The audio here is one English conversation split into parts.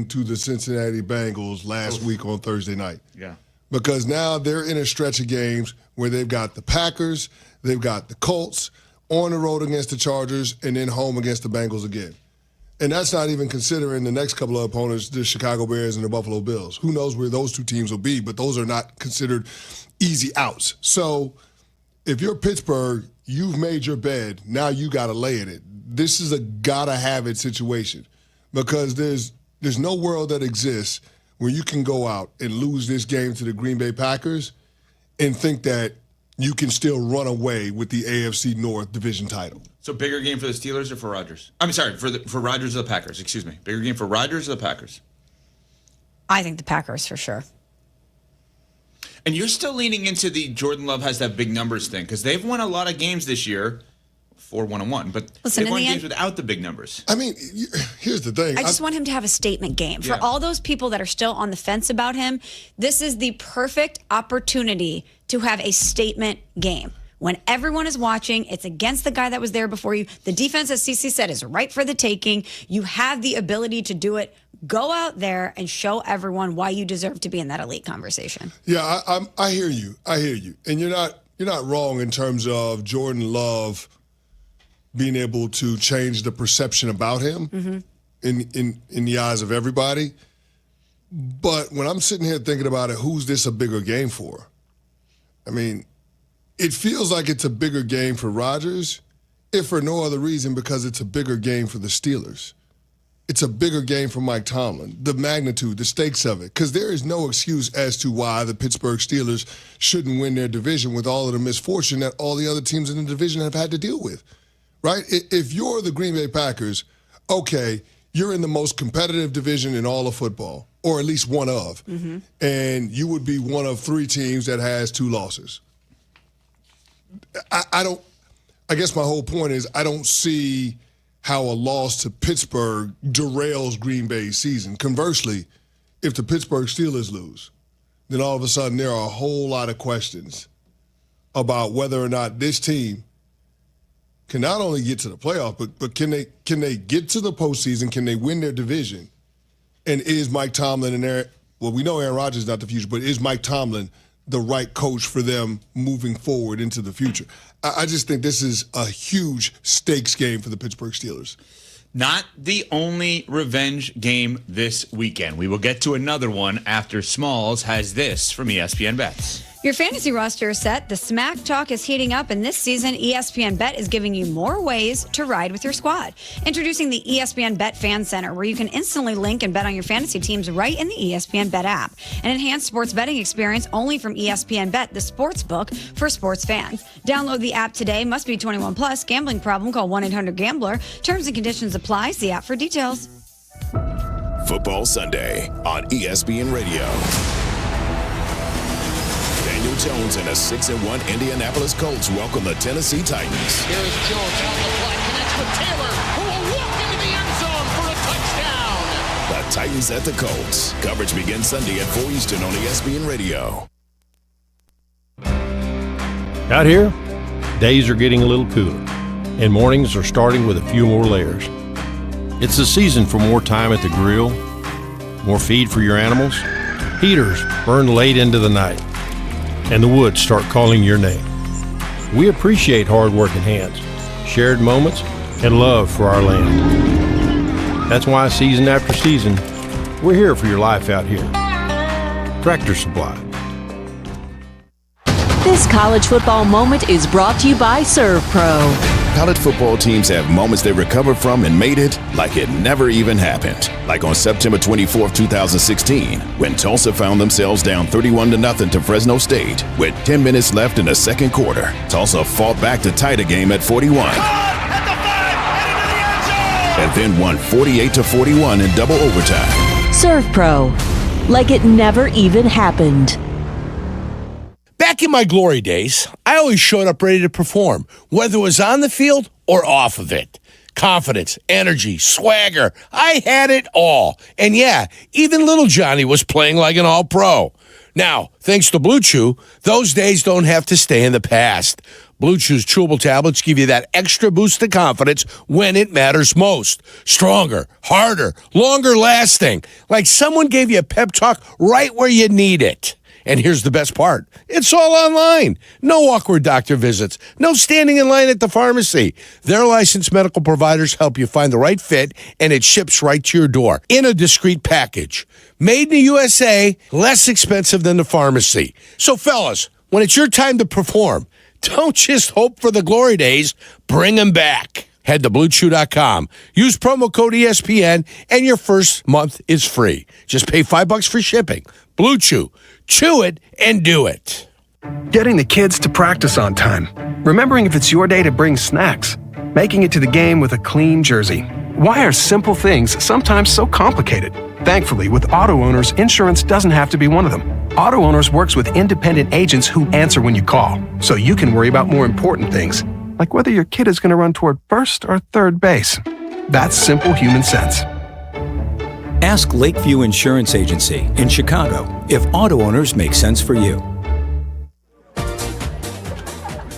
to the Cincinnati Bengals last week on Thursday night. Yeah. Because now they're in a stretch of games where they've got the Packers, they've got the Colts, on the road against the Chargers, and then home against the Bengals again. And that's not even considering the next couple of opponents, the Chicago Bears and the Buffalo Bills. Who knows where those two teams will be, but those are not considered easy outs. So if you're Pittsburgh, you've made your bed, now you got to lay in it. This is a gotta-have-it situation because there's no world that exists where you can go out and lose this game to the Green Bay Packers and think that you can still run away with the AFC North division title. So bigger game for the Steelers or for Rodgers? I'm sorry, for Rodgers or the Packers, excuse me. Bigger game for Rodgers or the Packers? I think the Packers for sure. And you're still leaning into the Jordan Love has that big numbers thing because they've won a lot of games this year. 4-1-1, but they've won games without the big numbers. I mean, here's the thing. I just want him to have a statement game. For all those people that are still on the fence about him, this is the perfect opportunity to have a statement game. When everyone is watching, it's against the guy that was there before you. The defense, as CC said, is right for the taking. You have the ability to do it. Go out there and show everyone why you deserve to be in that elite conversation. Yeah, I hear you. I hear you. And you're not wrong in terms of Jordan Love being able to change the perception about him in the eyes of everybody. But when I'm sitting here thinking about it, who's this a bigger game for? I mean, it feels like it's a bigger game for Rodgers, if for no other reason because it's a bigger game for the Steelers. It's a bigger game for Mike Tomlin, the magnitude, the stakes of it, because there is no excuse as to why the Pittsburgh Steelers shouldn't win their division with all of the misfortune that all the other teams in the division have had to deal with. Right? If you're the Green Bay Packers, okay, you're in the most competitive division in all of football, or at least one of, and you would be one of three teams that has 2 losses. I guess my whole point is I don't see how a loss to Pittsburgh derails Green Bay's season. Conversely, if the Pittsburgh Steelers lose, then all of a sudden there are a whole lot of questions about whether or not this team can not only get to the playoff, but can they get to the postseason? Can they win their division? And is Mike Tomlin we know Aaron Rodgers is not the future, but is Mike Tomlin the right coach for them moving forward into the future? I just think this is a huge stakes game for the Pittsburgh Steelers. Not the only revenge game this weekend. We will get to another one after Smalls has this from ESPN Bets. Your fantasy roster is set. The smack talk is heating up, and this season, ESPN Bet is giving you more ways to ride with your squad. Introducing the ESPN Bet Fan Center, where you can instantly link and bet on your fantasy teams right in the ESPN Bet app. An enhanced sports betting experience only from ESPN Bet, the sports book for sports fans. Download the app today. Must be 21 plus. Gambling problem? Call 1-800-GAMBLER. Terms and conditions apply. See app for details. Football Sunday on ESPN Radio. Daniel Jones and a 6-1 Indianapolis Colts welcome the Tennessee Titans. Here is Jones out the flat, connects with Taylor, who will walk into the end zone for a touchdown. The Titans at the Colts. Coverage begins Sunday at 4 Eastern on ESPN Radio. Out here, days are getting a little cooler, and mornings are starting with a few more layers. It's the season for more time at the grill, more feed for your animals. Heaters burn late into the night, and the woods start calling your name. We appreciate hard-working hands, shared moments, and love for our land. That's why season after season, we're here for your life out here. Tractor Supply. This college football moment is brought to you by ServPro. College football teams have moments they recovered from and made it like it never even happened. Like on September 24, 2016, when Tulsa found themselves down 31-0 to Fresno State. With 10 minutes left in the second quarter, Tulsa fought back to tie the game at 41. And then won 48-41 in double overtime. ServPro, like it never even happened. Back in my glory days, I always showed up ready to perform, whether it was on the field or off of it. Confidence, energy, swagger, I had it all. And yeah, even little Johnny was playing like an all-pro. Now, thanks to Blue Chew, those days don't have to stay in the past. Blue Chew's chewable tablets give you that extra boost of confidence when it matters most. Stronger, harder, longer lasting. Like someone gave you a pep talk right where you need it. And here's the best part. It's all online. No awkward doctor visits. No standing in line at the pharmacy. Their licensed medical providers help you find the right fit, and it ships right to your door in a discreet package. Made in the USA, less expensive than the pharmacy. So, fellas, when it's your time to perform, don't just hope for the glory days. Bring them back. Head to BlueChew.com. Use promo code ESPN, and your first month is free. Just pay $5 for shipping. Blue Chew. Chew it and do it. Getting the kids to practice on time. Remembering if it's your day to bring snacks. Making it to the game with a clean jersey. Why are simple things sometimes so complicated? Thankfully, with auto owners, insurance doesn't have to be one of them. Auto Owners works with independent agents who answer when you call, so you can worry about more important things, like whether your kid is going to run toward first or third base. That's simple human sense. Ask Lakeview Insurance Agency in Chicago if auto owners make sense for you.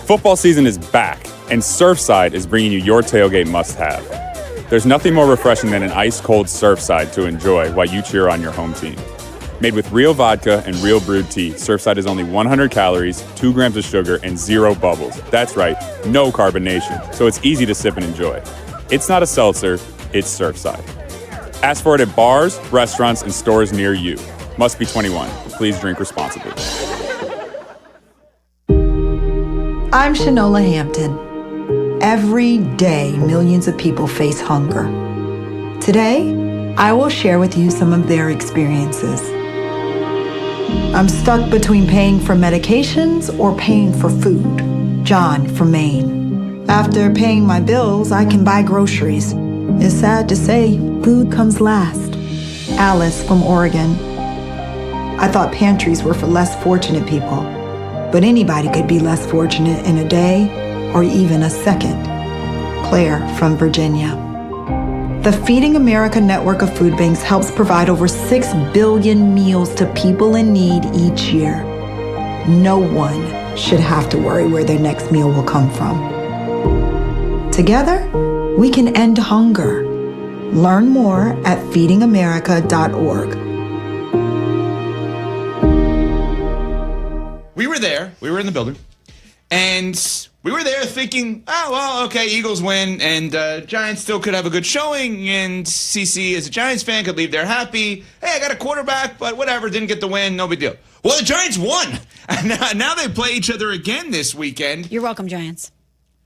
Football season is back, and Surfside is bringing you your tailgate must-have. There's nothing more refreshing than an ice-cold Surfside to enjoy while you cheer on your home team. Made with real vodka and real brewed tea, Surfside is only 100 calories, 2 grams of sugar, and 0 bubbles. That's right, no carbonation, so it's easy to sip and enjoy. It's not a seltzer, it's Surfside. Ask for it at bars, restaurants, and stores near you. Must be 21. Please drink responsibly. I'm Shanola Hampton. Every day, millions of people face hunger. Today, I will share with you some of their experiences. I'm stuck between paying for medications or paying for food. John from Maine. After paying my bills, I can buy groceries. It's sad to say, food comes last. Alice from Oregon. I thought pantries were for less fortunate people, but anybody could be less fortunate in a day or even a second. Claire from Virginia. The Feeding America network of food banks helps provide over 6 billion meals to people in need each year. No one should have to worry where their next meal will come from. Together, we can end hunger. Learn more at feedingamerica.org. We were there. We were in the building. And we were there thinking, oh, well, okay, Eagles win, and Giants still could have a good showing, and CC, as a Giants fan, could leave there happy. Hey, I got a quarterback, but whatever, didn't get the win, no big deal. Well, the Giants won. And now they play each other again this weekend. You're welcome, Giants.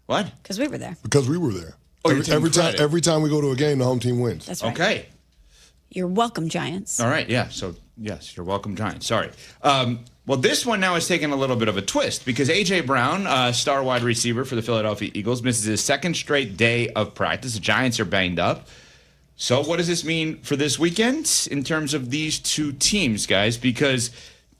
What? Because we were there. Because we were there. Oh, every time we go to a game, the home team wins. That's right. Okay. You're welcome, Giants. All right, yeah. So, yes, you're welcome, Giants. Sorry. Well, this one now is taking a little bit of a twist because A.J. Brown, star wide receiver for the Philadelphia Eagles, misses his second straight day of practice. The Giants are banged up. So what does this mean for this weekend in terms of these two teams, guys? Because,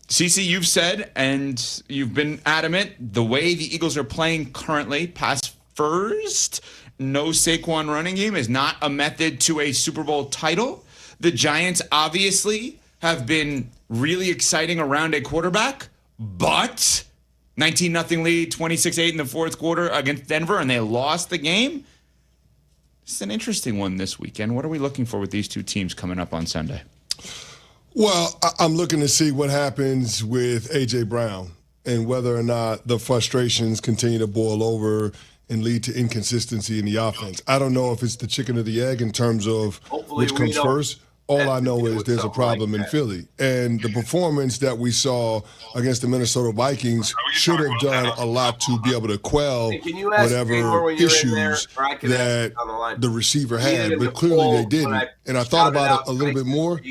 CC, you've said, and you've been adamant, the way the Eagles are playing currently, pass first, no Saquon running game, is not a method to a Super Bowl title. The Giants obviously have been really exciting around a quarterback, but 19-0 lead, 26-8 in the fourth quarter against Denver, and they lost the game. It's an interesting one this weekend. What are we looking for with these two teams coming up on Sunday? Well, I'm looking to see what happens with A.J. Brown and whether or not the frustrations continue to boil over and lead to inconsistency in the offense. I don't know if it's the chicken or the egg in terms of which comes first. All I know is there's a problem in Philly. And the performance that we saw against the Minnesota Vikings should have done a lot to be able to quell whatever issues that the receiver had. But clearly they didn't. And I thought about it a little bit more.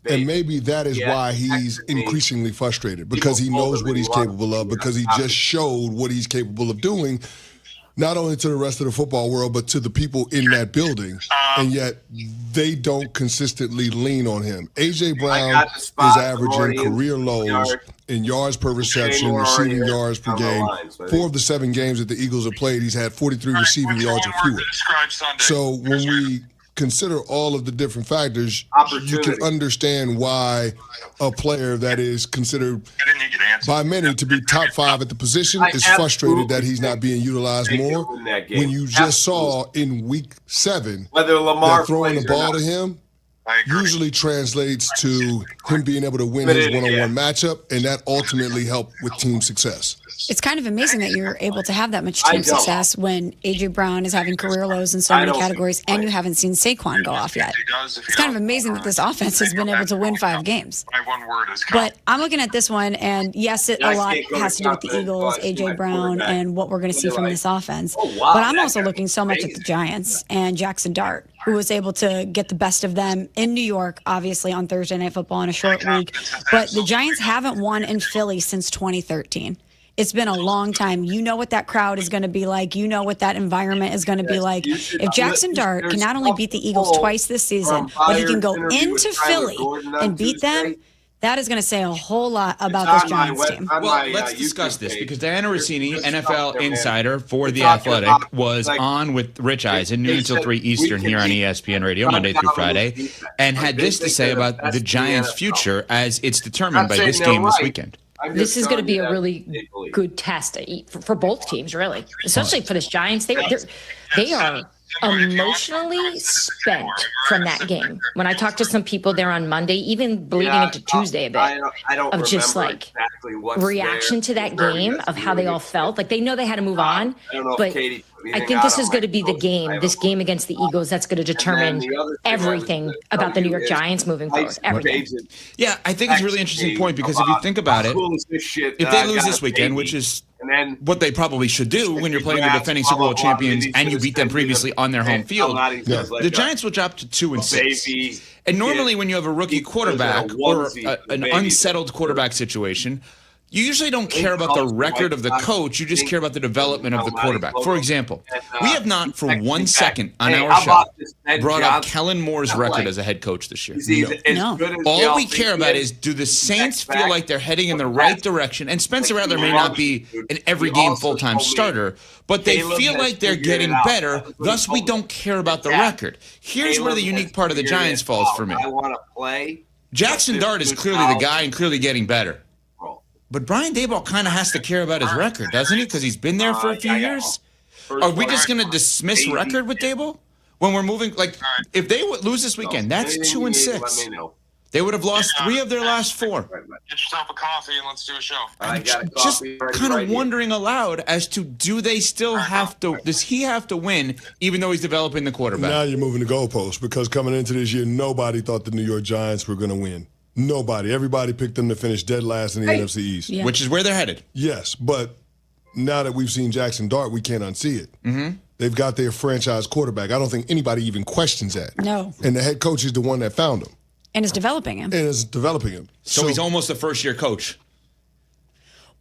And maybe that is why he's increasingly frustrated, because he knows what he's capable of, because he just showed what he's capable of doing, not only to the rest of the football world, but to the people in that building. And yet they don't consistently lean on him. A.J. Brown is averaging career lows in yards per reception, receiving yards per game. 4 of the 7 games that the Eagles have played, he's had 43 receiving yards or fewer. So when we consider all of the different factors, you can understand why a player that is considered by many to be top 5 at the position is frustrated that he's not being utilized more. When you just saw in week 7 whether Lamar that throwing the ball to him usually translates to him being able to win his one-on-one matchup, and that ultimately helped with team success. It's kind of amazing that you're able to have that much team success when A.J. Brown is having career lows in so many categories, and you haven't seen Saquon go off yet. It's kind of amazing that this offense has been able to win 5 games. But I'm looking at this one, and yes, a lot has to do with the Eagles, A.J. Brown, and what we're going to see from this offense. But I'm also looking so much at the Giants and Jackson Dart, who was able to get the best of them in New York, obviously on Thursday Night Football in a short week. But the Giants haven't won in Philly since 2013. It's been a long time. You know what that crowd is going to be like. You know what that environment is going to be like. If Jackson Dart can not only beat the Eagles twice this season, but he can go into Philly and beat them, that is going to say a whole lot about this Giants team. Well, let's discuss this because Diana Rossini, NFL insider for The Athletic, was on with Rich Eisen, noon until 3 Eastern here on ESPN Radio, Monday through Friday, and had this to say about the Giants' future as it's determined by this game this weekend. This is going to be a really good test for both teams, really, especially for this Giants. They are emotionally spent from that game. When I talked to some people there on Monday, even bleeding into Tuesday a bit, of just like reaction to that game, of how they all felt. Like they know they had to move on, but I think this is going to be the game, this game against the Eagles, that's going to determine everything about the New York Giants moving forward. Everything. Yeah, I think it's a really interesting point because if you think about it, if they lose this weekend, which is what they probably should do when you're playing the defending Super Bowl champions and you beat them previously on their home field, the Giants will drop to 2-6. And normally when you have a rookie quarterback or an unsettled quarterback situation, you usually don't care about the record of the coach. You just care about the development of the quarterback. For example, we have not for 1 second on our show brought up Kellen Moore's record as a head coach this year. No. All we care about is, do the Saints feel like they're heading in the right direction? And Spencer Rattler may not be an every game full-time starter, but they feel like they're getting better. Thus, we don't care about the record. Here's where the unique part of the Giants falls for me. Jackson Dart is clearly the guy and clearly getting better. But Brian Daboll kind of has to care about his record, doesn't he? Because he's been there for a few years. Are we just going to dismiss record with Daboll when we're moving? Like, if they would lose this weekend, that's 2-6. They would have lost 3 of their last 4. Get yourself a coffee and let's do a show. I'm just kind of wondering aloud as to, do they still have to? Does he have to win even though he's developing the quarterback? Now you're moving the goalposts because coming into this year, nobody thought the New York Giants were going to win. Nobody. Everybody picked them to finish dead last in the NFC East. Yeah. Which is where they're headed. Yes, but now that we've seen Jackson Dart, we can't unsee it. Mm-hmm. They've got their franchise quarterback. I don't think anybody even questions that. No. And the head coach is the one that found him. And is developing him. So he's almost a first-year coach.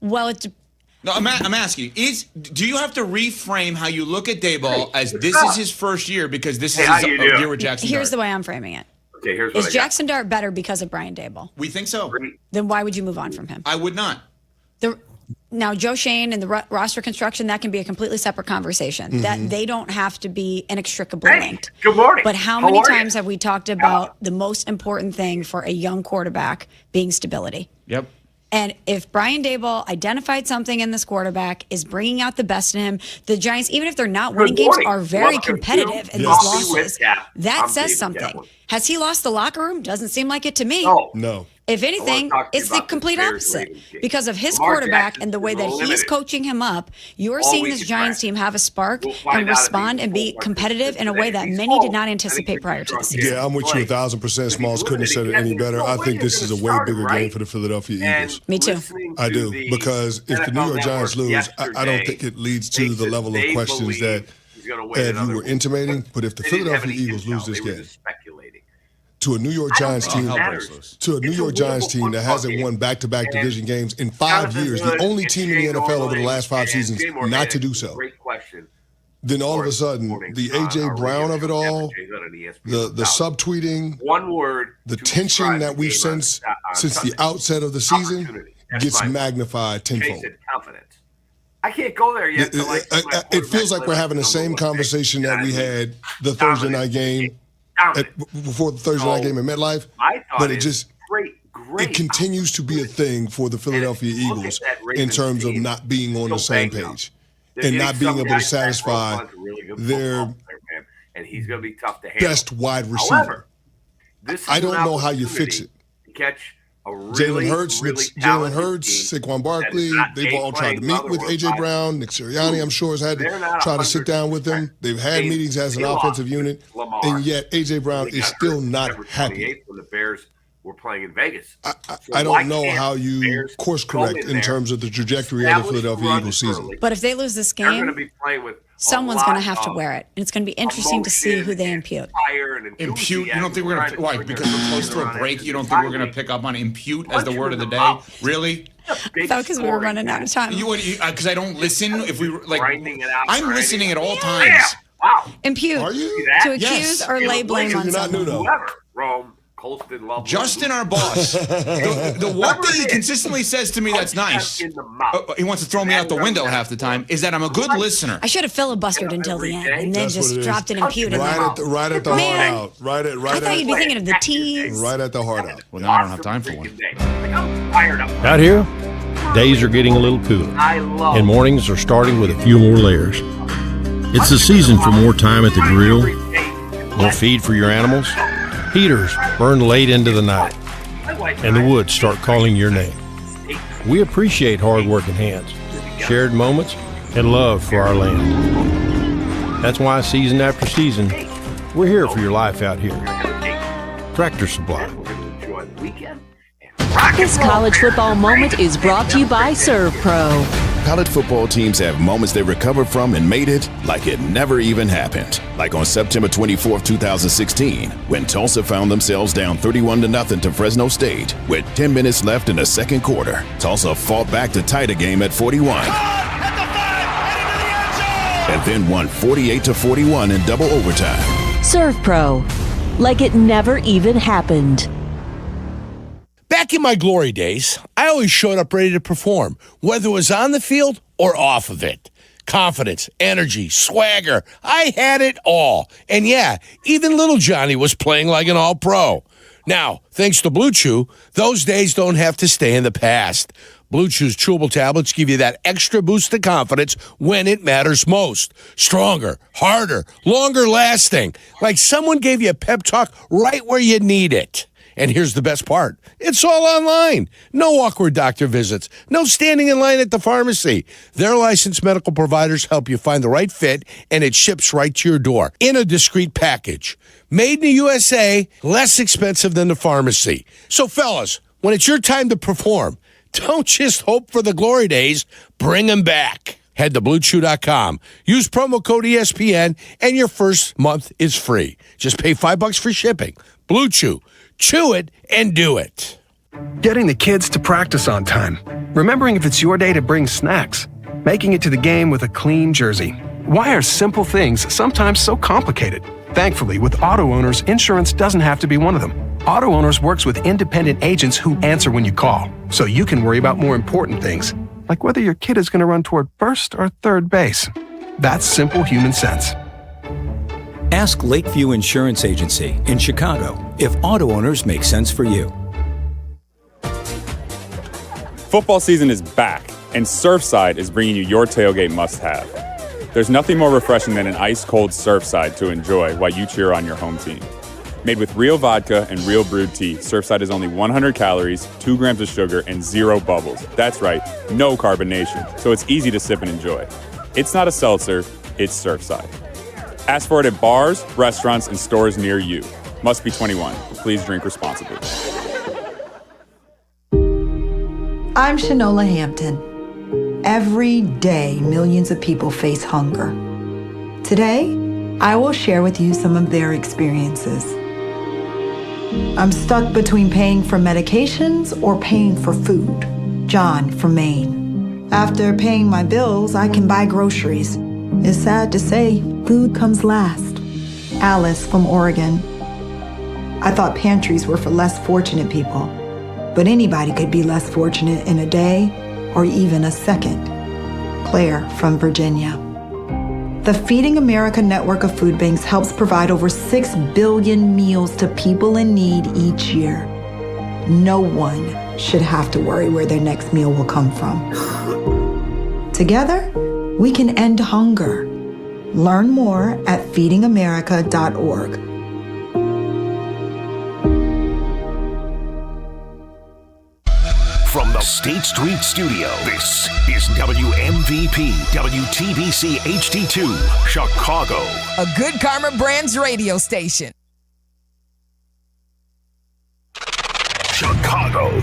Well, No, I'm asking you, do you have to reframe how you look at Daboll as this is his first year because this is his year with Jackson Dart? Here's the way I'm framing it. Okay, here's what Is Jackson Dart better because of Brian Daboll? We think so. Then why would you move on from him? I would not. Now, Joe Shane and the roster construction, that can be a completely separate conversation. Mm-hmm. That they don't have to be inextricably linked. Good morning. But how many times have we talked about the most important thing for a young quarterback being stability? Yep. And if Brian Daboll identified something in this quarterback, is bringing out the best in him, the Giants, even if they're not winning games, are very competitive in these losses. That says something. Has he lost the locker room? Doesn't seem like it to me. No. If anything, it's the complete opposite. Because of his quarterback and the way that he's coaching him up, you're seeing this Giants team have a spark and respond and be competitive in a way that many did not anticipate prior to the season. Yeah, I'm with you 1,000%. Smalls couldn't have said it any better. I think this is a way bigger game for the Philadelphia Eagles. Me too. I do. Because if the New York Giants lose, I don't think it leads to the level of questions that Ed, you were intimating. But if the Philadelphia Eagles lose this game, to a New York Giants team, that hasn't won back-to-back division games in 5 years, the only team in the NFL over the last 5 seasons not to do so. Then all of a sudden, the A.J. Brown of it all, the subtweeting, the tension that we've sensed since the outset of the season gets magnified tenfold. I can't go there yet. It feels like we're having the same conversation that we had the Thursday night game before the Thursday night game at MetLife. I thought but it just great. It continues to be a thing for the Philadelphia Eagles in terms of not being on the same page and not being able to satisfy their and he's going to be tough to handle. Best wide receiver. However, this is I don't know how you fix it. To catch a really, Jalen Hurts, Saquon Barkley, they've all tried to meet with A.J. Brown. Nick Sirianni, I'm sure, has had to try to sit down with them. They've had meetings as an offensive unit, Lamar, and yet A.J. Brown is still not happy. When the Bears were playing in Vegas. I don't know how you course correct in terms of the trajectory of the Philadelphia Eagles season. But if they lose this game, someone's going to have to wear it. And it's going to be interesting to see who they impute. Impute? You don't think we're going to, why? Because we're close to a break, you don't think we're going to pick up on impute as the word of the day? Really? I thought because we were running out of time. Because I don't listen. If we like, I'm listening at all times. Wow. Impute. Are you? To accuse or lay blame on someone. Whoever. Rome. Colston, love Justin, our boss, the one thing he consistently says to me that's nice, he wants to throw me out the window half the time, is that I'm a good listener. I should have filibustered until the end and then just dropped an impute in there. Right at the heart out. Right I thought you'd be thinking of the T's. Right at the heart out. Well, now I don't have time for one. Out here, days are getting a little cooler, and mornings are starting with a few more layers. It's the season for more time at the grill, more feed for your animals. Heaters burn late into the night, and the woods start calling your name. We appreciate hard-working hands, shared moments, and love for our land. That's why season after season, we're here for your life out here. Tractor Supply. This college football moment is brought to you by Serve Pro. College football teams have moments they recover from and made it like it never even happened. Like on September 24th, 2016, when Tulsa found themselves down 31-0 to Fresno State. With 10 minutes left in the second quarter, Tulsa fought back to tie the game at 41. And then won 48-41 in double overtime. Serve Pro. Like it never even happened. Back in my glory days, I always showed up ready to perform, whether it was on the field or off of it. Confidence, energy, swagger, I had it all. And yeah, even little Johnny was playing like an all-pro. Now, thanks to Blue Chew, those days don't have to stay in the past. Blue Chew's chewable tablets give you that extra boost of confidence when it matters most. Stronger, harder, longer lasting. Like someone gave you a pep talk right where you need it. And here's the best part. It's all online. No awkward doctor visits. No standing in line at the pharmacy. Their licensed medical providers help you find the right fit, and it ships right to your door in a discreet package. Made in the USA, less expensive than the pharmacy. So, fellas, when it's your time to perform, don't just hope for the glory days. Bring them back. Head to BlueChew.com. Use promo code ESPN, and your first month is free. Just pay $5 for shipping. Blue Chew. Chew it and do it. Getting the kids to practice on time. Remembering if it's your day to bring snacks. Making it to the game with a clean jersey. Why are simple things sometimes so complicated? Thankfully, with auto owners, insurance doesn't have to be one of them. Auto Owners works with independent agents who answer when you call, so you can worry about more important things, like whether your kid is going to run toward first or third base. That's simple human sense. Ask Lakeview Insurance Agency in Chicago if auto owners make sense for you. Football season is back, and Surfside is bringing you your tailgate must-have. There's nothing more refreshing than an ice-cold Surfside to enjoy while you cheer on your home team. Made with real vodka and real brewed tea, Surfside is only 100 calories, 2 grams of sugar, and 0 bubbles. That's right, no carbonation, so it's easy to sip and enjoy. It's not a seltzer, it's Surfside. Ask for it at bars, restaurants, and stores near you. Must be 21. Please drink responsibly. I'm Shanola Hampton. Every day, millions of people face hunger. Today, I will share with you some of their experiences. I'm stuck between paying for medications or paying for food. John from Maine. After paying my bills, I can buy groceries. It's sad to say, food comes last. Alice from Oregon. I thought pantries were for less fortunate people, but anybody could be less fortunate in a day or even a second. Claire from Virginia. The Feeding America network of food banks helps provide over 6 billion meals to people in need each year. No one should have to worry where their next meal will come from. Together, we can end hunger. Learn more at feedingamerica.org. From the State Street Studio, this is WMVP WTBC HD2, Chicago. A Good Karma Brands radio station. Chicago.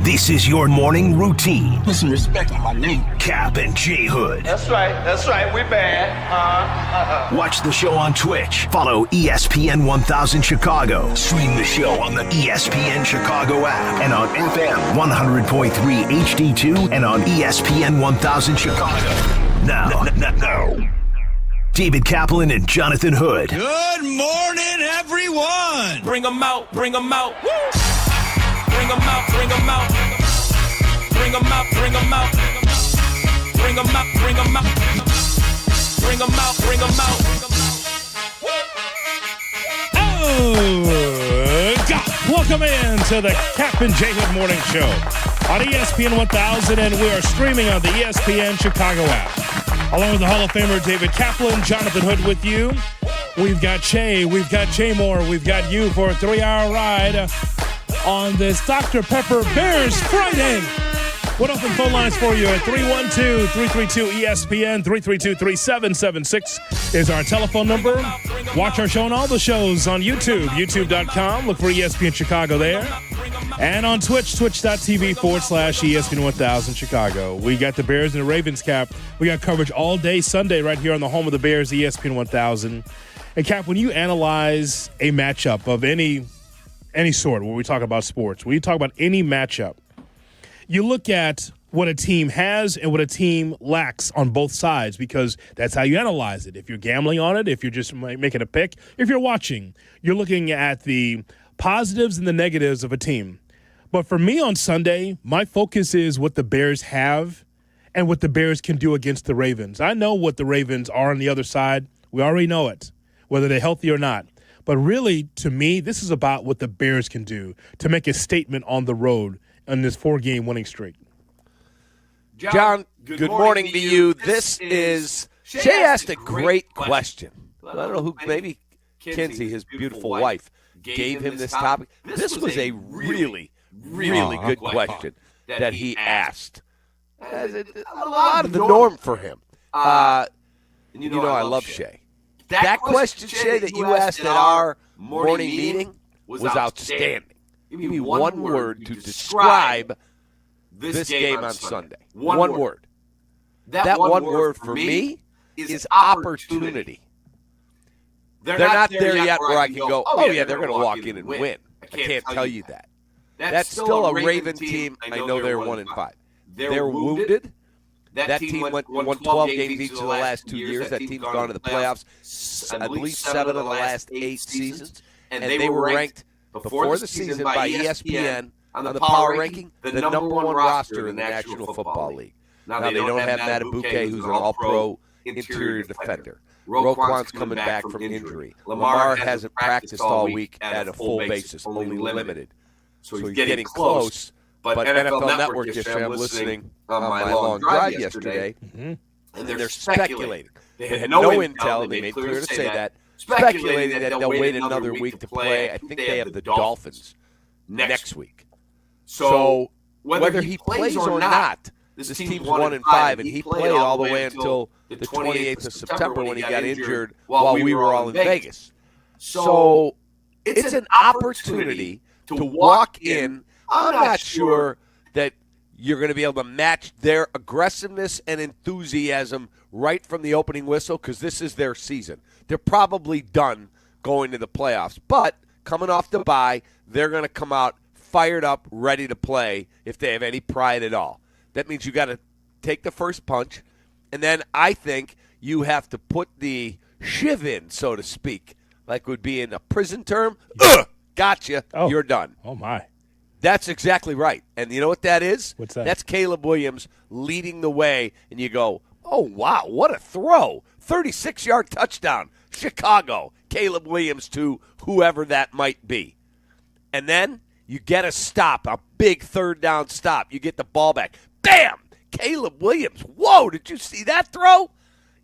This is your morning routine. Put some respect on my name. Kap and J Hood. That's right, we bad. Watch the show on Twitch. Follow ESPN 1000 Chicago. Stream the show on the ESPN Chicago app and on FM 100.3 HD2 and on ESPN 1000 Chicago. Now, David Kaplan and Jonathan Hood. Good morning, everyone. Bring them out. Woo! Bring them out. Bring them out. Bring them out. Bring them out. Bring them out. Bring them out. Bring them out. Bring them out. Oh, God. Welcome in to the Kap and J Hood Morning Show on ESPN 1000, and we are streaming on the ESPN Chicago app. Along with the Hall of Famer David Kaplan, Jonathan Hood with you. We've got Shay, we've got Jay Moore, we've got you for a 3-hour ride on this Dr. Pepper Bears Friday. What open phone lines for you at 312-332-ESPN, 332-3776 is our telephone number. Watch our show and all the shows on YouTube, youtube.com. Look for ESPN Chicago there. And on Twitch, twitch.tv/ESPN 1000 Chicago. We got the Bears and the Ravens, Cap. We got coverage all day Sunday right here on the home of the Bears, ESPN 1000. And Cap, when you analyze a matchup of any sort, when we talk about sports, when you talk about any matchup, you look at what a team has and what a team lacks on both sides, because that's how you analyze it. If you're gambling on it, if you're just making a pick, if you're watching, you're looking at the positives and the negatives of a team. But for me on Sunday, my focus is what the Bears have and what the Bears can do against the Ravens. I know what the Ravens are on the other side. We already know it, whether they're healthy or not. But really, to me, this is about what the Bears can do to make a statement on the road on this 4-game winning streak. John, good morning to you. This is Shay asked a great question. I don't know who, maybe Kinsey, his beautiful wife, gave him this topic. This was a really good question that he asked. A lot of the norm for him. You know I love Shay. That question, Shay, that you asked at our morning meeting was outstanding. Give me one word to describe this game on Sunday. One word. That one word for me is opportunity. They're not there yet where I can go, oh, yeah, they're going to walk in and win. I can't tell you that. That's still a Raven team. I know they're 1-5. They're wounded. That team won 12 games each of the last 2 years. That team's gone to the playoffs at least 7 of the last 8 seasons. And they were ranked before the season by ESPN on the power ranking, the number 1 roster in the National Football League. Now they don't have Daboll, who's an all-pro interior defender. Roquan's coming back from injury. Lamar hasn't practiced all week at a full basis, only limited. So he's getting close. But NFL Network yesterday, I'm listening on my long drive yesterday, and they're speculating. They had no intel, and they made clear to say that, speculating that they'll wait another week to play. I think they have the Dolphins next week. So whether he plays or not, this team's 1-5, and he played all the way until the 28th of September when he got injured while we were all in Vegas. So it's an opportunity to walk in. I'm not sure that you're going to be able to match their aggressiveness and enthusiasm right from the opening whistle, because this is their season. They're probably done going to the playoffs. But coming off the bye, they're going to come out fired up, ready to play if they have any pride at all. That means you got to take the first punch, and then I think you have to put the shiv in, so to speak, like would be in a prison term. Gotcha, you're done. Oh, my. That's exactly right. And you know what that is? What's that? That's Caleb Williams leading the way, and you go, Oh, wow, what a throw. 36-yard touchdown. Chicago. Caleb Williams to whoever that might be. And then you get a stop, a big third down stop. You get the ball back. Bam! Caleb Williams. Whoa, did you see that throw?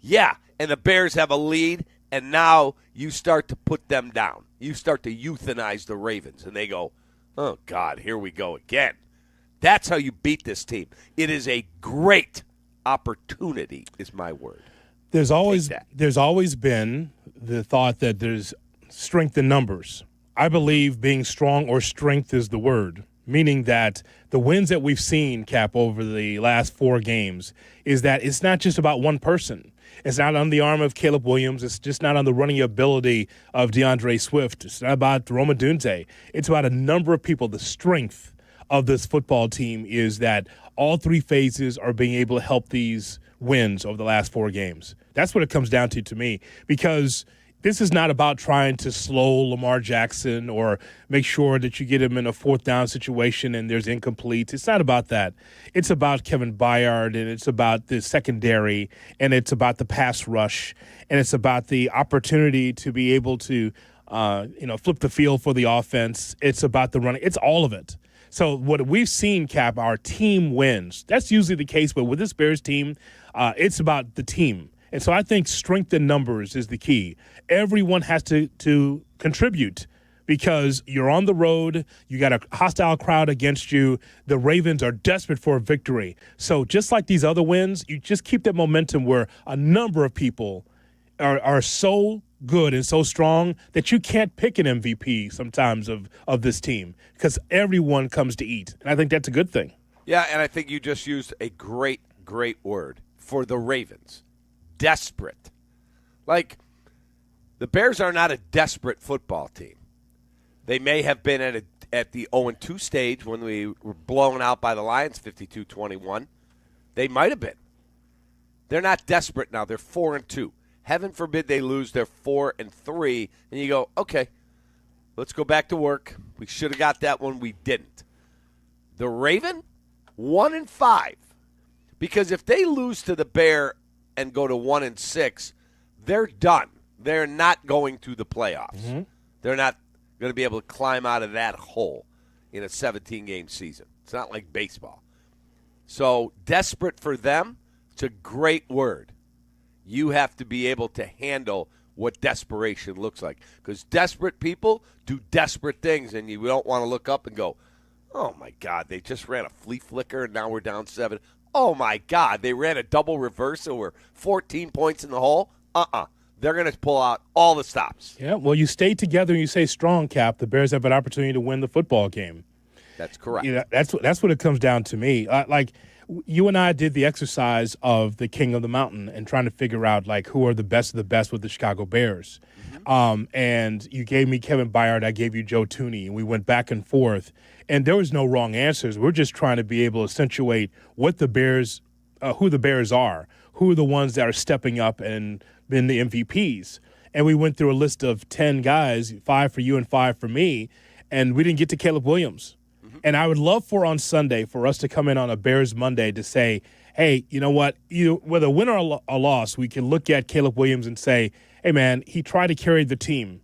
Yeah, and the Bears have a lead, and now you start to put them down. You start to euthanize the Ravens, and they go, oh, God, here we go again. That's how you beat this team. It is a great opportunity, is my word. There's always been the thought that there's strength in numbers. I believe being strong or strength is the word, meaning that the wins that we've seen, Cap, over the last 4 games is that it's not just about one person. It's not on the arm of Caleb Williams. It's just not on the running ability of DeAndre Swift. It's not about Roma Dunze. It's about a number of people. The strength of this football team is that all 3 phases are being able to help these wins over the last 4 games. That's what it comes down to me, because this is not about trying to slow Lamar Jackson or make sure that you get him in a 4th down situation and there's incompletes. It's not about that. It's about Kevin Byard, and it's about the secondary, and it's about the pass rush, and it's about the opportunity to be able to flip the field for the offense. It's about the running. It's all of it. So what we've seen, Cap, our team wins. That's usually the case, but with this Bears team, it's about the team. And so I think strength in numbers is the key. Everyone has to contribute, because you're on the road. You got a hostile crowd against you. The Ravens are desperate for a victory. So just like these other wins, you just keep that momentum where a number of people are so good and so strong that you can't pick an MVP sometimes of this team, because everyone comes to eat. And I think that's a good thing. Yeah, and I think you just used a great word for the Ravens. Desperate. Like, the Bears are not a desperate football team. They may have been at the 0-2 stage when we were blown out by the Lions 52-21. They might have been. They're not desperate now. They're 4-2. Heaven forbid they lose. They're 4-3. And you go, okay, let's go back to work. We should have got that one. We didn't. The Raven, 1-5. Because if they lose to the Bear and go to 1-6, they're done. They're not going to the playoffs. Mm-hmm. They're not going to be able to climb out of that hole in a 17-game season. It's not like baseball. So desperate for them, it's a great word. You have to be able to handle what desperation looks like, because desperate people do desperate things, and you don't want to look up and go, oh, my God, they just ran a flea flicker, and now we're down 7. Oh, my God, they ran a double reverse, so we're 14 points in the hole. They're going to pull out all the stops. Yeah, well, you stay together and you stay strong, Cap. The Bears have an opportunity to win the football game. That's correct. You know, that's what it comes down to me. Like, you and I did the exercise of the King of the Mountain and trying to figure out, like, who are the best of the best with the Chicago Bears. Mm-hmm. And you gave me Kevin Byard, I gave you Joe Thuney, and we went back and forth. And there was no wrong answers. We're just trying to be able to accentuate what the Bears, who the Bears are, who are the ones that are stepping up and been the MVPs. And we went through a list of 10 guys, 5 for you and 5 for me, and we didn't get to Caleb Williams. Mm-hmm. And I would love for on Sunday for us to come in on a Bears Monday to say, hey, you know what, whether a win or a loss, we can look at Caleb Williams and say, hey, man, he tried to carry the team.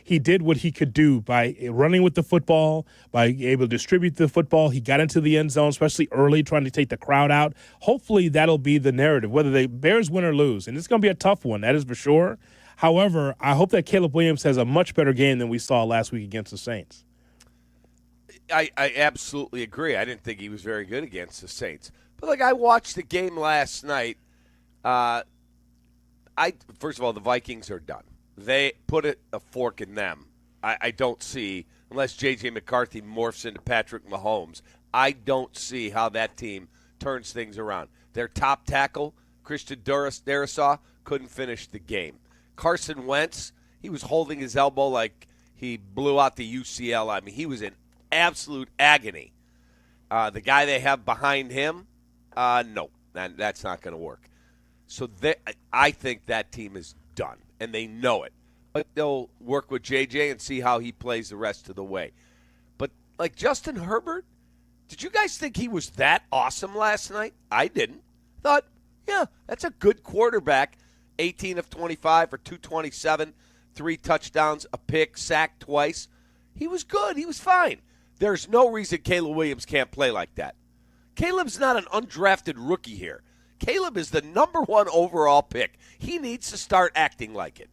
He did what he could do by running with the football, by able to distribute the football. He got into the end zone, especially early, trying to take the crowd out. Hopefully that'll be the narrative, whether the Bears win or lose. And it's going to be a tough one, that is for sure. However, I hope that Caleb Williams has a much better game than we saw last week against the Saints. I absolutely agree. I didn't think he was very good against the Saints. But, like, I watched the game last night. First of all, the Vikings are done. They put a fork in them. I don't see, unless J.J. McCarthy morphs into Patrick Mahomes, I don't see how that team turns things around. Their top tackle, Christian Darrisaw, couldn't finish the game. Carson Wentz, he was holding his elbow like he blew out the UCL. I mean, he was in absolute agony. The guy they have behind him, no, that's not going to work. So I think that team is done. And they know it. But they'll work with JJ and see how he plays the rest of the way. But, like, Justin Herbert, did you guys think he was that awesome last night? I didn't. Thought, Yeah, that's a good quarterback. 18 of 25 for 227, 3 touchdowns, a pick, sacked twice. He was good. He was fine. There's no reason Caleb Williams can't play like that. Caleb's not an undrafted rookie here. Caleb is the number 1 overall pick. He needs to start acting like it.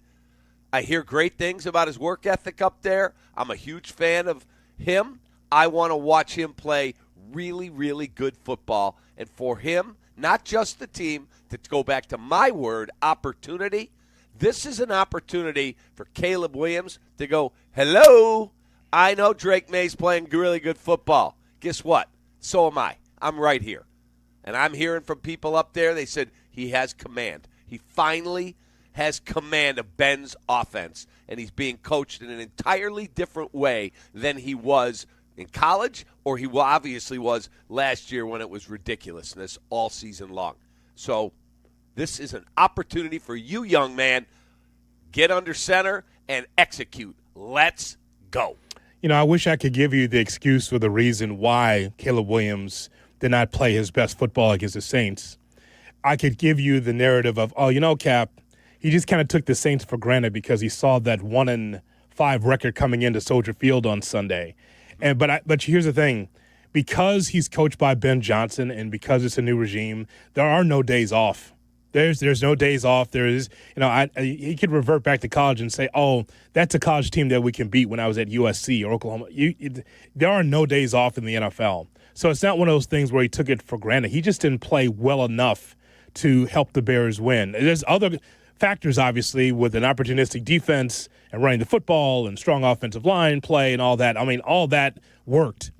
I hear great things about his work ethic up there. I'm a huge fan of him. I want to watch him play really, really good football. And for him, not just the team, to go back to my word, opportunity, this is an opportunity for Caleb Williams to go, hello, I know Drake May's playing really good football. Guess what? So am I. I'm right here. And I'm hearing from people up there, they said he has command. He finally has command of Ben's offense, and he's being coached in an entirely different way than he was in college, or he obviously was last year when it was ridiculousness all season long. So this is an opportunity for you, young man. Get under center and execute. Let's go. I wish I could give you the excuse for the reason why Caleb Williams did not play his best football against the Saints. I could give you the narrative of, Cap, he just kind of took the Saints for granted because he saw that 1-5 record coming into Soldier Field on Sunday. But here's the thing. Because he's coached by Ben Johnson and because it's a new regime, there are no days off. There's no days off. There is, he could revert back to college and say, that's a college team that we can beat when I was at USC or Oklahoma. There are no days off in the NFL. So it's not one of those things where he took it for granted. He just didn't play well enough to help the Bears win. There's other factors, obviously, with an opportunistic defense and running the football and strong offensive line play and all that. I mean, all that worked.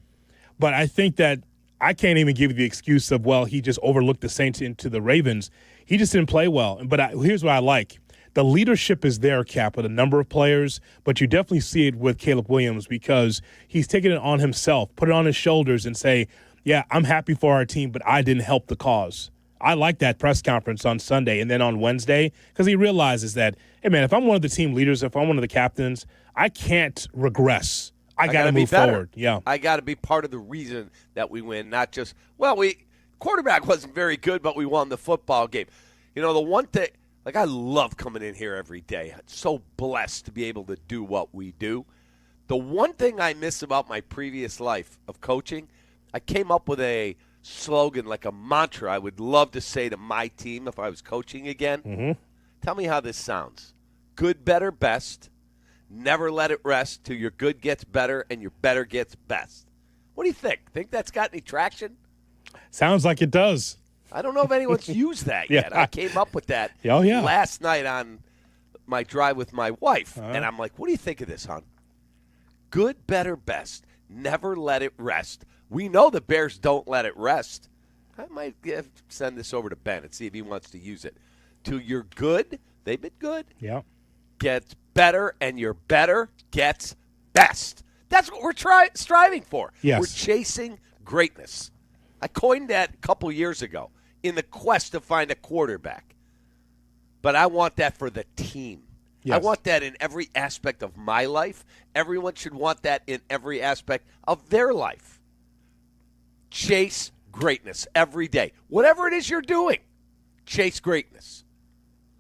But I think that I can't even give you the excuse of, he just overlooked the Saints into the Ravens. He just didn't play well. But here's what I like. The leadership is there, Cap, with a number of players, but you definitely see it with Caleb Williams because he's taking it on himself, put it on his shoulders and say, yeah, I'm happy for our team, but I didn't help the cause. I like that press conference on Sunday and then on Wednesday because he realizes that, hey, man, if I'm one of the team leaders, if I'm one of the captains, I can't regress. I got to move forward. Yeah, I got to be part of the reason that we win, not just, quarterback wasn't very good, but we won the football game. The one thing, I love coming in here every day. I'm so blessed to be able to do what we do. The one thing I miss about my previous life of coaching, I came up with a slogan, like a mantra I would love to say to my team if I was coaching again. Mm-hmm. Tell me how this sounds. Good, better, best. Never let it rest till your good gets better and your better gets best. What do you think? Think that's got any traction? Sounds like it does. I don't know if anyone's used that yet. I came up with that last night on my drive with my wife. And I'm like, what do you think of this, hon? Good, better, best. Never let it rest. We know the Bears don't let it rest. I might send this over to Ben and see if he wants to use it. Till you're good, they've been good. Yeah. Gets better, and your better gets best. That's what we're striving for. Yes. We're chasing greatness. I coined that a couple years ago in the quest to find a quarterback. But I want that for the team. Yes. I want that in every aspect of my life. Everyone should want that in every aspect of their life. Chase greatness every day. Whatever it is you're doing, chase greatness.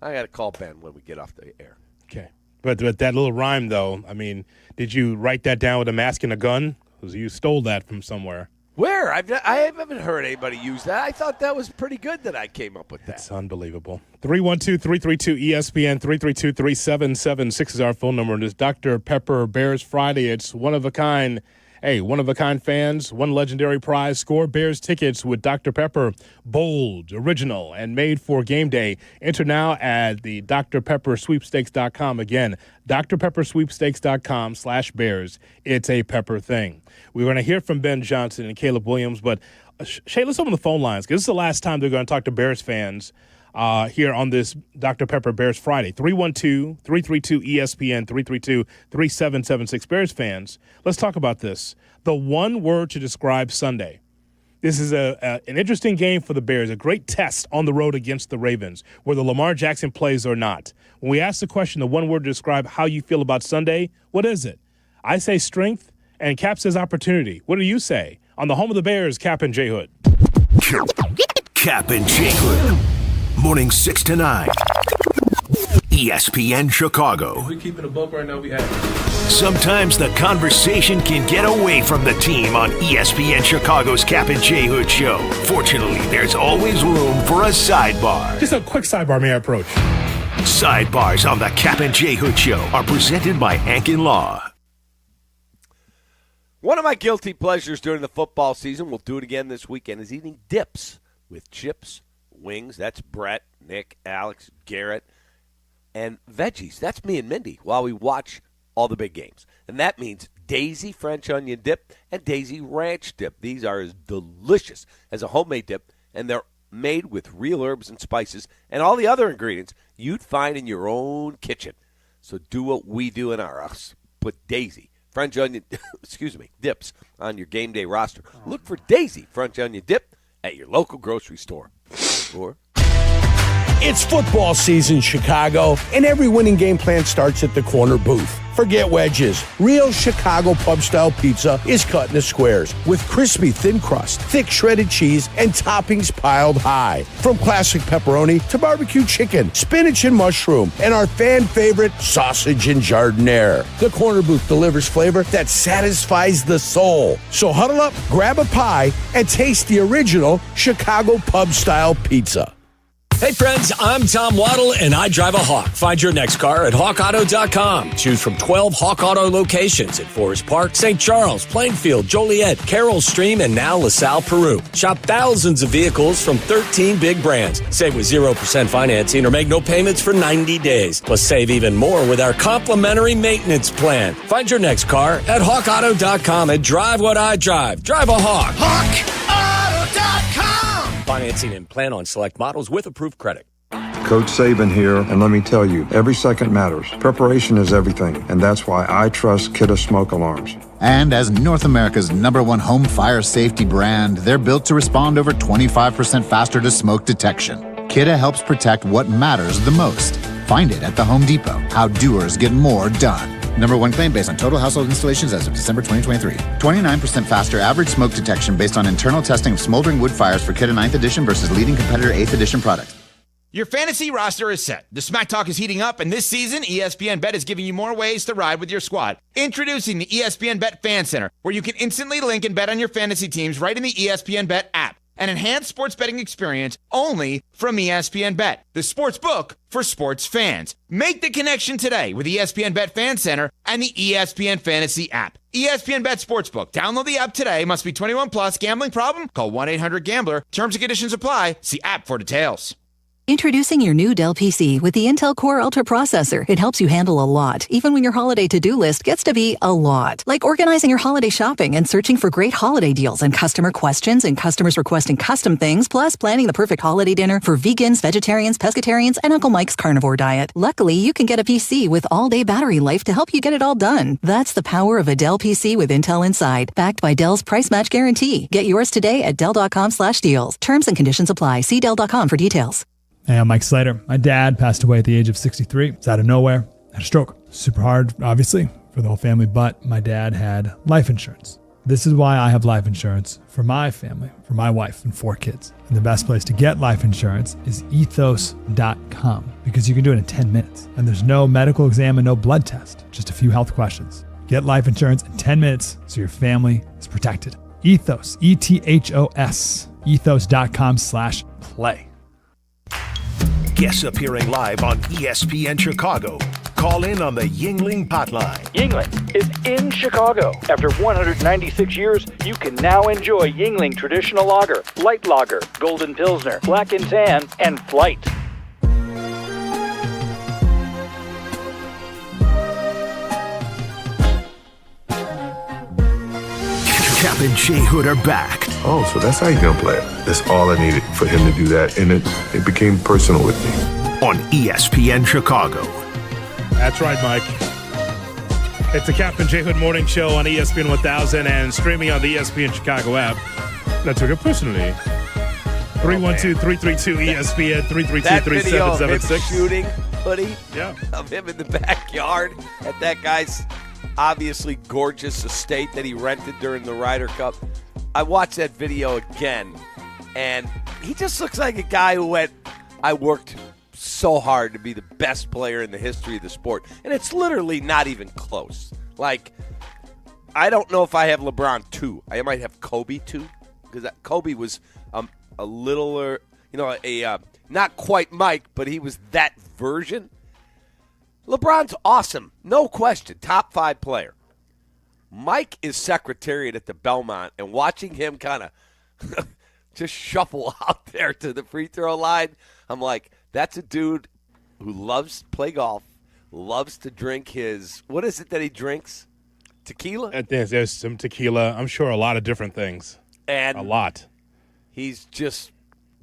I got to call Ben when we get off the air. Okay. But that little rhyme, though, I mean, did you write that down with a mask and a gun? Because you stole that from somewhere. Where? I haven't heard anybody use that. I thought that was pretty good that I came up with that. It's unbelievable. 312-332-ESPN, 332-3776 is our phone number. And it's Dr. Pepper Bears Friday. It's one-of-a-kind. Hey, one-of-a-kind fans, one legendary prize. Score Bears tickets with Dr. Pepper. Bold, original, and made for game day. Enter now at the drpeppersweepstakes.com. Again, drpeppersweepstakes.com/Bears. It's a Pepper thing. We're going to hear from Ben Johnson and Caleb Williams, but Shay, let's open the phone lines because this is the last time they're going to talk to Bears fans here on this Dr. Pepper Bears Friday. 312-332-ESPN, 332-3776. Bears fans, let's talk about this. The one word to describe Sunday. This is an interesting game for the Bears, a great test on the road against the Ravens, whether Lamar Jackson plays or not. When we ask the question, the one word to describe how you feel about Sunday, what is it? I say strength, and Cap says opportunity. What do you say? On the home of the Bears, Kap and J Hood. Kap and J Hood. Morning 6 to 9. ESPN Chicago. If we keeping a book right now, we have. Sometimes the conversation can get away from the team on ESPN Chicago's Kap J Hood show. Fortunately, there's always room for a sidebar. Just a quick sidebar, may I approach? Sidebars on the Kap J Hood show are presented by Hankin Law. One of my guilty pleasures during the football season, we'll do it again this weekend, is eating dips with chips, wings. That's Brett, Nick, Alex, Garrett, and veggies. That's me and Mindy while we watch all the big games. And that means Daisy French onion dip and Daisy ranch dip. These are as delicious as a homemade dip, and they're made with real herbs and spices and all the other ingredients you'd find in your own kitchen. So do what we do in our house. Put Daisy French onion dips on your game day roster. Look for Daisy French onion dip at your local grocery store. Or it's football season, Chicago, and every winning game plan starts at the corner booth. Forget wedges. Real Chicago pub-style pizza is cut into squares with crispy thin crust, thick shredded cheese, and toppings piled high. From classic pepperoni to barbecue chicken, spinach and mushroom, and our fan favorite sausage and jardiniere. The corner booth delivers flavor that satisfies the soul. So huddle up, grab a pie, and taste the original Chicago pub-style pizza. Hey friends, I'm Tom Waddle and I drive a Hawk. Find your next car at hawkauto.com. Choose from 12 Hawk Auto locations at Forest Park, St. Charles, Plainfield, Joliet, Carroll Stream, and now LaSalle, Peru. Shop thousands of vehicles from 13 big brands. Save with 0% financing or make no payments for 90 days. Plus save even more with our complimentary maintenance plan. Find your next car at hawkauto.com and drive what I drive. Drive a Hawk. HawkAuto.com. Financing and plan on select models with approved credit. Coach Saban here, and let me tell you, every second matters. Preparation is everything, and that's why I trust Kidda Smoke Alarms. And as North America's #1 home fire safety brand, they're built to respond over 25% faster to smoke detection. Kidda helps protect what matters the most. Find it at the Home Depot. How doers get more done. #1 claim based on total household installations as of December 2023. 29% faster average smoke detection based on internal testing of smoldering wood fires for Kidda 9th edition versus leading competitor 8th edition product. Your fantasy roster is set. The Smack Talk is heating up, and this season, ESPN Bet is giving you more ways to ride with your squad. Introducing the ESPN Bet Fan Center, where you can instantly link and bet on your fantasy teams right in the ESPN Bet app. An enhanced sports betting experience only from ESPN Bet, the sports book for sports fans. Make the connection today with ESPN Bet Fan Center and the ESPN Fantasy app. ESPN Bet Sportsbook. Download the app today. Must be 21 plus. Gambling problem? Call 1-800-GAMBLER. Terms and conditions apply. See app for details. Introducing your new Dell PC with the Intel Core Ultra processor. It helps you handle a lot, even when your holiday to-do list gets to be a lot. Like organizing your holiday shopping and searching for great holiday deals and customer questions and customers requesting custom things, plus planning the perfect holiday dinner for vegans, vegetarians, pescatarians, and Uncle Mike's carnivore diet. Luckily, you can get a PC with all-day battery life to help you get it all done. That's the power of a Dell PC with Intel inside, backed by Dell's price match guarantee. Get yours today at Dell.com/deals. Terms and conditions apply. See Dell.com for details. Hey, I'm Mike Slater. My dad passed away at the age of 63. It's out of nowhere. Had a stroke. Super hard, obviously, for the whole family, but my dad had life insurance. This is why I have life insurance for my family, for my wife and 4 kids. And the best place to get life insurance is ethos.com, because you can do it in 10 minutes. And there's no medical exam and no blood test, just a few health questions. Get life insurance in 10 minutes so your family is protected. Ethos, ETHOS, ethos.com/play. Guests appearing live on ESPN Chicago. Call in on the Yuengling hotline. Yuengling is in Chicago. After 196 years, you can now enjoy Yuengling Traditional Lager, Light Lager, Golden Pilsner, Black and Tan, and Flight. Kap J Hood are back. Oh, so that's how you're going to play it. That's all I needed for him to do that, and it became personal with me. On ESPN Chicago. That's right, Mike. It's the Kap J Hood Morning Show on ESPN 1000 and streaming on the ESPN Chicago app. I took it personally. 312-332-ESPN, 332-3776. Shooting hoodie of him in the backyard at that guy's obviously gorgeous estate that he rented during the Ryder Cup. I watched that video again, and he just looks like a guy who went I worked so hard to be the best player in the history of the sport. And it's literally not even close. Like, I don't know if I have LeBron 2. I might have Kobe 2. Because Kobe was a littler, not quite Mike, but he was that version. LeBron's awesome. No question. Top 5 player. Mike is secretariat at the Belmont, and watching him kind of just shuffle out there to the free throw line, I'm like, that's a dude who loves to play golf, loves to drink his, what is it that he drinks? Tequila? There's some tequila. I'm sure a lot of different things. And a lot. He's just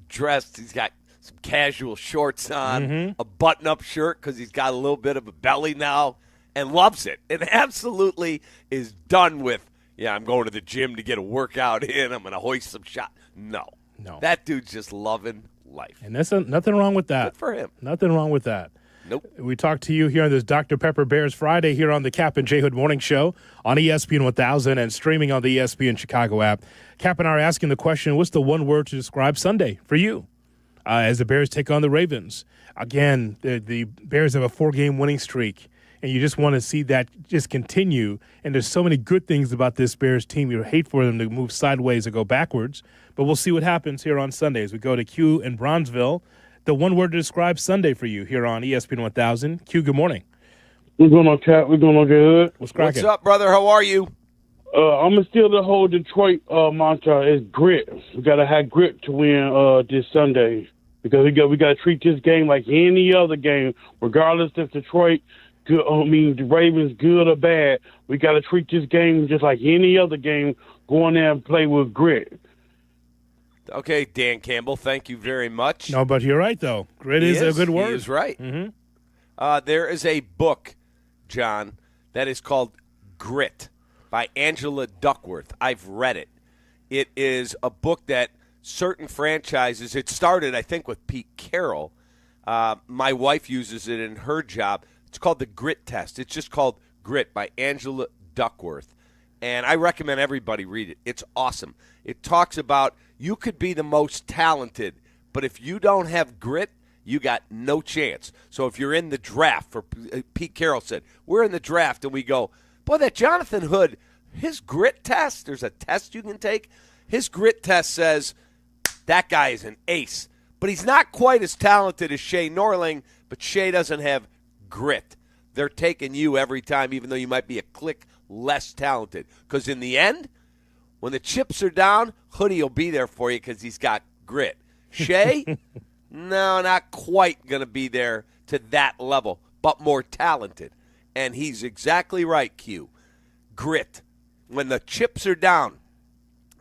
dressed. He's got some casual shorts on, a button-up shirt because he's got a little bit of a belly now, and loves it. And absolutely is done with, I'm going to the gym to get a workout in. I'm going to hoist some shot. No. That dude's just loving life. And there's nothing wrong with that. Good for him. Nothing wrong with that. Nope. We talked to you here on this Dr. Pepper Bears Friday here on the Kap and J Hood Morning Show on ESPN 1000 and streaming on the ESPN Chicago app. Kap and I are asking the question, what's the one word to describe Sunday for you as the Bears take on the Ravens? Again, the Bears have a 4-game winning streak, and you just want to see that just continue. And there's so many good things about this Bears team. You hate for them to move sideways or go backwards. But we'll see what happens here on Sunday as we go to Q in Bronzeville. The one word to describe Sunday for you here on ESPN 1000. Q, good morning. We're going on, Cat. We're going on good. What's cracking? What's up, brother? How are you? I'm going to steal the whole Detroit mantra. It's grit. We got to have grit to win this Sunday because we got to treat this game like any other game, regardless if Detroit, the Ravens, good or bad. We got to treat this game just like any other game, go in there and play with grit. Okay, Dan Campbell, thank you very much. No, but you're right, though. Grit is a good word. He is right. There is a book, John, that is called Grit by Angela Duckworth. I've read it. It is a book that certain franchises, it started, I think, with Pete Carroll. My wife uses it in her job. It's called the Grit Test. It's just called Grit by Angela Duckworth. And I recommend everybody read it. It's awesome. It talks about you could be the most talented, but if you don't have grit, you got no chance. So if you're in the draft, for Pete Carroll said, we're in the draft, and we go, boy, that Jonathan Hood, his grit test, there's a test you can take. His grit test says that guy is an ace, but he's not quite as talented as Shay Norling, but Shay doesn't have grit. They're taking you every time, even though you might be a click less talented. Because in the end, when the chips are down, Hoodie will be there for you because he's got grit. Shay, no, not quite going to be there to that level, but more talented. And he's exactly right, Q. Grit. When the chips are down,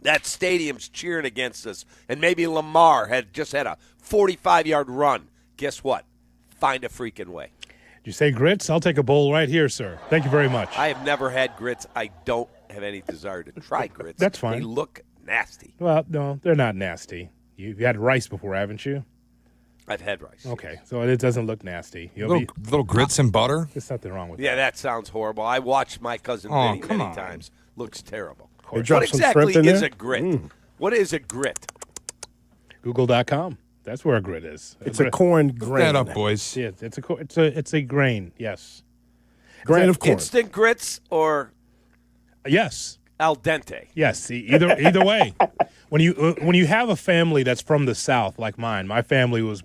that stadium's cheering against us, and maybe Lamar had just had a 45-yard run. Guess what? Find a freaking way. Did you say grits? I'll take a bowl right here, sir. Thank you very much. I have never had grits. I don't have any desire to try grits. That's fine. They look nasty. Well, no, they're not nasty. You've had rice before, haven't you? I've had rice. Okay, so it doesn't look nasty. Little grits and butter? There's nothing wrong with that. Yeah, that sounds horrible. I watched my cousin Vinny many times. Looks terrible. What exactly is a grit? What is a grit? Google.com. That's where a grit is. It's a corn grain. Look that up, boys. Yeah, it's a grain. Yes, grain of corn. Instant grits or yes, al dente. Yes, either way. When you have a family that's from the South like mine, my family was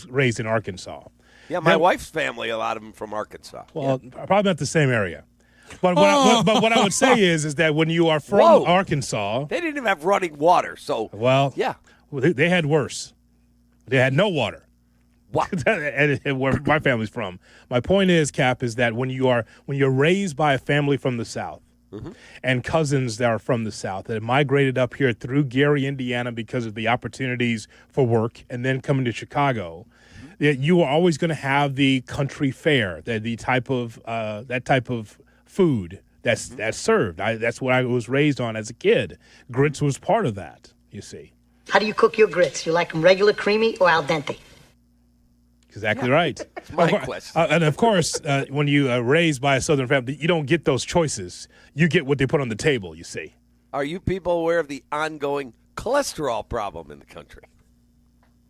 raised in Arkansas. Yeah, my wife's family, a lot of them from Arkansas. Well, probably not the same area. But what I would say is that when you are from Arkansas, they didn't even have running water. So yeah, they had worse. They had no water. What? And where my family's from. My point is, Cap, is that when you're raised by a family from the South and cousins that are from the South that migrated up here through Gary, Indiana, because of the opportunities for work, and then coming to Chicago, that you are always going to have the country fare, that type of food that's served. That's what I was raised on as a kid. Grits was part of that. You see. How do you cook your grits? You like them regular, creamy, or al dente? Exactly right. That's my question. And of course, when you are raised by a Southern family, you don't get those choices. You get what they put on the table, you see. Are you people aware of the ongoing cholesterol problem in the country?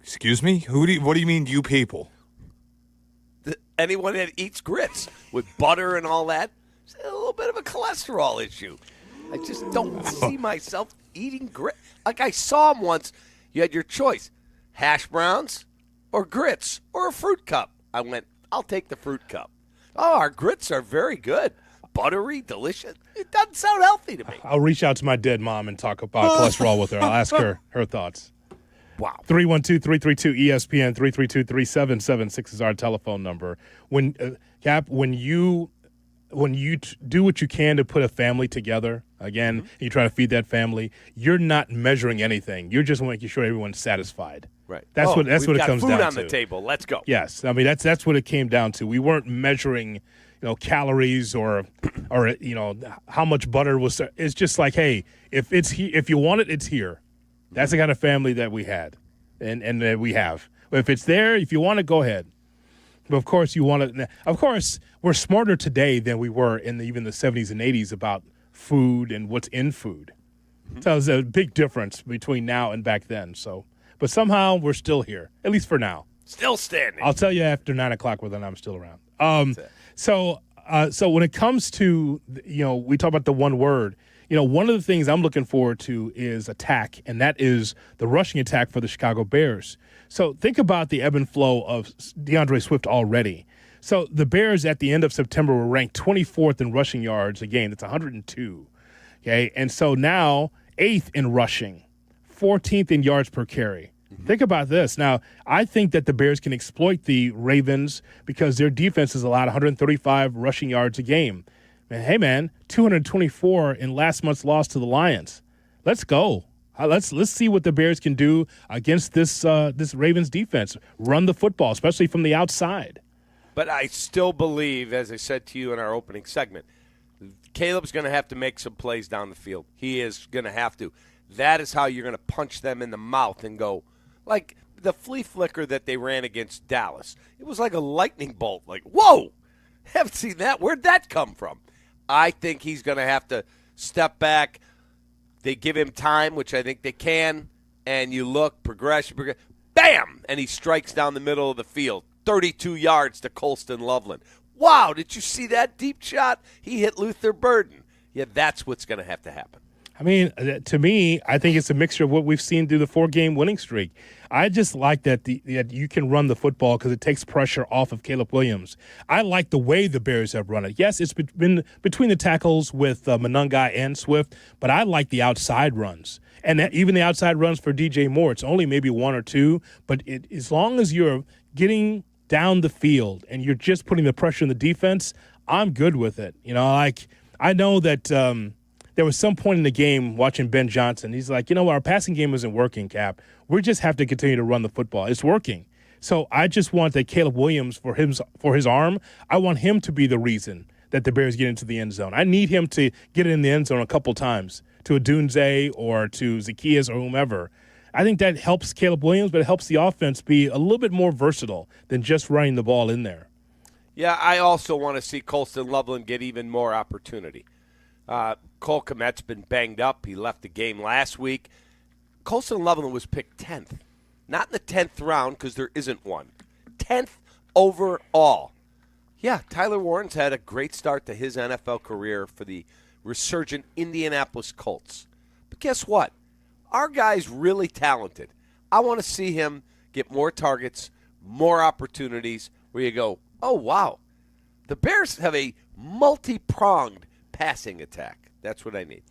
Excuse me? What do you mean, you people? Anyone that eats grits with butter and all that, it's a little bit of a cholesterol issue. I just don't see myself eating grits. Like I saw him once. You had your choice, hash browns or grits or a fruit cup. I went, I'll take the fruit cup. Oh, our grits are very good. Buttery, delicious. It doesn't sound healthy to me. I'll reach out to my dead mom and talk about cholesterol with her. I'll ask her thoughts. Wow. 312-332-ESPN, 332-3776 is our telephone number. Cap, when you do what you can to put a family together, again, you try to feed that family, you're not measuring anything. You're just making sure everyone's satisfied. Right. That's what it comes down to. Food on the table. Let's go. Yes. I mean, that's what it came down to. We weren't measuring, calories or how much butter was. It's just like, hey, if you want it, it's here. That's the kind of family that we had and that we have. If it's there, if you want it, go ahead. But of course, we're smarter today than we were in even the 70s and 80s about food and what's in food. So there's a big difference between now and back then. So, but somehow we're still here, at least for now. Still standing. I'll tell you after 9 o'clock whether I'm still around. So when it comes to, we talk about the one word. One of the things I'm looking forward to is attack, and that is the rushing attack for the Chicago Bears. So think about the ebb and flow of DeAndre Swift already. So the Bears at the end of September were ranked 24th in rushing yards a game. That's 102. Okay, and so now 8th in rushing, 14th in yards per carry. Think about this. Now, I think that the Bears can exploit the Ravens because their defense has allowed 135 rushing yards a game. And hey, man, 224 in last month's loss to the Lions. Let's go. Let's see what the Bears can do against this Ravens defense. Run the football, especially from the outside. But I still believe, as I said to you in our opening segment, Caleb's going to have to make some plays down the field. He is going to have to. That is how you're going to punch them in the mouth and go, like the flea flicker that they ran against Dallas. It was like a lightning bolt. Like, whoa, haven't seen that. Where'd that come from? I think he's going to have to step back. They give him time, which I think they can, and you look, progression, bam, and he strikes down the middle of the field, 32 yards to Colston Loveland. Wow, did you see that deep shot? He hit Luther Burden. Yeah, that's what's going to have to happen. I mean, to me, I think it's a mixture of what we've seen through the 4-game winning streak. I just like that you can run the football because it takes pressure off of Caleb Williams. I like the way the Bears have run it. Yes, it's been between the tackles with Monangai and Swift, but I like the outside runs. And even the outside runs for DJ Moore, it's only maybe one or two, but as long as you're getting down the field and you're just putting the pressure in the defense, I'm good with it. I know that there was some point in the game watching Ben Johnson. He's like, our passing game isn't working, Cap. We just have to continue to run the football. It's working. So I just want that Caleb Williams, for his arm, I want him to be the reason that the Bears get into the end zone. I need him to get in the end zone a couple times to Odunze or to Zacchaeus or whomever. I think that helps Caleb Williams, but it helps the offense be a little bit more versatile than just running the ball in there. Yeah, I also want to see Colston Loveland get even more opportunity. Cole Kmet's been banged up. He left the game last week. Colston Loveland was picked 10th. Not in the 10th round because there isn't one. 10th overall. Yeah, Tyler Warren's had a great start to his NFL career for the resurgent Indianapolis Colts. But guess what? Our guy's really talented. I want to see him get more targets, more opportunities where you go, oh, wow. The Bears have a multi-pronged passing attack. That's what I need.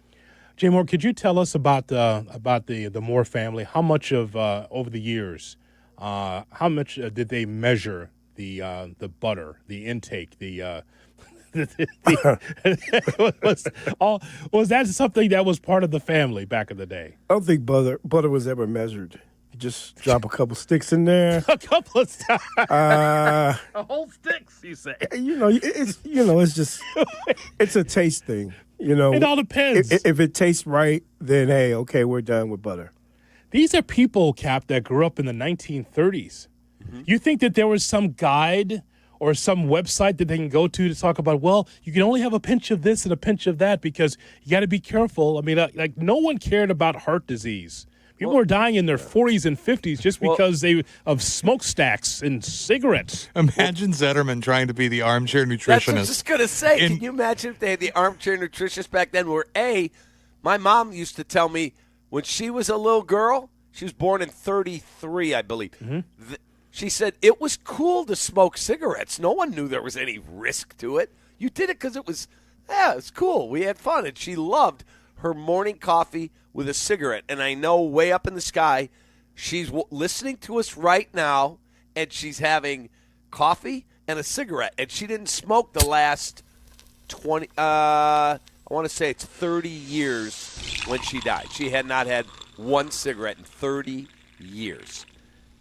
Jay Moore, could you tell us about the Moore family? How much of over the years, how much did they measure the butter, the intake, was that something that was part of the family back in the day? I don't think butter was ever measured. You just drop a couple sticks in there. A couple of sticks. A whole sticks, you say? It's just it's a taste thing. It all depends. If it tastes right, then hey, okay, we're done with butter. These are people, Cap, that grew up in the 1930s. Mm-hmm. You think that there was some guide or some website that they can go to talk about, well, you can only have a pinch of this and a pinch of that because you got to be careful. I mean, like no one cared about heart disease People are dying in their 40s and 50s just because of smokestacks and cigarettes. Imagine Zetterman trying to be the armchair nutritionist. That's what I was just going to say. Can you imagine if they had the armchair nutritionist back then where, my mom used to tell me when she was a little girl, she was born in 1933, I believe. Mm-hmm. She said it was cool to smoke cigarettes. No one knew there was any risk to it. You did it because it's cool. We had fun. And she loved her morning coffee with a cigarette. And I know way up in the sky, she's listening to us right now, and she's having coffee and a cigarette. And she didn't smoke the last 20, I want to say it's 30 years when she died. She had not had one cigarette in 30 years.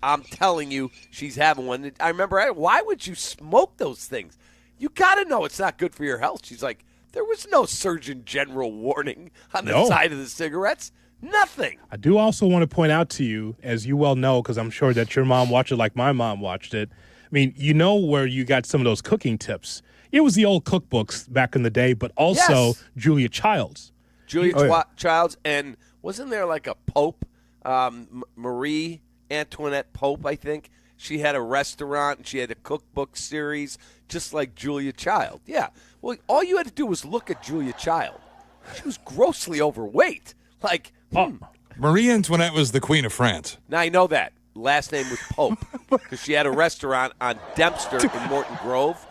I'm telling you, she's having one. I remember, why would you smoke those things? You got to know it's not good for your health. She's like, there was no Surgeon General warning on the side of the cigarettes. Nothing. I do also want to point out to you, as you well know, because I'm sure that your mom watched it like my mom watched it. I mean, you know where you got some of those cooking tips. It was the old cookbooks back in the day, but also Julia Childs. Childs, and wasn't there like a Pope, Marie Antoinette Pope, I think? She had a restaurant, and she had a cookbook series, just like Julia Child. Yeah. Well, all you had to do was look at Julia Child. She was grossly overweight. Marie Antoinette was the Queen of France. Now, I know that. Last name was Pope because she had a restaurant on Dempster in Morton Grove,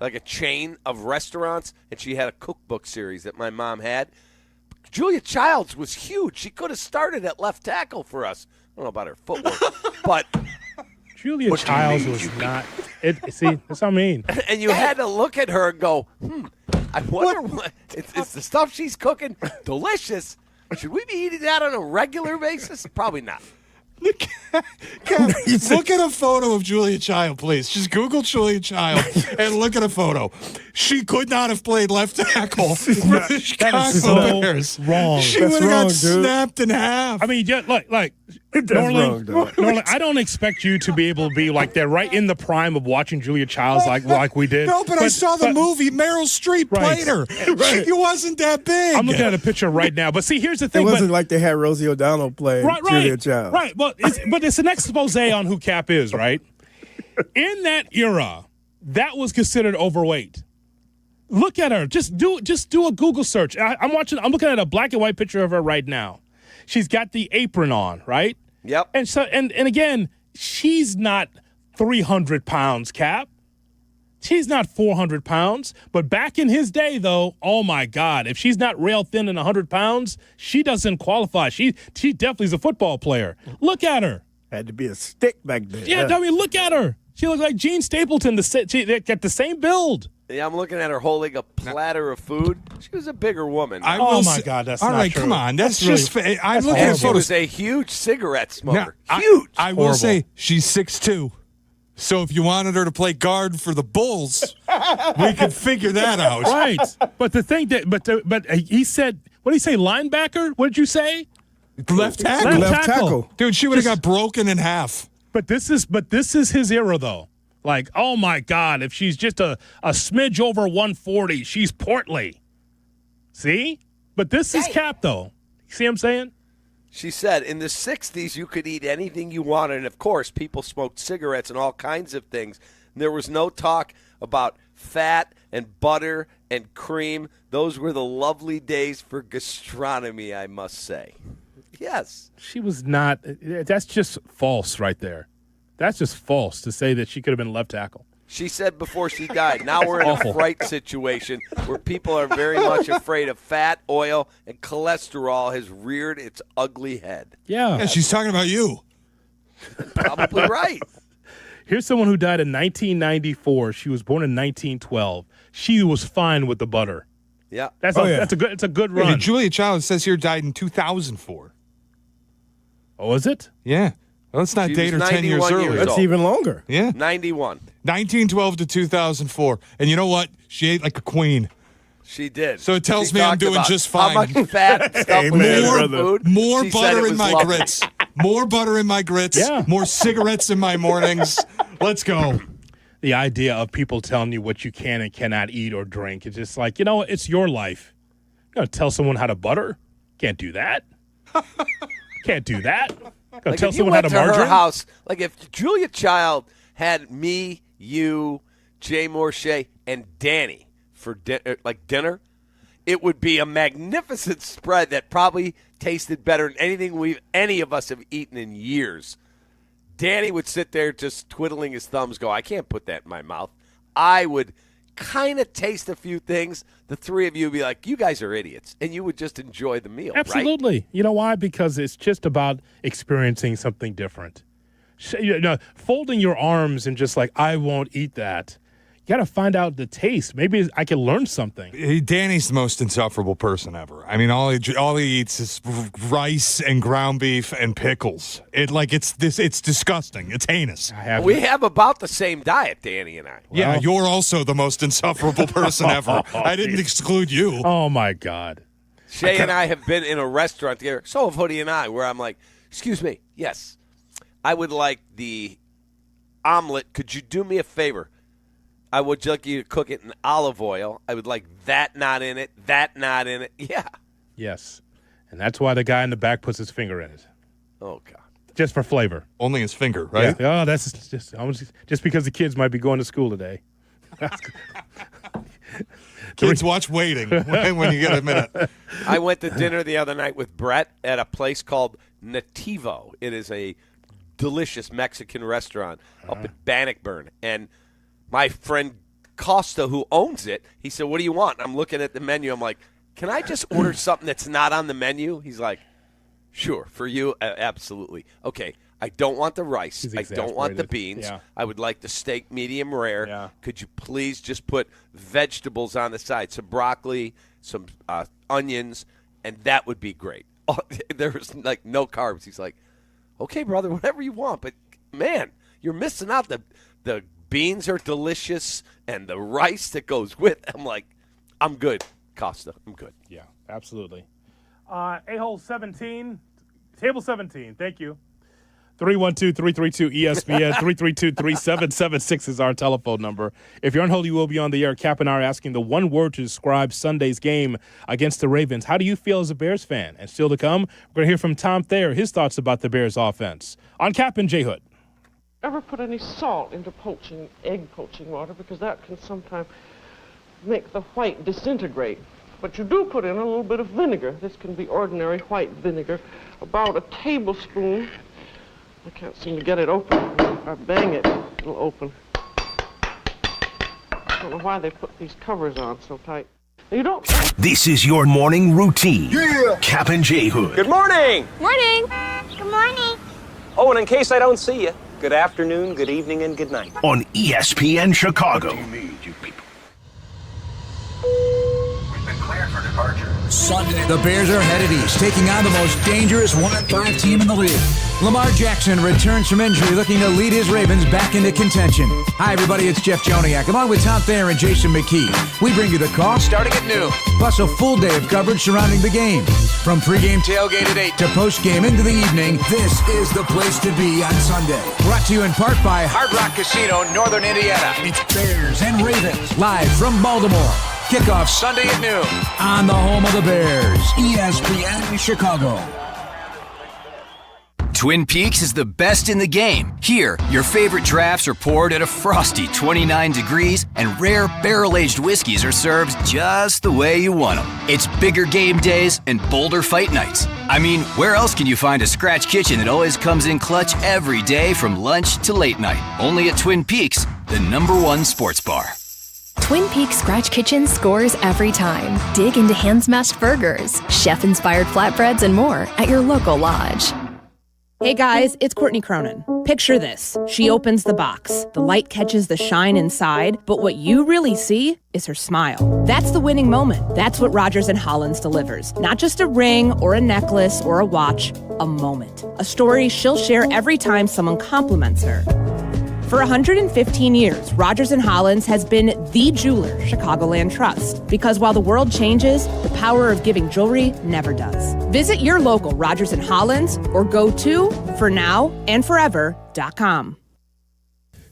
like a chain of restaurants, and she had a cookbook series that my mom had. Julia Childs was huge. She could have started at left tackle for us. I don't know about her footwork, but Julia Childs was not. See, that's what I mean. And you had to look at her and go, I wonder what it's the stuff she's cooking delicious. Should we be eating that on a regular basis? Probably not. Look at a photo of Julia Child, please. Just Google Julia Child and look at a photo. She could not have played left tackle for the Chicago Bears. Wrong. She would have got snapped in half. I mean, Norland, I don't expect you to be able to be like that right in the prime of watching Julia Childs like we did. No, but I saw the movie. Meryl Streep played her. Right. She wasn't that big. I'm looking at a picture right now. But see, here's the thing. It wasn't like they had Rosie O'Donnell play Julia Child. Right. Well, it's an expose on who Cap is, right? In that era, that was considered overweight. Look at her. Just do a Google search. I'm looking at a black and white picture of her right now. She's got the apron on, right? Yep. And so and again, she's not 300 pounds, Cap. She's not 400 pounds. But back in his day, though, oh my God, if she's not rail thin and 100 pounds, she doesn't qualify. She definitely is a football player. Look at her. Had to be a stick back then. Yeah, I mean, look at her. She looks like Gene Stapleton. They got the same build. Yeah, I'm looking at her holding a platter of food. She was a bigger woman. Oh my God, that's all not right. true. Come on, that's just. Really, I'm looking at She photos. was a huge cigarette smoker. Now, huge. I will say she's 6'2". So if you wanted her to play guard for the Bulls, we could figure that out. Right. But the thing but he said, what did he say? Linebacker? What did you say? Left tackle. Left tackle. Dude, she would have got broken in half. But this is his era though. Like, oh my God, if she's just a smidge over 140, she's portly. See? But this is Cap though. You see what I'm saying? She said in the 60s you could eat anything you wanted, and of course people smoked cigarettes and all kinds of things. And there was no talk about fat and butter and cream. Those were the lovely days for gastronomy, I must say. Yes. She was not. That's just false right there. That's just false to say that she could have been left tackle. She said before she died, now we're in a fright situation where people are very much afraid of fat, oil, and cholesterol has reared its ugly head. Yeah. She's talking about you. Probably right. Here's someone who died in 1994. She was born in 1912. She was fine with the butter. Yeah. It's a good run. Julia Child says here died in 2004. Oh, is it? Yeah. Well, let's not date her 10 years earlier. That's even longer. Yeah. 91. 1912 to 2004. And you know what? She ate like a queen. She did. So it tells She me I'm talked doing about just fine. How much fat and stuff was in her food. More She said butter it in was my lovely. grits. More butter in my grits. Yeah. More cigarettes in my mornings. Let's go. The idea of people telling you what you can and cannot eat or drink. It's just like, it's your life. You're going to tell someone how to butter? Can't do that. Can't do that. Go Like tell if you someone how went to to her margarine. house, like if Julia Child had me, you, Jay Moore, Shay, and Danny for dinner, it would be a magnificent spread that probably tasted better than anything any of us have eaten in years. Danny would sit there just twiddling his thumbs, go, I can't put that in my mouth. I would kind of taste a few things. The three of you would be like, you guys are idiots, and you would just enjoy the meal. Absolutely. Right? You know why? Because it's just about experiencing something different. Folding your arms and just like, I won't eat that. You got to find out the taste. Maybe I can learn something. Danny's the most insufferable person ever. I mean, all he eats is rice and ground beef and pickles. It's disgusting. It's heinous. We have about the same diet, Danny and I. Yeah, you're also the most insufferable person ever. I didn't exclude you. Oh, my God. Shay and I have been in a restaurant together, so have Hoodie and I, where I'm like, excuse me, yes, I would like the omelet. Could you do me a favor? I would like you to cook it in olive oil. I would like that not in it, that not in it. Yeah. Yes. And that's why the guy in the back puts his finger in it. Oh, God. Just for flavor. Only his finger, right? Yeah. Oh, that's just because the kids might be going to school today. Kids, watch Waiting when you get a minute. I went to dinner the other night with Brett at a place called Nativo. It is a delicious Mexican restaurant up at Bannockburn. And my friend Costa, who owns it, he said, what do you want? I'm looking at the menu. I'm like, can I just order something that's not on the menu? He's like, sure, for you, absolutely. Okay, I don't want the rice. I don't want the beans. Yeah. I would like the steak medium rare. Yeah. Could you please just put vegetables on the side, some broccoli, some onions, and that would be great. Oh, there was like no carbs. He's like, okay, brother, whatever you want. But, man, you're missing out. The beans are delicious, and the rice that goes with. I'm like, I'm good, Costa. I'm good. Yeah, absolutely. A-hole 17, table 17. Thank you. 312-332-ESPN, 332-3776 is our telephone number. If you're on hold, you will be on the air. Cap and I are asking the one word to describe Sunday's game against the Ravens. How do you feel as a Bears fan? And still to come, we're going to hear from Tom Thayer, his thoughts about the Bears offense. On Cap and J Hood. Ever put any salt into egg poaching water, because that can sometimes make the white disintegrate. But you do put in a little bit of vinegar. This can be ordinary white vinegar, about a tablespoon. I can't seem to get it open. If I bang it, it'll open. I don't know why they put these covers on so tight. You don't. This is your morning routine. Yeah. Kap and J Hood. Good morning. Morning. Good morning. Oh, and in case I don't see you, good afternoon, good evening, and good night. On ESPN Chicago. What do you need, you people? We've been cleared for departure. Sunday, the Bears are headed east, taking on the most dangerous 1-5 team in the league. Lamar Jackson returns from injury, looking to lead his Ravens back into contention. Hi, everybody, it's Jeff Joniak, along with Tom Thayer and Jason McKee. We bring you the call starting at noon, plus a full day of coverage surrounding the game. From pregame tailgate at 8 to postgame into the evening, this is the place to be on Sunday. Brought to you in part by Hard Rock Casino, Northern Indiana. It's Bears and Ravens, live from Baltimore. Kickoff Sunday at noon on the home of the Bears, ESPN Chicago. Twin Peaks is the best in the game. Here, your favorite drafts are poured at a frosty 29 degrees, and rare barrel-aged whiskeys are served just the way you want them. It's bigger game days and bolder fight nights. I mean, where else can you find a scratch kitchen that always comes in clutch every day from lunch to late night? Only at Twin Peaks, the #1 sports bar. Twin Peaks Scratch Kitchen scores every time. Dig into hand-smashed burgers, chef-inspired flatbreads, and more at your local lodge. Hey guys, it's Courtney Cronin. Picture this. She opens the box. The light catches the shine inside, but what you really see is her smile. That's the winning moment. That's what Rogers & Hollins delivers. Not just a ring or a necklace or a watch, a moment. A story she'll share every time someone compliments her. For 115 years, Rogers & Hollins has been the jeweler Chicagoland trusts. Because while the world changes, the power of giving jewelry never does. Visit your local Rogers & Hollins or go to fornowandforever.com.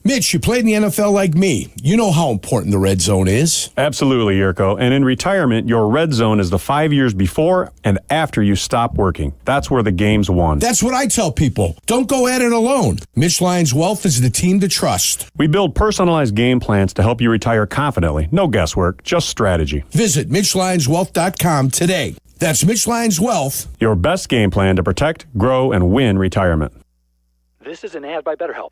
Mitch, you played in the NFL like me. You know how important the red zone is. Absolutely, Yurko. And in retirement, your red zone is the 5 years before and after you stop working. That's where the game's won. That's what I tell people. Don't go at it alone. Mitch Lyons Wealth is the team to trust. We build personalized game plans to help you retire confidently. No guesswork, just strategy. Visit MitchLyonsWealth.com today. That's Mitch Lyons Wealth. Your best game plan to protect, grow, and win retirement. This is an ad by BetterHelp.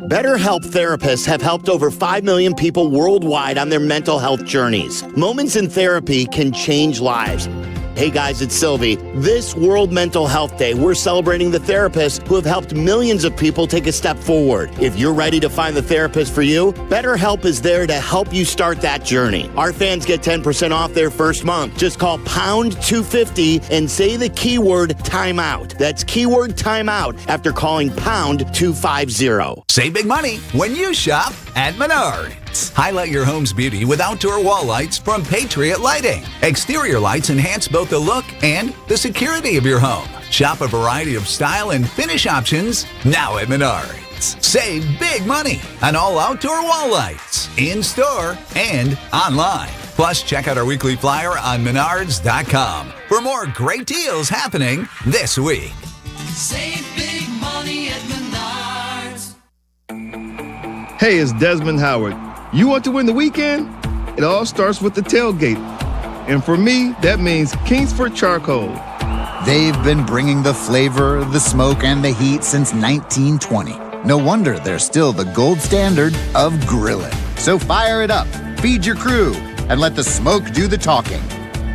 BetterHelp therapists have helped over 5 million people worldwide on their mental health journeys. Moments in therapy can change lives. Hey guys, it's Silvy. This World Mental Health Day, we're celebrating the therapists who have helped millions of people take a step forward. If you're ready to find the therapist for you, BetterHelp is there to help you start that journey. Our fans get 10% off their first month. Just call pound 250 and say the keyword timeout. That's keyword timeout after calling pound 250. Save big money when you shop at Menards. Highlight your home's beauty with outdoor wall lights from Patriot Lighting. Exterior lights enhance both the look and the security of your home. Shop a variety of style and finish options now at Menards. Save big money on all outdoor wall lights, in-store and online. Plus, check out our weekly flyer on Menards.com for more great deals happening this week. Save big money at Menards. Hey, it's Desmond Howard. You want to win the weekend? It all starts with the tailgate. And for me, that means Kingsford Charcoal. They've been bringing the flavor, the smoke, and the heat since 1920. No wonder they're still the gold standard of grilling. So fire it up, feed your crew, and let the smoke do the talking.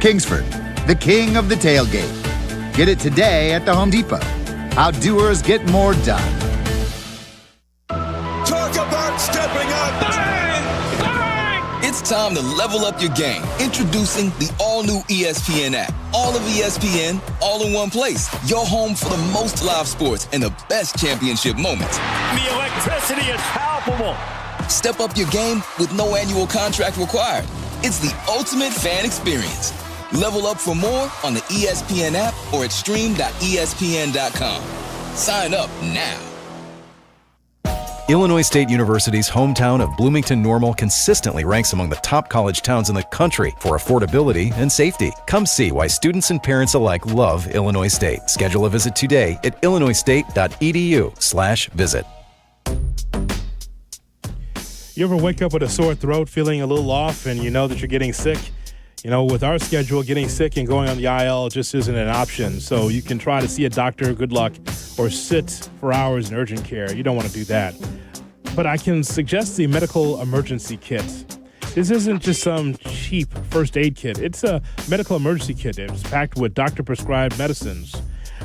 Kingsford, the king of the tailgate. Get it today at the Home Depot. Outdoers get more done. Talk about stepping up. Bang! Bang! It's time to level up your game. Introducing the all-new ESPN app. All of ESPN, all in one place. Your home for the most live sports and the best championship moments. The electricity is palpable. Step up your game with no annual contract required. It's the ultimate fan experience. Level up for more on the ESPN app or at stream.espn.com. Sign up now. Illinois State University's hometown of Bloomington Normal consistently ranks among the top college towns in the country for affordability and safety. Come see why students and parents alike love Illinois State. Schedule a visit today at illinoisstate.edu/visit. You ever wake up with a sore throat, feeling a little off, and you know that you're getting sick? You know, with our schedule, getting sick and going on the IL just isn't an option. So you can try to see a doctor, good luck, or sit for hours in urgent care. You don't want to do that. But I can suggest the medical emergency kit. This isn't just some cheap first aid kit. It's a medical emergency kit. It's packed with doctor-prescribed medicines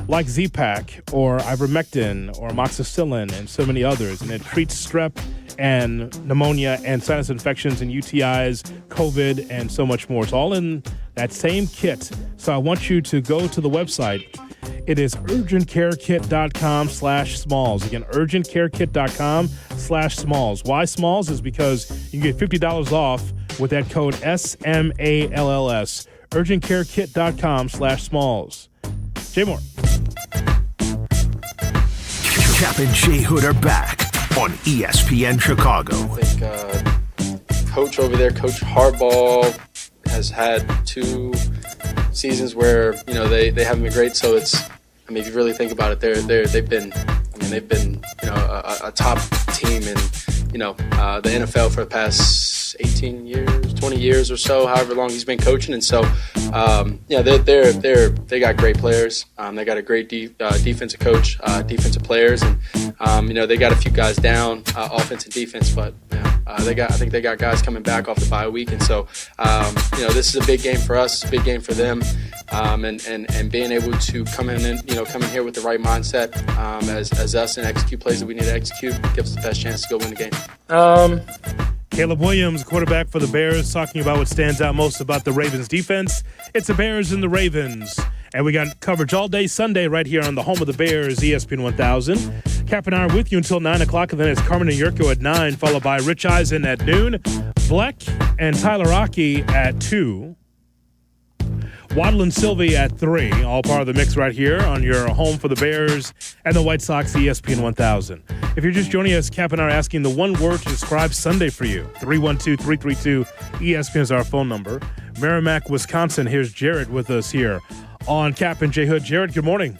like Z-Pak or ivermectin or amoxicillin and so many others. And it treats strep and pneumonia and sinus infections and UTIs, COVID, and so much more. It's all in that same kit. So I want you to go to the website. It is urgentcarekit.com/smalls. Again, urgentcarekit.com/smalls. Why smalls? Is because you can get $50 off with that code SMALLS. urgentcarekit.com/smalls. Jay Moore. Kap and J Hood are back on ESPN Chicago. I think coach over there, Coach Harbaugh, has had 2 seasons where they haven't been great. So it's, I mean, if you really think about it, they've been a top team in the NFL for the past 18 years, 20 years or so, however long he's been coaching. And so they got great players. They got a great defensive coach, defensive players, and they got a few guys down, offense and defense, but I think they got guys coming back off the bye week, and so this is a big game for us, a big game for them, and being able to come in here with the right mindset as us and execute plays that we need to execute gives us the best chance to go win the game. Caleb Williams, quarterback for the Bears, talking about what stands out most about the Ravens defense. It's the Bears and the Ravens. And we got coverage all day Sunday right here on the home of the Bears, ESPN 1000. Cap and I are with you until 9 o'clock, and then it's Carmen Jurko at 9, followed by Rich Eisen at noon, Bleck and Tyler Aki at 2. Waddle and Silvy at 3, all part of the mix right here on your home for the Bears and the White Sox, ESPN 1000. If you're just joining us, Kap and I are asking the one word to describe Sunday for you. 312-332-ESPN is our phone number. Merrimack, Wisconsin. Here's Jared with us here on Kap and J Hood. Jared, good morning.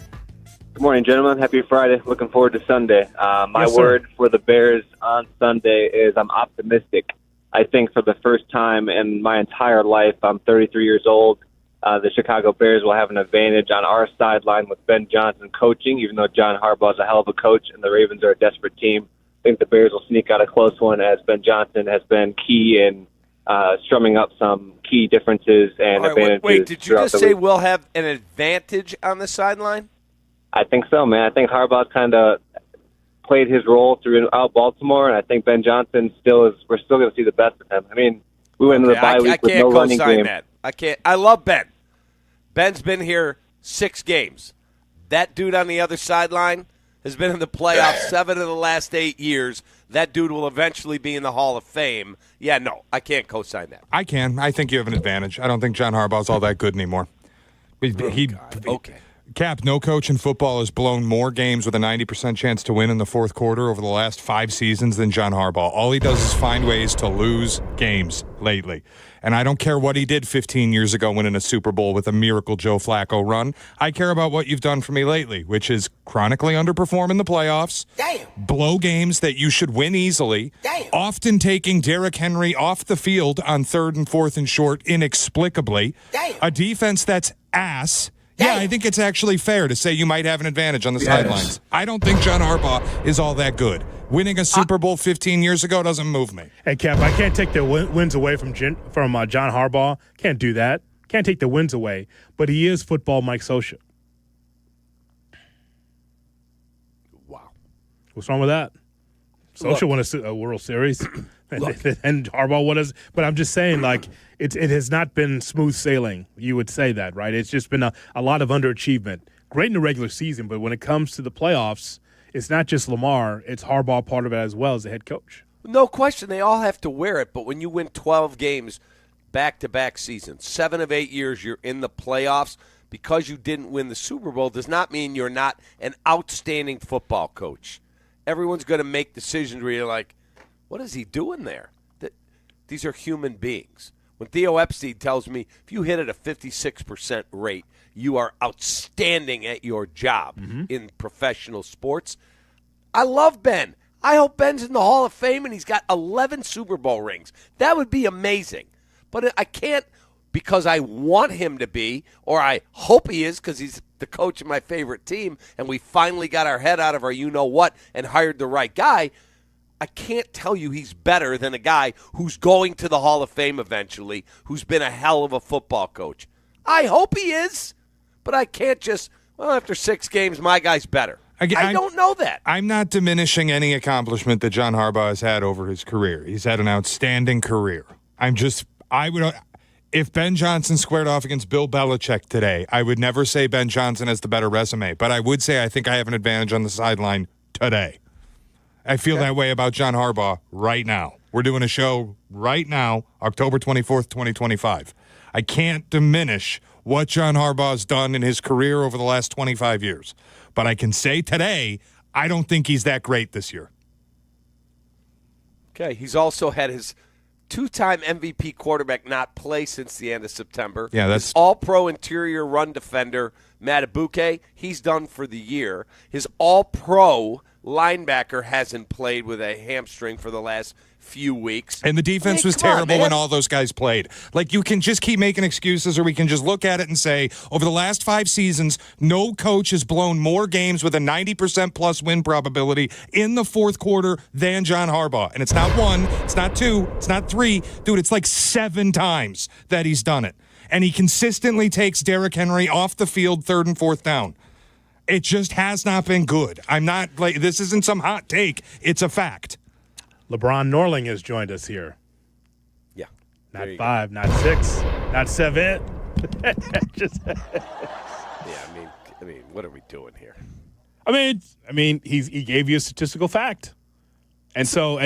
Good morning, gentlemen. Happy Friday. Looking forward to Sunday. My word for the Bears on Sunday is I'm optimistic. I think for the first time in my entire life, I'm 33 years old, the Chicago Bears will have an advantage on our sideline with Ben Johnson coaching, even though John Harbaugh is a hell of a coach and the Ravens are a desperate team. I think the Bears will sneak out a close one as Ben Johnson has been key in strumming up some key differences and advantages. Wait, did you just say we'll have an advantage on the sideline? I think so, man. I think Harbaugh's kind of played his role throughout Baltimore, and I think Ben Johnson we're still going to see the best of him. I mean, we went into the bye week with no running game. That. I can't. I love Ben. Ben's been here 6 games. That dude on the other sideline has been in the playoffs 7 of the last 8 years. That dude will eventually be in the Hall of Fame. Yeah, no, I can't co-sign that. I can. I think you have an advantage. I don't think John Harbaugh's all that good anymore. Okay. Kap, no coach in football has blown more games with a 90% chance to win in the fourth quarter over the last 5 seasons than John Harbaugh. All he does is find ways to lose games lately. And I don't care what he did 15 years ago winning a Super Bowl with a miracle Joe Flacco run. I care about what you've done for me lately, which is chronically underperform in the playoffs, blow games that you should win easily, often taking Derrick Henry off the field on 3rd and 4th and short inexplicably, a defense that's ass. Yeah, I think it's actually fair to say you might have an advantage on the sidelines. I don't think John Harbaugh is all that good. Winning a Super Bowl 15 years ago doesn't move me. Hey, Kap, I can't take the wins away from John Harbaugh. Can't do that. Can't take the wins away. But he is football Mike Scioscia. Wow. What's wrong with that? Scioscia won a World Series. And Harbaugh won us. But I'm just saying, like, it has not been smooth sailing. You would say that, right? It's just been a lot of underachievement. Great in the regular season, but when it comes to the playoffs, it's not just Lamar. It's Harbaugh part of it as well as the head coach. No question. They all have to wear it. But when you win 12 games back-to-back seasons, 7 of 8 years you're in the playoffs, because you didn't win the Super Bowl does not mean you're not an outstanding football coach. Everyone's going to make decisions where you're like, what is he doing there? These are human beings. When Theo Epstein tells me, if you hit at a 56% rate, you are outstanding at your job in professional sports. I love Ben. I hope Ben's in the Hall of Fame and he's got 11 Super Bowl rings. That would be amazing. But I can't because I want him to be, or I hope he is because he's the coach of my favorite team and we finally got our head out of our you-know-what and hired the right guy. I can't tell you he's better than a guy who's going to the Hall of Fame eventually, who's been a hell of a football coach. I hope he is, but I can't just, after 6 games, my guy's better. I don't know that. I'm not diminishing any accomplishment that John Harbaugh has had over his career. He's had an outstanding career. If Ben Johnson squared off against Bill Belichick today, I would never say Ben Johnson has the better resume, but I would say I think I have an advantage on the sideline today. I feel that way about John Harbaugh right now. We're doing a show right now, October 24th, 2025. I can't diminish what John Harbaugh's done in his career over the last 25 years. But I can say today, I don't think he's that great this year. Okay, he's also had his 2-time MVP quarterback not play since the end of September. Yeah, that's his all-pro interior run defender, Matabuke, he's done for the year. His all-pro linebacker hasn't played with a hamstring for the last few weeks. And the defense was terrible when all those guys played. Like, you can just keep making excuses, or we can just look at it and say, over the last 5 seasons, no coach has blown more games with a 90% plus win probability in the fourth quarter than John Harbaugh. And it's not 1, it's not 2, it's not 3. Dude, it's like 7 times that he's done it. And he consistently takes Derrick Henry off the field 3rd and 4th down. It just has not been good. I'm not like, this isn't some hot take. It's a fact. LeBron Norling has joined us here. Yeah. Not 5, not 6, not 7. Just yeah, I mean, what are we doing here? I mean, he gave you a statistical fact. And so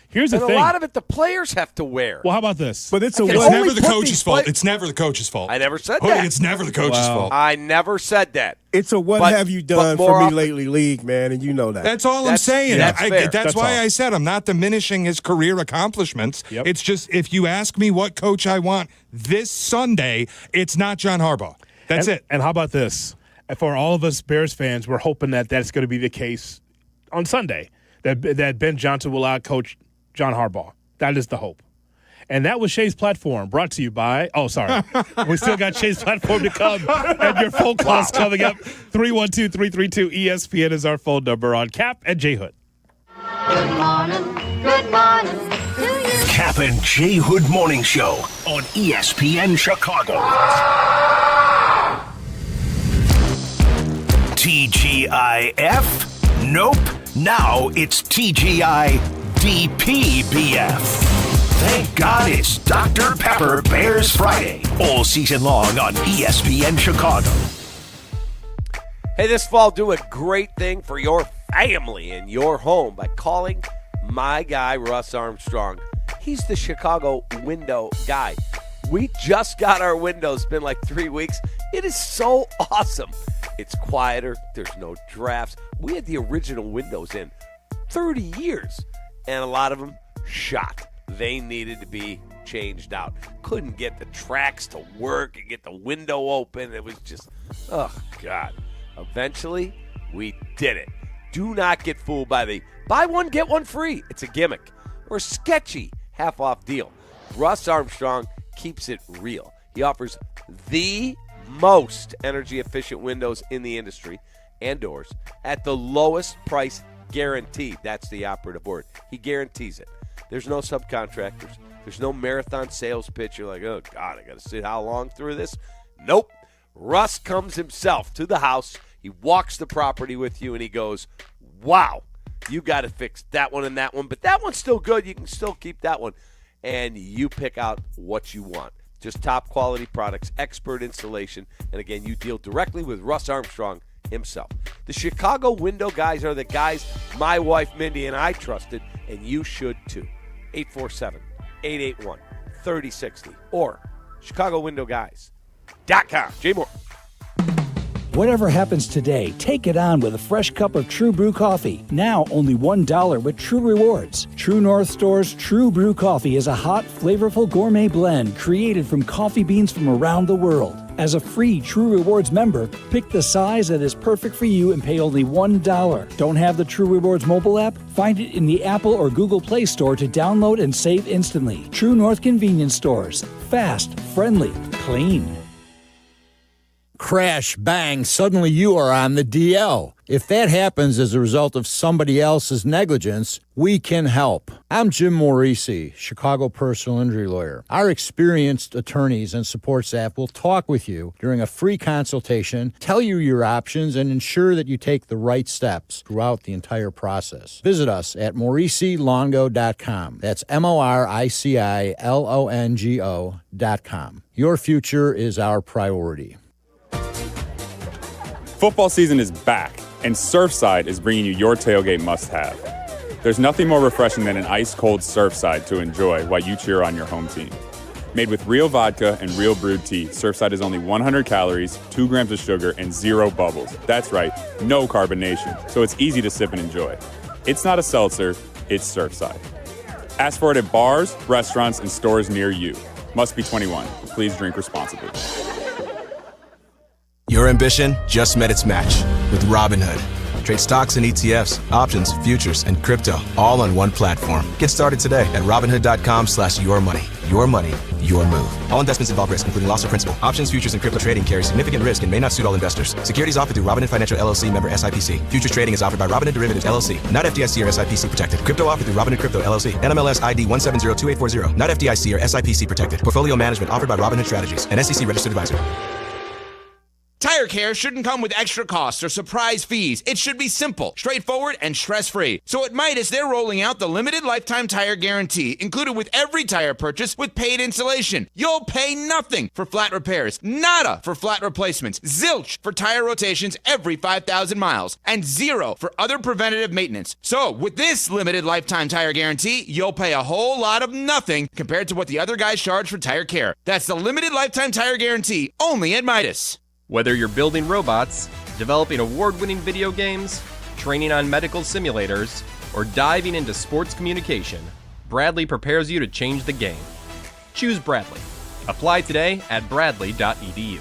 here's the thing. A lot of it the players have to wear. Well, how about this? But it's never the coach's fault. It's never the coach's fault. I never said Hoodie, that. it's never the coach's fault. I never said that. It's a what have you done for me lately league, man, and you know that. That's all I'm saying. That's why all. I said I'm not diminishing his career accomplishments. Yep. It's just if you ask me what coach I want this Sunday, it's not John Harbaugh. That's it. And how about this? For all of us Bears fans, we're hoping that that's going to be the case on Sunday, that Ben Johnson will out-coach John Harbaugh. That is the hope. And that was Shay's Platform, brought to you by – oh, sorry. We still got Shay's Platform to come, and your phone calls coming up. 312-332-ESPN is our phone number on Kap and J Hood. Good morning to you. Kap and J Hood Morning Show on ESPN Chicago. TGIF? Nope. Now it's TGIDPBF. Thank God it's Dr. Pepper Bears Friday. All season long on ESPN Chicago. Hey, this fall, do a great thing for your family and your home by calling my guy, Russ Armstrong. He's the Chicago window guy. We just got our windows. It's been like 3 weeks. It is so awesome. It's quieter. There's no drafts. We had the original windows in 30 years, and a lot of them shot. They needed to be changed out. Couldn't get the tracks to work and get the window open. It was just, oh, God. Eventually, we did it. Do not get fooled by the buy one, get one free. It's a gimmick or a sketchy half-off deal. Russ Armstrong keeps it real. He offers the most energy-efficient windows in the industry and doors at the lowest price guaranteed. That's the operative word. He guarantees it. There's no subcontractors. There's no marathon sales pitch. You're like, oh, God, I got to sit how long through this? Nope. Russ comes himself to the house. He walks the property with you, and he goes, wow, you got to fix that one and that one, but that one's still good. You can still keep that one. And you pick out what you want. Just top quality products, expert installation, and again, you deal directly with Russ Armstrong himself. The Chicago window guys are the guys my wife Mindy and I trusted, and you should too. 847-881-3060 or ChicagoWindowGuys.com. Jay Moore. Whatever happens today, take it on with a fresh cup of True Brew coffee. Now only $1 with True Rewards. True North Store's True Brew coffee is a hot, flavorful gourmet blend created from coffee beans from around the world. As a free True Rewards member, pick the size that is perfect for you and pay only $1. Don't have the True Rewards mobile app? Find it in the Apple or Google Play Store to download and save instantly. True North Convenience Stores. Fast, friendly, clean. Crash, bang, suddenly you are on the DL. If that happens as a result of somebody else's negligence, we can help. I'm Jim Morisi, Chicago personal injury lawyer. Our experienced attorneys and support staff will talk with you during a free consultation, tell you your options, and ensure that you take the right steps throughout the entire process. Visit us at MorisiLongo.com. That's MoriciLongo.com. Your future is our priority. Football season is back, and Surfside is bringing you your tailgate must-have. There's nothing more refreshing than an ice-cold Surfside to enjoy while you cheer on your home team. Made with real vodka and real brewed tea, Surfside is only 100 calories, 2 grams of sugar, and 0 bubbles. That's right, no carbonation, so it's easy to sip and enjoy. It's not a seltzer, it's Surfside. Ask for it at bars, restaurants, and stores near you. Must be 21. Please drink responsibly. Your ambition just met its match with Robinhood. Trade stocks and ETFs, options, futures, and crypto all on one platform. Get started today at Robinhood.com/yourmoney. Your money, your move. All investments involve risk, including loss of principal. Options, futures, and crypto trading carry significant risk and may not suit all investors. Securities offered through Robinhood Financial LLC, member SIPC. Futures trading is offered by Robinhood Derivatives LLC, not FDIC or SIPC protected. Crypto offered through Robinhood Crypto LLC, NMLS ID 1702840, not FDIC or SIPC protected. Portfolio management offered by Robinhood Strategies, an SEC registered advisor. Tire care shouldn't come with extra costs or surprise fees. It should be simple, straightforward, and stress-free. So at Midas, they're rolling out the limited lifetime tire guarantee, included with every tire purchase with paid installation. You'll pay nothing for flat repairs, nada for flat replacements, zilch for tire rotations every 5,000 miles, and zero for other preventative maintenance. So with this limited lifetime tire guarantee, you'll pay a whole lot of nothing compared to what the other guys charge for tire care. That's the limited lifetime tire guarantee, only at Midas. Whether you're building robots, developing award-winning video games, training on medical simulators, or diving into sports communication, Bradley prepares you to change the game. Choose Bradley. Apply today at bradley.edu.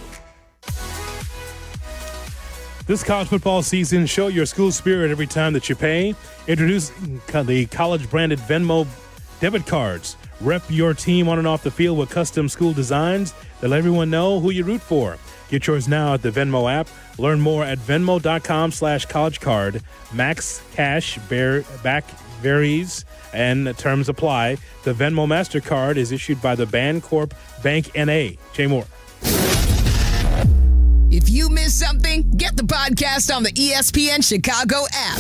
This college football season, show your school spirit every time that you pay. Introduce the college-branded Venmo debit cards. Rep your team on and off the field with custom school designs that let everyone know who you root for. Get yours now at the Venmo app. Learn more at venmo.com/collegecard. Max cash back varies and terms apply. The Venmo MasterCard is issued by the Bancorp Bank N.A. Jay Moore. If you missed something, get the podcast on the ESPN Chicago app.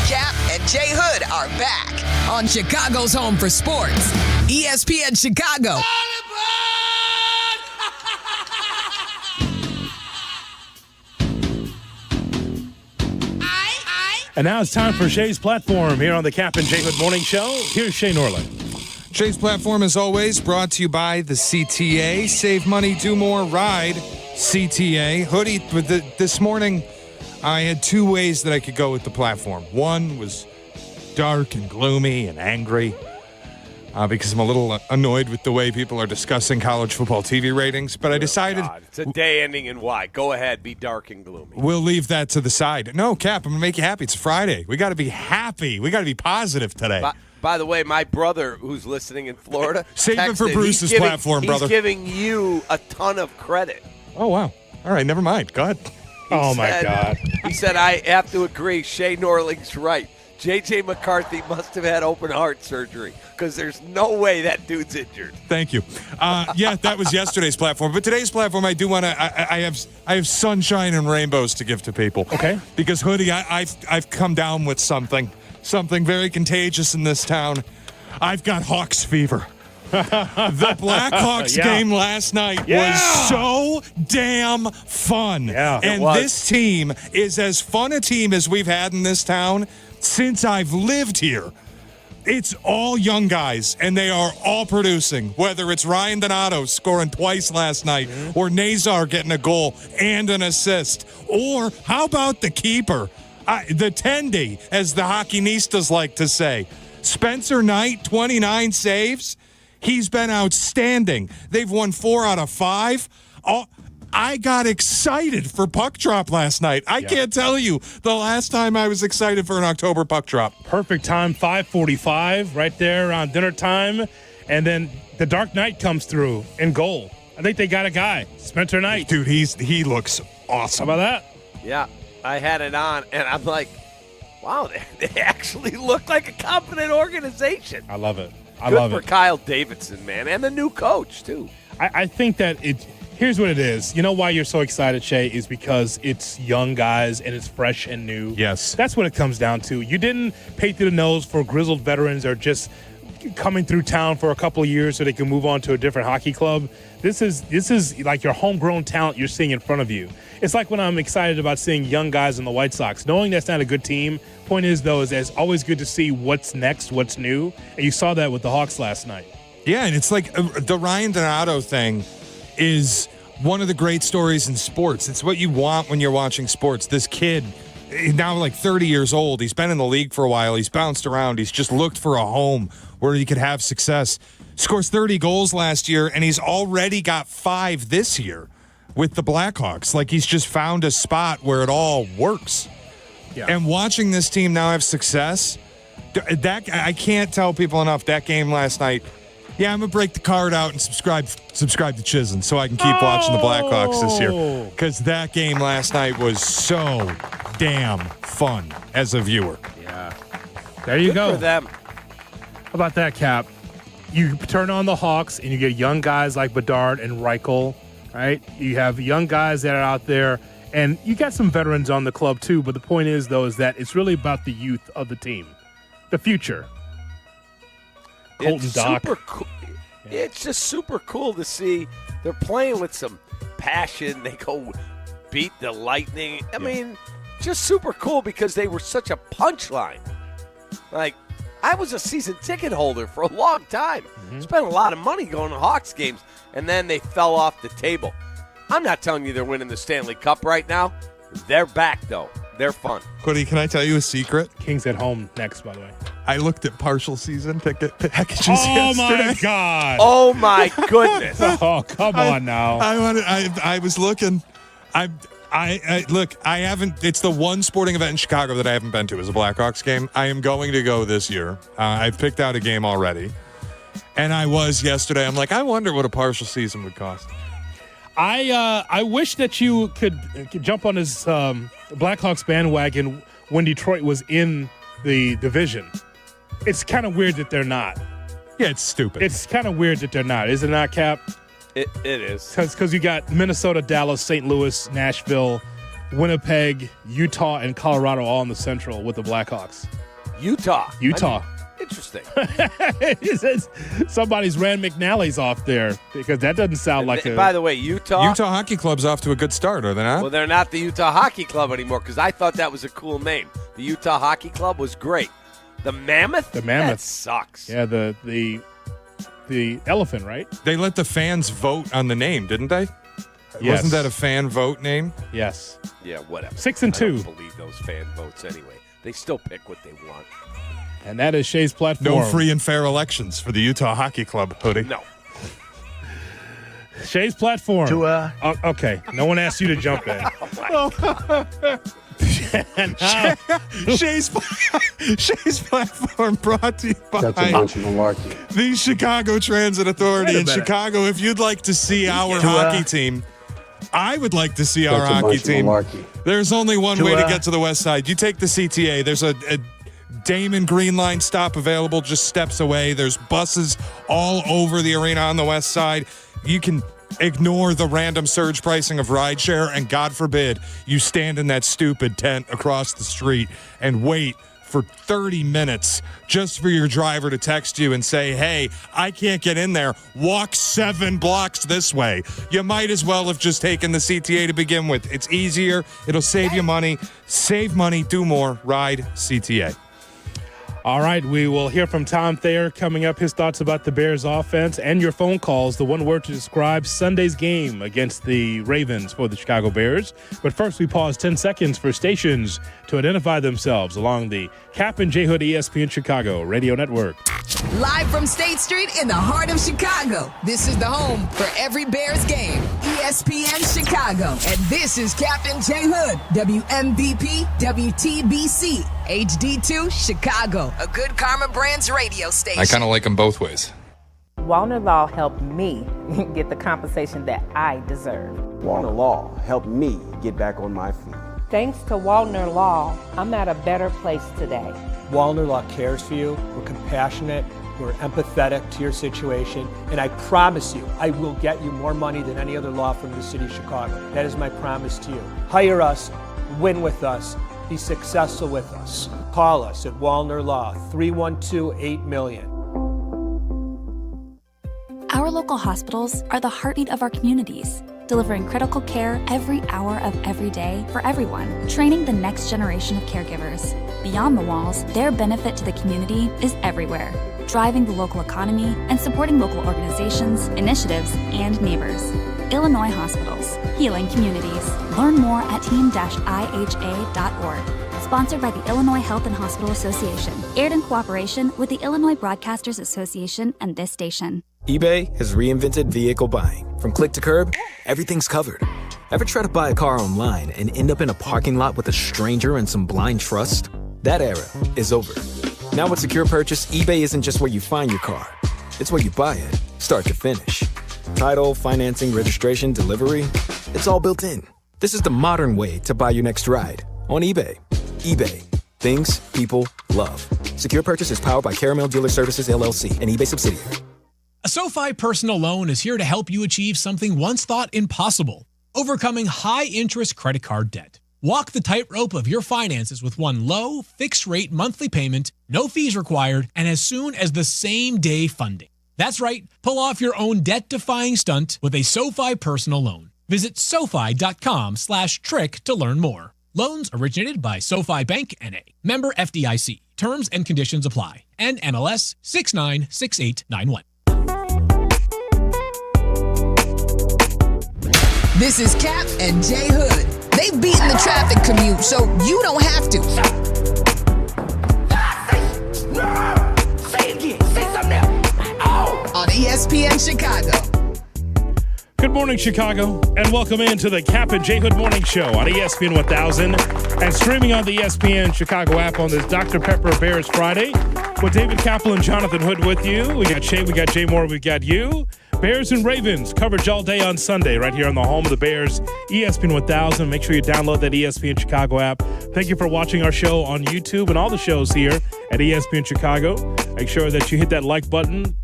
Kap and J Hood are back on Chicago's home for sports. ESPN Chicago. And now it's time for Shay's Platform here on the Kap and J Hood Morning Show. Here's Shay Norland. Shay's Platform, as always, brought to you by the CTA. Save money, do more, ride CTA. Hoodie, this morning, I had two ways that I could go with the platform. One was dark and gloomy and angry because I'm a little annoyed with the way people are discussing college football TV ratings. But I decided... God, it's a day ending in Y. Go ahead, be dark and gloomy. We'll leave that to the side. No, Kap, I'm going to make you happy. It's Friday. We got to be happy. We got to be positive today. By the way, my brother, who's listening in Florida, save it for Bruce's platform, brother. He's giving you a ton of credit. Oh, wow. All right, never mind. Go ahead. My God. He said, I have to agree. Shay Norling's right. J.J. McCarthy must have had open heart surgery because there's no way that dude's injured. Thank you. Yeah, that was yesterday's platform. But today's platform, I do want to. I have sunshine and rainbows to give to people. Okay. Because Hoodie, I've come down with something very contagious in this town. I've got Hawks fever. The Blackhawks game last night was so damn fun. Yeah, and this team is as fun a team as we've had in this town since I've lived here. It's all young guys, and they are all producing, whether it's Ryan Donato scoring twice last night or Nazar getting a goal and an assist. Or how about the keeper, the Tendy, as the Hockeynistas like to say. Spencer Knight, 29 saves. He's been outstanding. They've won 4 out of 5. I got excited for puck drop last night. I can't tell you the last time I was excited for an October puck drop. Perfect time, 5:45, right there around dinner time. And then the Dark Knight comes through in goal. I think they got a guy, Spencer Knight. Dude, he looks awesome. How about that? Yeah, I had it on, and I'm like, wow, they actually look like a competent organization. I love it. Good for Kyle Davidson, man, and the new coach, too. I think that here's what it is. You know why you're so excited, Shay, is because it's young guys and it's fresh and new. Yes. That's what it comes down to. You didn't pay through the nose for grizzled veterans or just coming through town for a couple of years so they can move on to a different hockey club. This is like your homegrown talent you're seeing in front of you. It's like when I'm excited about seeing young guys in the White Sox. Knowing that's not a good team, point is, though, is it's always good to see what's next, what's new. And you saw that with the Hawks last night. Yeah, and it's like the Ryan Donato thing is one of the great stories in sports. It's what you want when you're watching sports. This kid, now like 30 years old, he's been in the league for a while. He's bounced around. He's just looked for a home where he could have success. Scores 30 goals last year, and he's already got 5 this year with the Blackhawks. Like, he's just found a spot where it all works. Yeah. And watching this team now have success, that I can't tell people enough, that game last night. Yeah, I'm going to break the card out and subscribe to Chizen so I can keep watching the Blackhawks this year. Because that game last night was so damn fun as a viewer. Yeah. There you go. Good for them. How about that, Kap? You turn on the Hawks and you get young guys like Bedard and Reichel. right? You have young guys that are out there, and you got some veterans on the club too. But the point is, though, is that it's really about the youth of the team, the future. Colton Dock. Super cool. Yeah. It's just super cool to see they're playing with some passion. They go beat the Lightning. I mean, just super cool because they were such a punchline. Like, I was a season ticket holder for a long time. Spent a lot of money going to Hawks games, and then they fell off the table. I'm not telling you they're winning the Stanley Cup right now. They're back, though. They're fun. Courtney, can I tell you a secret? Kings at home next, by the way. I looked at partial season ticket packages Oh, yesterday. my God. Oh, my goodness. Oh, come on now. I was looking. Look, I haven't. It's the one sporting event in Chicago that I haven't been to is a Blackhawks game. I am going to go this year. I've picked out a game already. And I was yesterday. I'm like, I wonder what a partial season would cost. I wish that you could jump on his Blackhawks bandwagon when Detroit was in the division. It's kind of weird that they're not. Yeah, it's stupid. It's kind of weird that they're not. Is it not, Cap? It is. Because you got Minnesota, Dallas, St. Louis, Nashville, Winnipeg, Utah, and Colorado all in the Central with the Blackhawks. Utah. Interesting. He says somebody's Rand McNally's off there because that doesn't sound like a... By the way, Utah Hockey Club's off to a good start, are they not? Well, they're not the Utah Hockey Club anymore because I thought that was a cool name. The Utah Hockey Club was great. The Mammoth? The Mammoth. That sucks. Yeah, the elephant, right? They let the fans vote on the name, didn't they? Yes. Wasn't that a fan vote name? Yes. Yeah, whatever. 6-2. I don't believe those fan votes anyway. They still pick what they want. And that is Shay's platform. No free and fair elections for the Utah Hockey Club, Hoodie. No. Shay's platform. Okay. No one asked you to jump in. Shay's platform brought to you by That's a bunch of malarkey. the Chicago Transit Authority in Chicago. If you'd like to see our hockey team, I would like to see our hockey team. There's only one way to get to the west side. You take the CTA. There's a Damon Green Line stop available just steps away. There's buses all over the arena on the west side. You can ignore the random surge pricing of rideshare, and God forbid you stand in that stupid tent across the street and wait for 30 minutes just for your driver to text you and say, hey, I can't get in there. Walk 7 blocks this way. You might as well have just taken the CTA to begin with. It's easier. It'll save you money. Save money. Do more. Ride CTA. All right, we will hear from Tom Thayer coming up, his thoughts about the Bears offense and your phone calls, the one word to describe Sunday's game against the Ravens for the Chicago Bears. But first, we pause 10 seconds for stations to identify themselves along the Kap J Hood ESPN Chicago radio network. Live from State Street in the heart of Chicago, this is the home for every Bears game, ESPN Chicago. And this is Kap J Hood, WMVP, WTBC, HD2 Chicago, a good Karma Brands radio station. I kind of like them both ways. Wallner Law helped me get the compensation that I deserve. Wallner Law helped me get back on my feet. Thanks to Wallner Law, I'm at a better place today. Wallner Law cares for you. We're compassionate. We're empathetic to your situation. And I promise you, I will get you more money than any other law firm in the city of Chicago. That is my promise to you. Hire us, win with us, be successful with us. Call us at Wallner Law, 312-8-million. Our local hospitals are the heartbeat of our communities, delivering critical care every hour of every day for everyone, training the next generation of caregivers. Beyond the walls, their benefit to the community is everywhere, driving the local economy and supporting local organizations, initiatives, and neighbors. Illinois Hospitals, healing communities. Learn more at team-iha.org. Sponsored by the Illinois Health and Hospital Association. Aired in cooperation with the Illinois Broadcasters Association and this station. eBay has reinvented vehicle buying. From click to curb, everything's covered. Ever try to buy a car online and end up in a parking lot with a stranger and some blind trust? That era is over. Now with Secure Purchase, eBay isn't just where you find your car. It's where you buy it, start to finish. Title, financing, registration, delivery, it's all built in. This is the modern way to buy your next ride on eBay. eBay. Things people love. Secure Purchase is powered by Caramel Dealer Services, LLC, an eBay subsidiary. A SoFi personal loan is here to help you achieve something once thought impossible, overcoming high-interest credit card debt. Walk the tightrope of your finances with one low, fixed-rate monthly payment, no fees required, and as soon as the same-day funding. That's right, pull off your own debt-defying stunt with a SoFi personal loan. Visit SoFi.com/trick to learn more. Loans originated by SoFi Bank N.A. Member FDIC. Terms and conditions apply. NMLS 696891. This is Kap and J Hood. They've beaten the traffic commute, so you don't have to. Say it again. Say something else. Oh. On ESPN Chicago. Good morning, Chicago, and welcome into the Kap and J Hood Morning Show on ESPN 1000 and streaming on the ESPN Chicago app on this Dr. Pepper Bears Friday with David Kaplan and Jonathan Hood with you. We got Shay, we got Jay Moore, we got you. Bears and Ravens coverage all day on Sunday right here on the home of the Bears, ESPN 1000. Make sure you download that ESPN Chicago app. Thank you for watching our show on YouTube and all the shows here at ESPN Chicago. Make sure that you hit that like button,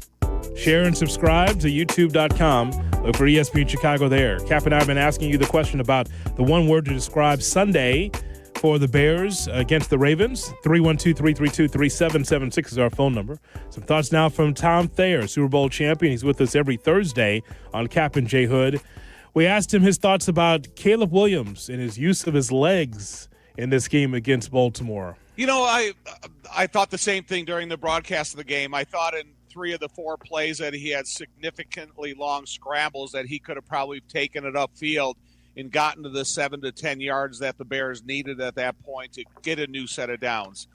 share and subscribe to youtube.com. Look for ESPN Chicago there. Kap and I have been asking you the question about the one word to describe Sunday for the Bears against the Ravens. 312-332-3776 is our phone number. Some thoughts now from Tom Thayer, Super Bowl champion. He's with us every Thursday on Kap and J Hood. We asked him his thoughts about Caleb Williams and his use of his legs in this game against Baltimore. You know, I thought the same thing during the broadcast of the game. I thought in 3 of the 4 plays that he had significantly long scrambles that he could have probably taken it upfield and gotten to the 7 to 10 yards that the Bears needed at that point to get a new set of downs.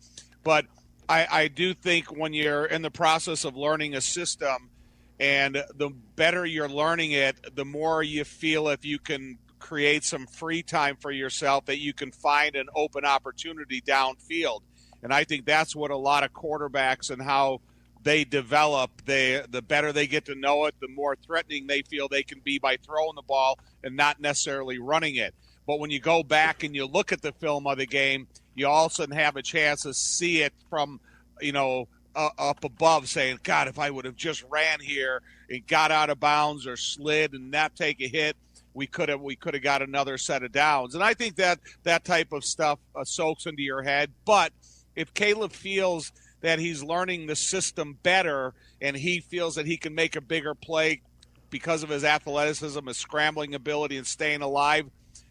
But I do think when you're in the process of learning a system and the better you're learning it, the more you feel if you can create some free time for yourself that you can find an open opportunity downfield. And I think that's what a lot of quarterbacks and how they develop, the better they get to know it, the more threatening they feel they can be by throwing the ball and not necessarily running it. But when you go back and you look at the film of the game, you also have a chance to see it from, up above saying, God, if I would have just ran here and got out of bounds or slid and not take a hit, we could have got another set of downs. And I think that type of stuff soaks into your head. But if Caleb feels that he's learning the system better and he feels that he can make a bigger play because of his athleticism, his scrambling ability, and staying alive,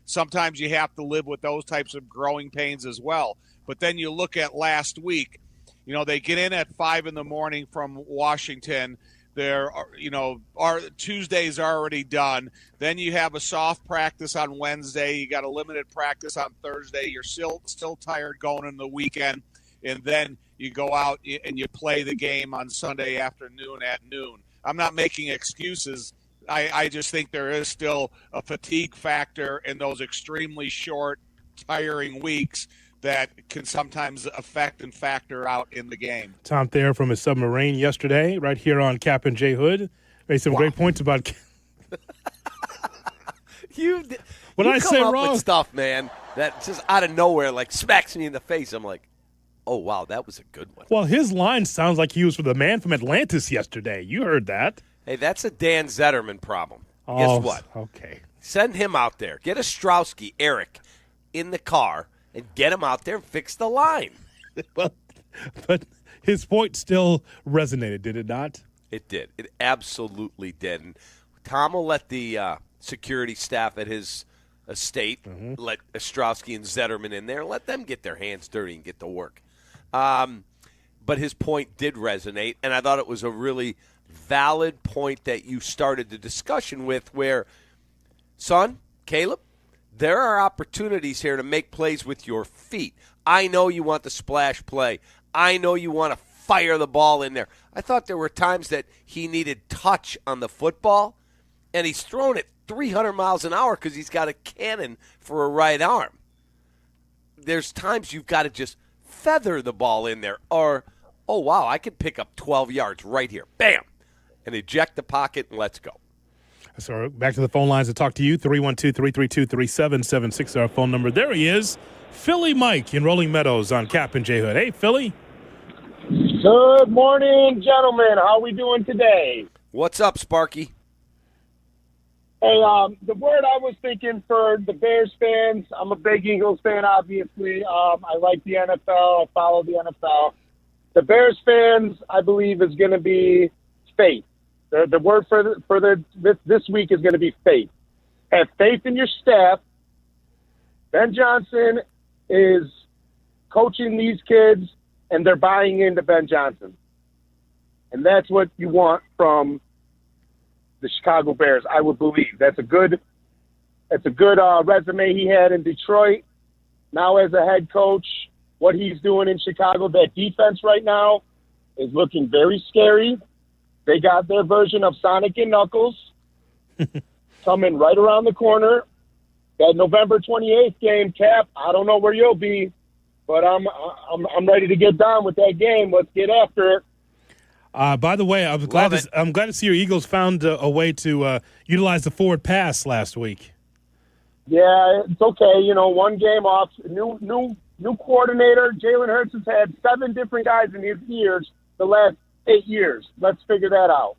sometimes you have to live with those types of growing pains as well. But then you look at last week, they get in at 5 a.m. from Washington. Our Tuesday's already done. Then you have a soft practice on Wednesday. You got a limited practice on Thursday. You're still tired going into the weekend. And then you go out and you play the game on Sunday afternoon at noon. I'm not making excuses. I just think there is still a fatigue factor in those extremely short, tiring weeks that can sometimes affect and factor out in the game. Tom Thayer from his submarine yesterday, right here on Kap and J Hood, made some great points about. You I say come up wrong with stuff, man, that just out of nowhere smacks me in the face. I'm like, oh wow, that was a good one. Well, his line sounds like he was for the man from Atlantis yesterday. You heard that? Hey, that's a Dan Zetterman problem. Oh, guess what? Okay. Send him out there. Get Ostrowski, Eric, in the car, and get him out there and fix the line. But his point still resonated, did it not? It did. It absolutely did. And Tom will let the security staff at his estate let Ostrowski and Zetterman in there and let them get their hands dirty and get to work. But his point did resonate, and I thought it was a really valid point that you started the discussion with where, son, Caleb, there are opportunities here to make plays with your feet. I know you want the splash play. I know you want to fire the ball in there. I thought there were times that he needed touch on the football, and he's thrown it 300 miles an hour because he's got a cannon for a right arm. There's times you've got to just feather the ball in there or, oh, wow, I could pick up 12 yards right here. Bam! And eject the pocket and let's go. So back to the phone lines to talk to you. 312-332-3776 is our phone number. There he is, Philly Mike in Rolling Meadows on Kap and J Hood. Hey, Philly. Good morning, gentlemen. How are we doing today? What's up, Sparky? Hey, the word I was thinking for the Bears fans, I'm a big Eagles fan, obviously. I like the NFL. I follow the NFL. The Bears fans, I believe, is going to be faith. The word for this week is going to be faith. Have faith in your staff. Ben Johnson is coaching these kids, and they're buying into Ben Johnson. And that's what you want from the Chicago Bears, I would believe. That's a good resume he had in Detroit. Now as a head coach, what he's doing in Chicago, that defense right now is looking very scary. They got their version of Sonic and Knuckles coming right around the corner. That November 28th game, Cap, I don't know where you'll be, but I'm ready to get down with that game. Let's get after it. By the way, I'm glad to see your Eagles found a way to utilize the forward pass last week. Yeah, it's okay. You know, one game off. New coordinator. Jalen Hurts has had 7 different guys in his ears the last 8 years. Let's figure that out.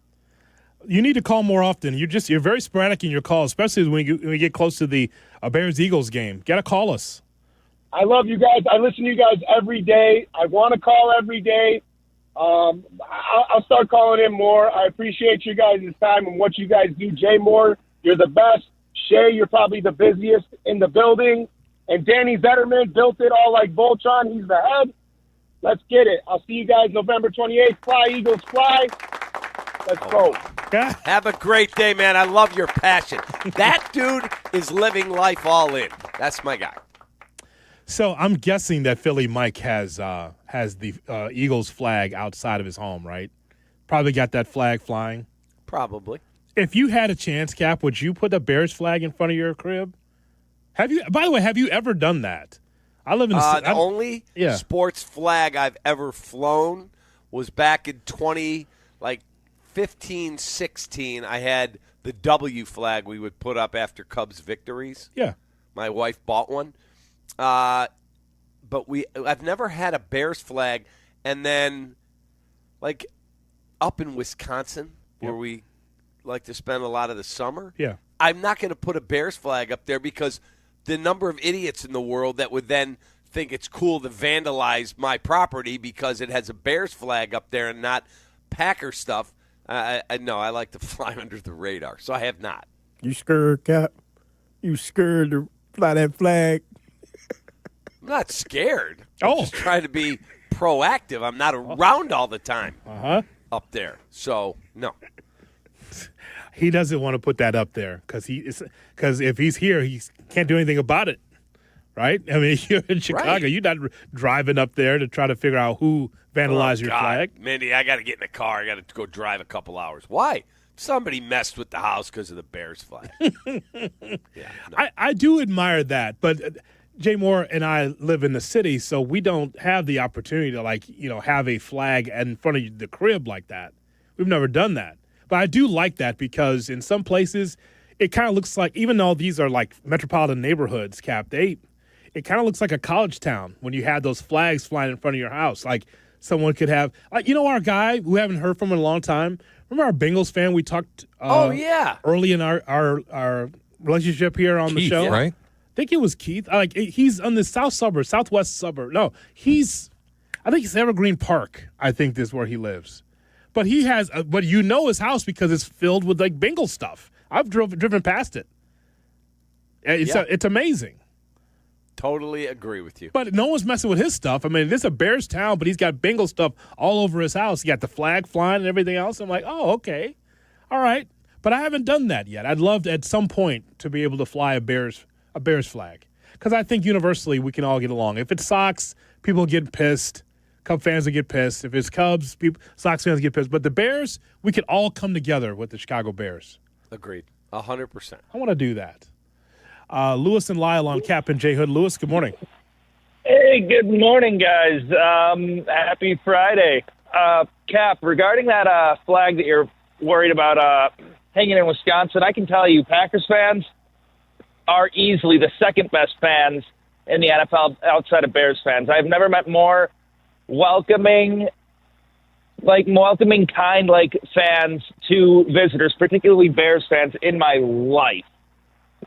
You need to call more often. You're very sporadic in your calls, especially when we get close to the Bears-Eagles game. Got to call us. I love you guys. I listen to you guys every day. I want to call every day. I'll start calling in more. I appreciate you guys' time and what you guys do. Jay Moore, you're the best. Shay, you're probably the busiest in the building. And Danny Zetterman built it all like Voltron. He's the head. Let's get it. I'll see you guys November 28th. Fly, Eagles, fly. Let's go. Have a great day, man. I love your passion. That dude is living life all in. That's my guy. So I'm guessing that Philly Mike has the Eagles flag outside of his home, right? Probably got that flag flying. Probably. If you had a chance, Cap, would you put the Bears flag in front of your crib? Have you? By the way, have you ever done that? I live in the only sports flag I've ever flown was back in 2015, 16. I had the W flag we would put up after Cubs victories. Yeah. My wife bought one. But I've never had a Bears flag. And then, like, up in Wisconsin, where we like to spend a lot of the summer, I'm not going to put a Bears flag up there because the number of idiots in the world that would then think it's cool to vandalize my property because it has a Bears flag up there and not Packer stuff. I like to fly under the radar, so I have not. You scared, Cap? You scared to fly that flag? I'm not scared. I'm just trying to be proactive. I'm not around all the time up there. So, no. He doesn't want to put that up there because if he's here, he can't do anything about it, right? I mean, you're in Chicago. You're not driving up there to try to figure out who vandalized your flag. Mindy, I got to get in the car. I got to go drive a couple hours. Why? Somebody messed with the house because of the Bears flag. I do admire that, but Jay Moore and I live in the city, so we don't have the opportunity to, have a flag in front of the crib like that. We've never done that. But I do like that because in some places it kind of looks like, even though these are like metropolitan neighborhoods, Cap, it kind of looks like a college town when you have those flags flying in front of your house. Like someone could have, our guy who we haven't heard from in a long time. Remember our Bengals fan we talked early in our relationship here on the show? Right? I think it was Keith. He's on the southwest suburb. No, I think it's Evergreen Park, I think is where he lives. But he has, but his house because it's filled with like Bengal stuff. I've driven past it. It's amazing. Totally agree with you. But no one's messing with his stuff. I mean, this is a Bears town, but he's got Bengal stuff all over his house. He got the flag flying and everything else. I'm like, oh, okay, all right. But I haven't done that yet. I'd love at some point to be able to fly a Bears flag because I think universally we can all get along. If it's Sox, people get pissed. Cub fans will get pissed. If it's Cubs, Sox fans get pissed. But the Bears, we can all come together with the Chicago Bears. Agreed. 100%. I want to do that. Lewis and Lyle on Kap and J Hood. Lewis, good morning. Hey, good morning, guys. Happy Friday. Cap, regarding that flag that you're worried about hanging in Wisconsin, I can tell you Packers fans are easily the second best fans in the NFL outside of Bears fans. I've never met more welcoming, welcoming, kind, fans to visitors, particularly Bears fans, in my life.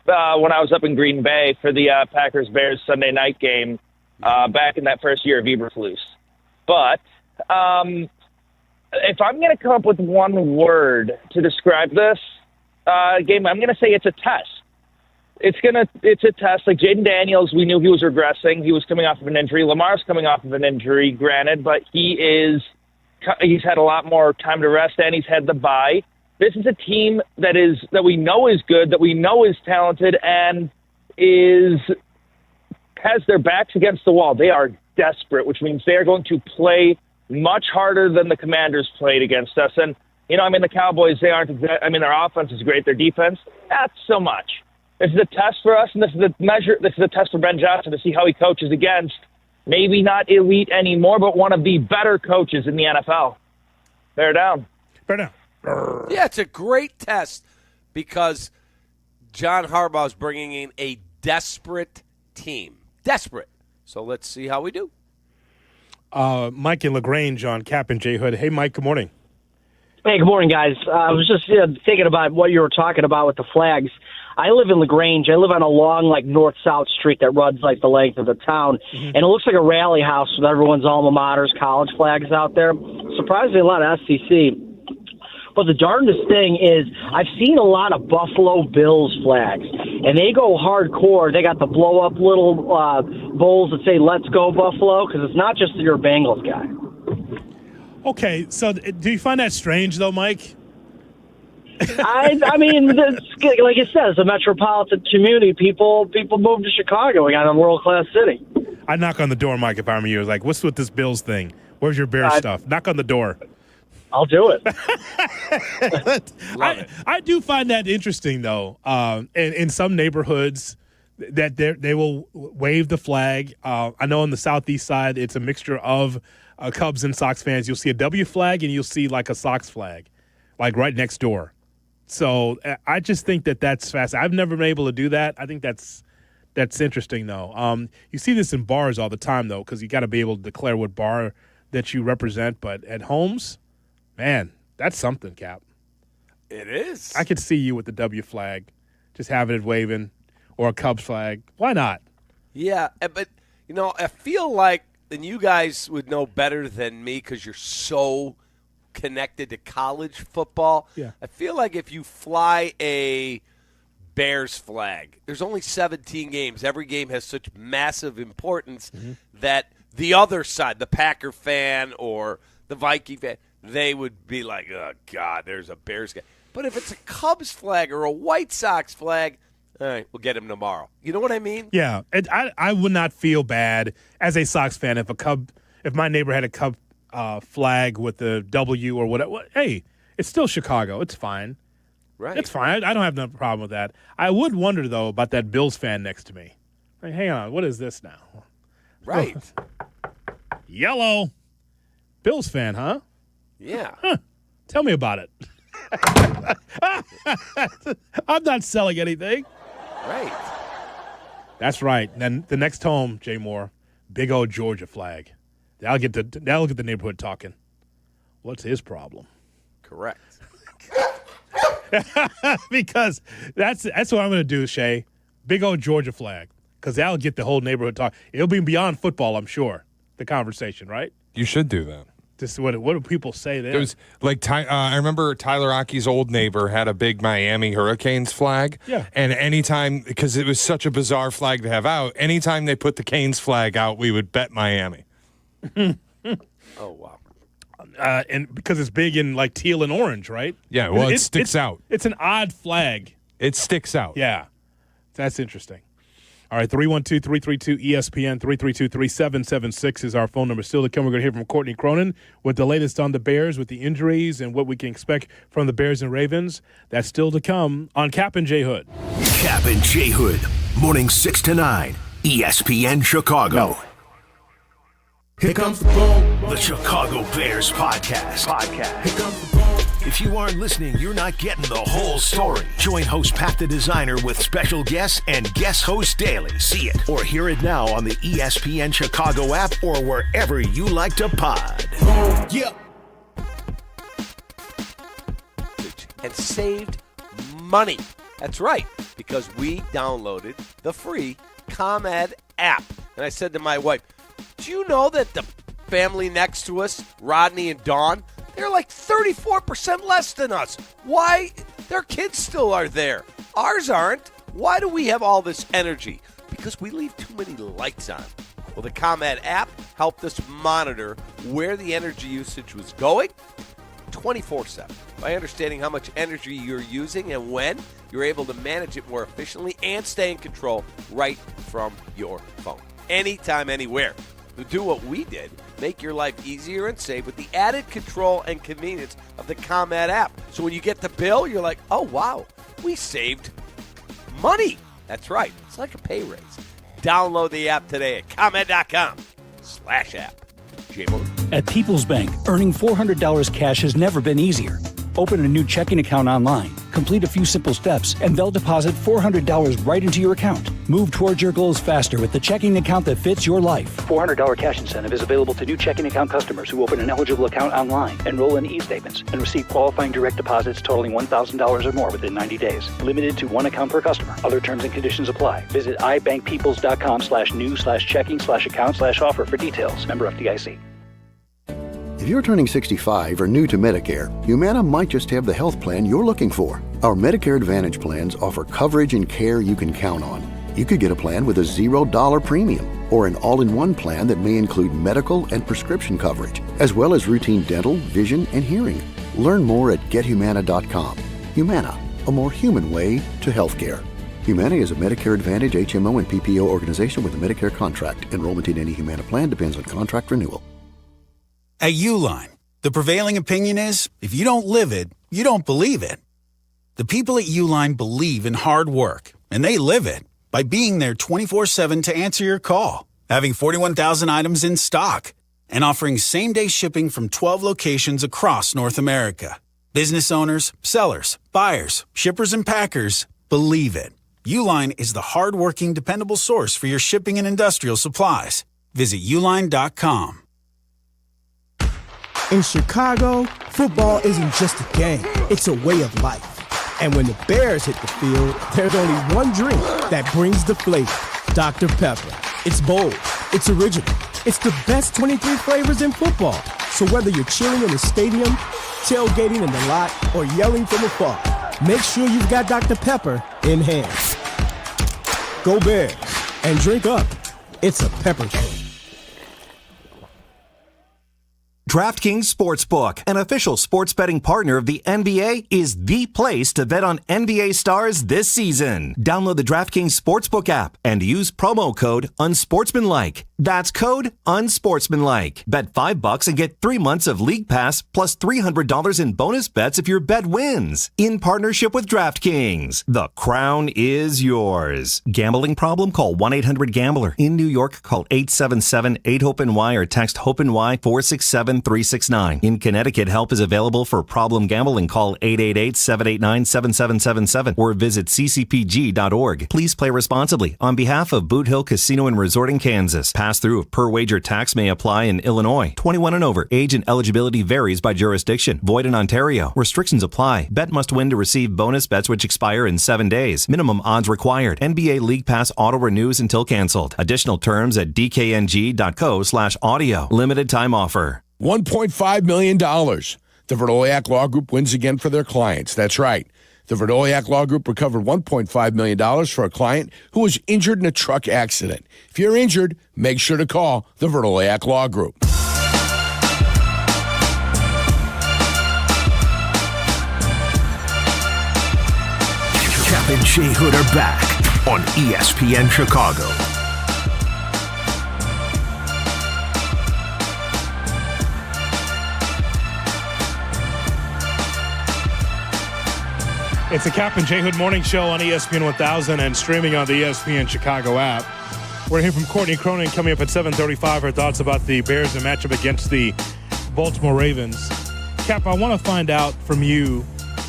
When I was up in Green Bay for the Packers-Bears Sunday night game back in that first year of Eberflus. But if I'm going to come up with one word to describe this game, I'm going to say it's a test. It's a test. Like Jaden Daniels, we knew he was regressing. He was coming off of an injury. Lamar's coming off of an injury, granted, but he's had a lot more time to rest, and he's had the bye. This is a team that we know is good, that we know is talented, and has their backs against the wall. They are desperate, which means they are going to play much harder than the Commanders played against us. And, the Cowboys, their offense is great. Their defense, not so much. This is a test for us, and this is a test for Ben Johnson to see how he coaches against maybe not elite anymore, but one of the better coaches in the NFL. Bear down. Yeah, it's a great test because John Harbaugh is bringing in a desperate team. Desperate. So let's see how we do. Mike in LaGrange on Kap and J Hood. Hey, Mike, good morning. Hey, good morning, guys. I was just thinking about what you were talking about with the flags. I live in LaGrange. I live on a long, north-south street that runs, the length of the town. Mm-hmm. And it looks like a rally house with everyone's alma maters, college flags out there. Surprisingly, a lot of SEC. But the darndest thing is I've seen a lot of Buffalo Bills flags, and they go hardcore. They got the blow-up little bowls that say, "Let's go, Buffalo," because it's not just your Bengals guy. Okay, so do you find that strange, though, Mike? I mean, like you said, it's a metropolitan community. People move to Chicago. We got a world-class city. I'd knock on the door, Mike, if I were you. Like, what's with this Bills thing? Where's your Bears stuff? Knock on the door. I'll do it. I do find that interesting, though. In some neighborhoods, that they will wave the flag. I know on the southeast side, it's a mixture of Cubs and Sox fans. You'll see a W flag and you'll see a Sox flag, right next door. So I just think that's fast. I've never been able to do that. I think that's interesting, though. You see this in bars all the time, though, because you got to be able to declare what bar that you represent. But at homes, man, that's something, Cap. It is. I could see you with the W flag, just having it waving, or a Cubs flag. Why not? Yeah, but, I feel like, and you guys would know better than me because you're so connected to college football. Yeah. I feel like if you fly a Bears flag, there's only 17 games. Every game has such massive importance that the other side, the Packer fan or the Viking fan, they would be like, oh, God, there's a Bears guy. But if it's a Cubs flag or a White Sox flag, all right, we'll get him tomorrow. You know what I mean? Yeah. I would not feel bad as a Sox fan if my neighbor had a Cub flag with the W or whatever. Hey, it's still Chicago. It's fine. Right. It's fine. I don't have no problem with that. I would wonder, though, about that Bills fan next to me. Like, hang on. What is this now? Right. Yellow. Bills fan, huh? Yeah. Huh. Tell me about it. I'm not selling anything. Right. That's right. Then the next home, Jay Moore, big old Georgia flag. That'll get the neighborhood talking. What's his problem? Correct. Because that's what I'm going to do, Shay. Big old Georgia flag. Because that'll get the whole neighborhood talking. It'll be beyond football, I'm sure, the conversation, right? You should do that. Just what do people say there? It was I remember Tyler Aki's old neighbor had a big Miami Hurricanes flag. Yeah. And anytime, because it was such a bizarre flag to have out, anytime they put the Canes flag out, we would bet Miami. Oh, wow. And because it's big in teal and orange, right? Yeah, well, it sticks out. It's an odd flag. It sticks out. Yeah. That's interesting. All right, 312-332-ESPN, 332-3776 is our phone number. Still to come, we're going to hear from Courtney Cronin with the latest on the Bears, with the injuries and what we can expect from the Bears and Ravens. That's still to come on Kap and J Hood. Kap and J Hood, morning 6 to 9, ESPN Chicago. No. Here comes the boom. The Chicago Bears podcast. Here comes the boom. If you aren't listening, you're not getting the whole story. Join host Pat the Designer with special guests and guest host daily. See it or hear it now on the ESPN Chicago app or wherever you like to pod. Yeah. and saved money. That's right, because we downloaded the free ComEd app. And I said to my wife, do you know that the family next to us, Rodney and Dawn, they're like 34% less than us? Why? Their kids still are there. Ours aren't. Why do we have all this energy? Because we leave too many lights on. Well, the ComEd app helped us monitor where the energy usage was going 24/7. By understanding how much energy you're using and when, you're able to manage it more efficiently and stay in control right from your phone. Anytime, anywhere. To do what we did, make your life easier and safe with the added control and convenience of the ComEd app. So when you get the bill, you're like, oh, wow, we saved money. That's right. It's like a pay raise. Download the app today at ComEd.com/app. At People's Bank, earning $400 cash has never been easier. Open a new checking account online, complete a few simple steps, and they'll deposit $400 right into your account. Move towards your goals faster with the checking account that fits your life. $400 cash incentive is available to new checking account customers who open an eligible account online, enroll in e-statements, and receive qualifying direct deposits totaling $1,000 or more within 90 days. Limited to one account per customer. Other terms and conditions apply. Visit ibankpeoples.com/new/checking/account/offer for details. Member FDIC. If you're turning 65 or new to Medicare, Humana might just have the health plan you're looking for. Our Medicare Advantage plans offer coverage and care you can count on. You could get a plan with a $0 premium or an all-in-one plan that may include medical and prescription coverage, as well as routine dental, vision, and hearing. Learn more at gethumana.com. Humana, a more human way to healthcare. Humana is a Medicare Advantage HMO and PPO organization with a Medicare contract. Enrollment in any Humana plan depends on contract renewal. At Uline, the prevailing opinion is, if you don't live it, you don't believe it. The people at Uline believe in hard work, and they live it by being there 24/7 to answer your call, having 41,000 items in stock, and offering same-day shipping from 12 locations across North America. Business owners, sellers, buyers, shippers, and packers believe it. Uline is the hard-working, dependable source for your shipping and industrial supplies. Visit uline.com. In Chicago, football isn't just a game, it's a way of life. And when the Bears hit the field, there's only one drink that brings the flavor, Dr. Pepper. It's bold, it's original, it's the best 23 flavors in football. So whether you're chilling in the stadium, tailgating in the lot, or yelling from afar, make sure you've got Dr. Pepper in hand. Go Bears, and drink up. It's a pepper drink. DraftKings Sportsbook, an official sports betting partner of the NBA, is the place to bet on NBA stars this season. Download the DraftKings Sportsbook app and use promo code UNSPORTSMANLIKE. That's code UNSPORTSMANLIKE. Bet $5 and get 3 months of League Pass plus $300 in bonus bets if your bet wins. In partnership with DraftKings, the crown is yours. Gambling problem? Call 1-800-GAMBLER. In New York, call 877-8-HOPE-NY or text HOPE-NY 467-369. In Connecticut, help is available for problem gambling. Call 888-789-7777 or visit ccpg.org. Please play responsibly. On behalf of Boot Hill Casino and Resort in Kansas, pass-through of per-wager tax may apply in Illinois. 21 and over. Age and eligibility varies by jurisdiction. Void in Ontario. Restrictions apply. Bet must win to receive bonus bets which expire in 7 days. Minimum odds required. NBA League Pass auto renews until canceled. Additional terms at dkng.co/audio. Limited time offer. $1.5 million. The Verdoliak Law Group wins again for their clients. That's right. The Verdoliak Law Group recovered $1.5 million for a client who was injured in a truck accident. If you're injured, make sure to call the Verdoliak Law Group. Kap and J Hood are back on ESPN Chicago. It's the Kap and J Hood Morning Show on ESPN 1000 and streaming on the ESPN Chicago app. We're here from Courtney Cronin coming up at 7:35. Her thoughts about the Bears and matchup against the Baltimore Ravens. Kap, I want to find out from you,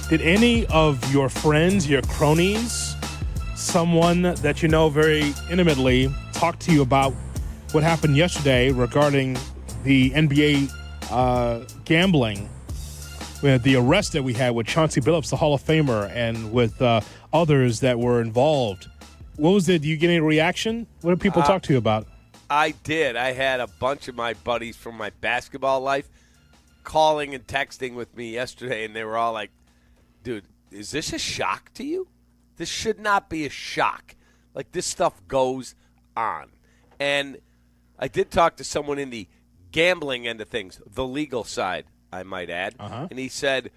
did any of your friends, your cronies, someone that you know very intimately, talk to you about what happened yesterday regarding the NBA gambling the arrest that we had with Chauncey Billups, the Hall of Famer, and with others that were involved. What was it? Do you get any reaction? What did people talk to you about? I did. I had a bunch of my buddies from my basketball life calling and texting with me yesterday, and they were all like, dude, is this a shock to you? This should not be a shock. Like, this stuff goes on. And I did talk to someone in the gambling end of things, the legal side, I might add, and he said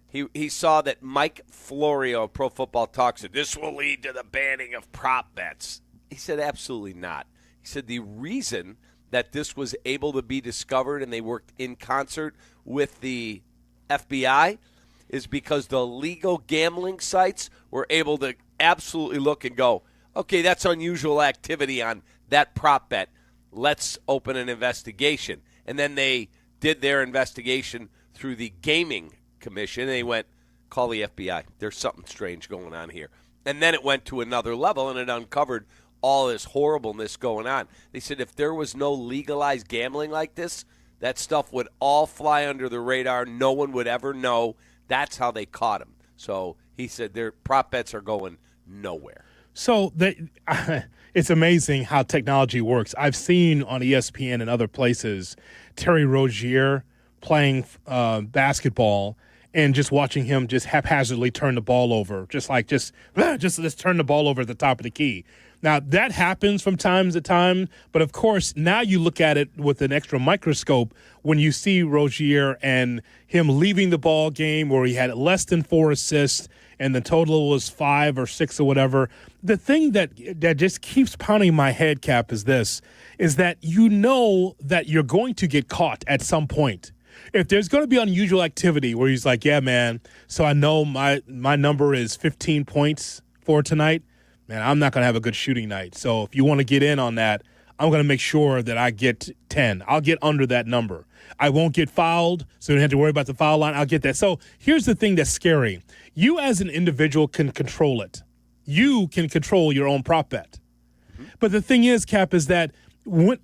he saw that Mike Florio of Pro Football Talk said, this will lead to the banning of prop bets. He said, absolutely not. He said the reason that this was able to be discovered and they worked in concert with the FBI is because the legal gambling sites were able to absolutely look and go, okay, that's unusual activity on that prop bet. Let's open an investigation. And then they did their investigation through the Gaming Commission. And they went, call the FBI. There's something strange going on here. And then it went to another level, and it uncovered all this horribleness going on. They said if there was no legalized gambling like this, that stuff would all fly under the radar. No one would ever know. That's how they caught him. So he said their prop bets are going nowhere. So it's amazing how technology works. I've seen on ESPN and other places Terry Rozier playing basketball and just watching him just haphazardly turn the ball over, just let's turn the ball over at the top of the key. Now, that happens from time to time, but of course, now you look at it with an extra microscope when you see Rozier and him leaving the ball game where he had less than 4 assists and the total was 5 or 6 or whatever. The thing that just keeps pounding my head, Cap, is that you know that you're going to get caught at some point. If there's going to be unusual activity where he's like, yeah, man, so I know my number is 15 points for tonight, man, I'm not going to have a good shooting night. So if you want to get in on that, I'm going to make sure that I get 10. I'll get under that number. I won't get fouled, so you don't have to worry about the foul line. I'll get that. So here's the thing that's scary. You as an individual can control it. You can control your own prop bet. But the thing is, Cap, is that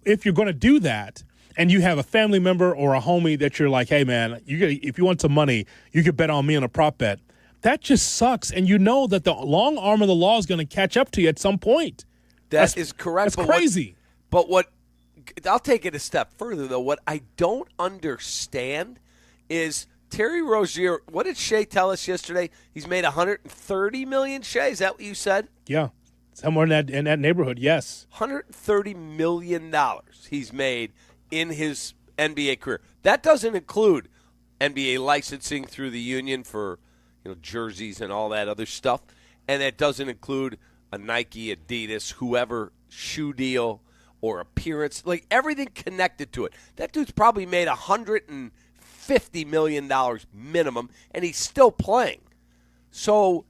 if you're going to do that and you have a family member or a homie that you're like, hey, man, if you want some money, you could bet on me on a prop bet. That just sucks, and you know that the long arm of the law is going to catch up to you at some point. That is correct. That's crazy. But I'll take it a step further, though. What I don't understand is Terry Rozier, what did Shay tell us yesterday? He's made $130 million, Shay? Is that what you said? Yeah, somewhere in that neighborhood, yes. $130 million he's made in his NBA career. That doesn't include NBA licensing through the union for jerseys and all that other stuff. And that doesn't include a Nike, Adidas, whoever shoe deal or appearance, like everything connected to it. That dude's probably made $150 million minimum, and he's still playing. So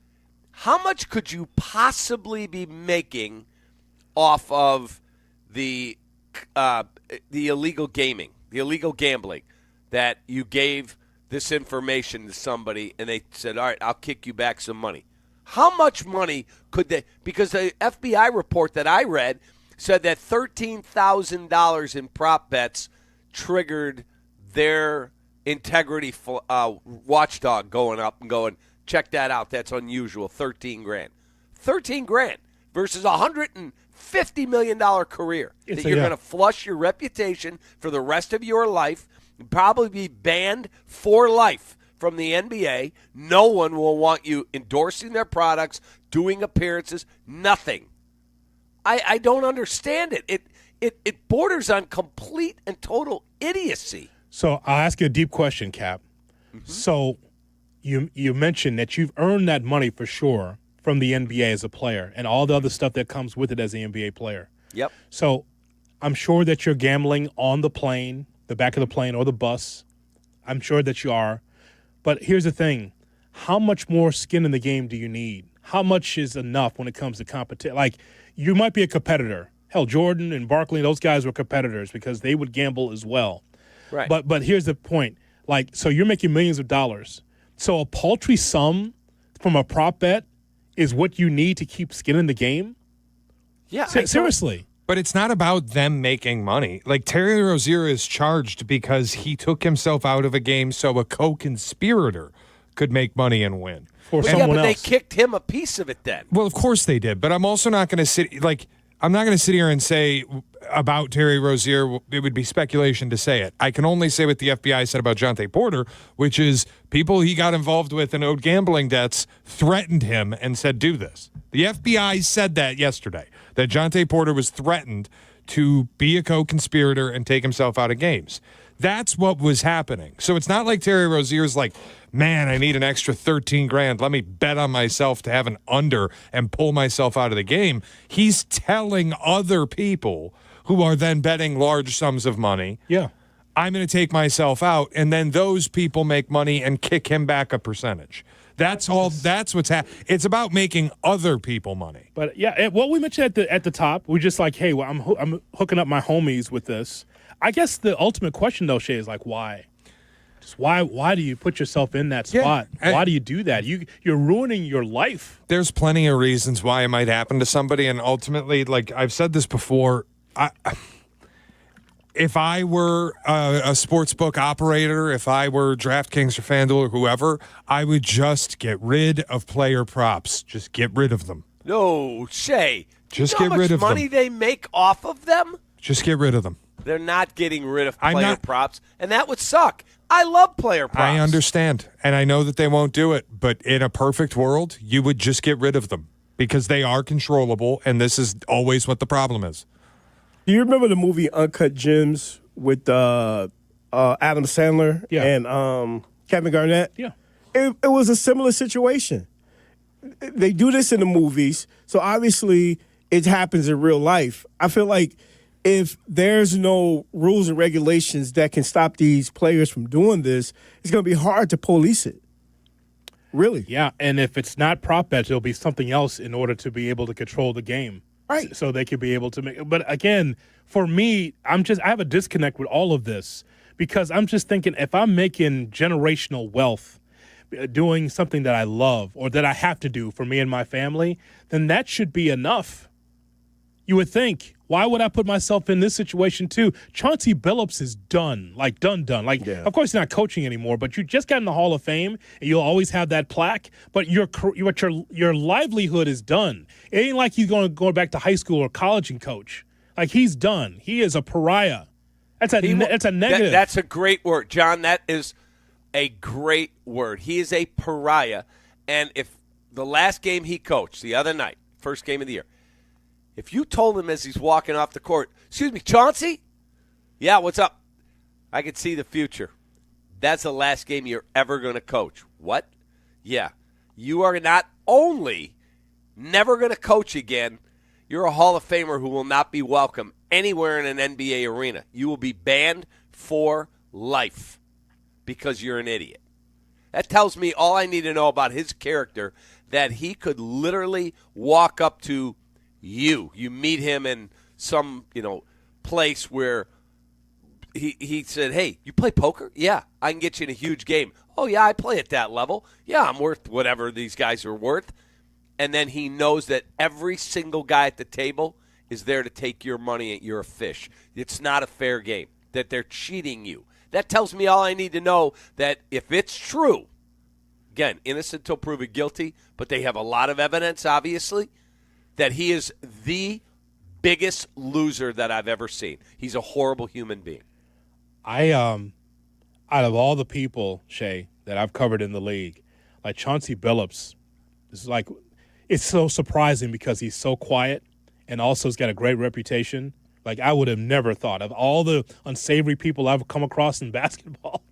how much could you possibly be making off of the illegal gaming, the illegal gambling that you gave this information to somebody and they said, all right, I'll kick you back some money? How much money could they – because the FBI report that I read said that $13,000 in prop bets triggered their integrity watchdog going up and going, check that out, that's unusual, $13,000. $13,000 versus $150 million career that you're going to flush your reputation for the rest of your life, probably be banned for life from the NBA. No one will want you endorsing their products, doing appearances, nothing. I don't understand it. It borders on complete and total idiocy. So I'll ask you a deep question, Cap. Mm-hmm. So you mentioned that you've earned that money for sure from the NBA as a player and all the other stuff that comes with it as an NBA player. Yep. So I'm sure that you're gambling on the plane, the back of the plane or the bus. I'm sure that you are. But here's the thing. How much more skin in the game do you need? How much is enough when it comes to competition? Like, you might be a competitor. Hell, Jordan and Barkley, those guys were competitors because they would gamble as well. Right. But here's the point. Like, so you're making millions of dollars. So a paltry sum from a prop bet is what you need to keep skin in the game? Yeah. Seriously. But it's not about them making money. Like, Terry Rozier is charged because he took himself out of a game so a co-conspirator could make money and win. For someone else. They kicked him a piece of it then. Well, of course they did. But I'm also not going to sit, like, I'm not going to sit here and say about Terry Rozier, it would be speculation to say it. I can only say what the FBI said about Jonte Porter, which is people he got involved with and owed gambling debts threatened him and said, do this. The FBI said that yesterday, that Jonte Porter was threatened to be a co-conspirator and take himself out of games. That's what was happening. So it's not like Terry Rozier's like, man, I need an extra $13,000. Let me bet on myself to have an under and pull myself out of the game. He's telling other people who are then betting large sums of money, yeah, I'm going to take myself out, and then those people make money and kick him back a percentage. That's all. That's what's happening. It's about making other people money. But yeah, what we mentioned at the top, we're just like, hey, well, I'm hooking up my homies with this. I guess the ultimate question though, Shay, is like, why? Just why do you put yourself in that spot? Why do you do that? You're ruining your life. There's plenty of reasons why it might happen to somebody, and ultimately, like I've said this before, if I were a sportsbook operator, if I were DraftKings or FanDuel or whoever, I would just get rid of player props. Just get rid of them. No, Shay. Just you know get rid of them. how much money they make off of them? Just get rid of them. They're not getting rid of player props, and that would suck. I love player props. I understand, and I know that they won't do it, but in a perfect world, you would just get rid of them because they are controllable, and this is always what the problem is. Do you remember the movie Uncut Gems with Adam Sandler and Kevin Garnett? Yeah. It was a similar situation. They do this in the movies, so obviously it happens in real life. I feel like if there's no rules and regulations that can stop these players from doing this, it's going to be hard to police it. Really? Yeah, and if it's not prop bets, it'll be something else in order to be able to control the game. Right. So they could be able to make. But again, for me, I have a disconnect with all of this because I'm just thinking if I'm making generational wealth doing something that I love or that I have to do for me and my family, then that should be enough. You would think, why would I put myself in this situation too? Chauncey Billups is done. Like, done. Like, Of course, he's not coaching anymore, but you just got in the Hall of Fame, and you'll always have that plaque, but your livelihood is done. It ain't like he's going to go back to high school or college and coach. Like, he's done. He is a pariah. That's a negative. That's a great word, John. That is a great word. He is a pariah, and if the last game he coached, the other night, first game of the year, if you told him as he's walking off the court, excuse me, Chauncey? Yeah, what's up? I could see the future. That's the last game you're ever going to coach. What? Yeah. You are not only never going to coach again, you're a Hall of Famer who will not be welcome anywhere in an NBA arena. You will be banned for life because you're an idiot. That tells me all I need to know about his character, that he could literally walk up to you meet him in some, place where he said, hey, you play poker? Yeah, I can get you in a huge game. Oh, yeah, I play at that level. Yeah, I'm worth whatever these guys are worth. And then he knows that every single guy at the table is there to take your money and you're a fish. It's not a fair game, that they're cheating you. That tells me all I need to know, that if it's true, again, innocent till proven guilty, but they have a lot of evidence, obviously, that he is the biggest loser that I've ever seen. He's a horrible human being. Out of all the people, Shay, that I've covered in the league, like Chauncey Billups, it's so surprising because he's so quiet and also has got a great reputation. Like, I would have never thought of all the unsavory people I've come across in basketball,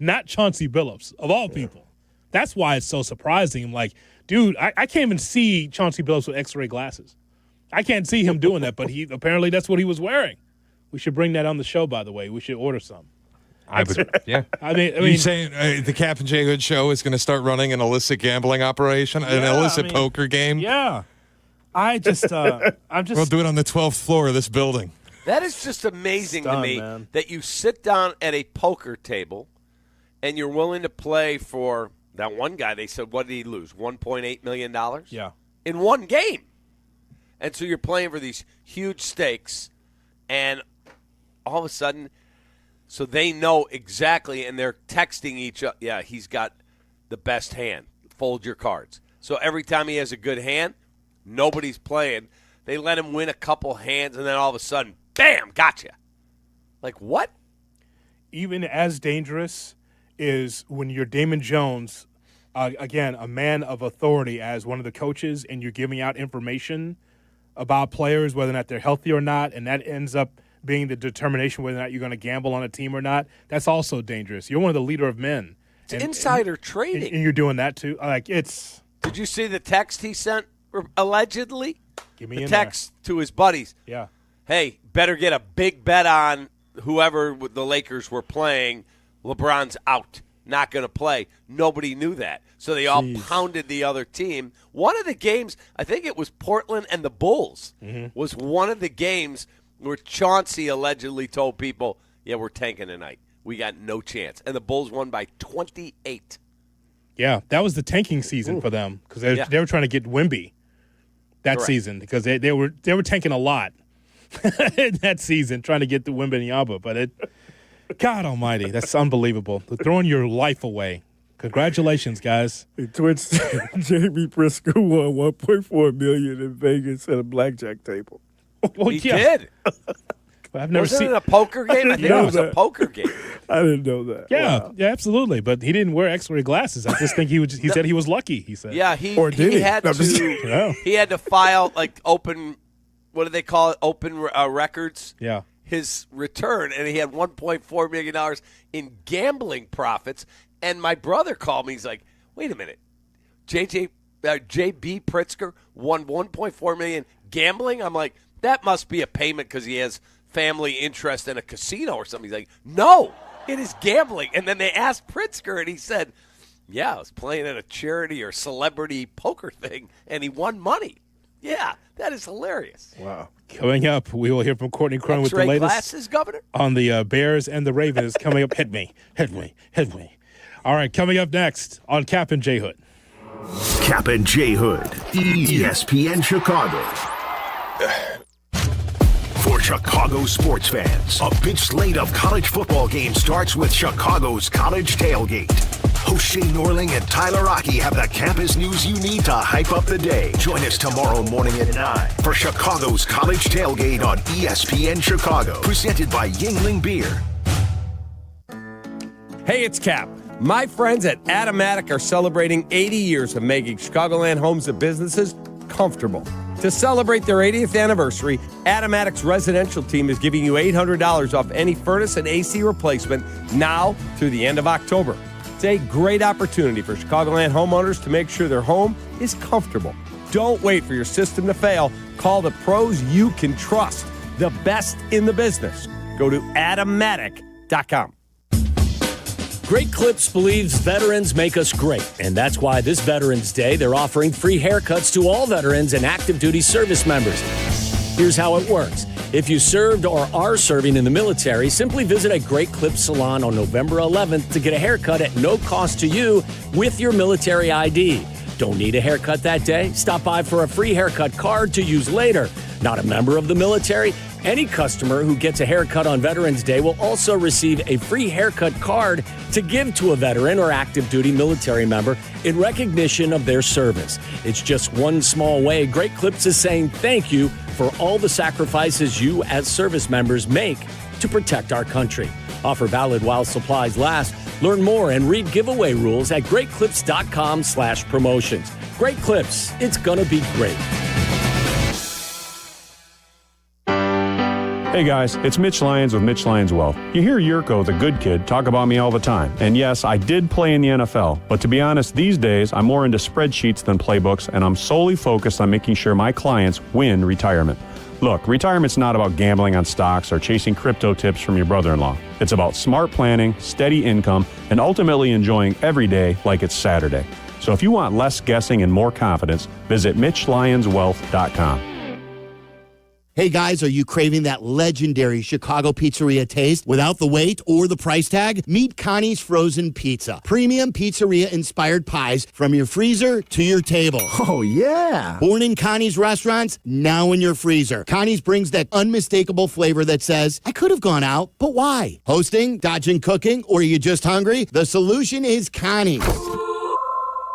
not Chauncey Billups, of all people. That's why it's so surprising. I'm like, dude, I can't even see Chauncey Billups with X-ray glasses. I can't see him doing that, but apparently that's what he was wearing. We should bring that on the show, by the way. We should order some. I would, yeah. I mean, you saying the Kap J Hood show is going to start running an illicit gambling operation, an illicit poker game? Yeah. I'm just. We'll do it on the 12th floor of this building. That is just amazing to me, man, that you sit down at a poker table and you're willing to play for that one guy. They said, what did he lose? $1.8 million? Yeah. In one game. And so you're playing for these huge stakes, and all of a sudden, so they know exactly, and they're texting each other, yeah, he's got the best hand. Fold your cards. So every time he has a good hand, nobody's playing. They let him win a couple hands, and then all of a sudden, bam, gotcha. Like, what? Even as dangerous is when you're Damon Jones, again, a man of authority as one of the coaches, and you're giving out information about players, whether or not they're healthy or not, and that ends up being the determination whether or not you're going to gamble on a team or not. That's also dangerous. You're one of the leader of men. It's insider trading. And you're doing that too. It's. Did you see the text he sent, allegedly? Give me the in text to his buddies. Yeah. Hey, better get a big bet on whoever the Lakers were playing. LeBron's out. Not going to play. Nobody knew that. So they all pounded the other team. One of the games, I think it was Portland and the Bulls, was one of the games where Chauncey allegedly told people, yeah, we're tanking tonight. We got no chance. And the Bulls won by 28. Yeah, that was the tanking season for them because they were trying to get Wemby that season because they were tanking a lot that season trying to get the Wembanyama. But God Almighty, that's unbelievable. They're throwing your life away. Congratulations, guys. Twitch J.B. Pritzker won $1.4 million in Vegas at a blackjack table. Well, he did. I've never Wasn't seen it a poker game? I think it was a poker game. I didn't know that. Yeah, Wow. yeah, absolutely. But he didn't wear X-ray glasses. I just think he said he was lucky. He said, Yeah, he had to. He had to file open. What do they call it? Open records. Yeah. His return, and he had $1.4 million in gambling profits. And my brother called me. He's like, "Wait a minute, J.B. Pritzker won $1.4 million gambling." I'm like, that must be a payment because he has family interest in a casino or something. He's like, no, it is gambling. And then they asked Pritzker, and he said, yeah, I was playing at a charity or celebrity poker thing, and he won money. Yeah, that is hilarious. Wow. Coming up, we will hear from Courtney Cronin with the latest glasses, Governor? On the Bears and the Ravens. Coming up, hit me. All right, coming up next on Kap and J Hood. Kap and J Hood, ESPN Chicago. For Chicago sports fans, a big slate of college football games starts with Chicago's College Tailgate. Host Shay Norling and Tyler Aki have the campus news you need to hype up the day. Join us tomorrow morning at 9 for Chicago's College Tailgate on ESPN Chicago, presented by Yuengling Beer. Hey, it's Kap. My friends at Automatic are celebrating 80 years of making Chicagoland homes and businesses comfortable. To celebrate their 80th anniversary, Automatic's residential team is giving you $800 off any furnace and AC replacement now through the end of October. It's a great opportunity for Chicagoland homeowners to make sure their home is comfortable. Don't wait for your system to fail. Call the pros you can trust, the best in the business. Go to Automatic.com. Great Clips believes veterans make us great, and that's why this Veterans Day they're offering free haircuts to all veterans and active duty service members. Here's how it works. If you served or are serving in the military, simply visit a Great Clips salon on November 11th to get a haircut at no cost to you with your military ID. Don't need a haircut that day? Stop by for a free haircut card to use later. Not a member of the military? Any customer who gets a haircut on Veterans Day will also receive a free haircut card to give to a veteran or active duty military member in recognition of their service. It's just one small way Great Clips is saying thank you for all the sacrifices you as service members make to protect our country. Offer valid while supplies last. Learn more and read giveaway rules at greatclips.com/promotions. Great Clips, it's gonna be great. Hey guys, it's Mitch Lyons with Mitch Lyons Wealth. You hear Yurko, the good kid, talk about me all the time. And yes, I did play in the NFL. But to be honest, these days, I'm more into spreadsheets than playbooks, and I'm solely focused on making sure my clients win retirement. Look, retirement's not about gambling on stocks or chasing crypto tips from your brother-in-law. It's about smart planning, steady income, and ultimately enjoying every day like it's Saturday. So if you want less guessing and more confidence, visit MitchLyonsWealth.com. Hey guys, are you craving that legendary Chicago pizzeria taste without the wait or the price tag? Meet Connie's Frozen Pizza. Premium pizzeria-inspired pies from your freezer to your table. Oh, yeah. Born in Connie's restaurants, now in your freezer. Connie's brings that unmistakable flavor that says, I could have gone out, but why? Hosting, dodging cooking, or are you just hungry? The solution is Connie's.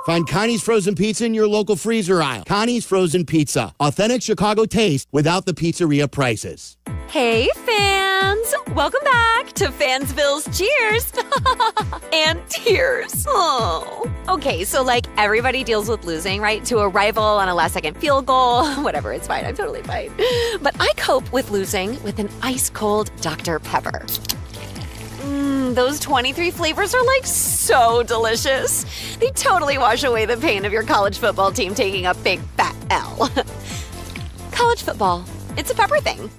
Find Connie's Frozen Pizza in your local freezer aisle. Connie's Frozen Pizza. Authentic Chicago taste without the pizzeria prices. Hey, fans! Welcome back to Fansville's Cheers and Tears. Oh. Okay, so like everybody deals with losing, right? To a rival on a last-second field goal. Whatever, it's fine. I'm totally fine. But I cope with losing with an ice-cold Dr. Pepper. Those 23 flavors are like so delicious. They totally wash away the pain of your college football team taking a big fat L. College football, it's a pepper thing.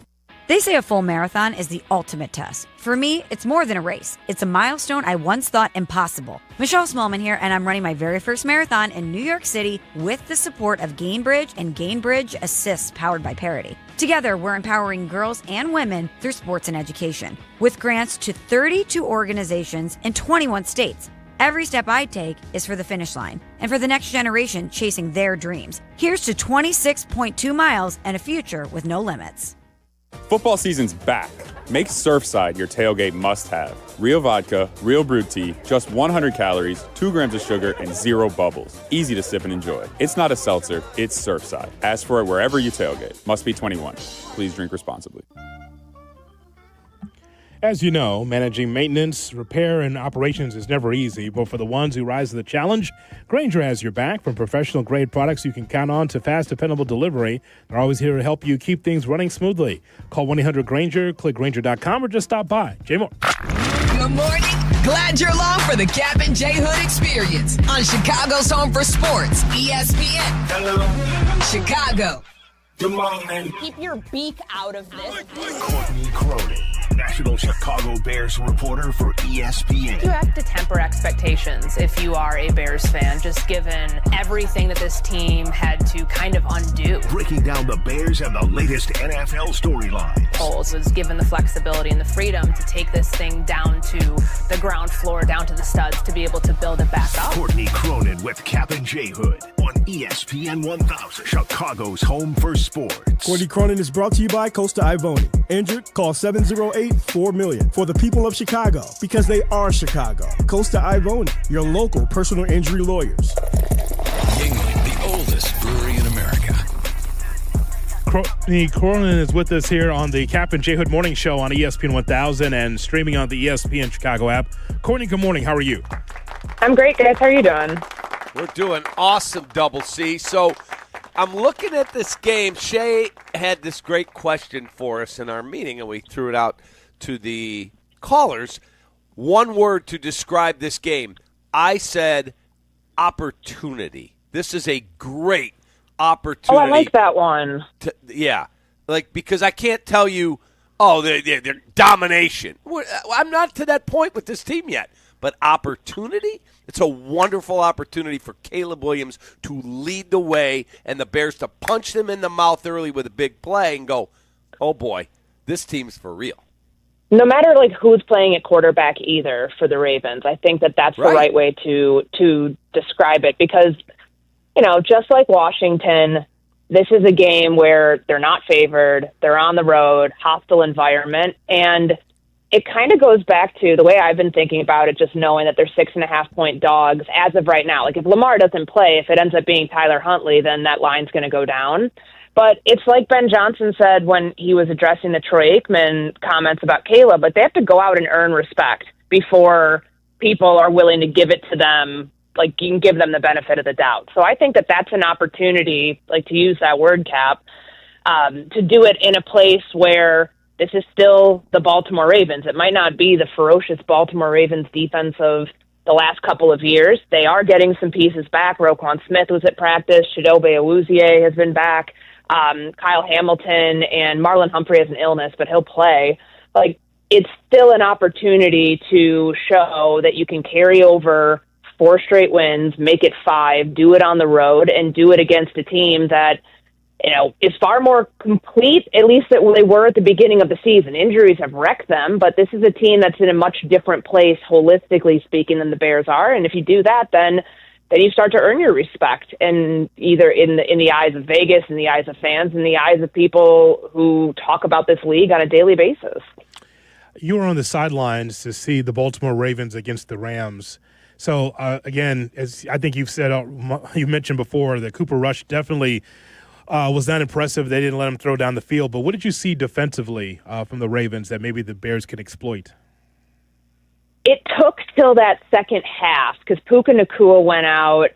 They say a full marathon is the ultimate test. For me, it's more than a race. It's a milestone I once thought impossible. Michelle Smallman here, and I'm running my very first marathon in New York City with the support of Gainbridge and Gainbridge Assists powered by Parity. Together, we're empowering girls and women through sports and education, with grants to 32 organizations in 21 states. Every step I take is for the finish line and for the next generation chasing their dreams. Here's to 26.2 miles and a future with no limits. Football season's back. Make Surfside your tailgate must-have. Real vodka, real brewed tea, just 100 calories, 2 grams of sugar, and 0 bubbles. Easy to sip and enjoy. It's not a seltzer, it's Surfside. Ask for it wherever you tailgate. Must be 21. Please drink responsibly. As you know, managing maintenance, repair, and operations is never easy, but for the ones who rise to the challenge, Grainger has your back. From professional-grade products you can count on to fast, dependable delivery, they're always here to help you keep things running smoothly. Call 1-800-GRAINGER, click Grainger.com, or just stop by. Jay Moore. Good morning. Glad you're along for the Kap and J Hood experience on Chicago's Home for Sports, ESPN. Hello. Chicago. Good morning. Keep your beak out of this. Courtney Cronin, National Chicago Bears reporter for ESPN. You have to temper expectations if you are a Bears fan, just given everything that this team had to kind of undo. Breaking down the Bears and the latest NFL storylines. Foles was given the flexibility and the freedom to take this thing down to the ground floor, down to the studs, to be able to build it back up. Courtney Cronin with Kap and J Hood on ESPN 1000, Chicago's home for sports. Courtney Cronin is brought to you by Costa Ivoni. Injured? Call 708-4million for the people of Chicago, because they are Chicago. Costa Ivoni, your local personal injury lawyers. Yuengling, the oldest brewery in America. Courtney Cronin is with us here on the Kap and J Hood Morning Show on ESPN 1000 and streaming on the ESPN Chicago app. Courtney, good morning. How are you? I'm great, guys. How are you doing? We're doing awesome, Double C. So I'm looking at this game. Shay had this great question for us in our meeting, and we threw it out to the callers. One word to describe this game. I said opportunity. This is a great opportunity. Oh, I like that one. Because I can't tell you, they're domination. I'm not to that point with this team yet. But opportunity, it's a wonderful opportunity for Caleb Williams to lead the way and the Bears to punch them in the mouth early with a big play and go, oh, boy, this team's for real. No matter who's playing at quarterback either for the Ravens, I think that's the right way to describe it because, just like Washington, this is a game where they're not favored, they're on the road, hostile environment, and it kind of goes back to the way I've been thinking about it, just knowing that they're 6.5-point dogs as of right now. If Lamar doesn't play, if it ends up being Tyler Huntley, then that line's going to go down. But it's like Ben Johnson said when he was addressing the Troy Aikman comments about Caleb, but they have to go out and earn respect before people are willing to give it to them, you can give them the benefit of the doubt. So I think that's an opportunity, to use that word, Cap, to do it in a place where this is still the Baltimore Ravens. It might not be the ferocious Baltimore Ravens defense of the last couple of years. They are getting some pieces back. Roquan Smith was at practice. Chidobe Awuzie has been back. Kyle Hamilton and Marlon Humphrey has an illness, but he'll play. It's still an opportunity to show that you can carry over 4 straight wins, make it 5, do it on the road, and do it against a team that is far more complete, at least that they were at the beginning of the season. Injuries have wrecked them, but this is a team that's in a much different place, holistically speaking, than the Bears are. And if you do that, then you start to earn your respect, and either in the eyes of Vegas, in the eyes of fans, in the eyes of people who talk about this league on a daily basis. You were on the sidelines to see the Baltimore Ravens against the Rams. So, again, as I think you mentioned before, that Cooper Rush definitely was not impressive. They didn't let him throw down the field. But what did you see defensively from the Ravens that maybe the Bears could exploit? It took till that second half because Puka Nacua went out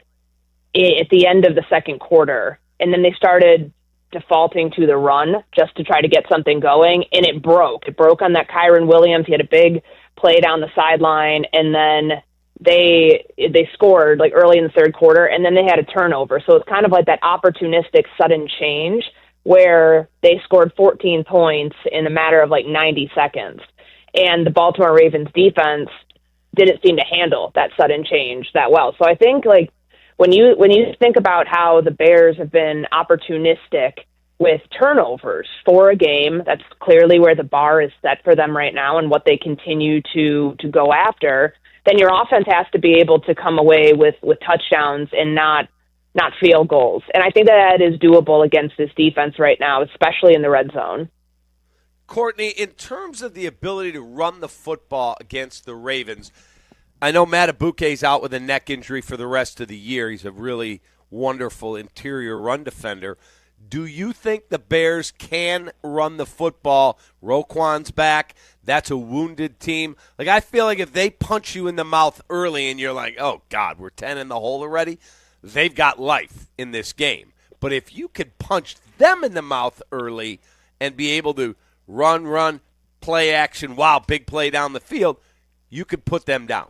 at the end of the second quarter, and then they started defaulting to the run just to try to get something going, and it broke. It broke on that Kyron Williams. He had a big play down the sideline, and then they scored like early in the third quarter, and then they had a turnover. So it's kind of like that opportunistic sudden change where they scored 14 points in a matter of like 90 seconds. And the Baltimore Ravens defense didn't seem to handle that sudden change that well. So I think like when you think about how the Bears have been opportunistic with turnovers for a game, that's clearly where the bar is set for them right now and what they continue to go after, then your offense has to be able to come away with touchdowns and not field goals. And I think that is doable against this defense right now, especially in the red zone. Courtney, in terms of the ability to run the football against the Ravens, I know Matt Abuke's out with a neck injury for the rest of the year. He's a really wonderful interior run defender. Do you think the Bears can run the football? Roquan's back. That's a wounded team. Like, I feel like if they punch you in the mouth early and you're like, oh, God, we're 10 in the hole already, they've got life in this game. But if you could punch them in the mouth early and be able to run, play action, wow, big play down the field, you could put them down.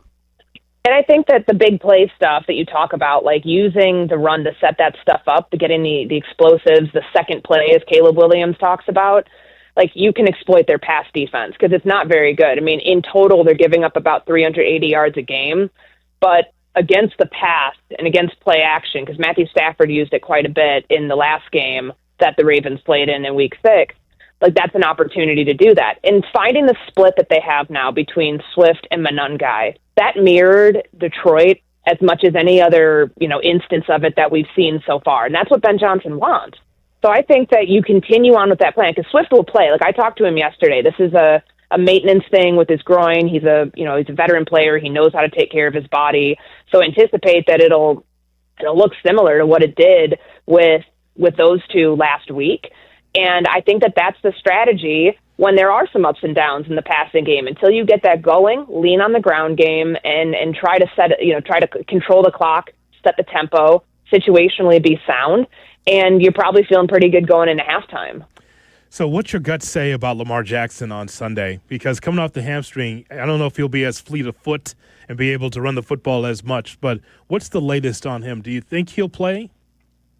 And I think that the big play stuff that you talk about, like using the run to set that stuff up, to get in the explosives, the second play, as Caleb Williams talks about, like you can exploit their pass defense because it's not very good. I mean, in total, they're giving up about 380 yards a game, but against the pass and against play action, because Matthew Stafford used it quite a bit in the last game that the Ravens played in week 6, like that's an opportunity to do that. And finding the split that they have now between Swift and Monungai, that mirrored Detroit as much as any other, instance of it that we've seen so far. And that's what Ben Johnson wants. So I think that you continue on with that plan because Swift will play. Like I talked to him yesterday. This is a maintenance thing with his groin. He's a veteran player. He knows how to take care of his body. So anticipate that it'll look similar to what it did with those two last week. And I think that that's the strategy when there are some ups and downs in the passing game. Until you get that going, lean on the ground game and try to control the clock, set the tempo, situationally be sound, and you're probably feeling pretty good going into halftime. So what's your gut say about Lamar Jackson on Sunday? Because coming off the hamstring, I don't know if he'll be as fleet of foot and be able to run the football as much, but what's the latest on him? Do you think he'll play?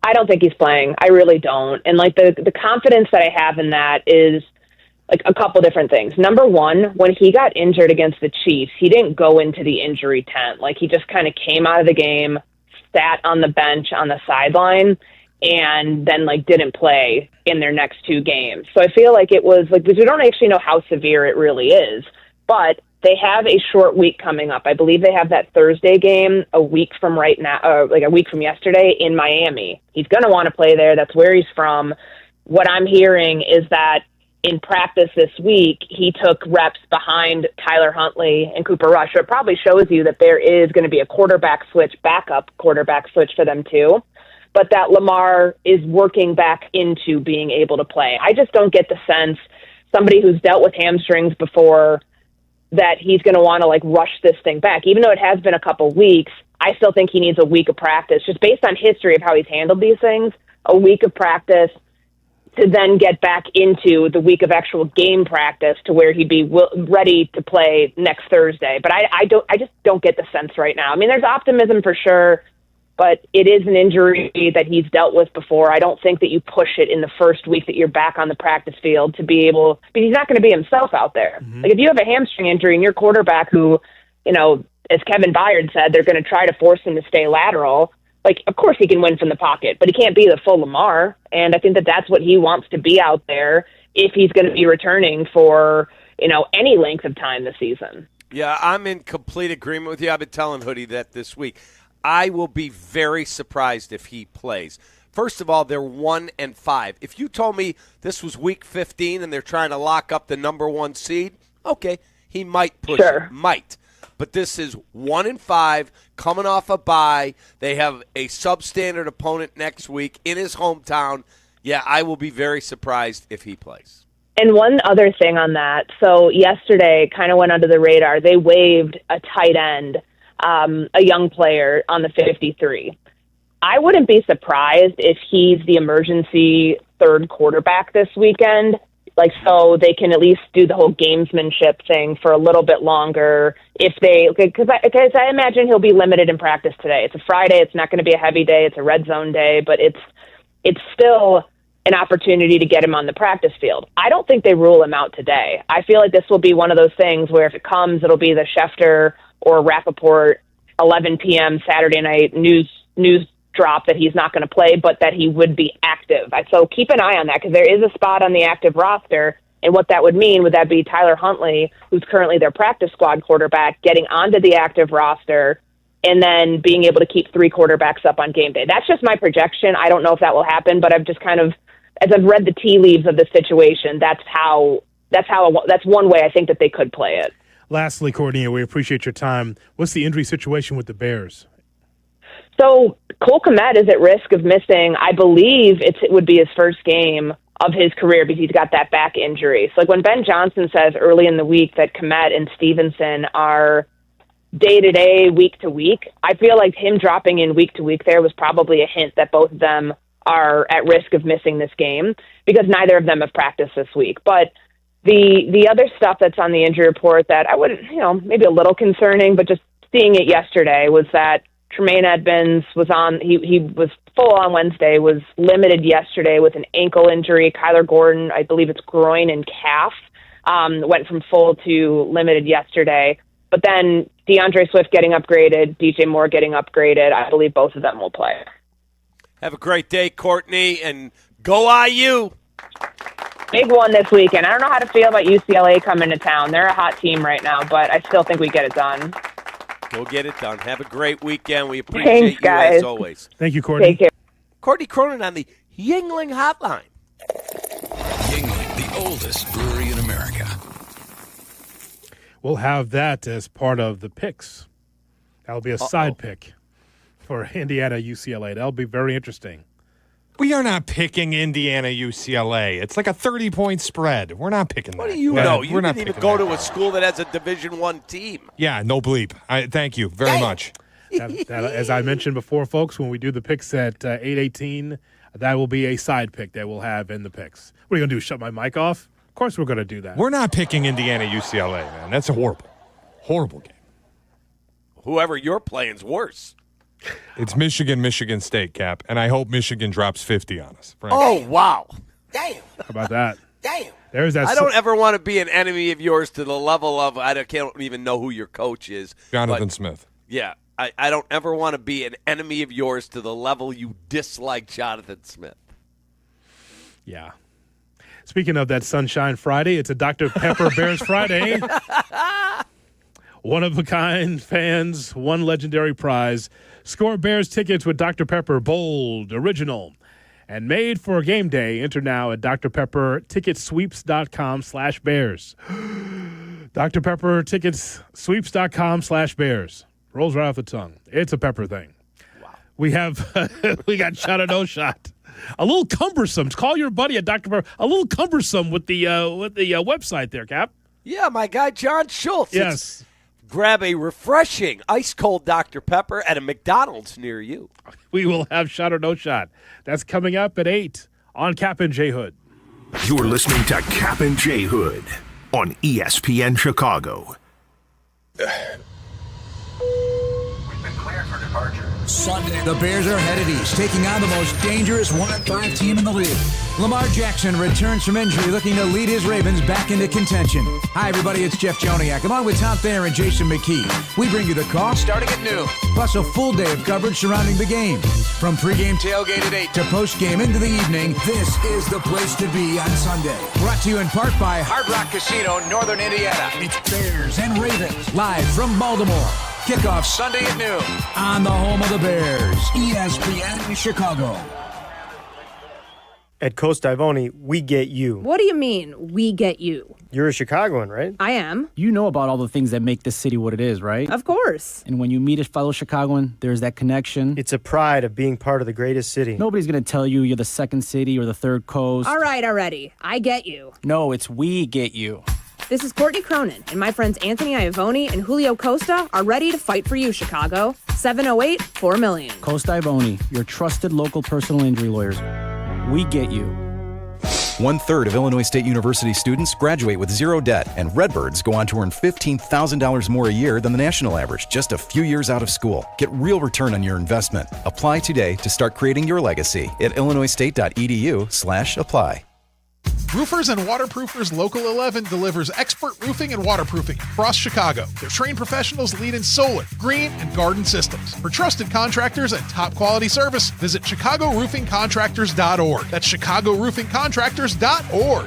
I don't think he's playing. I really don't. And like the confidence that I have in that is like a couple different things. Number one, when he got injured against the Chiefs, he didn't go into the injury tent. Like he just kind of came out of the game, sat on the bench on the sideline, and then like didn't play in their next two games. So I feel like it was like, because we don't actually know how severe it really is, but they have a short week coming up. I believe they have that Thursday game a week from right now, like a week from yesterday in Miami. He's going to want to play there. That's where he's from. What I'm hearing is that in practice this week, he took reps behind Tyler Huntley and Cooper Rush. So it probably shows you that there is going to be a backup quarterback switch for them too. But that Lamar is working back into being able to play. I just don't get the sense, somebody who's dealt with hamstrings before, that he's going to want to like rush this thing back. Even though it has been a couple weeks, I still think he needs a week of practice, just based on history of how he's handled these things, a week of practice to then get back into the week of actual game practice to where he'd be ready to play next Thursday. But I just don't get the sense right now. I mean, there's optimism for sure, but it is an injury that he's dealt with before. I don't think that you push it in the first week that you're back on the practice field to be able, but he's not going to be himself out there. Mm-hmm. Like if you have a hamstring injury and your quarterback who, as Kevin Byard said, they're going to try to force him to stay lateral, like, of course he can win from the pocket, but he can't be the full Lamar. And I think that that's what he wants to be out there if he's going to be returning for, any length of time this season. Yeah, I'm in complete agreement with you. I've been telling Hoodie that this week. I will be very surprised if he plays. First of all, they're 1-5. If you told me this was week 15 and they're trying to lock up the number 1 seed, okay, he might push it. Might. But this is 1-5, coming off a bye. They have a substandard opponent next week in his hometown. Yeah, I will be very surprised if he plays. And one other thing on that. So yesterday, kind of went under the radar. They waived a tight end, a young player on the 53. I wouldn't be surprised if he's the emergency third quarterback this weekend. So they can at least do the whole gamesmanship thing for a little bit longer because I imagine he'll be limited in practice today. It's a Friday. It's not going to be a heavy day. It's a red zone day, but it's still an opportunity to get him on the practice field. I don't think they rule him out today. I feel like this will be one of those things where if it comes, it'll be the Schefter or Rappaport 11 p.m. Saturday night news drop that he's not going to play, but that he would be active. So keep an eye on that because there is a spot on the active roster. And what that would mean, would that be Tyler Huntley, who's currently their practice squad quarterback, getting onto the active roster and then being able to keep 3 quarterbacks up on game day. That's just my projection. I don't know if that will happen, but I've just as I've read the tea leaves of the situation, that's one way I think that they could play it. Lastly, Courtney, we appreciate your time. What's the injury situation with the Bears? So Cole Kmet is at risk of missing, I believe it would be his first game of his career because he's got that back injury. So when Ben Johnson says early in the week that Kmet and Stevenson are day-to-day, week-to-week, I feel like him dropping in week-to-week there was probably a hint that both of them are at risk of missing this game because neither of them have practiced this week. But the other stuff that's on the injury report that I wouldn't, maybe a little concerning, but just seeing it yesterday was that Tremaine Edmonds was he was full on Wednesday, was limited yesterday with an ankle injury. Kyler Gordon, I believe it's groin and calf, went from full to limited yesterday. But then DeAndre Swift getting upgraded, DJ Moore getting upgraded. I believe both of them will play. Have a great day, Courtney, and go IU. Big one this weekend. I don't know how to feel about UCLA coming to town. They're a hot team right now, but I still think we get it done. Go get it done. Have a great weekend. We appreciate you guys. as always. Thank you, Courtney. Take care. Courtney Cronin on the Yuengling Hotline. Yuengling, the oldest brewery in America. We'll have that as part of the picks. That'll be a side pick for Indiana UCLA. That'll be very interesting. We are not picking Indiana UCLA. It's like a 30-point spread. We're not picking that. What do you know? You didn't even go to a school that has a Division I team. Yeah, no bleep. Thank you very much. As I mentioned before, folks, when we do the picks at 8:18, that will be a side pick that we'll have in the picks. What are you going to do, shut my mic off? Of course we're going to do that. We're not picking Indiana UCLA, man. That's a horrible game. Whoever you're playing's worse. It's Michigan State, Cap, and I hope Michigan drops 50 on us. Frankly. Oh, wow. Damn. How about that? Damn. There's that. I don't ever want to be an enemy of yours to the level of I can't even know who your coach is. Jonathan Smith. Yeah, I don't ever want to be an enemy of yours to the level you dislike Jonathan Smith. Yeah. Speaking of that Sunshine Friday, it's a Dr. Pepper Bears Friday. One-of-a-kind fans, one legendary prize. Score Bears tickets with Dr. Pepper, bold, original, and made for game day. Enter now at drpepperticketsweeps.com/bears. Dr. Pepper ticketsweeps.com/bears. Rolls right off the tongue. It's a Pepper thing. Wow. We got shot or no shot. A little cumbersome. Call your buddy at Dr. Pepper. A little cumbersome with the website there, Cap. Yeah, my guy John Schultz. Yes. Grab a refreshing, ice-cold Dr. Pepper at a McDonald's near you. We will have Shot or No Shot. That's coming up at 8 on Kap and J Hood. You're listening to Kap and J Hood on ESPN Chicago. We've been cleared for departure. Sunday, the Bears are headed east, taking on the most dangerous 1-5 team in the league. Lamar Jackson returns from injury, looking to lead his Ravens back into contention. Hi, everybody, it's Jeff Joniak, along with Tom Thayer and Jason McKee. We bring you the call starting at noon, plus a full day of coverage surrounding the game. From pregame tailgate at 8 to postgame into the evening, this is the place to be on Sunday. Brought to you in part by Hard Rock Casino, Northern Indiana. It's Bears and Ravens, live from Baltimore. Kickoff Sunday at noon on the home of the Bears, ESPN Chicago. At Costa Ivone, we get you. What do you mean, we get you? You're a Chicagoan, right? I am. You know about all the things that make this city what it is, right? Of course. And when you meet a fellow Chicagoan, there's that connection. It's a pride of being part of the greatest city. Nobody's going to tell you you're the second city or the third coast. All right, already. I get you. No, it's we get you. This is Courtney Cronin, and my friends Anthony Iavone and Julio Costa are ready to fight for you, Chicago. 708-4million. Costa Ivone, your trusted local personal injury lawyers. We get you. 1/3 of Illinois State University students graduate with zero debt, and Redbirds go on to earn $15,000 more a year than the national average just a few years out of school. Get real return on your investment. Apply today to start creating your legacy at illinoisstate.edu/apply. Roofers and Waterproofers Local 11 delivers expert roofing and waterproofing across Chicago. Their trained professionals lead in solar, green, and garden systems. For trusted contractors and top quality service, visit ChicagoRoofingContractors.org. That's ChicagoRoofingContractors.org.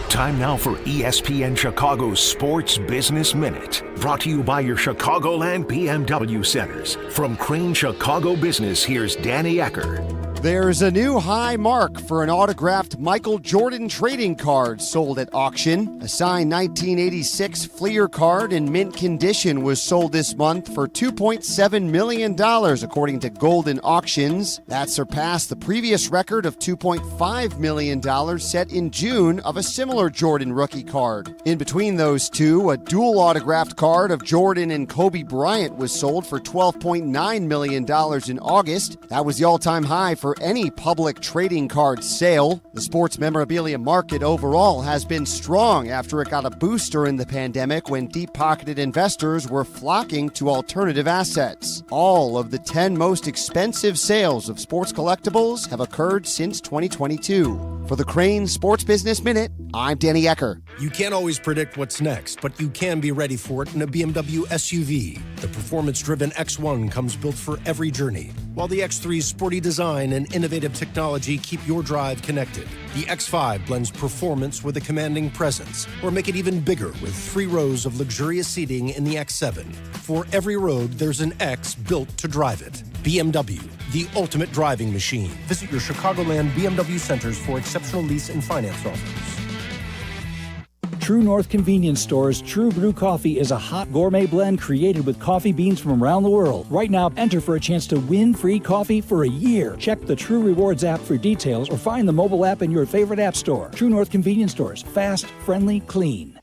Time now for ESPN Chicago's Sports Business Minute. Brought to you by your Chicagoland BMW centers. From Crane Chicago Business, here's Danny Ecker. There's a new high mark for an autographed Michael Jordan trading card sold at auction. A signed 1986 Fleer card in mint condition was sold this month for $2.7 million, according to Golden Auctions. That surpassed the previous record of $2.5 million set in June of a similar Jordan rookie card. In between those two, a dual autographed card of Jordan and Kobe Bryant was sold for $12.9 million in August. That was the all-time high for any public trading card sale. The sports memorabilia market overall has been strong after it got a boost during the pandemic when deep-pocketed investors were flocking to alternative assets. All of the 10 most expensive sales of sports collectibles have occurred since 2022. For the Crane Sports Business Minute, I'm Danny Ecker. You can't always predict what's next, but you can be ready for it in a BMW SUV. The performance-driven X1 comes built for every journey, while the X3's sporty design and innovative technology keep your drive connected. The X5 blends performance with a commanding presence, or make it even bigger with 3 rows of luxurious seating in the X7. For every road, there's an X built to drive it. BMW, the ultimate driving machine. Visit your Chicagoland BMW centers for exceptional lease and finance offers. True North Convenience Store's True Brew Coffee is a hot gourmet blend created with coffee beans from around the world. Right now, enter for a chance to win free coffee for a year. Check the True Rewards app for details or find the mobile app in your favorite app store. True North Convenience Stores. Fast, friendly, clean.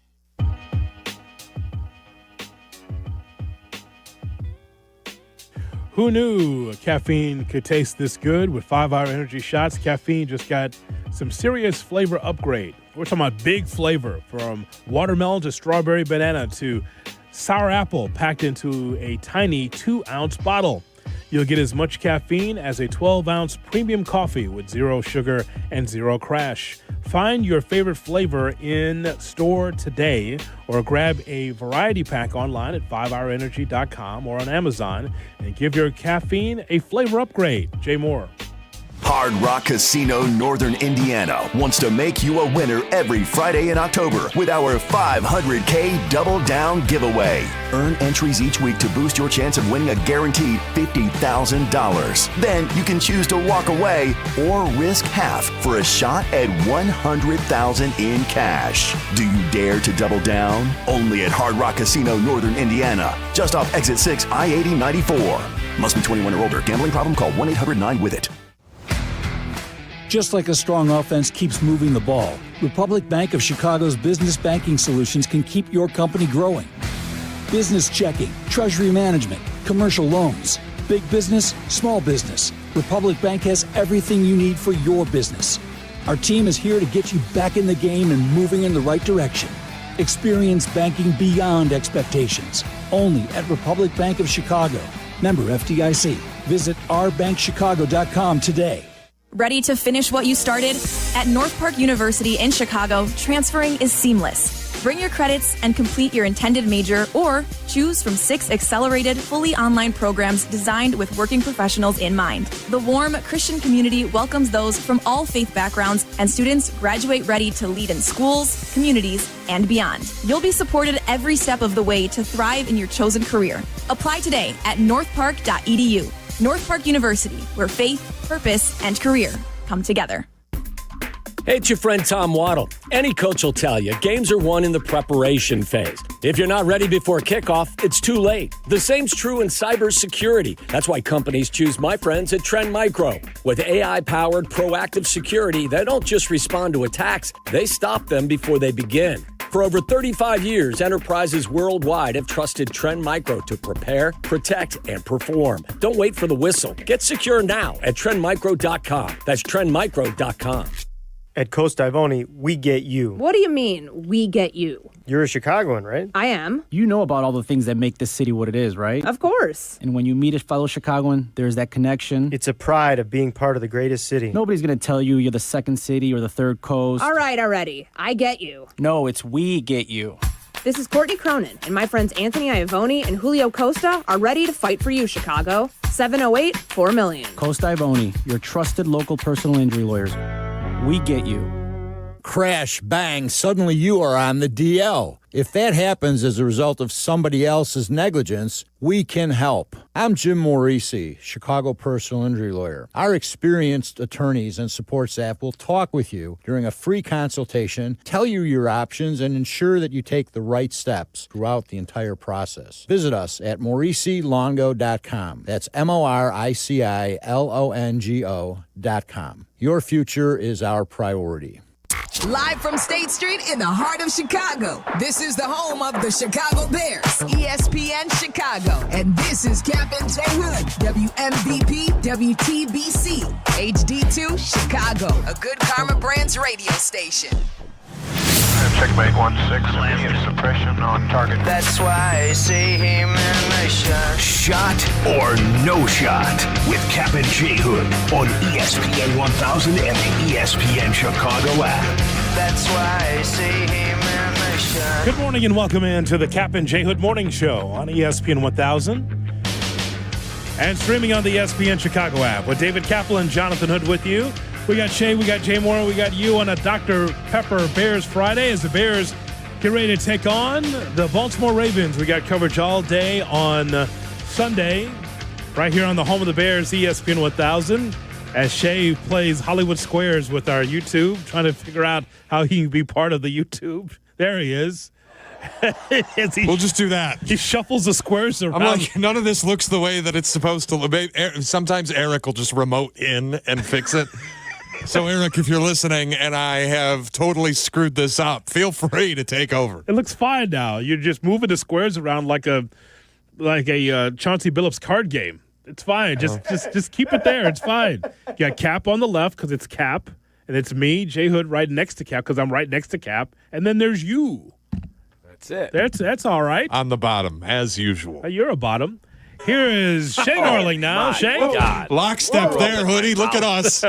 Who knew caffeine could taste this good? With 5-Hour Energy shots, caffeine just got some serious flavor upgrade. We're talking about big flavor, from watermelon to strawberry banana to sour apple, packed into a tiny 2-ounce bottle. You'll get as much caffeine as a 12-ounce premium coffee with 0 sugar and 0 crash. Find your favorite flavor in store today, or grab a variety pack online at 5hourenergy.com or on Amazon and give your caffeine a flavor upgrade. Jay Moore. Hard Rock Casino Northern Indiana wants to make you a winner every Friday in October with our $500K Double Down giveaway. Earn entries each week to boost your chance of winning a guaranteed $50,000. Then you can choose to walk away or risk half for a shot at $100,000 in cash. Do you dare to double down? Only at Hard Rock Casino Northern Indiana, just off Exit 6, I-80-94. Must be 21 or older. Gambling problem? Call 1-800-9-WITH-IT. Just like a strong offense keeps moving the ball, Republic Bank of Chicago's business banking solutions can keep your company growing. Business checking, treasury management, commercial loans, big business, small business. Republic Bank has everything you need for your business. Our team is here to get you back in the game and moving in the right direction. Experience banking beyond expectations. Only at Republic Bank of Chicago. Member FDIC. Visit ourbankchicago.com today. Ready to finish what you started? At North Park University in Chicago, transferring is seamless. Bring your credits and complete your intended major, or choose from 6 accelerated, fully online programs designed with working professionals in mind. The warm Christian community welcomes those from all faith backgrounds, and students graduate ready to lead in schools, communities, and beyond. You'll be supported every step of the way to thrive in your chosen career. Apply today at northpark.edu. North Park University, where faith, purpose, and career come together. Hey, it's your friend Tom Waddle. Any coach will tell you games are won in the preparation phase. If you're not ready before kickoff, it's too late. The same's true in cybersecurity. That's why companies choose my friends at Trend Micro. With AI-powered proactive security, they don't just respond to attacks, they stop them before they begin. For over 35 years, enterprises worldwide have trusted Trend Micro to prepare, protect, and perform. Don't wait for the whistle. Get secure now at trendmicro.com. That's trendmicro.com. At Coast Ivoni, we get you. What do you mean, we get you? You're a Chicagoan, right? I am. You know about all the things that make this city what it is, right? Of course. And when you meet a fellow Chicagoan, there's that connection. It's a pride of being part of the greatest city. Nobody's going to tell you you're the second city or the third coast. All right, already. I get you. No, it's we get you. This is Courtney Cronin, and my friends Anthony Iavoni and Julio Costa are ready to fight for you, Chicago. 708-4million. Coast Ivoni, your trusted local personal injury lawyers. We get you. Crash, bang, suddenly you are on the DL. If that happens as a result of somebody else's negligence, we can help. I'm Jim Morisi, Chicago personal injury lawyer. Our experienced attorneys and support staff will talk with you during a free consultation, tell you your options, and ensure that you take the right steps throughout the entire process. Visit us at MorisiLongo.com. That's MoriciLongo.com. Your future is our priority. Live from State Street in the heart of Chicago, this is the home of the Chicago Bears, ESPN Chicago. And this is Kap J Hood, WMVP, WTBC, HD2, Chicago, a good Karma Brands radio station. Checkmate 1-6, immediate suppression on target. That's why I see him in the shot. Shot or no shot with Kap J Hood on ESPN 1000 and the ESPN Chicago app. That's why I see him in the shot. Good morning and welcome into the Kap J Hood Morning Show on ESPN 1000 and streaming on the ESPN Chicago app with David Kaplan and Jonathan Hood with you. We got Shay, we got Jay Moore, we got you on a Dr. Pepper Bears Friday as the Bears get ready to take on the Baltimore Ravens. We got coverage all day on Sunday right here on the home of the Bears, ESPN 1000, as Shay plays Hollywood Squares with our YouTube, trying to figure out how he can be part of the YouTube. There he is. We'll just do that. He shuffles the squares around. I'm like, none of this looks the way that it's supposed to look. Sometimes Eric will just remote in and fix it. So, Eric, if you're listening and I have totally screwed this up, feel free to take over. It looks fine now. You're just moving the squares around like a Chauncey Billups card game. It's fine. Just keep it there. It's fine. You got Kap on the left because it's Kap, and it's me, J Hood, right next to Kap because I'm right next to Kap, and then there's you. That's it. That's all right. On the bottom, as usual. You're a bottom. Here is Shay Norling now. Shay. God. Lockstep there, Hoodie. Look at us.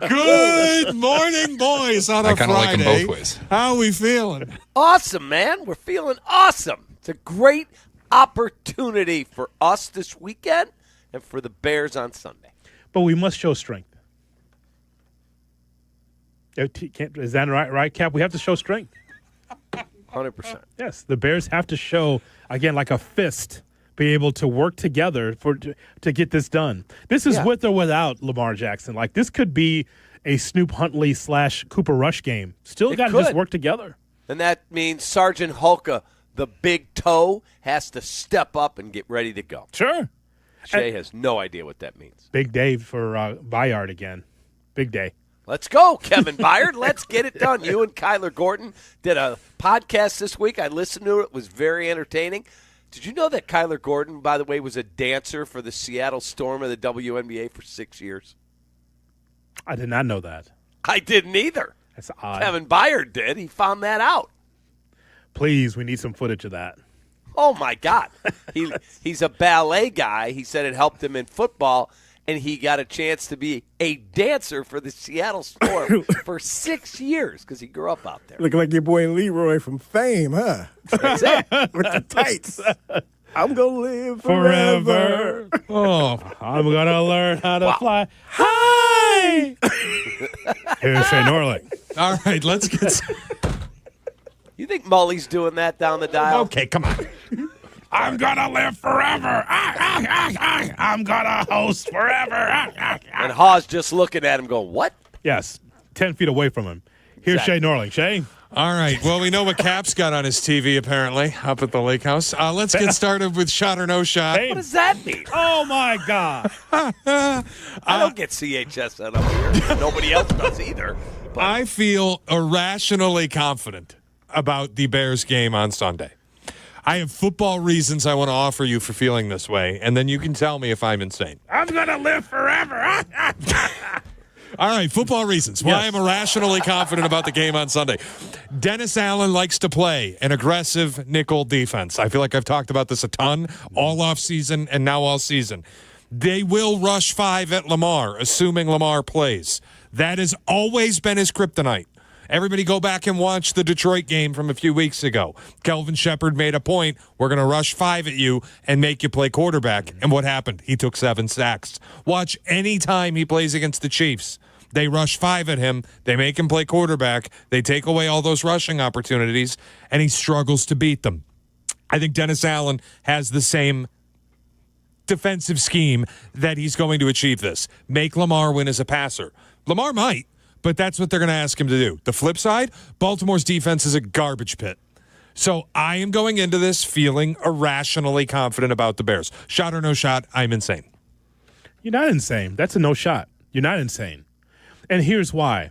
Good morning, boys, on a Friday. I kind of like them both ways. How are we feeling? Awesome, man. We're feeling awesome. It's a great opportunity for us this weekend and for the Bears on Sunday. But we must show strength. Is that right, Kap? We have to show strength. 100%. Yes, the Bears have to show, again, like a fist, be able to work together to get this done. This is with or without Lamar Jackson. Like, this could be a Snoop Huntley / Cooper Rush game. Still got to just work together. And that means Sergeant Hulka, the big toe, has to step up and get ready to go. Sure. Shay has no idea what that means. Big day for Bayard again. Big day. Let's go, Kevin Byard. Let's get it done. You and Kyler Gordon did a podcast this week. I listened to it. It was very entertaining. Did you know that Kyler Gordon, by the way, was a dancer for the Seattle Storm of the WNBA for 6 years? I did not know that. I didn't either. That's odd. Kevin Byard did. He found that out. Please, we need some footage of that. Oh, my God. He's a ballet guy. He said it helped him in football, and he got a chance to be a dancer for the Seattle Storm for 6 years because he grew up out there. Looking like your boy Leroy from Fame, huh? That's it. With the tights. I'm going to live forever. Oh, I'm going to learn how to fly high. Here's Shay Norling. All right, let's get. You think Mully's doing that down the dial? Okay, come on. I'm going to live forever. I'm going to host forever. And Hawes just looking at him going, what? Yes, 10 feet away from him. Here's Exactly. Shay Norling. Shay? All right. Well, we know what Cap's got on his TV, apparently, up at the lake house. Let's get started with shot or no shot. What does that mean? Oh, my God. I don't get CHS up here. Nobody else does either. But I feel irrationally confident about the Bears game on Sunday. I have football reasons I want to offer you for feeling this way, and then you can tell me if I'm insane. I'm going to live forever. All right, football reasons why I'm irrationally confident about the game on Sunday. Dennis Allen likes to play an aggressive nickel defense. I feel like I've talked about this a ton all off season and now all season. They will rush 5 at Lamar, assuming Lamar plays. That has always been his kryptonite. Everybody go back and watch the Detroit game from a few weeks ago. Kelvin Shepard made a point. We're going to rush 5 at you and make you play quarterback. And what happened? He took 7 sacks. Watch any time he plays against the Chiefs. They rush 5 at him. They make him play quarterback. They take away all those rushing opportunities, and he struggles to beat them. I think Dennis Allen has the same defensive scheme that he's going to achieve this. Make Lamar win as a passer. Lamar might, but that's what they're going to ask him to do. The flip side, Baltimore's defense is a garbage pit. So I am going into this feeling irrationally confident about the Bears. Shot or no shot, I'm insane. You're not insane. That's a no shot. You're not insane. And here's why.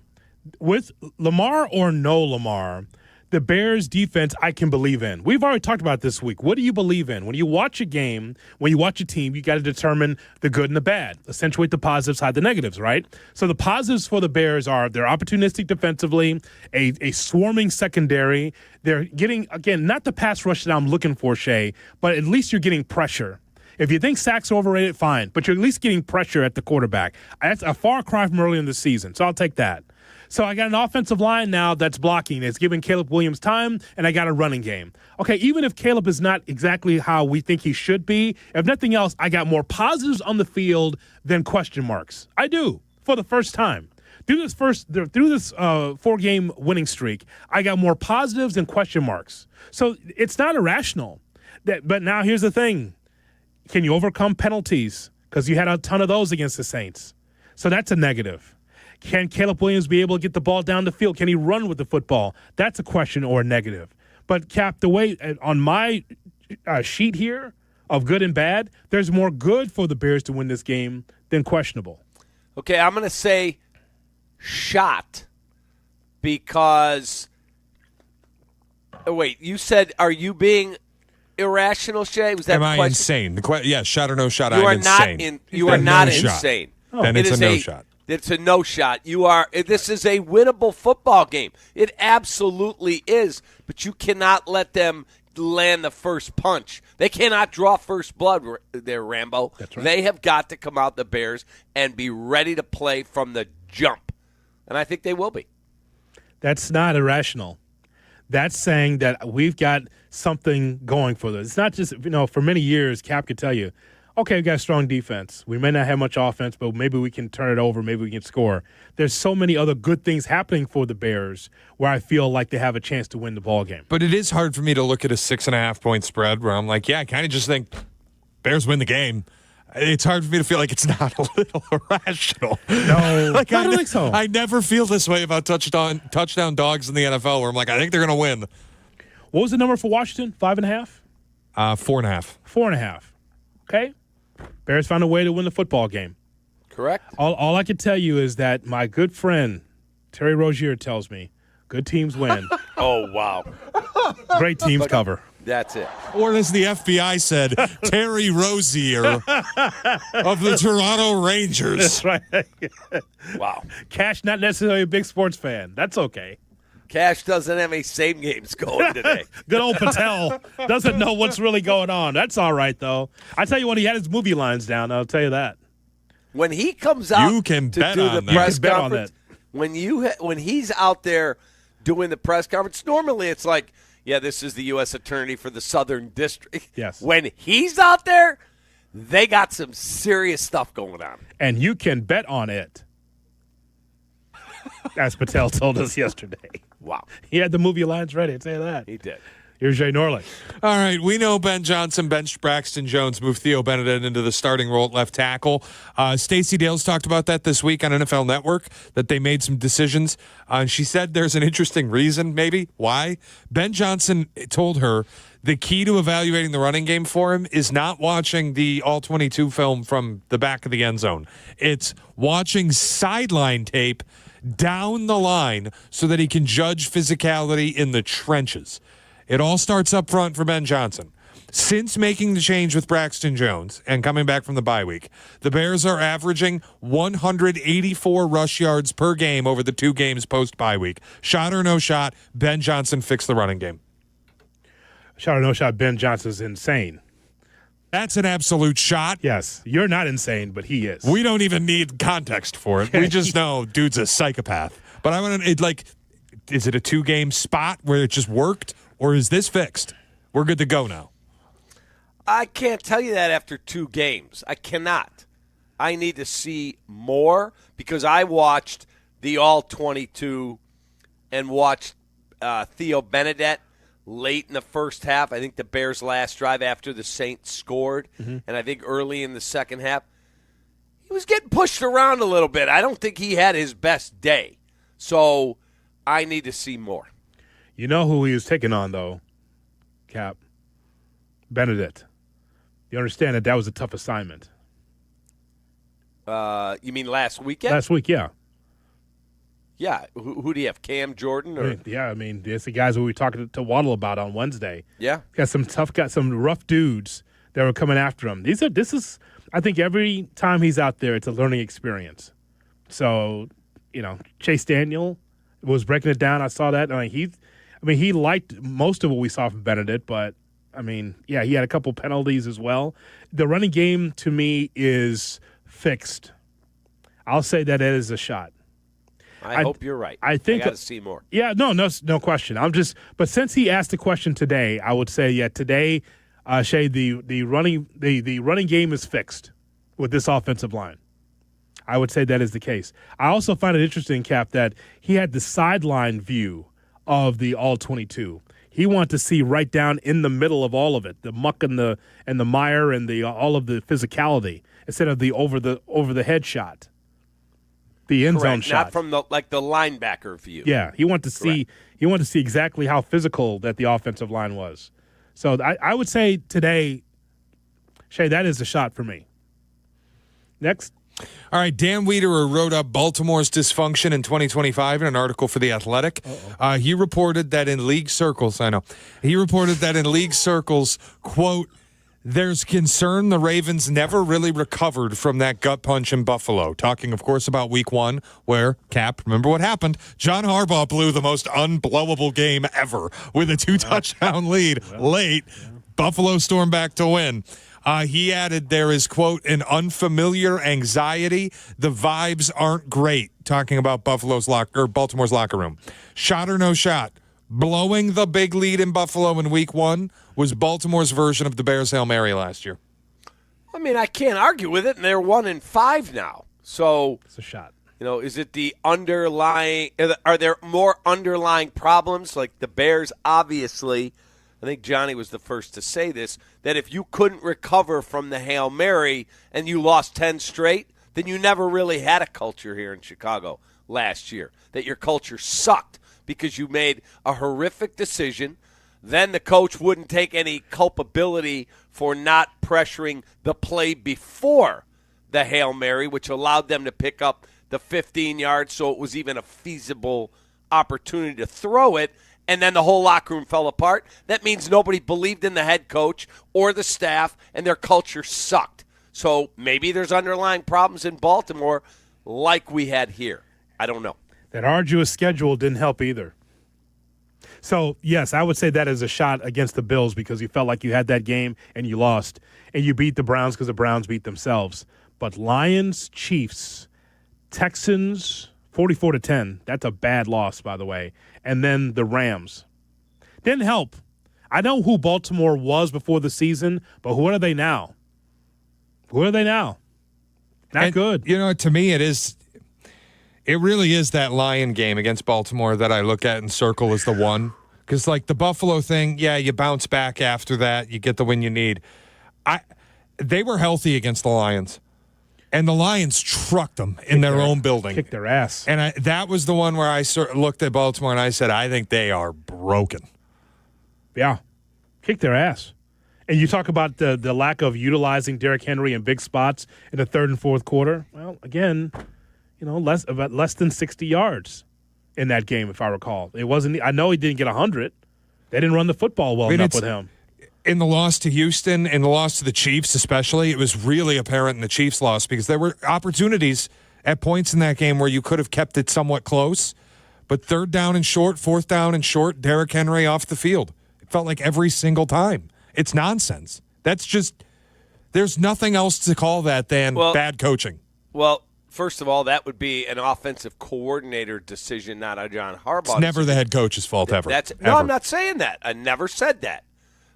With Lamar or no Lamar, the Bears defense I can believe in. We've already talked about this week. What do you believe in? When you watch a game, when you watch a team, you got to determine the good and the bad. Accentuate the positives, hide the negatives, right? So the positives for the Bears are they're opportunistic defensively, a swarming secondary. They're getting, again, not the pass rush that I'm looking for, Shay, but at least you're getting pressure. If you think sacks are overrated, fine, but you're at least getting pressure at the quarterback. That's a far cry from early in the season, so I'll take that. So I got an offensive line now that's blocking. It's giving Caleb Williams time, and I got a running game. Okay, even if Caleb is not exactly how we think he should be, if nothing else, I got more positives on the field than question marks. I do, for the first time. Through this 4-game winning streak, I got more positives than question marks. So it's not irrational. But now here's the thing. Can you overcome penalties? Because you had a ton of those against the Saints. So that's a negative. Can Caleb Williams be able to get the ball down the field? Can he run with the football? That's a question or a negative. But, Cap, the way on my sheet here of good and bad, there's more good for the Bears to win this game than questionable. Okay, I'm going to say shot because – wait, you said are you being irrational, Shay? Was that Am the I question? insane? Yeah, shot or no shot, You I'm are insane. You are not insane. Then it's a no shot. It's a no shot. This is a winnable football game. It absolutely is, but you cannot let them land the first punch. They cannot draw first blood there, Rambo. That's right. They have got to come out the Bears and be ready to play from the jump, and I think they will be. That's not irrational. That's saying that we've got something going for this. It's not just, for many years, Cap could tell you, okay, we've got a strong defense. We may not have much offense, but maybe we can turn it over. Maybe we can score. There's so many other good things happening for the Bears where I feel like they have a chance to win the ball game. But it is hard for me to look at a 6.5-point spread where I'm like, yeah, I kind of just think Bears win the game. It's hard for me to feel like it's not a little irrational. No, I don't think so. I never feel this way about touchdown dogs in the NFL where I'm like, I think they're going to win. What was the number for Washington? 5.5? 4.5. 4.5. Okay. Bears found a way to win the football game. Correct. All I can tell you is that my good friend Terry Rozier tells me good teams win. Oh, wow. Great teams cover. That's it. Or as the FBI said, Terry Rozier of the Toronto Rangers. That's right. Wow. Cash, not necessarily a big sports fan. That's okay. Cash doesn't have any same games going today. Good old Patel doesn't know what's really going on. That's all right, though. I tell you when he had his movie lines down, I'll tell you that. When he comes out You can to bet do on the that. press You can bet on conference, when he's out there doing the press conference, normally it's like, yeah, this is the U.S. Attorney for the Southern District. Yes. When he's out there, they got some serious stuff going on. And you can bet on it. As Patel told us yesterday. Wow. He had the movie lines ready, I'll tell you that. He did. Here's Jay Norley. All right, we know Ben Johnson benched Braxton Jones, moved Theo Benedict into the starting role at left tackle. Stacey Dales talked about that this week on NFL Network, that they made some decisions. And she said there's an interesting reason, maybe, why. Ben Johnson told her the key to evaluating the running game for him is not watching the All-22 film from the back of the end zone. It's watching sideline tape down the line so that he can judge physicality in the trenches. It all starts up front for Ben Johnson. Since making the change with Braxton Jones and coming back from the bye week, the Bears are averaging 184 rush yards per game over the 2 games post-bye week. Shot or no shot, Ben Johnson fixed the running game. Shot or no shot, Ben Johnson's insane. That's an absolute shot. Yes, you're not insane, but he is. We don't even need context for it. We just know dude's a psychopath. But I want to, is it a 2-game spot where it just worked, or is this fixed? We're good to go now. I can't tell you that after 2 games. I cannot. I need to see more because I watched the All-22 and watched Theo Benedict late in the first half. I think the Bears' last drive after the Saints scored, and I think early in the second half, he was getting pushed around a little bit. I don't think he had his best day. So I need to see more. You know who he was taking on, though, Cap? Benedict. You understand that was a tough assignment. You mean last weekend? Last week, yeah. Yeah. Who do you have, Cam Jordan? Or? It's the guys who we talked to Waddle about on Wednesday. Yeah. Got some rough dudes that were coming after him. I think every time he's out there, it's a learning experience. So, Chase Daniel was breaking it down. I saw that. He liked most of what we saw from Benedict, but, he had a couple penalties as well. The running game, to me, is fixed. I'll say that it is a shot. I hope you're right. I think I got to see more. Yeah, no question. But since he asked the question today, I would say, today, Shay, the running game is fixed with this offensive line. I would say that is the case. I also find it interesting, Cap, that he had the sideline view of the All-22. He wanted to see right down in the middle of all of it, the muck and the mire and the all of the physicality, instead of the over the head shot. The end zone shot, not from the linebacker view. Yeah, he wanted to see. He wanted to see exactly how physical that the offensive line was. So I would say today, Shay, that is a shot for me. Next. All right, Dan Wiederer wrote up Baltimore's dysfunction in 2025 in an article for The Athletic. He reported that in league circles, quote, there's concern the Ravens never really recovered from that gut punch in Buffalo. Talking, of course, about week 1 where, Cap, remember what happened? John Harbaugh blew the most unblowable game ever with a 2-touchdown lead late. Buffalo stormed back to win. He added there is, quote, an unfamiliar anxiety. The vibes aren't great, talking about Baltimore's locker room. Shot or no shot? Blowing the big lead in Buffalo in week 1 was Baltimore's version of the Bears' Hail Mary last year. I can't argue with it, and they're 1-5 now. So it's a shot. Is it the underlying? Are there more underlying problems? Like the Bears, obviously. I think Johnny was the first to say this, that if you couldn't recover from the Hail Mary and you lost 10 straight, then you never really had a culture here in Chicago last year, that your culture sucked because you made a horrific decision. Then the coach wouldn't take any culpability for not pressuring the play before the Hail Mary, which allowed them to pick up the 15 yards, so it was even a feasible opportunity to throw it. And then the whole locker room fell apart. That means nobody believed in the head coach or the staff, and their culture sucked. So maybe there's underlying problems in Baltimore like we had here. I don't know. That arduous schedule didn't help either. So, yes, I would say that is a shot against the Bills because you felt like you had that game and you lost. And you beat the Browns because the Browns beat themselves. But Lions, Chiefs, Texans, 44-10. That's a bad loss, by the way. And then the Rams. Didn't help. I know who Baltimore was before the season, but who are they now? Who are they now? Not good. You know, to me, it really is that Lion game against Baltimore that I look at and circle as the one. Because, like, the Buffalo thing, yeah, you bounce back after that. You get the win you need. They were healthy against the Lions. And the Lions trucked them in their own building. Kicked their ass. And that was the one where I looked at Baltimore and I said, I think they are broken. Yeah. Kicked their ass. And you talk about the lack of utilizing Derrick Henry in big spots in the third and fourth quarter. Well, again, less than 60 yards in that game, if I recall. It wasn't. I know he didn't get 100. They didn't run the football well enough with him. In the loss to Houston, in the loss to the Chiefs especially, it was really apparent in the Chiefs' loss because there were opportunities at points in that game where you could have kept it somewhat close. But third down and short, fourth down and short, Derrick Henry off the field. It felt like every single time. It's nonsense. That's just – there's nothing else to call that than bad coaching. Well, first of all, that would be an offensive coordinator decision, not a John Harbaugh It's never the head coach's fault ever. No, I'm not saying that. I never said that.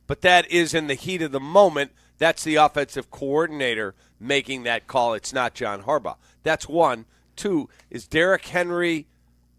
But that is in the heat of the moment. That's the offensive coordinator making that call. It's not John Harbaugh. That's one. Two, is Derrick Henry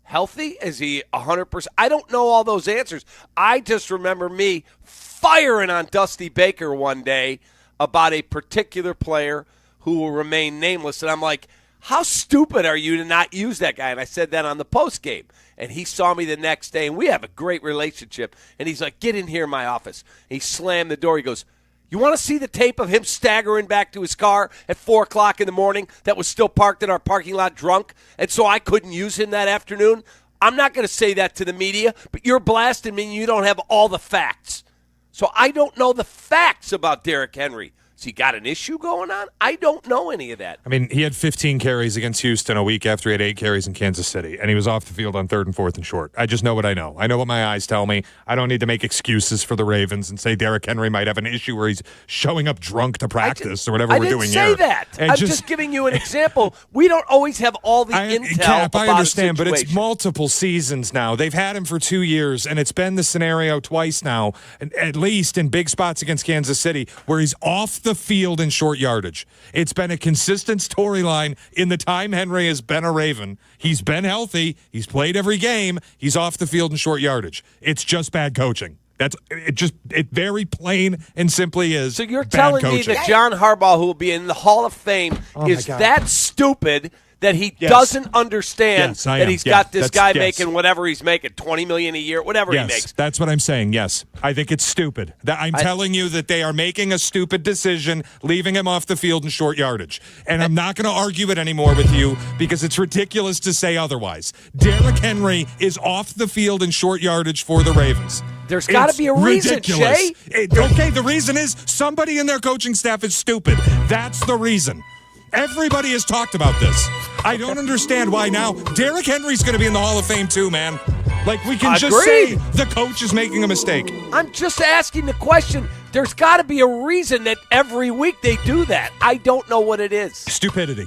healthy? Is he 100%? I don't know all those answers. I just remember me firing on Dusty Baker one day about a particular player who will remain nameless. And I'm like, how stupid are you to not use that guy? And I said that on the post game. And he saw me the next day, and we have a great relationship. And he's like, get in here in my office. And he slammed the door. He goes, you want to see the tape of him staggering back to his car at 4 o'clock in the morning that was still parked in our parking lot drunk? And so I couldn't use him that afternoon? I'm not going to say that to the media, but you're blasting me and you don't have all the facts. So I don't know the facts about Derrick Henry. Has he got an issue going on? I don't know any of that. I mean, he had 15 carries against Houston a week after he had 8 carries in Kansas City, and he was off the field on third and fourth and short. I just know what I know. I know what my eyes tell me. I don't need to make excuses for the Ravens and say Derrick Henry might have an issue where he's showing up drunk to practice or whatever we're doing here. I didn't say that. I'm just giving you an example. We don't always have all the intel Cap, about I understand, a but it's multiple seasons now. They've had him for 2 years, and it's been the scenario twice now, at least in big spots against Kansas City, where he's off the field in short yardage. It's been a consistent storyline in the time Henry has been a Raven. He's been healthy. He's played every game. He's off the field in short yardage. It's just bad coaching. It very plain and simply is. So you're telling me that John Harbaugh, who will be in the Hall of Fame, is that stupid that he doesn't understand that he's got this guy making whatever he's making, $20 million a year, whatever he makes. That's what I'm saying. Yes, I think it's stupid. I'm telling you that they are making a stupid decision, leaving him off the field in short yardage. And I'm not going to argue it anymore with you because it's ridiculous to say otherwise. Derrick Henry is off the field in short yardage for the Ravens. There's got to be a reason, ridiculous. Shay. Okay, the reason is somebody in their coaching staff is stupid. That's the reason. Everybody has talked about this. I don't understand why now. Derrick Henry's going to be in the Hall of Fame too, man. Like, we can just say the coach is making a mistake. I'm just asking the question. There's got to be a reason that every week they do that. I don't know what it is. Stupidity.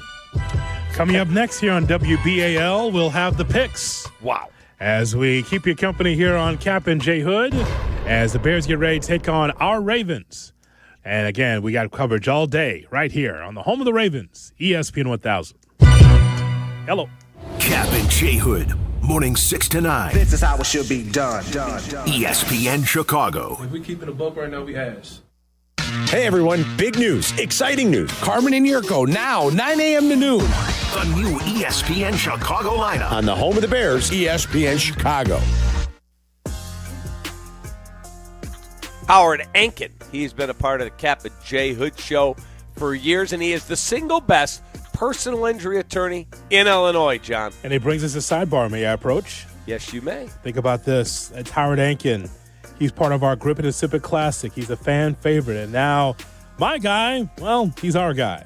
Coming up next here on WBAL, we'll have the picks. Wow. As we keep you company here on Kap and J Hood, as the Bears get ready to take on our Ravens. And again, we got coverage all day right here on the home of the Ravens, ESPN 1000. Hello. Kap and J Hood, morning 6 to 9. This is how it should be done. ESPN Chicago. If we keep it a buck right now, we has. Hey everyone, big news, exciting news. Carmen and Jurko now, 9 a.m. to noon. The new ESPN Chicago lineup. On the home of the Bears, ESPN Chicago. Howard Ankin. He's been a part of the Kap and J Hood show for years, and he is the single best personal injury attorney in Illinois, John. And he brings us a sidebar. May I approach? Yes, you may. Think about this. It's Howard Ankin. He's part of our Grip It and Sip It Classic. He's a fan favorite. And now, my guy, well, he's our guy.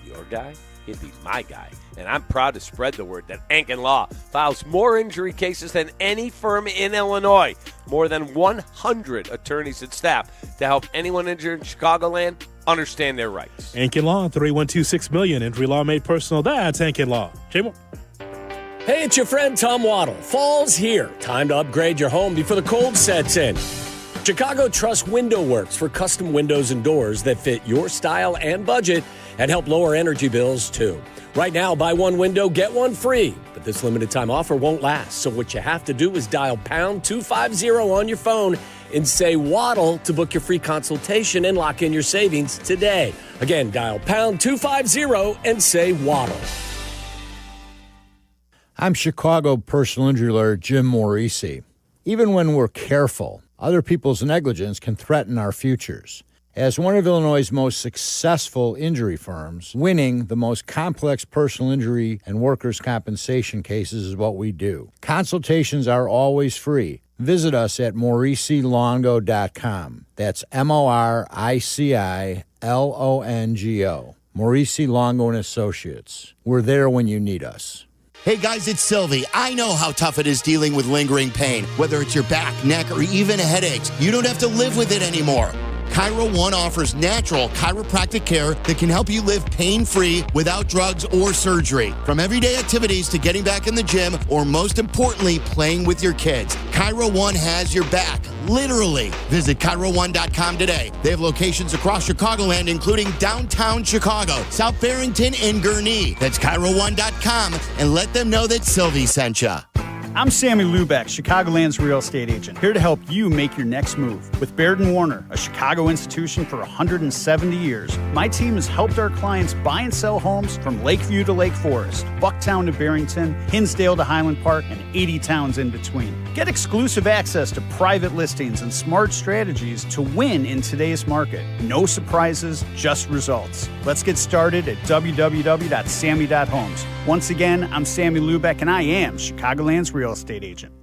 Your guy? he'd be my guy. And I'm proud to spread the word that Ankin Law files more injury cases than any firm in Illinois. More than 100 attorneys and staff to help anyone injured in Chicagoland understand their rights. Ankin Law, 312-6million. Injury law made personal. That's Ankin Law. Jay Moore. Hey, it's your friend Tom Waddle. Fall's here. Time to upgrade your home before the cold sets in. Chicago Trust Window Works for custom windows and doors that fit your style and budget and help lower energy bills, too. Right now, buy one window, get one free. But this limited time offer won't last. So what you have to do is dial pound 250 on your phone and say Waddle to book your free consultation and lock in your savings today. Again, dial pound 250 and say Waddle. I'm Chicago personal injury lawyer Jim Morisi. Even when we're careful, other people's negligence can threaten our futures. As one of Illinois' most successful injury firms, winning the most complex personal injury and workers' compensation cases is what we do. Consultations are always free. Visit us at MorisiLongo.com. That's MoriciLongo. Morisi Longo and Associates. We're there when you need us. Hey guys, it's Silvy. I know how tough it is dealing with lingering pain, whether it's your back, neck, or even headaches. You don't have to live with it anymore. Chiro One offers natural chiropractic care that can help you live pain-free without drugs or surgery. From everyday activities to getting back in the gym, or most importantly, playing with your kids, Chiro One has your back, literally. Visit ChiroOne.com today. They have locations across Chicagoland, including downtown Chicago, South Barrington, and Gurnee. That's ChiroOne.com, and let them know that Silvy sent you. I'm Sammy Lubeck, Chicagoland's real estate agent, here to help you make your next move. With Baird & Warner, a Chicago institution for 170 years, my team has helped our clients buy and sell homes from Lakeview to Lake Forest, Bucktown to Barrington, Hinsdale to Highland Park, and 80 towns in between. Get exclusive access to private listings and smart strategies to win in today's market. No surprises, just results. Let's get started at www.sammy.homes. Once again, I'm Sammy Lubeck, and I am Chicagoland's real estate agent.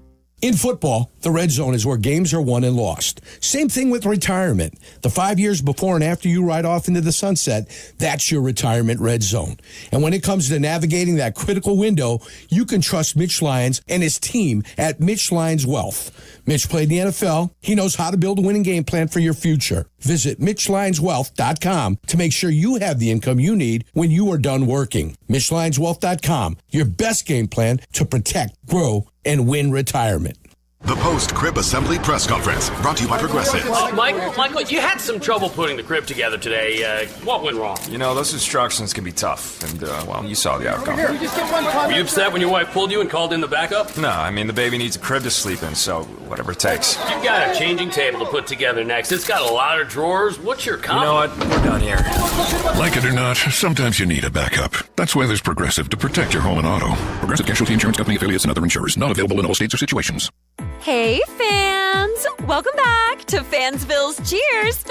In football, the red zone is where games are won and lost. Same thing with retirement. The 5 years before and after you ride off into the sunset, that's your retirement red zone. And when it comes to navigating that critical window, you can trust Mitch Lyons and his team at Mitch Lyons Wealth. Mitch played in the NFL. He knows how to build a winning game plan for your future. Visit MitchLyonsWealth.com to make sure you have the income you need when you are done working. MitchLyonsWealth.com, your best game plan to protect, grow, and win retirement. The post-crib assembly press conference, brought to you by Progressive. Michael, you had some trouble putting the crib together today. What went wrong? You know, those instructions can be tough, and, well, you saw the outcome. Were you upset when your wife pulled you and called in the backup? No, I mean, the baby needs a crib to sleep in, so whatever it takes. You've got a changing table to put together next. It's got a lot of drawers. What's your comment? You know what? We're done here. Like it or not, sometimes you need a backup. That's why there's Progressive to protect your home and auto. Progressive Casualty Insurance Company affiliates and other insurers. Not available in all states or situations. Hey, fans! Welcome back to Fansville's Cheers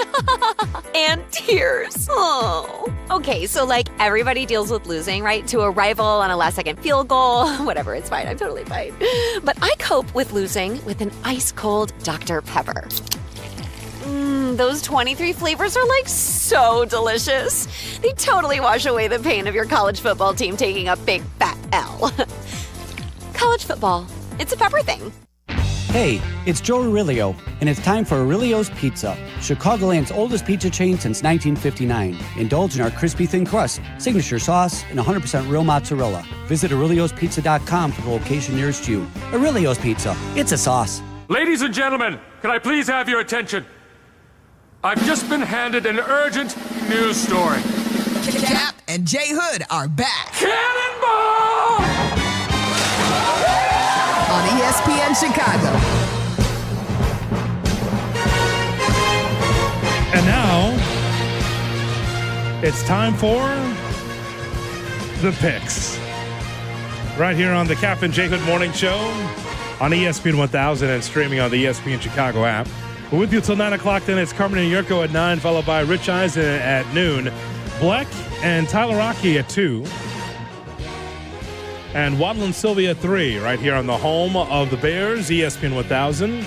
and Tears. Oh. Okay, so like everybody deals with losing, right? To a rival on a last-second field goal. Whatever, it's fine. I'm totally fine. But I cope with losing with an ice-cold Dr. Pepper. Those 23 flavors are like so delicious. They totally wash away the pain of your college football team taking a big fat L. College football. It's a pepper thing. Hey, it's Joe Aurelio, and it's time for Aurelio's Pizza, Chicagoland's oldest pizza chain since 1959. Indulge in our crispy thin crust, signature sauce, and 100% real mozzarella. Visit Aurelio'sPizza.com for the location nearest you. Aurelio's Pizza, it's a sauce. Ladies and gentlemen, can I please have your attention? I've just been handed an urgent news story. Kap and J Hood are back. Cannonball! On ESPN Chicago. And now, it's time for the picks. Right here on the Kap and J Hood Morning Show on ESPN 1000 and streaming on the ESPN Chicago app. We're with you till 9 o'clock. Then it's Carmen Jurko at 9, followed by Rich Eisen at noon. Bleck and Bleck Aki at 2. And Waddle Silvy at 3, right here on the home of the Bears, ESPN 1000.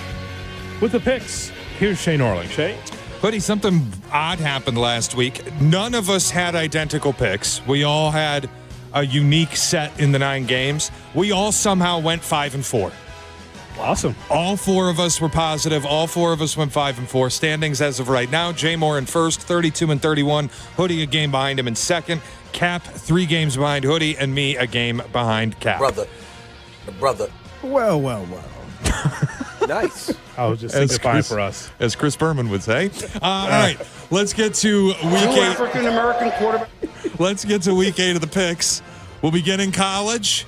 With the picks, here's Shay Norling. Shay? Hoodie, something odd happened last week. None of us had identical picks. We all had a unique set in the 9 games. We all somehow went 5-4. Awesome. All 4 of us were positive. All 4 of us went 5-4. Standings as of right now: Jay Moore in first, 32-31. Hoodie a game behind him in second. Cap 3 games behind Hoodie, and me a game behind Cap. Brother. Well. Nice. I was just signifying for us. As Chris Berman would say. All right, let's get to week 8. African-American quarterback. Let's get to week 8 of the picks. We'll begin in college.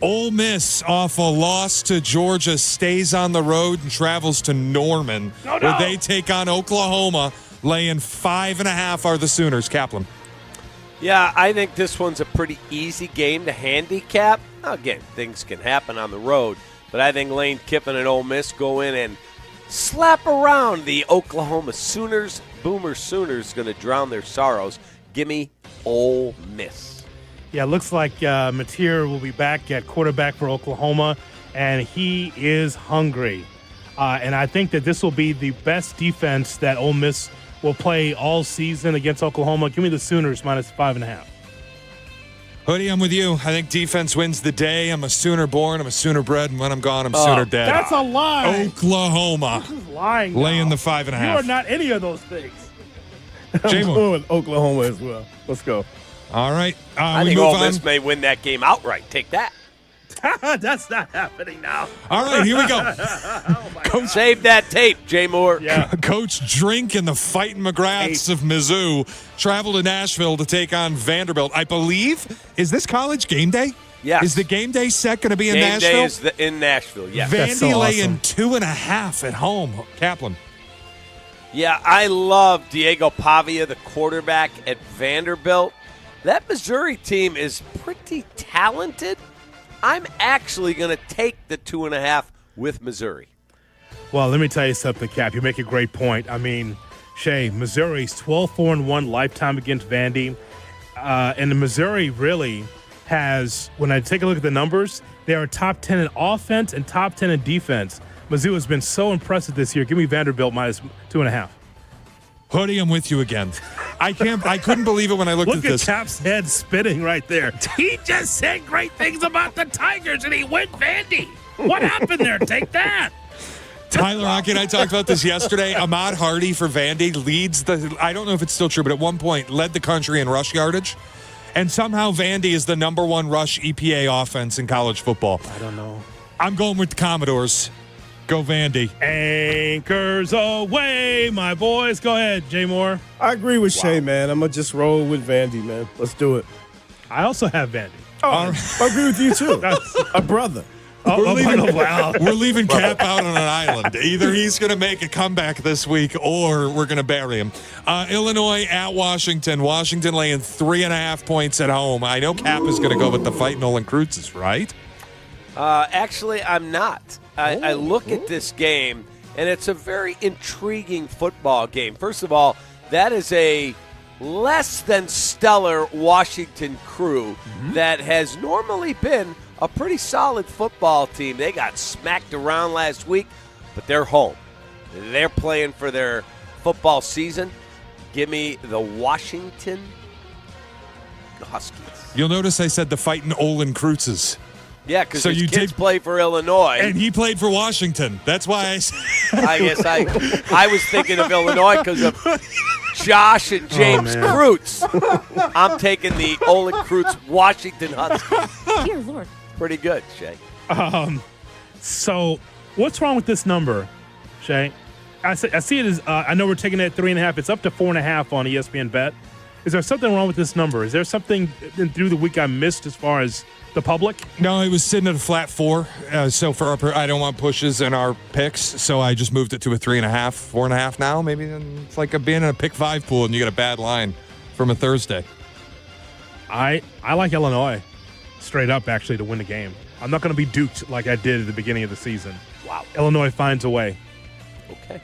Ole Miss, off a loss to Georgia, stays on the road and travels to Norman, where they take on Oklahoma. Laying 5.5 are the Sooners. Kaplan. Yeah, I think this one's a pretty easy game to handicap. Now, again, things can happen on the road, but I think Lane Kiffin and Ole Miss go in and slap around the Oklahoma Sooners. Boomer Sooners going to drown their sorrows. Give me Ole Miss. Yeah, looks like Mateer will be back at quarterback for Oklahoma, and he is hungry. And I think that this will be the best defense that Ole Miss will play all season against Oklahoma. Give me the Sooners minus 5.5. Hoodie, I'm with you. I think defense wins the day. I'm a Sooner born. I'm a Sooner bred. And when I'm gone, I'm Sooner dead. That's a lie. Oklahoma. This is lying. Laying now. the 5.5. You are not any of those things. I'm going with Oklahoma as well. Let's go. All right. I think Ole Miss may win that game outright. Take that. That's not happening now. All right, here we go. Coach, save that tape, Jay Moore. Yeah. Coach Drink and the Fighting McGraths of Mizzou travel to Nashville to take on Vanderbilt. I believe, is this college game day? Yes. Is the game day set going to be in game Nashville? Game day is in Nashville, yes. Vandy laying 2.5 at home. Kaplan. Yeah, I love Diego Pavia, the quarterback at Vanderbilt. That Missouri team is pretty talented. I'm actually going to take the 2.5 with Missouri. Well, let me tell you something, Cap. You make a great point. I mean, Shay, Missouri's 12-4-1 lifetime against Vandy. And the Missouri really has, when I take a look at the numbers, they are top 10 in offense and top 10 in defense. Mizzou has been so impressive this year. Give me Vanderbilt minus 2.5. Hoodie, I'm with you again. I couldn't believe it when I looked at this. Look at Cap's head spinning right there. He just said great things about the Tigers, and he went Vandy. What happened there? Take that. Tyler Aki and I talked about this yesterday. Ahmad Hardy for Vandy leads I don't know if it's still true, but at one point led the country in rush yardage. And somehow Vandy is the number 1 rush EPA offense in college football. I don't know. I'm going with the Commodores. Go Vandy. Anchors away, my boys. Go ahead, Jay Moore. I agree with Shay, man. I'm going to just roll with Vandy, man. Let's do it. I also have Vandy. I agree with you, too. A brother. We're leaving Cap out on an island. Either he's going to make a comeback this week or we're going to bury him. Illinois at Washington. Washington laying 3.5 points at home. I know Cap is going to go with the fight Nolan Crutzes, right? Actually, I'm not. I look at this game, and it's a very intriguing football game. First of all, that is a less than stellar Washington crew that has normally been a pretty solid football team. They got smacked around last week, but they're home. They're playing for their football season. Give me the Washington Huskies. You'll notice I said the fighting Olin Crutzes. Yeah, because his kids play for Illinois. And he played for Washington. That's why I guess I was thinking of Illinois because of Josh and James Kreutz. I'm taking the Olin Kreutz Washington Huskies. Dear Lord. Pretty good, Shay. So what's wrong with this number, Shay? I see it as, I know we're taking it at 3.5. It's up to 4.5 on ESPN Bet. Is there something wrong with this number? Is there something through the week I missed as far as the public? No, it was sitting at a flat 4. So for I don't want pushes in our picks, so I just moved it to a 3.5, 4.5 now. Maybe it's like being in a pick 5 pool and you get a bad line from a Thursday. I like Illinois straight up, actually, to win the game. I'm not going to be duped like I did at the beginning of the season. Wow. Illinois finds a way. Okay.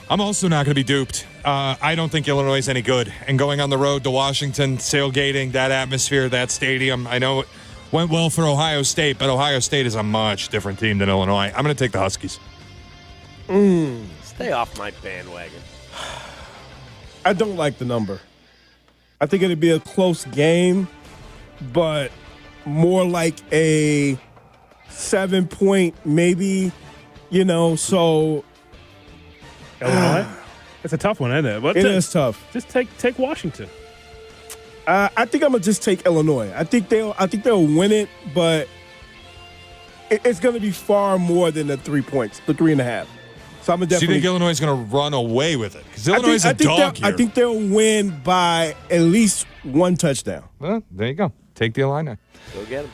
I'm also not going to be duped. I don't think Illinois is any good. And going on the road to Washington, sailgating, that atmosphere, that stadium, I know it went well for Ohio State, but Ohio State is a much different team than Illinois. I'm going to take the Huskies. Stay off my bandwagon. I don't like the number. I think it'd be a close game. but more like a 7-point maybe, so. Illinois? It's a tough one, isn't it? But it is tough. Just take Washington. I think I'm going to just take Illinois. I think they'll win it, but it's going to be far more than the 3 points, the 3.5. So I'm definitely. So you think Illinois is going to run away with it? Because Illinois is a dog here. I think they'll win by at least one touchdown. Well, there you go. Take the Illini. Go get them.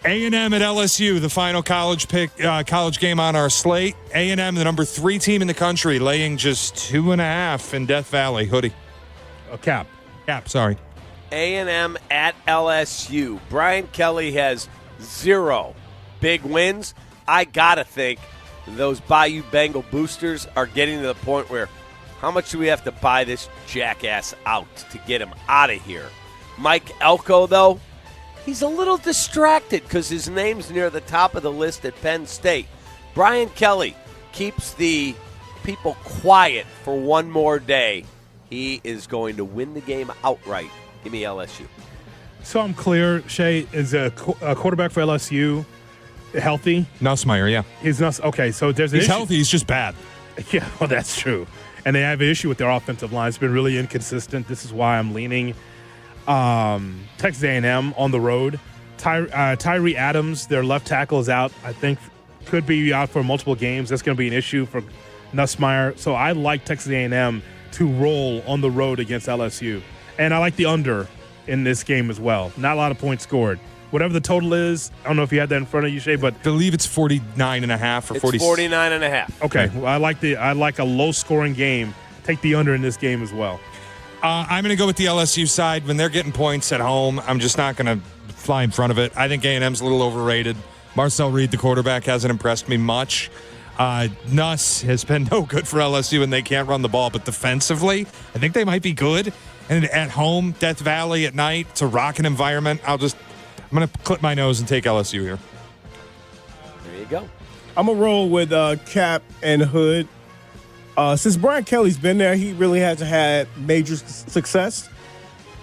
A&M at LSU, the final college game on our slate. A&M, the number 3 team in the country, laying just 2.5 in Death Valley. Hoodie. Cap, sorry. A&M at LSU. Brian Kelly has 0 big wins. I got to think those Bayou Bengal boosters are getting to the point where how much do we have to buy this jackass out to get him out of here? Mike Elko, though, he's a little distracted because his name's near the top of the list at Penn State. Brian Kelly keeps the people quiet for one more day. He is going to win the game outright. Give me LSU. So I'm clear. Shay is a quarterback for LSU. Healthy? Nussmeier, yeah. He's okay. So there's an he's issue. Healthy. He's just bad. Yeah, well, that's true. And they have an issue with their offensive line. It's been really inconsistent. This is why I'm leaning Texas A&M on the road. Tyree Adams, their left tackle, is out. I think could be out for multiple games. That's going to be an issue for Nussmeier. So I like Texas A&M to roll on the road against LSU. And I like the under in this game as well. Not a lot of points scored. Whatever the total is, I don't know if you had that in front of you, Shay, but I believe it's 49.5 or 40. It's 49.5. Okay, well, I like a low-scoring game. Take the under in this game as well. I'm going to go with the LSU side. When they're getting points at home, I'm just not going to fly in front of it. I think A&M's a little overrated. Marcel Reed, the quarterback, hasn't impressed me much. Nuss has been no good for LSU, and they can't run the ball. But defensively, I think they might be good. And at home, Death Valley at night, it's a rocking environment. I'm going to clip my nose and take LSU here. There you go. I'm going to roll with Cap and Hood. Since Brian Kelly's been there, he really hasn't had major success.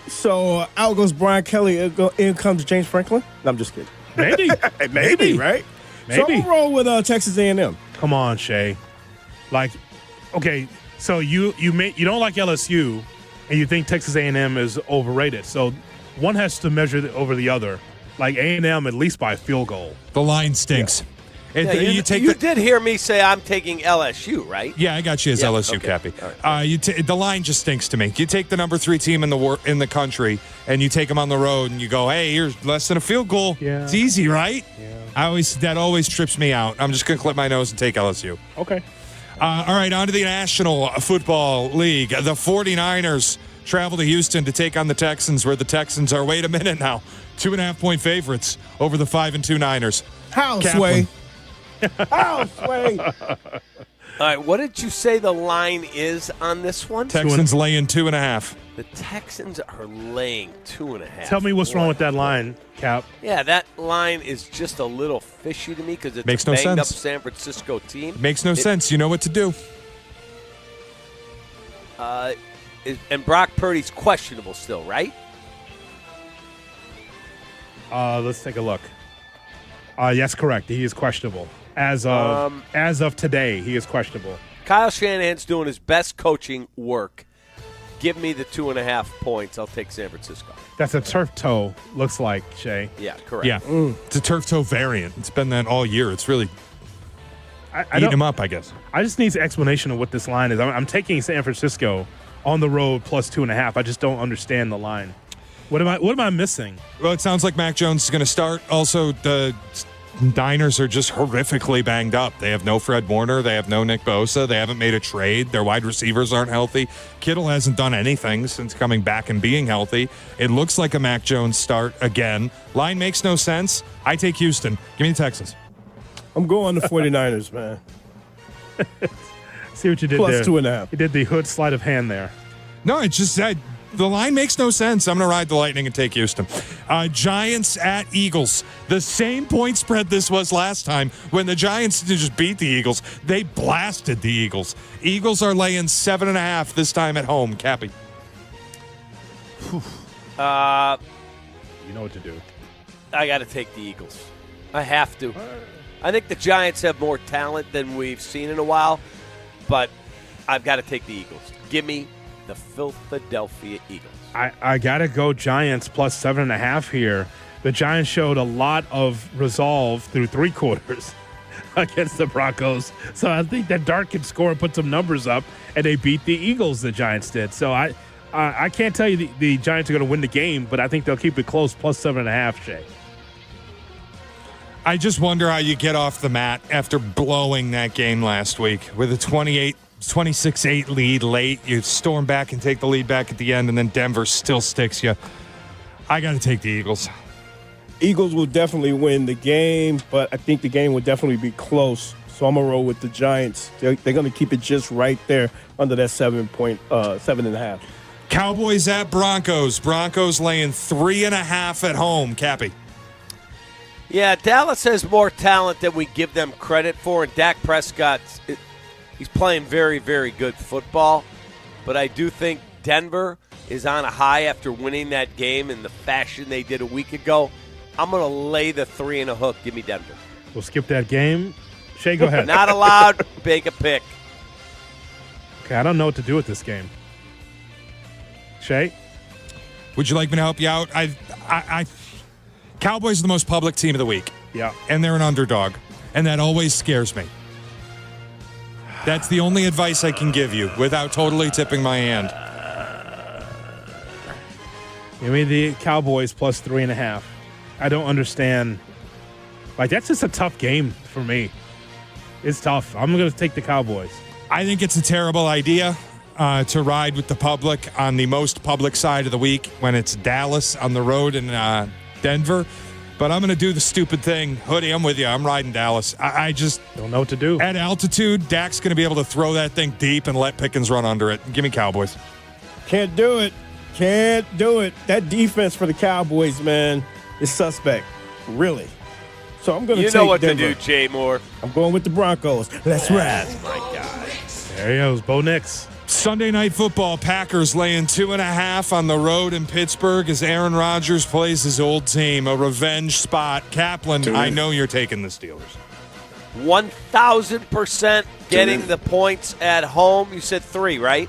So out goes Brian Kelly. In comes James Franklin. No, I'm just kidding. Maybe. Maybe, right? Maybe. So I'm going to roll with Texas A&M. Come on, Shay. Okay, so you don't like LSU, and you think Texas A&M is overrated. So one has to measure over the other. Like A&M at least by a field goal. The line stinks. Yeah. You did hear me say I'm taking LSU, right? Yeah, I got you as LSU, okay. Cappy. Right. The line just stinks to me. You take the number 3 team in the country, and you take them on the road, and you go, hey, here's less than a field goal. Yeah. It's easy, right? Yeah. That always trips me out. I'm just going to clip my nose and take LSU. Okay. All right, on to the National Football League. The 49ers travel to Houston to take on the Texans, where the Texans are, wait a minute now, 2.5-point favorites over the 5-2 Niners. How, Sway? How, Sway? All right, what did you say the line is on this one? Texans laying 2.5. The Texans are laying 2.5. Tell me what's wrong with that line, Cap. Yeah, that line is just a little fishy to me because it's Makes a no banged-up sense. San Francisco team. Makes no sense. You know what to do. And Brock Purdy's questionable still, right? Let's take a look. Yes, correct. He is questionable. As of today, he is questionable. Kyle Shanahan's doing his best coaching work. Give me the 2.5 points. I'll take San Francisco. That's a turf toe, looks like, Shay. Yeah, correct. Yeah, It's a turf toe variant. It's been that all year. It's really eating him up, I guess. I just need an explanation of what this line is. I'm taking San Francisco on the road plus 2.5. I just don't understand the line. What am I missing? Well, it sounds like Mac Jones is going to start. Also, the Niners are just horrifically banged up. They have no Fred Warner. They have no Nick Bosa. They haven't made a trade. Their wide receivers aren't healthy. Kittle hasn't done anything since coming back and being healthy. It looks like a Mac Jones start again. Line makes no sense. I take Houston. Give me the Texans. I'm going the 49ers, man. See what you did there. Plus 2.5. You did the Hood sleight of hand there. No, it just said the line makes no sense. I'm going to ride the Lightning and take Houston. Giants at Eagles. The same point spread this was last time when the Giants just beat the Eagles. They blasted the Eagles. Eagles are laying 7.5 this time at home. Cappy. You know what to do. I got to take the Eagles. I have to. I think the Giants have more talent than we've seen in a while, but I've got to take the Eagles. Give me the Philadelphia Eagles. I got to go Giants plus 7.5 here. The Giants showed a lot of resolve through 3 quarters against the Broncos. So I think that Dart can score and put some numbers up, and they beat the Eagles, the Giants did. So I can't tell you the Giants are going to win the game, but I think they'll keep it close, plus 7.5, Shay. I just wonder how you get off the mat after blowing that game last week with a 26-8 lead late. You storm back and take the lead back at the end, and then Denver still sticks you. I got to take the Eagles. Eagles will definitely win the game, but I think the game will definitely be close. So I'm going to roll with the Giants. They're going to keep it just right there under that 7.5. Cowboys at Broncos. Broncos laying 3.5 at home. Cappy. Yeah, Dallas has more talent than we give them credit for, and Dak Prescott, he's playing very, very good football. But I do think Denver is on a high after winning that game in the fashion they did a week ago. I'm going to lay the 3 and a hook. Give me Denver. We'll skip that game. Shay, go ahead. Not allowed. Make a pick. Okay, I don't know what to do with this game. Shay? Would you like me to help you out? Cowboys are the most public team of the week. Yeah. And they're an underdog. And that always scares me. That's the only advice I can give you without totally tipping my hand. Give me the Cowboys plus 3.5. I don't understand. That's just a tough game for me. It's tough. I'm going to take the Cowboys. I think it's a terrible idea to ride with the public on the most public side of the week when it's Dallas on the road and Denver. But I'm going to do the stupid thing. Hoodie, I'm with you. I'm riding Dallas. I just don't know what to do. At altitude, Dak's going to be able to throw that thing deep and let Pickens run under it. Give me Cowboys. Can't do it. Can't do it. That defense for the Cowboys, man, is suspect. Really. So I'm going to take You know what Denver. to do, Jay Moore. I'm going with the Broncos. Let's ride. My God. There he goes, Bo Nix. Sunday Night Football, Packers laying 2.5 on the road in Pittsburgh as Aaron Rodgers plays his old team. A revenge spot. Kaplan, I know you're taking the Steelers. 1,000% getting the points at home. You said 3, right?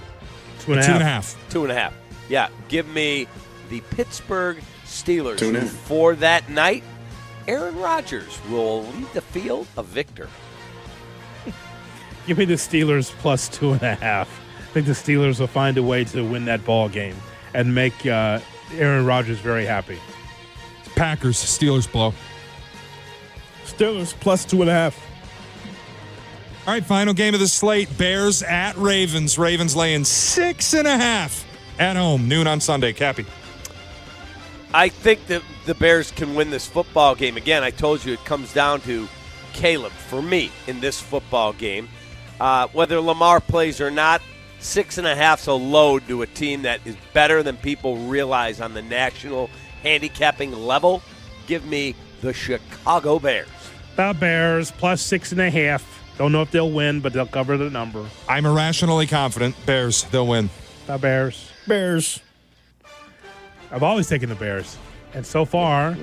2.5. 2.5. Yeah, give me the Pittsburgh Steelers. Who for that night, Aaron Rodgers will lead the field a victor. Give me the Steelers plus 2.5. I think the Steelers will find a way to win that ball game and make Aaron Rodgers very happy. Packers, Steelers blow. Steelers plus 2.5. All right, final game of the slate. Bears at Ravens. Ravens laying 6.5 at home. Noon on Sunday. Cappy. I think that the Bears can win this football game. Again, I told you it comes down to Caleb for me in this football game. Whether Lamar plays or not, 6.5's a load to a team that is better than people realize on the national handicapping level. Give me the Chicago Bears. The Bears plus 6.5. Don't know if they'll win, but they'll cover the number. I'm irrationally confident. Bears, they'll win. The Bears. Bears. I've always taken the Bears. And so far,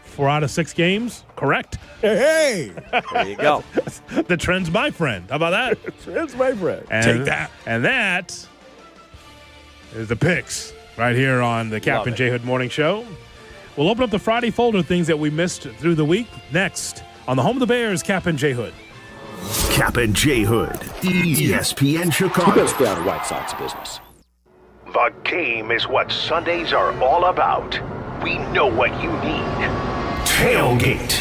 4 out of 6 games, correct. Hey! There you go. The trend's my friend. How about that? Trend's my friend. Take that. And that is the picks right here on the Kap and J Hood Morning Show. We'll open up the Friday folder, things that we missed through the week. Next, on the home of the Bears, Kap and J Hood. Kap and J Hood, ESPN Chicago. Let's stay out of White Sox business. The game is what Sundays are all about. We know what you need. Tailgate.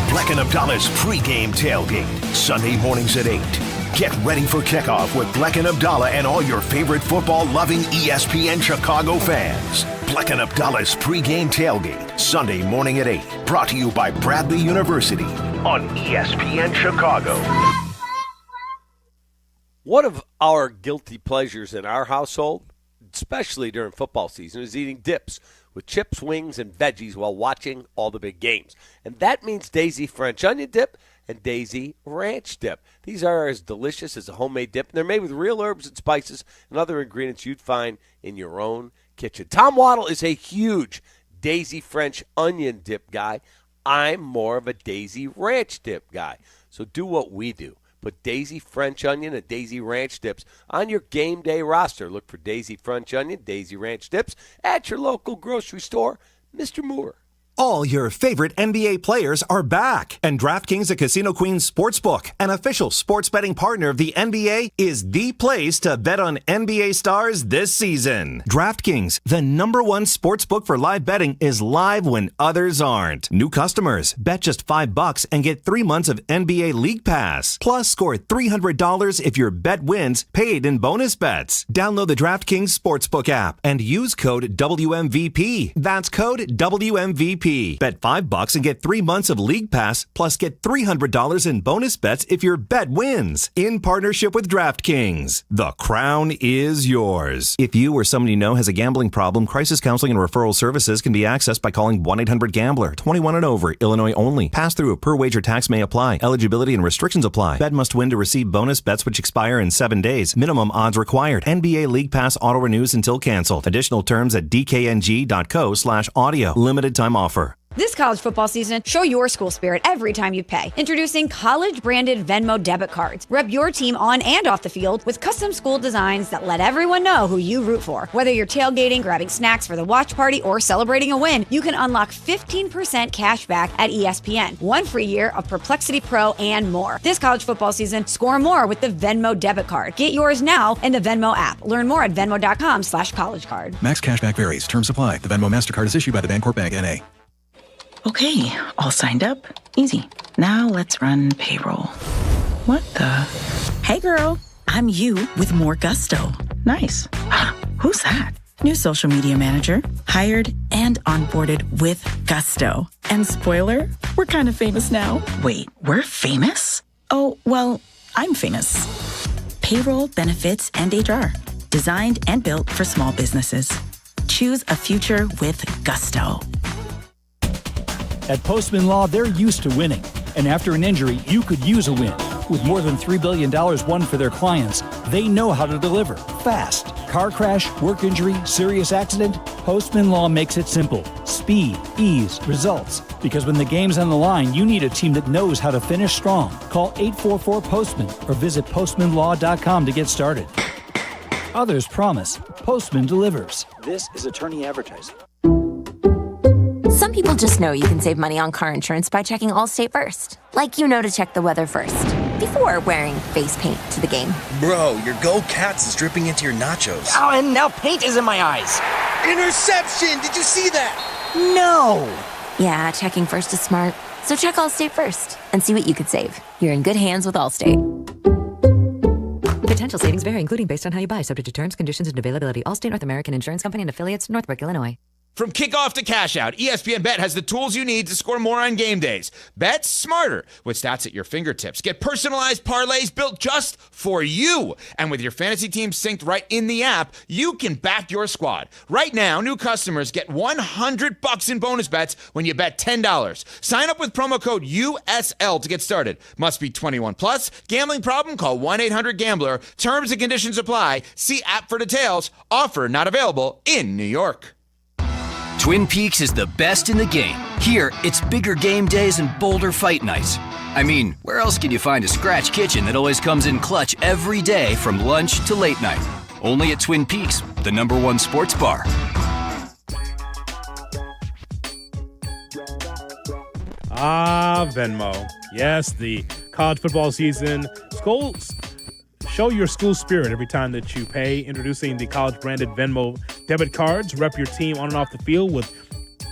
Bleck and Abdallah's pregame tailgate. Sunday mornings at 8. Get ready for kickoff with Bleck and Abdallah and all your favorite football-loving ESPN Chicago fans. Bleck and Abdallah's pregame tailgate. Sunday morning at 8. Brought to you by Bradley University on ESPN Chicago. One of our guilty pleasures in our household, especially during football season, is eating dips with chips, wings, and veggies while watching all the big games. And that means Daisy French onion dip and Daisy ranch dip. These are as delicious as a homemade dip, and they're made with real herbs and spices and other ingredients you'd find in your own kitchen. Tom Waddle is a huge Daisy French onion dip guy. I'm more of a Daisy Ranch dip guy. So do what we do. Put Daisy French onion and Daisy Ranch dips on your game day roster. Look for Daisy French onion, Daisy Ranch dips at your local grocery store. Mr. Moore. All your favorite NBA players are back, and DraftKings, a Casino Queens sportsbook, an official sports betting partner of the NBA, is the place to bet on NBA stars this season. DraftKings, the #1 sportsbook for live betting, is live when others aren't. New customers, bet just $5 and get 3 months of NBA League Pass. Plus, score $300 if your bet wins, paid in bonus bets. Download the DraftKings Sportsbook app and use code WMVP. That's code WMVP. Bet $5 and get 3 months of League Pass, plus get $300 in bonus bets if your bet wins. In partnership with DraftKings, the crown is yours. If you or someone you know has a gambling problem, crisis counseling and referral services can be accessed by calling 1-800-GAMBLER. 21 and over, Illinois only. Pass through per wager tax may apply. Eligibility and restrictions apply. Bet must win to receive bonus bets which expire in 7 days. Minimum odds required. NBA League Pass auto renews until canceled. Additional terms at dkng.co/audio. Limited time offer. This college football season, show your school spirit every time you pay. Introducing college-branded Venmo debit cards. Rep your team on and off the field with custom school designs that let everyone know who you root for. Whether you're tailgating, grabbing snacks for the watch party, or celebrating a win, you can unlock 15% cash back at ESPN, 1 free year of Perplexity Pro, and more. This college football season, score more with the Venmo debit card. Get yours now in the Venmo app. Learn more at venmo.com/collegecard. Max cashback varies. Terms apply. The Venmo MasterCard is issued by the Bancorp Bank, N.A. Okay, all signed up. Easy. Now let's run payroll. What the? Hey girl, I'm you with more gusto. Nice. Who's that? New social media manager. Hired and onboarded with gusto. And spoiler, we're kind of famous now. Wait, we're famous? Oh, well, I'm famous. Payroll, benefits, and HR. Designed and built for small businesses. Choose a future with gusto. At Postman Law, they're used to winning. And after an injury, you could use a win. With more than $3 billion won for their clients, they know how to deliver. Fast. Car crash, work injury, serious accident. Postman Law makes it simple. Speed, ease, results. Because when the game's on the line, you need a team that knows how to finish strong. Call 844-POSTMAN or visit postmanlaw.com to get started. Others promise. Postman delivers. This is attorney advertising. Some people just know you can save money on car insurance by checking Allstate first. Like you know to check the weather first, before wearing face paint to the game. Bro, your Go Cats is dripping into your nachos. Oh, and now paint is in my eyes. Interception! Did you see that? No! Yeah, checking first is smart. So check Allstate first and see what you could save. You're in good hands with Allstate. Potential savings vary, including based on how you buy, subject to terms, conditions, and availability. Allstate North American Insurance Company and affiliates, Northbrook, Illinois. From kickoff to cash out, ESPN Bet has the tools you need to score more on game days. Bet smarter with stats at your fingertips. Get personalized parlays built just for you. And with your fantasy team synced right in the app, you can back your squad. Right now, new customers get $100 in bonus bets when you bet $10. Sign up with promo code USL to get started. Must be 21 plus. Gambling problem? Call 1-800-GAMBLER. Terms and conditions apply. See app for details. Offer not available in New York. Twin Peaks is the best in the game. Here, it's bigger game days and bolder fight nights. I mean, where else can you find a scratch kitchen that always comes in clutch every day from lunch to late night? Only at Twin Peaks, the #1 sports bar. Venmo. Yes, the college football season. Schools, show your school spirit every time that you pay. Introducing the college-branded Venmo debit cards. Rep your team on and off the field with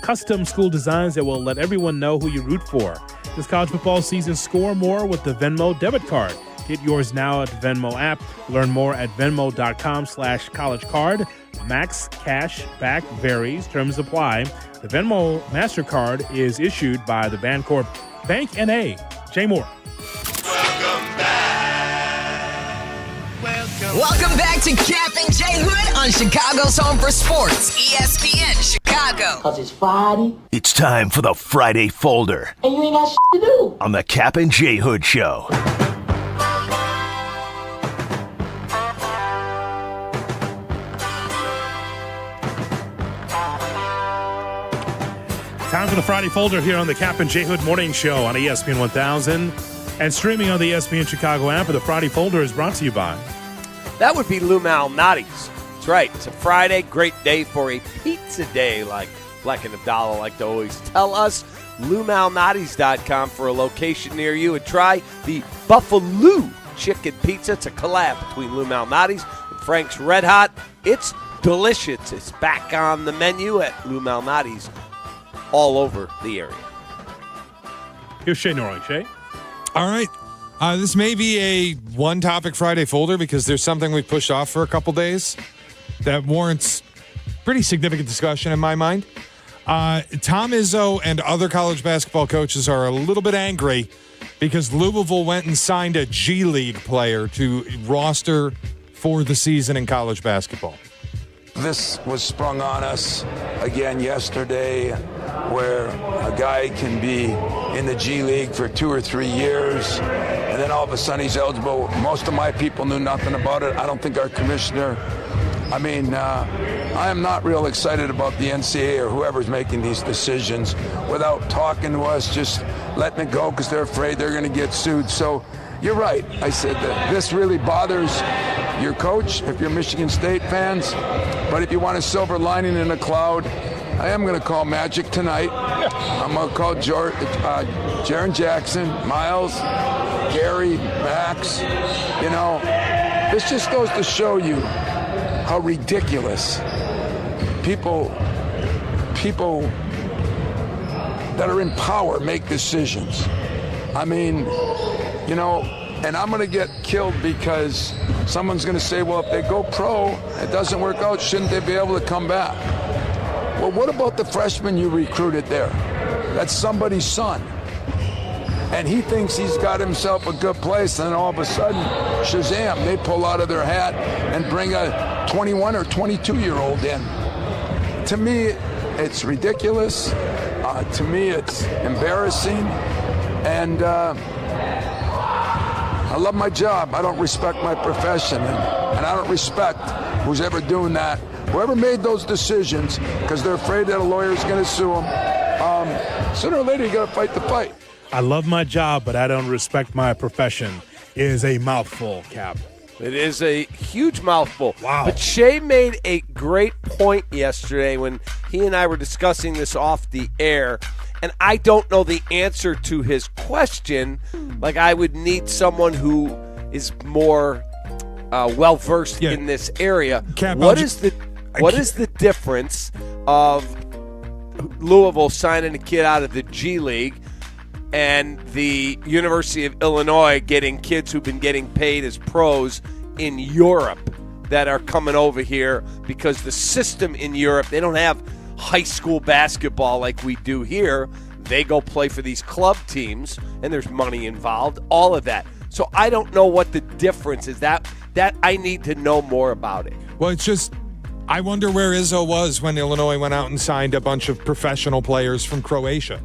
custom school designs that will let everyone know who you root for. This college football season, score more with the Venmo debit card. Get yours now at the Venmo app. Learn more at venmo.com/collegecard. Max cash back varies. Terms apply. The Venmo MasterCard is issued by the Bancorp Bank, N.A. Jay Moore. Welcome back to Kap and J Hood on Chicago's home for sports, ESPN Chicago. 'Cause it's Friday. It's time for the Friday Folder And you ain't got shit to do. on the Kap and J Hood Show. Time for the Friday Folder here on the Kap J Hood Morning Show on ESPN 1000 and streaming on the ESPN Chicago app. The Friday Folder is brought to you by. That would be Lou Malnati's. That's right. It's a Friday, great day for a pizza day, like Bleck and Daboll like to always tell us. LouMalnati's.com for a location near you, and try the Buffalo Chicken Pizza. It's a collab between Lou Malnati's and Frank's Red Hot. It's delicious. It's back on the menu at Lou Malnati's all over the area. Here's Shay Norling. Shay? All right. This may be a one-topic Friday folder because there's something we pushed off for a couple days that warrants pretty significant discussion in my mind. Tom Izzo and other college basketball coaches are a little bit angry because Louisville went and signed a G League player to roster for the season in college basketball. This was sprung on us again yesterday, where a guy can be in the G League for 2 or 3 years, and then all of a sudden he's eligible. Most of my people knew nothing about it. I don't think our commissioner. I mean, I am not real excited about the NCAA or whoever's making these decisions without talking to us, just letting it go because they're afraid they're going to get sued. So you're right. I said that this really bothers your coach if you're Michigan State fans. But if you want a silver lining in a cloud, I am going to call Magic tonight. I'm going to call Jaren Jackson, Miles, Gary, Max. You know, this just goes to show you how ridiculous people that are in power make decisions. I mean, you know, and I'm going to get killed because someone's going to say, well, if they go pro, it doesn't work out, shouldn't they be able to come back? Well, what about the freshman you recruited there? That's somebody's son. And he thinks he's got himself a good place, and all of a sudden, shazam, they pull out of their hat and bring a 21 or 22-year-old in. To me, it's ridiculous. To me, it's embarrassing. And I love my job. I don't respect my profession, and I don't respect who's ever doing that. Whoever made those decisions, because they're afraid that a lawyer's going to sue them, sooner or later you got to fight the fight. I love my job, but I don't respect my profession is a mouthful, Cap. It is a huge mouthful. Wow. But Shay made a great point yesterday when he and I were discussing this off the air, and I don't know the answer to his question. Like, I would need someone who is more well-versed in this area. Cap, what is the difference of Louisville signing a kid out of the G League and the University of Illinois getting kids who've been getting paid as pros in Europe that are coming over here because the system in Europe, they don't have high school basketball like we do here. They go play for these club teams, and there's money involved, all of that. So I don't know what the difference is. That I need to know more about it. Well, it's just, I wonder where Izzo was when Illinois went out and signed a bunch of professional players from Croatia.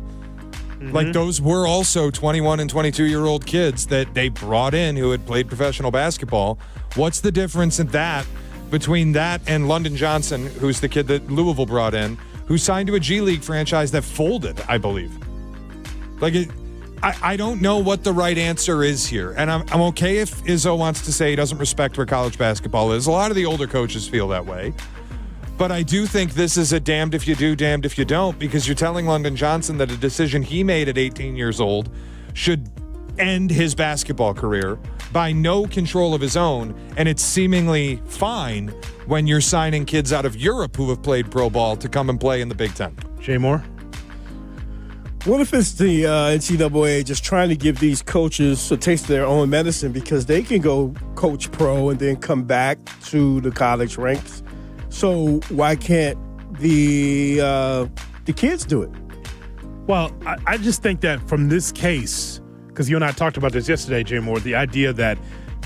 Like, those were also 21 and 22-year-old kids that they brought in who had played professional basketball. What's the difference in that between that and London Johnson, who's the kid that Louisville brought in, who signed to a G League franchise that folded, I believe? Like, I don't know what the right answer is here. And I'm okay if Izzo wants to say he doesn't respect where college basketball is. A lot of the older coaches feel that way. But I do think this is a damned if you do, damned if you don't, because you're telling London Johnson that a decision he made at 18 years old should end his basketball career by no control of his own, and it's seemingly fine when you're signing kids out of Europe who have played pro ball to come and play in the Big Ten. Jay Moore? What if it's the NCAA just trying to give these coaches a taste of their own medicine because they can go coach pro and then come back to the college ranks? So why can't the kids do it? Well, I just think that from this case, because you and I talked about this yesterday, Jay Moore, the idea that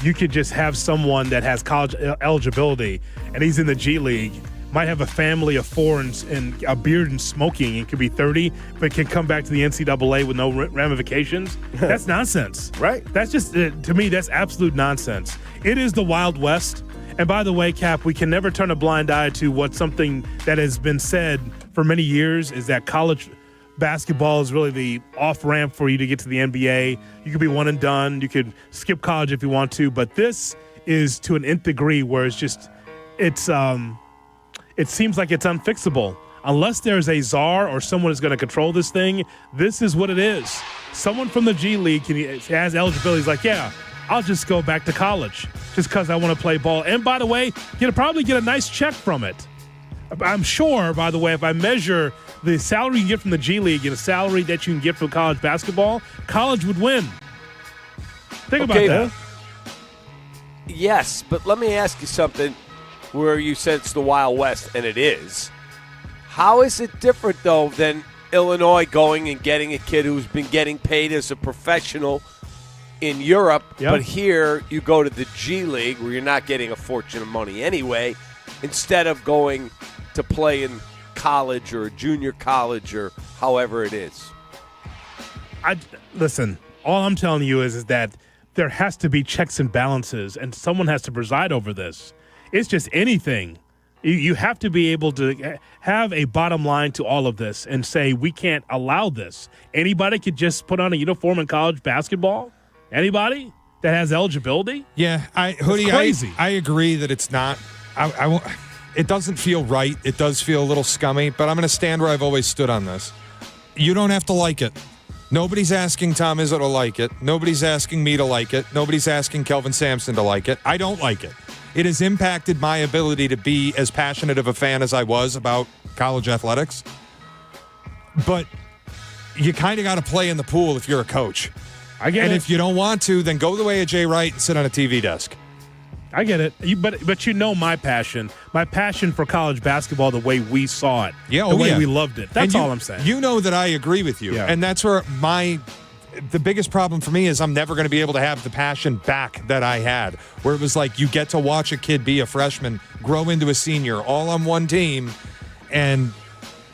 you could just have someone that has college eligibility and he's in the G League, might have a family of four and a beard and smoking and could be 30, but can come back to the NCAA with no ramifications. That's nonsense. Right. That's just, to me, that's absolute nonsense. It is the Wild West. And by the way, Cap, we can never turn a blind eye to what something that has been said for many years is that college basketball is really the off-ramp for you to get to the NBA. You could be one and done. You could skip college if you want to. But this is to an nth degree where it seems like it's unfixable. Unless there's a czar or someone is going to control this thing, this is what it is. Someone from the G League has eligibility. He's like, yeah, I'll just go back to college just because I want to play ball. And by the way, you'll probably get a nice check from it. I'm sure, by the way, if I measure the salary you get from the G League and the salary that you can get from college basketball, college would win. Think about that. Yes, but let me ask you something where you said it's the Wild West, and it is. How is it different, though, than Illinois going and getting a kid who's been getting paid as a professional in Europe, but here you go to the G League where you're not getting a fortune of money anyway, instead of going to play in college or junior college or however it is? Listen, all I'm telling you is that there has to be checks and balances, and someone has to preside over this. It's just anything. You have to be able to have a bottom line to all of this and say, we can't allow this. Anybody could just put on a uniform in college basketball? Anybody that has eligibility? Yeah, Hoodie, crazy. I agree that it's not. It doesn't feel right. It does feel a little scummy, but I'm going to stand where I've always stood on this. You don't have to like it. Nobody's asking Tom Izzo to like it. Nobody's asking me to like it. Nobody's asking Kelvin Sampson to like it. I don't like it. It has impacted my ability to be as passionate of a fan as I was about college athletics. But you kind of got to play in the pool if you're a coach. I get it. And if you don't want to, then go the way of Jay Wright and sit on a TV desk. I get it. But you know my passion. My passion for college basketball, the way we saw it. Yeah, the way we loved it. That's all I'm saying. You know that I agree with you. Yeah. And that's where the biggest problem for me is I'm never going to be able to have the passion back that I had, where it was like you get to watch a kid be a freshman, grow into a senior, all on one team, and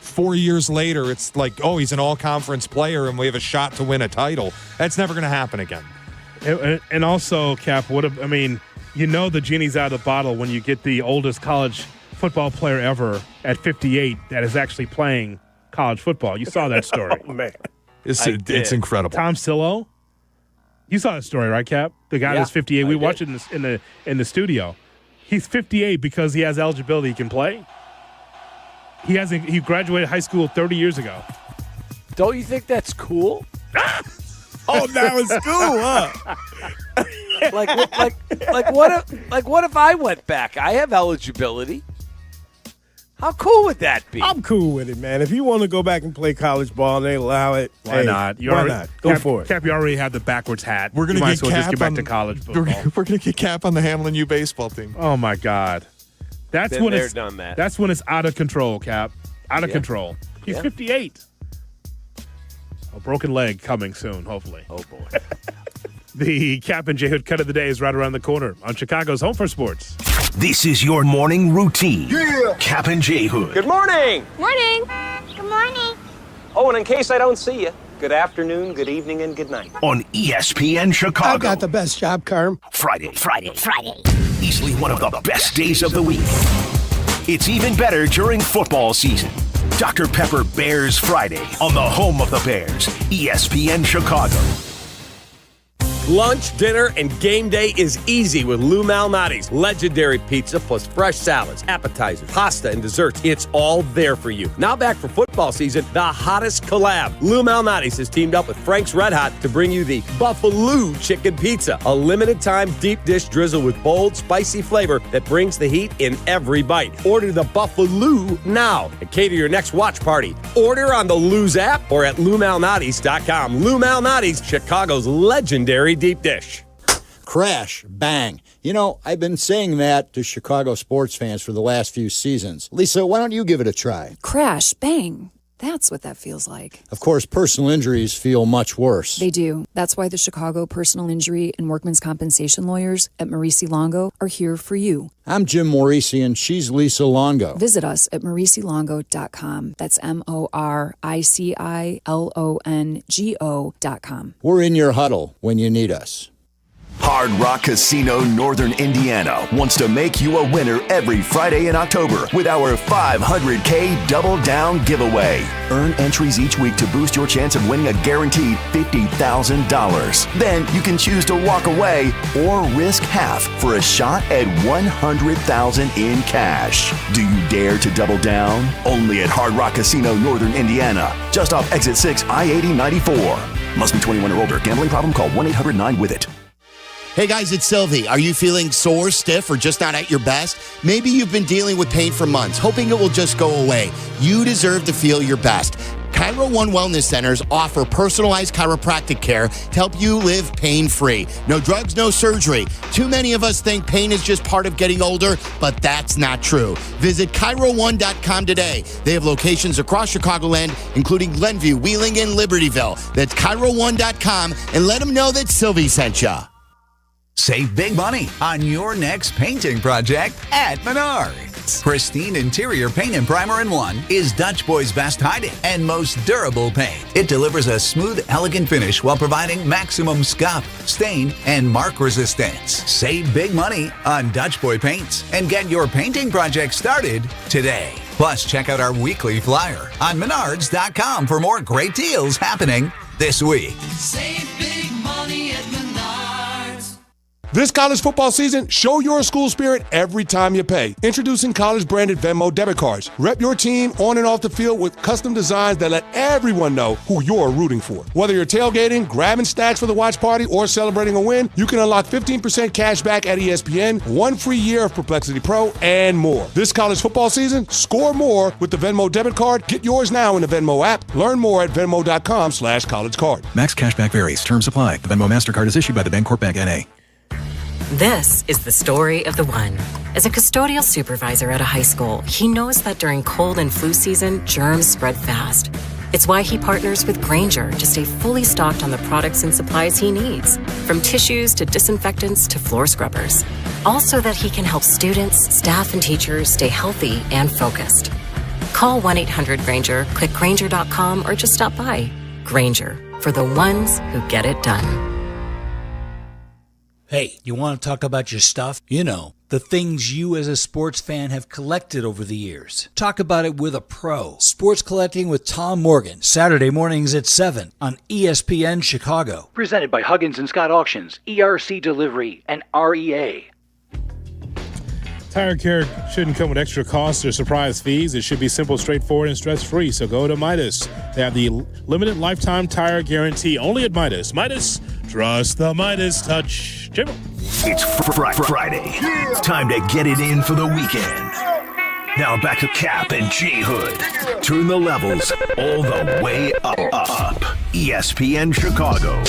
4 years later it's like, oh, he's an all-conference player and we have a shot to win a title. That's never going to happen again. And also, Cap, you know the genie's out of the bottle when you get the oldest college football player ever at 58 that is actually playing college football. You saw that story. Oh, man. It's incredible. Tom Sillo, you saw the story, right, Cap? The guy that's 58. We watched it in the studio. He's 58 because he has eligibility. He can play. He graduated high school 30 years ago. Don't you think that's cool? Oh, that was cool, huh? what if I went back? I have eligibility. How cool would that be? I'm cool with it, man. If you want to go back and play college ball and they allow it, why not? Why not? Go for it. Cap, you already have the backwards hat. We're going to get Cap just get back to college football. We're going to get Cap on the Hamlin U baseball team. Oh my God, that's when it's done that. That's when it's out of control, Cap. Out of control. He's 58. A broken leg coming soon, hopefully. Oh boy. The Kap and J Hood cut of the day is right around the corner on Chicago's Home for Sports. This is your morning routine. Yeah. Kap and J Hood. Good morning. Morning. Good morning. Oh, and in case I don't see you, good afternoon, good evening, and good night. On ESPN Chicago. I got the best job, Carm. Friday. Easily one of the best days of the week. It's even better during football season. Dr. Pepper Bears Friday on the home of the Bears, ESPN Chicago. Lunch, dinner, and game day is easy with Lou Malnati's legendary pizza plus fresh salads, appetizers, pasta, and desserts. It's all there for you. Now back for football season, the hottest collab. Lou Malnati's has teamed up with Frank's Red Hot to bring you the Buffalo Chicken Pizza, a limited-time deep dish drizzle with bold, spicy flavor that brings the heat in every bite. Order the Buffalo now and cater your next watch party. Order on the Lou's app or at LouMalnati's.com. Lou Malnati's, Chicago's legendary deep dish. Crash, bang. You know, I've been saying that to Chicago sports fans for the last few seasons. Lisa, why don't you give it a try? Crash, bang. That's what that feels like. Of course, personal injuries feel much worse. They do. That's why the Chicago Personal Injury and Workmen's Compensation lawyers at Maurice Longo are here for you. I'm Jim Morisi, and she's Lisa Longo. Visit us at mauricilongo.com. That's MORICILONGO.com. We're in your huddle when you need us. Hard Rock Casino Northern Indiana wants to make you a winner every Friday in October with our $500K Double Down giveaway. Earn entries each week to boost your chance of winning a guaranteed $50,000. Then you can choose to walk away or risk half for a shot at $100,000 in cash. Do you dare to double down? Only at Hard Rock Casino Northern Indiana, just off Exit 6, I-8094. Must be 21 or older. Gambling problem? Call 1-800-9-WITH-IT. Hey guys, it's Silvy. Are you feeling sore, stiff, or just not at your best? Maybe you've been dealing with pain for months, hoping it will just go away. You deserve to feel your best. Chiro One Wellness Centers offer personalized chiropractic care to help you live pain-free. No drugs, no surgery. Too many of us think pain is just part of getting older, but that's not true. Visit Chiro1.com today. They have locations across Chicagoland, including Glenview, Wheeling, and Libertyville. That's Chiro1.com, and let them know that Silvy sent you. Save big money on your next painting project at Menards. Pristine interior paint and primer in one is Dutch Boy's best hiding and most durable paint. It delivers a smooth, elegant finish while providing maximum scuff, stain, and mark resistance. Save big money on Dutch Boy paints and get your painting project started today. Plus, check out our weekly flyer on Menards.com for more great deals happening this week. Save big money at Menards. This college football season, show your school spirit every time you pay. Introducing college-branded Venmo debit cards. Rep your team on and off the field with custom designs that let everyone know who you're rooting for. Whether you're tailgating, grabbing stats for the watch party, or celebrating a win, you can unlock 15% cash back at ESPN, 1 free year of Perplexity Pro, and more. This college football season, score more with the Venmo debit card. Get yours now in the Venmo app. Learn more at venmo.com/collegecard. Max cashback varies. Terms apply. The Venmo MasterCard is issued by the Bancorp Bank N.A. This is the story of the one. As a custodial supervisor at a high school, he knows that during cold and flu season, germs spread fast. It's why he partners with Grainger to stay fully stocked on the products and supplies he needs, from tissues to disinfectants to floor scrubbers. All so that he can help students, staff, and teachers stay healthy and focused. Call 1-800-GRAINGER, click Grainger.com, or just stop by. Grainger, for the ones who get it done. Hey, you want to talk about your stuff? You know, the things you as a sports fan have collected over the years. Talk about it with a pro. Sports Collecting with Tom Morgan, Saturday mornings at 7 on ESPN Chicago. Presented by Huggins & Scott Auctions, ERC Delivery, and REA. Tire care shouldn't come with extra costs or surprise fees. It should be simple, straightforward, and stress-free. So go to Midas. They have the limited lifetime tire guarantee only at Midas. Midas, trust the Midas touch. Jim. It's Friday. It's time to get it in for the weekend. Now back to Kap and J Hood. Turn the levels all the way up. ESPN Chicago.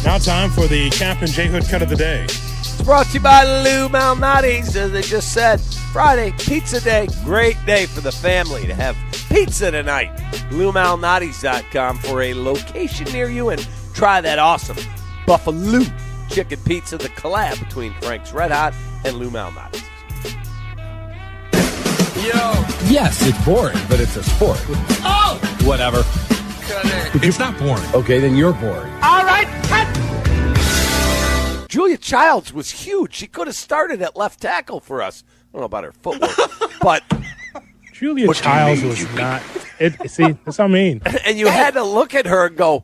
Now time for the Kap and J Hood cut of the day. It's brought to you by Lou Malnati's. As they just said, Friday, pizza day. Great day for the family to have pizza tonight. LouMalnati's.com for a location near you and try that awesome Buffalo chicken pizza, the collab between Frank's Red Hot and Lou Malnati's. Yo. Yes, it's boring, but it's a sport. Oh! Whatever. It's not boring. Okay, then you're boring. All right, cut! Julia Childs was huge. She could have started at left tackle for us. I don't know about her footwork, but Julia Childs was not. See, that's what I mean. And you had to look at her and go,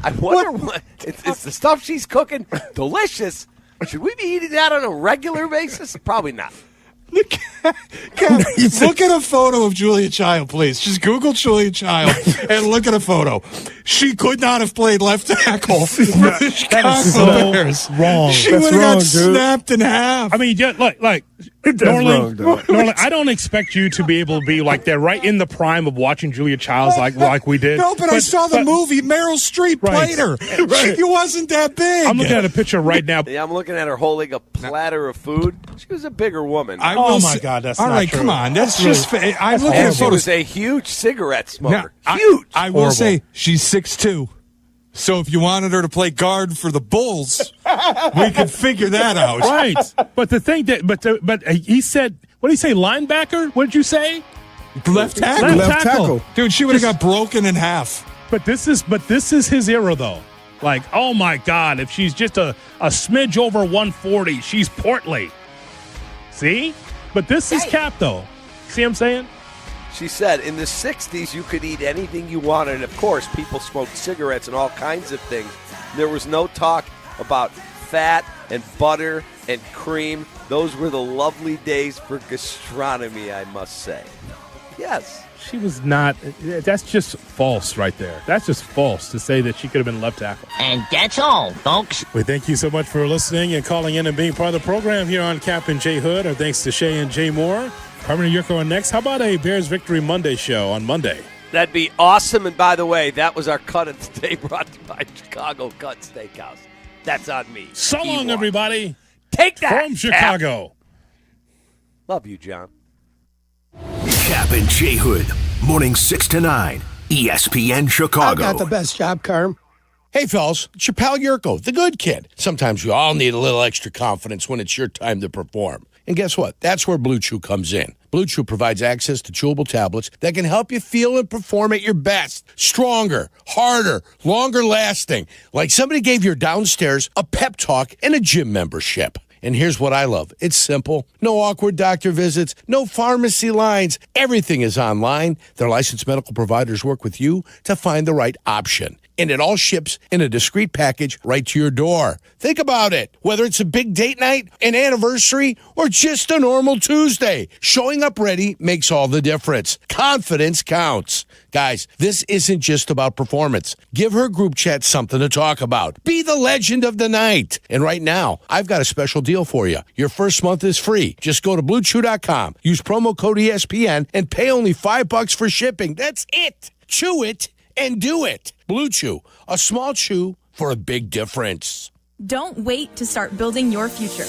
I wonder what it's the stuff she's cooking. Delicious. Should we be eating that on a regular basis? Probably not. Look at a photo of Julia Child, please. Just Google Julia Child and look at a photo. She could not have played left tackle for the Chicago Bears. Wrong. She would have got snapped in half. I mean, Norland, I don't expect you to be able to be like that right in the prime of watching Julia Childs like we did. No, but I saw the movie. Meryl Streep played her. She wasn't that big. I'm looking at a picture right now. Yeah, I'm looking at her holding a platter of food. She was a bigger woman. Oh, my God, that's all not right, true. come on. That's just I'm looking at She photos. was a huge cigarette smoker. Now, huge. I will say she's 6'2". So if you wanted her to play guard for the Bulls, we could figure that out. Right. But the thing that but he said, what did he say, linebacker? What did you say? Left tackle. Left tackle. Dude, she would have got broken in half. But this is his era though. Like, oh, my God, if she's just a smidge over 140, she's portly. See? But this is Kap, though. See what I'm saying? She said in the 60s you could eat anything you wanted, and of course people smoked cigarettes and all kinds of things. There was no talk about fat and butter and cream. Those were the lovely days for gastronomy, I must say. Yes. She was not. That's just false right there. That's just false to say that she could have been left tackle. And that's all, folks. We thank you so much for listening and calling in and being part of the program here on Kap and J Hood. Our thanks to Shay and Jay Moore. Carmen Jurko on next. How about a Bears Victory Monday show on Monday? That'd be awesome. And by the way, that was our cut of today, brought to you by Chicago Cut Steakhouse. That's on me. So long, everybody. Take that from Chicago. Love you, John. Kap and J Hood, morning 6 to 9, ESPN Chicago. I got the best job, Carm. Hey, fellas, it's your pal Jurko, the good kid. Sometimes we all need a little extra confidence when it's your time to perform. And guess what? That's where Blue Chew comes in. Blue Chew provides access to chewable tablets that can help you feel and perform at your best. Stronger, harder, longer lasting. Like somebody gave your downstairs a pep talk and a gym membership. And here's what I love. It's simple. No awkward doctor visits, no pharmacy lines. Everything is online. Their licensed medical providers work with you to find the right option. And it all ships in a discreet package right to your door. Think about it. Whether it's a big date night, an anniversary, or just a normal Tuesday, showing up ready makes all the difference. Confidence counts. Guys, this isn't just about performance. Give her group chat something to talk about. Be the legend of the night. And right now, I've got a special deal for you. Your first month is free. Just go to BlueChew.com, use promo code ESPN, and pay only $5 for shipping. That's it. Chew it and do it. Blue Chew, a small chew for a big difference. Don't wait to start building your future.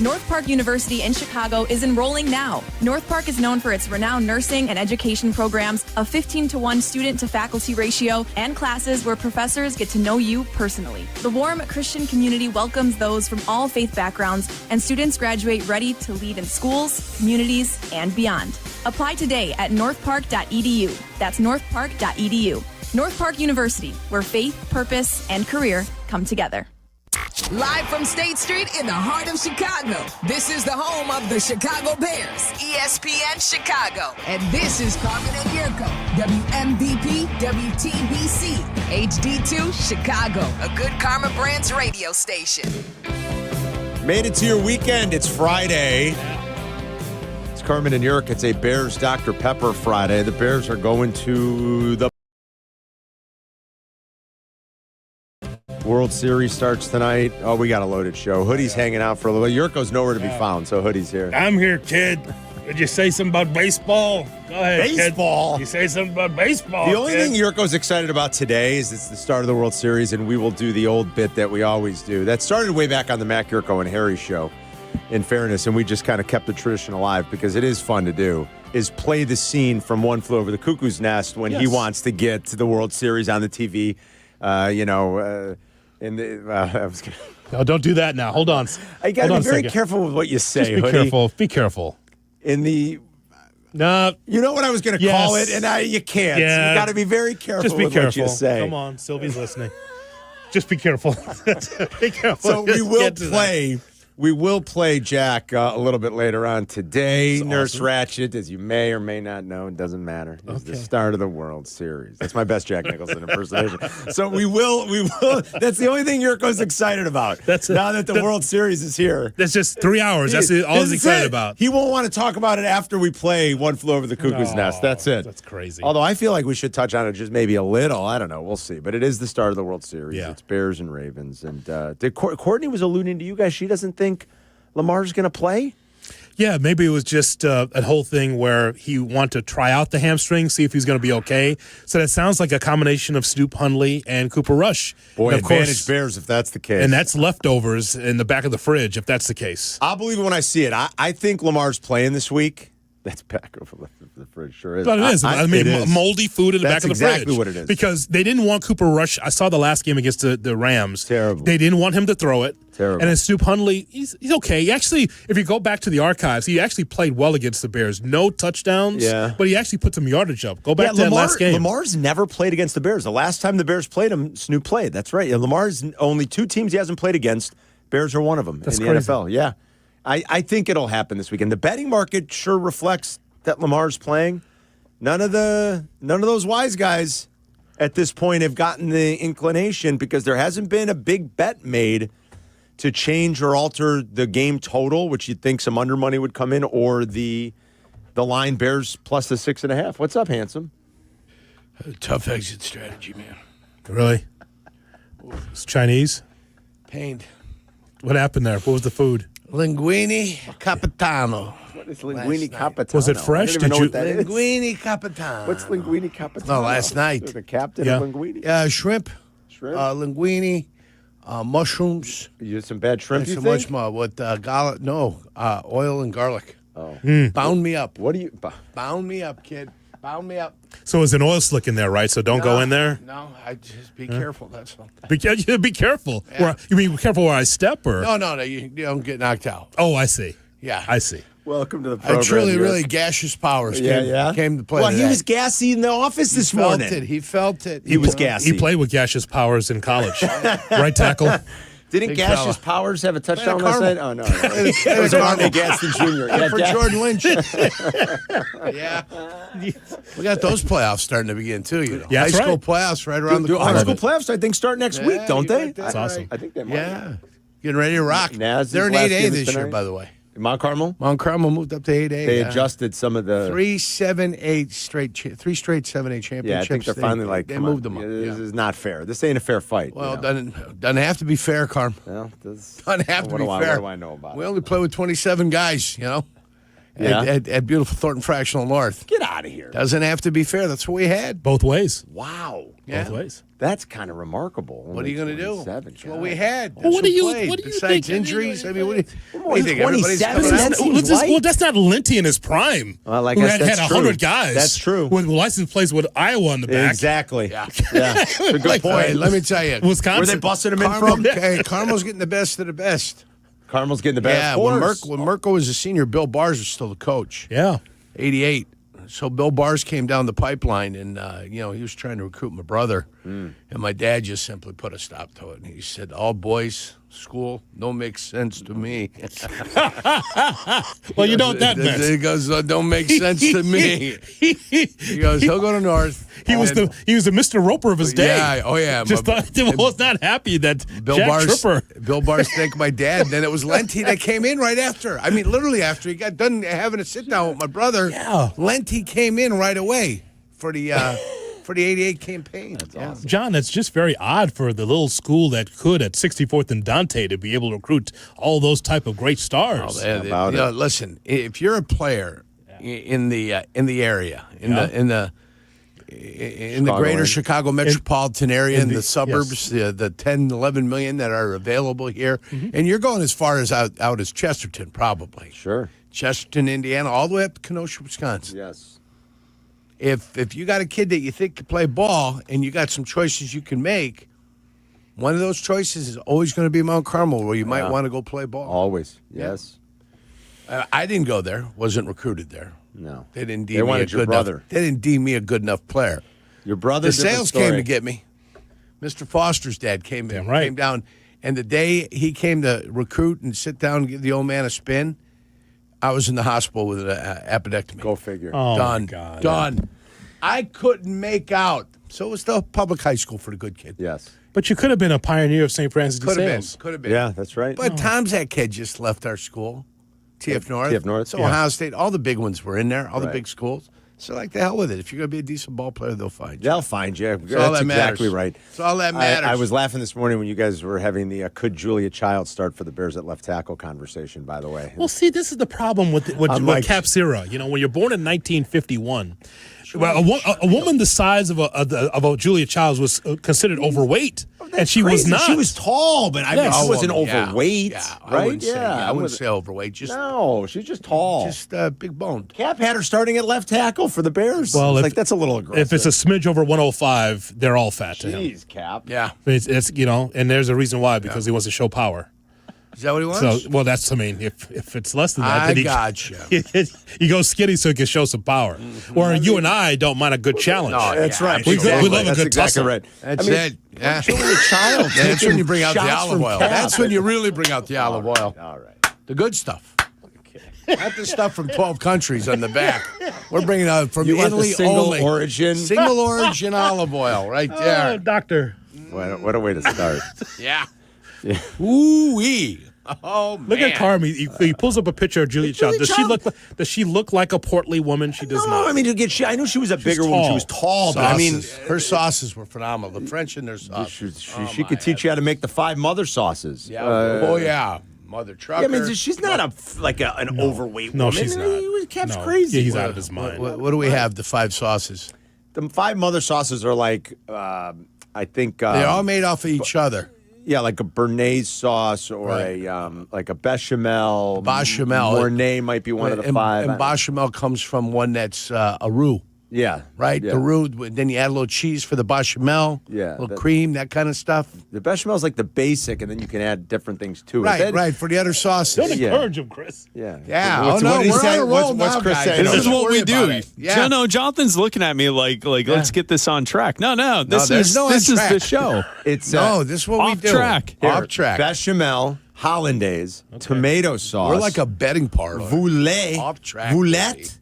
North Park University in Chicago is enrolling now. North Park is known for its renowned nursing and education programs, a 15-to-1 student-to-faculty ratio, and classes where professors get to know you personally. The warm Christian community welcomes those from all faith backgrounds, and students graduate ready to lead in schools, communities, and beyond. Apply today at northpark.edu. That's northpark.edu. North Park University, where faith, purpose, and career come together. Live from State Street in the heart of Chicago, this is the home of the Chicago Bears, ESPN Chicago. And this is Carmen and Jurko, WMVP, WTBC, HD2, Chicago, a good Karma Brands radio station. Made it to your weekend. It's Friday. It's Carmen and Jurko. It's a Bears Dr. Pepper Friday. The Bears are going to the World Series starts tonight. Oh, we got a loaded show. Hoodie's hanging out for a little. Jurko's nowhere to be found, so Hoodie's here. I'm here, kid. Did you say something about baseball? Go ahead, baseball. Kid. You say something about baseball. The only kid. thing Jurko's excited about today is it's the start of the World Series, and we will do the old bit that we always do. That started way back on the Mac Jurko and Harry show, in fairness, and we just kind of kept the tradition alive because it is fun to do, is play the scene from One Flew Over the Cuckoo's Nest when he wants to get to the World Series on the TV, No, don't do that now. Hold on. You got to be very careful with what you say. Just be careful. Be careful. No, you know what I was going to call it, and you can't. Yeah. You got to be very careful. Just be with careful. what you say. Come on, Sylvie's listening. Just be careful. Be careful. So we will play. We will play Jack a little bit later on today. That's Nurse awesome. Ratched, as you may or may not know, it doesn't matter. It's the start of the World Series. That's my best Jack Nicholson impersonation. So we will. That's the only thing Jurko's excited about. Now that the World Series is here. That's just 3 hours. That's all he's excited about. He won't want to talk about it after we play One Flew Over the Cuckoo's Nest. That's it. That's crazy. Although I feel like we should touch on it just maybe a little. I don't know. We'll see. But it is the start of the World Series. Yeah. It's Bears and Ravens. And Courtney was alluding to you guys. She doesn't think Lamar's going to play? Yeah, maybe it was just a whole thing where he wanted to try out the hamstring, see if he's going to be okay. So that sounds like a combination of Snoop Hundley and Cooper Rush. Boy, advantage Bears if that's the case. And that's leftovers in the back of the fridge if that's the case. I'll believe it when I see it. I think Lamar's playing this week. That's back over the fridge. Sure is. But it is. I mean, it is. moldy food in the back of the fridge. That's exactly what it is. Because they didn't want Cooper Rush. I saw the last game against the Rams. Terrible. They didn't want him to throw it. Terrible. And then Snoop Hundley, he's okay. He actually, if you go back to the archives, he actually played well against the Bears. No touchdowns, but he actually put some yardage up. Go back to that last game. Lamar's never played against the Bears. The last time the Bears played him, Snoop played. That's right. Lamar's only 2 teams he hasn't played against. Bears are one of them in the NFL. Yeah. I think it'll happen this weekend. The betting market sure reflects that Lamar's playing. None of those wise guys at this point have gotten the inclination because there hasn't been a big bet made to change or alter the game total, which you'd think some under money would come in, or the line Bears plus the 6.5. What's up, handsome? Tough exit strategy, man. Really? It's Chinese? Pained. What happened there? What was the food? Linguine Capitano. What is linguine capitano? Was it fresh? Did you? Linguine Capitano. What's linguine capitano? No, last night. The captain of linguine? Shrimp. Linguine, mushrooms. You did some bad shrimp, you so think? much more with garlic. No, oil and garlic. Oh. Bound me up. What do you... Bound me up, kid. Bound me up. So there's an oil slick in there, right? So don't go in there? No, I just be careful, that's all. Be careful. Yeah. You mean be careful where I step? Or? No, you don't get knocked out. Oh, I see. Yeah. I see. Welcome to the program. Really gaseous powers came to play Well, today. he was gassy in the office this morning. He felt it. He was gassy. He played with gaseous powers in college. Right tackle? Didn't Big Gaseous fella. Powers have a touchdown Carmel. last night? Oh, no. It was Arnold Gaston Jr. Yeah, for Jordan Lynch. Yeah. We got those playoffs starting to begin, too. You know. Yeah, high that's school right. playoffs right around the corner. High school playoffs, I think, start next week, don't they? That's awesome. I think they might. Yeah. Getting ready to rock. Naz, They're in last 8A game is this year, tonight? by the way. Mount Carmel? Mount Carmel moved up to 8A. They adjusted some of the... 3 straight 7A championships. Yeah, I think they're finally like, they come moved on. them up. This is not fair. This ain't a fair fight. Well, you know? doesn't have to be fair, Carm. Well, Doesn't have to be fair. What do I know about We it? only play with 27 guys, you know, Yeah. at beautiful Thornton Fractional North. Get out of here. Doesn't have to be fair. That's what we had. Both ways. Wow. Yeah. Both ways. That's kind of remarkable. What are you going to do? 27, That's what we had. Well, That's what do you played. think? Besides injuries, I mean, what do you think? 27? Everybody's coming That out? seems light. Well, that's not Linty in his prime. Well, I who guess had that's 100 true. guys. That's true. With license plates with Iowa on the back. Exactly. Yeah. That's a good Like, point. Hey, let me tell you. Wisconsin. Were they busting him in Carmel, from? hey, Carmel's getting the best of the best. Carmel's getting the best. Yeah, Of when Mirko was a senior, Bill Bars was still the coach. Yeah. 88. So Bill Bars came down the pipeline, and he was trying to recruit my brother, and my dad just simply put a stop to it. And he said, "All boys school don't make sense to me." Well, you know what that meant. He goes, "Don't make sense to me." He goes, "He'll go to North." He was the Mr. Roper of his day. Yeah, oh yeah. Just was not happy that Bill Jack Bars, Tripper. Bill Bars thanked my dad. Then it was Lenty that came in right after. I mean, literally after he got done having a sit down with my brother. Yeah. Lenty came in right away for the 88 campaign. That's awesome. John, that's just very odd for the little school that could at 64th and Dante to be able to recruit all those type of great stars. Listen, if you're a player in the area, in the greater Chicago metropolitan area, in the suburbs, the 10, 11 million that are available here, and you're going as far as out as Chesterton, probably. Sure. Chesterton, Indiana, all the way up to Kenosha, Wisconsin. Yes. If you got a kid that you think can play ball and you got some choices you can make, one of those choices is always going to be Mount Carmel, where you might want to go play ball. Always, yes. I didn't go there. Wasn't recruited there. No. They didn't They deem me a wanted your good brother. enough. They didn't deem me a good enough player. Your brother. The different sales story. came to get me. Mr. Foster's dad came in, right. came down, and the day he came to recruit and sit down and give the old man a spin, I was in the hospital with an appendectomy. Go figure. Oh, Done. my God. Done. I couldn't make out. So it was the public high school for the good kid. Yes. But you could have been a pioneer of St. Francis de Could have been. Sales. Could have been. Yeah, that's right. But Tom's that kid just left our school. TF North. TF North, So yeah. Ohio State, all the big ones were in there, all the Right. big schools. So like the hell with it. If you're going to be a decent ball player, they'll find you. They'll find you. all That's that matters. exactly right. It's all that matters. I was laughing this morning when you guys were having the could Julia Child start for the Bears at left tackle conversation, by the way. Well, see, this is the problem with I'm like- Cap Zera. You know, when you're born in 1951, Well, a woman the size of a Julia Childs was considered overweight, and she was not. She was tall, but I mean, she wasn't overweight, right? I wouldn't say overweight. No, she's just tall. Just big boned. Cap had her starting at left tackle for the Bears. Well, that's a little aggressive. If it's a smidge over 105, they're all fat to him. Jeez, Cap. Yeah. It's and there's a reason why, because he wants to show power. Is that what he wants? So, well, that's, I mean, if it's less than that, I then he gotcha. he goes skinny so he can show some power. Or you and I don't mind a good challenge. No, that's right. We Exactly. love a That's good exactly tussle. right. That's it. Yeah. Julia Childs. That's when you bring out the shots olive from oil. Cap. That's when you really bring out the olive oil. All right. The good stuff. Not the stuff from 12 countries on the back. We're bringing out from You want the Italy single only. origin? Single origin olive oil right there. Doctor. What a way to start. Yeah. Ooh-wee. Oh, man. Look at Carmen. He pulls up a picture of Julia Childs. Does she look like a portly woman? She does not. I mean, I know she was a bigger one. She was tall, but I mean, her sauces were phenomenal. The French in their sauces. she could teach you how to make the 5 mother sauces. Yeah. Yeah. Mother trucker. Yeah, I mean, she's not an overweight No, woman. she's not. Cap's No. crazy. Yeah, he's out of his mind. What do we have? The 5 sauces. The 5 mother sauces are like, I think They're all made off of each other. Yeah, like a Bernaise sauce or like a bechamel. Bechamel. Mornay might be one of the 5. And bechamel comes from one that's a roux. Yeah. Right? Yeah. The roux. Then you add a little cheese for the bechamel. Yeah. A little cream, that kind of stuff. The bechamel is like the basic, and then you can add different things to it. Right, for the other sauces. Don't encourage him, Chris. Yeah. Yeah. What's, no, what did he we're say? on a roll What's now, Chris guys. saying? This is what we do. Yeah. No, Jonathan's looking at me like let's get this on track. No, this is track. the show. It's this is what we off do. track. Off track. Bechamel, hollandaise, tomato sauce. We're like a betting parlor. Voulet, Off track. Voulette,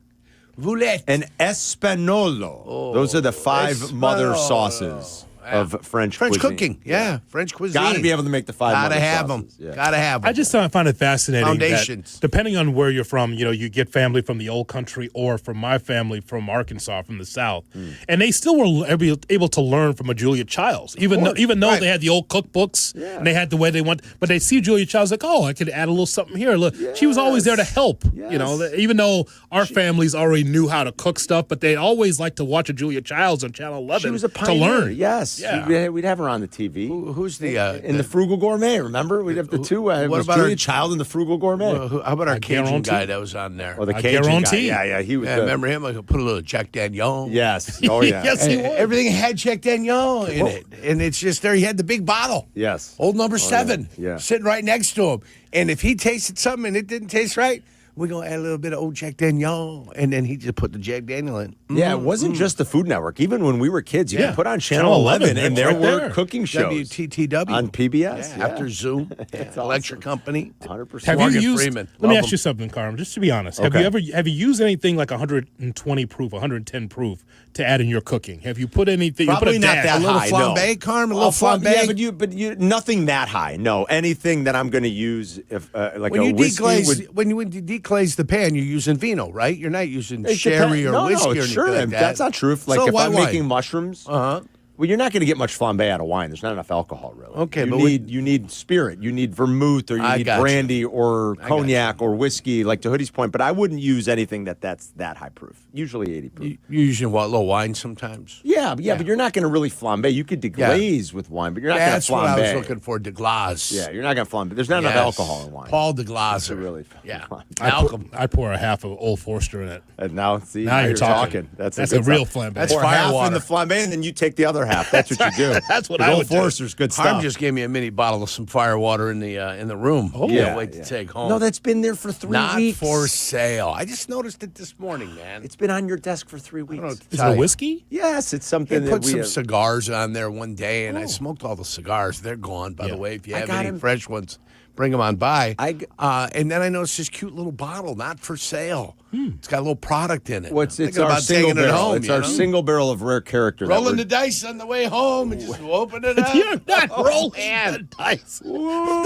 Voulette. and Espagnolo. Those are the 5 mother sauces of French cuisine. cooking. Yeah. French cuisine. Got to be able to make the 5 Gotta mother have sauces. them. Yeah. Gotta have them. I just find it fascinating Foundations. that depending on where you're from, you get family from the old country or from my family from Arkansas, from the South. And they still were able to learn from a Julia Childs, even though they had the old cookbooks and they had the way they want. But they see Julia Childs like, oh, I could add a little something here. Look, she was always there to help, even though our families already knew how to cook stuff, but they always liked to watch a Julia Childs on Channel 11 She was a to pioneer. learn. Yes. Yeah. We'd have her on the TV. Who's the in the Frugal Gourmet, remember? We'd have the two. What was about Julia our Child in the Frugal Gourmet? How about our Cajun guarantee. guy that was on there? Or the Cajun guy. guarantee. Yeah, he was. Yeah, remember him? I could put a little Jack Daniel. Yes. Oh, yeah. Yes, he And would. everything had Jack Daniel in it. And it's just there. He had the big bottle. Yes. Old number 7. Yeah. Sitting right next to him. And if he tasted something and it didn't taste right, we're going to add a little bit of old Jack Daniel. And then he just put the Jack Daniel in. Yeah, it wasn't just the Food Network. Even when we were kids, you could put on Channel 11 and there were cooking shows. WTTW. On PBS. Yeah. After Zoom. Electric Company. 100%. Have Morgan you used? Freeman. Let me Love ask him. you something, Carmen. Just to be honest, Okay. have you used anything like 120 proof, 110 proof to add in your cooking? Have you put anything? Probably you put a not dash? that A little high, flambe, no. Carmen? A little flambe? Yeah, but nothing that high. No, anything that I'm going to use, if like When a you whiskey deglaze, when you deglaze the pan, you're using vino, right? You're not using It sherry depends. or No, whiskey or no, anything sure. like that. That's not true. If So I'm white wine. making mushrooms, well, you're not going to get much flambe out of wine. There's not enough alcohol, really. Okay, you but you need spirit, you need vermouth, or you I need got you. brandy or cognac or whiskey, like to Hoodie's point. But I wouldn't use anything that's that high proof. Usually 80 proof. You're using what, little wine sometimes? Yeah, but you're not going to really flambe. You could deglaze with wine, but you're not going to That's flambe. what I was looking for, deglaze. Yeah, you're not going to flambe. There's not enough Yes. alcohol in wine. Paul deglaze. Really. Yeah. Malcolm. I pour a half of Old Forester in it. And now, see, Now you're talking. talking. That's a good real stuff. flambe. That's Pour fire half water. in the flambe, and then you take the other half. That's what you do. That's what 'Cause I Old would do. Forester's good stuff. Harm just gave me a mini bottle of some fire water in the room. Oh, Can't wait to take home. No, that's been there for 3 not weeks. for sale. I just noticed it this morning, man. It's been on your desk for 3 weeks. Is it a whiskey? Yes, it's They something that put we some have. cigars on there one day, and I smoked all the cigars. They're gone, by the way. If you I have got any him. fresh ones, bring them on by. And then I noticed this cute little bottle, not for sale. It's got a little product in it. What's I'm it's thinking our about single taking it barrel. home. It's you our know? single barrel of rare character. that Rolling we're- the dice on the way home and just open it up. You're not Oh, rolling man. the dice. Ooh.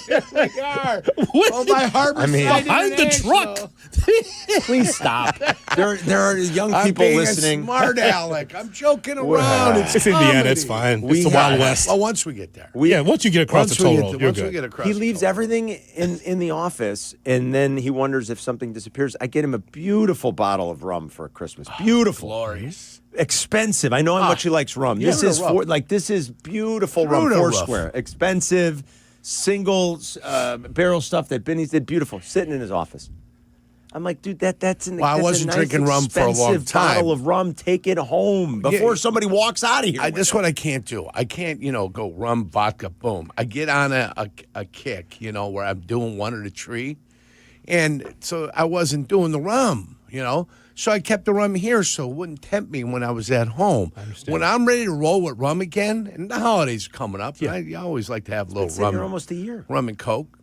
Here we are. Oh, my Harbor behind the truck. Please stop. There are young I'm people being listening. a smart aleck. I'm joking around. It's Indiana. comedy. It's fine. We It's the Wild have- West. Well, once we get there. Once you get across the toll road, you're once we good. get across He leaves everything in the office, and then he wonders if something disappears. I get him a beautiful bottle of rum for Christmas. Beautiful. Glorious. Expensive. I know how much he likes rum. This is this is beautiful rum, Foursquare. Expensive, single barrel stuff that Benny's did. Beautiful. Sitting in his office. I'm like, dude, that's an. Well, I wasn't drinking rum for a long time. Bottle of rum. Take it home before somebody walks out of here. That's what I can't do. I can't, go rum, vodka, boom. I get on a kick, where I'm doing one at a tree, and so I wasn't doing the rum, So I kept the rum here so it wouldn't tempt me when I was at home. When I'm ready to roll with rum again, and the holidays are coming up, I always like to have a little rum. You're almost a year. Rum and Coke.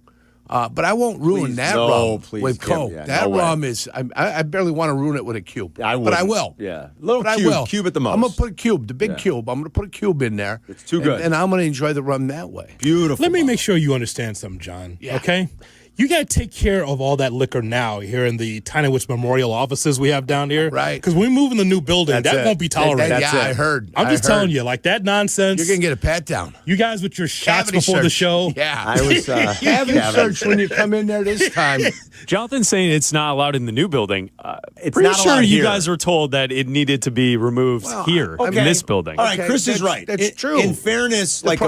But I won't ruin that rum with Coke. That rum is, I barely want to ruin it with a cube. But I will. Yeah. Little cube at the most. I'm going to put a cube, the big cube. I'm going to put a cube in there. It's too good. And I'm going to enjoy the rum that way. Beautiful. Let me make sure you understand something, John. Yeah. Okay? You got to take care of all that liquor now here in the Tynowitz Memorial offices we have down here. Right. Because when we move in the new building, that won't be tolerated. I heard. I'm just telling you, like that nonsense. You're going to get a pat down. You guys with your shots Cavity before search. the show. Yeah. I was cavity search when you come in there this time. Jonathan's saying it's not allowed in the new building. It's pretty not sure allowed you here. guys were told that it needed to be removed here in this building. All right, Chris is right. That's true. In fairness, like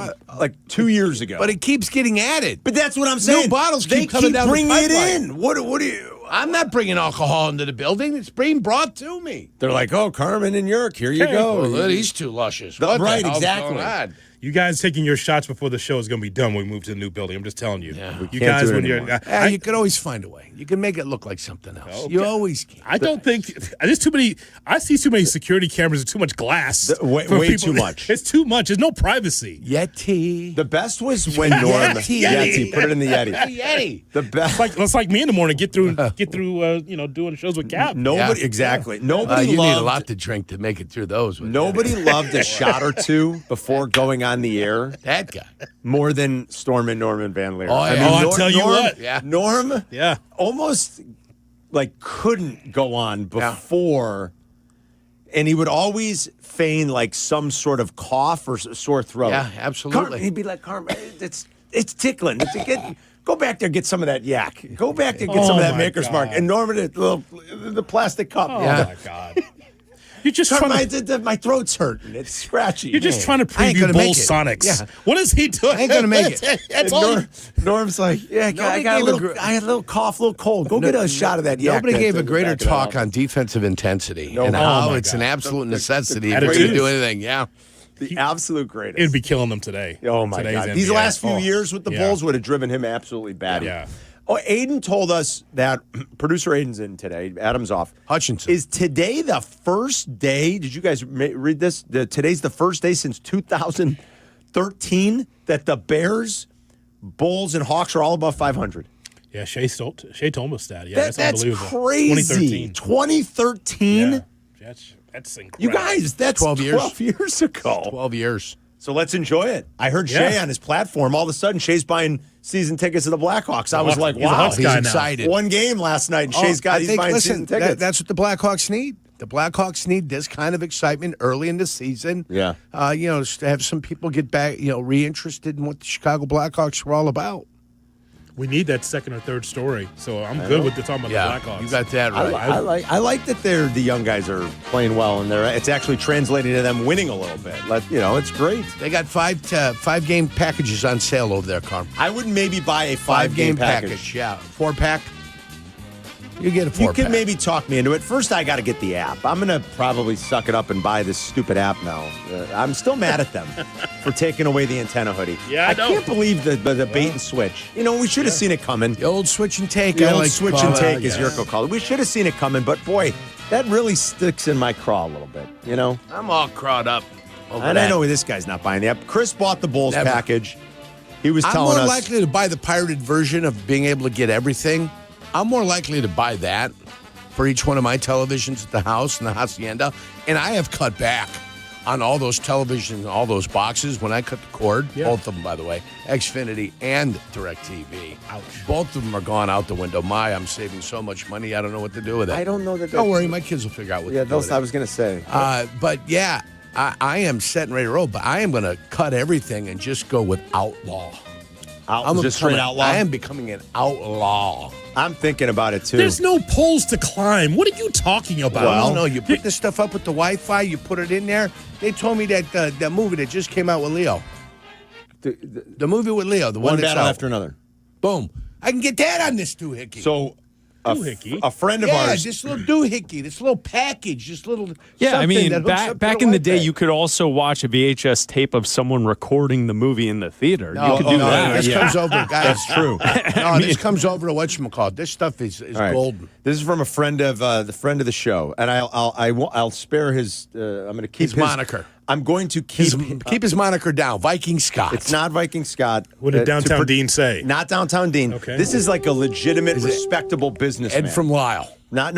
2 years ago. But it keeps getting added. But that's what I'm saying. New bottles they keep coming down the bringing it pipeline. in. What do you? I'm not bringing alcohol into the building. It's being brought to me. They're like, oh, Carmen and York, here you go. Well, these two lushes. What Right, the hell's exactly. going on? You guys taking your shots before the show is going to be done when we move to the new building. I'm just telling you. Yeah. You can't guys, do it when you're. anymore. You can always find a way. You can make it look like something else. Okay. You always can. I don't think there's too many. I see too many security cameras and too much glass. Way too much. It's too much. There's no privacy. Yeti. The best was when Norm Yeti. Put it in the Yeti. Yeti. The best. It's like me in the morning. Get through. Doing shows with Kap. Nobody exactly. Nobody. You loved, need a lot to drink to make it through those. Nobody loved a shot or two before going on the air. That guy. More than Storm and Norman Van Leer. Oh, yeah. I'll tell you what. Yeah. Norm. Yeah. Almost couldn't go on before, and he would always feign like some sort of cough or sore throat. Yeah, absolutely. He'd be like, Carmen, it's tickling. Go back there, get some of that yak. Go back there, get some of that Maker's Mark. And Norman, the plastic cup. Oh my God. You're just trying to, my throat's hurting. It's scratchy. You're just trying to preview Bull Sonics. Yeah. What is he doing? I ain't gonna make it. That's all. Norm's like, I had a little cough, a little cold. Go get a shot of that yak. Nobody gave a greater talk on defensive intensity and how it's an absolute necessity if you're going to do anything. Yeah. The absolute greatest. It'd be killing them today. Oh, my God. These last few years with the Bulls would have driven him absolutely batty. Yeah. Oh, Aiden told us that producer Aiden's in today. Adam's off. Hutchinson. Is today the first day? Did you guys read this? Today's the first day since 2013 that the Bears, Bulls, and Hawks are all above 500. Yeah, Shay told us that. Yeah, that's unbelievable. Crazy. 2013? Yeah. That's incredible. You guys, that's 12 years ago. 12 years. So let's enjoy it. I heard Shay on his platform. All of a sudden, Shay's buying season tickets to the Blackhawks. I was like, wow. He's excited. One game last night, and he's buying season tickets. That's what the Blackhawks need. The Blackhawks need this kind of excitement early in the season. Yeah. To have some people get back, reinterested in what the Chicago Blackhawks were all about. We need that second or third story. So I'm good with talking about the Blackhawks. You got that right. I like that the young guys are playing well, and it's actually translating to them winning a little bit. It's great. They got 5 game packages on sale over there, Carm. I would maybe buy a 5 game package. Yeah, 4-pack. You get a 4-pack. You can maybe talk me into it. First, I got to get the app. I'm going to probably suck it up and buy this stupid app now. I'm still mad at them for taking away the antenna hoodie. Yeah, I know. Can't believe the bait and switch. We should have seen it coming. The old switch and take. The old switch and take, as Yurko called it. We should have seen it coming, but boy, that really sticks in my craw a little bit. I'm all crawled up. And I know this guy's not buying the app. Chris bought the Bulls package. He was telling us. I'm more likely to buy the pirated version of being able to get everything. I'm more likely to buy that for each one of my televisions at the house and the hacienda. And I have cut back on all those televisions, all those boxes when I cut the cord. Yeah. Both of them, by the way, Xfinity and DirecTV. Ouch. Both of them are gone out the window. I'm saving so much money. I don't know what to do with it. I don't know that. Don't worry, my kids will figure out what to do with it. I was going to say. But yeah, I am set and ready to roll. But I am going to cut everything and just go with Outlaw. I'm just straight outlaw. I am becoming an outlaw. I'm thinking about it too. There's no poles to climb. What are you talking about? Well, no, you put this stuff up with the Wi-Fi, you put it in there. They told me that the movie that just came out with Leo. The movie with Leo, the one battle out. after another. Boom. I can get that on this doohickey. So a friend of ours. This little doohickey, this little package, this little Yeah, I mean, that hooks up to back in the day, Wi-Fi. you could also watch a VHS tape of someone recording the movie in the theater. You could do that. This comes over, guys. That's true. This comes over to whatchamacallit. This stuff is right. golden. This is from a friend of the show, and I'll spare his. I'm going to keep His moniker. I'm going to keep his moniker down. Viking Scott. It's not Viking Scott. What did Downtown Dean say? Not Downtown Dean. Okay. This is like a legitimate, respectable businessman. Ed from Lyle. No.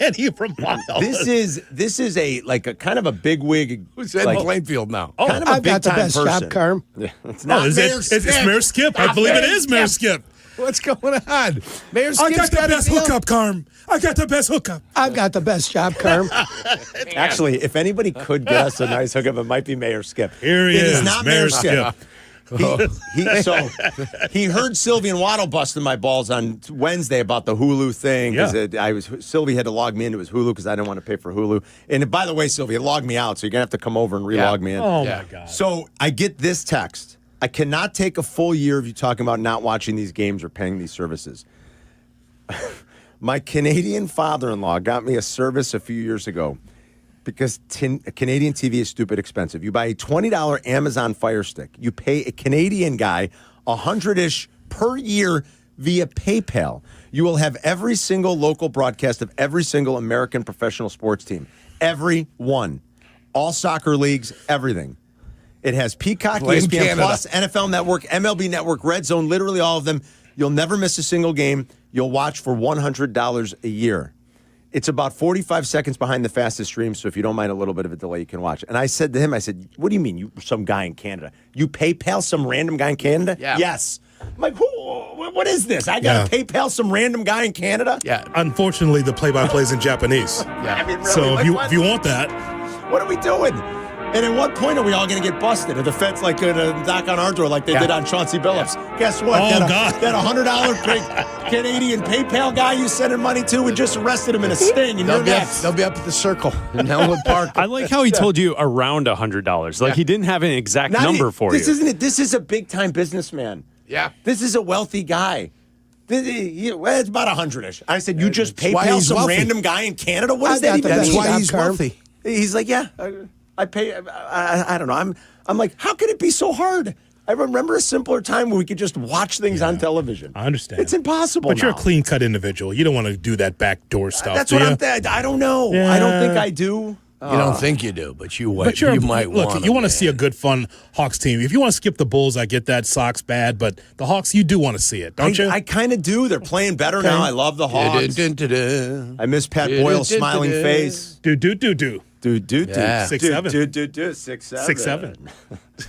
Eddie from Lyle. This is a kind of a big wig. Who's in Plainfield now? Kind of a I've big got the time best person. job, Carm. Yeah, it's not It's Mayor Skip. I believe it is Mayor Skip. What's going on? Mayor I Skip's got the best a deal. hookup, Carm. I got the best hookup. I've got the best job, Carm. Actually, if anybody could get us a nice hookup, it might be Mayor Skip. Here he It is, is not Mayor Mayor Skip. He heard Sylvie and Waddle busting my balls on Wednesday about the Hulu thing. Sylvie had to log me into his Hulu because I didn't want to pay for Hulu. And by the way, Sylvie, it logged me out, so you're gonna have to come over and relog me in. Oh my God. So I get this text. I cannot take a full year of you talking about not watching these games or paying these services. My Canadian father-in-law got me a service a few years ago because Canadian TV is stupid expensive. You buy a $20 Amazon Fire Stick. You pay a Canadian guy $100-ish per year via PayPal. You will have every single local broadcast of every single American professional sports team. Every one. All soccer leagues, everything. It has Peacock, Blame ESPN Canada. Plus, NFL Network, MLB Network, Red Zone, literally all of them. You'll never miss a single game. You'll watch for $100 a year. It's about 45 seconds behind the fastest stream, so if you don't mind a little bit of a delay, you can watch. And I said to him, what do you mean, you some guy in Canada? You PayPal some random guy in Canada? Yeah. Yes. I'm like, what is this? I got to PayPal some random guy in Canada? Yeah. Unfortunately, the play-by-play is in Japanese. Yeah. I mean, really, So like, if you want that, what are we doing? And at what point are we all going to get busted? Are the feds like going to knock on our door like they did on Chauncey Billups? Guess what? Oh, that $100 Canadian PayPal guy you sending money to, we just arrested him in a sting, and you're next. They'll be up at the Circle in Elmwood Park. I like how he told you around $100. Like he didn't have an exact number for this you. Isn't it? This is a big-time businessman. Yeah. This is a wealthy guy. It's about 100-ish. I said, you just why PayPal he's some wealthy. random guy in Canada? What does I that got the even That's mean? why he's Carm. wealthy. He's like, yeah, I pay. I don't know. I'm like, how could it be so hard? I remember a simpler time where we could just watch things on television. I understand. It's impossible. But you're a now. clean-cut individual. You don't want to do that backdoor stuff. That's do what you? I don't know. Yeah. I don't think I do. You don't think you do, but you But you might look. want You want to see a good, fun Hawks team. If you want to skip the Bulls, I get that. Sox bad, but the Hawks, you do want to see it, don't you? I kind of do. They're playing better now. I love the Hawks. I miss Pat Boyle's smiling face. Do. Do. Yeah. 6'7". Do. 6'7".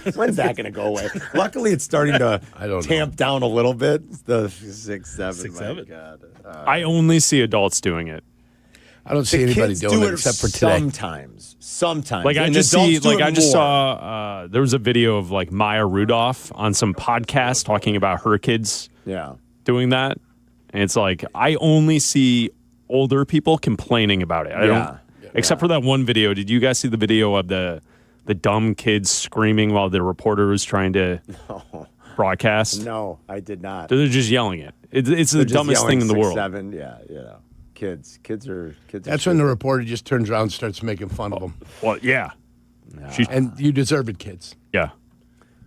6'7". When's that going to go away? Luckily, it's starting to I don't know. tamp down a little bit. The 6'7". 6'7". My God. I only see adults doing it. I don't see anybody doing it except for today. Sometimes. Like I And just adults see, do like it I just more. saw, there was a video of like Maya Rudolph on some podcast talking about her kids Yeah. doing that, and it's like I only see older people complaining about it. I don't, except for that one video. Did you guys see the video of the dumb kids screaming while the reporter was trying to broadcast? No, I did not. They're just yelling it. It's the dumbest thing in the world. 6'7", yeah. Kids are. That's when the reporter just turns around and starts making fun of them. Well, yeah. And you deserve it, kids. Yeah.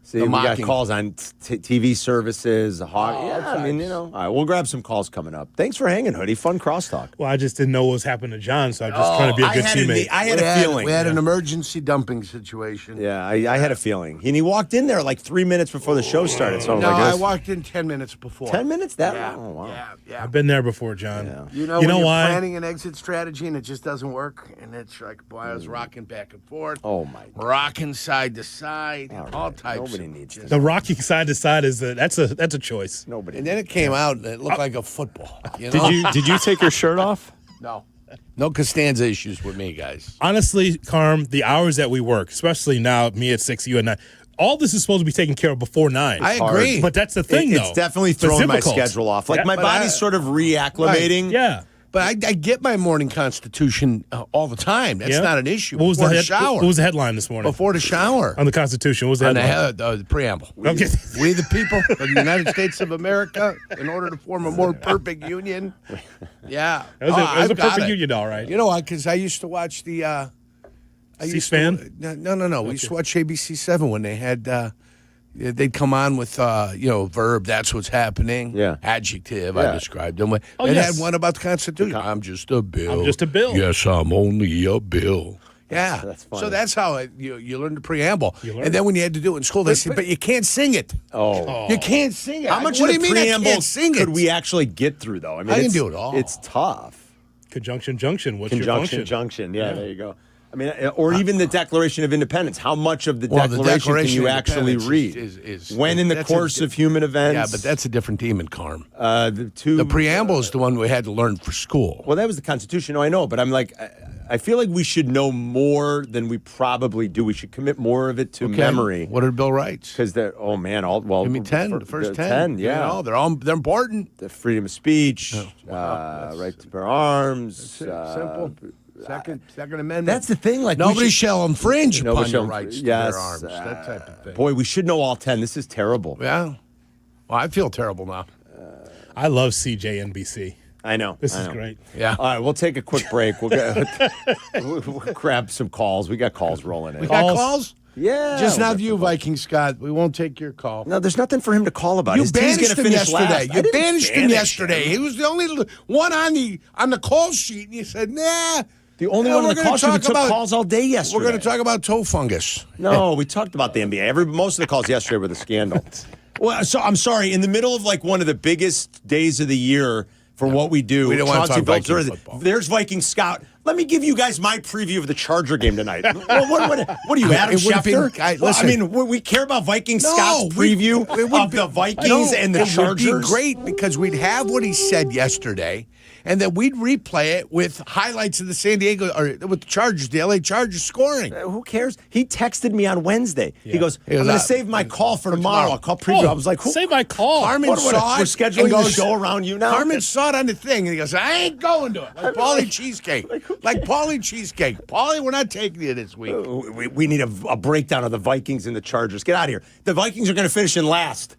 See, we got calls on TV services, I mean, all right, we'll grab some calls coming up. Thanks for hanging, Hoodie. Fun crosstalk. Well, I just didn't know what was happening to John, so I'm just trying to be a good teammate. I had a feeling. We had an emergency dumping situation. Yeah, I had a feeling. And he walked in there like 3 minutes before the show started. So No, I I walked in 10 minutes before. 10 minutes? That? Yeah. Oh, wow. Yeah. I've been there before, John. Yeah. You know when you're why? planning an exit strategy and it just doesn't work, and it's like, boy, I was rocking back and forth. Oh, my God. Rocking side to side, all types. Nobody needs The rocking side to side is that's a choice. Nobody. And then it came out and it looked like a football. You know? Did you take your shirt off? No Costanza issues with me, guys. Honestly, Carm, the hours that we work, especially now, me at 6, you at 9, all this is supposed to be taken care of before 9. I agree. But that's the thing, though. It's definitely throwing my schedule off. Like, my body's sort of reacclimating. Right. Yeah. But I get my morning Constitution all the time. That's not an issue. What was Before the shower. What was the headline this morning? Before the shower. On the Constitution. What was the headline? The preamble. Okay. We the people of the United States of America, in order to form a more perfect union. Yeah. It was a perfect union, all right. You know what? Because I used to watch the... C-SPAN? No. We used to watch ABC7 when they had... they'd come on with, verb, that's what's happening. Yeah. Adjective, I described them with. Oh, It yes. had one about the Constitution. I'm just a bill. I'm just a bill. Yes, I'm only a bill. Yeah. That's funny. So that's how you learn the preamble. You learn And then when you had to do it in school, they said, but you can't sing it. Oh. You can't sing it. How much what of do the you mean I preamble can't sing it? could we actually get through, though? I mean, I can do it all. It's tough. Conjunction, junction. What's your function? Junction. Yeah, there you go. I mean, or even the Declaration of Independence. How much of the Declaration can you of actually read? Is when in the course of human events? Yeah, but that's a different demon, Carm. The preamble is the one we had to learn for school. Well, that was the Constitution. No, I know, but I'm like, I feel like we should know more than we probably do. We should commit more of it to memory. What are the Bill of Rights? Because they're Give me 10. The first 10. Yeah, they're important. The freedom of speech, right to bear arms. Simple. Second Amendment. That's the thing. Like, nobody shall infringe upon your rights to yes, bear arms. That type of thing. Boy, we should know all 10. This is terrible. Yeah. Well, I feel terrible now. I love CJNBC. I know. This is great. Yeah. All right, we'll take a quick break. We'll grab some calls. We got calls rolling in. We got calls? Yeah. Just not you, Viking Scott. We won't take your call. No, there's nothing for him to call about. You His team's banished gonna him finish yesterday. last. You banished him yesterday. He was the only one on the call sheet, and you said, nah. The only one on the call sheet who took calls all day yesterday. We're going to talk about toe fungus. No, we talked about the NBA. Most of the calls yesterday were the scandal. Well, so I'm sorry. In the middle of like one of the biggest days of the year for what we do, we don't want to talk Viking football. There's Viking Scout. Let me give you guys my preview of the Charger game tonight. what are you, Adam Schefter? We care about Viking Scout's preview of the Vikings and the Chargers. It would be great because we'd have what he said yesterday, and then we'd replay it with highlights of the San Diego or with the Chargers, the LA Chargers scoring. Who cares? He texted me on Wednesday. Yeah. He goes, I'm going to save my call for tomorrow. I'll call preview. I was like, save my call. Carmen saw it. We're scheduling the show around you now. Carmen saw it on the thing, and he goes, I ain't going to it. Like Paulie Cheesecake. Like Paulie Cheesecake. Paulie, we're not taking you this week. We need a breakdown of the Vikings and the Chargers. Get out of here. The Vikings are going to finish in last.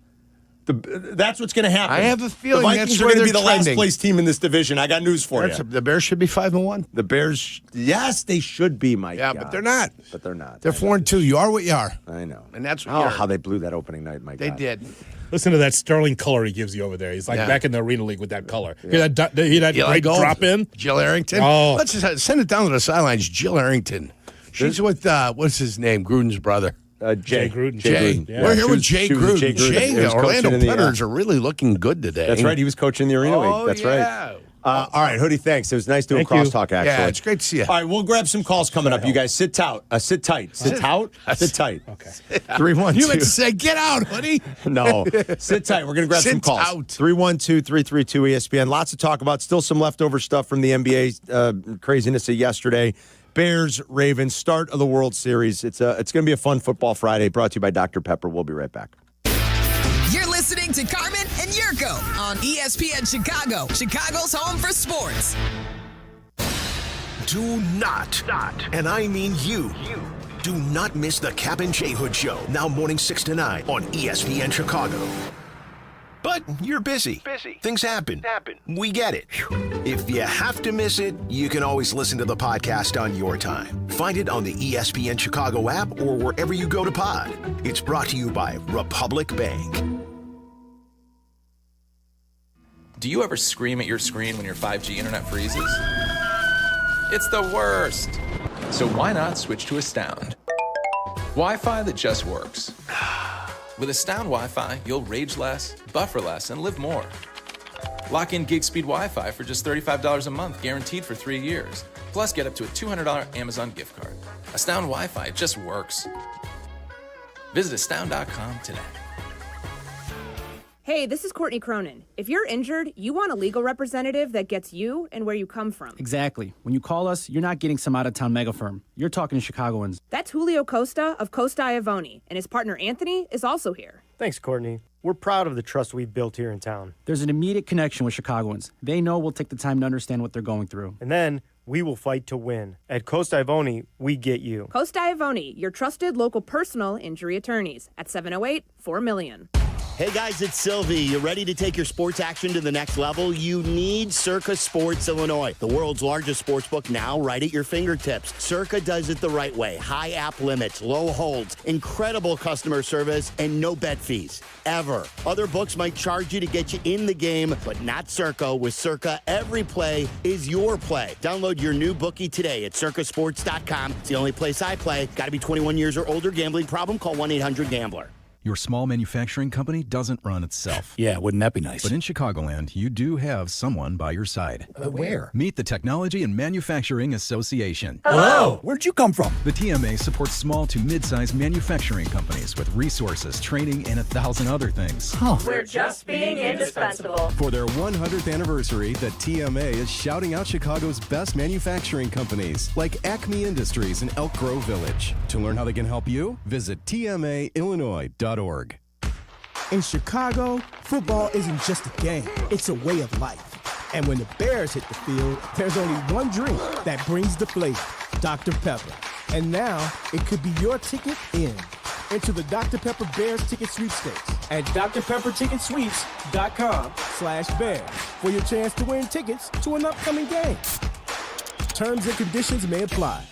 That's what's going to happen. I have a feeling the Vikings that's are where going to be they're the last trending. place team in this division. I got news for you. The Bears should be 5-1. The Bears, yes, they should be, Mike. Yeah, but they're not. But they're not. They're 4-2. You are what you are. I know. And that's what how they blew that opening night, Mike. They did. Listen to that sterling color he gives you over there. He's like back in the Arena League with that color. Yeah. Hear that great drop in? Jill Arrington. Oh. Let's just send it down to the sidelines. Jill Arrington. She's with, what's his name? Gruden's brother. Jay Gruden. Jay. Yeah. We're here with Jay Gruden. Jay, the Orlando Predators are really looking good today. That's right. He was coaching the Arena League. That's right. All right, Hoodie, thanks. It was nice doing crosstalk, actually. Yeah, it's great to see you. All right, we'll grab some calls coming up. You guys sit tight. Sit tight. Sit tight. Okay. 312. You meant to say, get out, Hoodie. No. Sit tight. We're going to grab some calls. Out. 312-332-ESPN. Lots to talk about. Still some leftover stuff from the NBA craziness of yesterday. Bears, Ravens, start of the World Series. It's going to be a fun football Friday, brought to you by Dr. Pepper. We'll be right back. You're listening to Carmen and Jurko on ESPN Chicago, Chicago's home for sports. Do not, and I mean you, do not miss the Kap J Hood Show, now morning 6 to 9 on ESPN Chicago. But you're busy. Things happen. We get it. If you have to miss it, you can always listen to the podcast on your time. Find it on the ESPN Chicago app or wherever you go to pod. It's brought to you by Republic Bank. Do you ever scream at your screen when your 5G internet freezes? It's the worst. So why not switch to Astound? Wi-Fi that just works. With Astound Wi-Fi, you'll rage less, buffer less, and live more. Lock in gig speed Wi-Fi for just $35 a month, guaranteed for 3 years. Plus, get up to a $200 Amazon gift card. Astound Wi-Fi just works. Visit astound.com today. Hey, this is Courtney Cronin. If you're injured, you want a legal representative that gets you and where you come from. Exactly. When you call us, you're not getting some out-of-town mega firm. You're talking to Chicagoans. That's Julio Costa of Costa Iavoni, and his partner Anthony is also here. Thanks, Courtney. We're proud of the trust we've built here in town. There's an immediate connection with Chicagoans. They know we'll take the time to understand what they're going through. And then we will fight to win. At Costa Iavoni, we get you. Costa Iavoni, your trusted local personal injury attorneys at 708-4million. Hey guys, it's Silvy. You ready to take your sports action to the next level? You need Circa Sports Illinois, the world's largest sports book now right at your fingertips. Circa does it the right way. High app limits, low holds, incredible customer service, and no bet fees, ever. Other books might charge you to get you in the game, but not Circa. With Circa, every play is your play. Download your new bookie today at circasports.com. It's the only place I play. Got to be 21 years or older. Gambling problem? Call 1-800-GAMBLER. Your small manufacturing company doesn't run itself. Yeah, wouldn't that be nice? But in Chicagoland, you do have someone by your side. Where? Meet the Technology and Manufacturing Association. Hello! Where'd you come from? The TMA supports small to mid-sized manufacturing companies with resources, training, and 1,000 other things. Huh. We're just being indispensable. For their 100th anniversary, the TMA is shouting out Chicago's best manufacturing companies, like Acme Industries in Elk Grove Village. To learn how they can help you, visit tmaillinois.org. In Chicago, football isn't just a game, it's a way of life. And when the Bears hit the field, there's only one drink that brings the flavor, Dr. Pepper. And now, it could be your ticket in. Enter the Dr. Pepper Bears ticket sweepstakes at drpepperticketsweeps.com/bears for your chance to win tickets to an upcoming game. Terms and conditions may apply.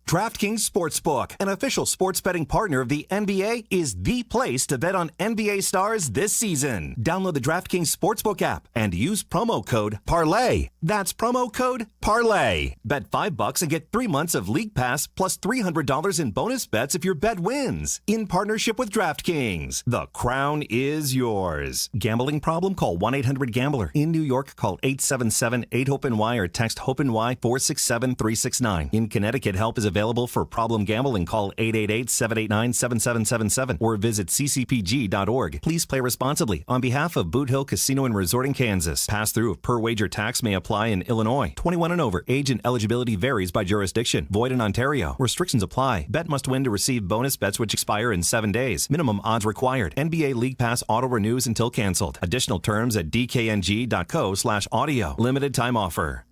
DraftKings Sportsbook, an official sports betting partner of the NBA, is the place to bet on NBA stars this season. Download the DraftKings Sportsbook app and use promo code PARLAY. That's promo code PARLAY. Bet $5 and get 3 months of League Pass plus $300 in bonus bets if your bet wins. In partnership with DraftKings, the crown is yours. Gambling problem? Call 1-800-GAMBLER. In New York, call 877-8-HOPE-NY or text HOPE-NY 467-369. In Connecticut, help is available for problem gambling. Call 888-789-7777 or visit ccpg.org. Please play responsibly. On behalf of Boot Hill Casino and Resort in Kansas, pass-through of per-wager tax may apply in Illinois. 21 and over. Age and eligibility varies by jurisdiction. Void in Ontario. Restrictions apply. Bet must win to receive bonus bets which expire in 7 days. Minimum odds required. NBA League Pass auto renews until canceled. Additional terms at dkng.co/audio. Limited time offer.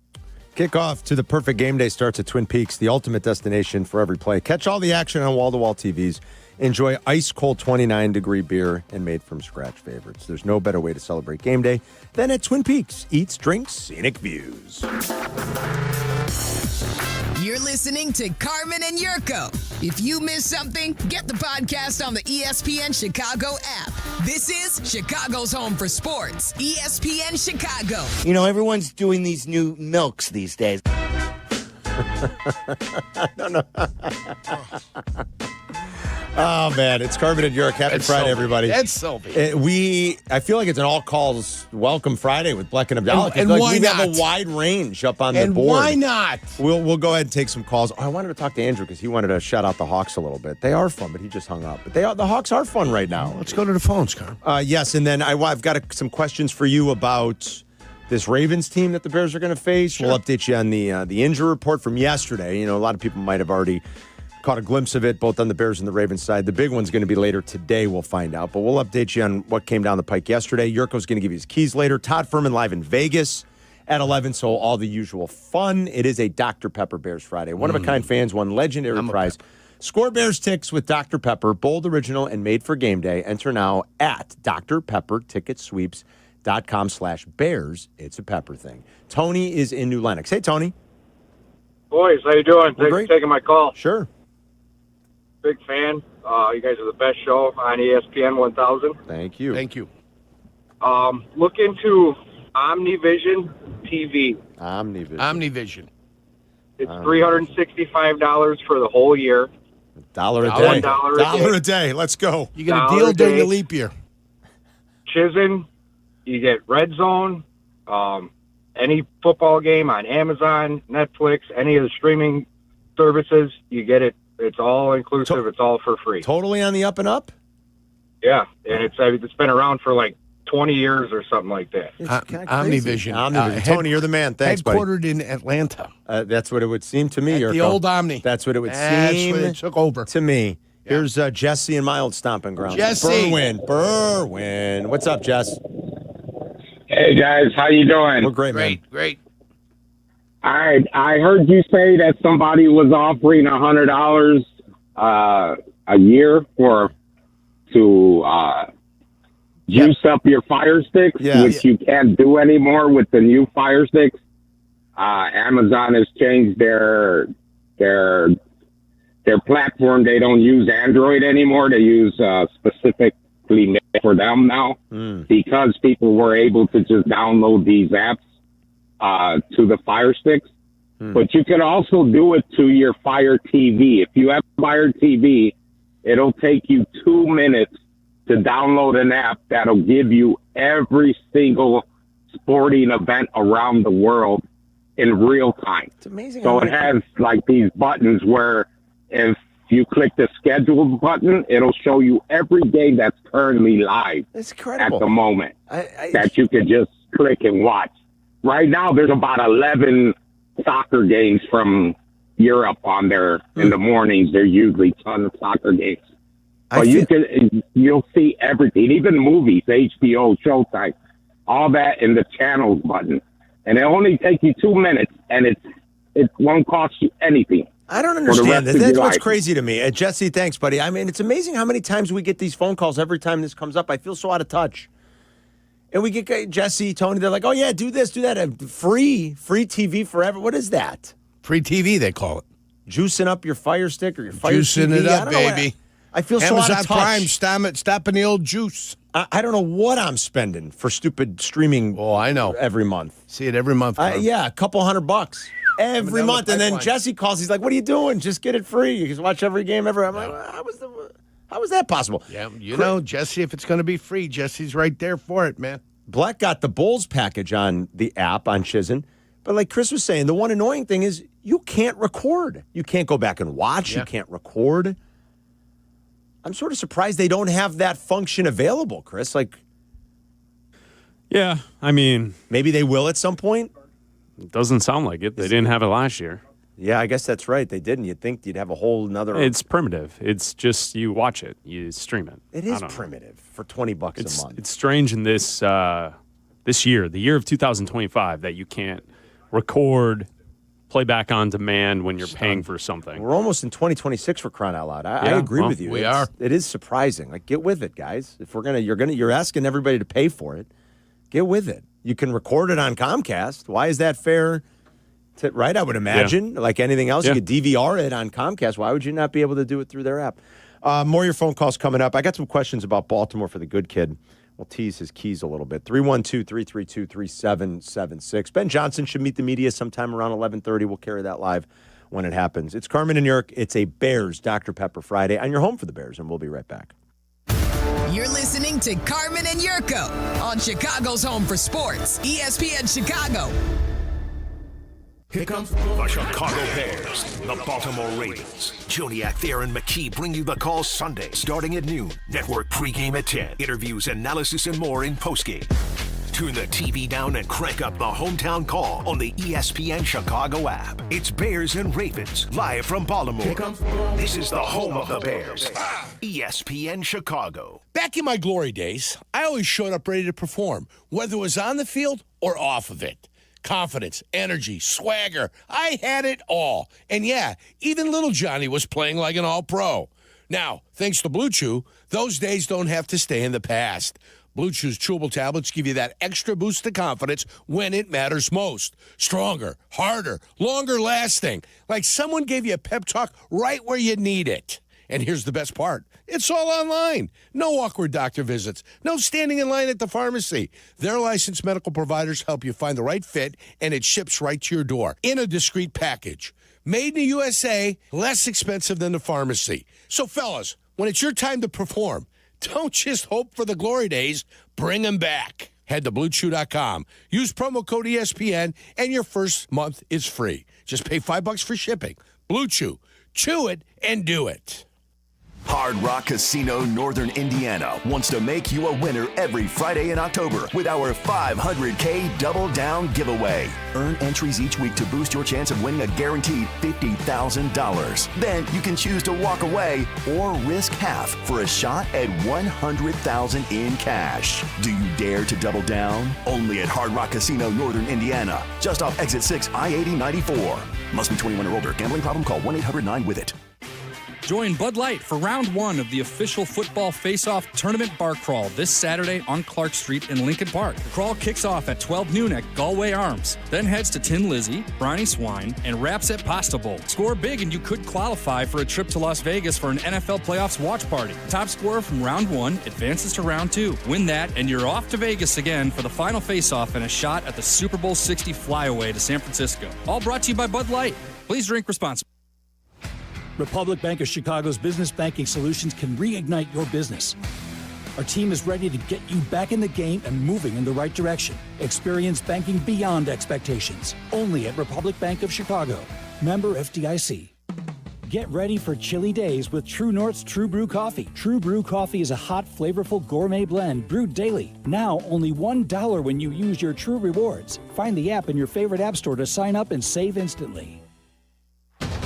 Kickoff to the perfect game day starts at Twin Peaks, the ultimate destination for every play. Catch all the action on wall-to-wall TVs. Enjoy ice-cold 29-degree beer and made-from-scratch favorites. There's no better way to celebrate game day than at Twin Peaks. Eats, drinks, scenic views. You're listening to Carmen and Jurko. If you missed something, get the podcast on the ESPN Chicago app. This is Chicago's home for sports. ESPN Chicago. You know, everyone's doing these new milks these days. No. Oh, man. It's Carmen and Jurko. Happy Friday, everybody. That's Silvy. I feel like it's an all-calls welcome Friday with Bleck and Abdallah. And like why we not? have a wide range up on the And board. why not? We'll go ahead and take some calls. I wanted to talk to Andrew because he wanted to shout out the Hawks a little bit. They are fun, but he just hung up. But the Hawks are fun right now. Let's go to the phones, Carm. Yes, and then I've got some questions for you about this Ravens team that the Bears are going to face. Sure. We'll update you on the injury report from yesterday. You know, a lot of people might have already caught a glimpse of it, both on the Bears and the Ravens side. The big one's going to be later today, we'll find out. But we'll update you on what came down the pike yesterday. Jurko's going to give you his keys later. Todd Furman live in Vegas at 11, so all the usual fun. It is a Dr. Pepper Bears Friday. One-of-a-kind fans won legendary prize. Score Bears Ticks with Dr. Pepper, bold, original, and made for game day. Enter now at drpepperticketsweeps.com/bears. It's a Pepper thing. Tony is in New Lenox. Hey, Tony. Boys, how you doing? Thanks for taking my call. Sure. Big fan. You guys are the best show on ESPN 1000. Thank you. Thank you. Look into Omnivision TV. Omnivision. It's $365 for the whole year. $1 a day. $1 a day. Let's go. You get a deal during the leap year. Chisin, you get Red Zone, any football game on Amazon, Netflix, any of the streaming services, you get it. It's all inclusive. It's all for free. Totally on the up and up? Yeah, and it's been around for like 20 years or something like that. Omnivision. Tony, you're the man. Thanks, buddy. Headquartered in Atlanta. That's what it would seem to me. At the Yurko. old Omni. That's what it would That's seem what it took over. to me. Here's Jesse in my old stomping ground. Jesse. Berwyn. What's up, Jess? Hey, guys. How you doing? We're great, man. Great. All right. I heard you say that somebody was offering $100 a year to juice up your Fire Sticks, which you can't do anymore with the new Fire Sticks. Amazon has changed their platform. They don't use Android anymore. They use specifically made for them now because people were able to just download these apps to the Fire Sticks. But you can also do it to your Fire TV. If you have Fire TV, it'll take you 2 minutes to download an app that'll give you every single sporting event around the world in real time. It's amazing. So it has like these buttons where if you click the schedule button, it'll show you every game that's currently live That's incredible. at the moment that you could just click and watch. Right now, there's about 11 soccer games from Europe on there in the mornings. There's usually a ton of soccer games. But you'll see everything, even movies, HBO, Showtime, all that in the channels button. And it only takes you 2 minutes, and it won't cost you anything. I don't understand that. That's what's crazy to me. Jesse, thanks, buddy. I mean, it's amazing how many times we get these phone calls every time this comes up. I feel so out of touch. And we get Jesse, Tony, they're like, oh, yeah, do this, do that. Free TV forever. What is that? Free TV, they call it. Juicing up your Fire Stick or your Fire Juicing TV? it up, baby. I feel so out of touch. Amazon Prime, stopping the old juice. I don't know what I'm spending for stupid streaming. Oh, I know. Every month. See it every month. Yeah, a couple $100 every month. And then Jesse calls. He's like, what are you doing? Just get it free. You can watch every game ever. I'm like, how was that possible? Yeah, you know, Jesse, if it's going to be free, Jesse's right there for it, man. Bleck got the Bulls package on the app on Shizen. But like Chris was saying, the one annoying thing is you can't record. You can't go back and watch. You can't record. I'm sort of surprised they don't have that function available, Chris. Like, yeah, I mean, maybe they will at some point. It doesn't sound like it. They didn't have it last year. Yeah, I guess that's right. They didn't. You'd think you'd have a whole nother. It's primitive. It's just you watch it, you stream it. It is primitive for $20 a month. It's strange in this year, the year of 2025, that you can't record, play back on demand when you're paying for something. We're almost in 2026 for crying out loud. I agree with you. We are. It is surprising. Like, get with it, guys. If you're asking everybody to pay for it. Get with it. You can record it on Comcast. Why is that fair? Right, I would imagine. Yeah. Like anything else, you could DVR it on Comcast. Why would you not be able to do it through their app? More of your phone calls coming up. I got some questions about Baltimore for the good kid. We'll tease his keys a little bit. 312-332-3776. Ben Johnson should meet the media sometime around 11:30. We'll carry that live when it happens. It's Carmen and Jurko. It's a Bears Dr. Pepper Friday on your home for the Bears, and we'll be right back. You're listening to Carmen and Jurko on Chicago's home for sports, ESPN Chicago. Here comes the Chicago Bears, the Baltimore Ravens. Joniak, Thayer, and McKee bring you the call Sunday, starting at noon. Network pregame at 10. Interviews, analysis, and more in postgame. Turn the TV down and crank up the hometown call on the ESPN Chicago app. It's Bears and Ravens, live from Baltimore. This is the home of the Bears, ESPN Chicago. Back in my glory days, I always showed up ready to perform, whether it was on the field or off of it. Confidence, energy, swagger. I had it all. And yeah, even little Johnny was playing like an all-pro. Now, thanks to Blue Chew, those days don't have to stay in the past. Blue Chew's chewable tablets give you that extra boost of confidence when it matters most. Stronger, harder, longer lasting. Like someone gave you a pep talk right where you need it. And here's the best part. It's all online. No awkward doctor visits. No standing in line at the pharmacy. Their licensed medical providers help you find the right fit, and it ships right to your door in a discreet package. Made in the USA, less expensive than the pharmacy. So, fellas, when it's your time to perform, don't just hope for the glory days. Bring them back. Head to BlueChew.com. Use promo code ESPN, and your first month is free. Just pay $5 for shipping. Blue Chew. Chew it and do it. Hard Rock Casino Northern Indiana wants to make you a winner every Friday in October with our $500K Double Down giveaway. Earn entries each week to boost your chance of winning a guaranteed $50,000. Then you can choose to walk away or risk half for a shot at $100,000 in cash. Do you dare to double down? Only at Hard Rock Casino Northern Indiana, just off Exit 6 I-8094. Must be 21 or older. Gambling problem? Call 1-800-9-WITH-IT. Join Bud Light for round 1 of the official football face-off tournament bar crawl this Saturday on Clark Street in Lincoln Park. The crawl kicks off at 12 noon at Galway Arms, then heads to Tin Lizzy, Briny Swine, and wraps at Pasta Bowl. Score big and you could qualify for a trip to Las Vegas for an NFL playoffs watch party. Top scorer from round 1 advances to round 2. Win that and you're off to Vegas again for the final face-off and a shot at the Super Bowl 60 flyaway to San Francisco. All brought to you by Bud Light. Please drink responsibly. Republic Bank of Chicago's business banking solutions can reignite your business. Our team is ready to get you back in the game and moving in the right direction. Experience banking beyond expectations. Only at Republic Bank of Chicago. Member FDIC. Get ready for chilly days with True North's True Brew Coffee. True Brew Coffee is a hot, flavorful gourmet blend brewed daily. Now only $1 when you use your True Rewards. Find the app in your favorite app store to sign up and save instantly.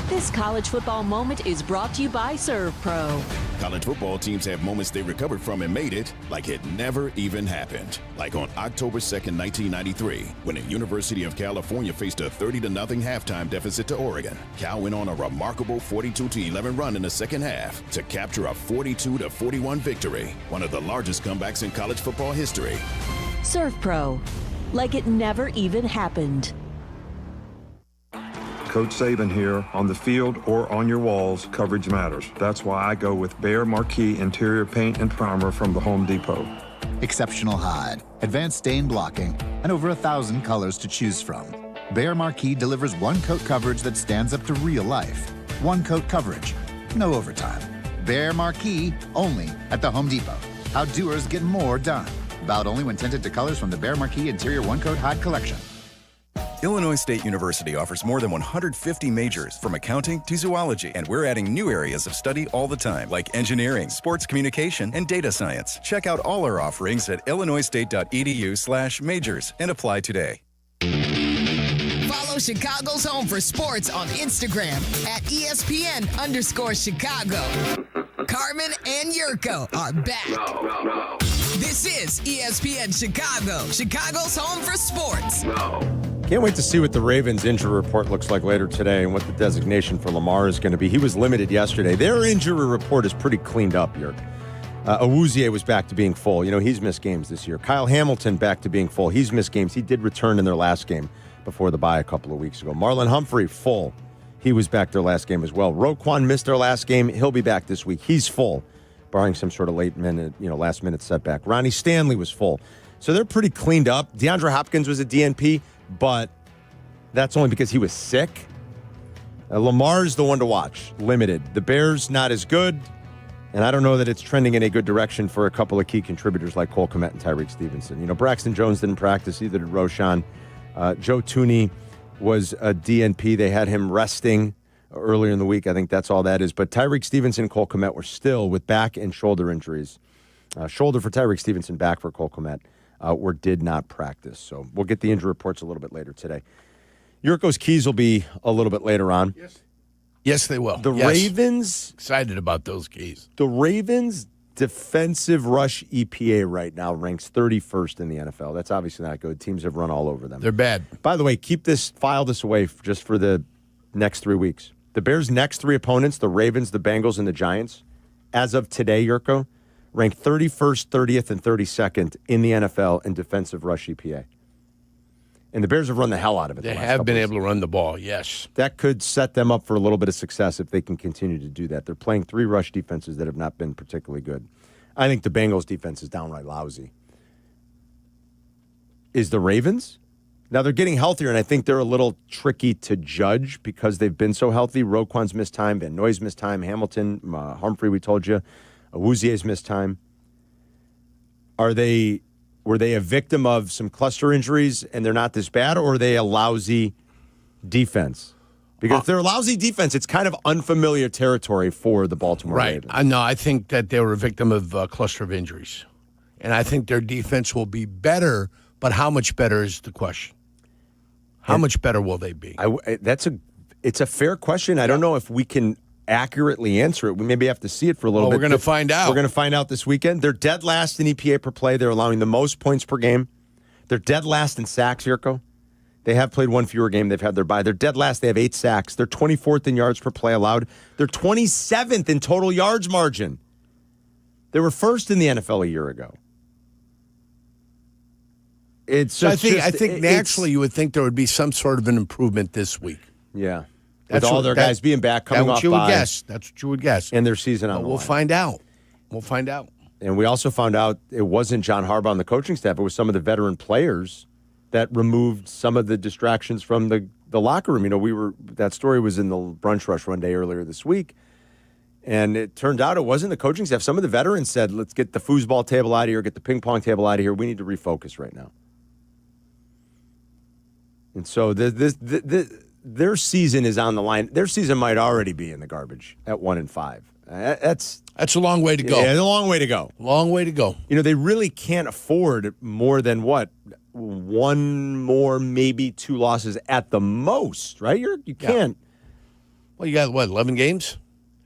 This college football moment is brought to you by Serve Pro. College football teams have moments they recovered from and made it like it never even happened. Like on October 2nd, 1993, when the University of California faced a 30-0 halftime deficit to Oregon. Cal went on a remarkable 42-11 run in the second half to capture a 42-41 victory, one of the largest comebacks in college football history. Serve Pro. Like it never even happened. Coach Saban here. On the field or on your walls, coverage matters. That's why I go with Behr Marquee Interior Paint and Primer from the Home Depot. Exceptional hide, advanced stain blocking, and over 1,000 colors to choose from. Behr Marquee delivers one-coat coverage that stands up to real life. One-coat coverage, no overtime. Behr Marquee, only at the Home Depot. How doers get more done. Valid only when tinted to colors from the Behr Marquee Interior One-Coat Hide Collection. Illinois State University offers more than 150 majors, from accounting to zoology, and we're adding new areas of study all the time, like engineering, sports communication, and data science. Check out all our offerings at illinoisstate.edu/majors and apply today. Follow Chicago's Home for Sports on Instagram at ESPN_Chicago. Carmen and Jurko are back. This is ESPN Chicago, Chicago's Home for Sports. Can't wait to see what the Ravens injury report looks like later today and what the designation for Lamar is going to be. He was limited yesterday. Their injury report is pretty cleaned up here. Awuzie was back to being full. You know, he's missed games this year. Kyle Hamilton back to being full. He's missed games. He did return in their last game before the bye a couple of weeks ago. Marlon Humphrey, full. He was back their last game as well. Roquan missed their last game. He'll be back this week. He's full, barring some sort of last minute setback. Ronnie Stanley was full. So they're pretty cleaned up. DeAndre Hopkins was a DNP, but that's only because he was sick. Lamar's the one to watch, limited. The Bears, not as good. And I don't know that it's trending in a good direction for a couple of key contributors like Cole Kmet and Tyreek Stevenson. You know, Braxton Jones didn't practice, either did Roshan. Joe Tooney was a DNP. They had him resting earlier in the week. I think that's all that is. But Tyreek Stevenson and Cole Kmet were still with back and shoulder injuries. Shoulder for Tyreek Stevenson, back for Cole Kmet, did not practice. So we'll get the injury reports a little bit later today. Jurko's keys will be a little bit later on. Yes, they will. Ravens. Excited about those keys. The Ravens' defensive rush EPA right now ranks 31st in the NFL. That's obviously not good. Teams have run all over them. They're bad. By the way, file this away just for the next 3 weeks. The Bears' next 3 opponents, the Ravens, the Bengals, and the Giants, as of today, Jurko, ranked 31st, 30th, and 32nd in the NFL in defensive rush EPA. And the Bears have run the hell out of it. They have been able to run the ball, yes. That could set them up for a little bit of success if they can continue to do that. They're playing 3 rush defenses that have not been particularly good. I think the Bengals' defense is downright lousy. Is the Ravens? Now, they're getting healthier, and I think they're a little tricky to judge because they've been so healthy. Roquan's missed time. Van Noy's missed time. Hamilton, Humphrey, we told you. Awuzie's missed time. Were they a victim of some cluster injuries and they're not this bad, or are they a lousy defense? Because if they're a lousy defense, it's kind of unfamiliar territory for the Baltimore Ravens. No, I think that they were a victim of a cluster of injuries. And I think their defense will be better, but how much better is the question? How much better will they be? It's a fair question. I don't know if we can accurately answer it. We maybe have to see it for a little bit. We're going to find out. We're going to find out this weekend. They're dead last in EPA per play. They're allowing the most points per game. They're dead last in sacks, Yurko. They have played one fewer game. They've had their bye. They're dead last. They have 8 sacks. They're 24th in yards per play allowed. They're 27th in total yards margin. They were first in the NFL a year ago. I think naturally you would think there would be some sort of an improvement this week. Yeah. With all their guys being back, coming off bye. That's what you would guess. And their season on the We'll line. find out. We'll find out. And we also found out it wasn't John Harbaugh on the coaching staff. It was some of the veteran players that removed some of the distractions from the locker room. You know, that story was in the Brunch Rush one day earlier this week. And it turned out it wasn't the coaching staff. Some of the veterans said, let's get the foosball table out of here, get the ping pong table out of here. We need to refocus right now. And so their season is on the line. Their season might already be in the garbage at 1-5. That's a long way to go. Yeah, it's a long way to go. Long way to go. You know, they really can't afford more than one more, maybe 2 losses at the most, right? You can't. Well, you got 11 games,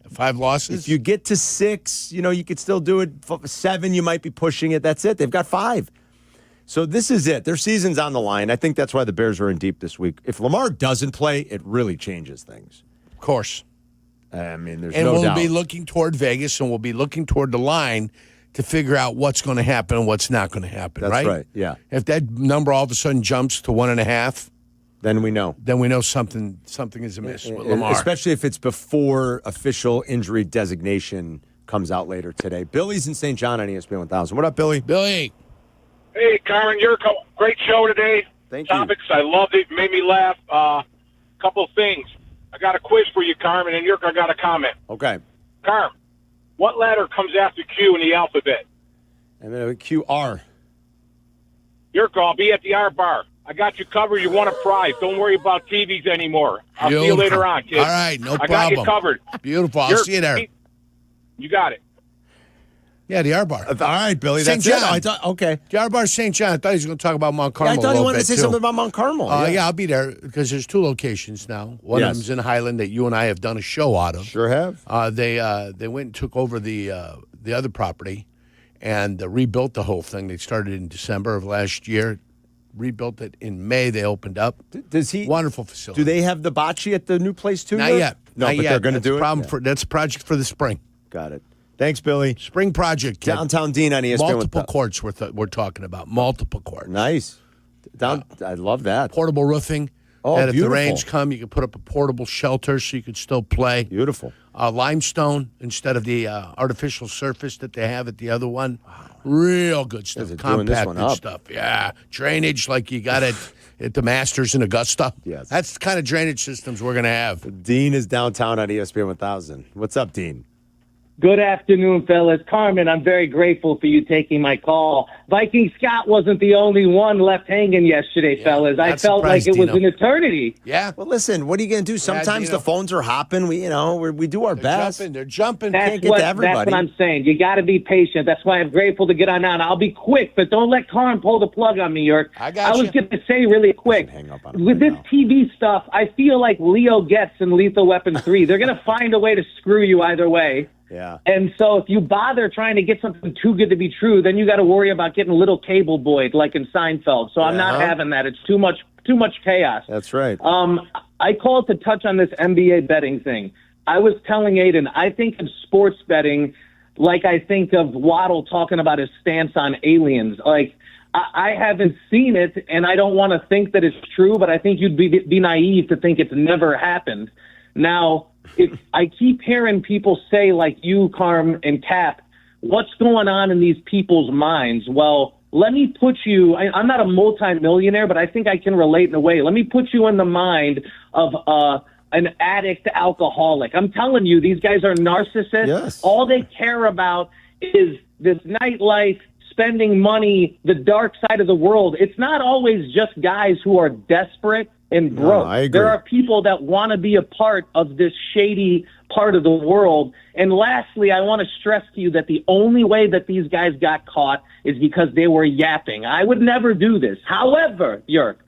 5 losses. If you get to 6, you could still do it. 7, you might be pushing it. That's it. They've got 5. So this is it. Their season's on the line. I think that's why the Bears are in deep this week. If Lamar doesn't play, it really changes things. Of course. I mean, there's no doubt. And we'll be looking toward Vegas, and we'll be looking toward the line to figure out what's going to happen and what's not going to happen, That's right, yeah. If that number all of a sudden jumps to 1.5, then we know. Then we know something is amiss with Lamar. Especially if it's before official injury designation comes out later today. Billy's in St. John on ESPN 1000. What up, Billy? Billy. Hey, Carmen Jurko, great show today. Thank you. Topics, I loved it. Made me laugh. Couple of things. I got a quiz for you, Carmen, and Jurko, I got a comment. Okay. Carmen, what letter comes after Q in the alphabet? I'm going to QR. Jurko, I'll be at the R bar. I got you covered. You won a prize. Don't worry about TVs anymore. I'll see you later on, kid. All right, no problem. I got you covered. Beautiful. I'll see you there. You got it. Yeah, the R Bar. All right, Billy. St. That's John. it. Okay. The R Bar St. John. I thought he was going to talk about Mount Carmel. I thought he wanted to say too. something about Mount Carmel. Yeah, I'll be there because there's 2 locations now. One of them's in Highland that you and I have done a show out of. Sure have. They went and took over the other property and rebuilt the whole thing. They started in December of last year. Rebuilt it in May. They opened up. Wonderful facility. Do they have the bocce at the new place too? Not yet. No, Not but yet. they're going to do it. That's a project for the spring. Got it. Thanks, Billy. Spring project. Kid. Downtown Dean on ESPN. Multiple courts we're talking about. Multiple courts. Nice. I love that. Portable roofing. Oh, that if beautiful. the rains come, you can put up a portable shelter so you can still play. Beautiful. Limestone instead of the artificial surface that they have at the other one. Real good stuff. Compacted stuff. Yeah. Drainage like you got it at the Masters in Augusta. Yes. That's the kind of drainage systems we're going to have. Dean is downtown on ESPN 1000. What's up, Dean? Good afternoon, fellas. Carmen, I'm very grateful for you taking my call. Viking Scott wasn't the only one left hanging yesterday, fellas. I felt like it was an eternity. Yeah. Well, listen, what are you going to do? Sometimes the phones are hopping. We do our best. They're jumping. Can't get to everybody. That's what I'm saying. You got to be patient. That's why I'm grateful to get on now. I'll be quick, but don't let Carmen pull the plug on me, York. I was going to say really quick, with this TV stuff, I feel like Leo Getz in Lethal Weapon 3. They're going to find a way to screw you either way. Yeah. And so if you bother trying to get something too good to be true, then you got to worry about getting a little cable boyed like in Seinfeld. So I'm not having that. It's too much chaos. That's right. I called to touch on this NBA betting thing. I was telling Aiden, I think of sports betting like I think of Waddle talking about his stance on aliens. Like, I haven't seen it, and I don't want to think that it's true, but I think you'd be naive to think it's never happened. Now, if I keep hearing people say, like you, Carm, and Cap, what's going on in these people's minds? Well, let me put you, I'm not a multimillionaire, but I think I can relate in a way. Let me put you in the mind of an addict alcoholic. I'm telling you, these guys are narcissists. Yes. All they care about is this nightlife, spending money, the dark side of the world. It's not always just guys who are desperate and broke. I agree. There are people that want to be a part of this shady part of the world. And lastly, I want to stress to you that the only way that these guys got caught is because they were yapping. I would never do this. However, Yerk,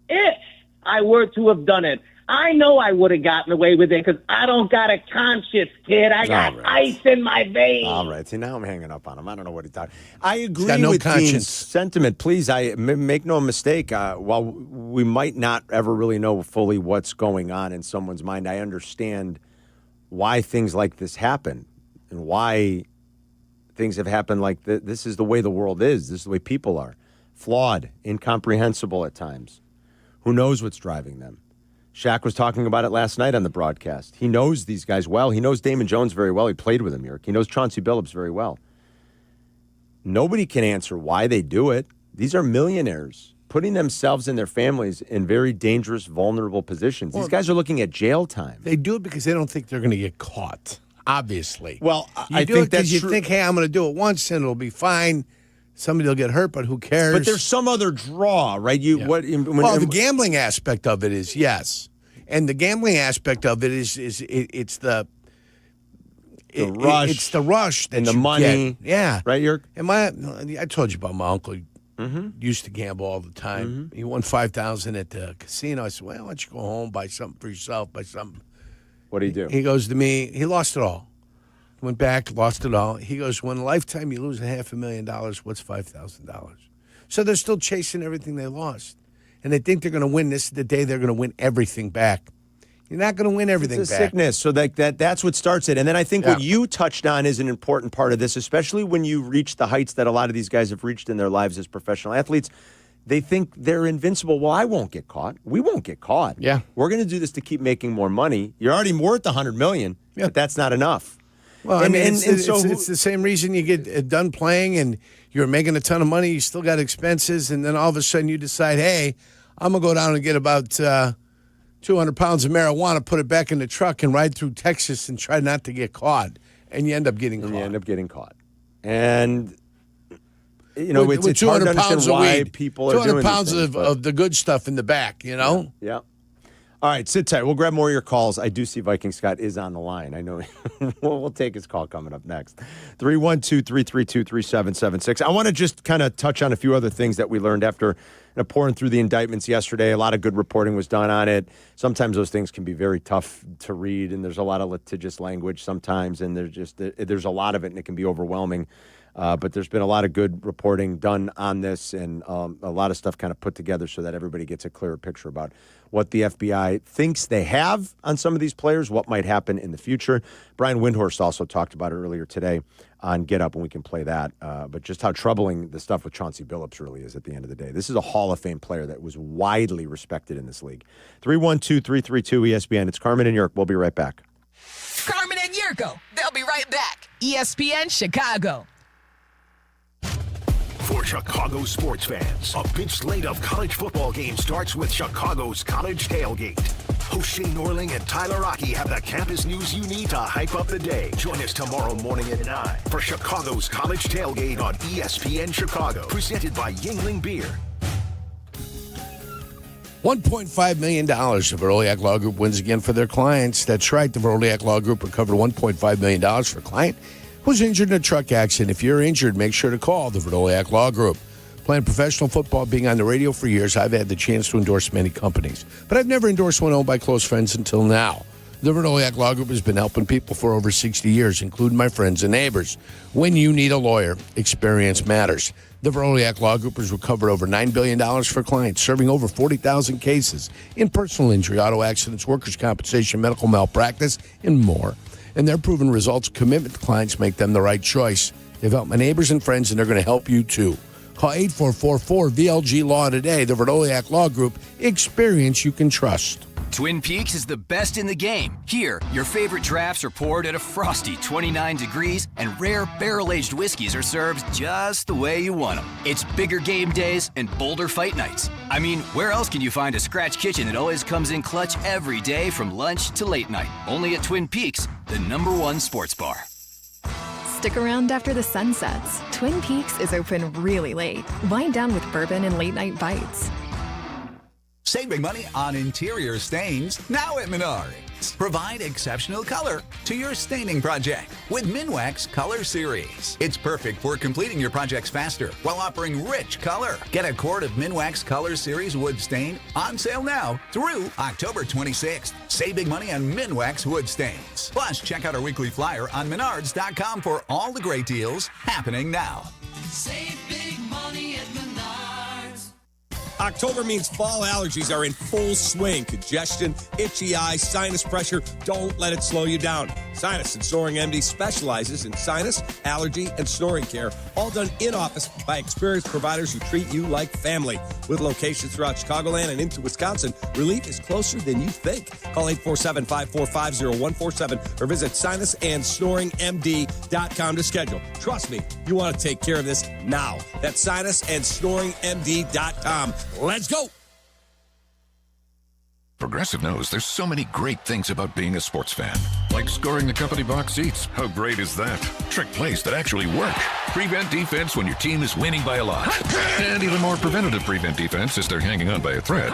if I were to have done it, I know I would have gotten away with it because I don't got a conscience, kid. I got ice in my veins. All right. See, now I'm hanging up on him. I don't know what he's talking. I agree got no with conscience. Dean's sentiment. Please, make no mistake. While we might not ever really know fully what's going on in someone's mind, I understand why things like this happen and why things have happened like this. This is the way the world is. This is the way people are. Flawed, incomprehensible at times. Who knows what's driving them? Shaq was talking about it last night on the broadcast. He knows these guys well. He knows Damon Jones very well. He played with him, Yerk. He knows Chauncey Billups very well. Nobody can answer why they do it. These are millionaires putting themselves and their families in very dangerous, vulnerable positions. These guys are looking at jail time. They do it because they don't think they're going to get caught, obviously. Well, I think that's true. You think, hey, I'm going to do it once and it'll be fine. Somebody will get hurt, but who cares? But there's some other draw, right? The gambling aspect of it is yes, and the gambling aspect of it is it's the rush, it's the rush that and the you money, get. Yeah, right. Yerk. And I told you about my uncle. Used to gamble all the time. He won $5,000 at the casino. I said, well, why don't you go home, buy something for yourself, buy something. What did he do? He goes to me. He lost it all. Went back, lost it all. He goes, when a lifetime you lose $500,000, what's $5,000? So they're still chasing everything they lost. And they think they're going to win. This is the day they're going to win everything back. You're not going to win everything it's a back. Sickness. So that's what starts it. And then I think what you touched on is an important part of this, especially when you reach the heights that a lot of these guys have reached in their lives as professional athletes. They think they're invincible. Well, I won't get caught. We won't get caught. Yeah. We're going to do this to keep making more money. You're already worth $100 million, but that's not enough. Well, it's the same reason you get done playing and you're making a ton of money. You still got expenses, and then all of a sudden you decide, hey, I'm going to go down and get about 200 pounds of marijuana, put it back in the truck, and ride through Texas and try not to get caught. And you end up getting caught. And, it's hard to understand why people are doing 200 pounds things, of the good stuff in the back, Yeah. All right, sit tight. We'll grab more of your calls. I do see Viking Scott is on the line. I know. We'll take his call coming up next. 312-332-3776. I want to just kind of touch on a few other things that we learned after pouring through the indictments yesterday. A lot of good reporting was done on it. Sometimes those things can be very tough to read, and there's a lot of litigious language sometimes, and there's a lot of it, and it can be overwhelming. But there's been a lot of good reporting done on this, and a lot of stuff kind of put together so that everybody gets a clearer picture about what the FBI thinks they have on some of these players, what might happen in the future. Brian Windhorst also talked about it earlier today on Get Up, and we can play that. But just how troubling the stuff with Chauncey Billups really is at the end of the day. This is a Hall of Fame player that was widely respected in this league. 312-332-ESPN. It's Carmen and Jurko. We'll be right back. Carmen and Jurko. They'll be right back. ESPN Chicago. For Chicago sports fans, a big slate of college football games starts with Chicago's College Tailgate. Host Shay Norling and Tyler Aki have the campus news you need to hype up the day. Join us tomorrow morning at 9 for Chicago's College Tailgate on ESPN Chicago, presented by Yuengling Beer. $1.5 million. The Veroliak Law Group wins again for their clients. That's right. The Veroliak Law Group recovered $1.5 million for a client who's injured in a truck accident. If you're injured, make sure to call the Veroliak Law Group. Playing professional football, being on the radio for years, I've had the chance to endorse many companies. But I've never endorsed one owned by close friends until now. The Veroliak Law Group has been helping people for over 60 years, including my friends and neighbors. When you need a lawyer, experience matters. The Veroliak Law Group has recovered over $9 billion for clients, serving over 40,000 cases in personal injury, auto accidents, workers' compensation, medical malpractice, and more. And their proven results, commitment to clients make them the right choice. They've helped my neighbors and friends, and they're going to help you too. Call 8444-VLG-LAW today. The Veroliak Law Group. Experience you can trust. Twin Peaks is the best in the game. Here, your favorite drafts are poured at a frosty 29 degrees, and rare barrel-aged whiskeys are served just the way you want them. It's bigger game days and bolder fight nights. I mean, where else can you find a scratch kitchen that always comes in clutch every day from lunch to late night? Only at Twin Peaks, the #1 sports bar. stick around after the sun sets. Twin Peaks is open really late. Wind down with bourbon and late-night bites. Save big money on interior stains now at Menards. Provide exceptional color to your staining project with Minwax Color Series. It's perfect for completing your projects faster while offering rich color. Get a quart of Minwax Color Series wood stain on sale now through October 26th. Save big money on Minwax wood stains. Plus, check out our weekly flyer on Menards.com for all the great deals happening now. Save big money at Menards. October means fall allergies are in full swing. Congestion, itchy eyes, sinus pressure. Don't let it slow you down. Sinus and Snoring MD specializes in sinus, allergy, and snoring care, all done in-office by experienced providers who treat you like family. With locations throughout Chicagoland and into Wisconsin, relief is closer than you think. Call 847-545-0147 or visit sinusandsnoringmd.com to schedule. Trust me, you want to take care of this now. That's sinusandsnoringmd.com. Let's go. Progressive knows there's so many great things about being a sports fan. Like scoring the company box seats. How great is that? Trick plays that actually work. Prevent defense when your team is winning by a lot. And even more preventative prevent defense as they're hanging on by a thread.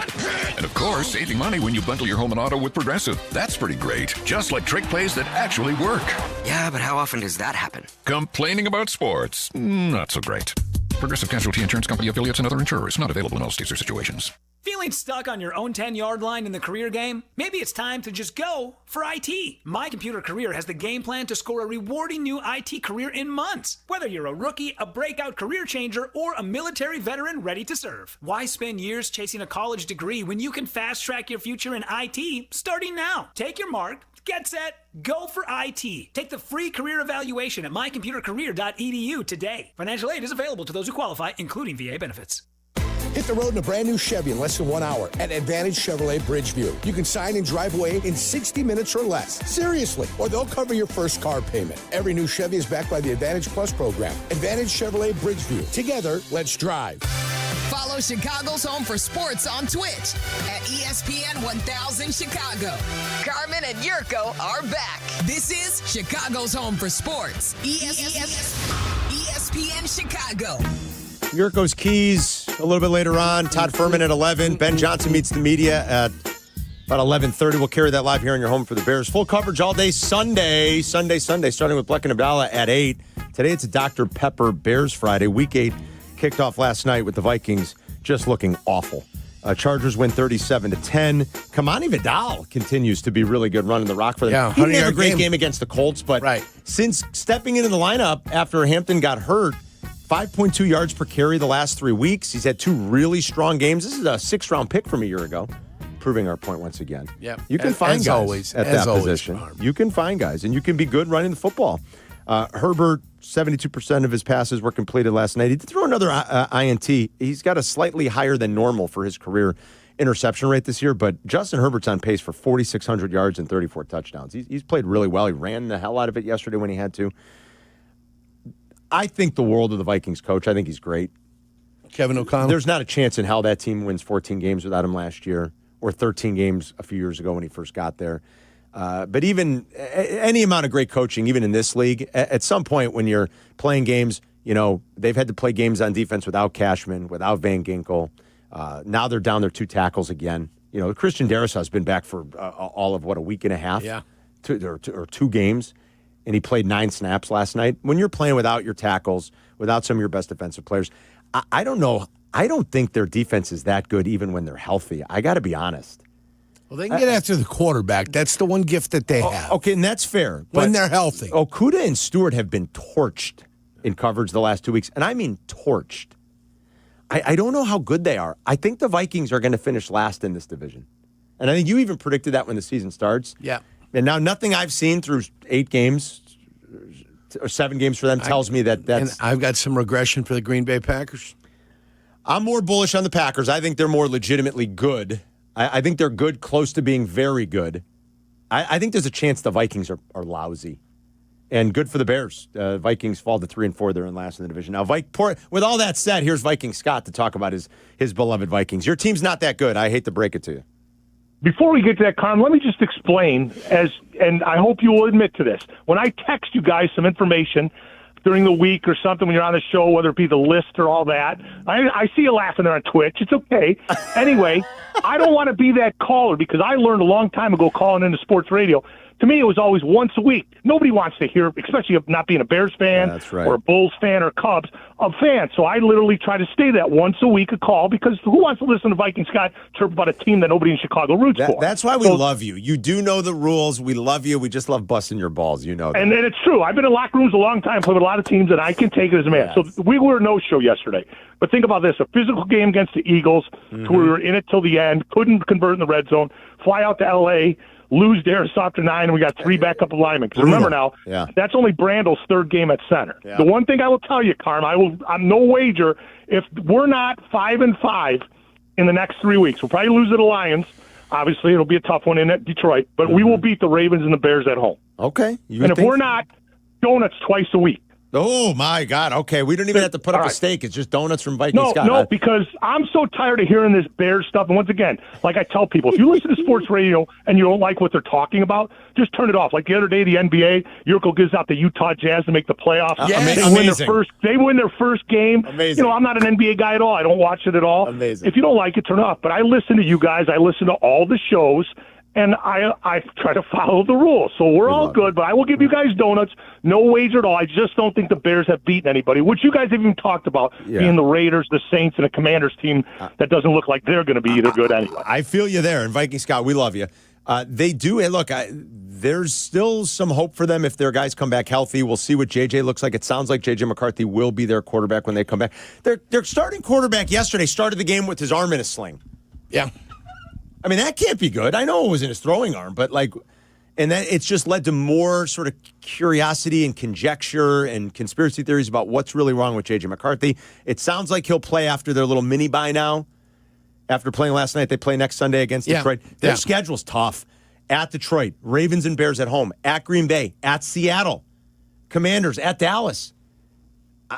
And of course, saving money when you bundle your home and auto with Progressive. That's pretty great. Just like trick plays that actually work. Yeah, but how often does that happen? Complaining about sports. Not so great. Progressive Casualty Insurance Company affiliates and other insurers. Not available in all states or situations. Feeling stuck on your own 10-yard line in the career game? Maybe it's time to just go for IT. My Computer Career has the game plan to score a rewarding new IT career in months. Whether you're a rookie, a breakout career changer, or a military veteran ready to serve. Why spend years chasing a college degree when you can fast-track your future in IT starting now? Take your mark. Get set, go for IT. Take the free career evaluation at mycomputercareer.edu today. Financial aid is available to those who qualify, including VA benefits. Hit the road in a brand new Chevy in less than 1 hour at Advantage Chevrolet Bridgeview. You can sign and drive away in 60 minutes or less. Seriously. Or they'll cover your first car payment. Every new Chevy is backed by the Advantage Plus program. Advantage Chevrolet Bridgeview. Together, let's drive. Follow Chicago's Home for Sports on Twitch at ESPN 1000 Chicago. Carmen and Jurko are back. This is Chicago's Home for Sports. ESPN Chicago. Jurko's Keys a little bit later on. Todd Furman at 11. Ben Johnson meets the media at about 11:30. We'll carry that live here on your home for the Bears. Full coverage all day Sunday, starting with Bleck and Abdallah at 8. Today it's a Dr. Pepper Bears Friday. Week 8 kicked off last night with the Vikings just looking awful. Chargers win 37-10. Kamani Vidal continues to be really good running the rock for them. Yeah, he didn't have a great game against the Colts, but since stepping into the lineup after Hampton got hurt, 5.2 yards per carry the last 3 weeks. He's had 2 really strong games. This is a 6th-round pick from a year ago, proving our point once again. Yeah, you can find guys at that position. You can find guys, and you can be good running the football. Herbert, 72% of his passes were completed last night. He did throw another INT. He's got a slightly higher than normal for his career interception rate this year, but Justin Herbert's on pace for 4,600 yards and 34 touchdowns. He's played really well. He ran the hell out of it yesterday when he had to. I think the world of the Vikings coach. I think he's great. Kevin O'Connell. There's not a chance in hell that team wins 14 games without him last year or 13 games a few years ago when he first got there. But even any amount of great coaching, even in this league, at some point when you're playing games, you know, they've had to play games on defense without Cashman, without Van Ginkel. Now they're down their 2 tackles again. You know, Christian Darrisaw's been back for all of, a week and a half? Yeah. 2 games. And he played 9 snaps last night. When you're playing without your tackles, without some of your best defensive players, I don't know. I don't think their defense is that good even when they're healthy. I got to be honest. Well, they can get after the quarterback. That's the one gift that they have. Okay, and that's fair. When they're healthy. Okudah and Stewart have been torched in coverage the last 2 weeks, and I mean torched. I don't know how good they are. I think the Vikings are going to finish last in this division. And I think you even predicted that when the season starts. Yeah. And now nothing I've seen through 8 games or 7 games for them tells me that's... And I've got some regression for the Green Bay Packers. I'm more bullish on the Packers. I think they're more legitimately good. I think they're good, close to being very good. I think there's a chance the Vikings are lousy. And good for the Bears. Vikings fall to 3-4. They're in last in the division. Now, with all that said, here's Viking Scott to talk about his beloved Vikings. Your team's not that good. I hate to break it to you. Before we get to that, Carm, let me just explain, and I hope you will admit to this. When I text you guys some information during the week or something when you're on the show, whether it be the list or all that. I see you laughing there on Twitch. It's okay. Anyway, I don't want to be that caller because I learned a long time ago calling into sports radio. To me, it was always once a week. Nobody wants to hear, especially not being a Bears fan or a Bulls fan or Cubs, a fan. So I literally try to stay that once a week a call because who wants to listen to Viking Scott chirp about a team that nobody in Chicago roots for? That's why we love you. You do know the rules. We love you. We just love busting your balls. You know that. And it's true. I've been in locker rooms a long time, played with a lot of teams, and I can take it as a man. Yes. So we were a no-show yesterday. But think about this, a physical game against the Eagles, to where we were in it till the end, couldn't convert in the red zone, fly out to L.A., lose there after 9, and we got 3 backup linemen. Because remember now, that's only Brandel's third game at center. Yeah. The one thing I will tell you, Carm, I'm no wager, if we're not 5-5 in the next 3 weeks, we'll probably lose to the Lions. Obviously, it'll be a tough one in Detroit, but we will beat the Ravens and the Bears at home. Okay. And if we're not, donuts twice a week. Oh, my God. Okay, we don't even have to put up a steak. It's just donuts from Viking Scott. No, because I'm so tired of hearing this Bears stuff. And once again, like I tell people, if you listen to sports radio and you don't like what they're talking about, just turn it off. Like the other day, the NBA, Yurko gives out the Utah Jazz to make the playoffs. They win their first game. Amazing. I'm not an NBA guy at all. I don't watch it at all. Amazing. If you don't like it, turn it off. But I listen to you guys. I listen to all the shows. And I try to follow the rules. So we're all good, but I will give you guys donuts. No wager at all. I just don't think the Bears have beaten anybody, which you guys have even talked about, being the Raiders, the Saints, and the Commanders team that doesn't look like they're going to be either good anyway. I feel you there. And Viking Scott, we love you. They do. Hey, look, there's still some hope for them if their guys come back healthy. We'll see what JJ looks like. It sounds like JJ McCarthy will be their quarterback when they come back. Their starting quarterback yesterday started the game with his arm in a sling. Yeah. I mean, that can't be good. I know it was in his throwing arm, but and that it's just led to more sort of curiosity and conjecture and conspiracy theories about what's really wrong with J.J. McCarthy. It sounds like he'll play after their little mini-bye now. After playing last night, they play next Sunday against Detroit. Their schedule's tough. At Detroit, Ravens and Bears at home, at Green Bay, at Seattle, Commanders, at Dallas.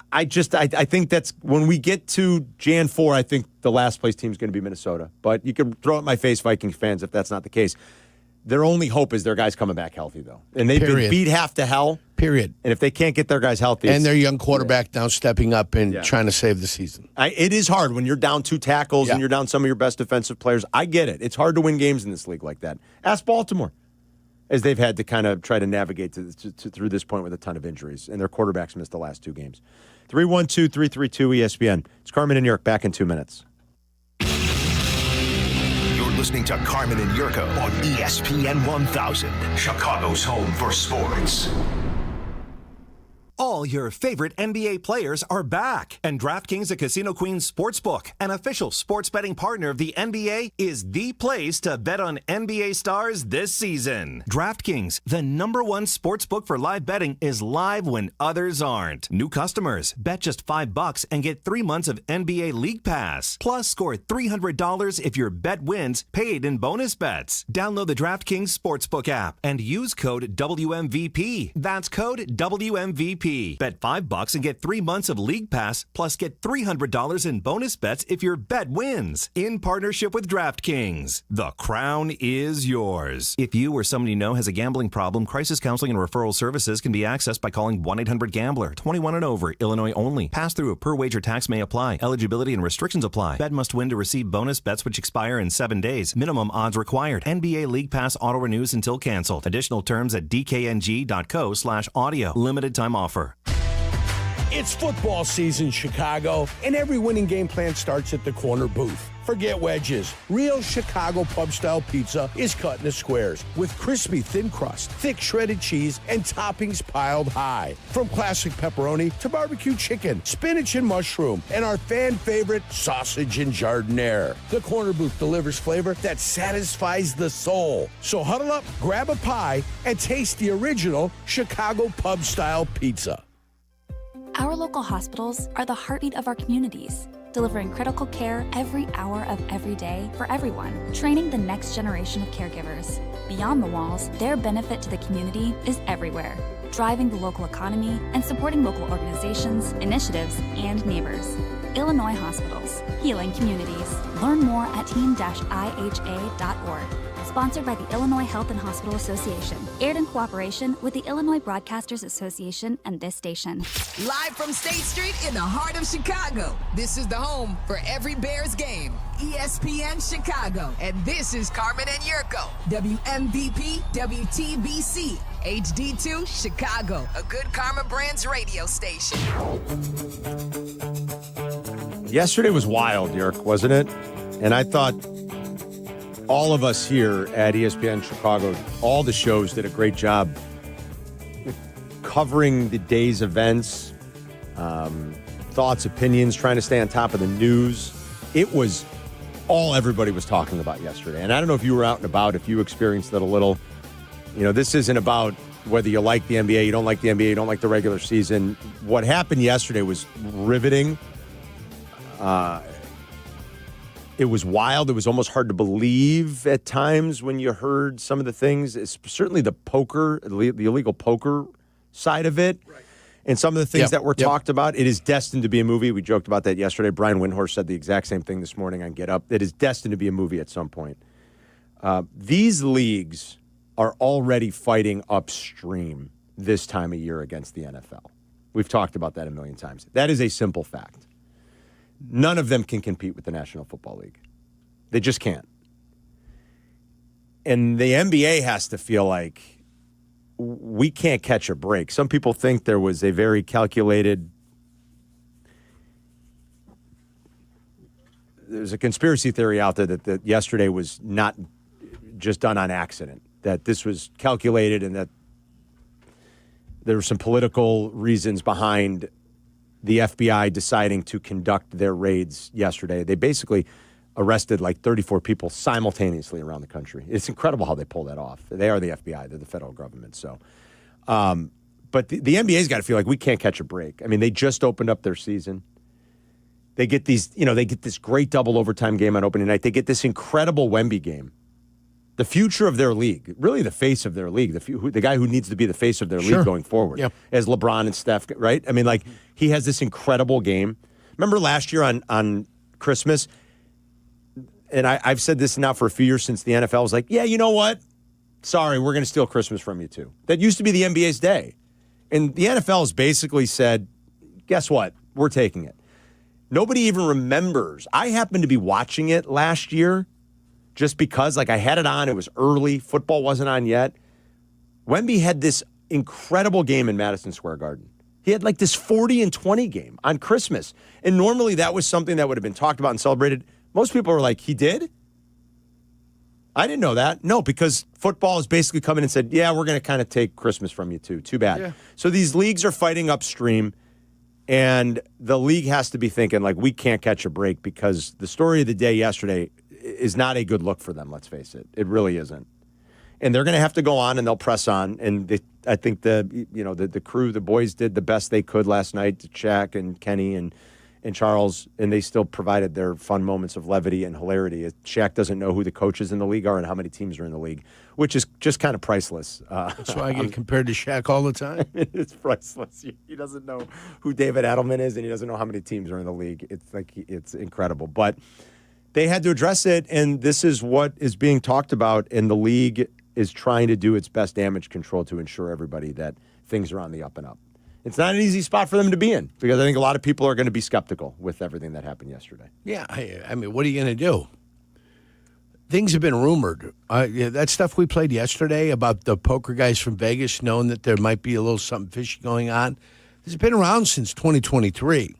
I think that's when we get to Jan 4, I think the last place team is going to be Minnesota. But you can throw it in my face, Vikings fans, if that's not the case. Their only hope is their guys coming back healthy, though. And they've been beat half to hell. Period. And if they can't get their guys healthy. And their young quarterback now stepping up and trying to save the season. It is hard when you're down 2 tackles and you're down some of your best defensive players. I get it. It's hard to win games in this league like that. Ask Baltimore, as they've had to kind of try to navigate through this point with a ton of injuries. And their quarterbacks missed the last 2 games. 312-332-ESPN. It's Carmen and Jurko back in 2 minutes. You're listening to Carmen and Jurko on ESPN 1000, Chicago's home for sports. All your favorite NBA players are back, and DraftKings, a Casino Queens sportsbook, an official sports betting partner of the NBA, is the place to bet on NBA stars this season. DraftKings, the #1 sportsbook for live betting, is live when others aren't. New customers, bet just $5 and get 3 months of NBA League Pass. Plus, score $300 if your bet wins, paid in bonus bets. Download the DraftKings sportsbook app and use code WMVP. That's code WMVP. Bet $5 and get 3 months of League Pass, plus get $300 in bonus bets if your bet wins. In partnership with DraftKings, the crown is yours. If you or someone you know has a gambling problem, crisis counseling and referral services can be accessed by calling 1-800-GAMBLER. 21 and over, Illinois only. Pass-through of per-wager tax may apply. Eligibility and restrictions apply. Bet must win to receive bonus bets which expire in 7 days. Minimum odds required. NBA League Pass auto-renews until canceled. Additional terms at dkng.co/audio. Limited time offer. It's football season, Chicago, and every winning game plan starts at the corner booth. Forget wedges. Real Chicago pub-style pizza is cut into squares with crispy thin crust, thick shredded cheese, and toppings piled high. From classic pepperoni to barbecue chicken, spinach and mushroom, and our fan favorite sausage and jardiniere. The corner booth delivers flavor that satisfies the soul. So huddle up, grab a pie, and taste the original Chicago pub-style pizza. Our local hospitals are the heartbeat of our communities, delivering critical care every hour of every day for everyone, training the next generation of caregivers. Beyond the walls, their benefit to the community is everywhere, driving the local economy and supporting local organizations, initiatives, and neighbors. Illinois Hospitals, healing communities. Learn more at team-iha.org. Sponsored by the Illinois Health and Hospital Association. Aired in cooperation with the Illinois Broadcasters Association and this station. Live from State Street in the heart of Chicago. This is the home for every Bears game. ESPN Chicago. And this is Carmen and Jurko. WMVP, WTBC, HD2, Chicago. A good Karma Brands radio station. Yesterday was wild, Yerk, wasn't it? And I thought all of us here at ESPN Chicago, all the shows did a great job covering the day's events, thoughts, opinions, trying to stay on top of the news. It was all everybody was talking about yesterday. And I don't know if you were out and about, if you experienced it a little. You know, this isn't about whether you like the NBA, you don't like the NBA, you don't like the regular season. What happened yesterday was riveting. It was wild. It was almost hard to believe at times when you heard some of the things. It's certainly the poker, the illegal poker side of it, right, and some of the things that were talked about. It is destined to be a movie. We joked about that yesterday. Brian Windhorst said the exact same thing this morning on Get Up. It is destined to be a movie at some point. These leagues are already fighting upstream this time of year against the NFL. We've talked about that a million times. That is a simple fact. None of them can compete with the National Football League. They just can't. And the NBA has to feel like we can't catch a break. Some people think there was a very calculated, there's a conspiracy theory out there that yesterday was not just done on accident, that this was calculated and that there were some political reasons behind the FBI deciding to conduct their raids yesterday. They basically arrested like 34 people simultaneously around the country. It's incredible how they pull that off. They are the FBI. They're the federal government. So, but the NBA's got to feel like we can't catch a break. I mean, they just opened up their season. They get these, they get this great double overtime game on opening night. They get this incredible Wemby game. The future of their league, really the face of their league, the guy who needs to be the face of their league going forward, as LeBron and Steph, right? I mean, like, he has this incredible game. Remember last year on Christmas, and I've said this now for a few years since the NFL was like, yeah, you know what? Sorry, we're going to steal Christmas from you too. That used to be the NBA's day. And the NFL has basically said, guess what? We're taking it. Nobody even remembers. I happened to be watching it last year, just because, like, I had it on. It was early. Football wasn't on yet. Wemby had this incredible game in Madison Square Garden. He had like this 40-20 game on Christmas. And normally that was something that would have been talked about and celebrated. Most people were like, he did? I didn't know that. No, because football has basically come in and said, yeah, we're going to kind of take Christmas from you too. Too bad. Yeah. So these leagues are fighting upstream, and the league has to be thinking, like, we can't catch a break, because the story of the day yesterday is not a good look for them, let's face it. It really isn't. And they're going to have to go on, and they'll press on. And I think the crew, the boys did the best they could last night, Shaq and Kenny and Charles, and they still provided their fun moments of levity and hilarity. Shaq doesn't know who the coaches in the league are and how many teams are in the league, which is just kind of priceless. That's why I get compared to Shaq all the time. It's priceless. He doesn't know who David Adelman is, and he doesn't know how many teams are in the league. It's incredible. But they had to address it, and this is what is being talked about, and the league is trying to do its best damage control to ensure everybody that things are on the up and up. It's not an easy spot for them to be in, because I think a lot of people are going to be skeptical with everything that happened yesterday. Yeah, I mean, what are you going to do? Things have been rumored. That stuff we played yesterday about the poker guys from Vegas knowing that there might be a little something fishy going on, it's been around since 2023.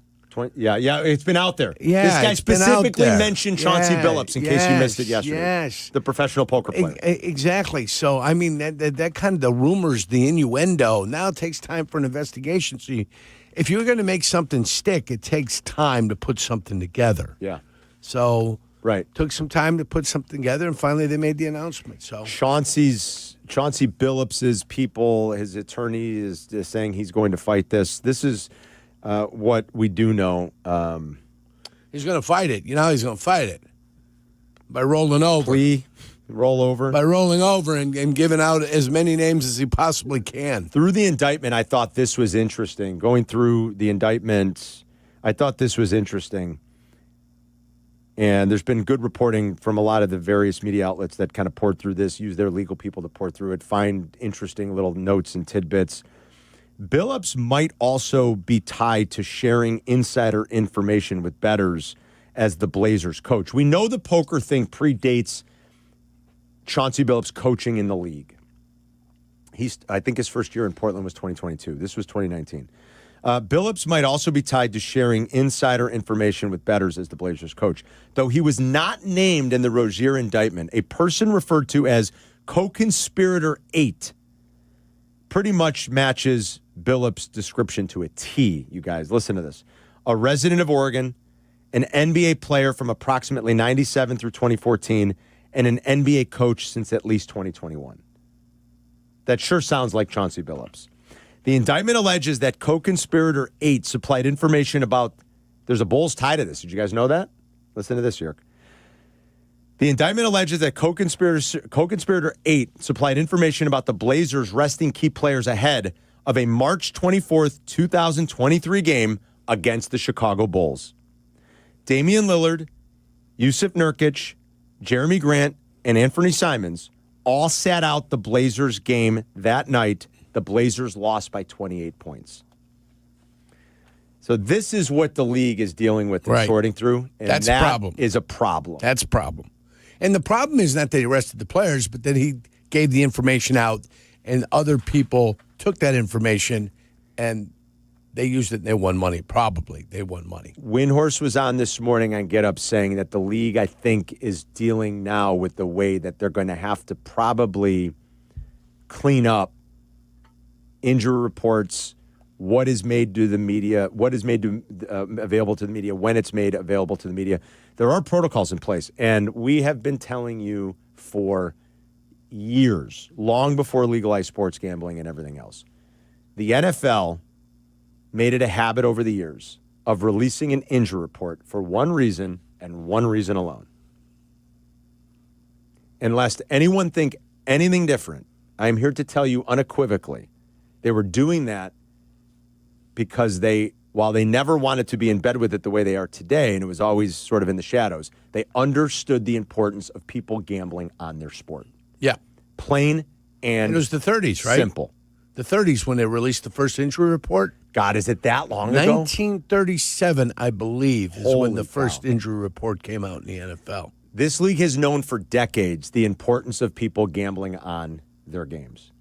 Yeah, it's been out there. Yeah, this guy specifically mentioned Chauncey Billups in case you missed it yesterday. Yes, the professional poker player. Exactly. So, I mean, that kind of the rumors, the innuendo. Now it takes time for an investigation. So, if you're going to make something stick, it takes time to put something together. Yeah. So, right, took some time to put something together, and finally they made the announcement. So, Chauncey Billups's people, his attorney is saying he's going to fight this. This is what we do know. He's going to fight it. You know how he's going to fight it? By rolling over. Roll over? By rolling over and giving out as many names as he possibly can. Through the indictment, I thought this was interesting. Going through the indictment, I thought this was interesting. And there's been good reporting from a lot of the various media outlets that kind of poured through this, use their legal people to pour through it, find interesting little notes and tidbits. Billups might also be tied to sharing insider information with bettors as the Blazers coach. We know the poker thing predates Chauncey Billups coaching in the league. I think his first year in Portland was 2022. This was 2019. Billups might also be tied to sharing insider information with bettors as the Blazers coach. Though he was not named in the Rozier indictment, a person referred to as co-conspirator 8 pretty much matches Billups' description to a T, you guys. Listen to this. A resident of Oregon, an NBA player from approximately 97 through 2014, and an NBA coach since at least 2021. That sure sounds like Chauncey Billups. The indictment alleges that co-conspirator 8 supplied information about, there's a Bulls tie to this. Did you guys know that? Listen to this, Yerk. The indictment alleges that co-conspirator 8 supplied information about the Blazers resting key players ahead of a March 24th, 2023 game against the Chicago Bulls. Damian Lillard, Yusuf Nurkic, Jeremy Grant, and Anthony Simons all sat out the Blazers game that night. The Blazers lost by 28 points. So this is what the league is dealing with and sorting through. And that's a problem. Is a problem. That's a problem. And the problem is not that he arrested the players, but that he gave the information out and other people took that information and they used it and they won money. Probably they won money. Windhorst was on this morning on Get Up saying that the league, I think, is dealing now with the way that they're going to have to probably clean up injury reports, what is made to the media, what is made available to the media, when it's made available to the media. There are protocols in place, and we have been telling you for years, long before legalized sports gambling and everything else. The NFL made it a habit over the years of releasing an injury report for one reason and one reason alone. And lest anyone think anything different, I am here to tell you unequivocally, they were doing that because while they never wanted to be in bed with it the way they are today, and it was always sort of in the shadows, they understood the importance of people gambling on their sport. Yeah. Plain and it was the 30s, right? Simple. The 30s when they released the first injury report. God, is it that long ago? 1937, I believe, is when the first injury report came out in the NFL. This league has known for decades the importance of people gambling on their games.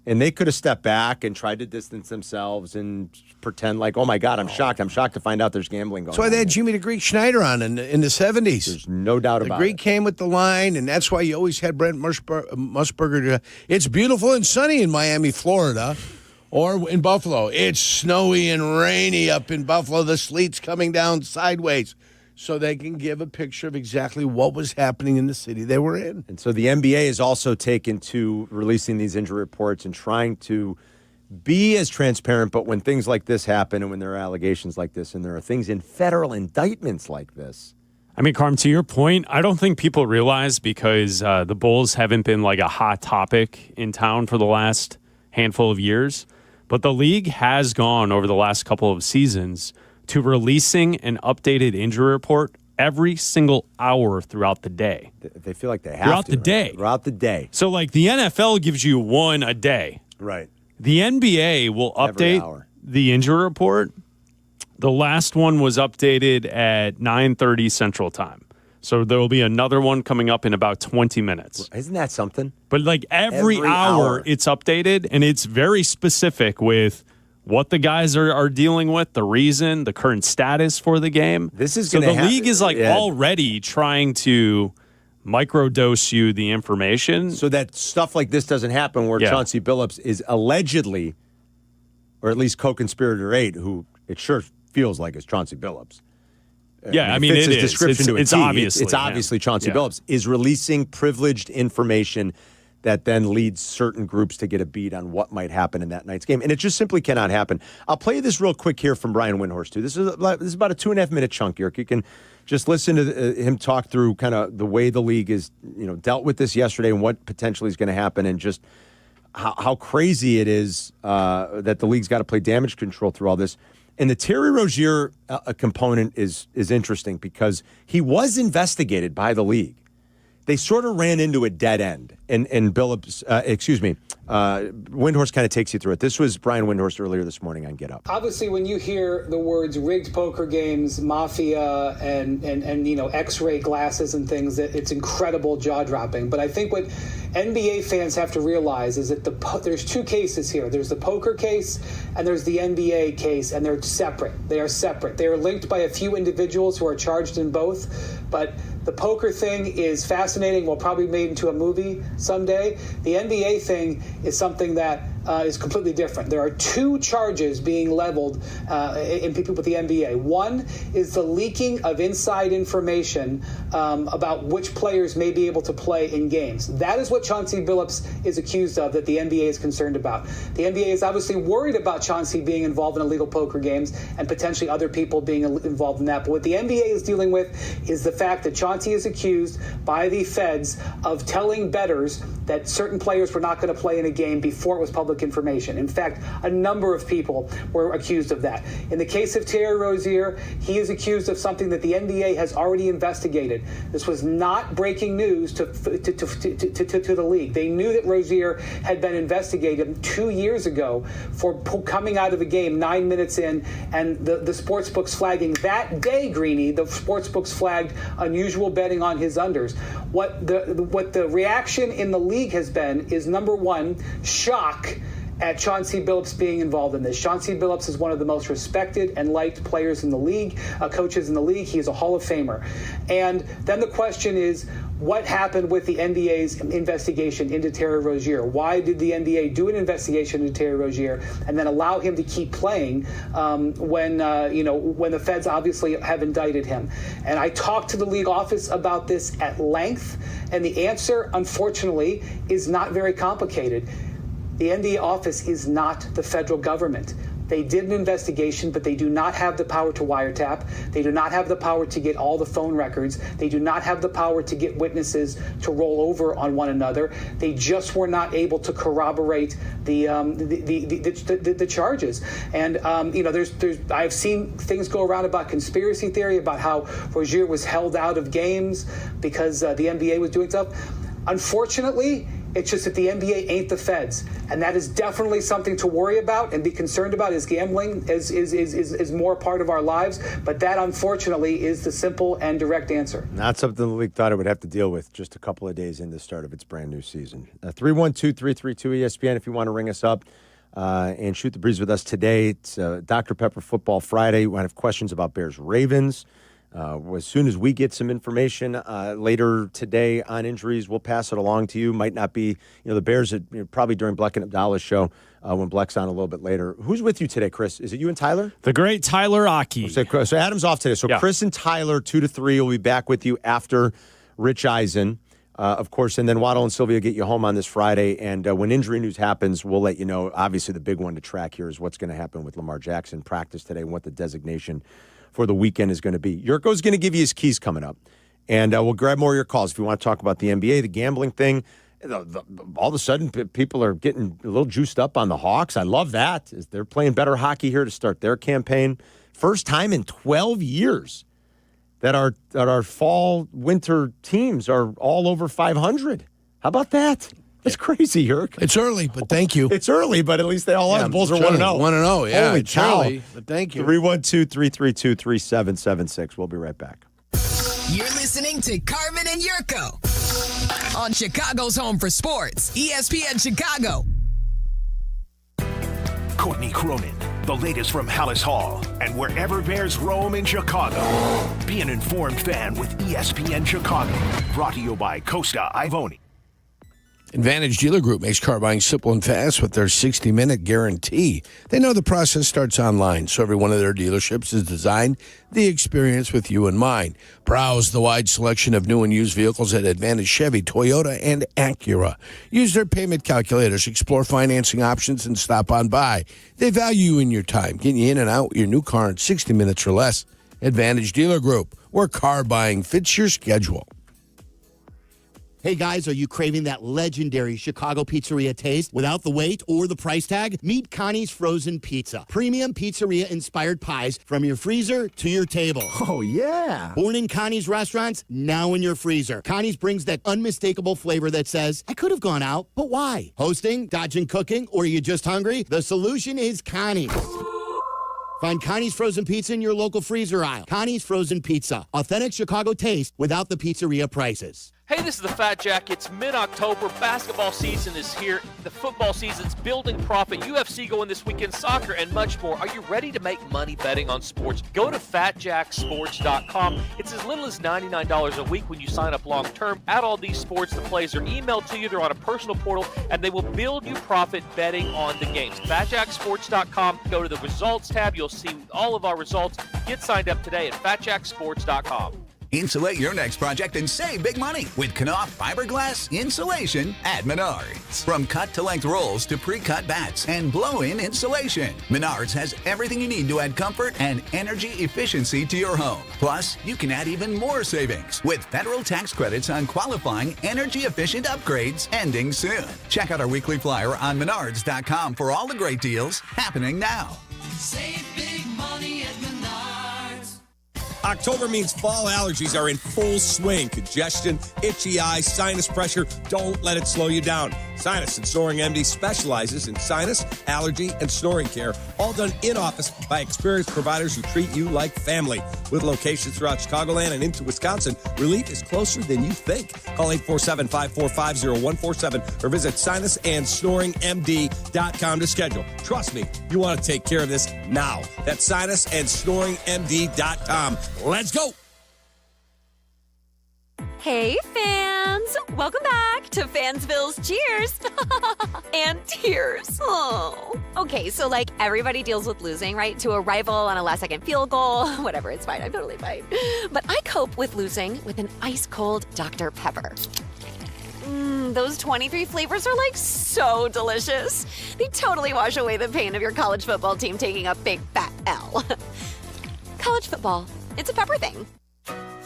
And they could have stepped back and tried to distance themselves and pretend like, oh, my God, I'm shocked. I'm shocked to find out there's gambling going on. That's why they had Jimmy the Greek Schneider on in the 70s. There's no doubt about it. The Greek came with the line, and that's why you always had Brent Musburger. It's beautiful and sunny in Miami, Florida, or in Buffalo. It's snowy and rainy up in Buffalo. The sleet's coming down sideways. So they can give a picture of exactly what was happening in the city they were in. And so the NBA is also taken to releasing these injury reports and trying to be as transparent. But when things like this happen and when there are allegations like this and there are things in federal indictments like this. I mean, Carm, to your point, I don't think people realize because the Bulls haven't been like a hot topic in town for the last handful of years. But the league has gone over the last couple of seasons to releasing an updated injury report every single hour throughout the day. They feel like they have throughout to. The day. Throughout the day. So, like, the NFL gives you one a day. Right. The NBA will update the injury report. The last one was updated at 9:30 Central Time. So there will be another one coming up in about 20 minutes. Isn't that something? But, like, every hour it's updated, and it's very specific with what the guys are dealing with, the reason, the current status for the game. This is so the league is like already trying to microdose you the information so that stuff like this doesn't happen. Where Chauncey Billups is allegedly, or at least co-conspirator 8, who it sure feels like is Chauncey Billups. Yeah, I mean, it it is. Description it's obviously it's obviously Chauncey Billups is releasing privileged information that then leads certain groups to get a beat on what might happen in that night's game. And it just simply cannot happen. I'll play you this real quick here from Brian Windhorst, too. This is about a 2.5-minute chunk, Yerk. You can just listen to him talk through kind of the way the league is, dealt with this yesterday and what potentially is going to happen and just how crazy it is that the league's got to play damage control through all this. And the Terry Rozier component is interesting because he was investigated by the league. They sort of ran into a dead end. And Windhorst kind of takes you through it. This was Brian Windhorst earlier this morning on Get Up. Obviously, when you hear the words rigged poker games, mafia, and X-ray glasses and things, it's incredible jaw-dropping. But I think what NBA fans have to realize is that there's two cases here. There's the poker case and there's the NBA case, and they're separate. They are separate. They are linked by a few individuals who are charged in both, but the poker thing is fascinating. We'll probably be made into a movie someday. The NBA thing is something that is completely different. There are two charges being leveled in people with the NBA. One is the leaking of inside information about which players may be able to play in games. That is what Chauncey Billups is accused of, that the NBA is concerned about. The NBA is obviously worried about Chauncey being involved in illegal poker games and potentially other people being involved in that. But what the NBA is dealing with is the fact that Chauncey is accused by the feds of telling bettors that certain players were not going to play in a game before it was public information. In fact, a number of people were accused of that. In the case of Terry Rozier, he is accused of something that the NBA has already investigated. This was not breaking news to the league. They knew that Rozier had been investigated 2 years ago for coming out of a game 9 minutes in, and the sports books flagging that day, Greeny, the sports books flagged unusual betting on his unders. What the reaction in the league has been is, number one, shock at Chauncey Billups being involved in this. Chauncey Billups is one of the most respected and liked players in the league, coaches in the league. He is a Hall of Famer. And then the question is, what happened with the NBA's investigation into Terry Rozier? Why did the NBA do an investigation into Terry Rozier and then allow him to keep playing when the feds obviously have indicted him? And I talked to the league office about this at length, and the answer, unfortunately, is not very complicated. The NBA office is not the federal government. They did an investigation, but they do not have the power to wiretap. They do not have the power to get all the phone records. They do not have the power to get witnesses to roll over on one another. They just were not able to corroborate the charges. And I've seen things go around about conspiracy theory about how Rozier was held out of games because the NBA was doing stuff. Unfortunately, it's just that the NBA ain't the feds, and that is definitely something to worry about and be concerned about. As gambling is more a part of our lives, but that unfortunately is the simple and direct answer. Not something the league thought it would have to deal with just a couple of days into the start of its brand new season. 312-332-ESPN if you want to ring us up and shoot the breeze with us today. It's Dr. Pepper Football Friday. We have questions about Bears-Ravens. As soon as we get some information later today on injuries, we'll pass it along to you. Might not be, the Bears, probably during Bleck and Abdallah's show when Bleck's on a little bit later. Who's with you today, Chris? Is it you and Tyler? The great Tyler Aki. So Adam's off today. So yeah. Chris and Tyler, 2 to 3, will be back with you after Rich Eisen, of course, and then Waddle and Silvy will get you home on this Friday. And when injury news happens, we'll let you know. Obviously, the big one to track here is what's going to happen with Lamar Jackson practice today and what the designation for the weekend is going to be. Yurko's going to give you his keys coming up, and we'll grab more of your calls if you want to talk about the NBA, the gambling thing. All of a sudden, people are getting a little juiced up on the Hawks. I love that. They're playing better hockey here to start their campaign. First time in 12 years that our fall, winter teams are all over 500. How about that? That's crazy, Yerk. It's early, but thank you. It's early, but at least they all are. The Bulls are 1-0. 1-0, yeah. Holy it's cow. early, but thank you. 312-332-3776. We'll be right back. You're listening to Carmen and Jurko on Chicago's Home for Sports, ESPN Chicago. Courtney Cronin, the latest from Hallis Hall and wherever Bears roam in Chicago. Be an informed fan with ESPN Chicago. Brought to you by Costa Ivoni. Advantage Dealer Group makes car buying simple and fast with their 60-minute guarantee. They know the process starts online, so every one of their dealerships is designed the experience with you in mind. Browse the wide selection of new and used vehicles at Advantage Chevy, Toyota, and Acura. Use their payment calculators, explore financing options, and stop on by. They value you in your time, getting you in and out with your new car in 60 minutes or less. Advantage Dealer Group, where car buying fits your schedule. Hey guys, are you craving that legendary Chicago pizzeria taste without the wait or the price tag? Meet Connie's Frozen Pizza. Premium pizzeria-inspired pies from your freezer to your table. Oh, yeah. Born in Connie's restaurants, now in your freezer. Connie's brings that unmistakable flavor that says, I could have gone out, but why? Hosting, dodging cooking, or are you just hungry? The solution is Connie's. Find Connie's Frozen Pizza in your local freezer aisle. Connie's Frozen Pizza. Authentic Chicago taste without the pizzeria prices. Hey, this is the Fat Jack. It's mid-October. Basketball season is here. The football season's building profit. UFC going this weekend, soccer, and much more. Are you ready to make money betting on sports? Go to FatJackSports.com. It's as little as $99 a week when you sign up long-term. Add all these sports. The plays are emailed to you. They're on a personal portal, and they will build you profit betting on the games. FatJackSports.com. Go to the results tab. You'll see all of our results. Get signed up today at FatJackSports.com. Insulate your next project and save big money with Knauf fiberglass insulation at Menards. From cut-to-length rolls to pre-cut bats and blow-in insulation, Menards has everything you need to add comfort and energy efficiency to your home. Plus, you can add even more savings with federal tax credits on qualifying energy-efficient upgrades ending soon. Check out our weekly flyer on Menards.com for all the great deals happening now. Save big money at Menards. October means fall allergies are in full swing. Congestion, itchy eyes, sinus pressure. Don't let it slow you down. Sinus and Snoring MD specializes in sinus, allergy, and snoring care, all done in-office by experienced providers who treat you like family. With locations throughout Chicagoland and into Wisconsin, relief is closer than you think. Call 847-545-0147 or visit sinusandsnoringmd.com to schedule. Trust me, you want to take care of this now. That's sinusandsnoringmd.com. Let's go. Hey, fans! Welcome back to Fansville's Cheers and Tears. Oh. Okay, so like everybody deals with losing, right? To a rival on a last-second field goal. Whatever, it's fine. I'm totally fine. But I cope with losing with an ice-cold Dr. Pepper. Those 23 flavors are like so delicious. They totally wash away the pain of your college football team taking a big fat L. College football, it's a pepper thing.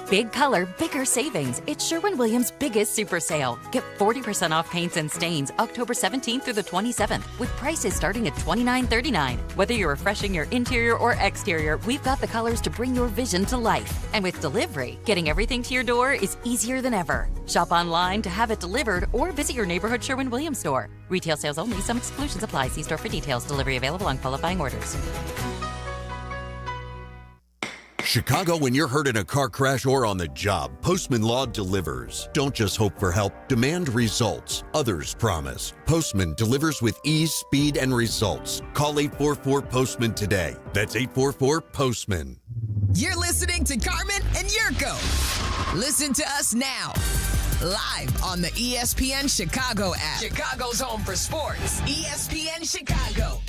Big color, bigger savings. It's Sherwin-Williams' biggest super sale. Get 40% off paints and stains October 17th through the 27th with prices starting at $29.39. Whether you're refreshing your interior or exterior, we've got the colors to bring your vision to life. And with delivery, getting everything to your door is easier than ever. Shop online to have it delivered or visit your neighborhood Sherwin-Williams store. Retail sales only. Some exclusions apply. See store for details. Delivery available on qualifying orders. Chicago, when you're hurt in a car crash or on the job, Postman Law delivers. Don't just hope for help, demand results. Others promise. Postman delivers with ease, speed, and results. Call 844-POSTMAN today. That's 844-POSTMAN. You're listening to Carmen and Jurko. Listen to us now. Live on the ESPN Chicago app. Chicago's home for sports. ESPN Chicago.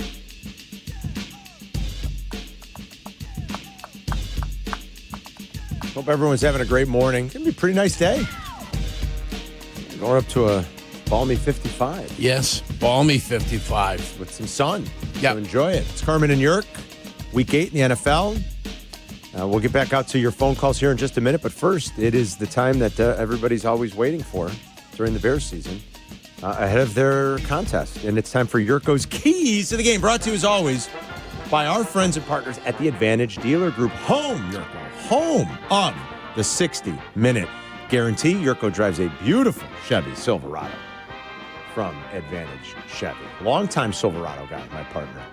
Hope everyone's having a great morning. It's going to be a pretty nice day. Going up to a balmy 55. Yes, balmy 55. With some sun. Yeah. So enjoy it. It's Carmen and Jurk, week 8 in the NFL. We'll get back out to your phone calls here in just a minute. But first, it is the time that everybody's always waiting for during the Bears season, ahead of their contest. And it's time for Jurko's Keys to the Game, brought to you as always by our friends and partners at the Advantage Dealer Group. Home, Jurko. Home of the 60-minute guarantee. Jurko drives a beautiful Chevy Silverado from Advantage Chevy. Longtime Silverado guy, my partner.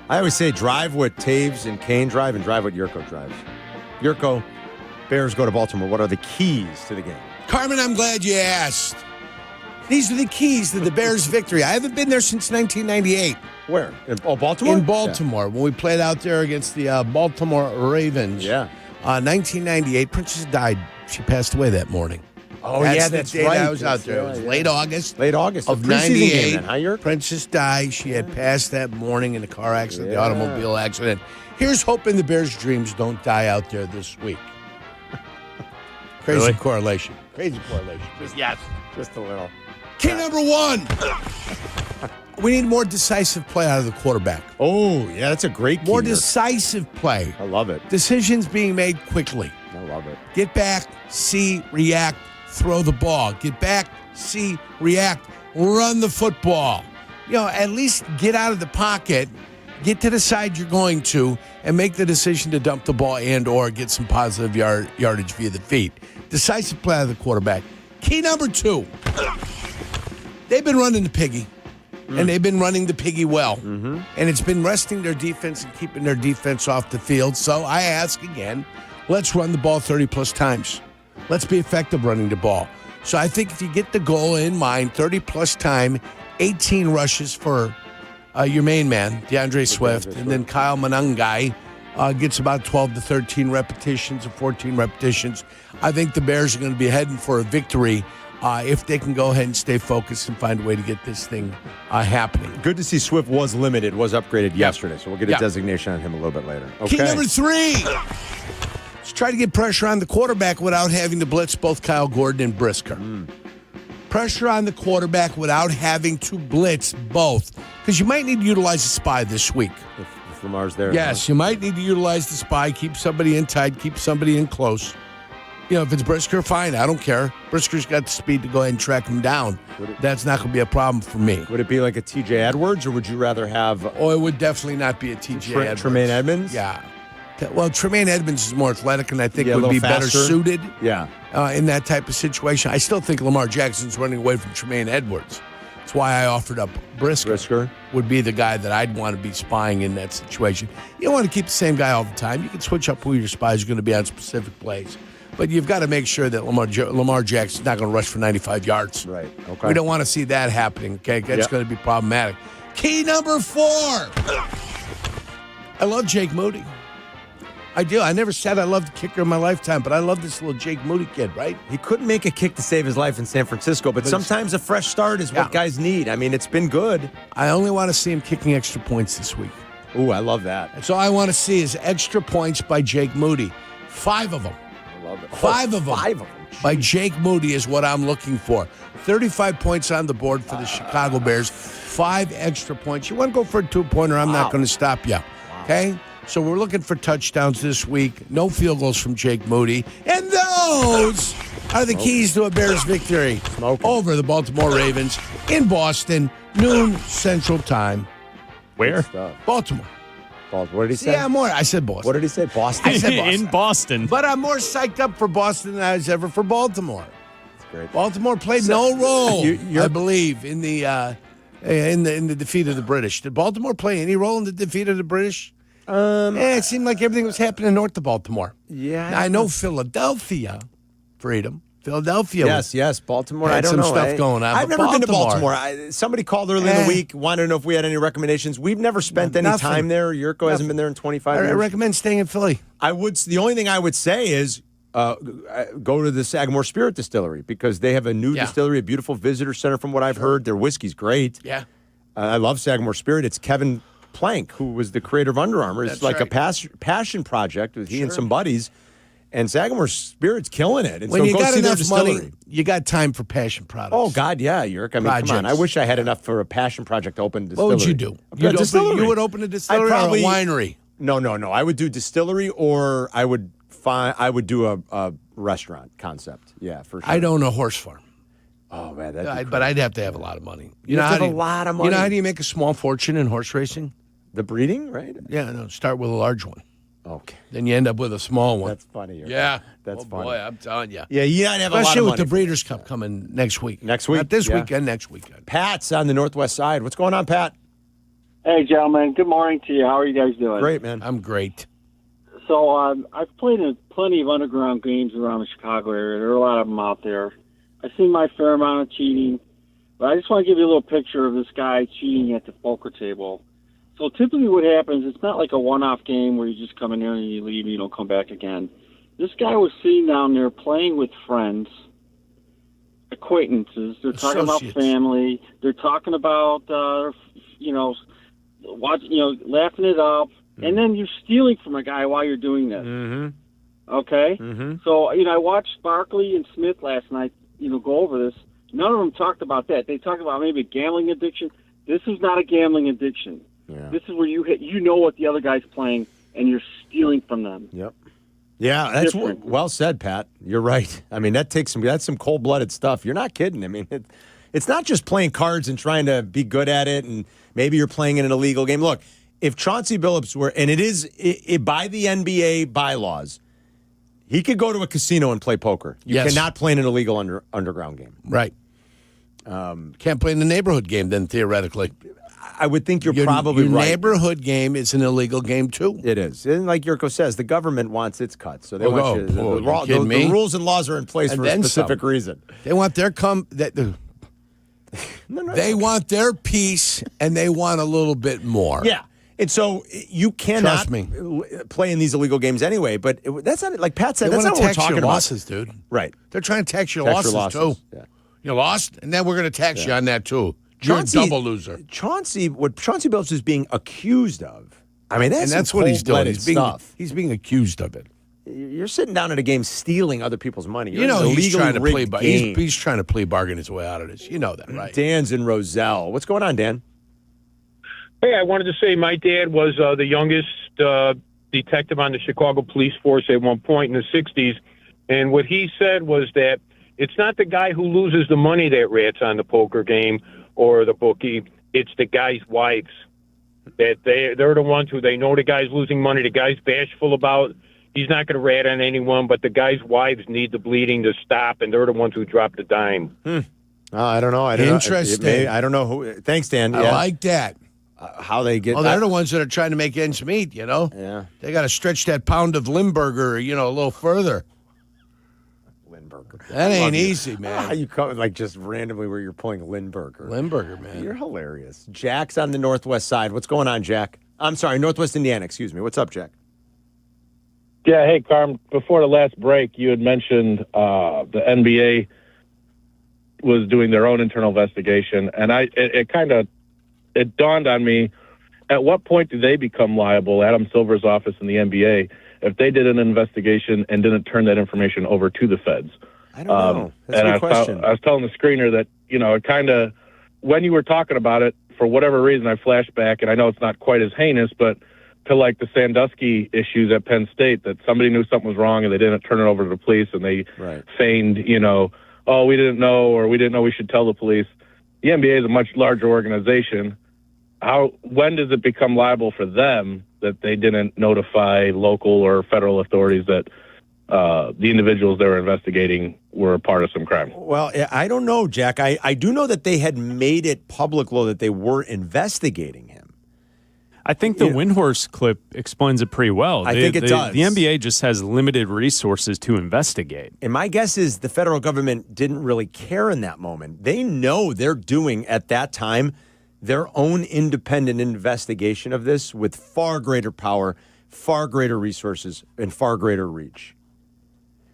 I always say drive what Taves and Kane drive and drive what Jurko drives. Jurko, Bears go to Baltimore. What are the keys to the game? Carmen, I'm glad you asked. These are the keys to the Bears' victory. I haven't been there since 1998. Where? Baltimore? In Baltimore, when we played out there against the Baltimore Ravens. Yeah. 1998. Princess died. She passed away that morning. Oh, that's the right. I was out there. It was late August. Late August. Of 98. Princess died. She had passed that morning in the car accident, the automobile accident. Here's hoping the Bears' dreams don't die out there this week. Crazy correlation. Crazy correlation. Just a little. Key number 1. We need more decisive play out of the quarterback. Oh, yeah, that's a great key. More decisive play. I love it. Decisions being made quickly. I love it. Get back, see, react, throw the ball. Get back, see, react, run the football. At least get out of the pocket, get to the side you're going to, and make the decision to dump the ball and or get some positive yardage via the feet. Decisive play of the quarterback. Key number 2. They've been running the piggy, and they've been running the piggy well. Mm-hmm. And it's been resting their defense and keeping their defense off the field. So I ask again, let's run the ball 30-plus times. Let's be effective running the ball. So I think if you get the goal in mind, 30-plus time, 18 rushes for your main man, DeAndre Swift, and then Kyle Manungai gets about 12 to 13 repetitions or 14 repetitions. I think the Bears are going to be heading for a victory if they can go ahead and stay focused and find a way to get this thing happening. Good to see Swift was limited, was upgraded yesterday, so we'll get a designation on him a little bit later. Okay. Key number 3. Let's try to get pressure on the quarterback without having to blitz both Kyle Gordon and Brisker. Pressure on the quarterback without having to blitz both. Because you might need to utilize the spy this week. If Lamar's there. Yes, you might need to utilize the spy, keep somebody in tight, keep somebody in close. If it's Brisker, fine, I don't care. Brisker's got the speed to go ahead and track him down. That's not going to be a problem for me. Would it be like a T.J. Edwards, or would you rather have... it would definitely not be a T.J. Edwards. Tremaine Edmonds? Yeah. Well, Tremaine Edmonds is more athletic and I think would be better suited in that type of situation. I still think Lamar Jackson's running away from Tremaine Edwards. That's why I offered up Brisker. Would be the guy that I'd want to be spying in that situation. You don't want to keep the same guy all the time. You can switch up who your spy is going to be on specific plays. But you've got to make sure that Lamar Jackson's not going to rush for 95 yards. Right. Okay. We don't want to see that happening. Okay, that's going to be problematic. Key number 4. I love Jake Moody. I do. I never said I loved the kicker in my lifetime, but I love this little Jake Moody kid, right? He couldn't make a kick to save his life in San Francisco, but sometimes a fresh start is what guys need. I mean, it's been good. I only want to see him kicking extra points this week. Ooh, I love that. That's all I want to see is extra points by Jake Moody. 5 of them. I love it. 5 of them. 5 of them. By Jake Moody is what I'm looking for. 35 points on the board for the Chicago Bears. 5 extra points. You want to go for a 2-pointer, I'm not going to stop you. Okay? So we're looking for touchdowns this week. No field goals from Jake Moody. And those are the keys to a Bears victory over the Baltimore Ravens in Boston, noon Central Time. Where? Baltimore. What did he say? Yeah, I said Boston. What did he say? Boston? I said Boston. In Boston. But I'm more psyched up for Boston than I was ever for Baltimore. That's great. Baltimore played no role, I believe, in the defeat of the British. Did Baltimore play any role in the defeat of the British? It seemed like everything was happening north of Baltimore. Yeah. Now, I know Philadelphia, Freedom. Philadelphia. Yes. Baltimore. Had I don't some know. stuff going on. I've never been to Baltimore. Somebody called early in the week, wanted to know if we had any recommendations. We've never spent any time there. Yurko hasn't been there in 25 years. I recommend staying in Philly. The only thing I would say is go to the Sagamore Spirit Distillery because they have a new distillery, a beautiful visitor center from what I've heard. Their whiskey's great. Yeah. I love Sagamore Spirit. It's Kevin Plank, who was the creator of Under Armour. It's a passion project with he and some buddies. And Sagamore Spirit's killing it. And when so you go got see enough their money, distillery. you got time for passion products. Oh, God, yeah, Yurk. I mean, come on. I wish I had enough for a passion project to open a distillery. What would you do? You would open a distillery or a winery? No. I would do distillery or I would do a restaurant concept. Yeah, for sure. I'd own a horse farm. Oh, man, but I'd have to have a lot of money. You have to have a lot of money. You know how do you make a small fortune in horse racing? The breeding, right? Yeah, no, start with a large one. Okay. Then you end up with a small one. That's funny. Yeah. That's funny. Boy, I'm telling you. Yeah, you gotta have a lot of money. Especially with the Breeders' Cup coming next week. Next week? Not this weekend, next weekend. Pat's on the Northwest side. What's going on, Pat? Hey, gentlemen. Good morning to you. How are you guys doing? Great, man. I'm great. So I've played in plenty of underground games around the Chicago area. There are a lot of them out there. I've seen my fair amount of cheating, but I just want to give you a little picture of this guy cheating at the poker table. So typically what happens, it's not like a one-off game where you just come in there and you leave and you don't come back again. This guy was sitting down there playing with friends, acquaintances. They're talking about family. They're talking about, laughing it up. And then you're stealing from a guy while you're doing this. Mm-hmm. Okay? Mm-hmm. So, I watched Barkley and Smith last night, go over this. None of them talked about that. They talked about maybe a gambling addiction. This is not a gambling addiction. Yeah. This is where you know what the other guy's playing, and you're stealing from them. Yep. Yeah, that's different. well said, Pat. You're right. I mean, that's some cold-blooded stuff. You're not kidding. I mean, it's not just playing cards and trying to be good at it, and maybe you're playing in an illegal game. Look, if Chauncey Billups were, and it is by the NBA bylaws, he could go to a casino and play poker. You cannot play in an illegal underground game. Right. Can't play in the neighborhood game then, theoretically. I would think you're probably your right. neighborhood game is an illegal game, too. It is. And like Yurko says, the government wants its cut. So they want you. The rules and laws are in place for a specific reason. They want their They want their piece, and they want a little bit more. Yeah. And so you cannot Trust me. play in these illegal games anyway. But that's not, like Pat said, They that's want not to what we're tax talking your about. losses, dude. Right. They're trying to tax your losses, too. Yeah. You lost, and then we're going to tax you on that, too. Chauncey, You're a double loser. what Chauncey Billups is being accused of, I mean, that's what he's doing. Stuff. He's being accused of it. You're sitting down at a game stealing other people's money. You know he's trying to play. Game. He's trying to play bargain his way out of this. You know that, right? Dan's in Roselle. What's going on, Dan? Hey, I wanted to say my dad was the youngest detective on the Chicago police force at one point in the 60s. And what he said was that it's not the guy who loses the money that rats on the poker game or the bookie. It's the guy's wives. That they're the ones who they know the guy's losing money. The guy's bashful about. He's not going to rat on anyone, but the guy's wives need the bleeding to stop, and they're the ones who drop the dime. I don't know. Interesting. I don't know who. Thanks, Dan. I like that. How they get. Well, they're the ones that are trying to make ends meet. You know. Yeah. They got to stretch that pound of Limburger, a little further. Limburger. That ain't easy, man. How you come like just randomly where you're pulling Limburger? Limburger, man. You're hilarious. Jack's on the northwest side. What's going on, Jack? I'm sorry, Northwest Indiana. Excuse me. What's up, Jack? Yeah, hey, Carm, before the last break, you had mentioned the NBA was doing their own internal investigation, and it dawned on me, at what point do they become liable, Adam Silver's office in the NBA, if they did an investigation and didn't turn that information over to the feds? I don't know. That's a good question. I was telling the screener that, it kind of, when you were talking about it, for whatever reason, I flashed back, and I know it's not quite as heinous, but to like the Sandusky issues at Penn State, that somebody knew something was wrong and they didn't turn it over to the police, and they feigned, oh, we didn't know, or we didn't know we should tell the police. The NBA is a much larger organization. When does it become liable for them that they didn't notify local or federal authorities that the individuals they were investigating were a part of some crime? Well, I don't know, Jack. I do know that they had made it public, that they were investigating him. I think the Windhorse clip explains it pretty well. I think it does. The NBA just has limited resources to investigate. And my guess is the federal government didn't really care in that moment. They know they're doing, at that time, their own independent investigation of this with far greater power, far greater resources, and far greater reach.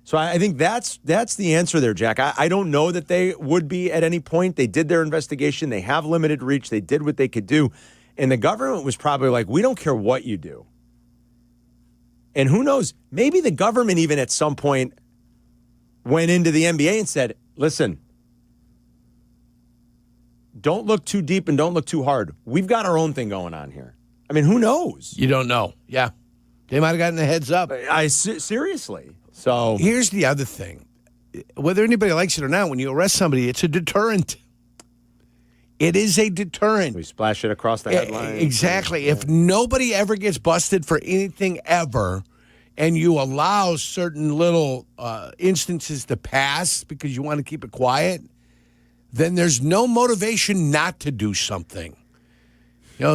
So I think that's the answer there, Jack. I don't know that they would be at any point. They did their investigation. They have limited reach. They did what they could do. And the government was probably like, we don't care what you do. And who knows, maybe the government even at some point went into the NBA and said, listen, don't look too deep and don't look too hard. We've got our own thing going on here. I mean, who knows? You don't know. Yeah. They might have gotten the heads up. Seriously. So here's the other thing. Whether anybody likes it or not, when you arrest somebody, it's a deterrent. It is a deterrent. We splash it across the headline. Exactly. Yeah. If nobody ever gets busted for anything ever, and you allow certain little instances to pass because you want to keep it quiet, then there's no motivation not to do something.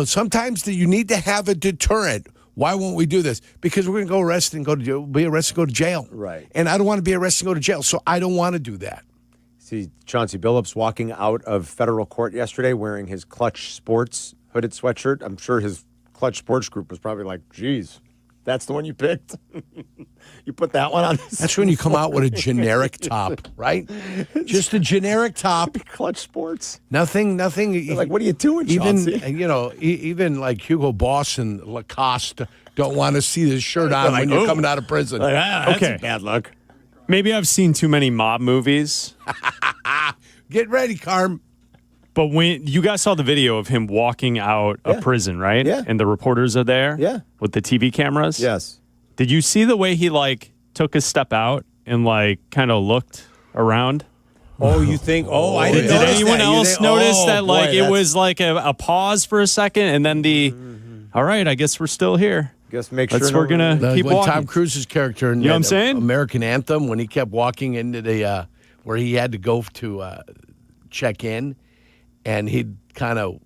Sometimes you need to have a deterrent. Why won't we do this? Because we're going to go arrest and be arrested and go to jail. Right. And I don't want to be arrested and go to jail, so I don't want to do that. See Chauncey Billups walking out of federal court yesterday wearing his Clutch Sports hooded sweatshirt. I'm sure his Clutch Sports group was probably like, geez, that's the one you picked? You put that one on? That's when you come out with a generic top, right? Just a generic top. Clutch Sports. Nothing. They're like, what are you doing, Chauncey? Even like Hugo Boss and Lacoste don't want to see this shirt on when you're coming out of prison. That's a bad look. Maybe I've seen too many mob movies. Get ready, Carm. But when you guys saw the video of him walking out of prison, right? Yeah. And the reporters are there? Yeah. With the TV cameras? Yes. Did you see the way he, took a step out and like kind of looked around? Oh, you think? Oh, I didn't. Did notice anyone that. else notice that? Like Boy, it was like a pause for a second, and then all right, I guess we're still here. Guess make Let's, sure we're gonna keep when walking. Tom Cruise's character in You know what I'm saying? American Anthem, when he kept walking into the where he had to go to check in, and he'd kind of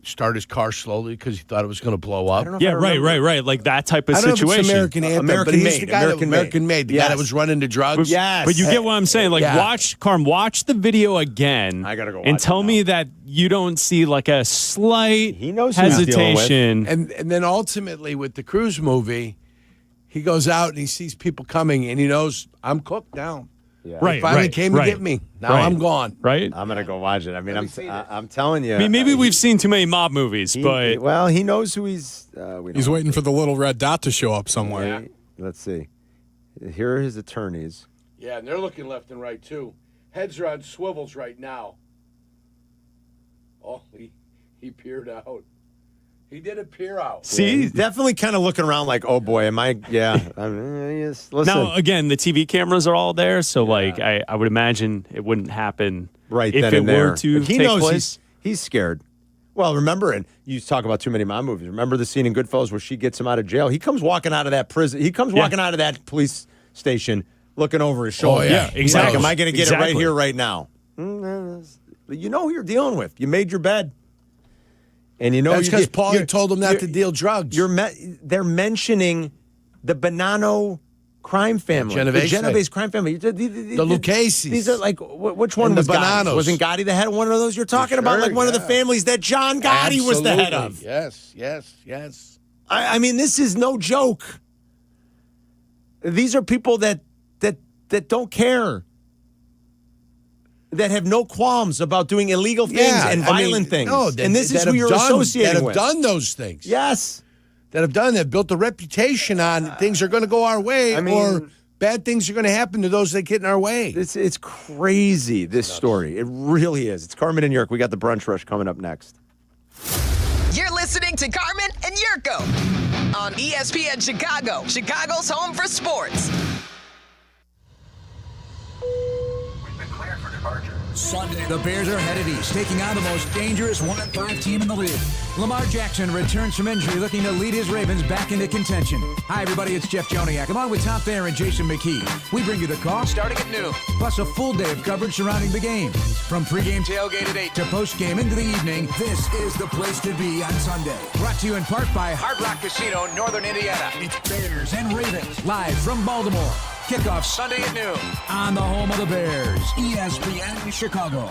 start his car slowly because he thought it was going to blow up. Yeah, right. Like that type of I don't know situation. if it's American Anthem, American but he's Made, the guy American Made, the guy that was running to drugs. Yes. But you get what I'm saying. Like, watch the video again. I gotta go and watch tell it now. me that you don't see like a slight He knows who he's dealing with. hesitation. And then ultimately with the Cruise movie, he goes out and he sees people coming and he knows, I'm cooked now. Yeah. They finally came to get me. Now I'm gone. Right? I'm gonna go watch it. I mean, I'm telling you. I mean, maybe we've seen too many mob movies, but well, he knows who he's. He's waiting for the little red dot to show up somewhere. Let's see. Here are his attorneys. Yeah, and they're looking left and right too. Heads are on swivels right now. Oh, he peered out. He did a peer out. See, he's definitely kind of looking around like, oh boy, am I? Yeah. Yes. Listen. now again, the TV cameras are all there, so like I would imagine it wouldn't happen right if then it and there. were to But he take knows place. he's scared. Well, remember, and you talk about too many mob movies. Remember the scene in Goodfellas where she gets him out of jail? He comes walking out of that prison. He comes walking out of that police station looking over his shoulder. Oh, yeah, He's like, exactly. am I going to get it right Exactly. here, right now? You know who you're dealing with. You made your bed. And you know That's because Paulie told him not to deal drugs. They're mentioning the Bonanno crime family. Genovese. The Genovese crime family. The Lucchese's. These are like, which one And the was Gotti's? Bonannos. Wasn't Gotti the head of one of those you're talking about? Like one of the families that John Gotti was the head of. Yes. I mean, this is no joke. These are people that don't care. That have no qualms about doing illegal things and violent things. No, and this is who you're associating with. That have done those things. Yes. That have built a reputation on things are going to go our way or bad things are going to happen to those that get in our way. It's crazy, this story. It really is. It's Carmen and Jurko. We got the Brunch Rush coming up next. You're listening to Carmen and Jurko on ESPN Chicago, Chicago's home for sports. Sunday, the Bears are headed east, taking on the most dangerous 1-5 team in the league. Lamar Jackson returns from injury, looking to lead his Ravens back into contention. Hi, everybody, it's Jeff Joniak, along with Tom Thayer and Jason McKee. We bring you the call starting at noon, plus a full day of coverage surrounding the game. From pregame tailgate at 8 to postgame into the evening, this is the place to be on Sunday. Brought to you in part by Hard Rock Casino, Northern Indiana. It's Bears and Ravens, live from Baltimore. Kickoff Sunday at noon on the home of the Bears, ESPN Chicago.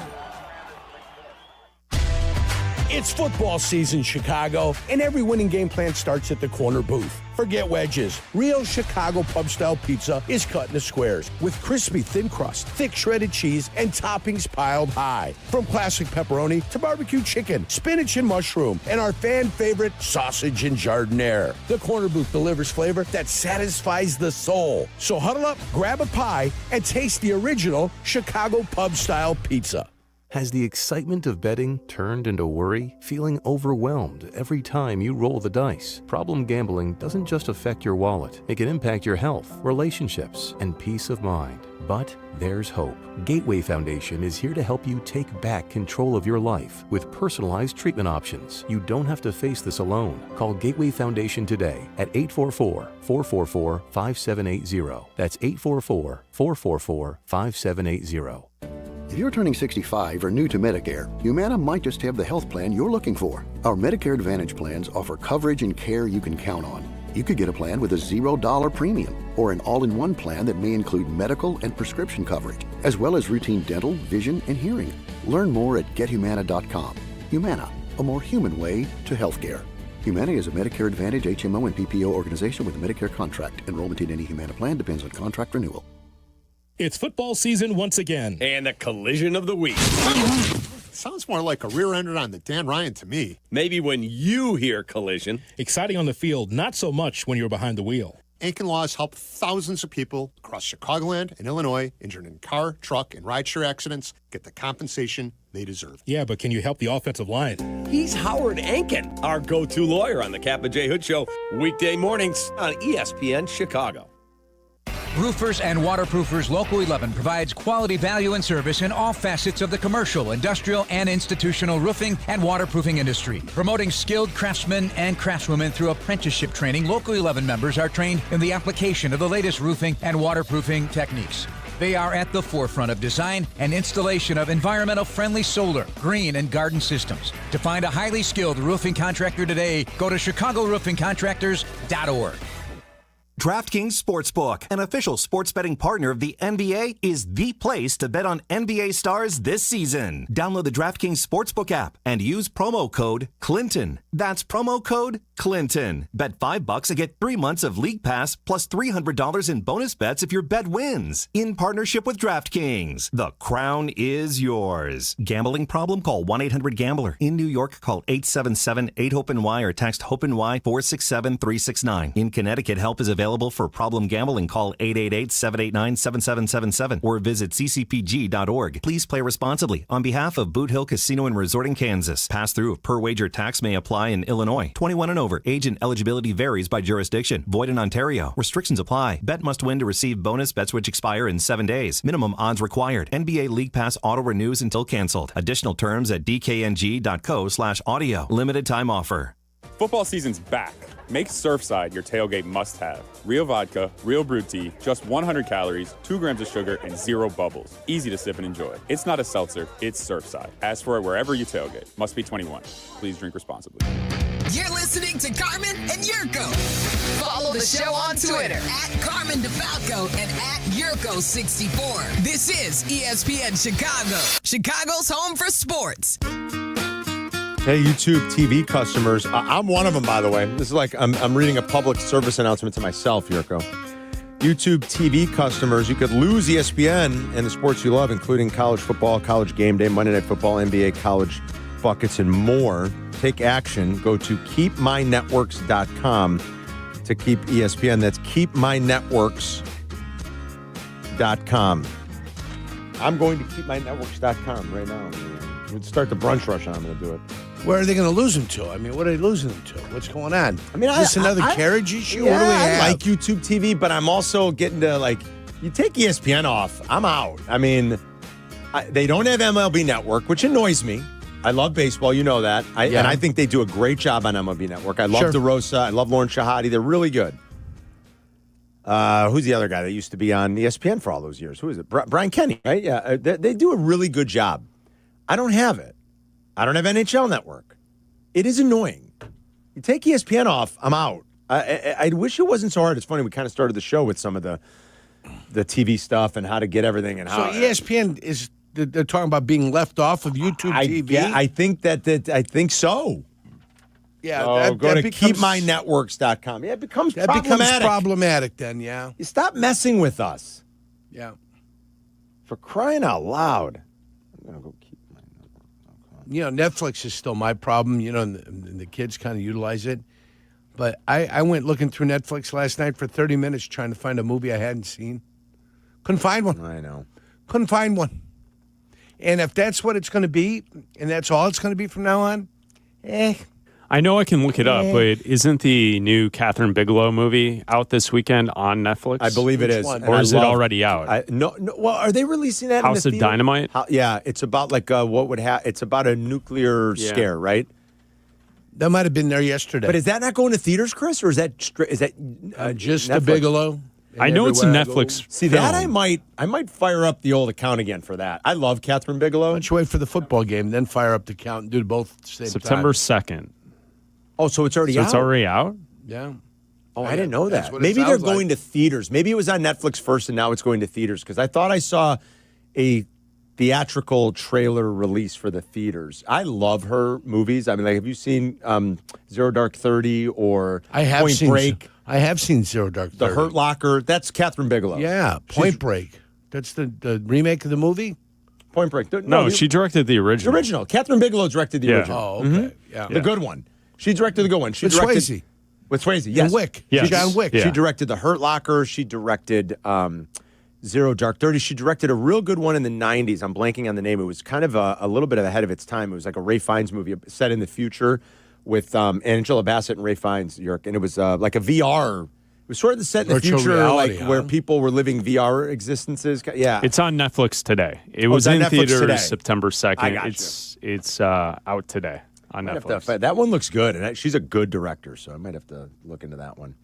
It's football season, Chicago, and every winning game plan starts at the corner booth. Forget wedges. Real Chicago pub-style pizza is cut into squares with crispy thin crust, thick shredded cheese, and toppings piled high. From classic pepperoni to barbecue chicken, spinach and mushroom, and our fan favorite sausage and jardiniere. The corner booth delivers flavor that satisfies the soul. So huddle up, grab a pie, and taste the original Chicago pub-style pizza. Has the excitement of betting turned into worry? Feeling overwhelmed every time you roll the dice? Problem gambling doesn't just affect your wallet. It can impact your health, relationships, and peace of mind. But there's hope. Gateway Foundation is here to help you take back control of your life with personalized treatment options. You don't have to face this alone. Call Gateway Foundation today at 844-444-5780. That's 844-444-5780. If you're turning 65 or new to Medicare, Humana might just have the health plan you're looking for. Our Medicare Advantage plans offer coverage and care you can count on. You could get a plan with a $0 premium or an all-in-one plan that may include medical and prescription coverage, as well as routine dental, vision, and hearing. Learn more at gethumana.com. Humana, a more human way to healthcare. Humana is a Medicare Advantage HMO and PPO organization with a Medicare contract. Enrollment in any Humana plan depends on contract renewal. It's football season once again. And the collision of the week. Sounds more like a rear-ender on the Dan Ryan to me. Maybe when you hear collision. Exciting on the field, not so much when you're behind the wheel. Aiken Law has helped thousands of people across Chicagoland and Illinois injured in car, truck, and rideshare accidents get the compensation they deserve. Yeah, but can you help the offensive line? He's Howard Aiken, our go-to lawyer on the Kap J Hood Show, weekday mornings on ESPN Chicago. Roofers and Waterproofers Local 11 provides quality value and service in all facets of the commercial, industrial, and institutional roofing and waterproofing industry. Promoting skilled craftsmen and craftswomen through apprenticeship training, Local 11 members are trained in the application of the latest roofing and waterproofing techniques. They are at the forefront of design and installation of environmental-friendly solar, green, and garden systems. To find a highly skilled roofing contractor today, go to ChicagoRoofingContractors.org. DraftKings Sportsbook, an official sports betting partner of the NBA, is the place to bet on NBA stars this season. Download the DraftKings Sportsbook app and use promo code Clinton. That's promo code Clinton. Bet $5 and get 3 months of League Pass plus $300 in bonus bets if your bet wins. In partnership with DraftKings, the crown is yours. Gambling problem? Call 1-800-GAMBLER. In New York, call 877-8-HOPE-NY or text HOPE-NY 467-369. In Connecticut, help is available for problem gambling. Call 888-789-7777 or visit ccpg.org. Please play responsibly. On behalf of Boot Hill Casino and Resort in Kansas. Pass-through of per-wager tax may apply in Illinois. 21 and over. Age and eligibility varies by jurisdiction. Void in Ontario. Restrictions apply. Bet must win to receive bonus bets which expire in 7 days. Minimum odds required. NBA League Pass auto renews until canceled. Additional terms at dkng.co/audio. Limited time offer. Football season's back. Make Surfside your tailgate must-have. Real vodka, real brewed tea, just 100 calories, 2 grams of sugar, and 0 bubbles. Easy to sip and enjoy. It's not a seltzer, it's Surfside. Ask for it wherever you tailgate. Must be 21. Please drink responsibly. You're listening to Carmen and Jurko. Follow the show on Twitter at Carmen DeFalco and at Jurko64. This is ESPN Chicago, Chicago's home for sports. Hey, YouTube TV customers. I'm one of them, by the way. This is like I'm reading a public service announcement to myself, Jurko. YouTube TV customers, you could lose ESPN and the sports you love, including college football, college game day, Monday Night Football, NBA, college buckets, and more. Take action. Go to keepmynetworks.com to keep ESPN. That's keepmynetworks.com. I'm going to keepmynetworks.com right now. We'd start the brunch rush and I'm going to do it. Where are they going to lose them to? I mean, what are they losing them to? What's going on? I mean, is this another carriage issue? Yeah, what do we have? I like YouTube TV, but I'm also getting to, like, you take ESPN off, I'm out. I mean, they don't have MLB Network, which annoys me. I love baseball, you know that. And I think they do a great job on MLB Network. I love DeRosa. I love Lauren Shahadi. They're really good. Who's the other guy that used to be on ESPN for all those years? Who is it? Brian Kenny, right? Yeah, they do a really good job. I don't have it. I don't have NHL Network. It is annoying. You take ESPN off, I'm out. I wish it wasn't so hard. It's funny, we kind of started the show with some of the TV stuff and how to get everything. And how. So ESPN is, they're talking about being left off of YouTube TV? Yeah, I think I think so. Yeah, go to keepmynetworks.com. Yeah, it becomes problematic then, yeah. You stop messing with us. Yeah. For crying out loud. I'm going to go Netflix is still my problem, and the kids kind of utilize it. But I went looking through Netflix last night for 30 minutes trying to find a movie I hadn't seen. Couldn't find one. I know. Couldn't find one. And if that's what it's going to be, and that's all it's going to be from now on, I know I can look it up, but isn't the new Catherine Bigelow movie out this weekend on Netflix? I believe it is. Or is it already out? No. Well, are they releasing that House in the of Dynamite? Yeah, it's about like what would happen. It's about a nuclear scare, right? That might have been there yesterday. But is that not going to theaters, Chris, or is that just Netflix? a Bigelow? I know it's a Netflix. See film. that I might fire up the old account again for that. I love Catherine Bigelow. Why don't you wait for the football game, then fire up the account and do both at the same September time. 2nd. Oh, so it's already out? It's already out? Yeah. Oh, I didn't know that. What Maybe they're going to theaters. Maybe it was on Netflix first and now it's going to theaters because I thought I saw a theatrical trailer release for the theaters. I love her movies. I mean, like, have you seen Zero Dark 30 or Point Break? I have seen Zero Dark 30. The Hurt Locker. That's Catherine Bigelow. Yeah, Point Break. That's the remake of the movie? Point Break. No, she directed the original. The original. Catherine Bigelow directed the original. Oh, okay. Yeah. The good one. She directed the good one. She directed Swayze. With Swayze, yes. And Wick. Yes. John Wick. She directed The Hurt Locker. She directed Zero Dark 30. She directed a real good one in the 90s. I'm blanking on the name. It was kind of a little bit ahead of its time. It was like a Ray Fiennes movie set in the future with Angela Bassett and Ray Fiennes, and it was like a VR was sort of the set in the Virtual future, reality, where people were living VR existences. Yeah. It's on Netflix today. It was it's on in Netflix theaters today. September 2nd. I got It's out today on Netflix. That one looks good, and she's a good director, so I might have to look into that one.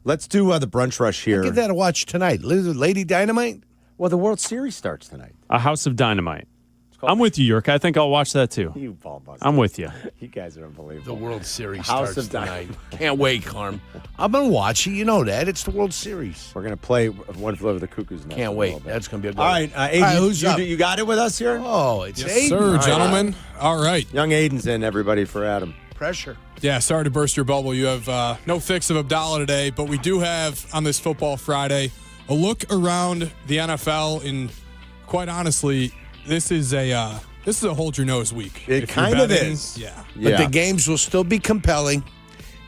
Let's do the brunch rush here. Give that a watch tonight. Lady Dynamite? Well, the World Series starts tonight. A House of Dynamite. I'm with you, York. I think I'll watch that too. You ball buster. I'm with you. You guys are unbelievable. The World Series House starts of tonight. Can't wait, Carm. I'm going to watch it. You know that. It's the World Series. We're going to play One Flew Over the Cuckoo's Nest. Can't wait. That's going to be a good All right, Aiden, who's up? you got it with us here? Oh, it's Yes, Aiden. sir, gentlemen. All right. Young Aiden's in, everybody, for Adam. Pressure. Yeah, sorry to burst your bubble. You have no fix of Abdallah today, but we do have on this Football Friday a look around the NFL. And quite honestly, this is a hold your nose week. It kind of is. Yeah. But the games will still be compelling,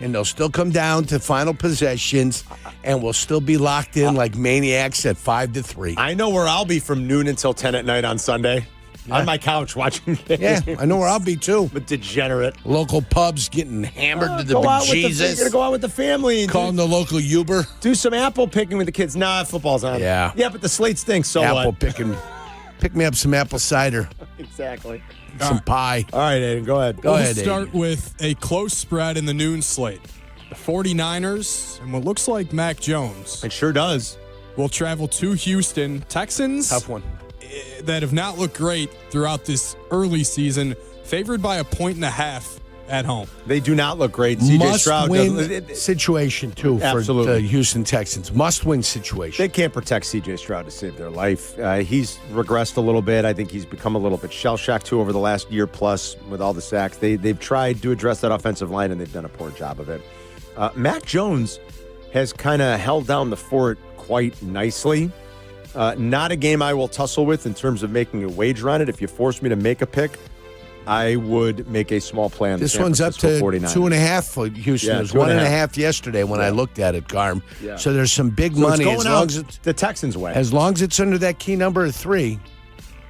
and they'll still come down to final possessions, and we'll still be locked in like maniacs at 5-3. I know where I'll be from noon until 10 at night on Sunday. On my couch watching games. Yeah, I know where I'll be too. But degenerate. Local pubs getting hammered to the bejesus. You're going to go out with the family. And Calling the local Uber. do some apple picking with the kids. Nah, football's on. Yeah. Yeah, but the slate stinks, so Apple what? picking. Pick me up some apple cider. Exactly. Some pie. All right, Aiden, go ahead. Go ahead, We'll start with a close spread in the noon slate. The 49ers and what looks like Mac Jones. It sure does. Will travel to Houston. Texans. Tough one. That have not looked great throughout this early season, favored by 1.5 at home. They do not look great. CJ Stroud Must-win situation, too, for the Houston Texans. Must-win situation. They can't protect CJ Stroud to save their life. He's regressed a little bit. I think he's become a little bit shell-shocked, too, over the last year plus with all the sacks. They've tried to address that offensive line, and they've done a poor job of it. Mac Jones has kind of held down the fort quite nicely. Not a game I will tussle with in terms of making a wager on it. If you force me to make a pick, I would make a small play on the This one's up to 2.5 for Houston. Yeah, it was 1.5 yesterday when I looked at it, Carm. Yeah. So there's some big So money. it's going out the Texans' way. As long as it's under that key number of 3.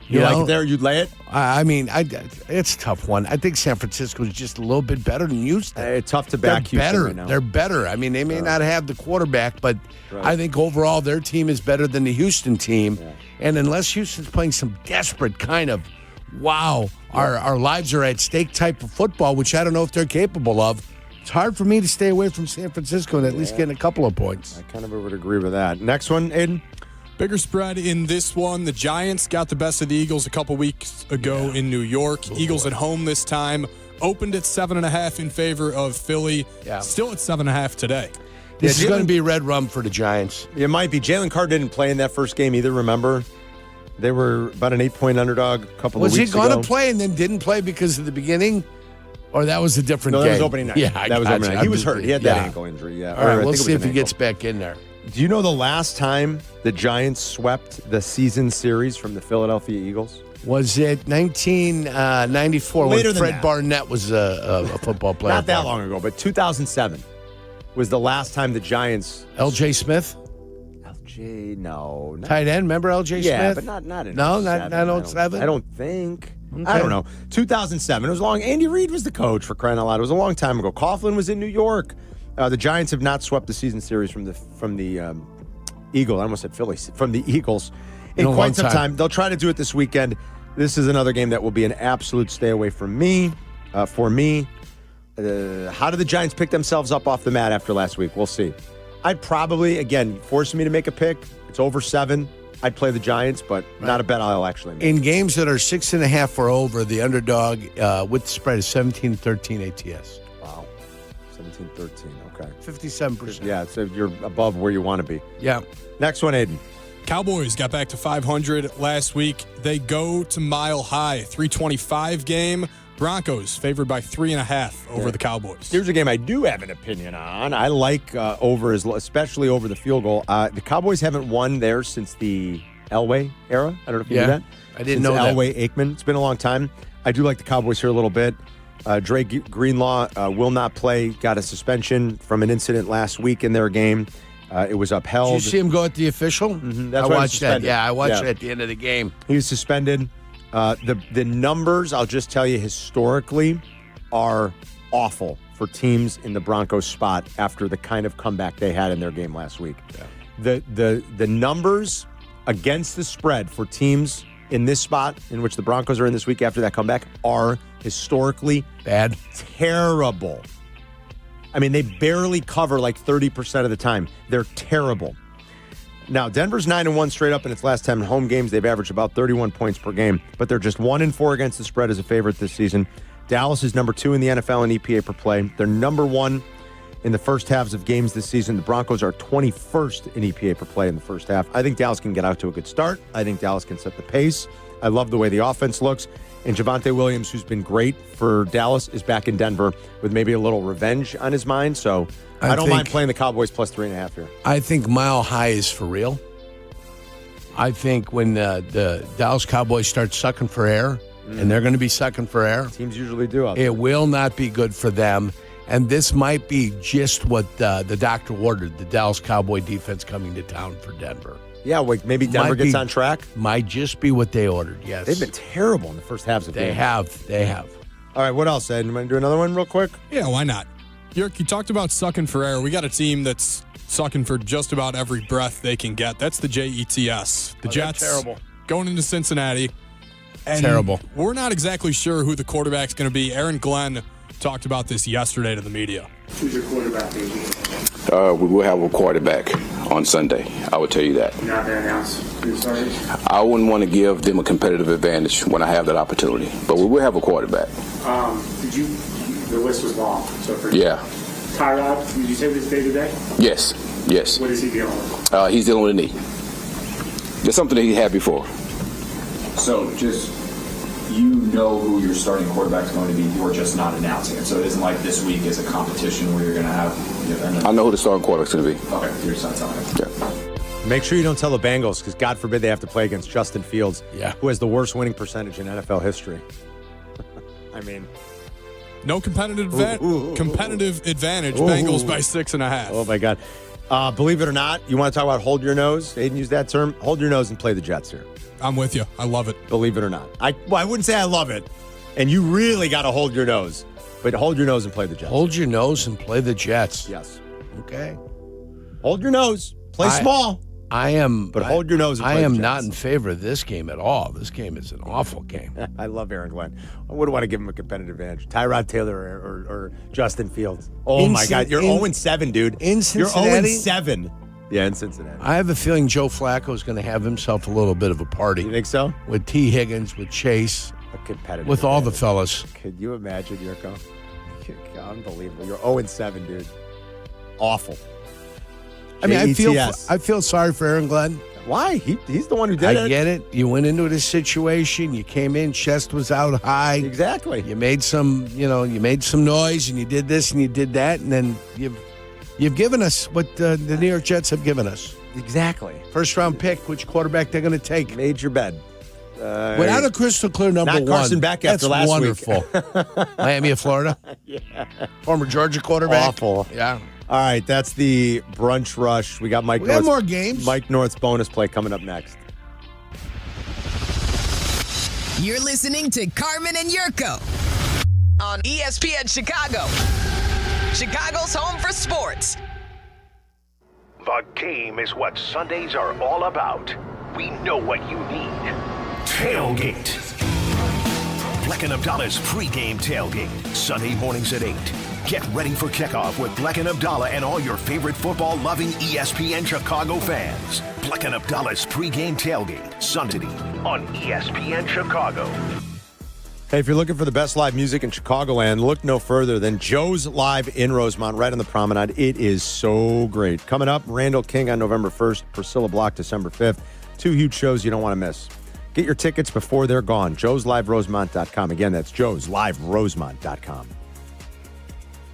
You like it there? You'd lay it? I mean, it's a tough one. I think San Francisco is just a little bit better than Houston. It's tough to back They're Houston better. right now. They're better. I mean, they may not have the quarterback, but Right. I think overall their team is better than the Houston team. Yeah. And unless Houston's playing some desperate kind of, our lives are at stake type of football, which I don't know if they're capable of, it's hard for me to stay away from San Francisco and at least getting a couple of points. I kind of would agree with that. Next one, Aiden? Bigger spread in this one. The Giants got the best of the Eagles a couple weeks ago in New York. Eagles at home this time. Opened at 7.5 in favor of Philly. Yeah. Still at 7.5 today. This is going to be red rum for the Giants. It might be. Jalen Carr didn't play in that first game either, remember? They were about an 8-point underdog a couple of weeks ago. Was he going to play and then didn't play because of the beginning? Or that was a different game? No, that was opening night. Yeah, that was opening night. He was hurt. He had that ankle injury. Yeah. All right, we'll see if he gets back in there. Do you know the last time the Giants swept the season series from the Philadelphia Eagles? Was it 1994 Later when than Fred that. Barnett was a football player? Not that long ago, but 2007 was the last time the Giants. L.J. Smith? L.J. No. Tight end, remember L.J. Smith? Yeah, but not in No, 07. not 07? I don't think. Okay. I don't know. 2007. It was long. Andy Reid was the coach, for crying out loud. It was a long time ago. Coughlin was in New York. The Giants have not swept the season series from the Eagles. I almost said Philly. From the Eagles in quite some time. They'll try to do it this weekend. This is another game that will be an absolute stay away from me. For me, how did the Giants pick themselves up off the mat after last week? We'll see. I'd probably, again, forcing me to make a pick. It's over 7. I'd play the Giants, but not a bet I'll actually make. In games that are 6.5 or over, the underdog with the spread is 17-13 ATS. Wow. 17-13. Okay. 57%. Yeah, so you're above where you want to be. Yeah. Next one, Aiden. Cowboys got back to 500 last week. They go to Mile High, 325 game. Broncos favored by 3.5 over the Cowboys. Here's a game I do have an opinion on. I like over, especially over the field goal. The Cowboys haven't won there since the Elway era. I don't know if you knew that. I didn't know that. Elway, Aikman. It's been a long time. I do like the Cowboys here a little bit. Dre Greenlaw will not play. Got a suspension from an incident last week in their game. It was upheld. Did you see him go at the official? Mm-hmm. I watched that. Yeah, I watched it at the end of the game. He was suspended. The numbers, I'll just tell you, historically are awful for teams in the Broncos spot after the kind of comeback they had in their game last week. Yeah. The numbers against the spread for teams in this spot in which the Broncos are in this week after that comeback are historically bad, terrible. I mean, they barely cover like 30% of the time. They're terrible. Now, Denver's 9-1 straight up in its last 10 home games. They've averaged about 31 points per game, but they're just 1-4 against the spread as a favorite this season. Dallas is number 2 in the NFL in EPA per play. They're number 1 in the first halves of games this season. The Broncos are 21st in EPA per play in the first half. I think Dallas can get out to a good start. I think Dallas can set the pace. I love the way the offense looks. And Javonte Williams, who's been great for Dallas, is back in Denver with maybe a little revenge on his mind. So I don't mind playing the Cowboys plus 3.5 here. I think Mile High is for real. I think when the Dallas Cowboys start sucking for air, and they're going to be sucking for air. Teams usually do. It will not be good for them. And this might be just what the doctor ordered, the Dallas Cowboy defense coming to town for Denver. Yeah, like maybe Denver gets on track. Might just be what they ordered, yes. They've been terrible in the first halves of games. They have. All right, what else, Ed? You want to do another one real quick? Yeah, why not? Yerk, you talked about sucking for air. We got a team that's sucking for just about every breath they can get. That's the Jets. The Jets terrible. Going into Cincinnati. And terrible. We're not exactly sure who the quarterback's going to be. Aaron Glenn talked about this yesterday to the media. Who's your quarterback? We will have a quarterback on Sunday. I would tell you that. You're not going to announce who's starting? I wouldn't want to give them a competitive advantage when I have that opportunity, but we will have a quarterback. The list was long. So for Tyrod, did you say this day today? Yes. What is he dealing with? He's dealing with a knee. It's something that he had before. So just, you know who your starting quarterback is going to be. You're just not announcing it. So it isn't like this week is a competition where you're going to have. I know who the starting quarterback is going to be. Okay, you're just not telling me. Yeah. Make sure you don't tell the Bengals because God forbid they have to play against Justin Fields, who has the worst winning percentage in NFL history. I mean, no competitive advantage. Bengals by 6.5. Oh my God! Believe it or not, you want to talk about hold your nose? Aiden used that term. Hold your nose and play the Jets here. I'm with you. I love it. Believe it or not. I wouldn't say I love it. And you really got to hold your nose. But hold your nose and play the Jets. Hold your nose and play the Jets. Yes. Okay. Hold your nose. Play small. But hold your nose and play the Jets. I am not in favor of this game at all. This game is an awful game. I love Aaron Glenn. I wouldn't want to give him a competitive advantage. Tyrod Taylor or Justin Fields. Oh, my God. You're 0-7, dude. In Cincinnati? You're 0-7. Yeah, in Cincinnati. I have a feeling Joe Flacco is going to have himself a little bit of a party. You think so? With T. Higgins, with Chase, competitive with all the fellas. Could you imagine, Yurko? Unbelievable. You're 0-7, dude. Awful. I mean, I feel sorry for Aaron Glenn. Why? He's the one who did it. I get it. You went into this situation. You came in. Chest was out high. Exactly. You made some noise, and you did this and you did that, and then you've given us what the New York Jets have given us. Exactly. First round pick. Which quarterback they're going to take? Made your bed. Without a crystal clear number not one. Carson Beck after last wonderful. Miami of Florida. Yeah. Former Georgia quarterback. Awful. Yeah. All right, that's the brunch rush. We got Mike. We got more games. Mike North's bonus play coming up next. You're listening to Carmen and Jurko on ESPN Chicago, Chicago's home for sports. The game is what Sundays are all about. We know what you need. Tailgate. Bleck and Abdallah's pregame tailgate. Sunday mornings at 8. Get ready for kickoff with Bleck and Abdallah and all your favorite football-loving ESPN Chicago fans. Bleck and Abdallah's pregame tailgate. Sunday on ESPN Chicago. Hey, if you're looking for the best live music in Chicagoland, look no further than Joe's Live in Rosemont, right on the Promenade. It is so great. Coming up, Randall King on November 1st, Priscilla Block December 5th. 2 huge shows you don't want to miss. Get your tickets before they're gone. joesliverosemont.com. Again, that's joesliverosemont.com.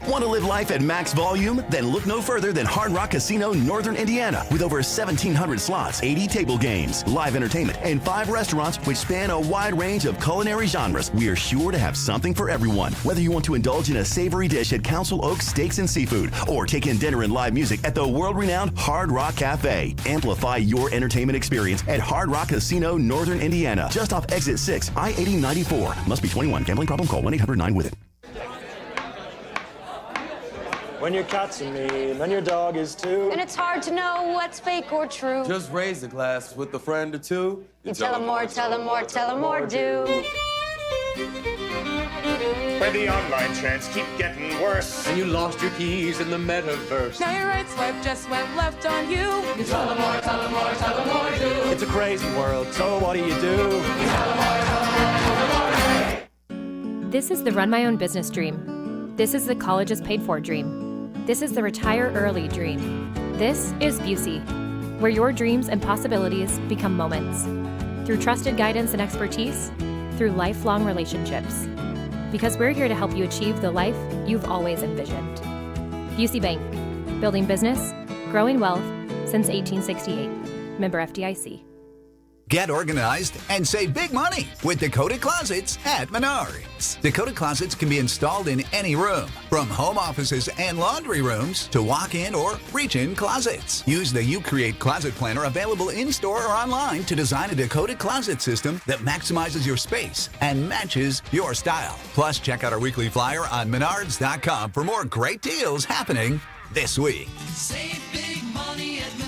Want to live life at max volume? Then look no further than Hard Rock Casino, Northern Indiana. With over 1,700 slots, 80 table games, live entertainment, and 5 restaurants which span a wide range of culinary genres, we are sure to have something for everyone. Whether you want to indulge in a savory dish at Council Oaks Steaks and Seafood, or take in dinner and live music at the world-renowned Hard Rock Cafe. Amplify your entertainment experience at Hard Rock Casino, Northern Indiana. Just off Exit 6, I-8094. Must be 21. Gambling problem? Call 1-800-9-WITH-IT. When your cat's a me, then your dog is too. And it's hard to know what's fake or true. Just raise a glass with a friend or two. You tell them more, tell them more, tell them more, do. Where the online trends keep getting worse. And you lost your keys in the metaverse. Now your right swipe just went left on you. You tell them more, tell them more, tell them more, do. It's a crazy world, so what do? You tell them more, tell them more, tell them more. This is the run my own business dream. This is the college is paid for dream. This is the retire early dream. This is Busey, where your dreams and possibilities become moments. Through trusted guidance and expertise, through lifelong relationships. Because we're here to help you achieve the life you've always envisioned. Busey Bank, building business, growing wealth since 1868. Member FDIC. Get organized and save big money with Dakota Closets at Menards. Dakota Closets can be installed in any room, from home offices and laundry rooms to walk-in or reach-in closets. Use the UCreate Closet Planner available in-store or online to design a Dakota Closet system that maximizes your space and matches your style. Plus, check out our weekly flyer on Menards.com for more great deals happening this week. Save big money at Menards.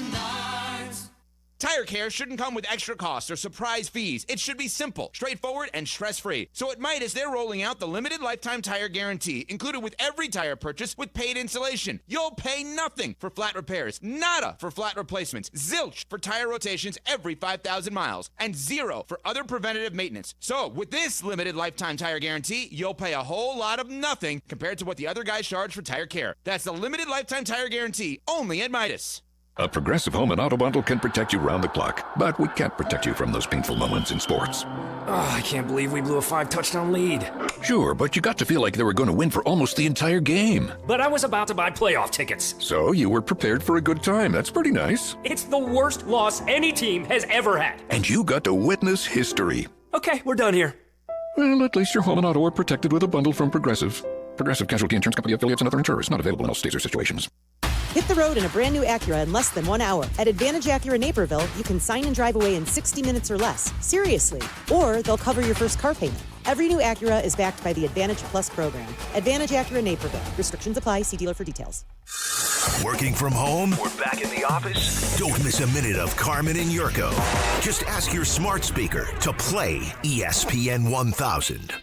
Tire care shouldn't come with extra costs or surprise fees. It should be simple, straightforward, and stress-free. So at Midas, they're rolling out the limited lifetime tire guarantee, included with every tire purchase with paid installation. You'll pay nothing for flat repairs, nada for flat replacements, zilch for tire rotations every 5,000 miles, and zero for other preventative maintenance. So with this limited lifetime tire guarantee, you'll pay a whole lot of nothing compared to what the other guys charge for tire care. That's the limited lifetime tire guarantee, only at Midas. A Progressive Home and Auto Bundle can protect you round the clock, but we can't protect you from those painful moments in sports. Oh, I can't believe we blew a 5-touchdown lead. Sure, but you got to feel like they were going to win for almost the entire game. But I was about to buy playoff tickets. So you were prepared for a good time. That's pretty nice. It's the worst loss any team has ever had. And you got to witness history. Okay, we're done here. Well, at least your home and auto are protected with a bundle from Progressive. Progressive Casualty Insurance Company affiliates and other insurers. Not available in all states or situations. Hit the road in a brand new Acura in less than 1 hour. At Advantage Acura Naperville, you can sign and drive away in 60 minutes or less. Seriously. Or they'll cover your first car payment. Every new Acura is backed by the Advantage Plus program. Advantage Acura Naperville. Restrictions apply. See dealer for details. Working from home or back in the office? Don't miss a minute of Carmen and Jurko. Just ask your smart speaker to play ESPN 1000.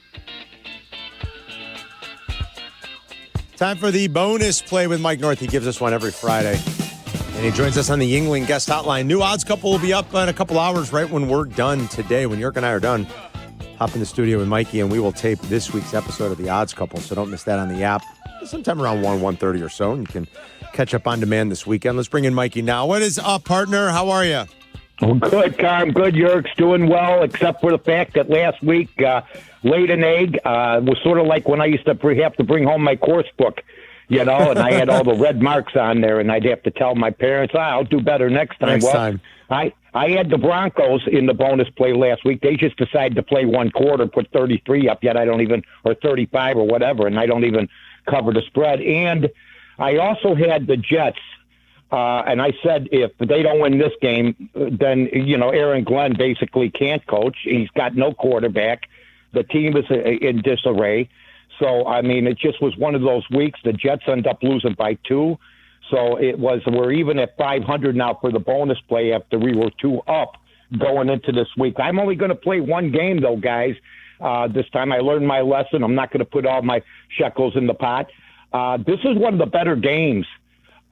Time for the bonus play with Mike North. He gives us one every Friday. And he joins us on the Yuengling guest hotline. New odds couple will be up in a couple hours right when we're done today. When Jurk and I are done, hop in the studio with Mikey, and we will tape this week's episode of the odds couple. So don't miss that on the app. Sometime around 1:30 or so. And you can catch up on demand this weekend. Let's bring in Mikey now. What is up, partner? How are you? Well, good, Carm. Good. Jurk's doing well, except for the fact that last week, laid an egg. Was sort of like when I used to have to bring home my course book, and I had all the red marks on there, and I'd have to tell my parents, I'll do better next time. I had the Broncos in the bonus play last week. They just decided to play one quarter, put 33 up, yet I don't even, or 35 or whatever, and I don't even cover the spread. And I also had the Jets. And I said, if they don't win this game, then, Aaron Glenn basically can't coach. He's got no quarterback. The team is in disarray. So, it just was one of those weeks. The Jets end up losing by 2. So we're even at 500 now for the bonus play after we were 2 up going into this week. I'm only going to play one game, though, guys. This time I learned my lesson. I'm not going to put all my shekels in the pot. This is one of the better games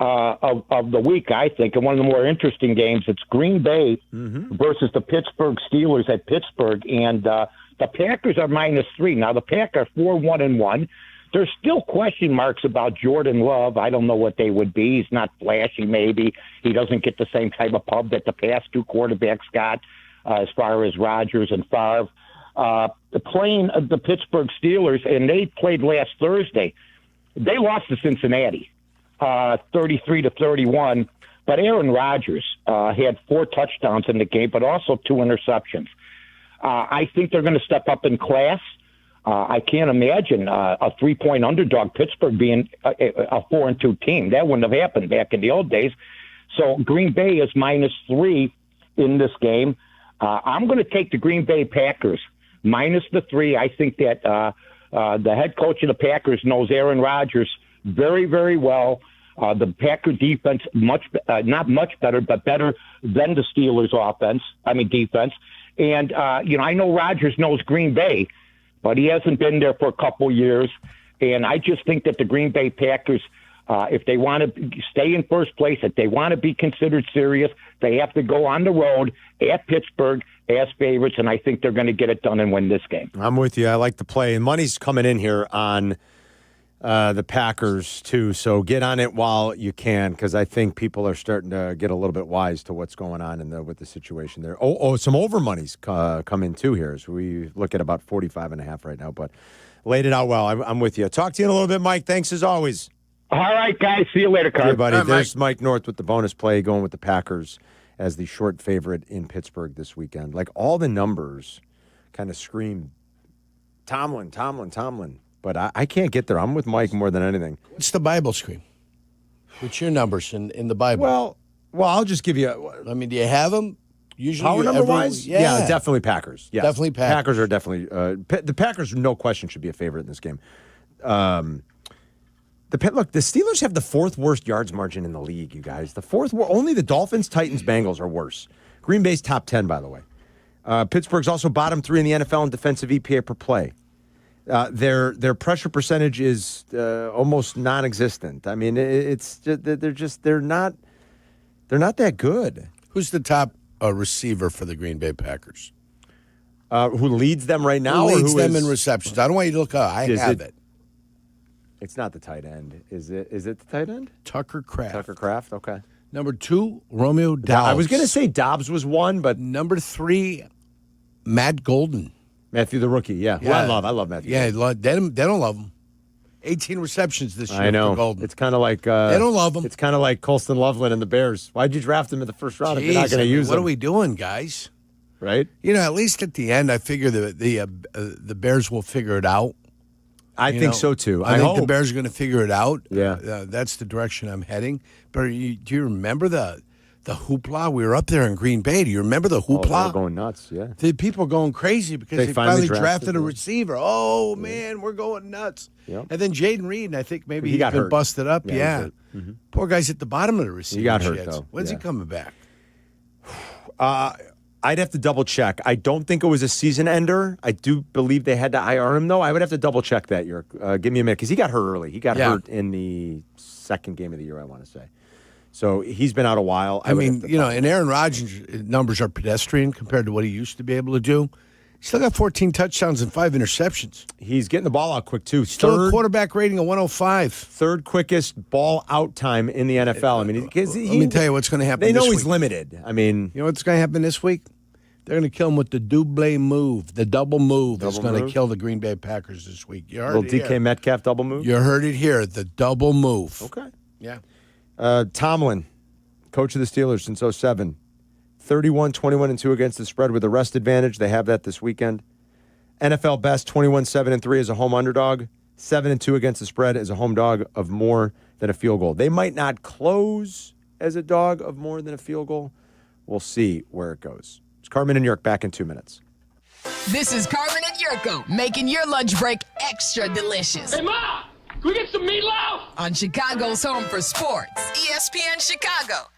of the week, I think, and one of the more interesting games. It's Green Bay versus the Pittsburgh Steelers at Pittsburgh, and the Packers are -3. Now, the Packers are 4-1-1. There's still question marks about Jordan Love. I don't know what they would be. He's not flashy, maybe. He doesn't get the same type of pub that the past 2 quarterbacks got, as far as Rodgers and Favre. Playing the Pittsburgh Steelers, and they played last Thursday. They lost to Cincinnati. 33-31, but Aaron Rodgers had 4 touchdowns in the game, but also 2 interceptions. I think they're going to step up in class. I can't imagine a 3-point underdog Pittsburgh being a 4-2 team. That wouldn't have happened back in the old days. So Green Bay is -3 in this game. I'm going to take the Green Bay Packers -3. I think that the head coach of the Packers knows Aaron Rodgers very, very well. The Packer defense, not much better, but better than the Steelers' defense. And, I know Rodgers knows Green Bay, but he hasn't been there for a couple years. And I just think that the Green Bay Packers, if they want to stay in first place, if they want to be considered serious, they have to go on the road at Pittsburgh as favorites, and I think they're going to get it done and win this game. I'm with you. I like the play. And money's coming in here on the Packers, too. So get on it while you can, because I think people are starting to get a little bit wise to what's going on with the situation there. Some over money's come in, too, here. So we look at about 45.5 right now, but laid it out well. I'm with you. Talk to you in a little bit, Mike. Thanks as always. All right, guys. See you later, Carl. Hey, buddy. There's Mike North with the bonus play going with the Packers as the short favorite in Pittsburgh this weekend. Like, all the numbers kind of scream Tomlin. But I can't get there. I'm with Mike more than anything. What's the Bible scream? What's your numbers in the Bible? Well, I'll just give you. I mean, do you have them? Usually, power number wise, yeah, definitely Packers. Yes. Definitely Packers. Packers are definitely the Packers. No question, should be a favorite in this game. The Steelers have the fourth worst yards margin in the league. You guys, only the Dolphins, Titans, Bengals are worse. Green Bay's top 10, by the way. Pittsburgh's also bottom 3 in the NFL in defensive EPA per play. Their pressure percentage is almost non-existent. I mean, they're not that good. Who's the top receiver for the Green Bay Packers? Who leads them right now? Who leads them in receptions? I don't want you to look up. I have it. It's not the tight end. Is it the tight end? Tucker Kraft. Okay. Number 2, Romeo Dobbs. I was going to say Dobbs was 1, but number 3, Matt Golden. Matthew the rookie, yeah. Who I love Matthew. Yeah, they don't love him. 18 receptions this year. I know. For Golden. It's kind of like they don't love him. It's kind of like Colston Loveland and the Bears. Why'd you draft him in the first round if you're not going to use him? What are we doing, guys? Right? At least at the end, I figure the Bears will figure it out. I think so too. I think the Bears are going to figure it out. Yeah, that's the direction I'm heading. But do you remember the hoopla? We were up there in Green Bay. Do you remember the hoopla? They were going nuts, yeah. The people were going crazy because they finally drafted a receiver. Oh, man, we're going nuts. Yep. And then Jaden Reed, I think maybe he got been hurt. busted up. Yeah. Mm-hmm. Poor guy's at the bottom of the receiver. He got hurt, though. When's he coming back? I'd have to double check. I don't think it was a season ender. I do believe they had to IR him, though. I would have to double check that, Yerk. Give me a minute, because he got hurt early. He got hurt in the second game of the year, I want to say. So he's been out a while. I mean, and Aaron Rodgers' numbers are pedestrian compared to what he used to be able to do. He's still got 14 touchdowns and 5 interceptions. He's getting the ball out quick, too. Still a quarterback rating of 105. Third quickest ball out time in the NFL. I mean, let me tell you what's going to happen this week. They know he's limited. I mean, you know what's going to happen this week? They're going to kill him with the double move. The double move is going to kill the Green Bay Packers this week. You heard it here. DK Metcalf double move? You heard it here. The double move. Okay. Yeah. Tomlin, coach of the Steelers since 2007. 31-21-2 against the spread with a rest advantage. They have that this weekend. NFL best 21-7-3 as a home underdog. 7-2 against the spread as a home dog of more than a field goal. They might not close as a dog of more than a field goal. We'll see where it goes. It's Carmen and York back in 2 minutes. This is Carmen and Jurko making your lunch break extra delicious. Hey, Ma! Can we get some meatloaf? On Chicago's home for sports, ESPN Chicago.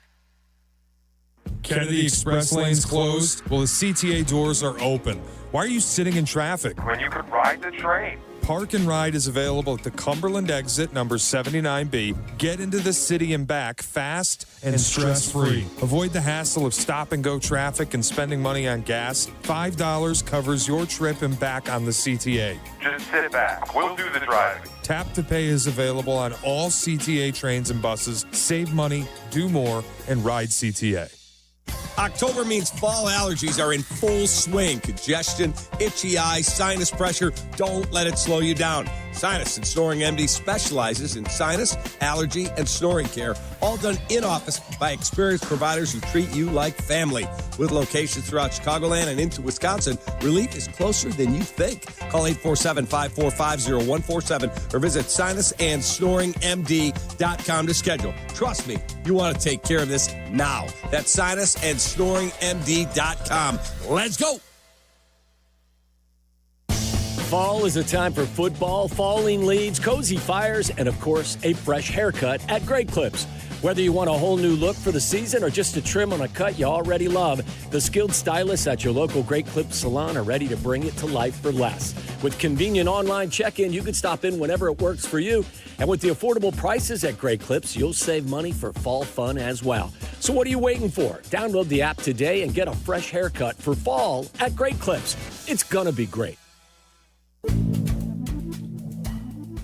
Kennedy Express lanes closed? Well, the CTA doors are open. Why are you sitting in traffic? When you could ride the train. Park and Ride is available at the Cumberland exit, number 79B. Get into the city and back fast and stress-free. Avoid the hassle of stop-and-go traffic and spending money on gas. $5 covers your trip and back on the CTA. Just sit back. We'll do the driving. Tap to Pay is available on all CTA trains and buses. Save money, do more, and ride CTA. October means fall allergies are in full swing. Congestion, itchy eyes, sinus pressure. Don't let it slow you down. Sinus and Snoring MD specializes in sinus, allergy, and snoring care, all done in-office by experienced providers who treat you like family. With locations throughout Chicagoland and into Wisconsin, relief is closer than you think. Call 847-545-0147 or visit sinusandsnoringmd.com to schedule. Trust me, you want to take care of this now. That's sinusandsnoringmd.com. Let's go! Fall is a time for football, falling leaves, cozy fires, and of course, a fresh haircut at Great Clips. Whether you want a whole new look for the season or just a trim on a cut you already love, the skilled stylists at your local Great Clips salon are ready to bring it to life for less. With convenient online check-in, you can stop in whenever it works for you. And with the affordable prices at Great Clips, you'll save money for fall fun as well. So what are you waiting for? Download the app today and get a fresh haircut for fall at Great Clips. It's gonna be great.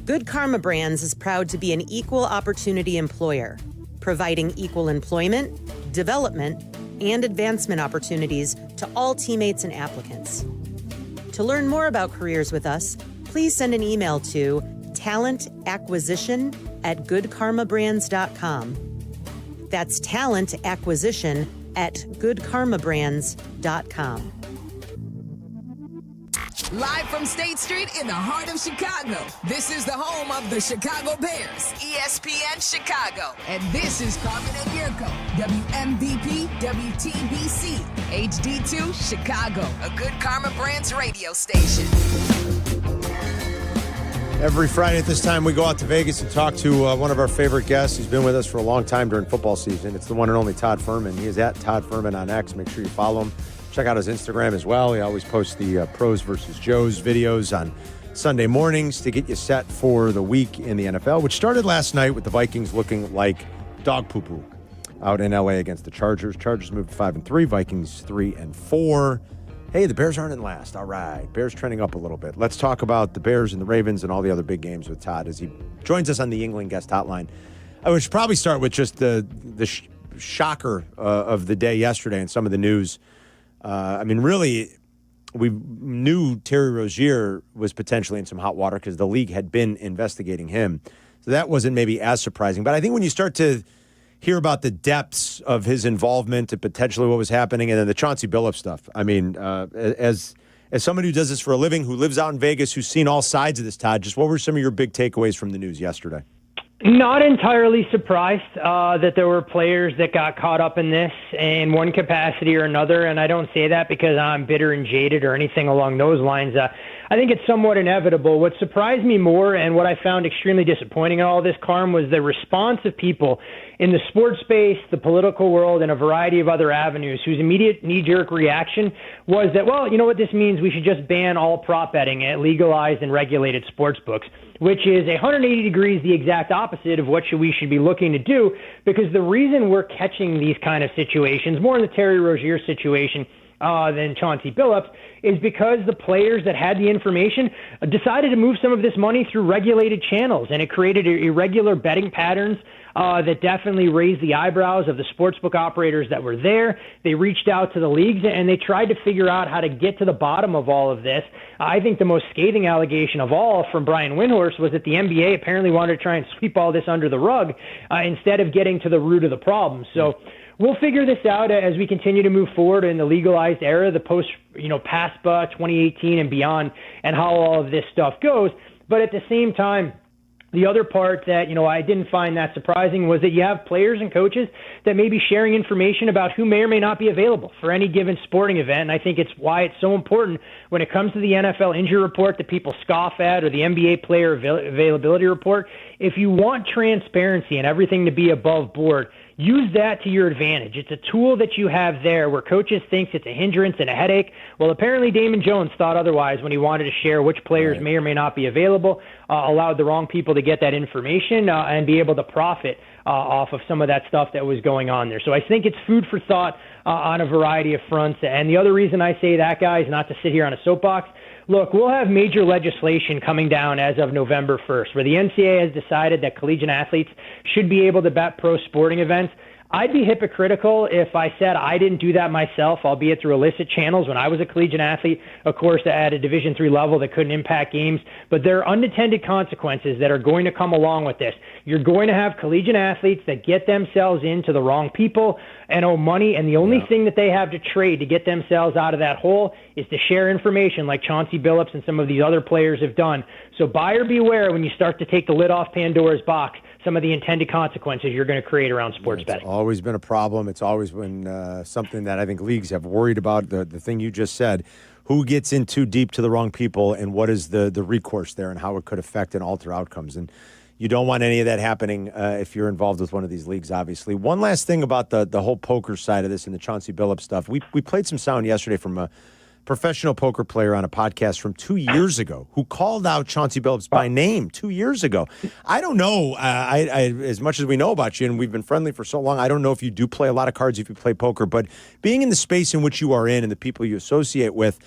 Good Karma Brands is proud to be an equal opportunity employer, providing equal employment, development, and advancement opportunities to all teammates and applicants. To learn more about careers with us, please send an email to talentacquisition@goodkarmabrands.com. That's talentacquisition@goodkarmabrands.com. Live from State Street in the heart of Chicago, this is the home of the Chicago Bears, ESPN Chicago. And this is Carmen Jurko, WMVP, WTBC, HD2, Chicago, a Good Karma Brands radio station. Every Friday at this time, we go out to Vegas and talk to one of our favorite guests. He's been with us for a long time during football season. It's the one and only Todd Fuhrman. He is at Todd Fuhrman on X. Make sure you follow him. Check out his Instagram as well. He always posts the Pros versus Joes videos on Sunday mornings to get you set for the week in the NFL, which started last night with the Vikings looking like dog poo-poo out in L.A. against the Chargers. Chargers moved to 5-3, Vikings 3-4. Hey, the Bears aren't in last. All right, Bears trending up a little bit. Let's talk about the Bears and the Ravens and all the other big games with Todd as he joins us on the Yuengling guest hotline. I should probably start with just the shocker of the day yesterday and some of the news. Really, we knew Terry Rozier was potentially in some hot water because the league had been investigating him. So that wasn't maybe as surprising. But I think when you start to hear about the depths of his involvement and potentially what was happening, and then the Chauncey Billups stuff, as somebody who does this for a living, who lives out in Vegas, who's seen all sides of this, Todd, just what were some of your big takeaways from the news yesterday? Not entirely surprised that there were players that got caught up in this in one capacity or another, and I don't say that because I'm bitter and jaded or anything along those lines. I think it's somewhat inevitable. What surprised me more and what I found extremely disappointing in all this, Carm, was the response of people in the sports space, the political world, and a variety of other avenues whose immediate knee-jerk reaction was that, well, you know what this means? We should just ban all prop betting at legalized and regulated sports books, which is 180 degrees the exact opposite of what we should be looking to do, because the reason we're catching these kind of situations, more in the Terry Rozier situation than Chauncey Billups, is because the players that had the information decided to move some of this money through regulated channels, and it created irregular betting patterns that definitely raised the eyebrows of the sportsbook operators that were there. They reached out to the leagues, and they tried to figure out how to get to the bottom of all of this. I think the most scathing allegation of all from Brian Windhorst was that the NBA apparently wanted to try and sweep all this under the rug instead of getting to the root of the problem. So we'll figure this out as we continue to move forward in the legalized era, the PASPA 2018 and beyond, and how all of this stuff goes. But at the same time, the other part that, I didn't find that surprising was that you have players and coaches that may be sharing information about who may or may not be available for any given sporting event. And I think it's why it's so important when it comes to the NFL injury report that people scoff at, or the NBA player availability report. If you want transparency and everything to be above board, use that to your advantage. It's a tool that you have there where coaches think it's a hindrance and a headache. Well, apparently Damon Jones thought otherwise when he wanted to share which players may or may not be available, allowed the wrong people to get that information and be able to profit off of some of that stuff that was going on there. So I think it's food for thought on a variety of fronts. And the other reason I say that, guys, not to sit here on a soapbox, look, we'll have major legislation coming down as of November 1st, where the NCAA has decided that collegiate athletes should be able to bet pro sporting events. I'd be hypocritical if I said I didn't do that myself, albeit through illicit channels when I was a collegiate athlete, of course, at a Division III level that couldn't impact games. But there are unintended consequences that are going to come along with this. You're going to have collegiate athletes that get themselves into the wrong people and owe money, and the only thing that they have to trade to get themselves out of that hole is to share information like Chauncey Billups and some of these other players have done. So buyer beware when you start to take the lid off Pandora's box, some of the intended consequences you're going to create around sports betting. It's always been a problem. It's always been something that I think leagues have worried about, the thing you just said. who gets in too deep to the wrong people and what is the recourse there and how it could affect and alter outcomes. And you don't want any of that happening if you're involved with one of these leagues, obviously. One last thing about the whole poker side of this and the Chauncey Billups stuff. We played some sound yesterday from a professional poker player on a podcast from 2 years ago who called out Chauncey Billups by name 2 years ago. I don't know, I as much as we know about you, and we've been friendly for so long, I don't know if you do play a lot of cards if you play poker, but being in the space in which you are in and the people you associate with,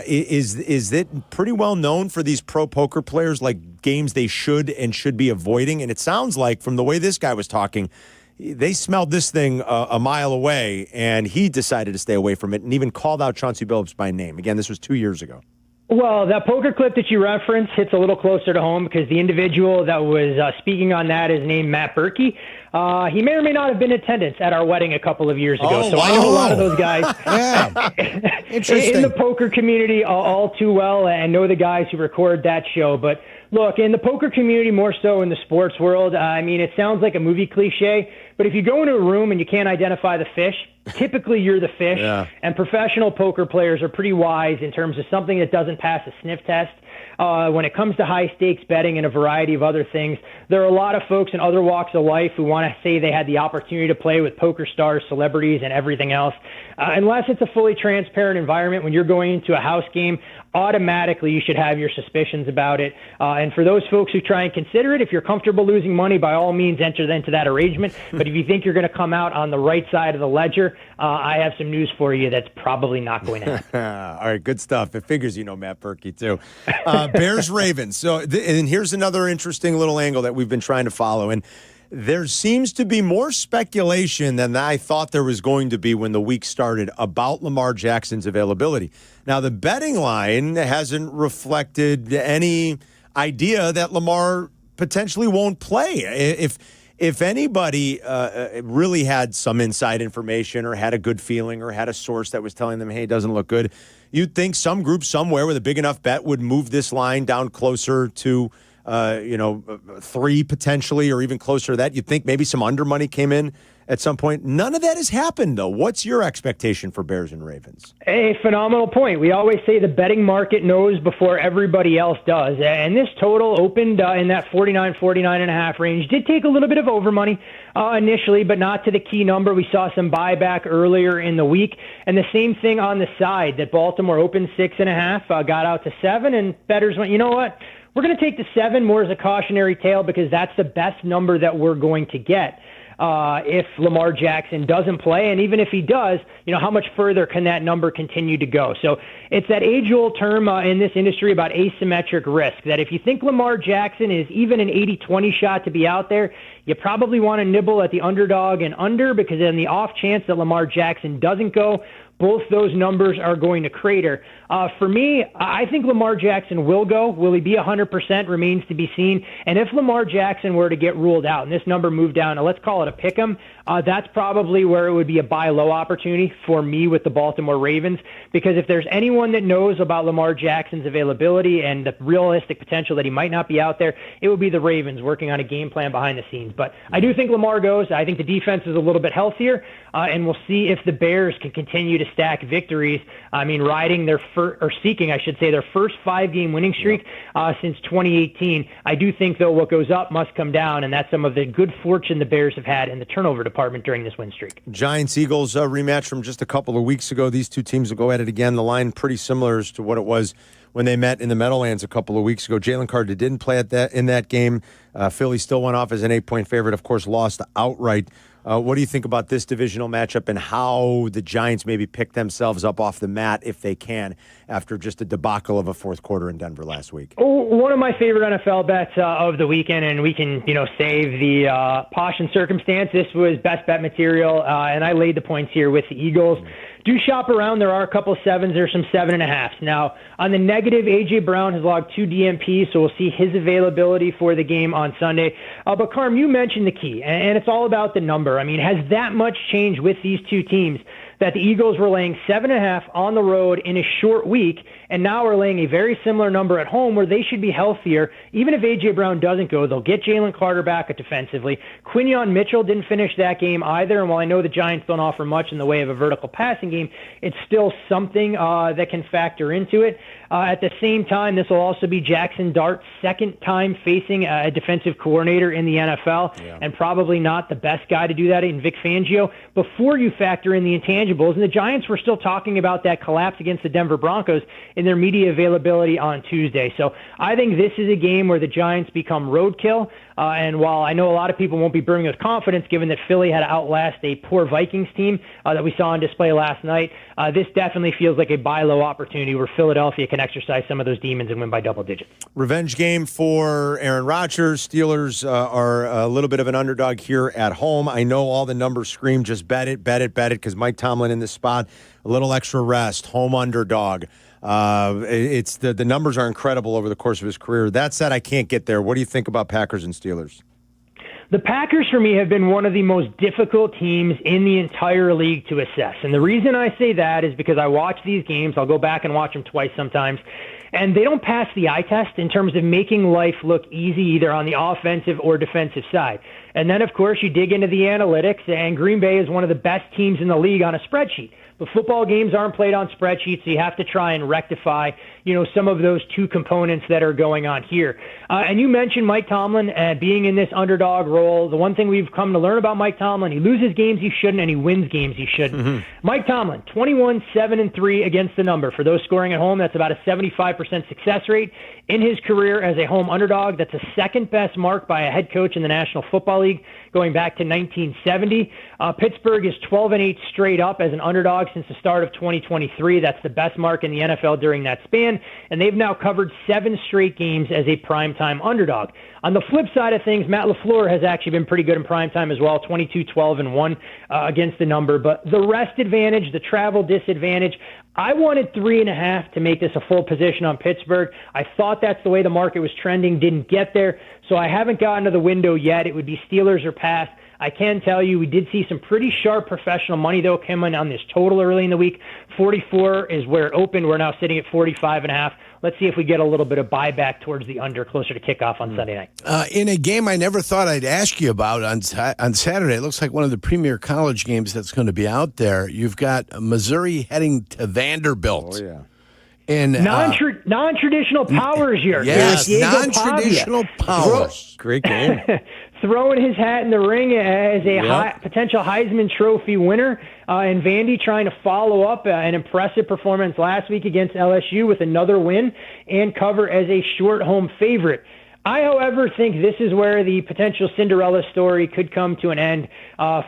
is it pretty well known for these pro poker players, like games they should be avoiding? And it sounds like, from the way this guy was talking, they smelled this thing a mile away, and he decided to stay away from it and even called out Chauncey Billups by name. Again, this was 2 years ago. Well, that poker clip that you referenced hits a little closer to home because the individual that was speaking on that is named Matt Berkey. He may or may not have been in attendance at our wedding a couple of years ago. I know a lot of those guys in the poker community all too well and know the guys who record that show. But look, in the poker community, more so in the sports world, I mean, it sounds like a movie cliche, but if you go into a room and you can't identify the fish, typically you're the fish. Yeah. And professional poker players are pretty wise in terms of something that doesn't pass a sniff test. When it comes to high-stakes betting and a variety of other things, there are a lot of folks in other walks of life who want to say they had the opportunity to play with poker stars, celebrities, and everything else. Unless it's a fully transparent environment, when you're going into a house game, automatically you should have your suspicions about it. And for those folks who try and consider it, if you're comfortable losing money, by all means enter into that arrangement. But if you think you're going to come out on the right side of the ledger, I have some news for you that's probably not going to happen. All right, good stuff. It figures you know Matt Berkey, too. Bears-Ravens. So, and here's another interesting little angle that we've been trying to follow. And there seems to be more speculation than I thought there was going to be when the week started about Lamar Jackson's availability. Now, the betting line hasn't reflected any idea that Lamar potentially won't play. If anybody really had some inside information or had a good feeling or had a source that was telling them, hey, it doesn't look good, you'd think some group somewhere with a big enough bet would move this line down closer to 3 potentially, or even closer to that. You'd think maybe some under money came in at some point. None of that has happened, though. What's your expectation for Bears and Ravens? A phenomenal point. We always say the betting market knows before everybody else does. And this total opened in that 49.5 range. Did take a little bit of over money initially, but not to the key number. We saw some buyback earlier in the week. And the same thing on the side, that Baltimore opened 6.5, got out to 7, and bettors went, you know what? We're going to take the 7 more as a cautionary tale because that's the best number that we're going to get if Lamar Jackson doesn't play. And even if he does, how much further can that number continue to go? So it's that age-old term in this industry about asymmetric risk, that if you think Lamar Jackson is even an 80-20 shot to be out there, you probably want to nibble at the underdog and under, because in the off chance that Lamar Jackson doesn't go, both those numbers are going to crater. For me, I think Lamar Jackson will go. Will he be 100% remains to be seen. And if Lamar Jackson were to get ruled out and this number moved down, let's call it a pick'em, that's probably where it would be a buy low opportunity for me with the Baltimore Ravens, because if there's anyone that knows about Lamar Jackson's availability and the realistic potential that he might not be out there, it would be the Ravens working on a game plan behind the scenes. But I do think Lamar goes. I think the defense is a little bit healthier, and we'll see if the Bears can continue to stack victories. I mean, riding their seeking their first 5-game winning streak since 2018. I do think, though, what goes up must come down, and that's some of the good fortune the Bears have had in the turnover department during this win streak. Giants-Eagles rematch from just a couple of weeks ago. These two teams will go at it again. The line pretty similar as to what it was when they met in the Meadowlands a couple of weeks ago. Jalen Carter didn't play in that game. Philly still went off as an 8-point favorite, of course, lost outright. What do you think about this divisional matchup and how the Giants maybe pick themselves up off the mat, if they can, after just a debacle of a fourth quarter in Denver last week? One of my favorite NFL bets of the weekend, and we can, save the posh and circumstance. This was best bet material, and I laid the points here with the Eagles. Do shop around. There are a couple 7s. There's some 7.5s. Now, on the negative, A.J. Brown has logged 2 DMPs, so we'll see his availability for the game on Sunday. But, Carm, you mentioned the key, and it's all about the number. I mean, has that much changed with these two teams? that the Eagles were laying 7.5 on the road in a short week, and now we're laying a very similar number at home where they should be healthier. Even if A.J. Brown doesn't go, they'll get Jalen Carter back defensively. Quinyon Mitchell didn't finish that game either, and while I know the Giants don't offer much in the way of a vertical passing game, it's still something that can factor into it. At the same time, this will also be Jackson Dart's second time facing a defensive coordinator in the NFL, and probably not the best guy to do that in Vic Fangio. Before you factor in the intangibles, and the Giants were still talking about that collapse against the Denver Broncos in their media availability on Tuesday. So I think this is a game where the Giants become roadkill. And while I know a lot of people won't be brimming with confidence given that Philly had to outlast a poor Vikings team that we saw on display last night, this definitely feels like a buy low opportunity where Philadelphia can exercise some of those demons and win by double digits. Revenge game for Aaron Rodgers. Steelers are a little bit of an underdog here at home. I know all the numbers scream just bet it, because Mike Tomlin in this spot, a little extra rest, home underdog. It's the numbers are incredible over the course of his career. That said, I can't get there. What do you think about Packers and Steelers? The Packers, for me, have been one of the most difficult teams in the entire league to assess. And the reason I say that is because I watch these games. I'll go back and watch them twice sometimes. And they don't pass the eye test in terms of making life look easy either on the offensive or defensive side. And then, of course, you dig into the analytics, and Green Bay is one of the best teams in the league on a spreadsheet. But football games aren't played on spreadsheets, so you have to try and rectify, some of those two components that are going on here. And you mentioned Mike Tomlin being in this underdog role. The one thing we've come to learn about Mike Tomlin, he loses games he shouldn't, and he wins games he shouldn't. Mm-hmm. Mike Tomlin, 21-7-3 against the number. For those scoring at home, that's about a 75% success rate. In his career as a home underdog, that's the second best mark by a head coach in the National Football League going back to 1970. Pittsburgh is 12-8 straight up as an underdog since the start of 2023. That's the best mark in the NFL during that span, and they've now covered 7 straight games as a primetime underdog. On the flip side of things, Matt LaFleur has actually been pretty good in primetime as well, 22-12-1 against the number. But the rest advantage, the travel disadvantage, I wanted 3.5 to make this a full position on Pittsburgh. I thought that's the way the market was trending, didn't get there, so I haven't gotten to the window yet. It would be Steelers or pass. I can tell you we did see some pretty sharp professional money, though, come in on this total early in the week. 44 is where it opened. We're now sitting at 45.5. Let's see if we get a little bit of buyback towards the under closer to kickoff on Sunday night. In a game I never thought I'd ask you about on Saturday, it looks like one of the premier college games that's going to be out there. You've got Missouri heading to Vanderbilt. Oh, yeah. In non-traditional powers here. Yes, non-traditional powers. Great game. Throwing his hat in the ring as a potential Heisman Trophy winner. And Vandy trying to follow up an impressive performance last week against LSU with another win and cover as a short home favorite. I, however, think this is where the potential Cinderella story could come to an end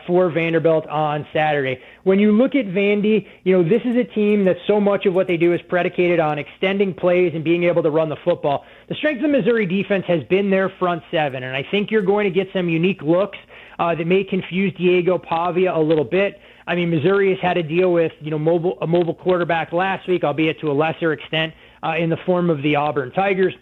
for Vanderbilt on Saturday. When you look at Vandy, this is a team that so much of what they do is predicated on extending plays and being able to run the football. The strength of the Missouri defense has been their front seven, and I think you're going to get some unique looks that may confuse Diego Pavia a little bit. I mean, Missouri has had to deal with a mobile quarterback last week, albeit to a lesser extent in the form of the Auburn Tigers.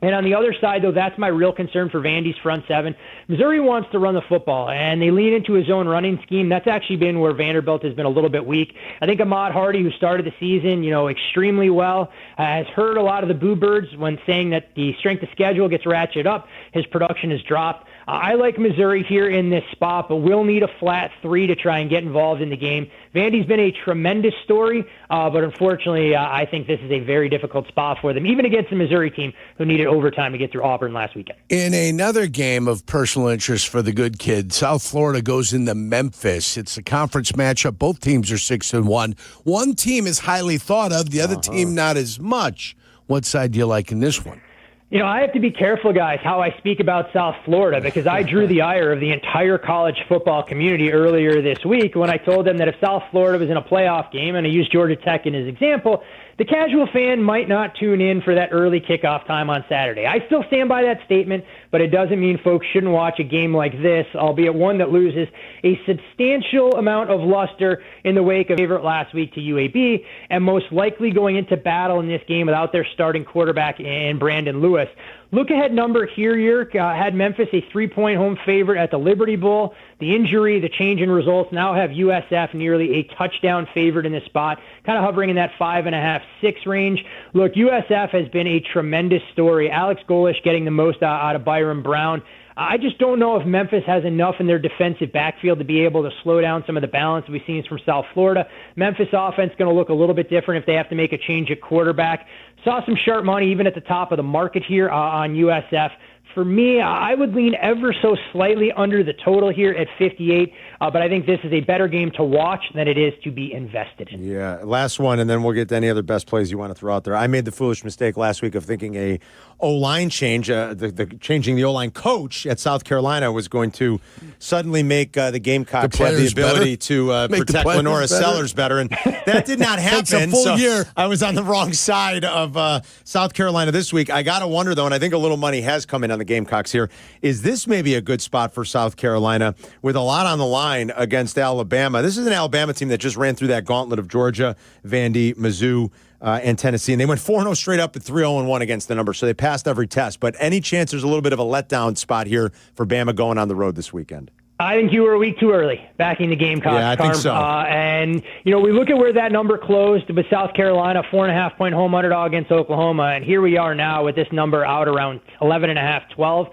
And on the other side, though, that's my real concern for Vandy's front seven. Missouri wants to run the football, and they lean into his own running scheme. That's actually been where Vanderbilt has been a little bit weak. I think Ahmad Hardy, who started the season, extremely well, has heard a lot of the boo birds when saying that the strength of schedule gets ratcheted up. His production has dropped. I like Missouri here in this spot, but we'll need a flat 3 to try and get involved in the game. Vandy's been a tremendous story, but unfortunately, I think this is a very difficult spot for them, even against the Missouri team who needed overtime to get through Auburn last weekend. In another game of personal interest for the good kid, South Florida goes into Memphis. It's a conference matchup. Both teams are 6-1. One team is highly thought of, the other team not as much. What side do you like in this one? I have to be careful, guys, how I speak about South Florida because I drew the ire of the entire college football community earlier this week when I told them that if South Florida was in a playoff game, and I used Georgia Tech in his example, the casual fan might not tune in for that early kickoff time on Saturday. I still stand by that statement, but it doesn't mean folks shouldn't watch a game like this, albeit one that loses a substantial amount of luster in the wake of favorite last week to UAB, and most likely going into battle in this game without their starting quarterback in Brandon Lewis. Look-ahead number here, Yerk, had Memphis a 3-point home favorite at the Liberty Bowl. The injury, the change in results now have USF nearly a touchdown favorite in this spot, kind of hovering in that 5.5, 6 range. Look, USF has been a tremendous story. Alex Golish getting the most out of Byron Brown. I just don't know if Memphis has enough in their defensive backfield to be able to slow down some of the balance we've seen from South Florida. Memphis offense going to look a little bit different if they have to make a change at quarterback. Saw some sharp money even at the top of the market here on USF. For me, I would lean ever so slightly under the total here at 58, but I think this is a better game to watch than it is to be invested in. Yeah, last one, and then we'll get to any other best plays you want to throw out there. I made the foolish mistake last week of thinking a O-line change, changing the O-line coach at South Carolina was going to suddenly make the Gamecocks have the ability to protect Lenora Sellers better, and that did not happen. Takes a full year. I was on the wrong side of South Carolina this week. I got to wonder, though, and I think a little money has come in on the Gamecocks here. Is this maybe a good spot for South Carolina with a lot on the line against Alabama? This is an Alabama team that just ran through that gauntlet of Georgia, Vandy, Mizzou, and Tennessee, and they went 4-0 straight up at 3-0-1 against the number, so they passed every test. But any chance there's a little bit of a letdown spot here for Bama going on the road this weekend? I think you were a week too early backing the Gamecocks. Yeah, I think so. And, we look at where that number closed with South Carolina, 4.5-point home underdog against Oklahoma, and here we are now with this number out around 11.5, 12.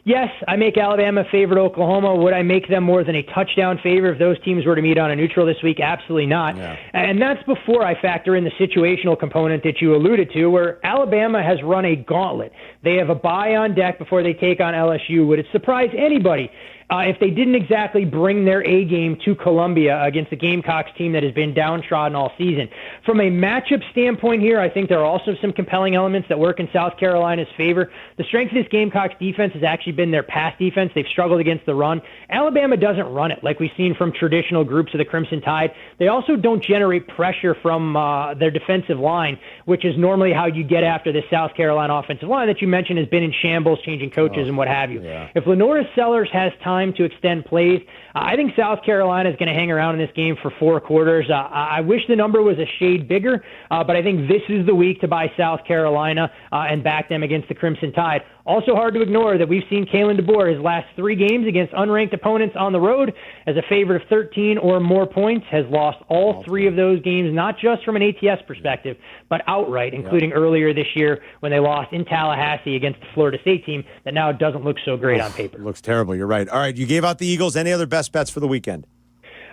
Yes, I make Alabama favorite Oklahoma. Would I make them more than a touchdown favor if those teams were to meet on a neutral this week? Absolutely not. Yeah. And that's before I factor in the situational component that you alluded to, where Alabama has run a gauntlet. They have a bye on deck before they take on LSU. Would it surprise anybody if they didn't exactly bring their A game to Columbia against the Gamecocks team that has been downtrodden all season? From a matchup standpoint here, I think there are also some compelling elements that work in South Carolina's favor. The strength of this Gamecocks defense has actually been their pass defense. They've struggled against the run. Alabama doesn't run it like we've seen from traditional groups of the Crimson Tide. They also don't generate pressure from their defensive line, which is normally how you get after the South Carolina offensive line that you mentioned has been in shambles, changing coaches and what have you. Yeah. If Lenora Sellers has time to extend plays, I think South Carolina is going to hang around in this game for 4 quarters. I wish the number was a shade bigger, but I think this is the week to buy South Carolina and back them against the Crimson Tide. Also hard to ignore that we've seen Kalen DeBoer his last 3 games against unranked opponents on the road as a favorite of 13 or more points, has lost all 3 of those games, not just from an ATS perspective, but outright, including earlier this year when they lost in Tallahassee against the Florida State team that now doesn't look so great on paper. Looks terrible. You're right. All right, you gave out the Eagles. Any other best bets for the weekend?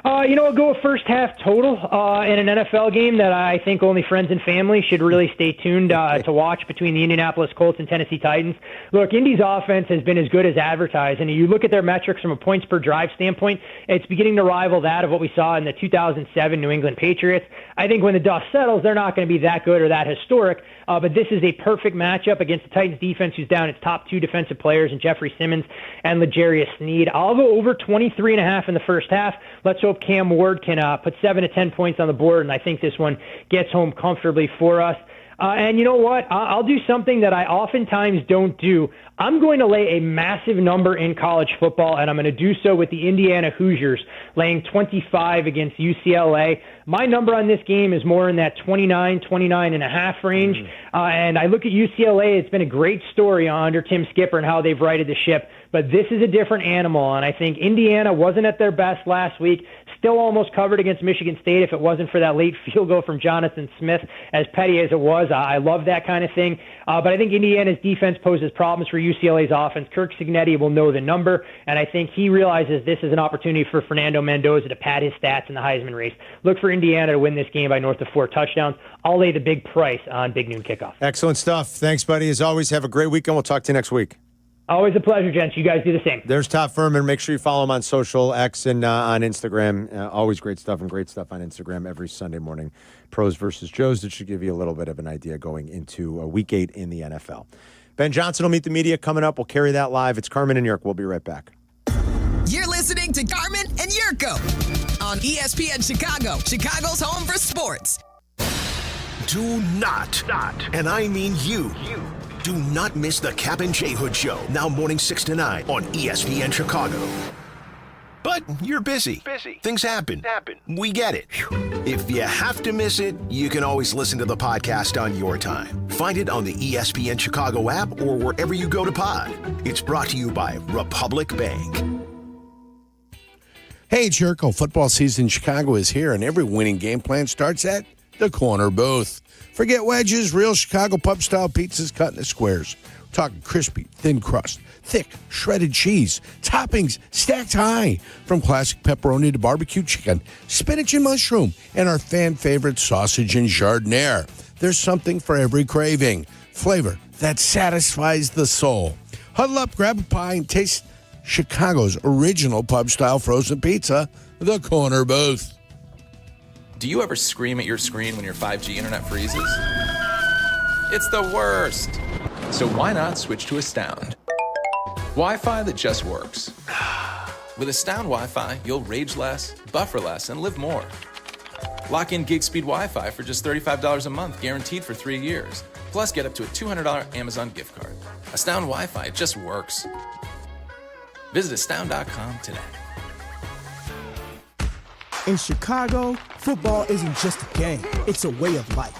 I'll go a first half total in an NFL game that I think only friends and family should really stay tuned to watch between the Indianapolis Colts and Tennessee Titans. Look, Indy's offense has been as good as advertised, and you look at their metrics from a points per drive standpoint, it's beginning to rival that of what we saw in the 2007 New England Patriots. I think when the dust settles, they're not going to be that good or that historic, but this is a perfect matchup against the Titans defense who's down its top 2 defensive players in Jeffrey Simmons and L'Jarius Sneed. I'll go over 23.5 in the first half. Let's hope Cam Ward can put 7 to 10 points on the board, and I think this one gets home comfortably for us. And you know what? I'll do something that I oftentimes don't do. I'm going to lay a massive number in college football, and I'm going to do so with the Indiana Hoosiers, laying 25 against UCLA. My number on this game is more in that 29.5 range. And I look at UCLA. It's been a great story under Tim Skipper and how they've righted the ship. But this is a different animal, and I think Indiana wasn't at their best last week. Still almost covered against Michigan State if it wasn't for that late field goal from Jonathan Smith, as petty as it was. I love that kind of thing. But I think Indiana's defense poses problems for UCLA's offense. Kirk Cignetti will know the number, and I think he realizes this is an opportunity for Fernando Mendoza to pad his stats in the Heisman race. Look for Indiana to win this game by north of 4 touchdowns. I'll lay the big price on Big Noon Kickoff. Excellent stuff. Thanks, buddy. As always, have a great weekend. We'll talk to you next week. Always a pleasure, gents. You guys do the same. There's Todd Furman. Make sure you follow him on social, X, and on Instagram. Always great stuff and great stuff on Instagram every Sunday morning. Pros versus Joes. That should give you a little bit of an idea going into Week 8 in the NFL. Ben Johnson will meet the media coming up. We'll carry that live. It's Carmen and Jurko. We'll be right back. You're listening to Carmen and Jurko on ESPN Chicago, Chicago's home for sports. Do not, and I mean you, do not miss the Kap J Hood Show, now morning 6 to 9 on ESPN Chicago. But you're busy. Things happen. We get it. If you have to miss it, you can always listen to the podcast on your time. Find it on the ESPN Chicago app or wherever you go to pod. It's brought to you by Republic Bank. Hey, Jurko, football season in Chicago is here, and every winning game plan starts at the corner booth. Forget wedges, real Chicago pub-style pizzas cut into squares. We're talking crispy, thin crust, thick, shredded cheese, toppings stacked high, from classic pepperoni to barbecue chicken, spinach and mushroom, and our fan-favorite sausage and jardiniere. There's something for every craving. Flavor that satisfies the soul. Huddle up, grab a pie, and taste Chicago's original pub-style frozen pizza, the Corner Booth. Do you ever scream at your screen when your 5G internet freezes? It's the worst. So why not switch to Astound? Wi-Fi that just works. With Astound Wi-Fi, you'll rage less, buffer less, and live more. Lock in gig speed Wi-Fi for just $35 a month, guaranteed for 3 years. Plus, get up to a $200 Amazon gift card. Astound Wi-Fi, it just works. Visit astound.com today. In Chicago, football isn't just a game, it's a way of life.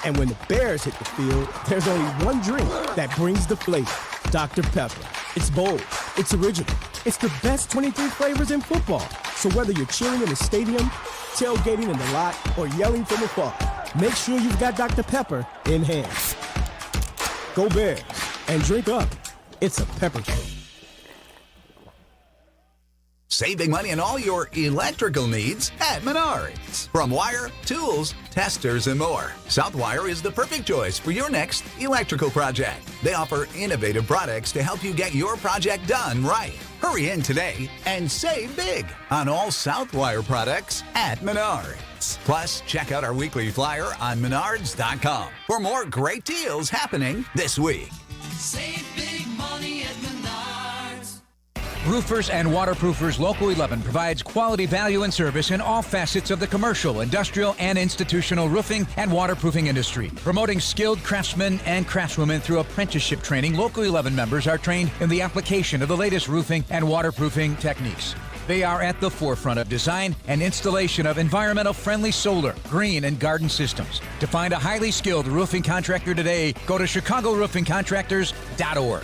And when the Bears hit the field, there's only one drink that brings the flavor, Dr. Pepper. It's bold, it's original, it's the best 23 flavors in football. So whether you're cheering in the stadium, tailgating in the lot, or yelling from afar, make sure you've got Dr. Pepper in hand. Go Bears, and drink up. It's a pepper drink. Save big money on all your electrical needs at Menards. From wire, tools, testers, and more, Southwire is the perfect choice for your next electrical project. They offer innovative products to help you get your project done right. Hurry in today and save big on all Southwire products at Menards. Plus, check out our weekly flyer on menards.com for more great deals happening this week. Save big money at Menards. Roofers and Waterproofers Local 11 provides quality value and service in all facets of the commercial, industrial, and institutional roofing and waterproofing industry. Promoting skilled craftsmen and craftswomen through apprenticeship training, Local 11 members are trained in the application of the latest roofing and waterproofing techniques. They are at the forefront of design and installation of environmental-friendly solar, green, and garden systems. To find a highly skilled roofing contractor today, go to ChicagoRoofingContractors.org.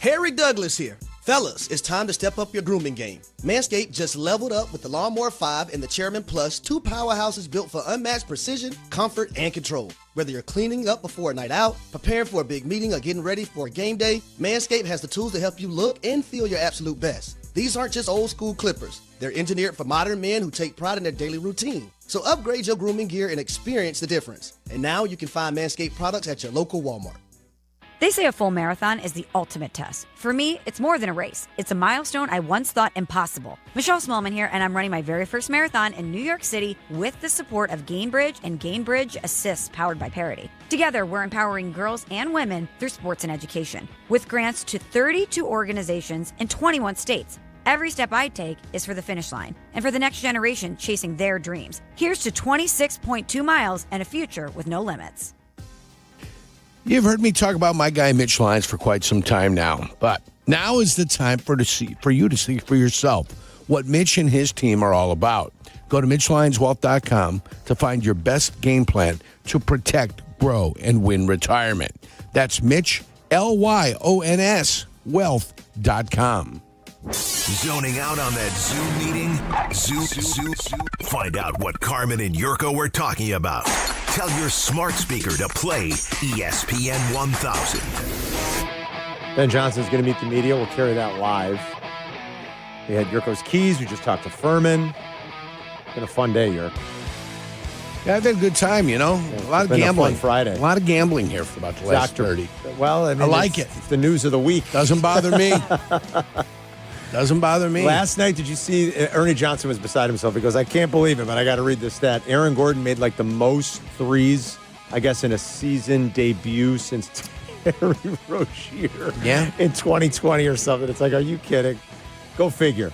Harry Douglas here. Fellas, it's time to step up your grooming game. Manscaped just leveled up with the Lawnmower 5 and the Chairman Plus, two powerhouses built for unmatched precision, comfort, and control. Whether you're cleaning up before a night out, preparing for a big meeting, or getting ready for a game day, Manscaped has the tools to help you look and feel your absolute best. These aren't just old school clippers. They're engineered for modern men who take pride in their daily routine. So upgrade your grooming gear and experience the difference. And now you can find Manscaped products at your local Walmart. They say a full marathon is the ultimate test. For me, it's more than a race. It's a milestone I once thought impossible. Michelle Smallman here, and I'm running my very first marathon in New York City with the support of Gainbridge and Gainbridge Assist, powered by Parity. Together, we're empowering girls and women through sports and education, with grants to 32 organizations in 21 states. Every step I take is for the finish line and for the next generation chasing their dreams. Here's to 26.2 miles and a future with no limits. You've heard me talk about my guy Mitch Lyons for quite some time now, but now is the time for you to see for yourself what Mitch and his team are all about. Go to MitchLyonsWealth.com to find your best game plan to protect, grow, and win retirement. That's Mitch, Lyons, Wealth.com. Zoning out on that Zoom meeting? Zoom. Find out what Carmen and Jurko were talking about. Tell your smart speaker to play ESPN 1000. Ben Johnson's going to meet the media. We'll carry that live. We had Jurko's keys. We just talked to Furman. Been a fun day, Jurk. Yeah, I've had a good time, you know. A lot of gambling. Friday. A lot of gambling here for about the last 30. Well, I like it. It's the news of the week. Doesn't bother me. Doesn't bother me. Last night, did you see Ernie Johnson was beside himself? He goes, I can't believe it, but I got to read this stat. Aaron Gordon made like the most threes, I guess, in a season debut since Terry Rozier in 2020 or something. It's like, are you kidding? Go figure.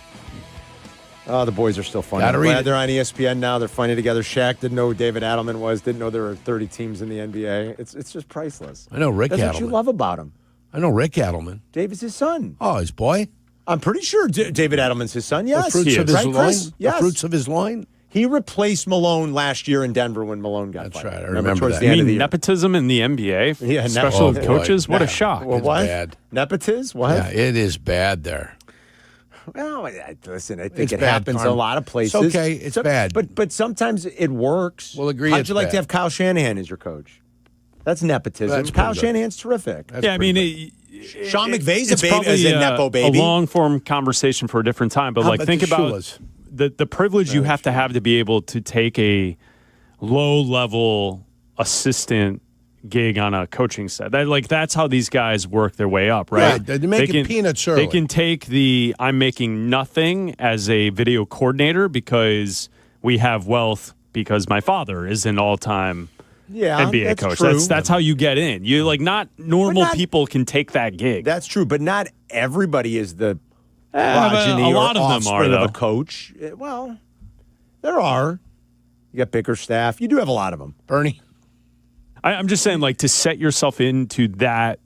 Oh, the boys are still funny. I'm glad they're on ESPN now. They're funny together. Shaq didn't know who David Adelman was. Didn't know there were 30 teams in the NBA. It's just priceless. I know Rick Adelman. That's what you love about him. I know Rick Adelman. David's his son. Oh, his boy? I'm pretty sure David Adelman's his son. Yes. The fruits of his loin? Yes. The fruits of his loin? He replaced Malone last year in Denver when Malone got fired. That's right. I remember towards that. the You end of mean the year. nepotism in the NBA? Yeah, Especially with boy. coaches? What a Nah, shock. Well, it's what? bad. Nepotism? What? Yeah, it is bad there. Well, listen, I think It's it bad, happens Carm. a lot of places. It's okay. It's bad. But sometimes it works. We'll agree How'd it's you like bad. to have Kyle Shanahan as your coach? That's nepotism. That's Kyle pretty good. Shanahan's terrific. That's Yeah, I pretty mean, good. Sean McVay's it's a baby, as probably a nepo baby. a long-form conversation for a different time. But How like, about think the about Shulas? the privilege you have to be able to take a low-level assistant gig on a coaching set. That's how these guys work their way up, right? Yeah, they're making peanuts early. They can take the I'm making nothing as a video coordinator because we have wealth because my father is an all-time NBA that's coach. true. That's how you get in. You not normal people can take that gig. That's true, but not everybody is the but progeny a lot or of them are, offspring though. of a coach. Well, there are. You got Bickerstaff. You do have a lot of them. Bernie? I'm just saying, like, to set yourself into that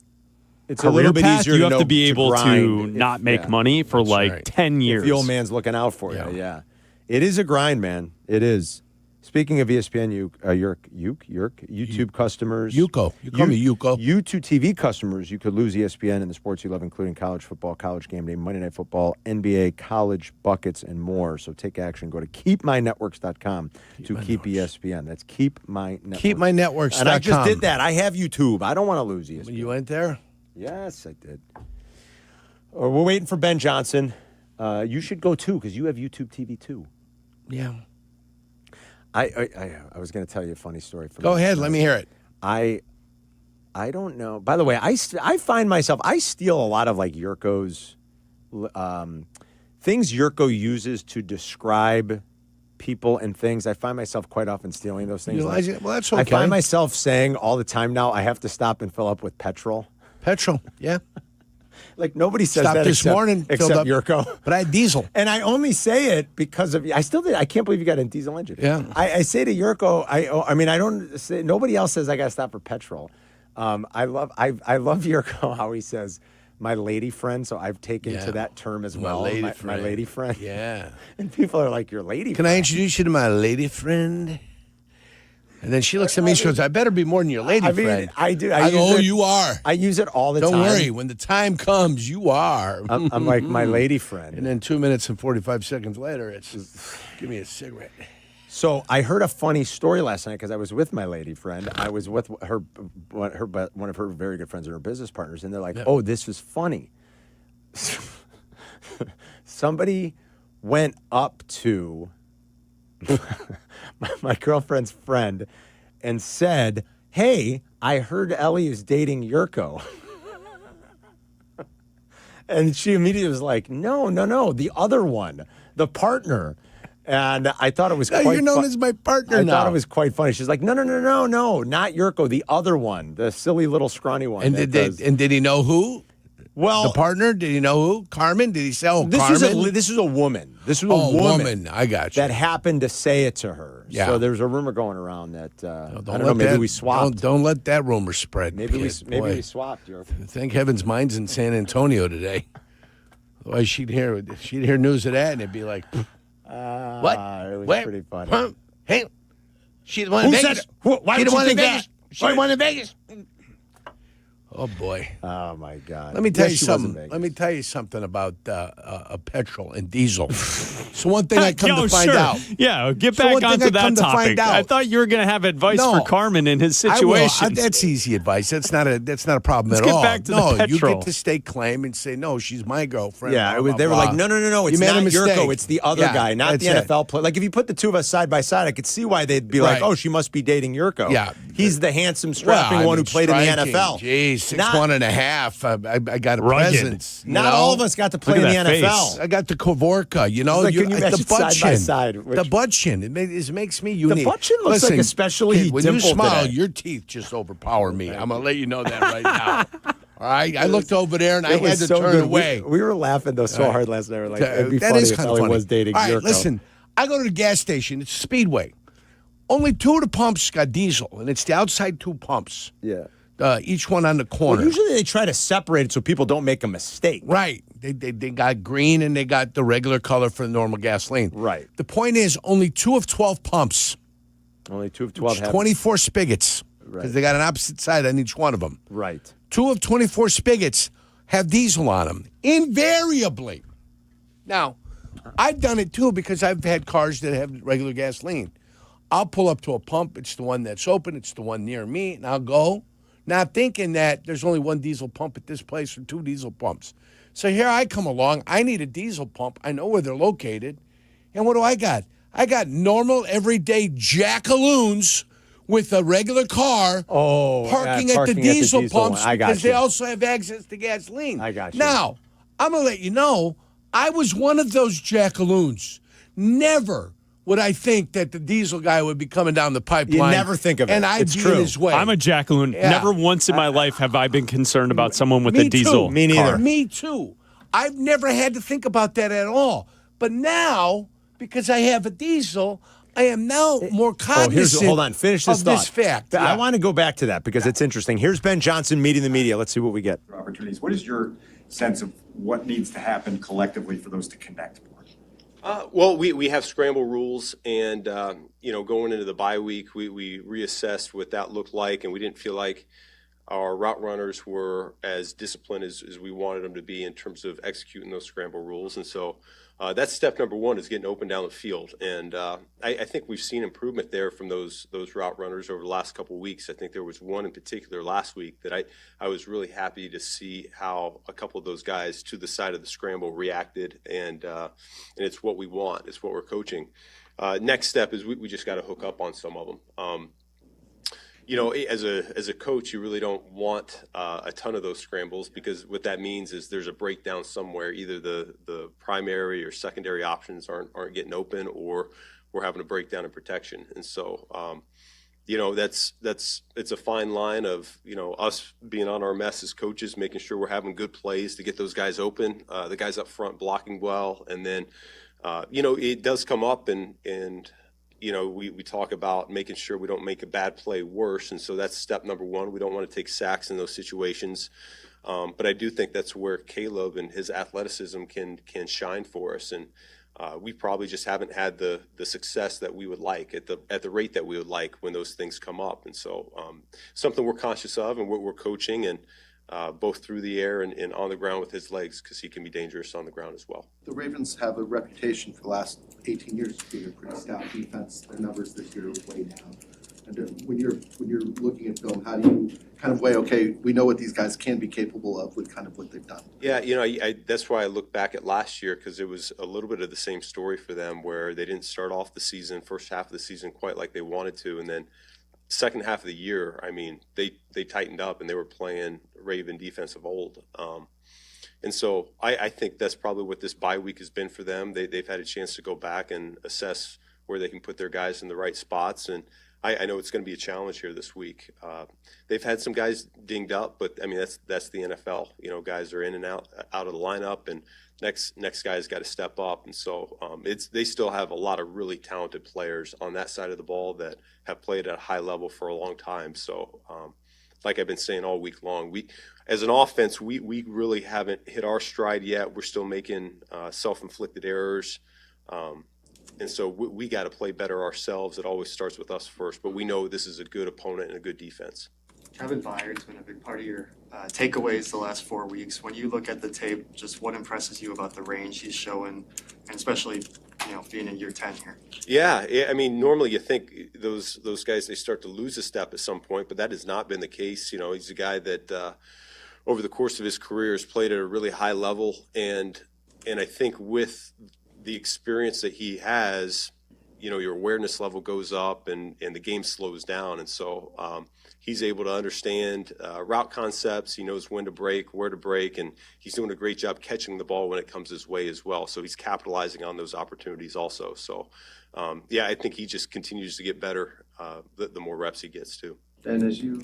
It's a career little bit path, easier you to have know to be to able to grind not make yeah. money for That's like right. 10 years. If the old man's looking out for you, yeah. It is a grind, man. It is. Speaking of ESPN, YouTube customers. Yuko. You call me Yuko. YouTube TV customers, you could lose ESPN and the sports you love, including college football, college game day, Monday Night Football, NBA, college buckets, and more. So take action. Go to keepmynetworks.com to keep ESPN. That's keepmynetworks. Keepmynetworks.com. And I just did that. I have YouTube. I don't want to lose ESPN. You went there? Yes, I did. We're waiting for Ben Johnson. You should go too because you have YouTube TV too. Yeah. I was going to tell you a funny story. Go ahead. Let me hear it. I don't know. By the way, I find myself, I steal a lot of like Yurko's things Yurko uses to describe people and things. I find myself quite often stealing those things. Well, that's okay. I find myself saying all the time now, I have to stop and fill up with petrol. Petrol, yeah. Like nobody says Stopped that this morning, except filled up, Yurko. But I had diesel. And I only say it because of I still did. I can't believe you got a diesel engine. Yeah. I say to Yurko, I mean I don't say nobody else says I got to stop for petrol. I love Yurko how he says my lady friend. So I've taken to that term as well. My lady friend. Yeah. And people are like your lady. Can friend. I introduce you to my lady friend? And then she looks at me and she goes, I better be more than your lady friend. I do. I go, you are. I use it all the Don't time. Don't worry. When the time comes, you are. I'm like my lady friend. And then 2 minutes and 45 seconds later, it's give me a cigarette. So I heard a funny story last night because I was with my lady friend. I was with one of her very good friends and her business partners, and they're like, "Oh, this is funny." Somebody went up to my girlfriend's friend and said, "Hey, I heard Ellie is dating Yurko." And she immediately was like, no, the other one, the partner. And I thought it was quite you're known as my partner now. I thought it was quite funny. She's like, no, not Yurko, the other one, the silly little scrawny one. And did he know who? Well, the partner, did he know who? Carmen? Did he say, Carmen? This is a woman. This was a woman. I got you. That happened to say it to her. Yeah. So there's a rumor going around that, I don't know, maybe we swapped. Don't let that rumor spread. Maybe we swapped, Yurko. Thank heavens mine's in San Antonio today. Otherwise, she'd hear news of that and it'd be like, what? It was Wait, pretty funny. huh? Hey, she the one in Vegas. Why would you think that? She the one in Vegas. Oh boy! Oh my God! Let me tell you something. Let me tell you something about petrol and diesel. So one thing I come to find out. Yeah, get back onto that topic. I thought you were going to have advice for Carmen in his situation. That's easy advice. That's not a problem Let's at all. Get back to the petrol. You get to stake claim and say no. She's my girlfriend. Yeah, they were like, no. It's not Yurko. It's the other guy, not the NFL player. Like if you put the two of us side by side, I could see why they'd be like, oh, she must be dating Yurko. Yeah, he's the handsome, strapping one who played in the NFL. Geez, 6'1.5". I got a presence. Not all of us got to play in the NFL. I got the Kavorka. You know, can you imagine the butt side by chin. side? The butt chin. It makes me unique. The butt chin looks like especially kid, when you dimpled smile, today. your teeth just overpower me. I'm gonna let you know that right now. All right, I looked over there and I had to turn away. We were laughing though so hard last night. We're like, it'd be that funny is if kind of Ellie funny. was dating All right, Yurko. listen, I go to the gas station. It's Speedway. Only two of the pumps got diesel, and it's the outside two pumps. Yeah. each one on the corner. Well, usually they try to separate it so people don't make a mistake. Right. They got green and they got the regular color for the normal gasoline. Right. The point is only 2 of 12 pumps. Only 2 of 12 have 24 spigots. Because Right. they got an opposite side on each one of them. Right. 2 of 24 spigots have diesel on them. Invariably. Now, I've done it too because I've had cars that have regular gasoline. I'll pull up to a pump. It's the one that's open. It's the one near me. And I'll go, not thinking that there's only one diesel pump at this place or 2 diesel pumps. So here I come along. I need a diesel pump. I know where they're located. And what do I got? I got normal, everyday jackaloons with a regular car parking at the diesel pumps because they also have access to gasoline. I got you. Now, I'm going to let you know, I was one of those jackaloons. Never would I think that the diesel guy would be coming down the pipeline. You never think of it. And I'd It's be true. in his way. I'm a jackaloon. Yeah. Never once in my life have I been concerned about someone with a Me diesel too. Me neither. car. Me too. I've never had to think about that at all. But now, because I have a diesel, I am now more cognizant hold on. Finish this of thought. this fact. I want to go back to that because it's interesting. Here's Ben Johnson meeting the media. Let's see what we get. Opportunities. What is your sense of what needs to happen collectively for those to connect more? Well, we have scramble rules, and going into the bye week, we reassessed what that looked like, and we didn't feel like our route runners were as disciplined as we wanted them to be in terms of executing those scramble rules. And so that's step number one, is getting open down the field. And I think we've seen improvement there from those route runners over the last couple of weeks. I think there was one in particular last week that I was really happy to see how a couple of those guys to the side of the scramble reacted. And it's what we want. It's what we're coaching. Next step is we just got to hook up on some of them. As a coach, you really don't want a ton of those scrambles, because what that means is there's a breakdown somewhere. Either the primary or secondary options aren't getting open, or we're having a breakdown in protection. And so, it's a fine line of us being on our mess as coaches, making sure we're having good plays to get those guys open, the guys up front blocking well, and then it does come up and we talk about making sure we don't make a bad play worse. And so that's step number one. We don't want to take sacks in those situations. But I do think that's where Caleb and his athleticism can shine for us. And we probably just haven't had the success that we would like at the rate that we would like when those things come up. And so something we're conscious of and we're coaching, and both through the air and on the ground with his legs, because he can be dangerous on the ground as well. The Ravens have a reputation for the last 18 years of being a pretty stout defense. Their numbers this year are way down. And when you're looking at film, how do you kind of weigh, okay, we know what these guys can be capable of with kind of what they've done? Yeah, that's why I look back at last year, because it was a little bit of the same story for them, where they didn't start off the season, first half of the season, quite like they wanted to, and then second half of the year, they tightened up and they were playing Raven defense of old. And so I think that's probably what this bye week has been for them. They've had a chance to go back and assess where they can put their guys in the right spots. And I know it's going to be a challenge here this week. They've had some guys dinged up, but that's the NFL. Guys are in and out of the lineup, and next guy's got to step up. And so they still have a lot of really talented players on that side of the ball that have played at a high level for a long time. So like I've been saying all week long, we as an offense, we really haven't hit our stride yet. We're still making self-inflicted errors. And so we got to play better ourselves. It always starts with us first, but we know this is a good opponent and a good defense. Kevin Byard's been a big part of your takeaways the last 4 weeks. When you look at the tape, just what impresses you about the range he's showing, and especially being in year 10 here? Yeah. Normally you think those guys, they start to lose a step at some point, but that has not been the case. He's a guy that over the course of his career has played at a really high level, and I think with the experience that he has, your awareness level goes up and the game slows down. And so he's able to understand route concepts. He knows when to break, where to break, and he's doing a great job catching the ball when it comes his way as well. So he's capitalizing on those opportunities also. So, I think he just continues to get better the more reps he gets too. And as you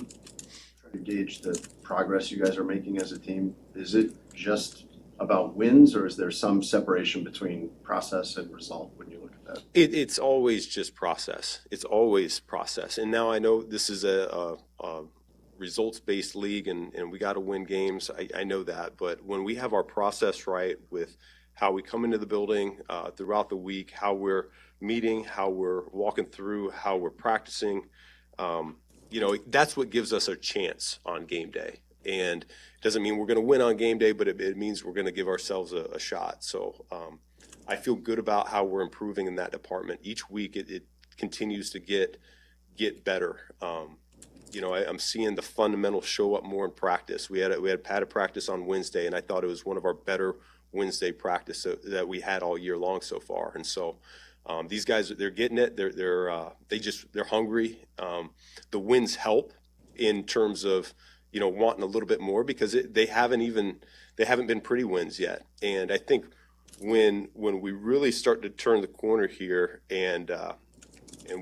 try to gauge the progress you guys are making as a team, is it just about wins, or is there some separation between process and result when you look at that? It's always just process. It's always process. And now I know this is results-based league, and we got to win games. I know that. But when we have our process right with how we come into the building throughout the week, how we're meeting, how we're walking through, how we're practicing, that's what gives us a chance on game day. And it doesn't mean we're going to win on game day, but it means we're going to give ourselves a shot. So I feel good about how we're improving in that department. Each week it continues to get better. I'm seeing the fundamentals show up more in practice. We had padded practice on Wednesday, and I thought it was one of our better Wednesday practice that we had all year long so far. And so these guys, they're getting it. They're hungry. The wins help in terms of wanting a little bit more, because they haven't been pretty wins yet. And I think when we really start to turn the corner here, and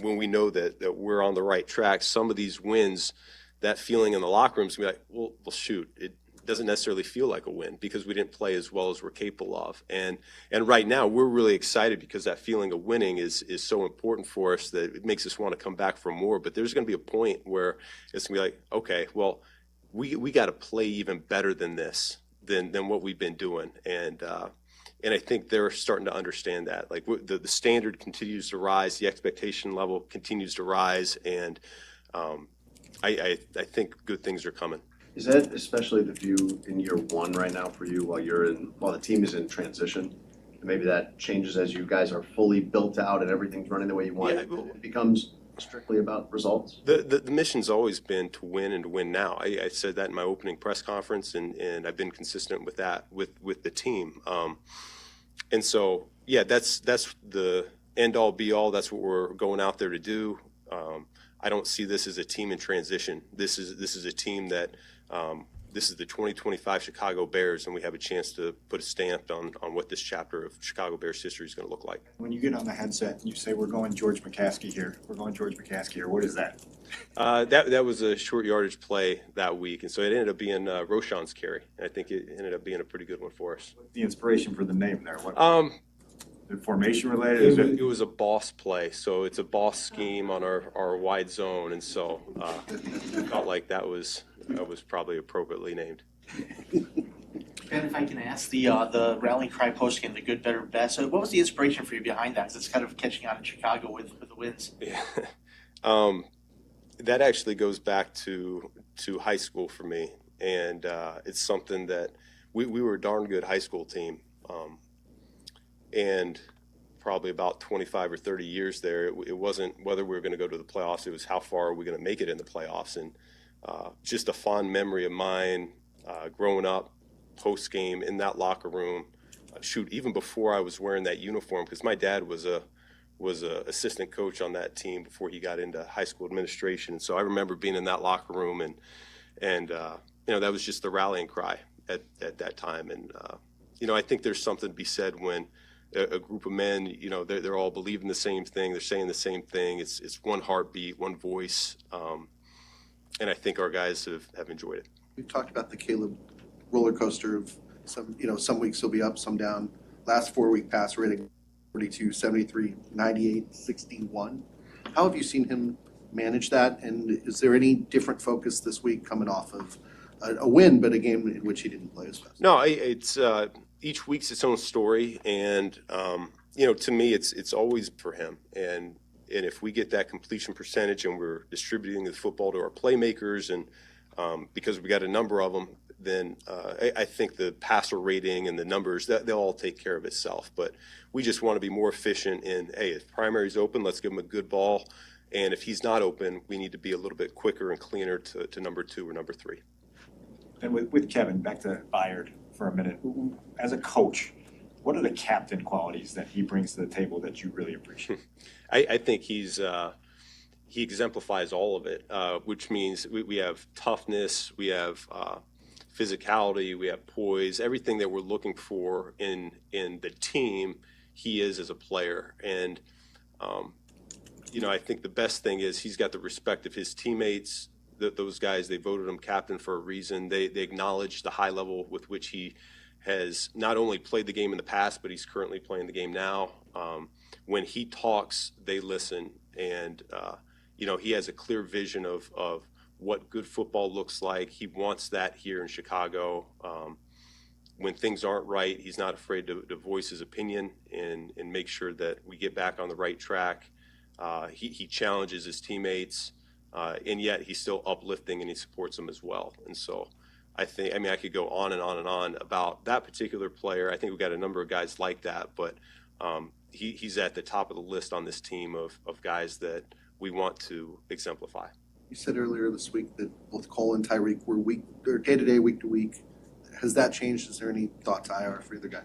when we know that we're on the right track, some of these wins, that feeling in the locker room is going to be like, well, shoot, it doesn't necessarily feel like a win because we didn't play as well as we're capable of. And right now we're really excited because that feeling of winning is so important for us that it makes us want to come back for more. But there's going to be a point where it's going to be like, okay, well, we got to play even better than this, than what we've been doing. And I think they're starting to understand that. Like the standard continues to rise, the expectation level continues to rise, and I think good things are coming. Is that especially the view in year one right now for you while the team is in transition? And maybe that changes as you guys are fully built out and everything's running the way you want. It becomes strictly about results? The mission's always been to win and to win now. I said that in my opening press conference, and I've been consistent with that with the team. And so, that's the end all be all. That's what we're going out there to do. I don't see this as a team in transition. This is a team that this is the 2025 Chicago Bears, and we have a chance to put a stamp on what this chapter of Chicago Bears history is going to look like. When you get on the headset and you say, we're going George McCaskey here, what is that? That was a short yardage play that week, and so it ended up being Roshan's carry. I think it ended up being a pretty good one for us. What's the inspiration for the name there? Is it formation related? It was a boss play, so it's a boss scheme on our wide zone, and so I felt like that was probably appropriately named. Ben, if I can ask the rallying cry post game, the good, better, best. So what was the inspiration for you behind that? Because it's kind of catching on in Chicago with the wins. Yeah. That actually goes back to high school for me, and it's something that we were a darn good high school team, and probably about 25 or 30 years there, it wasn't whether we were going to go to the playoffs, it was how far are we going to make it in the playoffs. And just a fond memory of mine growing up, post game in that locker room, even before I was wearing that uniform, because my dad was a assistant coach on that team before he got into high school administration. And so I remember being in that locker room, and that was just the rallying cry at that time. And I think there's something to be said when a group of men, they're all believing the same thing, they're saying the same thing. It's one heartbeat, one voice, and I think our guys have enjoyed it. We've talked about the Caleb roller coaster of some weeks he'll be up, some down. Last 4-week pass rating, 42, 73, 98, 61. How have you seen him manage that? And is there any different focus this week coming off of a win, but a game in which he didn't play as fast? No, it's each week's its own story, and to me, it's always for him. And if we get that completion percentage and we're distributing the football to our playmakers, and because we got a number of them, then I think the passer rating and the numbers, they'll all take care of itself. But we just want to be more efficient in, hey, if primary's open, let's give him a good ball. And if he's not open, we need to be a little bit quicker and cleaner to number 2 or number 3. And with Kevin, back to Bayard for a minute. As a coach, what are the captain qualities that he brings to the table that you really appreciate? I think he exemplifies all of it, which means we have toughness, we have physicality, we have poise, everything that we're looking for in the team, he is as a player. And, I think the best thing is he's got the respect of his teammates. Those guys, they voted him captain for a reason. They acknowledge the high level with which he has not only played the game in the past, but he's currently playing the game now. When he talks, they listen. And, he has a clear vision of what good football looks like. He wants that here in Chicago. When things aren't right, he's not afraid to voice his opinion and make sure that we get back on the right track. He challenges his teammates, and yet he's still uplifting and he supports them as well. And so I could go on and on and on about that particular player. I think we've got a number of guys like that, but he's at the top of the list on this team of guys that we want to exemplify. You said earlier this week that both Cole and Tyreek were day-to-day, week-to-week. Has that changed? Is there any thought to IR for either guy?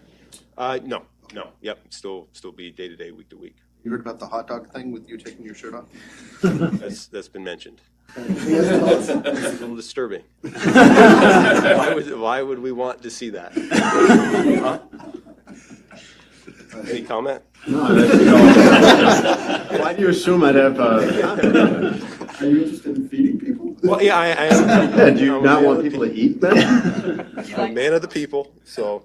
No. Yep, still be day-to-day, week-to-week. You heard about the hot dog thing with you taking your shirt off? That's been mentioned. It's a little disturbing. Why would we want to see that? Any comment? No. Why do you assume I'd have comment? Are you interested in feeding people? Well, yeah, I am. Yeah, do you not want people to eat then? I'm a man of the people, so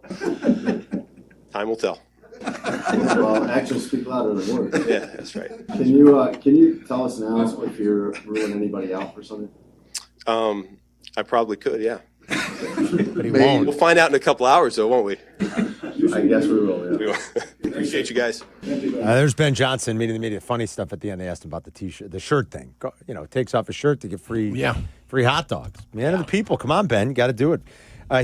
time will tell. Well, actions speak louder than words. Yeah, that's right. Can you tell us now if you're ruling anybody out for something? I probably could, yeah. But he won't. We'll find out in a couple hours, though, won't we? I guess we will. Yeah. We will. Appreciate you guys. There's Ben Johnson meeting the media. Funny stuff at the end. They asked him about the T-shirt, the shirt thing. Takes off his shirt to get free hot dogs. Man of the people. Come on, Ben. You got to do it.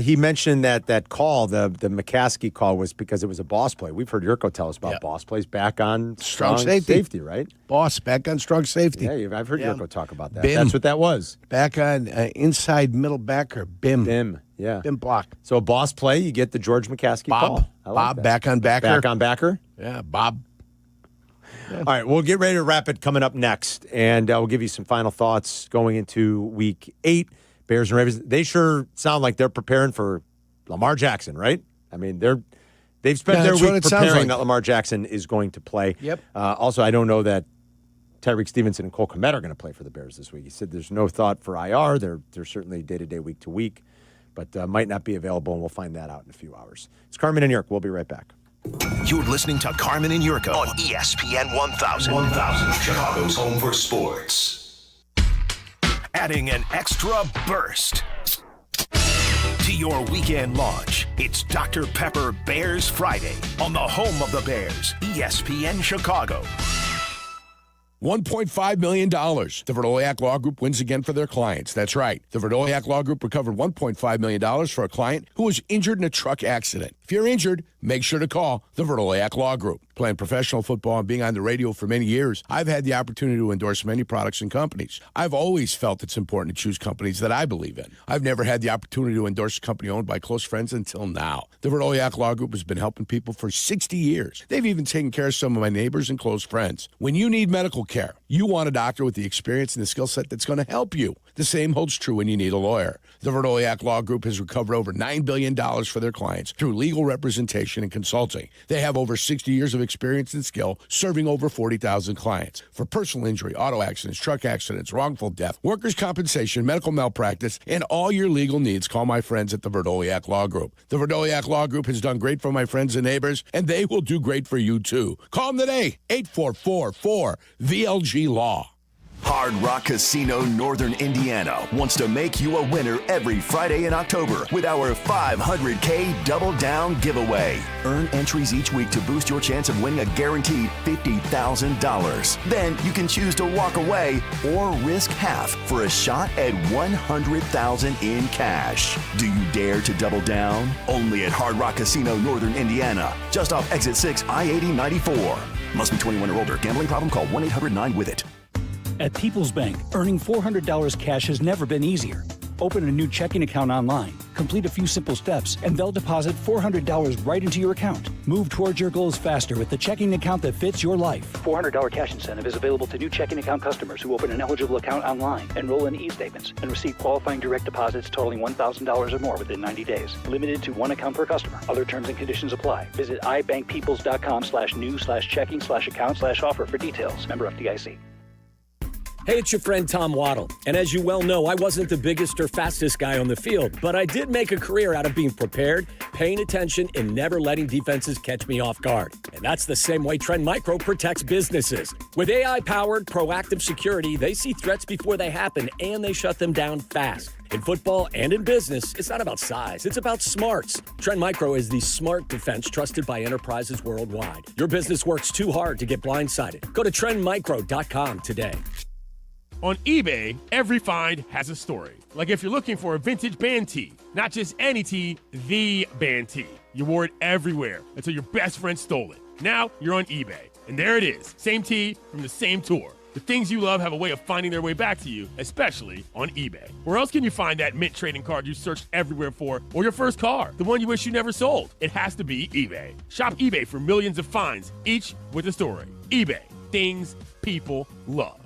He mentioned that call, the McCaskey call, was because it was a boss play. We've heard Jurko tell us about boss plays back on strong safety, right? Boss, back on strong safety. Yeah, I've heard Jurko talk about that. That's what that was. Back on inside middle backer, BIM. BIM, yeah. BIM block. So a boss play, you get the George McCaskey call. Bob, back on backer. Back on backer? Yeah, Bob. Yeah. All right, we'll get ready to wrap it coming up next, and we'll give you some final thoughts going into Week 8. Bears and Ravens, they sure sound like they're preparing for Lamar Jackson, right? I mean, they've spent their week preparing that Lamar Jackson is going to play. Yep. Also, I don't know that Tyreek Stevenson and Cole Kmet are going to play for the Bears this week. He said there's no thought for IR. They're certainly day-to-day, week-to-week, but might not be available, and we'll find that out in a few hours. It's Carmen and Jurko. We'll be right back. You're listening to Carmen and Jurko on ESPN 1000. Chicago's home for sports. Adding an extra burst to your weekend launch. It's Dr. Pepper Bears Friday on the home of the Bears, ESPN Chicago. $1.5 million. The Verdoliak Law Group wins again for their clients. That's right. The Verdoliak Law Group recovered $1.5 million for a client who was injured in a truck accident. If you're injured, make sure to call the Verdoliak Law Group. Playing professional football and being on the radio for many years, I've had the opportunity to endorse many products and companies. I've always felt it's important to choose companies that I believe in. I've never had the opportunity to endorse a company owned by close friends until now. The Verdoliak Law Group has been helping people for 60 years. They've even taken care of some of my neighbors and close friends. When you need medical care, you want a doctor with the experience and the skill set that's going to help you. The same holds true when you need a lawyer. The Verdoliak Law Group has recovered over $9 billion for their clients through legal representation and consulting. They have over 60 years of experience and skill serving over 40,000 clients. For personal injury, auto accidents, truck accidents, wrongful death, workers' compensation, medical malpractice, and all your legal needs, call my friends at the Verdoliak Law Group. The Verdoliak Law Group has done great for my friends and neighbors, and they will do great for you too. Call them today, 844-4VLG-LAW. Hard Rock Casino Northern Indiana wants to make you a winner every Friday in October with our $500K Double Down giveaway. Earn entries each week to boost your chance of winning a guaranteed $50,000. Then you can choose to walk away or risk half for a shot at $100,000 in cash. Do you dare to double down? Only at Hard Rock Casino Northern Indiana, just off Exit 6 I-80-94. Must be 21 or older. Gambling problem? Call 1-800-9-WITH-IT. At People's Bank, earning $400 cash has never been easier. Open a new checking account online, complete a few simple steps, and they'll deposit $400 right into your account. Move towards your goals faster with the checking account that fits your life. $400 cash incentive is available to new checking account customers who open an eligible account online, enroll in e-statements, and receive qualifying direct deposits totaling $1,000 or more within 90 days. Limited to one account per customer. Other terms and conditions apply. Visit ibankpeoples.com/new/checking/account/offer for details. Member FDIC. Hey, it's your friend Tom Waddle. And as you well know, I wasn't the biggest or fastest guy on the field, but I did make a career out of being prepared paying attention and never letting defenses catch me off guard. And that's the same way Trend Micro protects businesses. With AI-powered proactive security, they see threats before they happen, and they shut them down fast. In football and in business, it's not about size, it's about smarts. Trend Micro is the smart defense trusted by enterprises worldwide. Your business works too hard to get blindsided. Go to trendmicro.com today. On eBay, every find has a story. Like if you're looking for a vintage band tee, not just any tee, the band tee. You wore it everywhere until your best friend stole it. Now you're on eBay, and there it is. Same tee from the same tour. The things you love have a way of finding their way back to you, especially on eBay. Where else can you find that mint trading card you searched everywhere for, or your first car, the one you wish you never sold? It has to be eBay. Shop eBay for millions of finds, each with a story. eBay, things people love.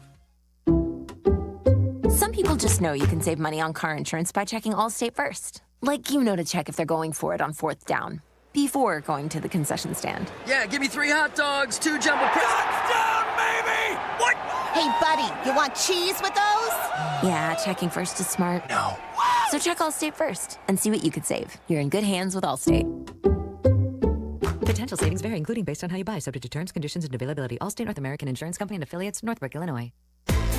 Some people just know you can save money on car insurance by checking Allstate first. Like you know to check if they're going for it on 4th down, before going to the concession stand. Yeah, give me 3 hot dogs, 2 jumbo touchdown, baby! What? Hey, buddy, you want cheese with those? Yeah, checking first is smart. No. So check Allstate first and see what you could save. You're in good hands with Allstate. Potential savings vary, including based on how you buy, subject to terms, conditions, and availability. Allstate North American Insurance Company and affiliates, Northbrook, Illinois.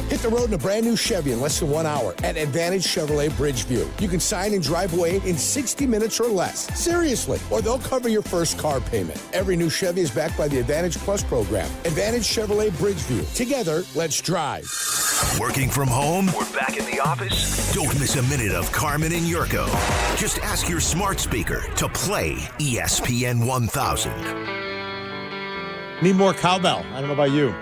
Hit the road in a brand new Chevy in less than 1 hour at Advantage Chevrolet Bridgeview. You can sign and drive away in 60 minutes or less. Seriously. Or they'll cover your first car payment. Every new Chevy is backed by the Advantage Plus program. Advantage Chevrolet Bridgeview. Together, let's drive. Working from home? We're back in the office? Don't miss a minute of Carmen and Jurko. Just ask your smart speaker to play ESPN 1000. Need more cowbell. I don't know about you.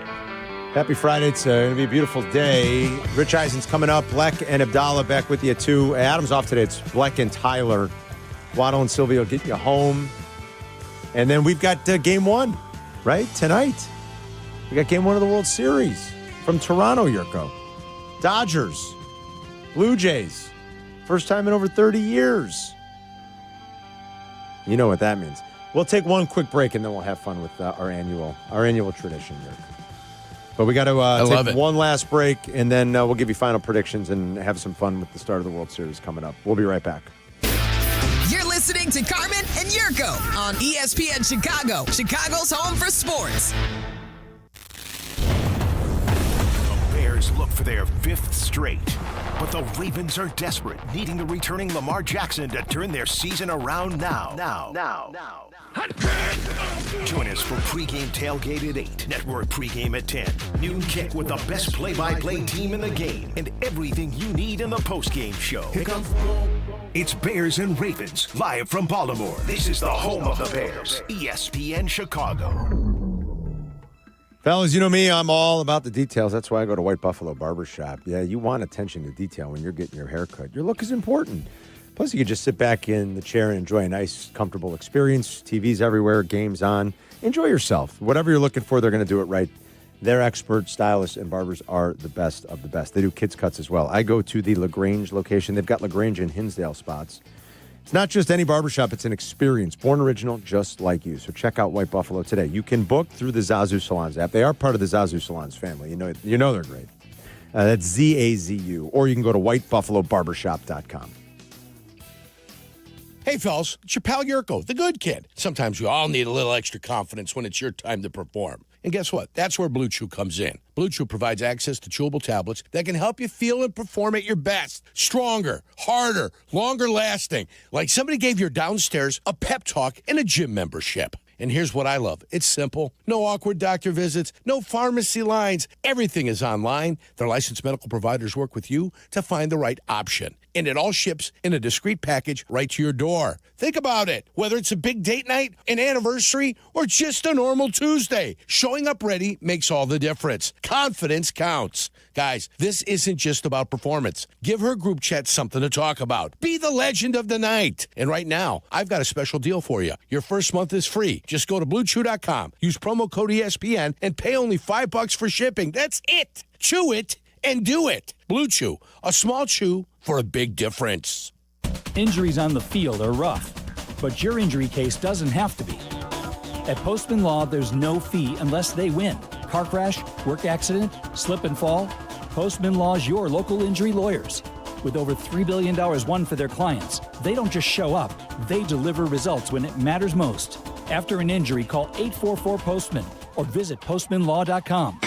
Happy Friday. It's going to be a beautiful day. Rich Eisen's coming up. Bleck and Abdallah back with you, too. Adam's off today. It's Bleck and Tyler. Waddle and Silvy will get you home. And then we've got game 1, right? Tonight. We got game 1 of the World Series from Toronto, Jurko. Dodgers. Blue Jays. First time in over 30 years. You know what that means. We'll take one quick break, and then we'll have fun with our annual tradition, Jurko. But we got to take one last break, and then we'll give you final predictions and have some fun with the start of the World Series coming up. We'll be right back. You're listening to Carmen and Jurko on ESPN Chicago, Chicago's home for sports. The Bears look for their 5th straight, but the Ravens are desperate, needing the returning Lamar Jackson to turn their season around now. Join us for pregame tailgate at 8, network pregame at 10, noon kick with the best play-by-play team in the game, and everything you need in the postgame show. It's Bears and Ravens, live from Baltimore. This is the home of the Bears, ESPN Chicago. Fellas, you know me, I'm all about the details. That's why I go to White Buffalo Barbershop. Yeah, you want attention to detail when you're getting your hair cut. Your look is important. Plus, you can just sit back in the chair and enjoy a nice, comfortable experience. TVs everywhere, games on. Enjoy yourself. Whatever you're looking for, they're going to do it right. Their expert stylists and barbers are the best of the best. They do kids' cuts as well. I go to the LaGrange location. They've got LaGrange and Hinsdale spots. It's not just any barbershop. It's an experience. Born original, just like you. So check out White Buffalo today. You can book through the Zazu Salons app. They are part of the Zazu Salons family. You know they're great. That's Z-A-Z-U. Or you can go to whitebuffalobarbershop.com. Hey, fellas, it's your pal Jurko, the good kid. Sometimes we all need a little extra confidence when it's your time to perform. And guess what? That's where Blue Chew comes in. Blue Chew provides access to chewable tablets that can help you feel and perform at your best. Stronger, harder, longer lasting. Like somebody gave your downstairs a pep talk and a gym membership. And here's what I love. It's simple. No awkward doctor visits, no pharmacy lines. Everything is online. Their licensed medical providers work with you to find the right option. And it all ships in a discreet package right to your door. Think about it. Whether it's a big date night, an anniversary, or just a normal Tuesday, showing up ready makes all the difference. Confidence counts. Guys, this isn't just about performance. Give her group chat something to talk about. Be the legend of the night. And right now, I've got a special deal for you. Your first month is free. Just go to BlueChew.com, use promo code ESPN, and pay only $5 for shipping. That's it. Chew it and do it. Blue Chew, a small chew for a big difference. Injuries on the field are rough, but your injury case doesn't have to be. At Postman Law, there's no fee unless they win. Car crash, work accident, slip and fall. Postman Law's your local injury lawyers. With over $3 billion won for their clients, they don't just show up, they deliver results when it matters most. After an injury, call 844-POSTMAN or visit postmanlaw.com.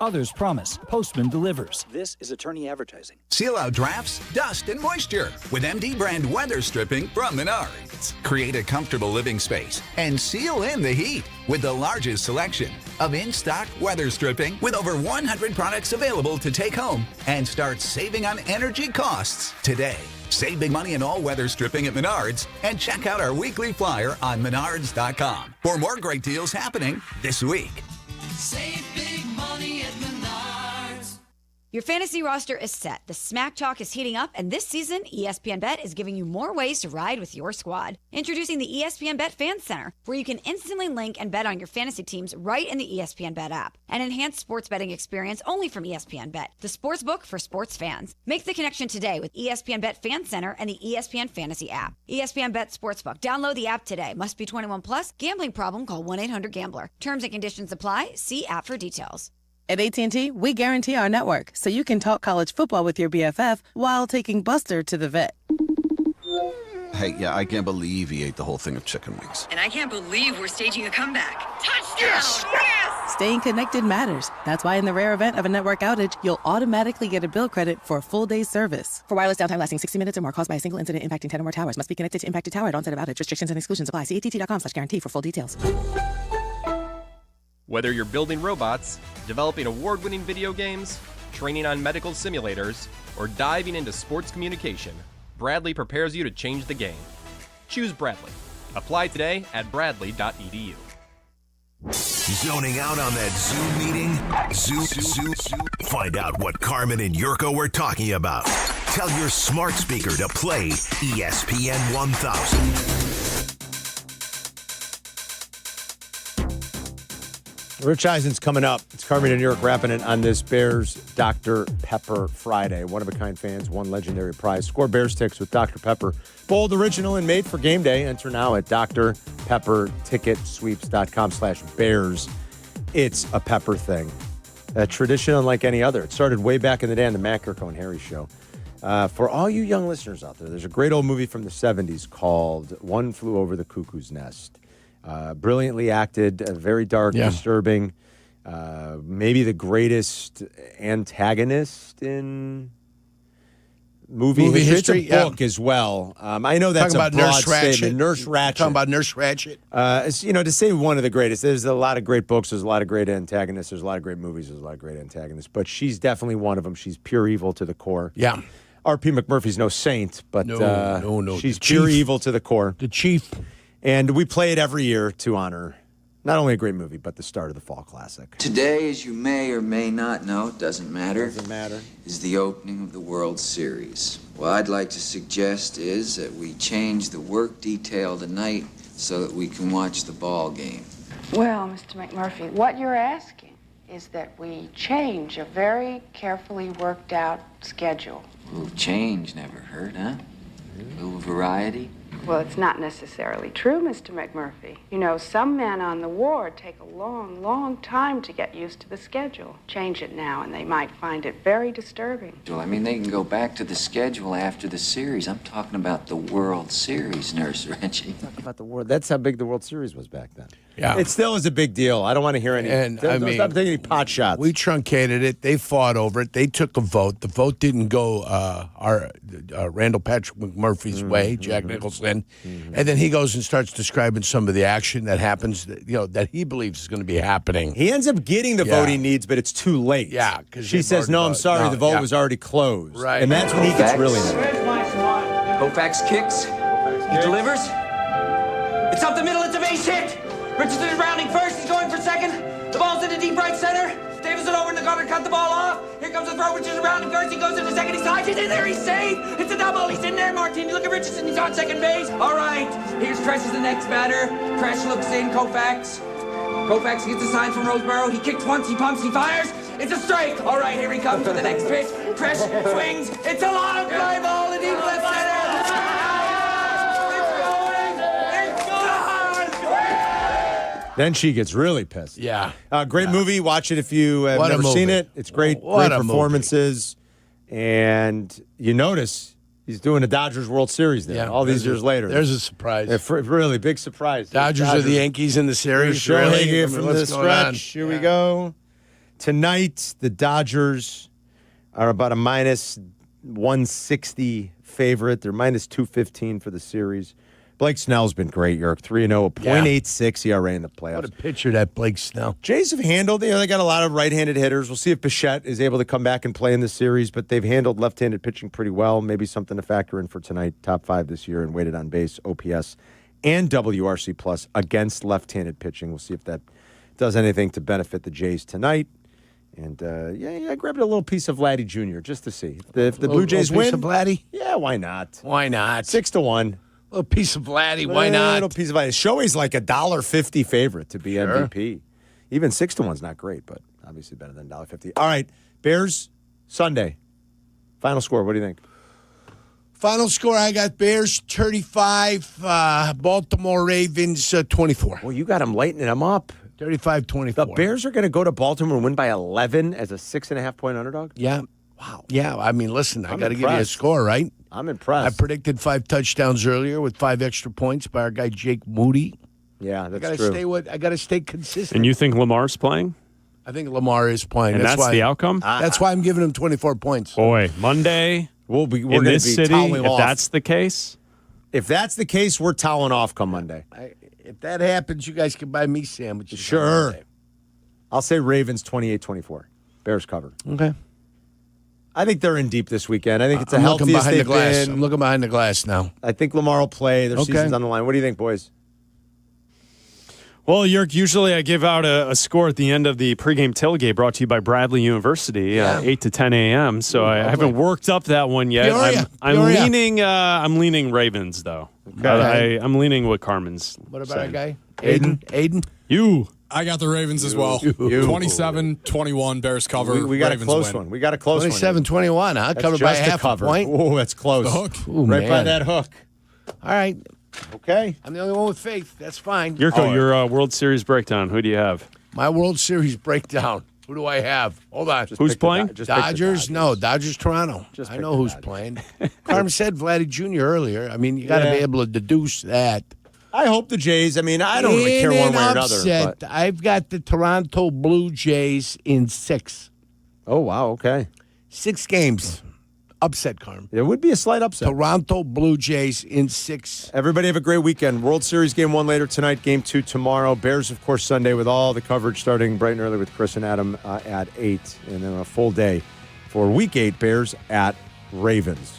Others promise. Postman delivers. This is attorney advertising. Seal out drafts, dust, and moisture with MD brand weather stripping from Menards. Create a comfortable living space and seal in the heat with the largest selection of in-stock weather stripping with over 100 products available to take home and start saving on energy costs today. Save big money in all weather stripping at Menards and check out our weekly flyer on menards.com for more great deals happening this week. Save big money at Menards. Your fantasy roster is set. The Smack Talk is heating up, and this season, ESPN Bet is giving you more ways to ride with your squad. Introducing the ESPN Bet Fan Center, where you can instantly link and bet on your fantasy teams right in the ESPN Bet app. An enhanced sports betting experience only from ESPN Bet, the sports book for sports fans. Make the connection today with ESPN Bet Fan Center and the ESPN Fantasy app. ESPN Bet Sportsbook. Download the app today. Must be 21 plus. Gambling problem? Call 1-800-GAMBLER. Terms and conditions apply. See app for details. At AT&T, we guarantee our network so you can talk college football with your BFF while taking Buster to the vet. Hey, yeah, I can't believe he ate the whole thing of chicken wings. And I can't believe we're staging a comeback. Touchdown! Yes! Staying connected matters. That's why in the rare event of a network outage, you'll automatically get a bill credit for a full day's service. For wireless downtime lasting 60 minutes or more caused by a single incident impacting 10 or more towers, must be connected to impacted tower at onset of outage. Restrictions and exclusions apply. See att.com/guarantee for full details. Whether you're building robots, developing award-winning video games, training on medical simulators, or diving into sports communication, Bradley prepares you to change the game. Choose Bradley. Apply today at bradley.edu. Zoning out on that Zoom meeting? Zoom. Find out what Carmen and Jurko were talking about. Tell your smart speaker to play ESPN 1000. Rich Eisen's coming up. It's Carmen and York wrapping it on this Bears Dr. Pepper Friday. One-of-a-kind fans, one legendary prize. Score Bears Ticks with Dr. Pepper. Bold, original, and made for game day. Enter now at drpepperticketsweeps.com/Bears. It's a Pepper thing. A tradition unlike any other. It started way back in the day on the Matt Kirko and Harry show. For all you young listeners out there, there's a great old movie from the 70s called One Flew Over the Cuckoo's Nest. Brilliantly acted, very dark, disturbing. Maybe the greatest antagonist in movie history. It's a book as well. I know that's a broad statement. Nurse Ratched. Talking about Nurse Ratched. To say one of the greatest, there's a lot of great books, there's a lot of great antagonists, there's a lot of great movies, there's a lot of great antagonists, but she's definitely one of them. She's pure evil to the core. Yeah. R.P. McMurphy's no saint, but no. She's pure evil to the core. The chief. And we play it every year to honor not only a great movie, but the start of the Fall Classic. Today, as you may or may not know, it doesn't matter. Doesn't matter. Is the opening of the World Series. What I'd like to suggest is that we change the work detail tonight so that we can watch the ball game. Well, Mr. McMurphy, what you're asking is that we change a very carefully worked out schedule. A little change never hurt, huh? A little variety. Well, it's not necessarily true, Mr. McMurphy. You know, some men on the ward take a long, long time to get used to the schedule. Change it now, and they might find it very disturbing. Well, I mean, they can go back to the schedule after the series. I'm talking about the World Series, Nurse Reggie. Talking about the World. That's how big the World Series was back then. Yeah. It still is a big deal. I don't want to hear any. Stop taking any pot shots. We truncated it. They fought over it. They took a vote. The vote didn't go Randall Patrick McMurphy's way, Jack Nicholson. And then he goes and starts describing some of the action that happens, that he believes is going to be happening. He ends up getting the vote he needs, but it's too late. Yeah. Because she says, no, I'm sorry, the vote was already closed. Right. And that's when he gets really mad. Koufax kicks. He delivers. It's up the middle. It's a base hit. Richardson is rounding first. He's going for second. The ball's in the deep right center. Davison over in the corner, cut the ball off. Here comes the throw. Richardson rounding first. He goes into second. He's tied. He's in there. He's safe. It's a double. He's in there, Martin. Look at Richardson. He's on second base. All right. Here's Tresh as the next batter. Tresh looks in. Koufax gets a sign from Roseboro. He kicks once. He pumps. He fires. It's a strike. All right. Here he comes for the next pitch. Tresh swings. It's a long fly ball in deep left center. Then she gets really pissed. Yeah. Great movie. Watch it if you have never seen it. It's great. Great performances. And you notice he's doing a Dodgers World Series there all these years later. There's a surprise. Really big surprise. Dodgers are the Yankees in the series. Really? Really? From the stretch. Here we go. Tonight, the Dodgers are about a minus 160 favorite. They're minus 215 for the series. Blake Snell's been great, Yerk. 3-0, a .86 ERA in the playoffs. What a pitcher that Blake Snell. Jays have handled, they got a lot of right-handed hitters. We'll see if Bichette is able to come back and play in this series, but they've handled left-handed pitching pretty well. Maybe something to factor in for tonight. Top 5 this year and weighted on base, OPS, and WRC plus against left-handed pitching. We'll see if that does anything to benefit the Jays tonight. And, I grabbed a little piece of Vladdy Jr. just to see. If the Blue Jays win. Piece of Vladdy? Yeah, why not? Why not? 6-1. A little piece of Vladdy, why not? A little piece of Vladdy. Shohei's like $1.50 favorite to be MVP. Even 6-1's not great, but obviously better than $1.50. All right, Bears, Sunday. Final score, what do you think? Final score, I got Bears 35, Baltimore Ravens 24. Well, you got them lighting them up. 35-24. The Bears are going to go to Baltimore and win by 11 as a 6.5-point underdog? Yeah. Wow. Yeah, I mean, listen, I got to give you a impressed. score, right? I'm impressed. I predicted 5 touchdowns earlier with 5 extra points by our guy Jake Moody. Yeah, that's true. I got to stay consistent. And you think Lamar's playing? I think Lamar is playing. And that's the outcome? That's why I'm giving him 24 points. Boy, Monday we're in this city, if that's the case? If that's the case, we're toweling off come Monday. If that happens, you guys can buy me sandwiches. Sure. I'll say Ravens 28-24. Bears cover. Okay. I think they're in deep this weekend. I think it's the I'm looking healthiest behind the they've glass. been. I'm looking behind the glass now. I think Lamar will play. Their Okay. season's on the line. What do you think, boys? Well, Yerk, usually I give out a score at the end of the pregame tailgate brought to you by Bradley University, 8 to 10 a.m. So I haven't worked up that one yet. I'm leaning Ravens, though. Okay. I'm leaning what Carmen's What about saying. our guy? Aiden? You. I got the Ravens as well. 27-21, Bears cover. We got Ravens a close win. one. We got a close one. 27-21, huh? That's Covered by just half a cover. point. Oh, that's close. The hook. Ooh, Right by man. that hook. All right. Okay. I'm the only one with faith. That's fine. Yurko, your World Series breakdown. Who do you have? My World Series breakdown. Who do I have? Hold on. Who's playing? Dodgers? No, Dodgers, Toronto. I know who's playing. Carmen said Vladdy Jr. earlier. I mean, you got to be able to deduce that. I hope the Jays. I mean, I don't really care one way or another. Upset, But... I've got the Toronto Blue Jays in 6. Oh, wow. Okay. 6 games. Upset, Carmen. There would be a slight upset. Toronto Blue Jays in 6. Everybody have a great weekend. World Series game 1 later tonight, game 2 tomorrow. Bears, of course, Sunday with all the coverage starting bright and early with Chris and Adam at 8. And then a full day for week 8, Bears at Ravens.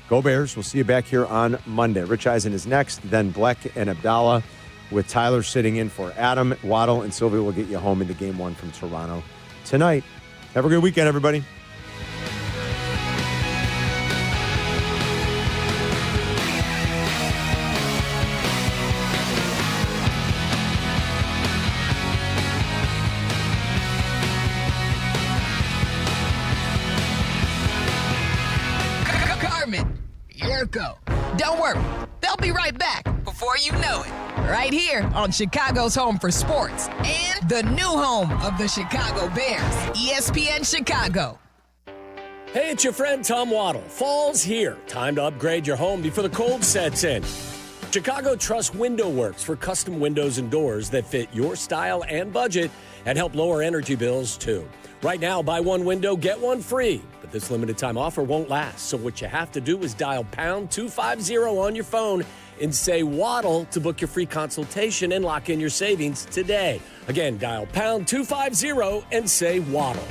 Go Bears. We'll see you back here on Monday. Rich Eisen is next, then Bleck and Abdallah with Tyler sitting in for Adam. Waddle and Silvy will get you home into game 1 from Toronto tonight. Have a good weekend, everybody. Carmen, Jurko. Don't worry, they'll be right back before you know it. Right here on Chicago's home for sports and the new home of the Chicago Bears, ESPN Chicago. Hey, it's your friend Tom Waddle. Fall's here. Time to upgrade your home before the cold sets in. Chicago Trust Window Works for custom windows and doors that fit your style and budget and help lower energy bills, too. Right now, buy one window, get one free. But this limited time offer won't last. So what you have to do is dial pound 250 on your phone and say Waddle to book your free consultation and lock in your savings today. Again, dial pound 250 and say Waddle.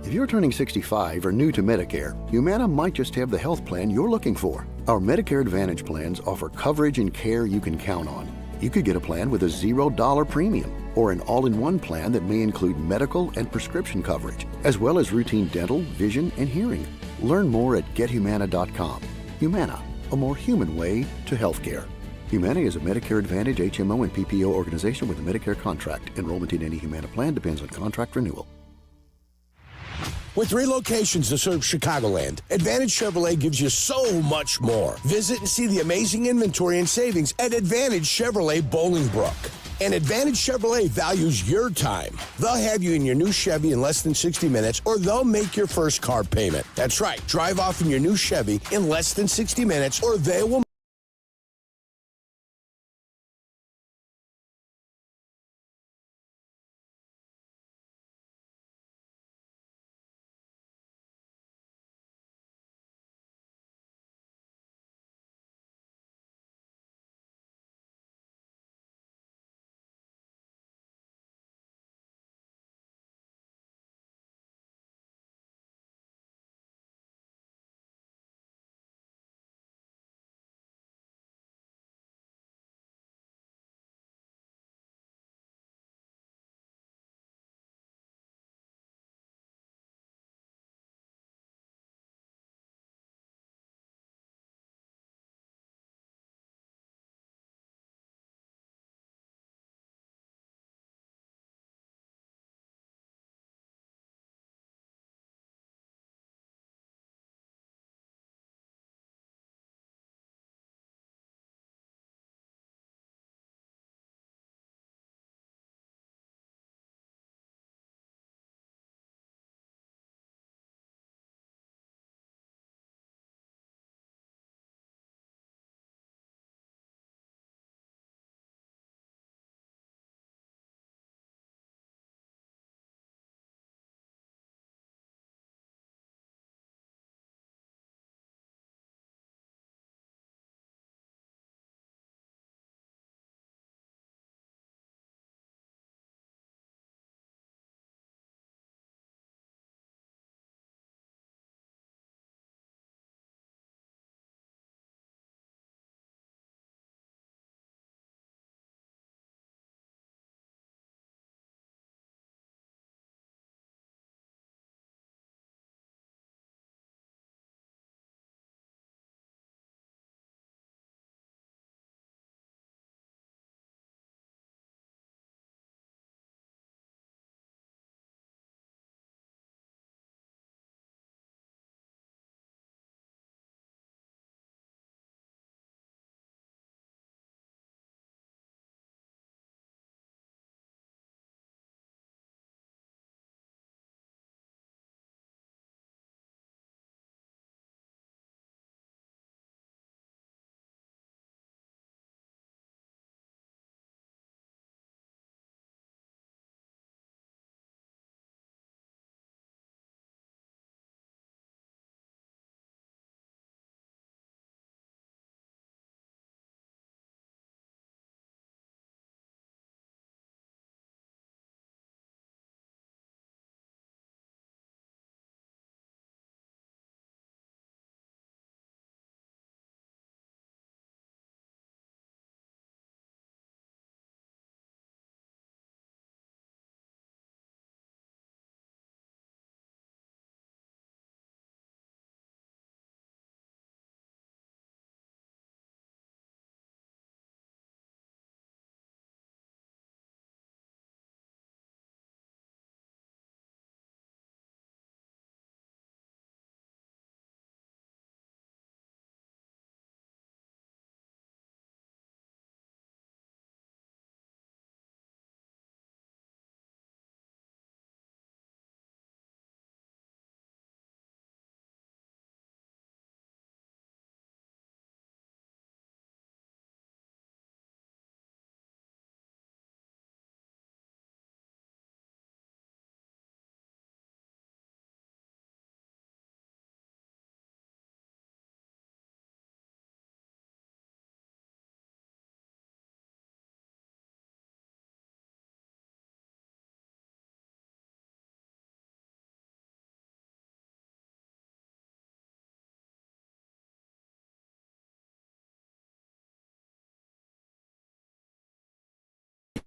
If you're turning 65 or new to Medicare, Humana might just have the health plan you're looking for. Our Medicare Advantage plans offer coverage and care you can count on. You could get a plan with a $0 premium or an all-in-one plan that may include medical and prescription coverage, as well as routine dental, vision, and hearing. Learn more at gethumana.com. Humana, a more human way to healthcare. Humana is a Medicare Advantage HMO and PPO organization with a Medicare contract. Enrollment in any Humana plan depends on contract renewal. With 3 locations to serve Chicagoland, Advantage Chevrolet gives you so much more. Visit and see the amazing inventory and savings at Advantage Chevrolet Bolingbrook. And Advantage Chevrolet values your time. They'll have you in your new Chevy in less than 60 minutes, or they'll make your first car payment. That's right. Drive off in your new Chevy in less than 60 minutes, or they will.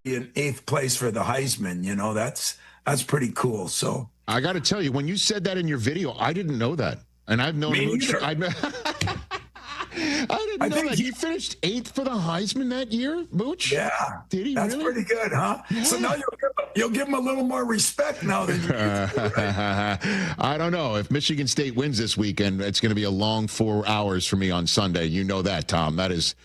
In 8th place for the Heisman, you know, that's pretty cool. So I got to tell you, when you said that in your video, I didn't know that, and I've known Mooch. I didn't know that he finished 8th for the Heisman that year, Mooch. Yeah, did he? That's really? Pretty good, huh? Yeah. So now you'll give You'll give him a little more respect now than you used to, right? I don't know. If Michigan State wins this weekend, it's going to be a long 4 hours for me on Sunday. You know that, Tom. That is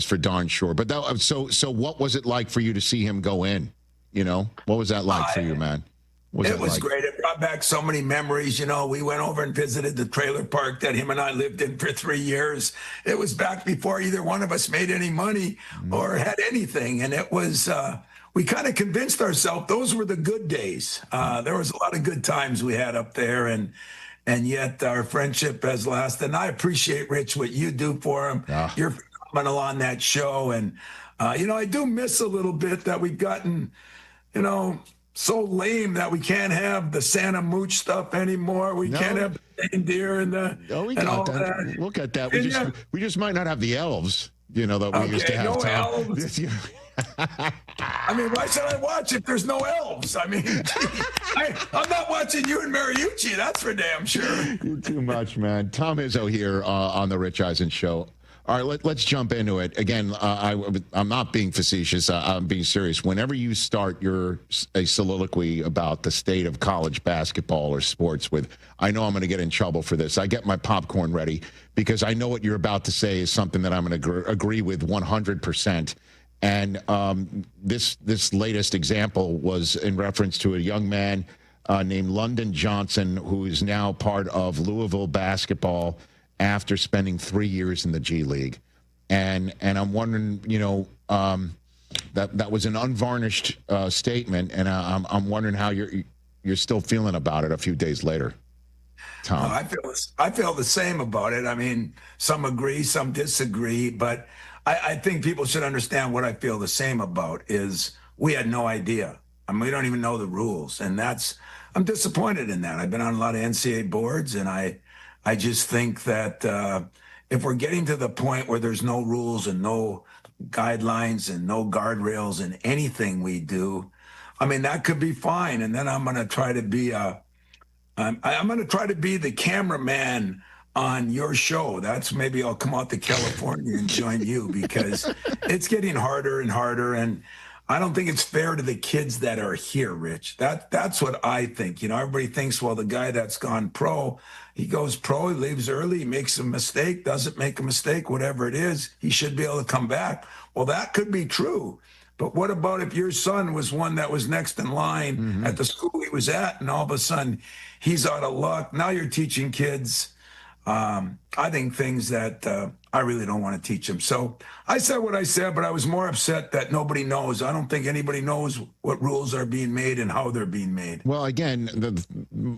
for darn sure. But so what was it like for you to see him go in? What was that like for you, man? It was great. It brought back so many memories. We went over and visited the trailer park that him and I lived in for 3 years. It was back before either one of us made any money or had anything. And it was, we kind of convinced ourselves those were the good days. There was a lot of good times we had up there. And yet our friendship has lasted. And I appreciate, Rich, what you do for him. You're phenomenal on that show. And, I do miss a little bit that we've gotten, so lame that we can't have the Santa Mooch stuff anymore. We can't have the reindeer and the we got that. Look at that. We just might not have the elves, that we used to have. No elves. I mean, why should I watch if there's no elves? I mean, I'm not watching you and Mariucci. That's for damn sure. You're too much, man. Tom Izzo here on the Rich Eisen Show. All right, let's jump into it. Again, I'm not being facetious. I'm being serious. Whenever you start a soliloquy about the state of college basketball or sports I know I'm going to get in trouble for this. I get my popcorn ready because I know what you're about to say is something that I'm going to agree with 100%. And this latest example was in reference to a young man named London Johnson, who is now part of Louisville basketball after spending 3 years in the G League. And I'm wondering, that was an unvarnished statement, and I'm wondering how you're still feeling about it a few days later, Tom. I feel the same about it. I mean, some agree, some disagree, but I think people should understand what I feel the same about is we had no idea. I mean, we don't even know the rules, and I'm disappointed in that. I've been on a lot of NCAA boards, and I just think that if we're getting to the point where there's no rules and no guidelines and no guardrails in anything we do, I mean, that could be fine. And then I'm going to try to be I'm going to try to be the cameraman on your show. Maybe I'll come out to California and join you because it's getting harder and harder. And I don't think it's fair to the kids that are here, Rich. That's what I think. Everybody thinks, well, the guy that's gone pro, he goes pro, he leaves early, he makes a mistake, doesn't make a mistake, whatever it is, he should be able to come back. Well, that could be true. But what about if your son was one that was next in line at the school he was at, and all of a sudden he's out of luck? Now you're teaching kids, I think, things that I really don't want to teach them. So I said what I said, but I was more upset that nobody knows. I don't think anybody knows what rules are being made and how they're being made. Well, again,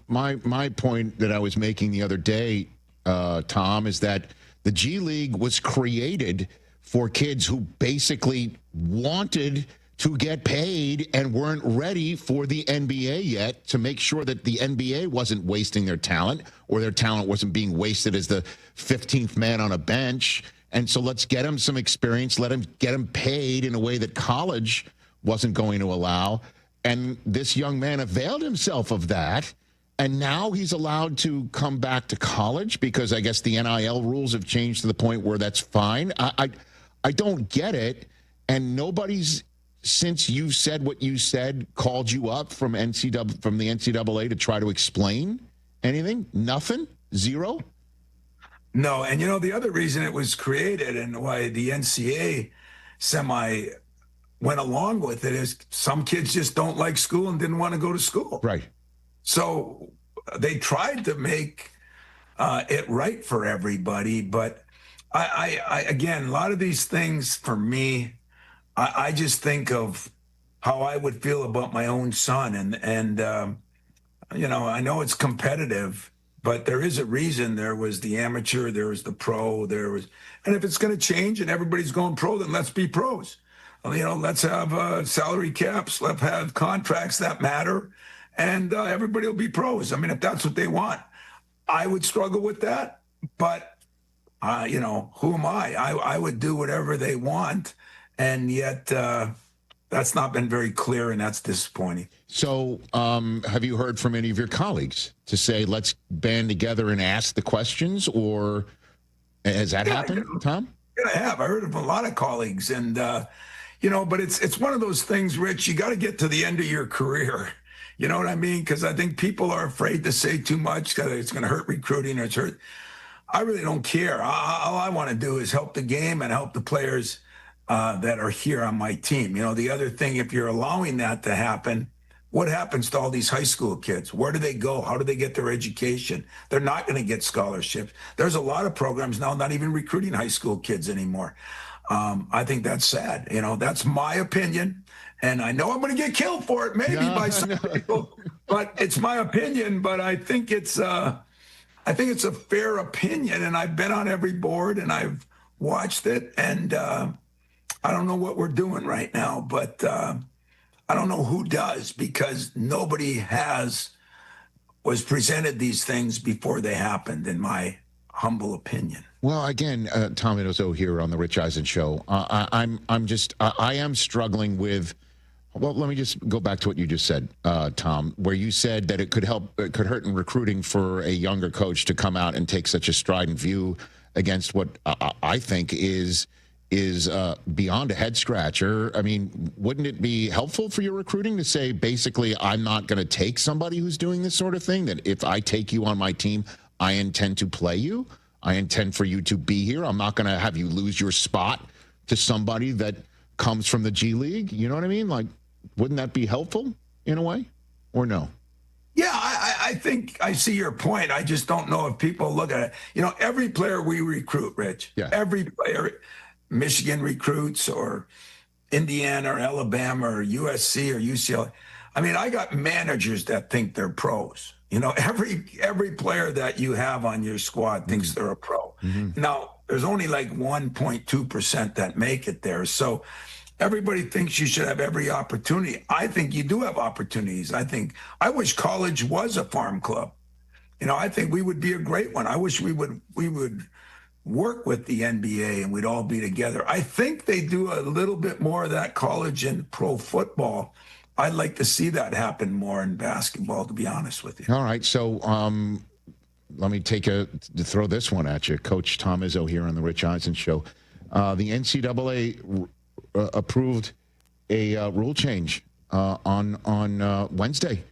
my point that I was making the other day, Tom, is that the G League was created for kids who basically wanted to get paid and weren't ready for the NBA yet, to make sure that the NBA wasn't wasting their talent or their talent wasn't being wasted as the 15th man on a bench. And so let's get them some experience, get them paid in a way that college wasn't going to allow. And this young man availed himself of that. And now he's allowed to come back to college because I guess the NIL rules have changed to the point where that's fine. I don't get it. And nobody's, since you said what you said, called you up from the NCAA to try to explain anything? Nothing? Zero? No. And the other reason it was created and why the NCAA went along with it is some kids just don't like school and didn't want to go to school. Right. So they tried to make it right for everybody. But I again, a lot of these things for me, I just think of how I would feel about my own son. And I know it's competitive, but there is a reason there was the amateur, there was the pro, and if it's going to change and everybody's going pro, then let's be pros. Let's have salary caps, let's have contracts that matter, and everybody will be pros. I mean, if that's what they want, I would struggle with that, but who am I? I would do whatever they want. And yet that's not been very clear, and that's disappointing. So have you heard from any of your colleagues to say, let's band together and ask the questions, or has that happened, Tom? Yeah, I have. I heard of a lot of colleagues, and, but it's one of those things, Rich, you got to get to the end of your career. You know what I mean? Because I think people are afraid to say too much because it's going to hurt recruiting or it's hurt. I really don't care. All I want to do is help the game and help the players that are here on my team. The other thing, if you're allowing that to happen, what happens to all these high school kids? Where do they go? How do they get their education? They're not going to get scholarships. There's a lot of programs now not even recruiting high school kids anymore. I think that's sad. That's my opinion. And I know I'm going to get killed for it, maybe by some people, but it's my opinion. But I think it's a fair opinion. And I've been on every board and I've watched it. And I don't know what we're doing right now, but I don't know who does, because nobody was presented these things before they happened, in my humble opinion. Well, again, Tom Izzo here on the Rich Eisen Show. I am struggling with. Well, let me just go back to what you just said, Tom, where you said that it could hurt in recruiting for a younger coach to come out and take such a strident view against what I think is beyond a head scratcher. I mean, wouldn't it be helpful for your recruiting to say, basically, I'm not going to take somebody who's doing this sort of thing, that if I take you on my team, I intend to play you. I intend for you to be here. I'm not going to have you lose your spot to somebody that comes from the G League. You know what I mean? Like, wouldn't that be helpful in a way, or no? Yeah, I think I see your point. I just don't know if people look at it. Every player we recruit, Rich, every player, Michigan recruits or Indiana or Alabama or USC or UCLA. I mean, I got managers that think they're pros. Every player that you have on your squad thinks they're a pro. Mm-hmm. Now, there's only like 1.2% that make it there. So everybody thinks you should have every opportunity. I think you do have opportunities. I wish college was a farm club. I think we would be a great one. I wish we would work with the NBA and we'd all be together. I think they do a little bit more of that college and pro football. I'd like to see that happen more in basketball, to be honest with you. All right. So let me throw this one at you. Coach Tom Izzo here on the Rich Eisen Show. The NCAA approved a rule change on Wednesday,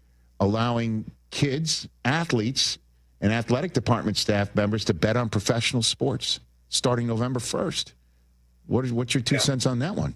allowing kids, athletes, and athletic department staff members to bet on professional sports starting November 1st. What's your 2 cents on that one?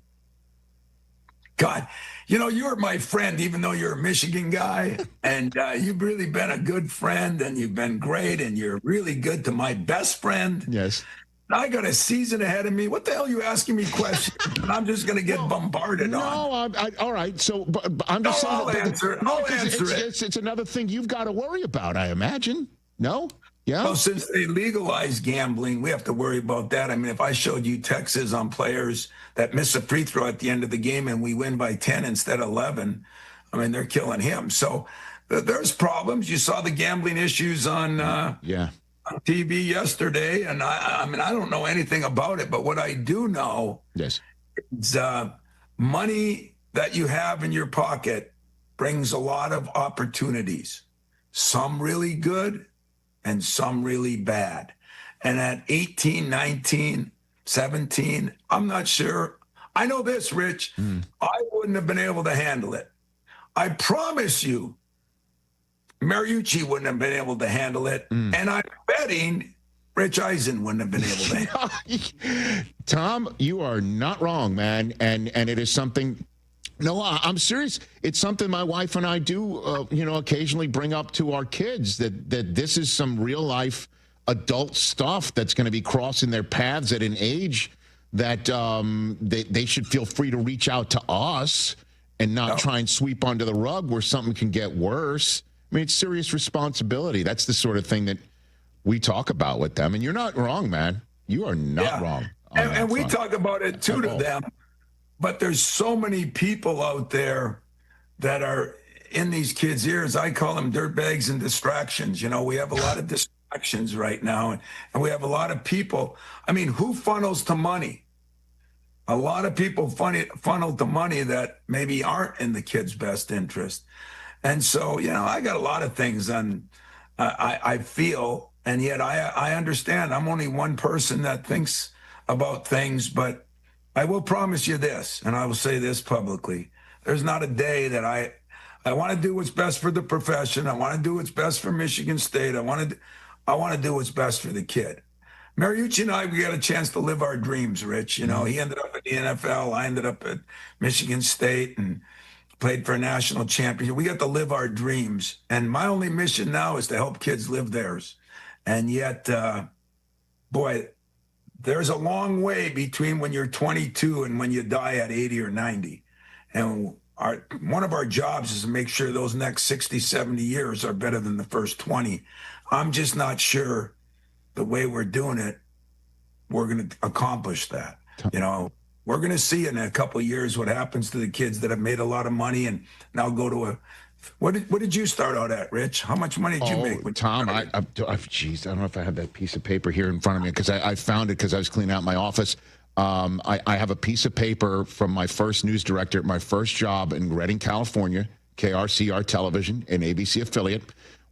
God, you're my friend, even though you're a Michigan guy, and you've really been a good friend, and you've been great, and you're really good to my best friend. Yes. I got a season ahead of me. What the hell are you asking me questions? And I'm just going to get bombarded on. No, all right. So but I'm just saying. I'll answer it. It's another thing you've got to worry about, I imagine. No? Yeah. Well, since they legalized gambling, we have to worry about that. I mean, if I showed you texts on players that miss a free throw at the end of the game and we win by 10 instead of 11, I mean, they're killing him. So there's problems. You saw the gambling issues on TV yesterday, and I mean, I don't know anything about it, but what I do know is money that you have in your pocket brings a lot of opportunities, some really good and some really bad. And at 18, 19, 17, I'm not sure. I know this, Rich, I wouldn't have been able to handle it. I promise you, Mariucci wouldn't have been able to handle it. And I'm betting Rich Eisen wouldn't have been able to handle it. Tom, you are not wrong, man. And it is something. No, I'm serious. It's something my wife and I do, occasionally bring up to our kids, that this is some real life adult stuff that's going to be crossing their paths at an age that they should feel free to reach out to us and not try and sweep under the rug where something can get worse. I mean, it's serious responsibility. That's the sort of thing that we talk about with them. And you're not wrong, man. You are not wrong. And we talk about it, too, to them. But there's so many people out there that are in these kids' ears. I call them dirtbags and distractions. We have a lot of distractions right now. And we have a lot of people. I mean, who funnels to money? A lot of people funnel to money that maybe aren't in the kids' best interest. And so, I got a lot of things on I feel, and yet I understand I'm only one person that thinks about things, but I will promise you this, and I will say this publicly. There's not a day that I want to do what's best for the profession. I want to do what's best for Michigan State. I want to do what's best for the kid. Mariucci and I, we got a chance to live our dreams, Rich. You know, he ended up at the NFL. I ended up at Michigan State and played for a national championship. We got to live our dreams. And my only mission now is to help kids live theirs. And yet, boy, there's a long way between when you're 22 and when you die at 80 or 90. And one of our jobs is to make sure those next 60, 70 years are better than the first 20. I'm just not sure the way we're doing it, we're going to accomplish that. You know, we're going to see in a couple of years what happens to the kids that have made a lot of money and now go to a. What did you start out at, Rich? How much money did you make? Tom, I don't know if I have that piece of paper here in front of me because I found it because I was cleaning out my office. I have a piece of paper from my first news director at my first job in Redding, California, KRCR Television, an ABC affiliate,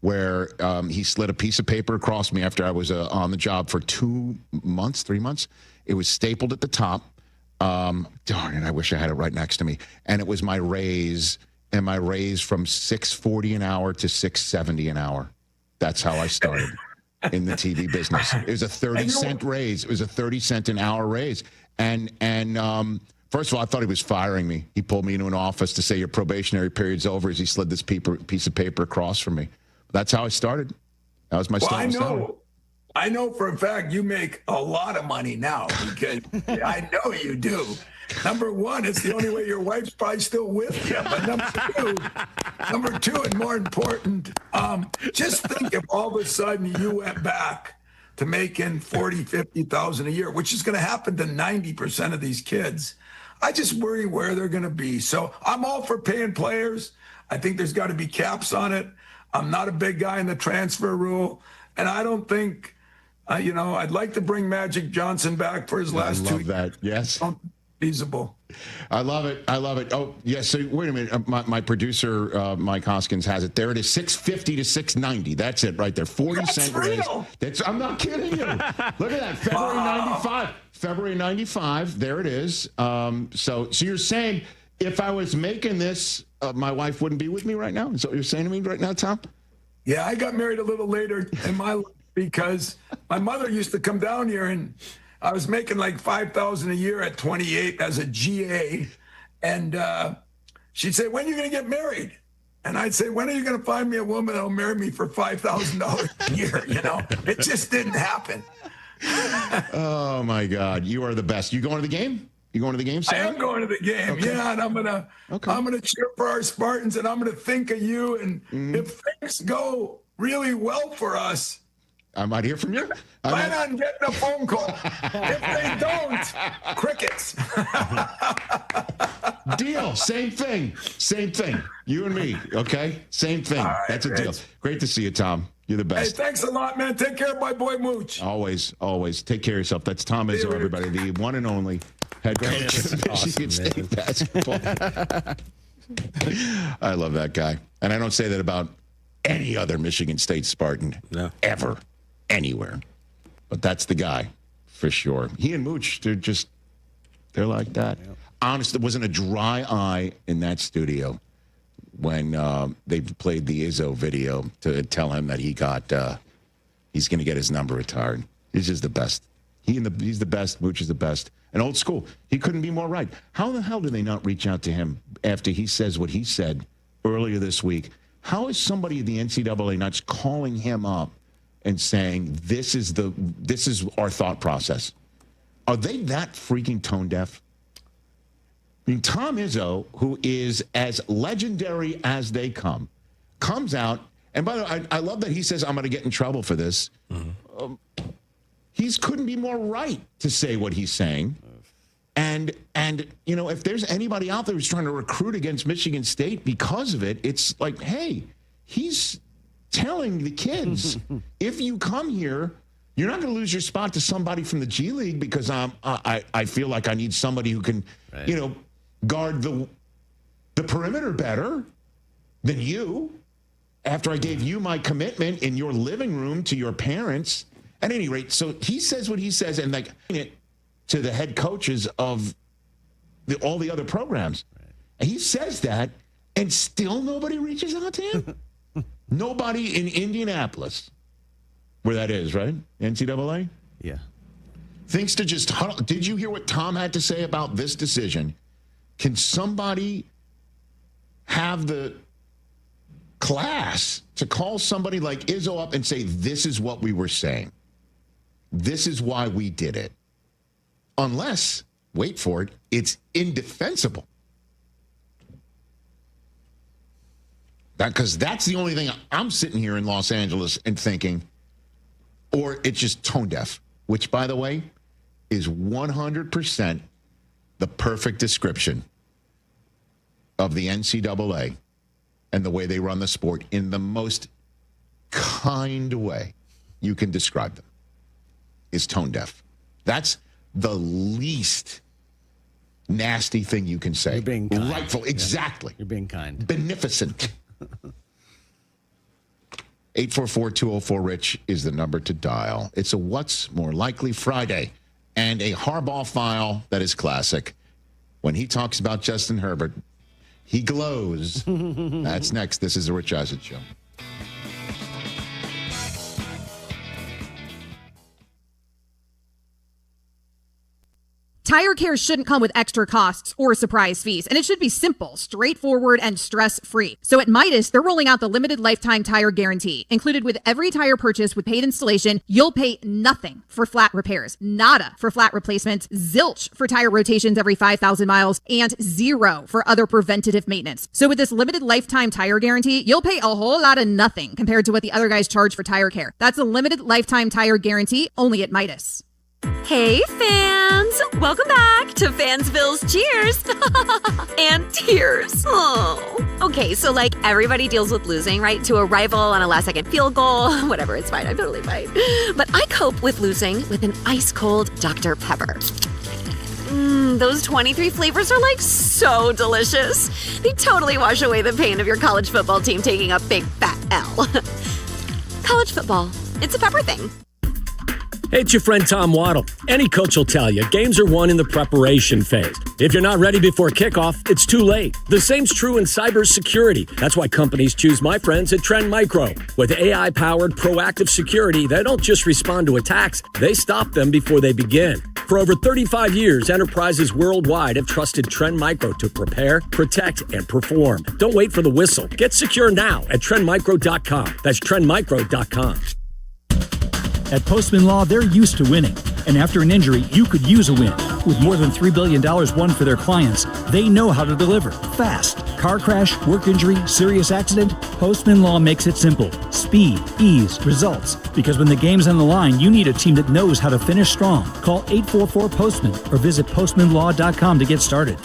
where he slid a piece of paper across me after I was on the job for 3 months. It was stapled at the top. Darn it, I wish I had it right next to me. And it was my raise, and my raise from $6.40 an hour to $6.70 an hour. That's how I started in the TV business. It was a 30-cent raise. It was a 30-cent an hour raise. And first of all, I thought he was firing me. He pulled me into an office to say your probationary period's over as he slid this piece of paper across from me. That's how I started. That was my starting salary. I know for a fact you make a lot of money now because I know you do. Number one, it's the only way your wife's probably still with you. But number two, and more important, just think if all of a sudden you went back to making $40,000, $50,000 a year, which is going to happen to 90% of these kids. I just worry where they're going to be. So I'm all for paying players. I think there's got to be caps on it. I'm not a big guy in the transfer rule. And I don't think, I'd like to bring Magic Johnson back for his last 2 years. That. Yes. Feasible. I love it. Oh, yes. So wait a minute. My producer, Mike Hoskins, has it. There it is, $6.50 to $6.90. That's it right there. 40-cent raise. I'm not kidding you. Look at that. February 95. February 95. There it is. So you're saying if I was making this, my wife wouldn't be with me right now? Is that what you're saying to me right now, Tom? Yeah, I got married a little later in my life because my mother used to come down here and I was making like $5,000 a year at 28 as a GA. And she'd say, when are you going to get married? And I'd say, when are you going to find me a woman that'll marry me for $5,000 a year? It just didn't happen. Oh, my God. You are the best. You going to the game? You going to the game, Sam? I am going to the game, okay. Yeah, and I'm gonna cheer for our Spartans, and I'm gonna think of you. And if things go really well for us, I might hear from you. Plan on getting a phone call. If they don't, crickets. Deal. Same thing. You and me. Okay. Same thing. Right, that's a deal. Great to see you, Tom. You're the best. Hey, thanks a lot, man. Take care of my boy Mooch. Always. Take care of yourself. That's Tom Izzo, everybody, the one and only head coach of Michigan State basketball. I love that guy. And I don't say that about any other Michigan State Spartan ever, anywhere. But that's the guy, for sure. He and Mooch, they're like that. Yeah. Honestly, there wasn't a dry eye in that studio when they played the Izzo video to tell him that he's going to get his number retired. He's just the best. He's the best. Mooch is the best. And old school. He couldn't be more right. How the hell do they not reach out to him after he says what he said earlier this week? How is somebody at the NCAA not calling him up and saying, this is our thought process? Are they that freaking tone deaf? I mean, Tom Izzo, who is as legendary as they comes out. And by the way, I love that he says, I'm going to get in trouble for this. Mm-hmm. He couldn't be more right to say what he's saying. And if there's anybody out there who's trying to recruit against Michigan State because of it, it's like, hey, he's telling the kids, if you come here, you're not going to lose your spot to somebody from the G League because I feel like I need somebody who can, guard the perimeter better than you after I gave you my commitment in your living room to your parents. At any rate, so he says what he says and it to the head coaches of all the other programs. And he says that, and still nobody reaches out to him? Nobody in Indianapolis, where that is, right? NCAA? Yeah. Thinks to just huddle. Did you hear what Tom had to say about this decision? Can somebody have the class to call somebody like Izzo up and say, this is what we were saying. This is why we did it. Unless, wait for it, it's indefensible. Because that's the only thing I'm sitting here in Los Angeles and thinking, or it's just tone deaf, which, by the way, is 100% the perfect description of the NCAA and the way they run the sport in the most kind way you can describe them, is tone deaf. That's the least nasty thing you can say. You're being kind. Rightful, exactly. You're being kind. Beneficent. 844-204-RICH is the number to dial. It's a What's More Likely Friday and a Harbaugh file that is classic. When he talks about Justin Herbert, he glows. That's next. This is the Rich Eisen Show. Tire care shouldn't come with extra costs or surprise fees, and it should be simple, straightforward, and stress-free. So at Midas, they're rolling out the limited lifetime tire guarantee. Included with every tire purchase with paid installation, you'll pay nothing for flat repairs, nada for flat replacements, zilch for tire rotations every 5,000 miles, and zero for other preventative maintenance. So with this limited lifetime tire guarantee, you'll pay a whole lot of nothing compared to what the other guys charge for tire care. That's a limited lifetime tire guarantee only at Midas. Hey, fans! Welcome back to Fansville's Cheers and Tears. Oh. Okay, so like everybody deals with losing, right? To a rival on a last-second field goal. Whatever, it's fine. I'm totally fine. But I cope with losing with an ice-cold Dr. Pepper. Those 23 flavors are like so delicious. They totally wash away the pain of your college football team taking a big fat L. College football, it's a pepper thing. Hey, it's your friend Tom Waddle. Any coach will tell you, games are won in the preparation phase. If you're not ready before kickoff, it's too late. The same's true in cybersecurity. That's why companies choose my friends at Trend Micro. With AI-powered proactive security, they don't just respond to attacks, they stop them before they begin. For over 35 years, enterprises worldwide have trusted Trend Micro to prepare, protect, and perform. Don't wait for the whistle. Get secure now at trendmicro.com. That's trendmicro.com. At Postman Law, they're used to winning. And after an injury, you could use a win. With more than $3 billion won for their clients, they know how to deliver. Fast. Car crash, work injury, serious accident. Postman Law makes it simple. Speed, ease, results. Because when the game's on the line, you need a team that knows how to finish strong. Call 844-POSTMAN or visit postmanlaw.com to get started.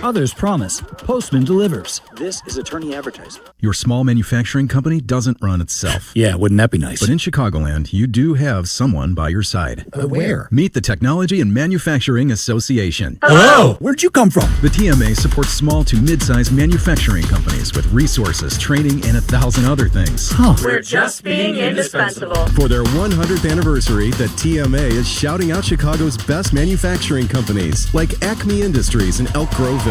Others promise. Postman delivers. This is attorney advertising. Your small manufacturing company doesn't run itself. Yeah, wouldn't that be nice? But in Chicagoland, you do have someone by your side. Where? Meet the Technology and Manufacturing Association. Hello! Where'd you come from? The TMA supports small to mid-sized manufacturing companies with resources, training, and 1,000 other things. We're just being indispensable. For their 100th anniversary, the TMA is shouting out Chicago's best manufacturing companies, like Acme Industries and Elk Grove Village.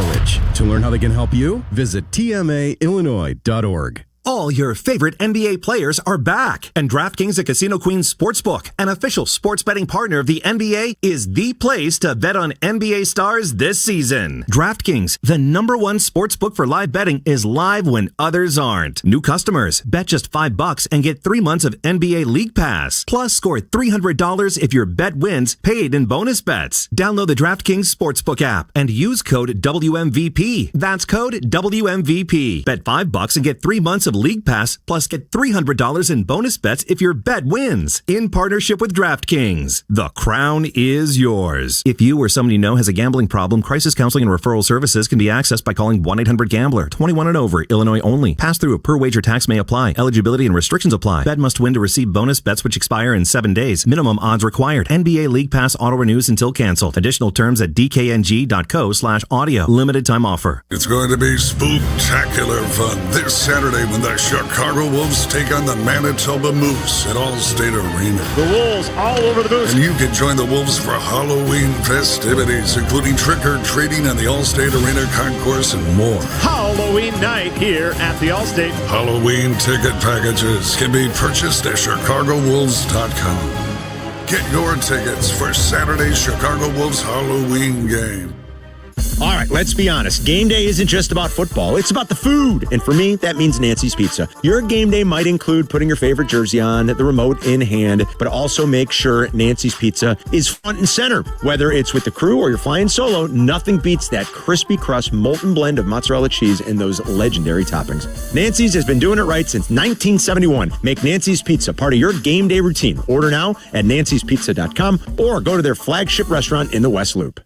To learn how they can help you, visit tmaillinois.org. All your favorite NBA players are back, and DraftKings, the Casino Queen Sportsbook, an official sports betting partner of the NBA, is the place to bet on NBA stars this season. DraftKings, the #1 sportsbook for live betting, is live when others aren't. New customers, bet just $5 and get 3 months of NBA League Pass. Plus, score $300 if your bet wins, paid in bonus bets. Download the DraftKings Sportsbook app and use code WMVP. That's code WMVP. Bet $5 and get 3 months of League Pass, plus get $300 in bonus bets if your bet wins. In partnership with DraftKings, the crown is yours. If you or somebody you know has a gambling problem, crisis counseling and referral services can be accessed by calling 1-800-GAMBLER. 21 and over, Illinois only. Pass-through per wager tax may apply. Eligibility and restrictions apply. Bet must win to receive bonus bets which expire in 7 days. Minimum odds required. NBA League Pass auto renews until canceled. Additional terms at dkng.co/audio. Limited time offer. It's going to be spooktacular fun this Saturday when the The Chicago Wolves take on the Manitoba Moose at Allstate Arena. The Wolves all over the booth. And you can join the Wolves for Halloween festivities, including trick-or-treating on the Allstate Arena concourse and more. Halloween night here at the Allstate. Halloween ticket packages can be purchased at ChicagoWolves.com. Get your tickets for Saturday's Chicago Wolves Halloween game. All right, let's be honest. Game day isn't just about football. It's about the food. And for me, that means Nancy's Pizza. Your game day might include putting your favorite jersey on, the remote in hand, but also make sure Nancy's Pizza is front and center. Whether it's with the crew or you're flying solo, nothing beats that crispy crust molten blend of mozzarella cheese and those legendary toppings. Nancy's has been doing it right since 1971. Make Nancy's Pizza part of your game day routine. Order now at nancyspizza.com or go to their flagship restaurant in the West Loop.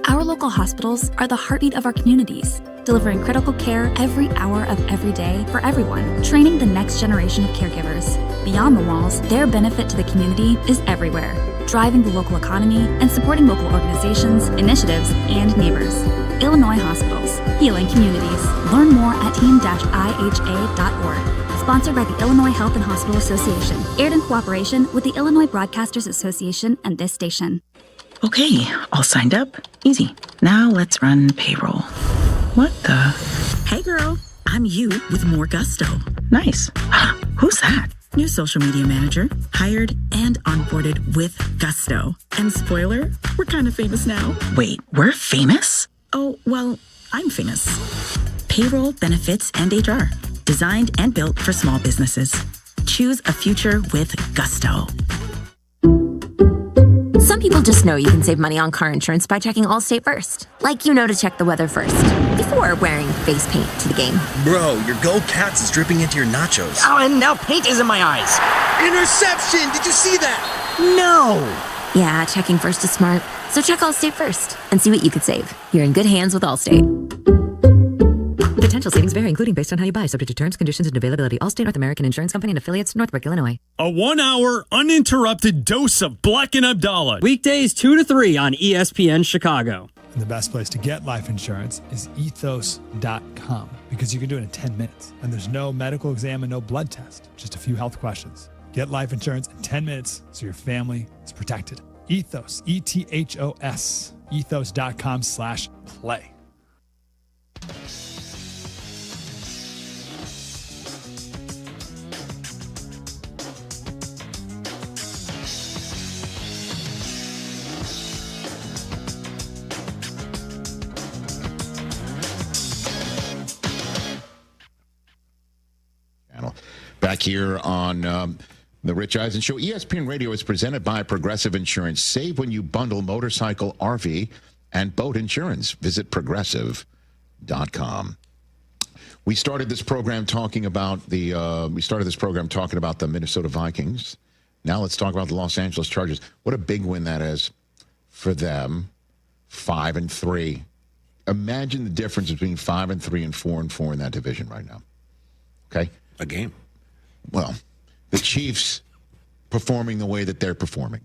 Our local hospitals are the heartbeat of our communities, delivering critical care every hour of every day for everyone, training the next generation of caregivers. Beyond the walls, their benefit to the community is everywhere, driving the local economy and supporting local organizations, initiatives, and neighbors. Illinois Hospitals, healing communities. Learn more at team-iha.org. Sponsored by the Illinois Health and Hospital Association. Aired in cooperation with the Illinois Broadcasters Association and this station. Okay, all signed up. Easy. Now let's run payroll. What the? Hey girl, I'm you with more gusto. Nice. Who's that? New social media manager, hired and onboarded with gusto. And spoiler, we're kind of famous now. Wait, we're famous? Oh, well, I'm famous. Payroll, benefits, and HR. Designed and built for small businesses. Choose a future with gusto. Some people just know you can save money on car insurance by checking Allstate first. Like you know to check the weather first, before wearing face paint to the game. Bro, your Go Cats is dripping into your nachos. Oh, and now paint is in my eyes. Interception! Did you see that? No! Yeah, checking first is smart. So check Allstate first and see what you could save. You're in good hands with Allstate. Potential savings vary, including based on how you buy, subject to terms, conditions, and availability. Allstate North American Insurance Company and affiliates, Northbrook, Illinois. A 1 hour uninterrupted dose of Bleck and Abdallah. Weekdays 2 to 3 on ESPN Chicago. And the best place to get life insurance is ethos.com because you can do it in 10 minutes. And there's no medical exam and no blood test, just a few health questions. Get life insurance in 10 minutes so your family is protected. Ethos, ETHOS, ethos.com/play. Back here on the Rich Eisen Show. ESPN Radio is presented by Progressive Insurance. Save when you bundle motorcycle, RV, and boat insurance. Visit progressive.com. We started this program talking about the Minnesota Vikings. Now let's talk about the Los Angeles Chargers. What a big win that is for them. 5-3. Imagine the difference between 5-3 and 4-4 in that division right now. Okay? A game. Well, the Chiefs performing the way that they're performing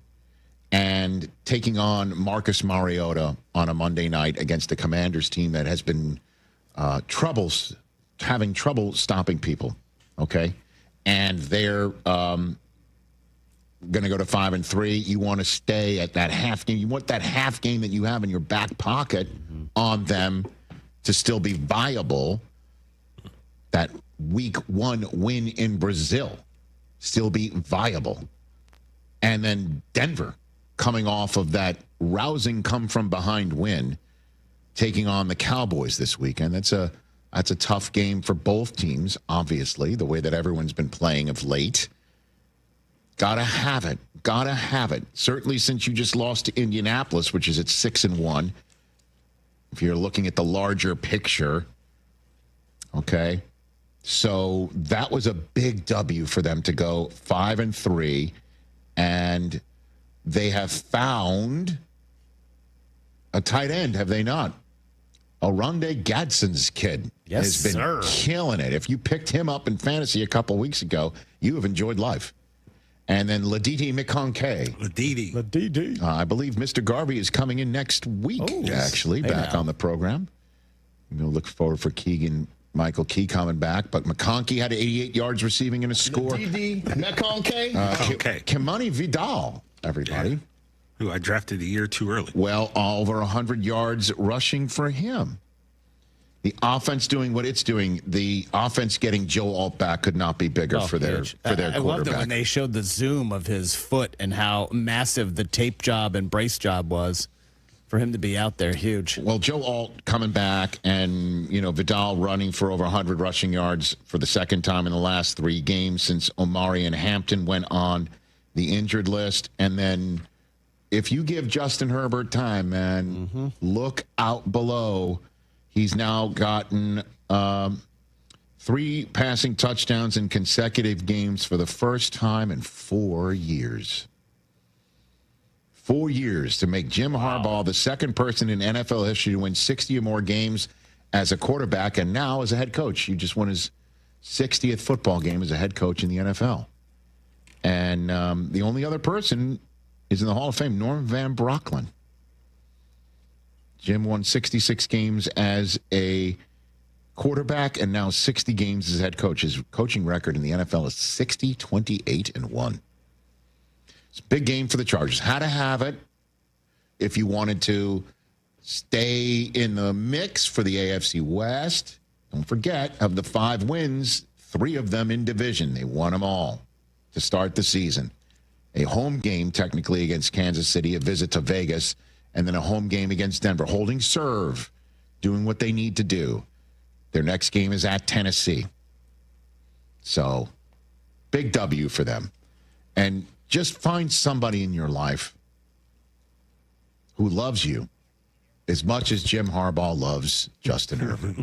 and taking on Marcus Mariota on a Monday night against the Commanders team that has been having trouble stopping people, okay? And they're going to go to 5-3. You want to stay at that half game. You want that half game that you have in your back pocket on them to still be viable. That week 1 win in Brazil still be viable. And then Denver coming off of that rousing come from behind win, taking on the Cowboys this weekend. That's a tough game for both teams, obviously, the way that everyone's been playing of late. Gotta have it. Gotta have it. Certainly since you just lost to Indianapolis, which is at 6-1. If you're looking at the larger picture, okay? So that was a big W for them to go 5-3, and they have found a tight end, have they not? Oronde Gadsden's kid has been killing it. If you picked him up in fantasy a couple weeks ago, you have enjoyed life. And then Ladidi McConkey. Ladidi. I believe Mr. Garvey is coming in next week, back on the program. We'll look forward for Keegan Michael Key coming back, but McConkey had 88 yards receiving and a score. McConkey? Kimani Vidal, everybody. Yeah. Who I drafted a year too early. Well, over 100 yards rushing for him. The offense doing what it's doing. The offense getting Joe Alt back could not be bigger for their quarterback. I loved it when they showed the zoom of his foot and how massive the tape job and brace job was for him to be out there. Huge. Well, Joe Alt coming back and, Vidal running for over 100 rushing yards for the second time in the last 3 games since Omari and Hampton went on the injured list. And then if you give Justin Herbert time, man, look out below. He's now gotten 3 passing touchdowns in consecutive games for the first time in 4 years. 4 years to make Jim Harbaugh the second person in NFL history to win 60 or more games as a quarterback, and now as a head coach. He just won his 60th football game as a head coach in the NFL. And the only other person is in the Hall of Fame, Norm Van Brocklin. Jim won 66 games as a quarterback and now 60 games as head coach. His coaching record in the NFL is 60, 28, and 1. It's a big game for the Chargers. Had to have it if you wanted to stay in the mix for the AFC West. Don't forget, of the 5 wins, 3 of them in division. They won them all to start the season. A home game, technically, against Kansas City, a visit to Vegas, and then a home game against Denver, holding serve, doing what they need to do. Their next game is at Tennessee. So, big W for them. And just find somebody in your life who loves you as much as Jim Harbaugh loves Justin Herbert.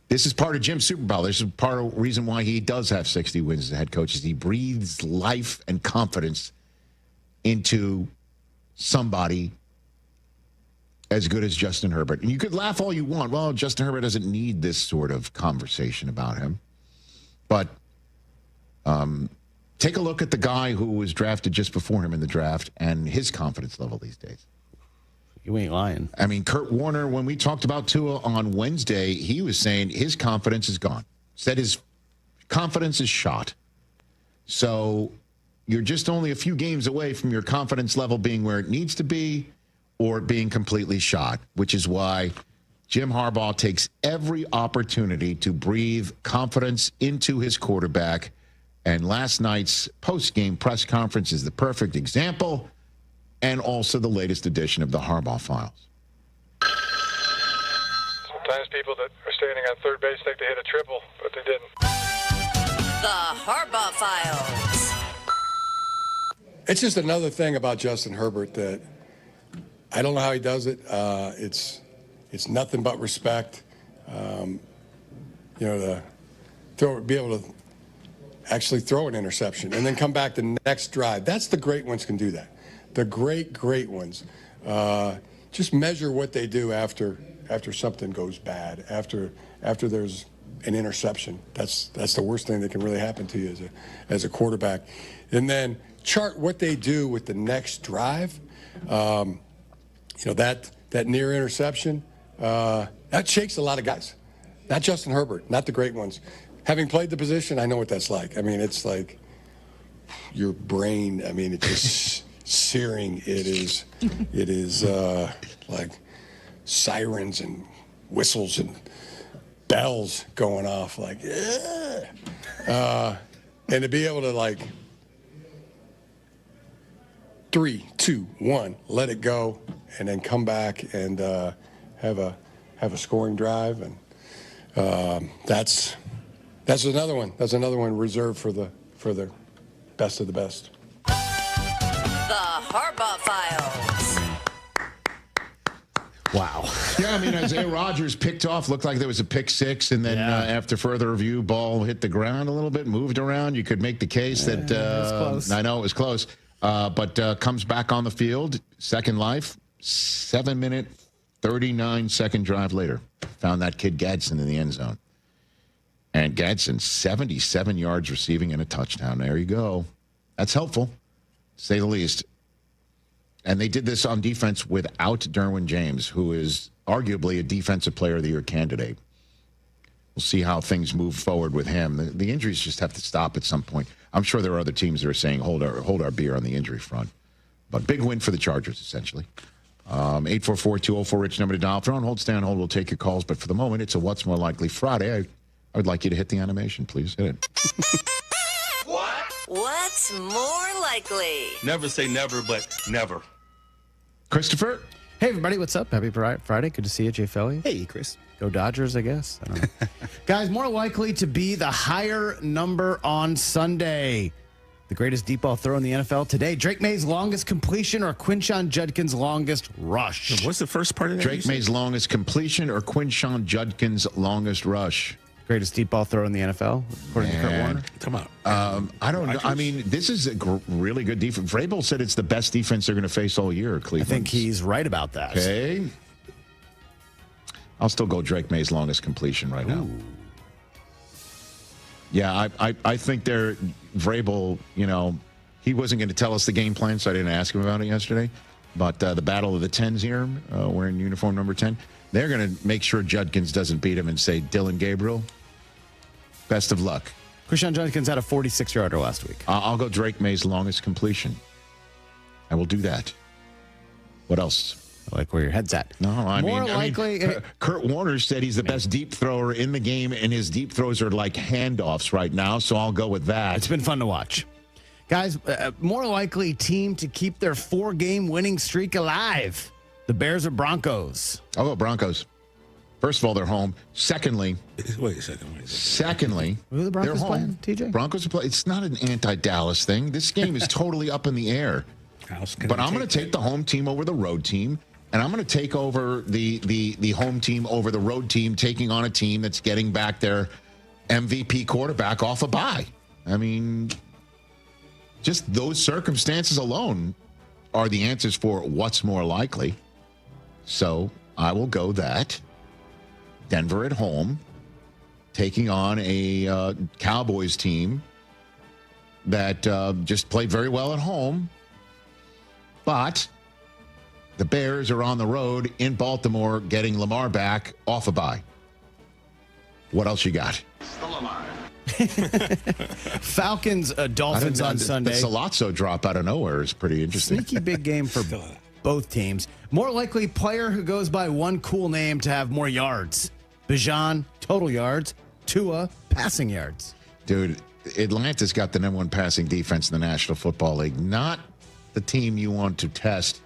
This is part of Jim's Super Bowl. This is part of the reason why he does have 60 wins as a head coach, is he breathes life and confidence into somebody as good as Justin Herbert. And you could laugh all you want. Well, Justin Herbert doesn't need this sort of conversation about him. But take a look at the guy who was drafted just before him in the draft and his confidence level these days. You ain't lying. I mean, Kurt Warner, when we talked about Tua on Wednesday, he was saying his confidence is gone. Said his confidence is shot. So you're just only a few games away from your confidence level being where it needs to be or being completely shot, which is why Jim Harbaugh takes every opportunity to breathe confidence into his quarterback. And last night's post-game press conference is the perfect example, and also the latest edition of the Harbaugh Files. Sometimes people that are standing on third base think they hit a triple, but they didn't. The Harbaugh Files. It's just another thing about Justin Herbert that I don't know how he does it. It's nothing but respect. Be able to actually throw an interception and then come back the next drive. That's the great ones can do that. The great ones. Just measure what they do after something goes bad, after there's an interception. That's the worst thing that can really happen to you as a quarterback. And then chart what they do with the next drive. That near interception, that shakes a lot of guys. Not Justin Herbert, not the great ones. Having played the position, I know what that's like. I mean, it's like your brain, it's just searing. It is like sirens and whistles and bells going off, like, and to be able to 3, 2, 1, let it go, and then come back and have a scoring drive, and that's another one. That's another one reserved for the best of the best. The Harbaugh Files. Wow. Yeah, Isaiah Rodgers picked off, looked like there was a pick six, and then after further review, ball hit the ground a little bit, moved around. You could make the case that I know it was close, but comes back on the field, second life, 7-minute, 39-second drive later. Found that kid Gadsden in the end zone. And Gadsden, 77 yards receiving and a touchdown. There you go. That's helpful, to say the least. And they did this on defense without Derwin James, who is arguably a Defensive Player of the Year candidate. We'll see how things move forward with him. The injuries just have to stop at some point. I'm sure there are other teams that are saying hold our beer on the injury front. But big win for the Chargers, essentially. 844-204-RICH number to dial. If you're on hold, stay on hold. We'll take your calls. But for the moment, it's a What's More Likely Friday. I would like you to hit the animation, please. Hit it. What's more likely? Never say never, but never. Christopher? Hey, everybody. What's up? Happy Friday. Good to see you, Jay Felly. Hey, Chris. Go Dodgers, I guess. I don't know. Guys, more likely to be the higher number on Sunday. The greatest deep ball throw in the NFL today. Drake May's longest completion or Quinshon Judkins' longest rush? What's the first part of that? Drake May's longest completion or Quinshon Judkins' longest rush? Greatest deep ball throw in the NFL, according to Kurt Warner. Come on. I don't know. I mean, this is a really good defense. Vrabel said it's the best defense they're going to face all year, Cleveland. I think he's right about that. Okay. I'll still go Drake May's longest completion right now. Yeah, I think Vrabel, he wasn't going to tell us the game plan, so I didn't ask him about it yesterday. But the battle of the 10s here, wearing uniform number 10, they're going to make sure Judkins doesn't beat him and say, Dylan Gabriel, best of luck. Quinshon Judkins had a 46-yarder last week. I'll go Drake May's longest completion. I will do that. What else? I like where your head's at. No, I likely, mean, Kurt Warner said he's the best deep thrower in the game, and his deep throws are like handoffs right now, so I'll go with that. It's been fun to watch. Guys, more likely team to keep their 4-game winning streak alive. The Bears or Broncos? I'll go Broncos. First of all, they're home. Secondly, wait a second. Who are the Broncos they're home. playing, TJ? Broncos are playing. It's not an anti-Dallas thing. This game is totally up in the air. But I'm going to take the home team over the road team. And I'm going to take over the home team over the road team, taking on a team that's getting back their MVP quarterback off a bye. I mean, just those circumstances alone are the answers for what's more likely. So I will go that. Denver at home, taking on a Cowboys team that just played very well at home. But the Bears are on the road in Baltimore, getting Lamar back off a bye. What else you got? Falcons, Dolphins on Sunday. The Salazzo drop out of nowhere is pretty interesting. Sneaky big game for both teams. More likely player who goes by one cool name to have more yards. Bijan, total yards. Tua, passing yards. Dude, Atlanta's got the #1 passing defense in the National Football League. Not the team you want to test.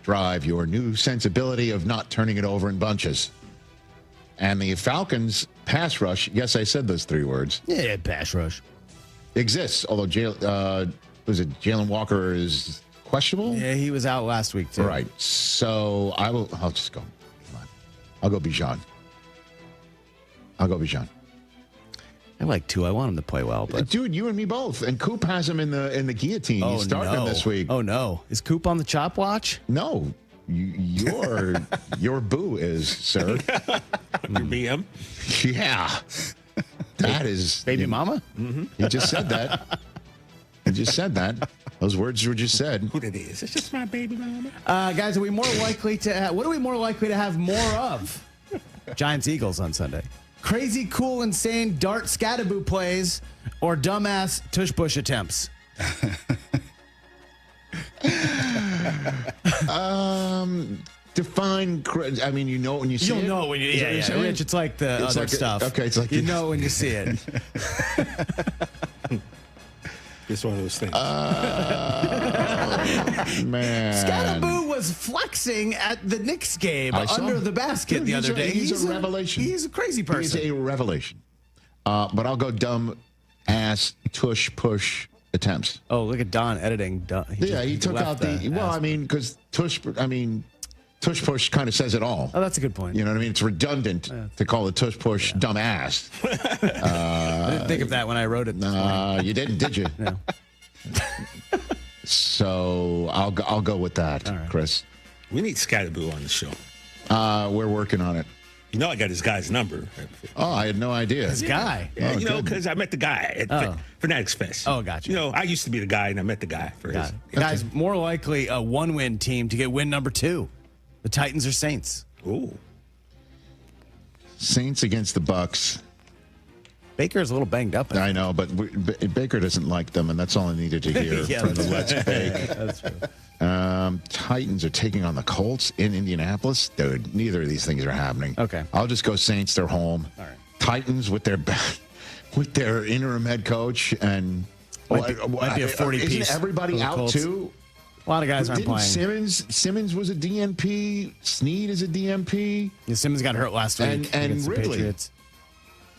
Drive your new sensibility of not turning it over in bunches. And the Falcons pass rush, yes, I said those 3 words. Yeah, pass rush. Exists, although Jalen Walker is questionable? Yeah, he was out last week, too. Right. So I'll just go. Come on. I'll go Bijan. I like Tua. I want him to play well, but dude, you and me both. And Coop has him in the guillotine. He's starting him this week. Oh no, is Coop on the chop watch? No, your boo is, sir. Your BM. Yeah, that is baby mama. Mm-hmm. You just said that. Those words were just said. Who that is? It's just my baby mama. Guys, are we more likely to? What are we more likely to have more of? Giants Eagles on Sunday. Crazy, cool, insane dart scatterboo plays or dumbass tush push attempts? Define. I mean, you know when you see it. You'll know when you. Yeah. Rich, it's like the it's other like stuff. Okay, it's like you know when you see it. It's one of those things. Man. Scatterboo was flexing at the Knicks game under the basket the other day. He's a revelation. He's a crazy person. He's a revelation. But I'll go dumb ass tush push attempts. Oh, look at Don editing. He took out the. Well, I mean, because tush push kind of says it all. Oh, that's a good point. You know what I mean? It's redundant to call it tush push dumb ass. I didn't think of that when I wrote it. You didn't, did you? No. So I'll go with that, right. Chris. We need Scatterboo on the show. We're working on it. You know, I got this guy's number. Oh, I had no idea. This guy? Yeah, because I met the guy at Fanatics Fest. Oh, gotcha. You know, I used to be the guy, and I met the guy. Guys, more likely a 1-win team to get win number 2. The Titans or Saints? Ooh. Saints against the Bucks. Baker's a little banged up. I know, but Baker doesn't like them, and that's all I needed to hear from the Let's Bake. That's true. Titans are taking on the Colts in Indianapolis. Dude, neither of these things are happening. Okay. I'll just go Saints. They're home. All right. Titans with their interim head coach and might be a 40-piece. Isn't everybody out Colts. too? A lot of guys aren't Didn't playing. Simmons was a DNP. Snead is a DNP. Yeah, Simmons got hurt last week And against the Ridley. Patriots.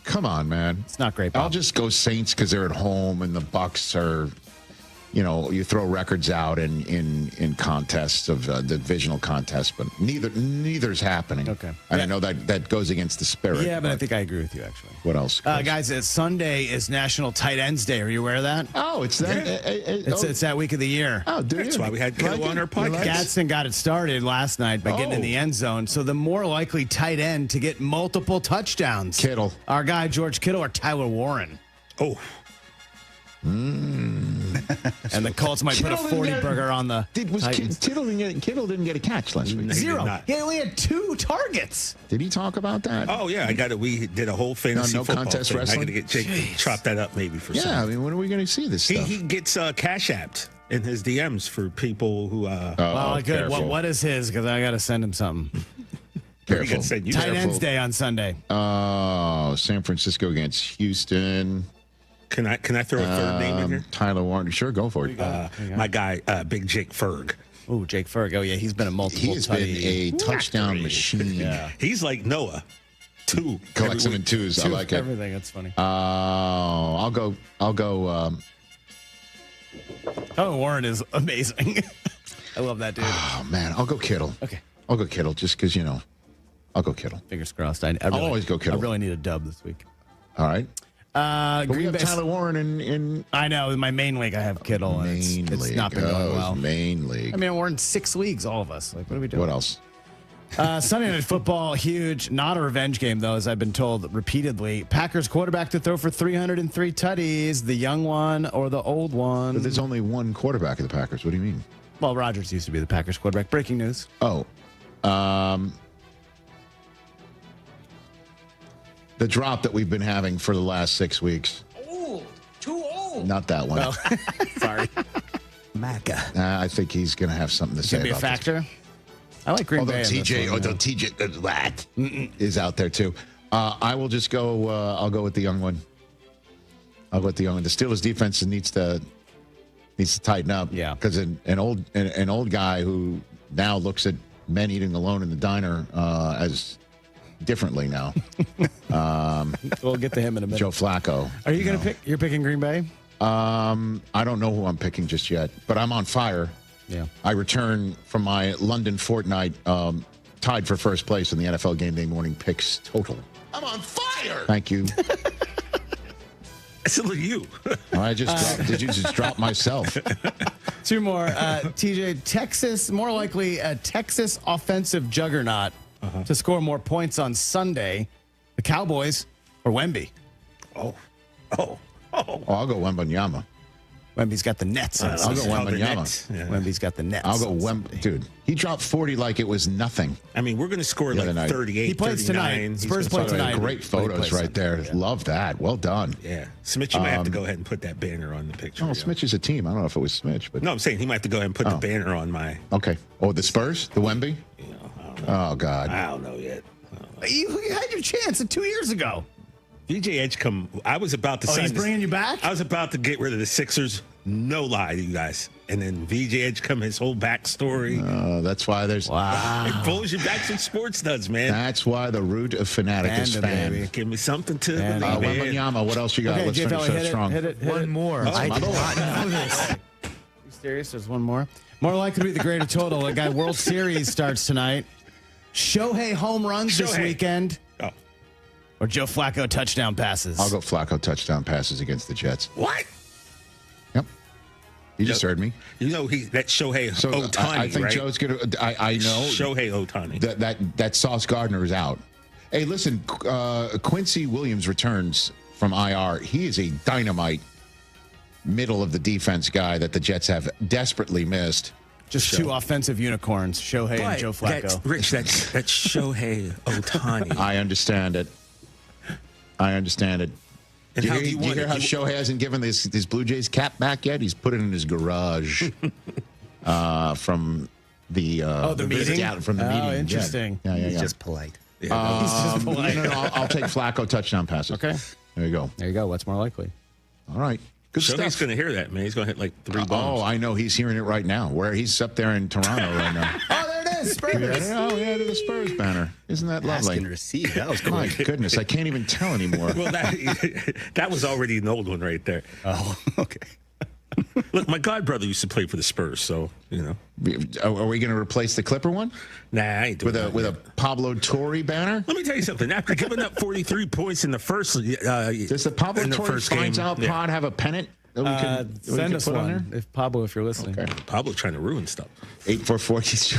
Come on, man. It's not great, Bob. I'll just go Saints because they're at home and the Bucks are, you throw records out in contests of the divisional contests, but neither's happening. Okay. And I know that goes against the spirit. Yeah, but I think I agree with you, actually. What else? Guys, Sunday is National Tight Ends Day. Are you aware of that? Oh, it's that. It's that week of the year. Oh, That's why we had Kittle on our podcast. Gadsden got it started last night by getting in the end zone. So the more likely tight end to get multiple touchdowns. Kittle. Our guy, George Kittle, or Tyler Warren. Oh. And the Colts might put a 40-burger on the Titans. Kittle didn't get a catch last week. Zero. He only had 2 targets. Did he talk about that? Oh, yeah. I got it. We did a whole fantasy no football contest thing. wrestling? I got to get Jake to chop that up maybe for Yeah, I something. mean, when are we going to see this stuff? He gets cash apped in his DMs for people who... Well, good. careful. What is his? Because I got to send him something. Careful. Tight Ends Day on Sunday. Oh, San Francisco against Houston. Can I throw a third name in here? Tyler Warren. Sure, go for it. My guy, Big Jake Ferg. Oh, Jake Ferg. Oh, yeah. He's been a multiple He has been a touchdown machine. Yeah. He's like Noah. 2. Collects them in twos. I like it. Everything. That's funny. I'll go. Tyler Warren is amazing. I love that dude. Oh man, I'll go Kittle. Okay. I'll go Kittle just because I'll go Kittle. Fingers crossed. I'll always go Kittle. I really need a dub this week. All right. But we Green have Bay. Tyler Warren in I know. In my main league, I have Kittle. And it's not been going well. Main league. I mean, we're in 6 leagues, all of us. Like, what are we doing? What else? Sunday Night Football, huge. Not a revenge game, though, as I've been told repeatedly. Packers quarterback to throw for 303 tutties. The young one or the old one? But there's only one quarterback of the Packers. What do you mean? Well, Rodgers used to be the Packers quarterback. Breaking news. Oh. The drop that we've been having for the last 6 weeks. Old. Too old. Not that one. Sorry. Maca. I think he's going to have something to say Can be a about this. factor. I like Green Although Bay. TJ is out there too. I will just go. I'll go with the young one. I'll go with the young one. The Steelers defense needs to tighten up. Yeah, because an old guy who now looks at men eating alone in the diner as differently now. We'll get to him in a minute. Joe Flacco. Are you going to pick? You're picking Green Bay? I don't know who I'm picking just yet, but I'm on fire. Yeah. I return from my London fortnight, tied for first place in the NFL Game Day Morning Picks total. I'm on fire. Thank you. It's look at you. Did you just drop myself? 2 more. TJ, Texas, more likely a Texas offensive juggernaut to score more points on Sunday. The Cowboys or Wemby? Oh, I'll go Wembanyama. Wemby's got the nets. I'll go Wembanyama. Yeah. Wemby's got the nets. I'll go Wemby. Dude, he dropped 40 like it was nothing. I mean, we're going to score like 38, He plays 39. tonight. Spurs play tonight. Great photos right there. Yeah. Love that. Well done. Yeah. Smitch, you might have to go ahead and put that banner on the picture. Oh, Smitch is a team. I don't know if it was Smitch, but No, I'm saying he might have to go ahead and put the banner on my... Okay. Oh, the Spurs? The Wemby? I don't know. Oh, God. I don't know yet. You had your chance 2 years ago. VJ Edgecombe, I was about to sign he's bringing you back? I was about to get rid of the Sixers. No lie to you guys. And then VJ Edgecombe, his whole backstory. That's why there's... It pulls you back some sports nuts, man. That's why the root of Fanatic is fan. baby. Give me something to believe in. Wembanyama, what else you got? Okay, Let's Jay finish Felly, that strong. Hit it. One more. I did not know this. You serious? There's one more. More likely to be the greater total. The guy World Series starts tonight. Shohei home runs this weekend. Oh. Or Joe Flacco touchdown passes. I'll go Flacco touchdown passes against the Jets. What? Yep. You just heard me. You know that's Shohei Ohtani, I think right? Joe's going to... I know. Shohei Ohtani. That Sauce Gardner is out. Hey, listen, Quincy Williams returns from IR. He is a dynamite middle of the defense guy that the Jets have desperately missed. Just 2 offensive unicorns, Shohei and Joe Flacco. That's Shohei Ohtani. I understand it. And how do you hear how Shohei hasn't given this Blue Jays cap back yet? He's put it in his garage from the meeting? From the meeting. Interesting. Yeah. He's just polite. He's just polite. No, I'll take Flacco touchdown passes. Okay. There you go. There you go. What's more likely? All right. Good Shohei's stuff. going to hear that, man. He's going to hit like 3 bombs. Oh, I know. He's hearing it right now. Where he's up there in Toronto right now. Oh, there it is. Spurs. To the Spurs banner. Isn't that lovely? Ask and receive. That was cool. My goodness, I can't even tell anymore. Well, that was already an old one right there. Oh, okay. Look, my godbrother used to play for the Spurs, so, you know. Are we going to replace the Clipper one? Nah, I ain't doing with a Pablo Torre banner? Let me tell you something. After giving up 43 points in the first does the Pablo Torre Finds Out pod have a pennant? Send us one, if you're listening. Okay. Pablo trying to ruin stuff. 844. He's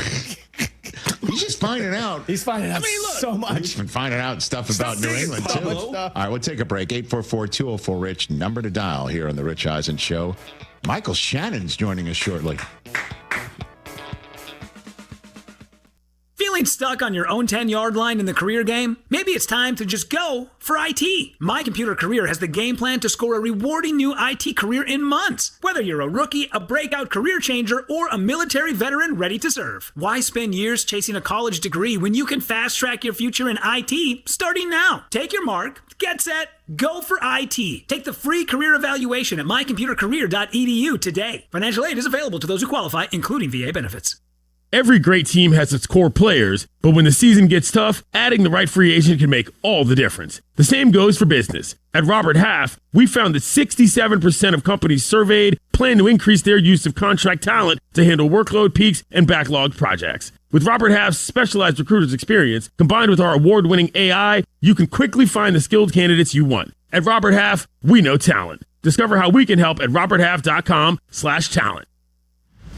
just finding out. He's finding out so much. He's been finding out stuff about New England, too. All right, we'll take a break. 844-204-RICH, number to dial here on The Rich Eisen Show. Michael Shannon's joining us shortly. Feeling stuck on your own 10-yard line in the career game? Maybe it's time to just go for IT. My Computer Career has the game plan to score a rewarding new IT career in months. Whether you're a rookie, a breakout career changer, or a military veteran ready to serve. Why spend years chasing a college degree when you can fast-track your future in IT starting now? Take your mark, get set, go for IT. Take the free career evaluation at mycomputercareer.edu today. Financial aid is available to those who qualify, including VA benefits. Every great team has its core players, but when the season gets tough, adding the right free agent can make all the difference. The same goes for business. At Robert Half, we found that 67% of companies surveyed plan to increase their use of contract talent to handle workload peaks and backlogged projects. With Robert Half's specialized recruiters experience, combined with our award-winning AI, you can quickly find the skilled candidates you want. At Robert Half, we know talent. Discover how we can help at roberthalf.com/talent.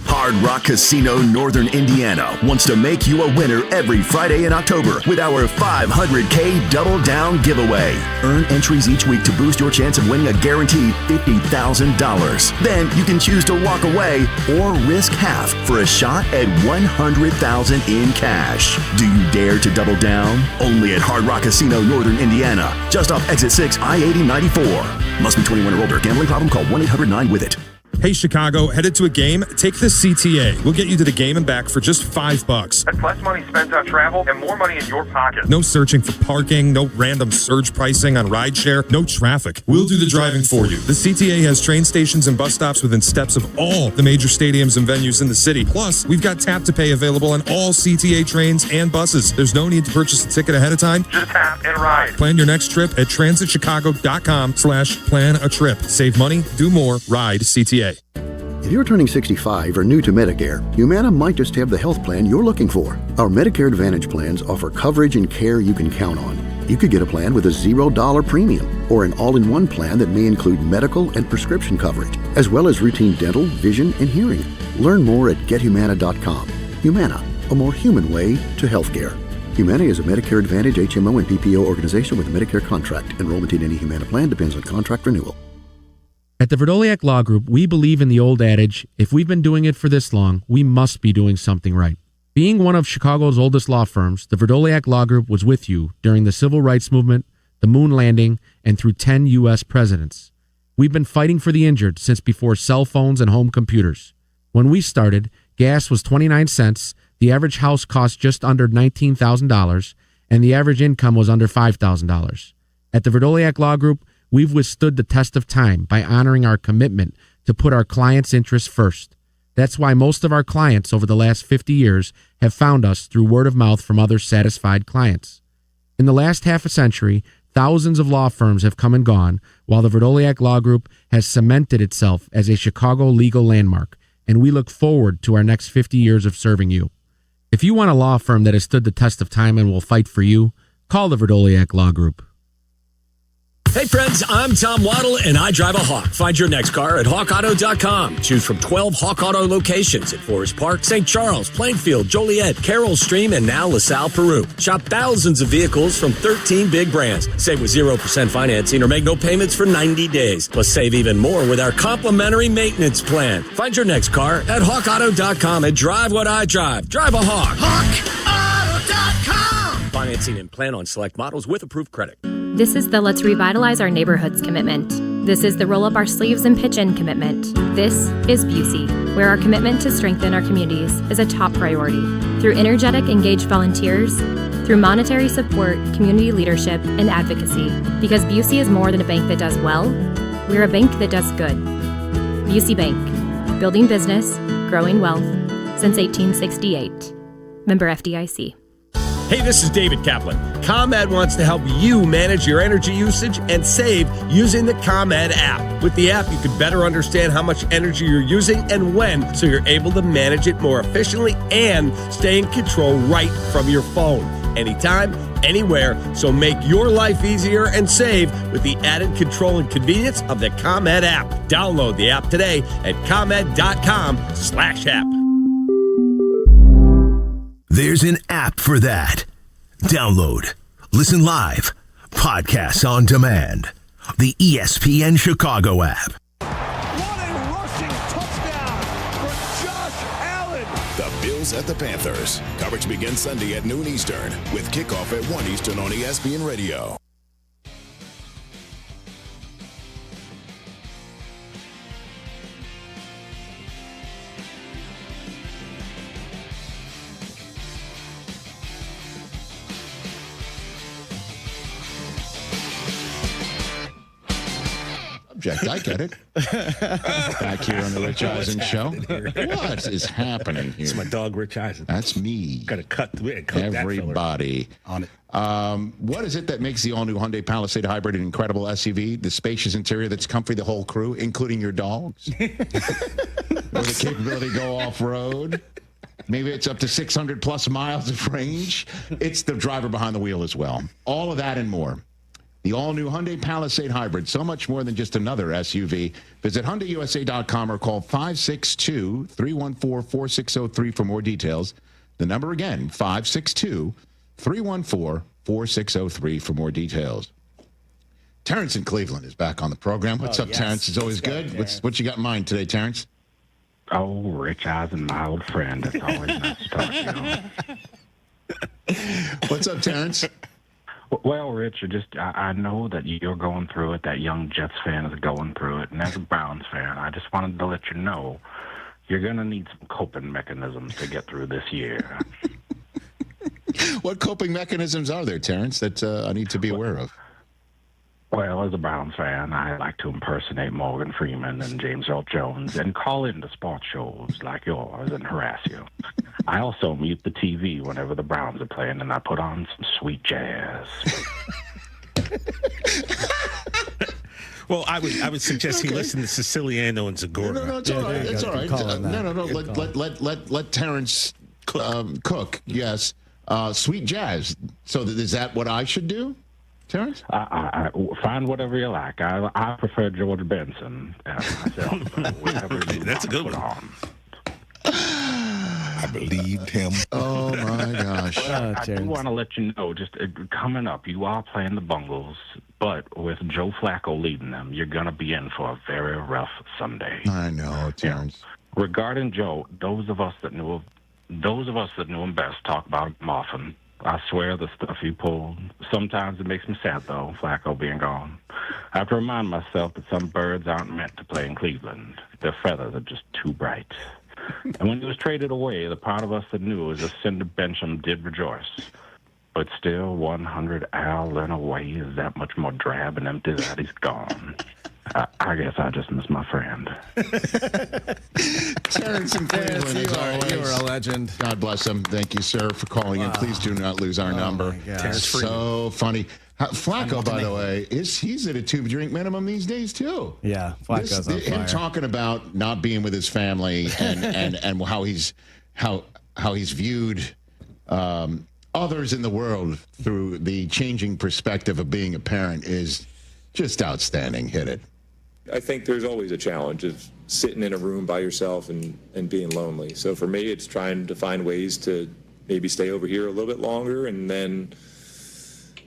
Hard Rock Casino Northern Indiana wants to make you a winner every Friday in October with our $500K Double Down giveaway. Earn entries each week to boost your chance of winning a guaranteed $50,000. Then you can choose to walk away or risk half for a shot at $100,000 in cash. Do you dare to double down? Only at Hard Rock Casino Northern Indiana, just off Exit 6, I-8094. Must be 21 or older. Gambling problem? Call 1-800-9-WITH-IT. Hey, Chicago, headed to a game? Take the CTA. We'll get you to the game and back for just $5. That's less money spent on travel and more money in your pocket. No searching for parking, no random surge pricing on rideshare, no traffic. We'll do the driving for you. The CTA has train stations and bus stops within steps of all the major stadiums and venues in the city. Plus, we've got tap to pay available on all CTA trains and buses. There's no need to purchase a ticket ahead of time. Just tap and ride. Plan your next trip at transitchicago.com/plan-a-trip. Save money, do more, ride CTA. If you're turning 65 or new to Medicare, Humana might just have the health plan you're looking for. Our Medicare Advantage plans offer coverage and care you can count on. You could get a plan with a $0 premium or an all-in-one plan that may include medical and prescription coverage, as well as routine dental, vision, and hearing. Learn more at gethumana.com. Humana, a more human way to healthcare. Humana is a Medicare Advantage HMO and PPO organization with a Medicare contract. Enrollment in any Humana plan depends on contract renewal. At the Verdoliak Law Group, we believe in the old adage, if we've been doing it for this long, we must be doing something right. Being one of Chicago's oldest law firms, the Verdoliak Law Group was with you during the Civil Rights Movement, the moon landing, and through 10 U.S. presidents. We've been fighting for the injured since before cell phones and home computers. When we started, gas was 29 cents, the average house cost just under $19,000, and the average income was under $5,000. At the Verdoliak Law Group, we've withstood the test of time by honoring our commitment to put our clients' interests first. That's why most of our clients over the last 50 years have found us through word of mouth from other satisfied clients. In the last half a century, thousands of law firms have come and gone, while the Verdoliak Law Group has cemented itself as a Chicago legal landmark, and we look forward to our next 50 years of serving you. If you want a law firm that has stood the test of time and will fight for you, call the Verdoliak Law Group. Hey friends, I'm Tom Waddle and I drive a Hawk. Find your next car at hawkauto.com. Choose from 12 Hawk Auto locations at Forest Park, St. Charles, Plainfield, Joliet, Carroll Stream, and now LaSalle, Peru. Shop thousands of vehicles from 13 big brands. Save with 0% financing or make no payments for 90 days. Plus save even more with our complimentary maintenance plan. Find your next car at hawkauto.com and drive what I drive. Drive a Hawk. HawkAuto.com. Financing Financing and plan on select models with approved credit. This is the Let's Revitalize Our Neighborhoods commitment. This is the Roll Up Our Sleeves and Pitch In commitment. This is Busey, where our commitment to strengthen our communities is a top priority. Through energetic, engaged volunteers, through monetary support, community leadership, and advocacy. Because Busey is more than a bank that does well, we're a bank that does good. Busey Bank, building business, growing wealth, since 1868. Member FDIC. Hey, this is David Kaplan. ComEd wants to help you manage your energy usage and save using the ComEd app. With the app, you can better understand how much energy you're using and when, so you're able to manage it more efficiently and stay in control right from your phone. Anytime, anywhere, so make your life easier and save with the added control and convenience of the ComEd app. Download the app today at ComEd.com/app. There's an app for that. Download, listen live, podcasts on demand. The ESPN Chicago app. What a rushing touchdown for Josh Allen. The Bills at the Panthers. Coverage begins Sunday at noon Eastern with kickoff at 1 Eastern on ESPN Radio. I get it. Back here on the Rich Eisen show. What is happening here? It's my dog, Rich Eisen. That's me. Got to cut everybody on it. What is it that makes the all-new Hyundai Palisade Hybrid an incredible SUV? The spacious interior that's comfy the whole crew, including your dogs? With the capability to go off-road? Maybe it's up to 600-plus miles of range. It's the driver behind the wheel as well. All of that and more. The all-new Hyundai Palisade Hybrid, so much more than just another SUV. Visit HyundaiUSA.com or call 562-314-4603 for more details. The number again, 562-314-4603 for more details. Terrence in Cleveland is back on the program. What's up, yes. Terrence? It's always good. What you got in mind today, Terrence? Oh, Rich Eisen, my old friend. It's always nice to talk to you. What's up, Terrence? Well, Rich, I know that you're going through it. That young Jets fan is going through it. And as a Browns fan, I just wanted to let you know you're going to need some coping mechanisms to get through this year. What coping mechanisms are there, Terrence, that I need to be aware of? Well, as a Browns fan, I like to impersonate Morgan Freeman and James Earl Jones and call into sports shows like yours and harass you. I also mute the TV whenever the Browns are playing, and I put on some sweet jazz. Well, I would suggest he listen to Siciliano and Zagora. No, it's all right. It's all right. No. Let Terrence cook. Yes, sweet jazz. So is that what I should do, Terrence? I find whatever you like. I prefer George Benson myself. That's a good one. I believed him. Oh, my gosh. I do want to let you know, just coming up, you are playing the Bungles, but with Joe Flacco leading them, you're going to be in for a very rough Sunday. I know, Terrence. Regarding Joe, those of us that knew him best talk about him often. I swear the stuff he pulled. Sometimes it makes me sad, though, Flacco being gone. I have to remind myself that some birds aren't meant to play in Cleveland. Their feathers are just too bright. And when he was traded away, the part of us that knew as a Cinder Bencham did rejoice. But still, 100 Al in a way is that much more drab and empty that he's gone. I guess I just miss my friend. Terrence in Cleveland, as always. You are a legend. God bless him. Thank you, sir, for calling in. Please do not lose our number. So funny. Flacco, by the way, he's at a 2-drink minimum these days too. Yeah, Flacco's on fire. Him talking about not being with his family and how he's viewed others in the world through the changing perspective of being a parent is just outstanding. Hit it. I think there's always a challenge of sitting in a room by yourself and being lonely. So for me, it's trying to find ways to maybe stay over here a little bit longer and then,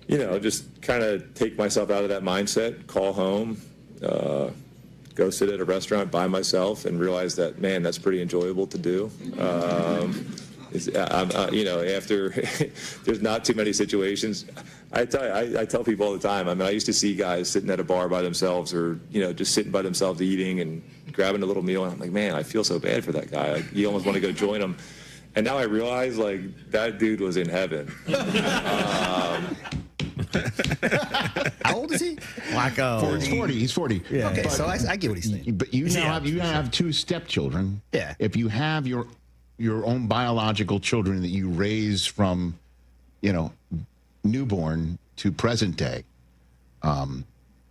just kind of take myself out of that mindset, call home, go sit at a restaurant by myself and realize that, man, that's pretty enjoyable to do. After there's not too many situations, I tell people all the time. I mean, I used to see guys sitting at a bar by themselves, or just sitting by themselves eating and grabbing a little meal, and I'm like, man, I feel so bad for that guy. Like, you almost want to go join him. And now I realize, like, that dude was in heaven. How old is he? Wacko. He's 40. Yeah. Okay, so I get what he's saying. But you now have two stepchildren. Yeah. If you have your own biological children that you raise from, newborn to present day,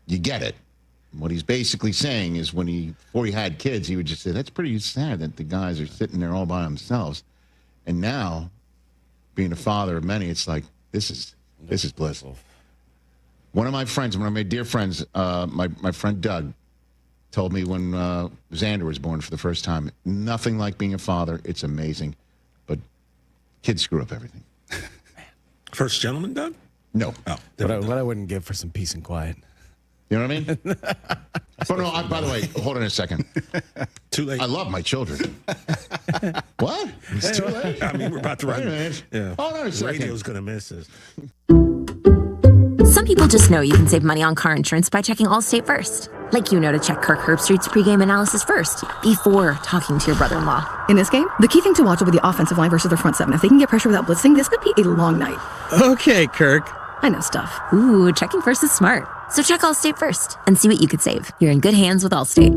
you get it. What he's basically saying is before he had kids, he would just say, that's pretty sad that the guys are sitting there all by themselves. And now, being a father of many, it's like, this is bliss. One of my dear friends, my friend Doug, told me when Xander was born for the first time, nothing like being a father. It's amazing. But kids screw up everything. First gentleman, Doug? No. Oh, what I wouldn't give for some peace and quiet. You know what I mean? By the way, hold on a second. Too late. I love my children. What? It's too late. I mean, we're about to run. Yeah. Hold on a second. Radio's going to miss us. Some people just know you can save money on car insurance by checking Allstate first. Like to check Kirk Herbstreit's pregame analysis first, before talking to your brother-in-law. In this game, the key thing to watch will be the offensive line versus their front seven. If they can get pressure without blitzing, this could be a long night. Okay, Kirk. I know stuff. Ooh, checking first is smart. So check Allstate first and see what you could save. You're in good hands with Allstate.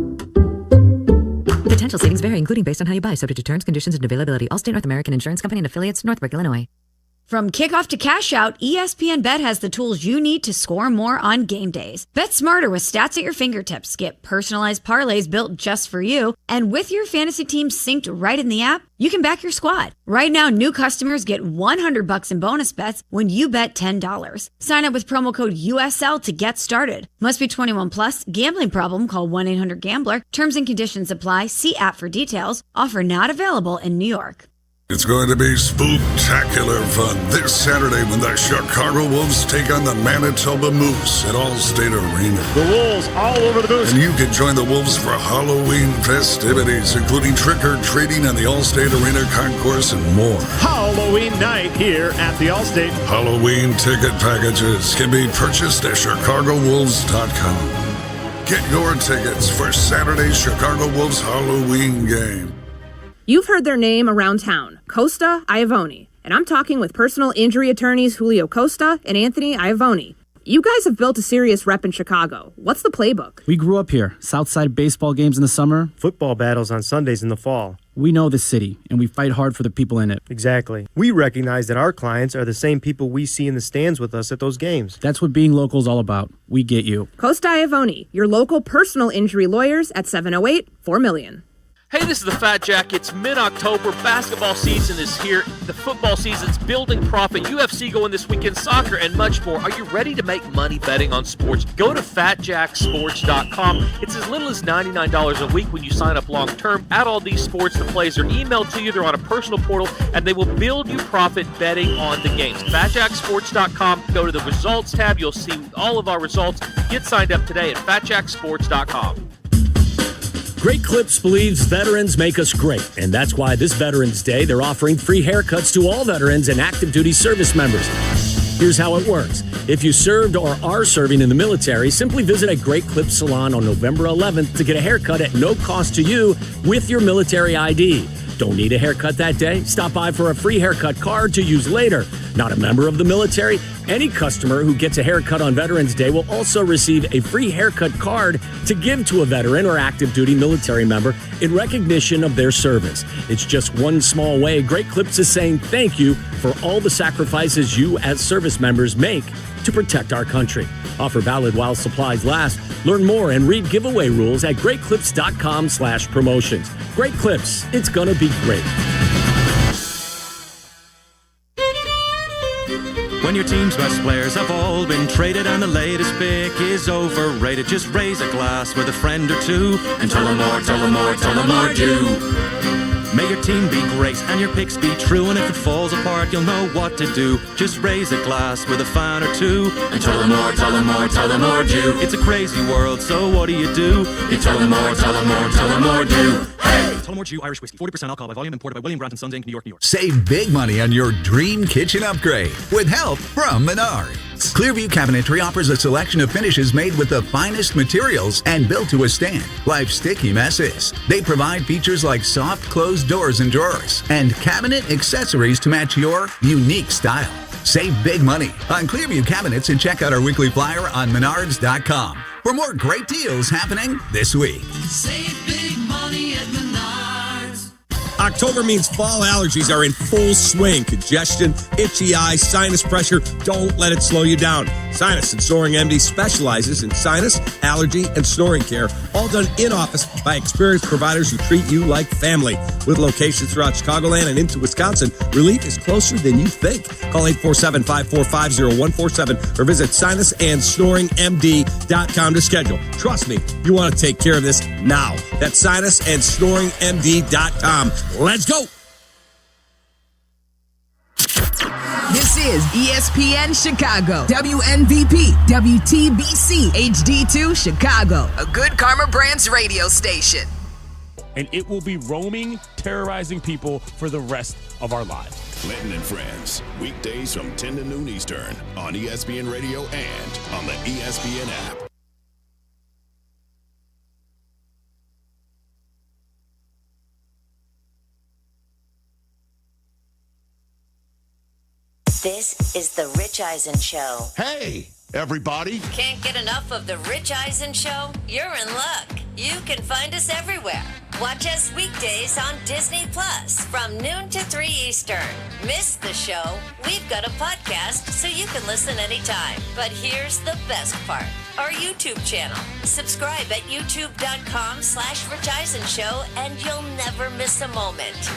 Potential savings vary, including based on how you buy, subject to terms, conditions, and availability. Allstate North American Insurance Company and affiliates, Northbrook, Illinois. From kickoff to cash out, ESPN Bet has the tools you need to score more on game days. Bet smarter with stats at your fingertips. Get personalized parlays built just for you. And with your fantasy team synced right in the app, you can back your squad. Right now, new customers get $100 in bonus bets when you bet $10. Sign up with promo code USL to get started. Must be 21 plus. Gambling problem? Call 1-800-GAMBLER. Terms and conditions apply. See app for details. Offer not available in New York. It's going to be spooktacular fun this Saturday when the Chicago Wolves take on the Manitoba Moose at Allstate Arena. The Wolves all over the booth. And you can join the Wolves for Halloween festivities, including trick-or-treating on the Allstate Arena concourse and more. Halloween night here at the Allstate. Halloween ticket packages can be purchased at ChicagoWolves.com. Get your tickets for Saturday's Chicago Wolves Halloween game. You've heard their name around town, Costa Iavoni, and I'm talking with personal injury attorneys Julio Costa and Anthony Iavoni. You guys have built a serious rep in Chicago. What's the playbook? We grew up here. Southside baseball games in the summer. Football battles on Sundays in the fall. We know the city, and we fight hard for the people in it. Exactly. We recognize that our clients are the same people we see in the stands with us at those games. That's what being local is all about. We get you. Costa Iavoni, your local personal injury lawyers at 708-4million. Hey, this is the Fat Jack. It's mid-October. Basketball season is here. The football season's building profit. UFC going this weekend, soccer, and much more. Are you ready to make money betting on sports? Go to fatjacksports.com. It's as little as $99 a week when you sign up long-term. Add all these sports. The plays are emailed to you. They're on a personal portal, and they will build you profit betting on the games. Fatjacksports.com. Go to the results tab. You'll see all of our results. Get signed up today at fatjacksports.com. Great Clips believes veterans make us great, and that's why this Veterans Day, they're offering free haircuts to all veterans and active duty service members. Here's how it works. If you served or are serving in the military, simply visit a Great Clips salon on November 11th to get a haircut at no cost to you with your military ID. Don't need a haircut that day? Stop by for a free haircut card to use later. Not a member of the military? Any customer who gets a haircut on Veterans Day will also receive a free haircut card to give to a veteran or active duty military member in recognition of their service. It's just one small way Great Clips is saying thank you for all the sacrifices you as service members make to protect our country. Offer valid while supplies last. Learn more and read giveaway rules at greatclips.com/promotions. Great Clips, it's gonna be great. When your team's best players have all been traded and the latest pick is overrated, just raise a glass with a friend or two and tell them more, tell them more, tell them more, do. May your team be great and your picks be true, and if it falls apart, you'll know what to do. Just raise a glass with a fan or two and tell them more, tell them more, tell them more, do. It's a crazy world, so what do? You tell them more, tell them more, tell them more, do. Hey! Tullamore Jew Irish Whiskey. 40% alcohol by volume. Imported by William Grant & Sons Inc., New York, New York. Save big money on your dream kitchen upgrade with help from Menards. Clearview Cabinetry offers a selection of finishes made with the finest materials and built to withstand life's sticky messes. They provide features like soft closed doors and drawers and cabinet accessories to match your unique style. Save big money on Clearview Cabinets and check out our weekly flyer on Menards.com for more great deals happening this week. Save big money at Menards. October means fall allergies are in full swing. Congestion, itchy eyes, sinus pressure. Don't let it slow you down. Sinus and Snoring MD specializes in sinus, allergy, and snoring care, all done in-office by experienced providers who treat you like family. With locations throughout Chicagoland and into Wisconsin, relief is closer than you think. Call 847-545-0147 or visit sinusandsnoringmd.com to schedule. Trust me, you want to take care of this now. That's sinusandsnoringmd.com. Let's go. This is ESPN Chicago, WNVP, WTBC, HD2 Chicago, a Good Karma Brands radio station. And it will be roaming, terrorizing people for the rest of our lives. Clinton and Friends, weekdays from 10 to noon Eastern on ESPN Radio and on the ESPN app. This is the Rich Eisen Show. Hey, everybody. Can't get enough of the Rich Eisen Show? You're in luck. You can find us everywhere. Watch us weekdays on Disney Plus from noon to 3 Eastern. Miss the show? We've got a podcast so you can listen anytime. But here's the best part. Our YouTube channel. Subscribe at youtube.com/Rich Eisen Show and you'll never miss a moment.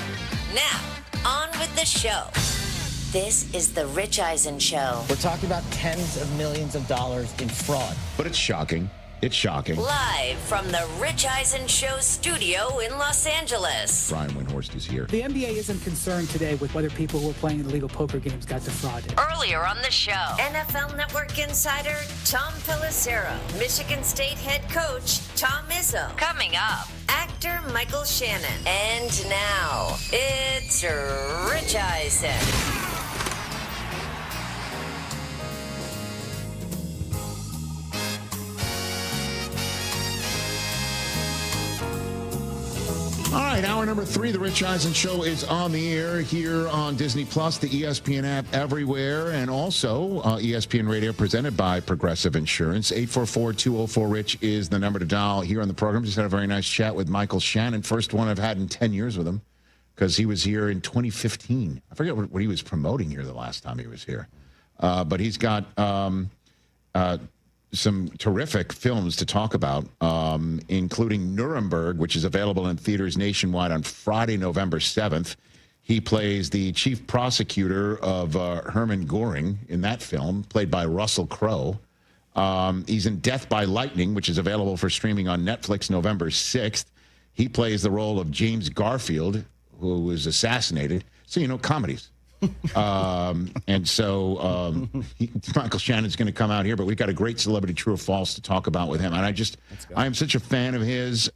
Now, on with the show. This is the Rich Eisen Show. We're talking about tens of millions of dollars in fraud. But it's shocking. It's shocking. Live from the Rich Eisen Show studio in Los Angeles. Brian Windhorst is here. The NBA isn't concerned today with whether people who are playing illegal poker games got defrauded. Earlier on the show, NFL Network insider Tom Pelissero, Michigan State head coach Tom Izzo. Coming up, actor Michael Shannon. And now, it's Rich Eisen. All right, hour number 3, the Rich Eisen Show is on the air here on Disney Plus, the ESPN app everywhere, and also ESPN Radio presented by Progressive Insurance. 844-204-RICH is the number to dial here on the program. Just had a very nice chat with Michael Shannon, first one I've had in 10 years with him, because he was here in 2015. I forget what he was promoting here the last time he was here. But he's got some terrific films to talk about, including Nuremberg, which is available in theaters nationwide on Friday, November 7th. He plays the chief prosecutor of Hermann Göring in that film, played by Russell Crowe. He's in Death by Lightning, which is available for streaming on Netflix November 6th. He plays the role of James Garfield, who was assassinated. So, you know, comedies. And so Michael Shannon's going to come out here, but we've got a great celebrity true or false to talk about with him. And I am such a fan of his,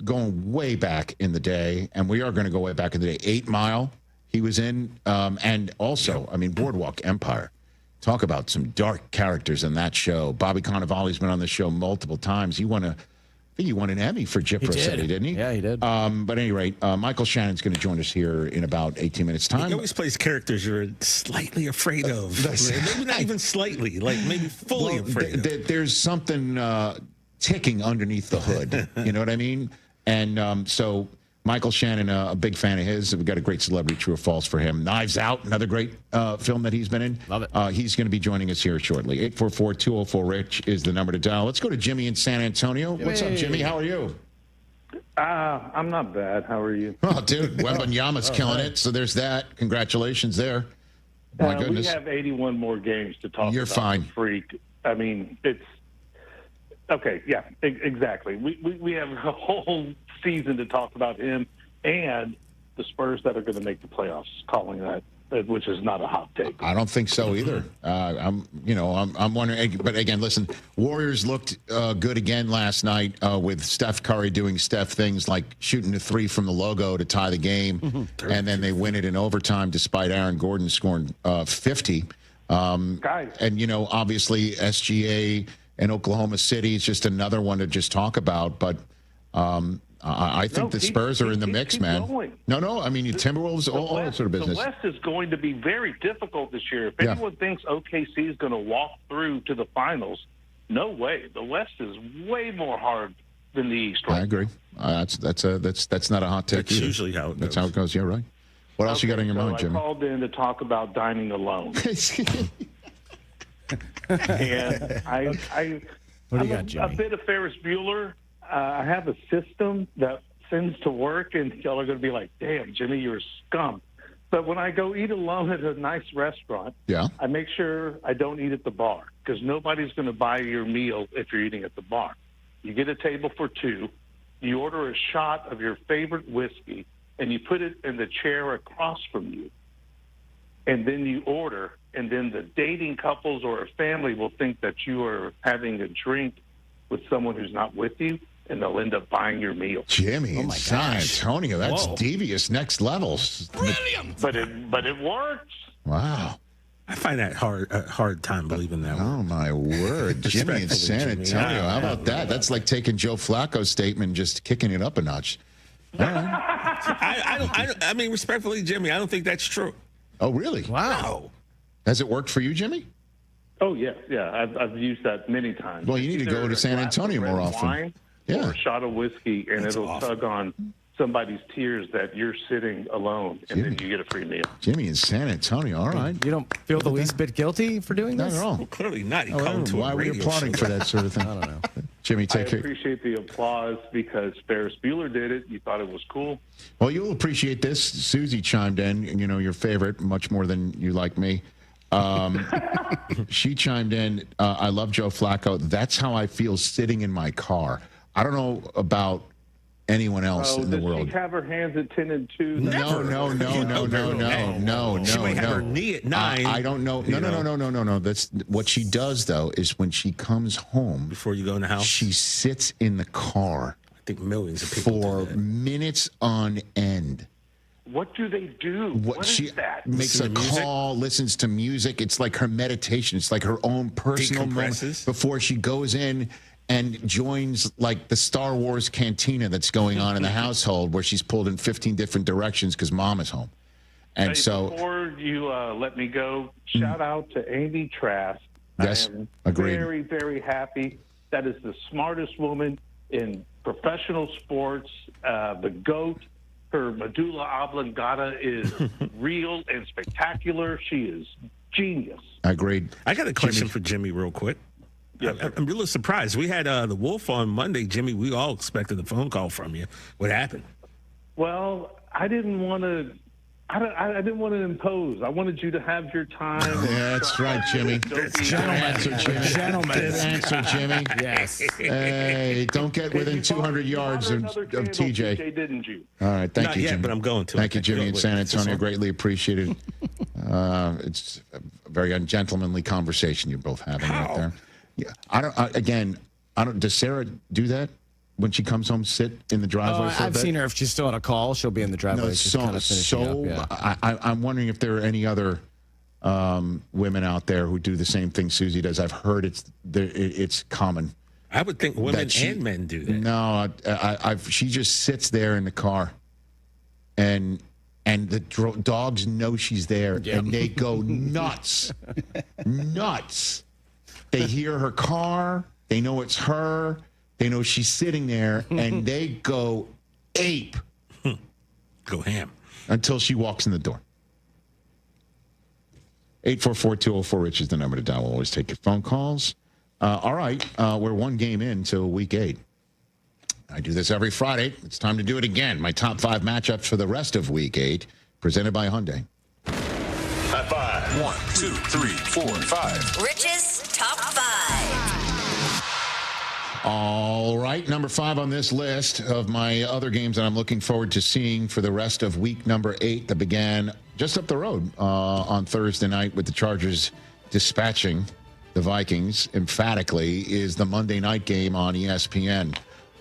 going way back in the day, and we are going to go way back in the day. 8 Mile he was in, and also, I mean, Boardwalk Empire. Talk about some dark characters in that show. Bobby Cannavale's been on the show multiple times. He won an Emmy for Gypro City, didn't he? Yeah, he did. But at any rate, Michael Shannon's going to join us here in about 18 minutes' time. He always plays characters you're slightly afraid of. Maybe not even slightly, like maybe fully afraid of. There's something ticking underneath the hood. You know what I mean? And so Michael Shannon, a big fan of his. We've got a great celebrity true or false for him. Knives Out, another great film that he's been in. Love it. He's going to be joining us here shortly. 844-204-RICH is the number to dial. Let's go to Jimmy in San Antonio. What's up, Jimmy? How are you? I'm not bad. How are you? Oh, dude, Wembanyama's killing it. So there's that. Congratulations there. My goodness. We have 81 more games to talk about. You're fine. Freak. I mean, it's okay. Yeah, exactly. We have a whole season to talk about him and the Spurs that are going to make the playoffs. Calling that which is not a hot take. I don't think so either. I'm wondering. But again, listen, Warriors looked good again last night with Steph Curry doing Steph things like shooting the three from the logo to tie the game, and then they win it in overtime despite Aaron Gordon scoring 50. Guys. And obviously SGA and Oklahoma City is just another one to just talk about, but. I think the Spurs are in the mix, man. Going. No. I mean, Timberwolves, all that sort of business. The West is going to be very difficult this year. If anyone thinks OKC is going to walk through to the finals, no way. The West is way more hard than the East. Right? I agree. That's not a hot take. That's usually how it goes. That's how it goes. Yeah, right. What else you got on your mind, Jimmy? I called in to talk about dining alone. And What do you got, Jimmy? A bit of Ferris Bueller. I have a system that sends to work, and y'all are going to be like, damn, Jimmy, you're a scum. But when I go eat alone at a nice restaurant, I make sure I don't eat at the bar because nobody's going to buy your meal if you're eating at the bar. You get a table for two, you order a shot of your favorite whiskey, and you put it in the chair across from you. And then you order, and then the dating couples or a family will think that you are having a drink with someone who's not with you, and they'll end up buying your meal. Jimmy in San Antonio, that's devious next levels. Brilliant! But it works. Wow. I find that hard time believing that. Oh, my word. Jimmy in San Antonio. How about that? That's like taking Joe Flacco's statement and just kicking it up a notch. I mean, respectfully, Jimmy, I don't think that's true. Oh, really? Wow. No. Has it worked for you, Jimmy? Oh, yeah. I've used that many times. Well, you need to go to San Antonio more often. Wine or a shot of whiskey, and it'll tug on somebody's tears that you're sitting alone, and then you get a free meal. Jimmy in San Antonio, all right. You don't feel the least bit guilty for doing this? Not at all. Well, clearly not. Why were you applauding for that sort of thing? I don't know. Jimmy, take care. I appreciate the applause because Ferris Bueller did it. You thought it was cool. Well, you'll appreciate this. Susie chimed in, your favorite, much more than you like me. She chimed in, I love Joe Flacco. That's how I feel sitting in my car. I don't know about anyone else in the world. Does she have her hands at 10 and 2? No. She might have her knee at 9. I don't know. No. That's what she does, though, is when she comes home. Before you go in the house? She sits in the car. I think millions of people for minutes on end. What do they do? What is that? Makes a call, listens to music. It's like her meditation. It's like her own personal moment before she goes in and joins like the Star Wars cantina that's going on in the household where she's pulled in 15 different directions because mom is home. And before you let me go, shout out to Amy Trask. Yes, I am agreed. very, very happy. That is the smartest woman in professional sports, the GOAT. Her medulla oblongata is real and spectacular. She is genius. Agreed. I got a question for Jimmy real quick. Yes, I'm really surprised. We had the Wolf on Monday, Jimmy. We all expected a phone call from you. What happened? Well, I didn't want to. I didn't want to impose. I wanted you to have your time. Yeah, that's right, Jimmy. Gentlemen. Good answer, Jimmy. Yes. Hey, don't get within 200 yards of TJ. Didn't you? All right, thank Not you, yet, Jimmy. but I'm going to. Thank you, Jimmy in San Antonio. Greatly appreciated. It's a very ungentlemanly conversation you're both having right there. Yeah, I don't. Does Sarah do that? When she comes home, sit in the driveway for a I've bit? seen her. If she's still on a call, she'll be in the driveway. I'm wondering if there are any other women out there who do the same thing Susie does. I've heard it's common. I would think women and men do that. No, she just sits there in the car, and the dogs know she's there, and they go nuts, nuts. They hear her car. They know it's her. They know she's sitting there, and they go ape. Go ham. Until she walks in the door. 844-204-RICH is the number to dial. We'll always take your phone calls. All right, we're one game into week 8. I do this every Friday. It's time to do it again. My top 5 matchups for the rest of week 8, presented by Hyundai. High 5. 1, 2, 3, 4, 5. Rich's top 5. All right, number 5 on this list of my other games that I'm looking forward to seeing for the rest of week number 8 that began just up the road on Thursday night with the Chargers dispatching the Vikings emphatically is the Monday night game on ESPN.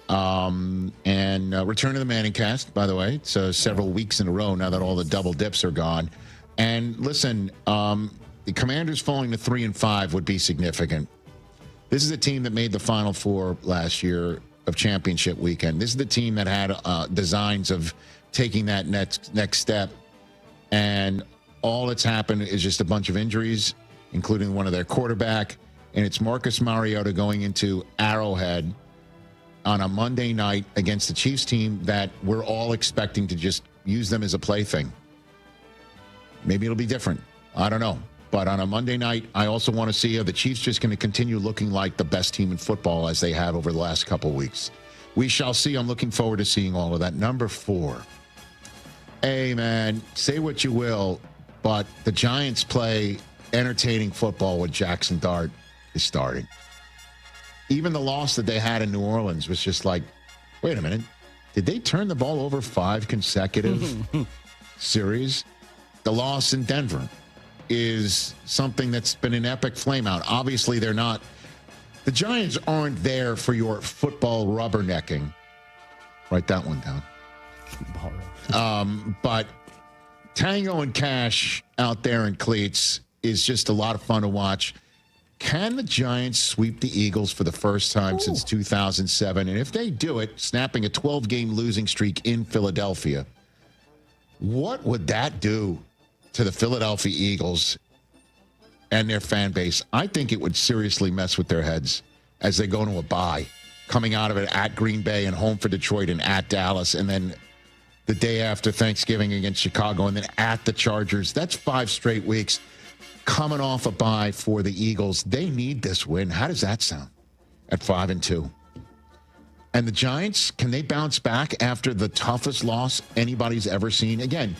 And return to the Manning cast, by the way. It's several weeks in a row now that all the double dips are gone. And listen, the Commanders falling to 3-5 would be significant. This is a team that made the Final Four last year of championship weekend. This is the team that had designs of taking that next step. And all that's happened is just a bunch of injuries, including one of their quarterback. And it's Marcus Mariota going into Arrowhead on a Monday night against the Chiefs team that we're all expecting to just use them as a plaything. Maybe it'll be different. I don't know. But on a Monday night, I also want to see are the Chiefs just going to continue looking like the best team in football as they have over the last couple weeks. We shall see. I'm looking forward to seeing all of that. Number 4. Hey, man, say what you will, but the Giants play entertaining football when Jackson Dart is starting. Even the loss that they had in New Orleans was just like, wait a minute, did they turn the ball over 5 consecutive series? The loss in Denver is something that's been an epic flameout. Obviously, they're not. The Giants aren't there for your football rubbernecking. Write that one down. But Tango and Cash out there in cleats is just a lot of fun to watch. Can the Giants sweep the Eagles for the first time since 2007? And if they do it, snapping a 12-game losing streak in Philadelphia, what would that do to the Philadelphia Eagles and their fan base? I think it would seriously mess with their heads as they go into a bye, coming out of it at Green Bay and home for Detroit and at Dallas, and then the day after Thanksgiving against Chicago, and then at the Chargers. That's 5 straight weeks coming off a bye for the Eagles. They need this win. How does that sound at 5-2? And the Giants, can they bounce back after the toughest loss anybody's ever seen? Again,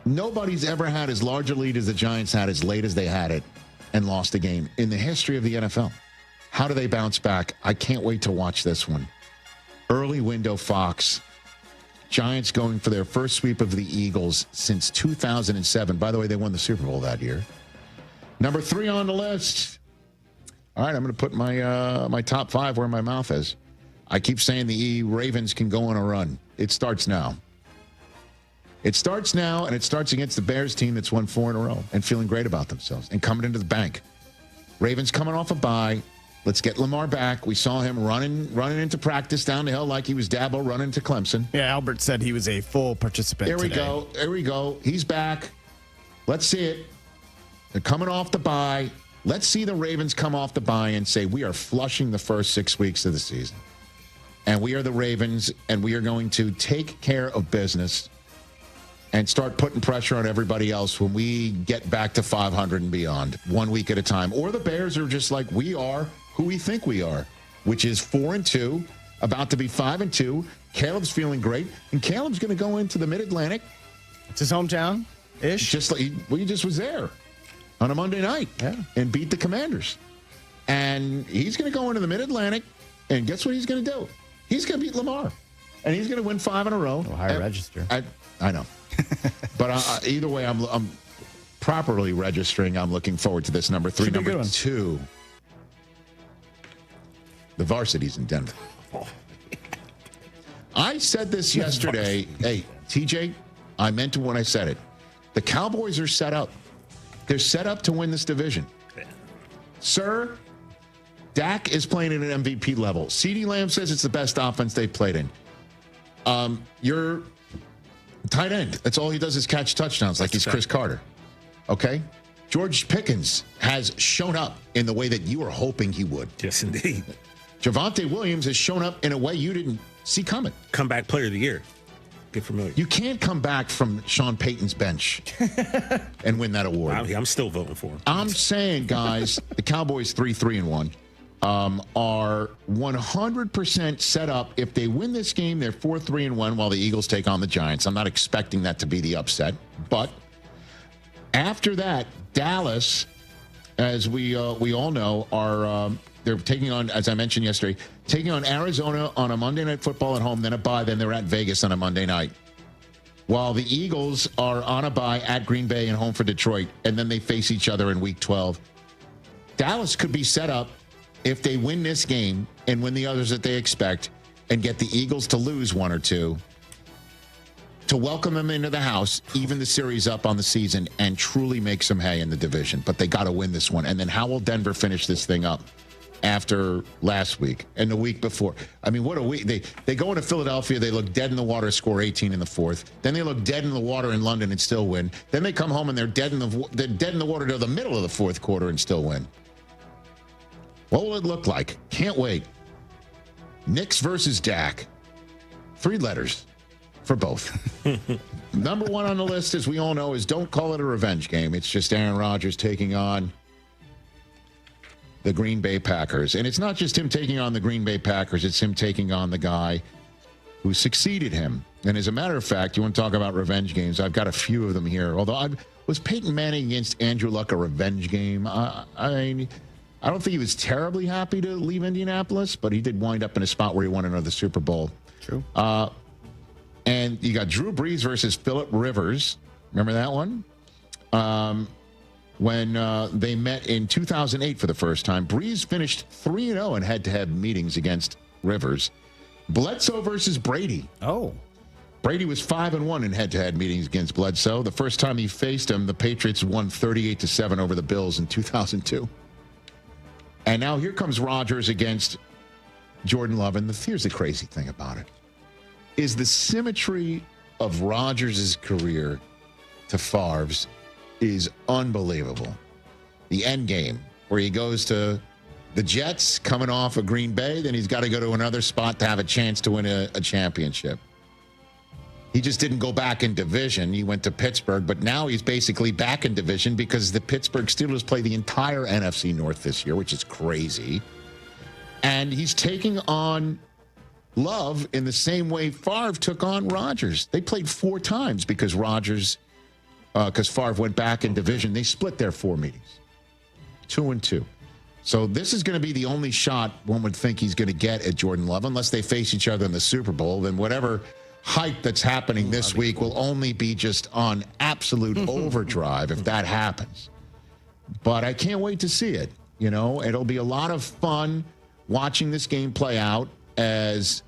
nobody's ever had as large a lead as the Giants had as late as they had it and lost a game in the history of the NFL. How do they bounce back? I can't wait to watch this one. Early window Fox. Giants going for their first sweep of the Eagles since 2007. By the way, they won the Super Bowl that year. Number 3 on the list. All right, I'm going to put my top 5 where my mouth is. I keep saying the Ravens can go on a run. It starts now. It starts now, and it starts against the Bears team that's won 4 in a row and feeling great about themselves and coming into the bank. Ravens coming off a bye. Let's get Lamar back. We saw him running into practice down the hill like he was Daboll running to Clemson. Yeah, Albert said he was a full participant today. Here we go. He's back. Let's see it. They're coming off the bye. Let's see the Ravens come off the bye and say, we are flushing the first 6 weeks of the season. And we are the Ravens, and we are going to take care of business and start putting pressure on everybody else when we get back to 500 and beyond, 1 week at a time. Or the Bears are just like, we are who we think we are, which is 4-2, about to be 5-2. Caleb's feeling great, and Caleb's going to go into the Mid-Atlantic. It's his hometown-ish. Just like he just was there on a Monday night and beat the Commanders. And he's going to go into the Mid-Atlantic, and guess what he's going to do? He's going to beat Lamar, and he's going to win 5 in a row. High register. I know. But either way, I'm properly registering. I'm looking forward to this. Number 3. Number 2. The Varsity's in Denver. I said this yesterday. Hey, TJ, I meant it when I said it. The Cowboys are set up. They're set up to win this division. Sir, Dak is playing at an MVP level. CeeDee Lamb says it's the best offense they've played in. Your tight end, that's all he does is catch touchdowns like he's Chris Carter. Okay? George Pickens has shown up in the way that you were hoping he would. Yes, indeed. Javonte Williams has shown up in a way you didn't see coming. Comeback player of the year. Get familiar. You can't come back from Sean Payton's bench and win that award. I'm still voting for him. I'm saying, guys, the Cowboys 3-3-1 are 100% set up. If they win this game, they're 4-3-1 while the Eagles take on the Giants. I'm not expecting that to be the upset. But after that, Dallas, as we all know, are they're taking on, as I mentioned yesterday, taking on Arizona on a Monday Night Football at home, then a bye, then they're at Vegas on a Monday night. while the Eagles are on a bye at Green Bay and home for Detroit, and then they face each other in Week 12. Dallas could be set up if they win this game and win the others that they expect and get the Eagles to lose one or two, to welcome them into the house, even the series up on the season, and truly make some hay in the division. But they got to win this one. And then how will Denver finish this thing up after last week and the week before? I mean, what a week. They go into Philadelphia, they look dead in the water, score 18 in the fourth. Then they look dead in the water in London and still win. Then they come home and they're dead in the water to the middle of the fourth quarter and still win. What will it look like? Can't wait. Knicks versus Dak. 3 letters for both. Number 1 on the list, as we all know, is don't call it a revenge game. It's just Aaron Rodgers taking on the Green Bay Packers. And it's not just him taking on the Green Bay Packers. It's him taking on the guy who succeeded him. And as a matter of fact, you want to talk about revenge games, I've got a few of them here. Although was Peyton Manning against Andrew Luck a revenge game? I don't think he was terribly happy to leave Indianapolis, but he did wind up in a spot where he won another Super Bowl. True. And you got Drew Brees versus Phillip Rivers. Remember that one? When they met in 2008 for the first time. Brees finished 3-0 in head-to-head meetings against Rivers. Bledsoe versus Brady. Oh. Brady was 5-1 in head-to-head meetings against Bledsoe. The first time he faced him, the Patriots won 38-7 over the Bills in 2002. And now here comes Rodgers against Jordan Love. And here's the crazy thing about it, is the symmetry of Rodgers' career to Favre's is unbelievable. The end game, where he goes to the Jets, coming off of Green Bay, then he's got to go to another spot to have a chance to win a championship. He just didn't go back in division. He went to Pittsburgh, but now he's basically back in division because the Pittsburgh Steelers play the entire NFC North this year, which is crazy. And he's taking on Love in the same way Favre took on Rodgers. They played 4 times because Favre went back in division. They split their 4 meetings, 2-2. So this is going to be the only shot one would think he's going to get at Jordan Love, unless they face each other in the Super Bowl. Then whatever hype that's happening this week will only be just on absolute overdrive if that happens. But I can't wait to see it. You know, it'll be a lot of fun watching this game play out as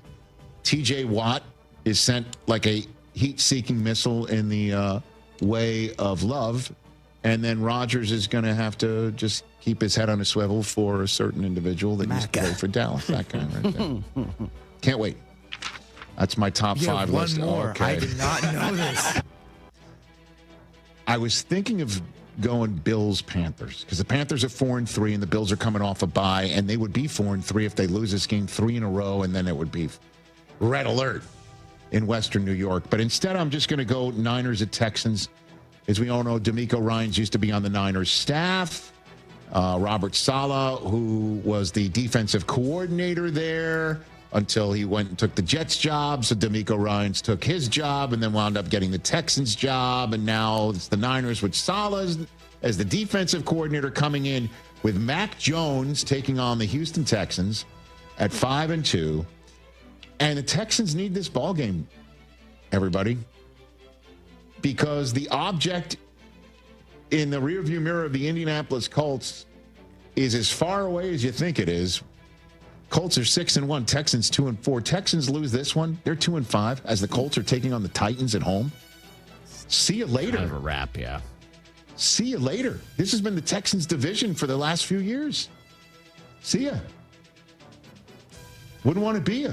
TJ Watt is sent like a heat-seeking missile in the way of Love, and then Rodgers is going to have to just keep his head on a swivel for a certain individual that used to play for Dallas. That guy right there. Can't wait. That's my top 5 list. One more. Okay. I did not know this. I was thinking of going Bills-Panthers because the Panthers are 4-3 and the Bills are coming off a bye, and they would be 4-3 if they lose this game 3 in a row, and then it would be red alert in Western New York. But instead, I'm just going to go Niners at Texans. As we all know, D'Amico Ryans used to be on the Niners staff. Robert Saleh, who was the defensive coordinator there until he went and took the Jets job. So D'Amico Ryans took his job and then wound up getting the Texans job. And now it's the Niners with Saleh as the defensive coordinator, coming in with Mac Jones taking on the Houston Texans at 5-2. And the Texans need this ball game, everybody, because the object in the rearview mirror of the Indianapolis Colts is as far away as you think it is. Colts are 6-1, Texans 2-4. Texans lose this one, they're 2-5 as the Colts are taking on the Titans at home. See you later. Kind of a wrap, yeah. See you later. This has been the Texans division for the last few years. See ya. Wouldn't want to be ya.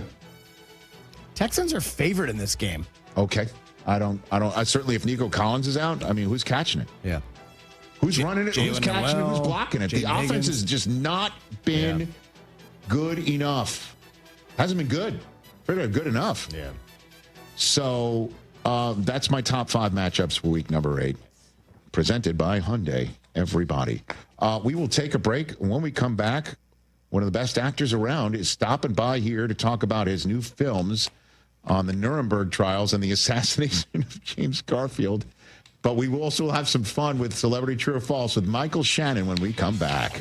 Texans are favored in this game. Okay. I certainly, if Nico Collins is out, I mean, who's catching it? Yeah. Who's running it? Who's catching it? Who's blocking it? The offense has just not been good enough. Hasn't been good. Pretty good enough. Yeah. So that's my top 5 matchups for week number 8. Presented by Hyundai, everybody. We will take a break. When we come back, one of the best actors around is stopping by here to talk about his new films on the Nuremberg trials and the assassination of James Garfield. But we will also have some fun with Celebrity True or False with Michael Shannon when we come back.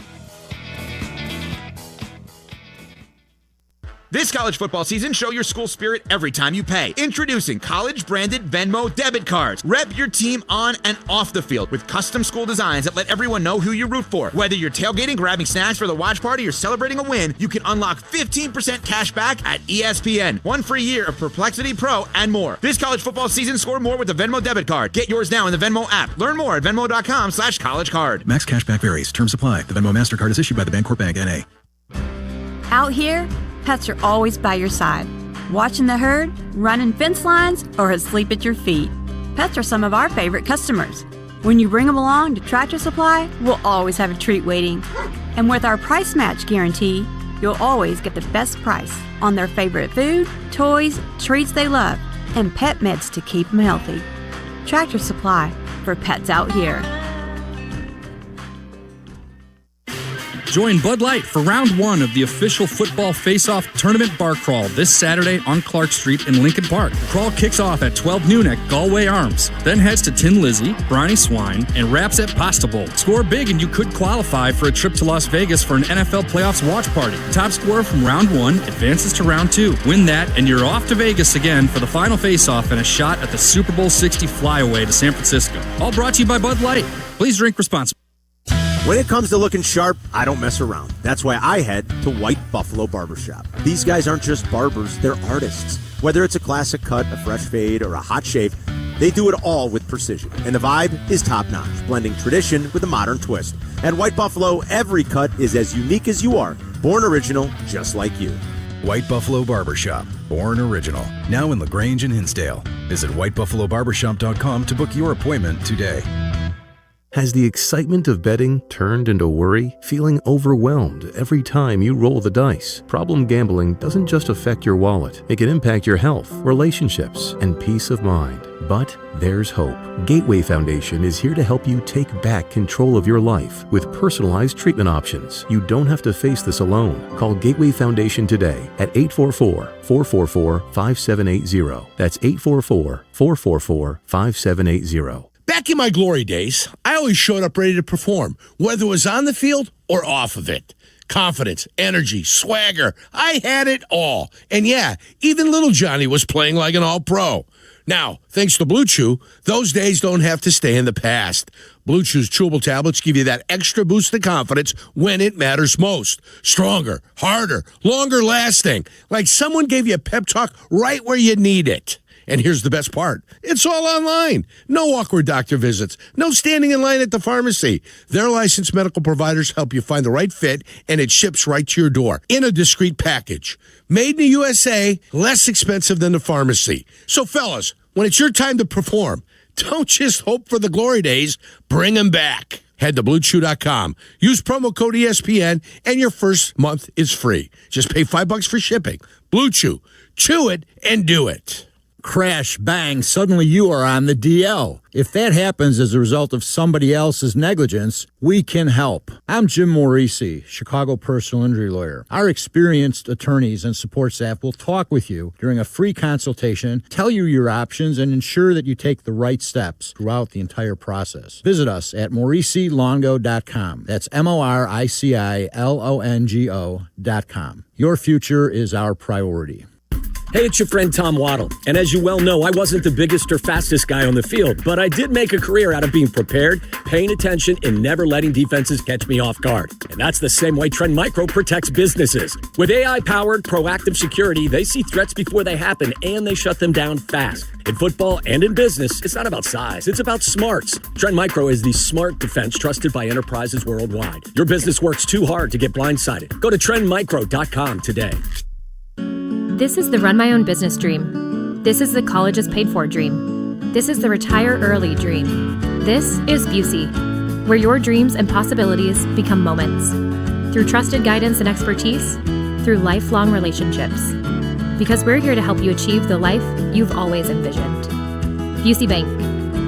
This college football season, show your school spirit every time you pay. Introducing college-branded Venmo debit cards. Rep your team on and off the field with custom school designs that let everyone know who you root for. Whether you're tailgating, grabbing snacks for the watch party, or celebrating a win, you can unlock 15% cash back at ESPN. 1 free year of Perplexity Pro and more. This college football season, score more with the Venmo debit card. Get yours now in the Venmo app. Learn more at venmo.com/collegecard. Max cashback varies. Terms apply. The Venmo MasterCard is issued by the Bancorp Bank, N.A. Out here, pets are always by your side, watching the herd, running fence lines, or asleep at your feet. Pets are some of our favorite customers. When you bring them along to Tractor Supply, we'll always have a treat waiting. And with our price match guarantee, you'll always get the best price on their favorite food, toys, treats they love, and pet meds to keep them healthy. Tractor Supply, for pets out here. Join Bud Light for round 1 of the official football face-off tournament bar crawl this Saturday on Clark Street in Lincoln Park. The crawl kicks off at 12 noon at Galway Arms, then heads to Tin Lizzy, Briny Swine, and wraps at Pasta Bowl. Score big and you could qualify for a trip to Las Vegas for an NFL playoffs watch party. Top scorer from round 1 advances to round 2. Win that and you're off to Vegas again for the final face-off and a shot at the Super Bowl 60 flyaway to San Francisco. All brought to you by Bud Light. Please drink responsibly. When it comes to looking sharp, I don't mess around. That's why I head to White Buffalo Barbershop. These guys aren't just barbers, they're artists. Whether it's a classic cut, a fresh fade, or a hot shave, they do it all with precision. And the vibe is top-notch, blending tradition with a modern twist. At White Buffalo, every cut is as unique as you are. Born original, just like you. White Buffalo Barbershop, born original. Now in LaGrange and Hinsdale. Visit whitebuffalobarbershop.com to book your appointment today. Has the excitement of betting turned into worry? Feeling overwhelmed every time you roll the dice? Problem gambling doesn't just affect your wallet. It can impact your health, relationships, and peace of mind. But there's hope. Gateway Foundation is here to help you take back control of your life with personalized treatment options. You don't have to face this alone. Call Gateway Foundation today at 844-444-5780. That's 844-444-5780. Back in my glory days, I always showed up ready to perform, whether it was on the field or off of it. Confidence, energy, swagger, I had it all. And yeah, even little Johnny was playing like an all-pro. Now, thanks to Blue Chew, those days don't have to stay in the past. Blue Chew's chewable tablets give you that extra boost of confidence when it matters most. Stronger, harder, longer lasting. Like someone gave you a pep talk right where you need it. And here's the best part. It's all online. No awkward doctor visits. No standing in line at the pharmacy. Their licensed medical providers help you find the right fit, and it ships right to your door in a discreet package. Made in the USA, less expensive than the pharmacy. So, fellas, when it's your time to perform, don't just hope for the glory days. Bring them back. Head to BlueChew.com. Use promo code ESPN, and your first month is free. Just pay $5 for shipping. Blue Chew. Chew it and do it. Crash, bang, suddenly you are on the DL. If that happens as a result of somebody else's negligence, we can help. I'm Jim Morisi, Chicago personal injury lawyer. Our experienced attorneys and support staff will talk with you during a free consultation, tell you your options, and ensure that you take the right steps throughout the entire process. Visit us at MorisiLongo.com. That's MoriciLongo.com. Your future is our priority. Hey, it's your friend Tom Waddle. And as you well know, I wasn't the biggest or fastest guy on the field, but I did make a career out of being prepared, paying attention, and never letting defenses catch me off guard. And that's the same way Trend Micro protects businesses. With AI-powered proactive security, they see threats before they happen, and they shut them down fast. In football and in business, it's not about size, it's about smarts. Trend Micro is the smart defense trusted by enterprises worldwide. Your business works too hard to get blindsided. Go to trendmicro.com today. This is the run my own business dream. This is the college is paid for dream. This is the retire early dream. This is Busey, where your dreams and possibilities become moments. Through trusted guidance and expertise, through lifelong relationships. Because we're here to help you achieve the life you've always envisioned. Busey Bank,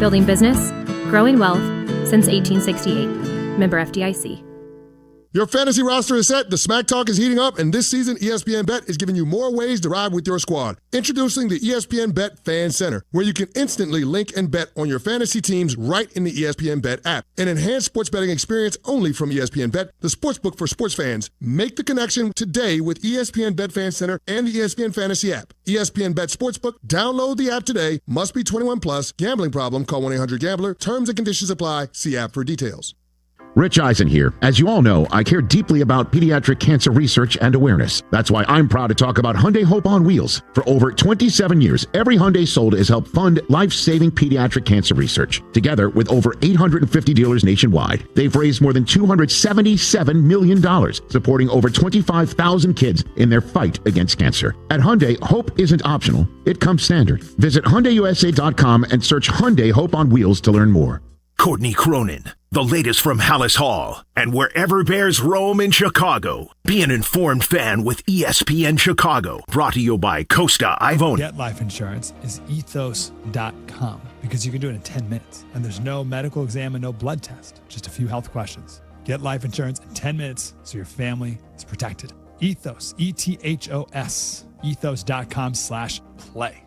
building business, growing wealth since 1868. Member FDIC. Your fantasy roster is set, the smack talk is heating up, and this season ESPN Bet is giving you more ways to ride with your squad. Introducing the ESPN Bet Fan Center, where you can instantly link and bet on your fantasy teams right in the ESPN Bet app. An enhanced sports betting experience only from ESPN Bet, the sportsbook for sports fans. Make the connection today with ESPN Bet Fan Center and the ESPN Fantasy app. ESPN Bet Sportsbook, download the app today. Must be 21 plus. Gambling problem? Call 1-800-GAMBLER. Terms and conditions apply. See app for details. Rich Eisen here. As you all know, I care deeply about pediatric cancer research and awareness. That's why I'm proud to talk about Hyundai Hope on Wheels. For over 27 years, every Hyundai sold has helped fund life-saving pediatric cancer research. Together with over 850 dealers nationwide, they've raised more than $277 million, supporting over 25,000 kids in their fight against cancer. At Hyundai, hope isn't optional. It comes standard. Visit HyundaiUSA.com and search Hyundai Hope on Wheels to learn more. Courtney Cronin, the latest from Hallis Hall, and wherever Bears roam in Chicago. Be an informed fan with ESPN Chicago. Brought to you by Costa Ivona. Get life insurance is ethos.com because you can do it in 10 minutes. And there's no medical exam and no blood test, just a few health questions. Get life insurance in 10 minutes so your family is protected. Ethos, E-T-H-O-S, ethos.com/play.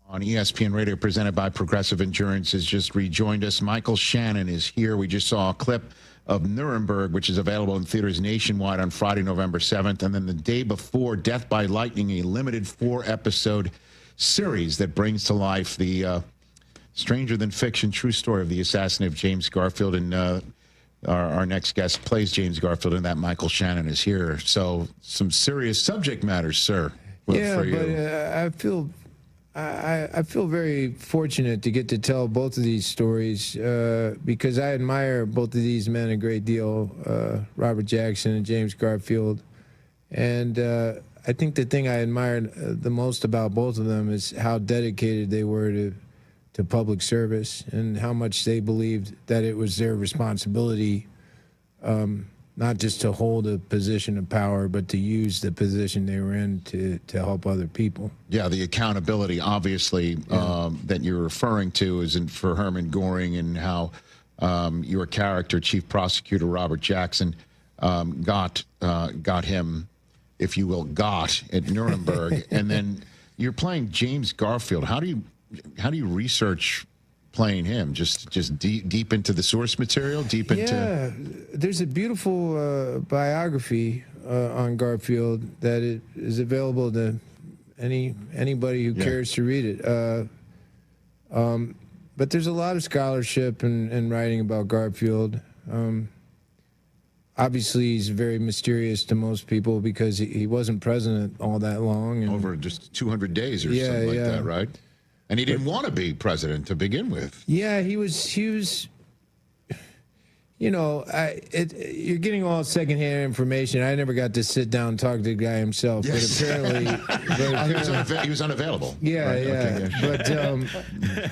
On ESPN Radio, presented by Progressive Insurance, has just rejoined us. Michael Shannon is here. We just saw a clip of Nuremberg, which is available in theaters nationwide on Friday, November 7th. And then the day before, Death by Lightning, a limited 4-episode series that brings to life the stranger-than-fiction true story of the assassin of James Garfield. And our next guest plays James Garfield, and that Michael Shannon is here. So some serious subject matters, sir. Yeah, for you. But I feel very fortunate to get to tell both of these stories because I admire both of these men a great deal, Robert Jackson and James Garfield. And I think the thing I admired the most about both of them is how dedicated they were to public service and how much they believed that it was their responsibility not just to hold a position of power, but to use the position they were in to help other people. Yeah, the accountability, obviously, that you're referring to is for Herman Goring and how your character, Chief Prosecutor Robert Jackson, got him, if you will, at Nuremberg. And then you're playing James Garfield. How do you research playing him? Just deep into the source material, Yeah, there's a beautiful biography on Garfield that is available to anybody who cares to read it. But there's a lot of scholarship and writing about Garfield. Obviously, he's very mysterious to most people because he wasn't president all that long. And over just 200 days or something like that, right? And he didn't want to be president to begin with. Yeah, he was. You know, you're getting all secondhand information. I never got to sit down and talk to the guy himself, yes. But apparently, he was unavailable. Yeah, right? yeah. Okay.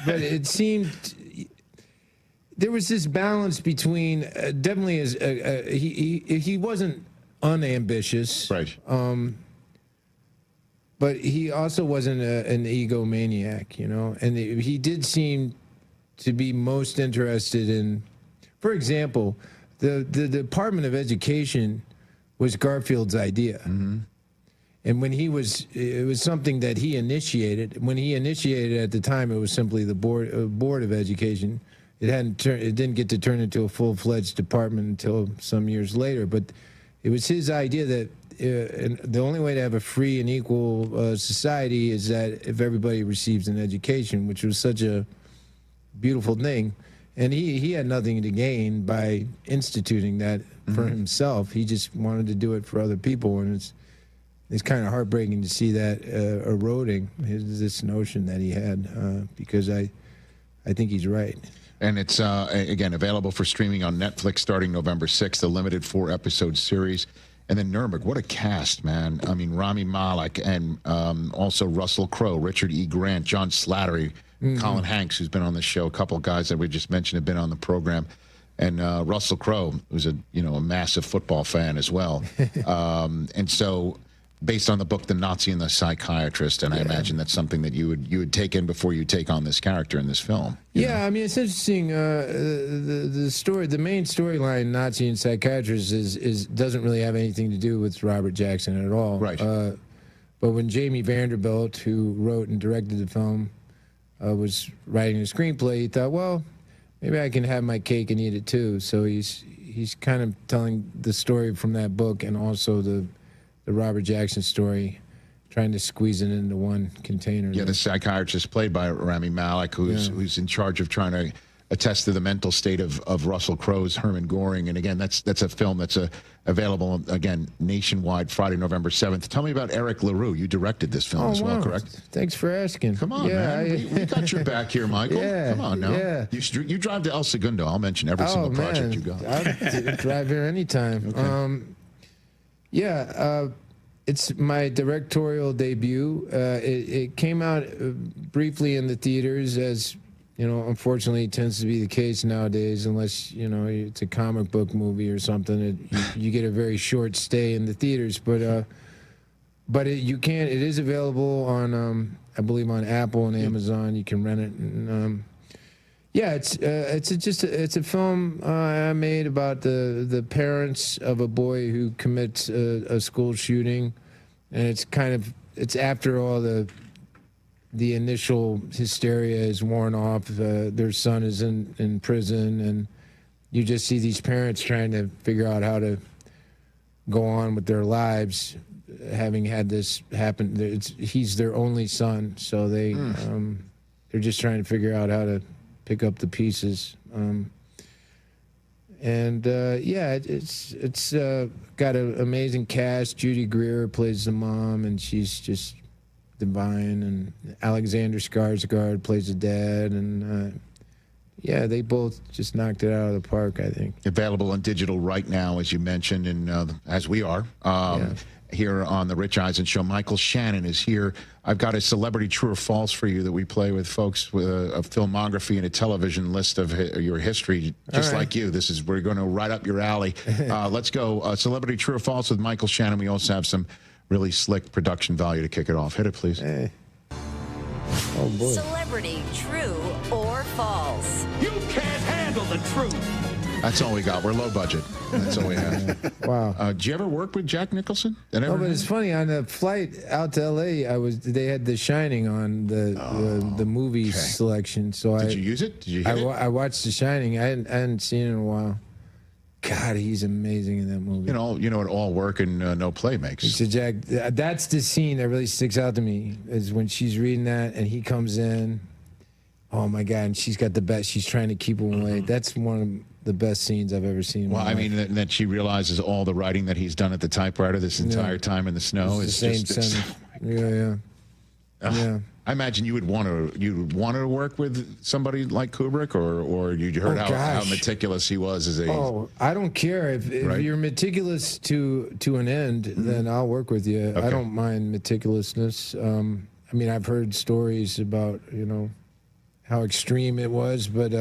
But it seemed there was this balance between definitely he wasn't unambitious, right? But he also wasn't an egomaniac, you know, and he did seem to be most interested in, for example, the Department of Education was Garfield's idea. Mm-hmm. And when it was something that he initiated. When he initiated at the time, it was simply the Board of Education. It didn't get to turn into a full-fledged department until some years later. But it was his idea that and the only way to have a free and equal society is that if everybody receives an education, which was such a beautiful thing. And he had nothing to gain by instituting that for himself. He just wanted to do it for other people, and it's kind of heartbreaking to see that eroding this notion that he had because I think he's right. And it's, again, available for streaming on Netflix starting November 6th, a limited 4-episode series. And then Nuremberg, what a cast, man. I mean, Rami Malek and also Russell Crowe, Richard E. Grant, John Slattery, Colin Hanks, who's been on the show. A couple of guys that we just mentioned have been on the program. And Russell Crowe, who's a massive football fan as well. And so, based on the book The Nazi and the Psychiatrist, and I imagine that's something that you would take in before you take on this character in this film. I mean, it's interesting. The main storyline, Nazi and Psychiatrist, is doesn't really have anything to do with Robert Jackson at all. Right. But when Jamie Vanderbilt, who wrote and directed the film, was writing the screenplay, he thought, well, maybe I can have my cake and eat it too. So he's kind of telling the story from that book and also the Robert Jackson story, trying to squeeze it into one container. Yeah, the psychiatrist played by Rami Malek, who's in charge of trying to attest to the mental state of Russell Crowe's Herman Goring. And again, that's a film that's available, again, nationwide, Friday, November 7th. Tell me about Eric LaRue. You directed this film as well, correct? Thanks for asking. Come on, man. We got your back here, Michael. Come on now. Yeah. You drive to El Segundo. I'll mention every single project you got. I'll drive here anytime. Okay. It's my directorial debut. It came out briefly in the theaters, as unfortunately tends to be the case nowadays, unless it's a comic book movie or something. You get a very short stay in the theaters, but you can. It is available on I believe on Apple and Amazon. You can rent it. And, it's a film I made about the parents of a boy who commits a school shooting, and it's after all the initial hysteria is worn off. Their son is in prison, and you just see these parents trying to figure out how to go on with their lives, having had this happen. He's their only son, so they're just trying to figure out how to pick up the pieces. It's got an amazing cast. Judy Greer plays the mom, and she's just divine. And Alexander Skarsgård plays the dad, and they both just knocked it out of the park, I think. Available on digital right now, as you mentioned, and as we are. Here on the Rich Eisen Show. Michael Shannon is here. I've got a celebrity true or false for you that we play with folks with a filmography and a television list of your history, just like you. We're going to right up your alley. Let's go. Celebrity true or false with Michael Shannon. We also have some really slick production value to kick it off. Hit it, please. Hey. Oh, boy. Celebrity true or false? You can't handle the truth. That's all we got. We're low budget. That's all we have. Wow. Did you ever work with Jack Nicholson? But it's funny. On the flight out to L.A., they had The Shining on the movie selection. So did you use it? Did you hit it? I watched The Shining. I hadn't seen it in a while. God, he's amazing in that movie. It all work and no play makes. So Jack, that's the scene that really sticks out to me, is when she's reading that and he comes in. Oh my God! And she's got the best. She's trying to keep him away. That's one of the best scenes I've ever seen. Well, I mean, that she realizes all the writing that he's done at the typewriter this entire time in the snow is the same sentence. Yeah. I imagine you would want to work with somebody like Kubrick, or you heard how meticulous he was as a. Oh, I don't care if you're meticulous to an end, then I'll work with you. Okay. I don't mind meticulousness. I mean, I've heard stories about how extreme it was, but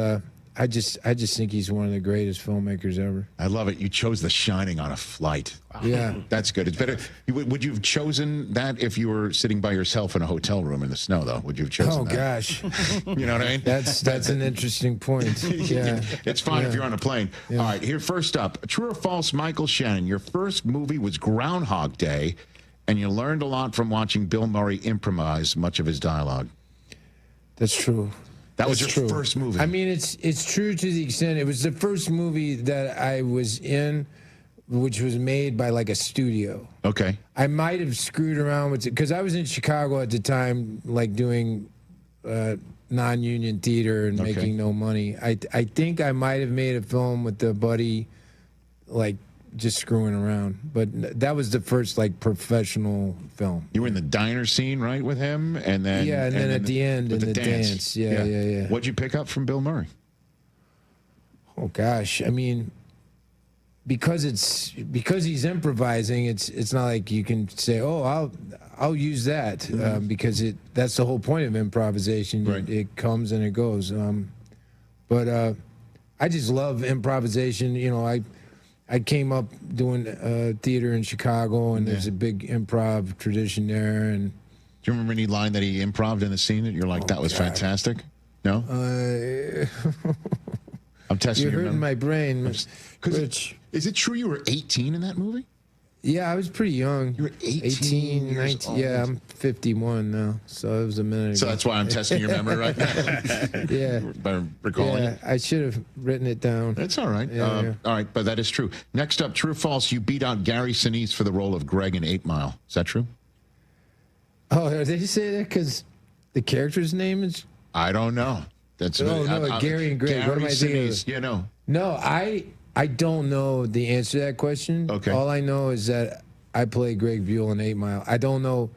I just think he's one of the greatest filmmakers ever. I love it. You chose The Shining on a flight. Wow. Yeah, that's good. It's better. Would you have chosen that if you were sitting by yourself in a hotel room in the snow, though? Would you have chosen that? Oh gosh, you know what I mean? That's an interesting point. Yeah, it's fine if you're on a plane. Yeah. All right, here first up, true or false, Michael Shannon? Your first movie was Groundhog Day, and you learned a lot from watching Bill Murray improvise much of his dialogue. That's true. That was your first movie. I mean, it's true to the extent it was the first movie that I was in, which was made by like a studio. Okay. I might have screwed around with it because I was in Chicago at the time, like doing non-union theater and making no money. I think I might have made a film with the buddy, like just screwing around. But that was the first like professional film. You were in the diner scene, right, with him, and then and then at the end in the dance. Yeah. What'd you pick up from Bill Murray? Oh gosh, I mean, because he's improvising, it's not like you can say, oh, I'll use that because that's the whole point of improvisation. Right. It comes and it goes. But I just love improvisation. You know, I came up doing theater in Chicago, and there's a big improv tradition there. And do you remember any line that he improv'd in the scene that you're like, that was fantastic? No? I'm testing You're your hurting memory. my brain, Rich. Is it true you were 18 in that movie? Yeah, I was pretty young. You were 18 years 19. old. Yeah, I'm 51 now, so it was a minute So ago. that's why I'm testing your memory right now. Yeah. By recalling it. I should have written it down. That's all right. Yeah. All right, but that is true. Next up, true or false, you beat out Gary Sinise for the role of Greg in 8 Mile. Is that true? Oh, did they say that because the character's name is? I don't know. That's Gary and Greg. Gary What am I thinking of? Sinise, you know. No, I don't know the answer to that question. Okay. All I know is that I played Greg Buell in 8 Mile. I don't know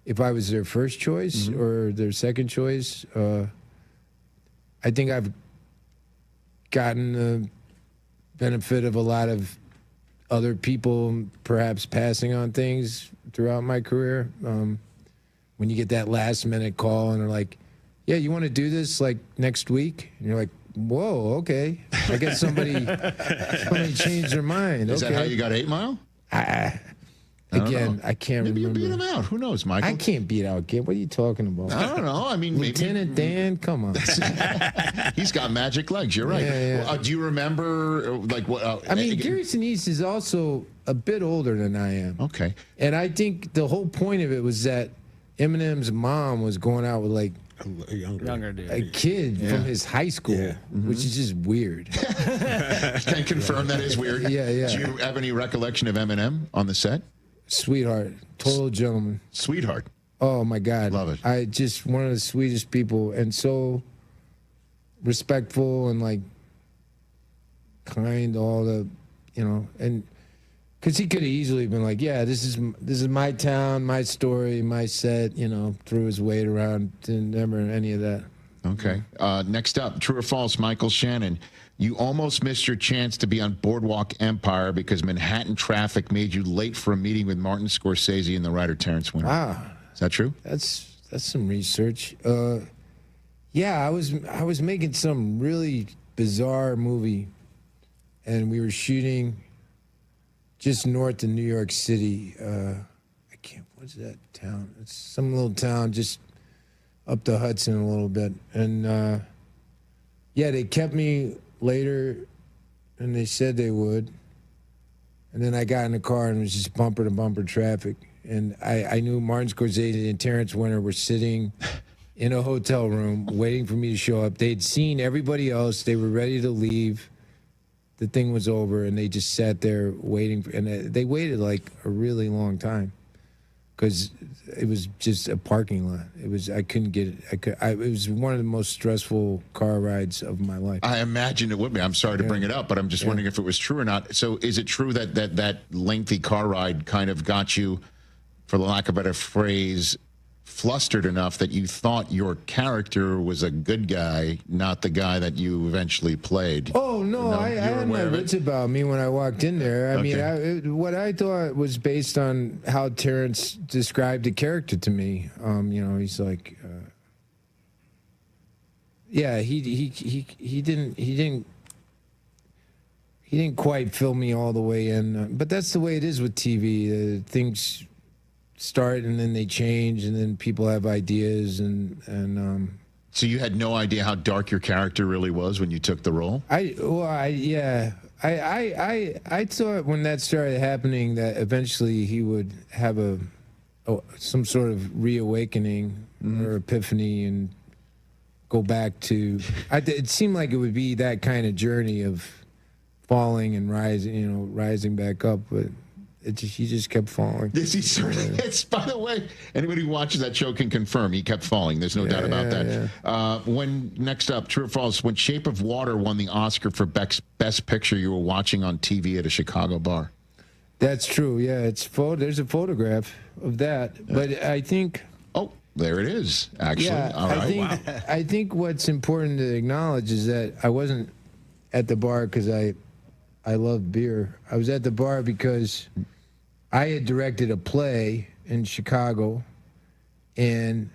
if I was their first choice or their second choice. I think I've gotten the benefit of a lot of other people perhaps passing on things throughout my career. When you get that last minute call and they're like, yeah, you want to do this like next week? And you're like, whoa, okay. I guess somebody changed their mind. Is that how you got 8 Mile? Again, I can't Maybe remember. you beat him out. Who knows, Michael? I can't beat out Gib. What are you talking about? I don't know. I mean, Lieutenant Dan, come on. He's got magic legs. You're right. Yeah. Well, do you remember, like, what? I mean, Gary Sinise is also a bit older than I am. Okay. And I think the whole point of it was that Eminem's mom was going out with, like, a younger dude. a kid from his high school, which is just weird. Can confirm that is weird. Yeah. Do you have any recollection of Eminem on the set? Sweetheart, total gentleman. Sweetheart. Oh my God, Love it. I just one of the sweetest people, and so respectful and like kind. All the, and because he could have easily been like, yeah, this is my town, my story, my set. Threw his weight around. Didn't remember any of that. Okay. Next up, true or false, Michael Shannon. You almost missed your chance to be on Boardwalk Empire because Manhattan traffic made you late for a meeting with Martin Scorsese and the writer Terrence Winter. Wow. Is that true? That's some research. Yeah, I was making some really bizarre movie, and we were shooting just north of New York City. What's that town? It's some little town just up the Hudson a little bit. And yeah, they kept me later, and they said they would. And then I got in the car, and it was just bumper to bumper traffic. And I knew Martin Scorsese and Terrence Winter were sitting in a hotel room waiting for me to show up. They'd seen everybody else. They were ready to leave. The thing was over, and they just sat there waiting. And they waited like a really long time because it was just a parking lot. I couldn't get it. It was one of the most stressful car rides of my life. I imagine it would be. I'm sorry to bring it up, but I'm just wondering if it was true or not. So is it true that lengthy car ride kind of got you, for the lack of a better phrase, flustered enough that you thought your character was a good guy, not the guy that you eventually played? Oh, no, I had my wits about me when I walked in there. I mean, what I thought was based on how Terrence described the character to me. He's like, yeah, he didn't quite fill me all the way in. But that's the way it is with TV. Things start and then they change, and then people have ideas and So you had no idea how dark your character really was when you took the role? I thought when that started happening that eventually he would have some sort of reawakening or epiphany and go back to. It seemed like it would be that kind of journey of falling and rising, rising back up, but. He just kept falling. Yes, he certainly. It's, by the way, anybody who watches that show can confirm he kept falling. There's no doubt about that. Next up, true or false? When Shape of Water won the Oscar for Best Picture, you were watching on TV at a Chicago bar. That's true. Yeah, there's a photograph of that, but I think. Oh, there it is. Actually, yeah, all right. I think what's important to acknowledge is that I wasn't at the bar because I I love beer. I was at the bar because I had directed a play in Chicago, and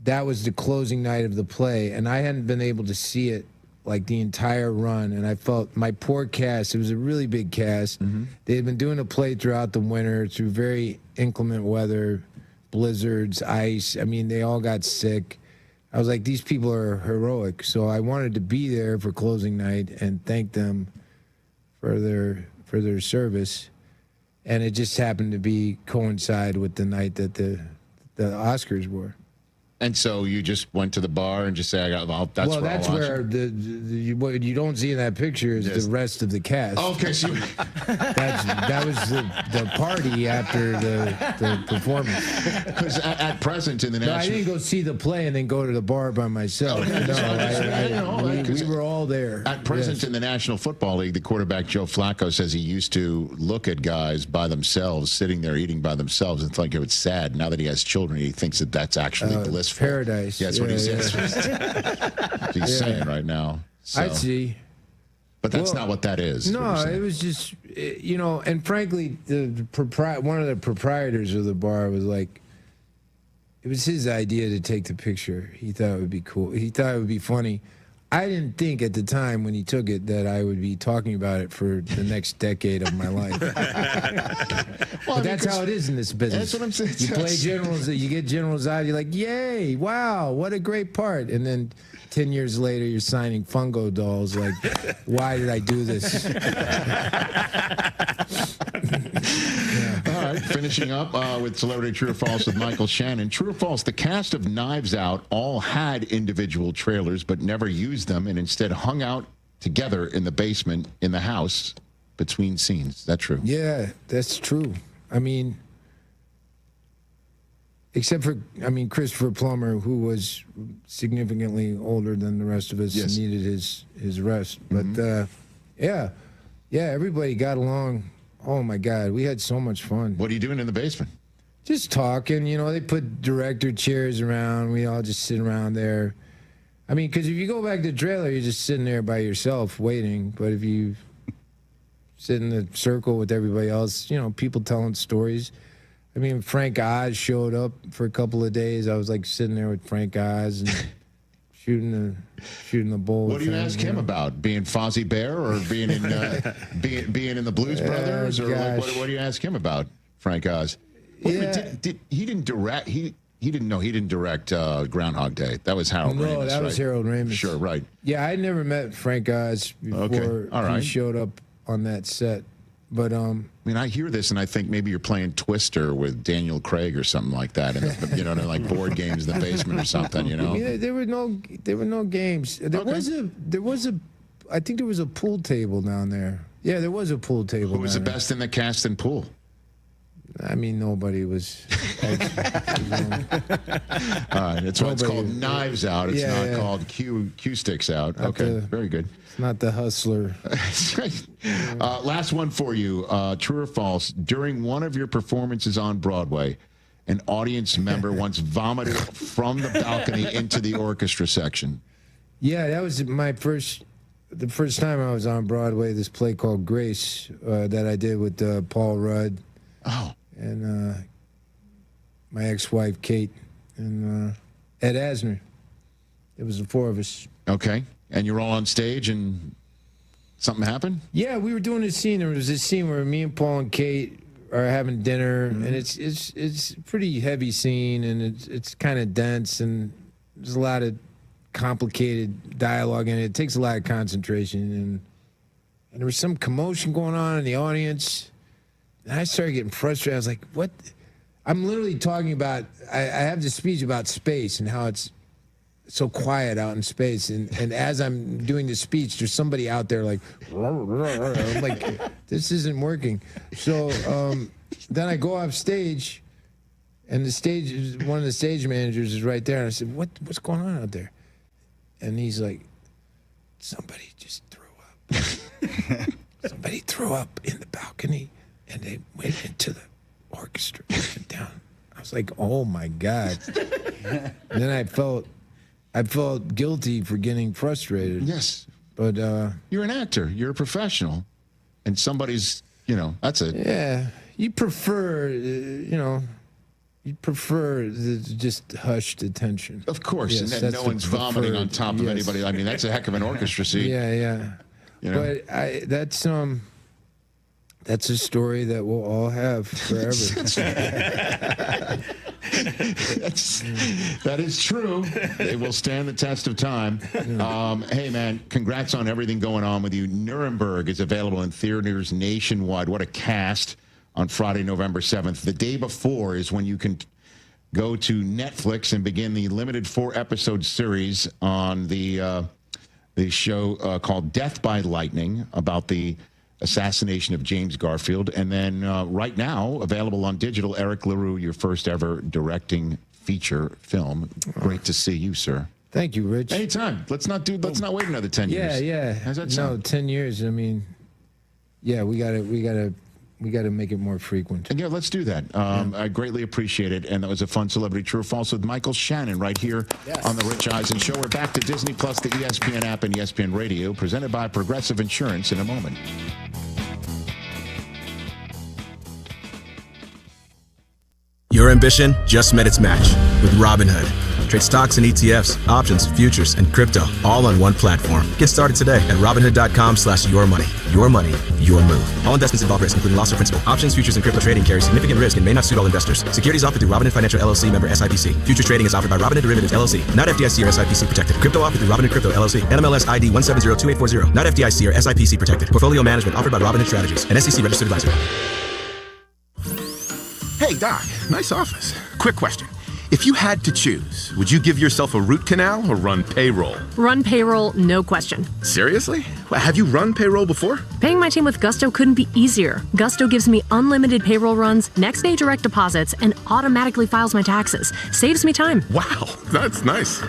that was the closing night of the play, and I hadn't been able to see it like the entire run, and I felt my poor cast. It was a really big cast. They had been doing a play throughout the winter through very inclement weather, blizzards, ice. I mean, they all got sick. I was like, these people are heroic. So I wanted to be there for closing night and thank them for their service. And it just happened to coincide with the night that the Oscars were. And so you just went to the bar and just say, that's where what you don't see in that picture is the rest of the cast. Okay, so that was the party after the performance. Because at present in the national... I didn't go see the play and then go to the bar by myself. We were all there. At present in the National Football League, the quarterback Joe Flacco says he used to look at guys by themselves, sitting there eating by themselves, and think it was sad. Now that he has children, he thinks that that's actually blissful. Paradise. Yeah, that's what he says. He's saying right now. So. I see. But that's not what that is. No, it was just, and frankly, one of the proprietors of the bar was like, it was his idea to take the picture. He thought it would be cool. He thought it would be funny. I didn't think at the time when he took it that I would be talking about it for the next decade of my life. But that's how it is in this business. That's what I'm saying. You play generals, you get generals out, you're like, yay, wow, what a great part. And then 10 years later, you're signing fungo dolls. Like, why did I do this? All right, finishing up with Celebrity True or False with Michael Shannon. True or false, the cast of Knives Out all had individual trailers but never used them and instead hung out together in the basement in the house between scenes. Is that true? Yeah, that's true. I mean, except for, Christopher Plummer, who was significantly older than the rest of us and needed his rest. But, yeah, everybody got along. Oh, my God, we had so much fun. What are you doing in the basement? Just talking. They put director chairs around. We all just sit around there. I mean, because if you go back to the trailer, you're just sitting there by yourself waiting. But if you sit in the circle with everybody else, people telling stories. I mean, Frank Oz showed up for a couple of days. I was like sitting there with Frank Oz and shooting the bull. What do you ask him about? Being Fozzie Bear or being in being in the Blues Brothers? Or what do you ask him about, Frank Oz? Wait a minute, he didn't direct. He didn't direct Groundhog Day. That was Harold Ramis. No, that was Harold Ramis. Sure, right. Yeah, I'd never met Frank Oz before he showed up on that set. But I hear this and I think maybe you're playing Twister with Daniel Craig or something like that, and like board games in the basement or something. There were no games. There was a pool table down there. Yeah, there was a pool table. Who was the best in the cast and pool? I mean, nobody was. All right, that's why it's called Knives Out. It's not called Q Sticks Out. Okay, very good. It's not The Hustler. Last one for you. True or false? During one of your performances on Broadway, an audience member once vomited from the balcony into the orchestra section. Yeah, that was the first time I was on Broadway. This play called Grace that I did with Paul Rudd. Oh. And my ex-wife, Kate, and Ed Asner. It was the four of us. Okay. And you're all on stage and something happened? Yeah, we were doing this scene. There was this scene where me and Paul and Kate are having dinner, and it's a pretty heavy scene, and it's kind of dense, and there's a lot of complicated dialogue in it. It takes a lot of concentration, and there was some commotion going on in the audience. And I started getting frustrated. I was like, what? I'm literally talking about, I have this speech about space and how it's so quiet out in space. And as I'm doing this speech, there's somebody out there like, I'm like, this isn't working. So then I go off stage, and one of the stage managers is right there. And I said, what's going on out there? And he's like, somebody just threw up. Somebody threw up in the balcony. And they went into the orchestra and down. I was like, oh my God. And then I felt guilty for getting frustrated. Yes. But you're an actor. You're a professional. and somebody's, that's it. Yeah, you prefer, you prefer just hushed attention. Of course, Yes, and then that's no one's vomiting on top of anybody. I mean, that's a heck of an orchestra seat. Yeah. But that's a story that we'll all have forever. That is true. They will stand the test of time. Hey, man, congrats on everything going on with you. Nuremberg is available in theaters nationwide. What a cast on Friday, November 7th. The day before is when you can go to Netflix and begin the limited 4-episode series on the show called Death by Lightning, about the assassination of James Garfield. And then right now, available on digital, Eric LaRue, your first ever directing feature film. Great to see you, sir. Thank you, Rich. Anytime. Let's not wait another 10 years. Yeah. How's that sound? No, 10 years. I mean, yeah, we gotta make it more frequent. And let's do that. I greatly appreciate it. And that was a fun Celebrity True or False with Michael Shannon right here on the Rich Eisen Show. We're back to Disney Plus, the ESPN app, and ESPN Radio, presented by Progressive Insurance in a moment. Your ambition just met its match with Robinhood. Trade stocks and ETFs, options, futures, and crypto all on one platform. Get started today at Robinhood.com/yourmoney. Your money, your move. All investments involve risk, including loss of principal. Options, futures, and crypto trading carry significant risk and may not suit all investors. Securities offered through Robinhood Financial LLC, member SIPC. Futures trading is offered by Robinhood Derivatives LLC, not FDIC or SIPC protected. Crypto offered through Robinhood Crypto LLC, NMLS ID 1702840, not FDIC or SIPC protected. Portfolio management offered by Robinhood Strategies, an SEC registered advisor. Hey, Doc, nice office. Quick question. If you had to choose, would you give yourself a root canal or run payroll? Run payroll, no question. Seriously? Have you run payroll before? Paying my team with Gusto couldn't be easier. Gusto gives me unlimited payroll runs, next day direct deposits, and automatically files my taxes. Saves me time. Wow, that's nice.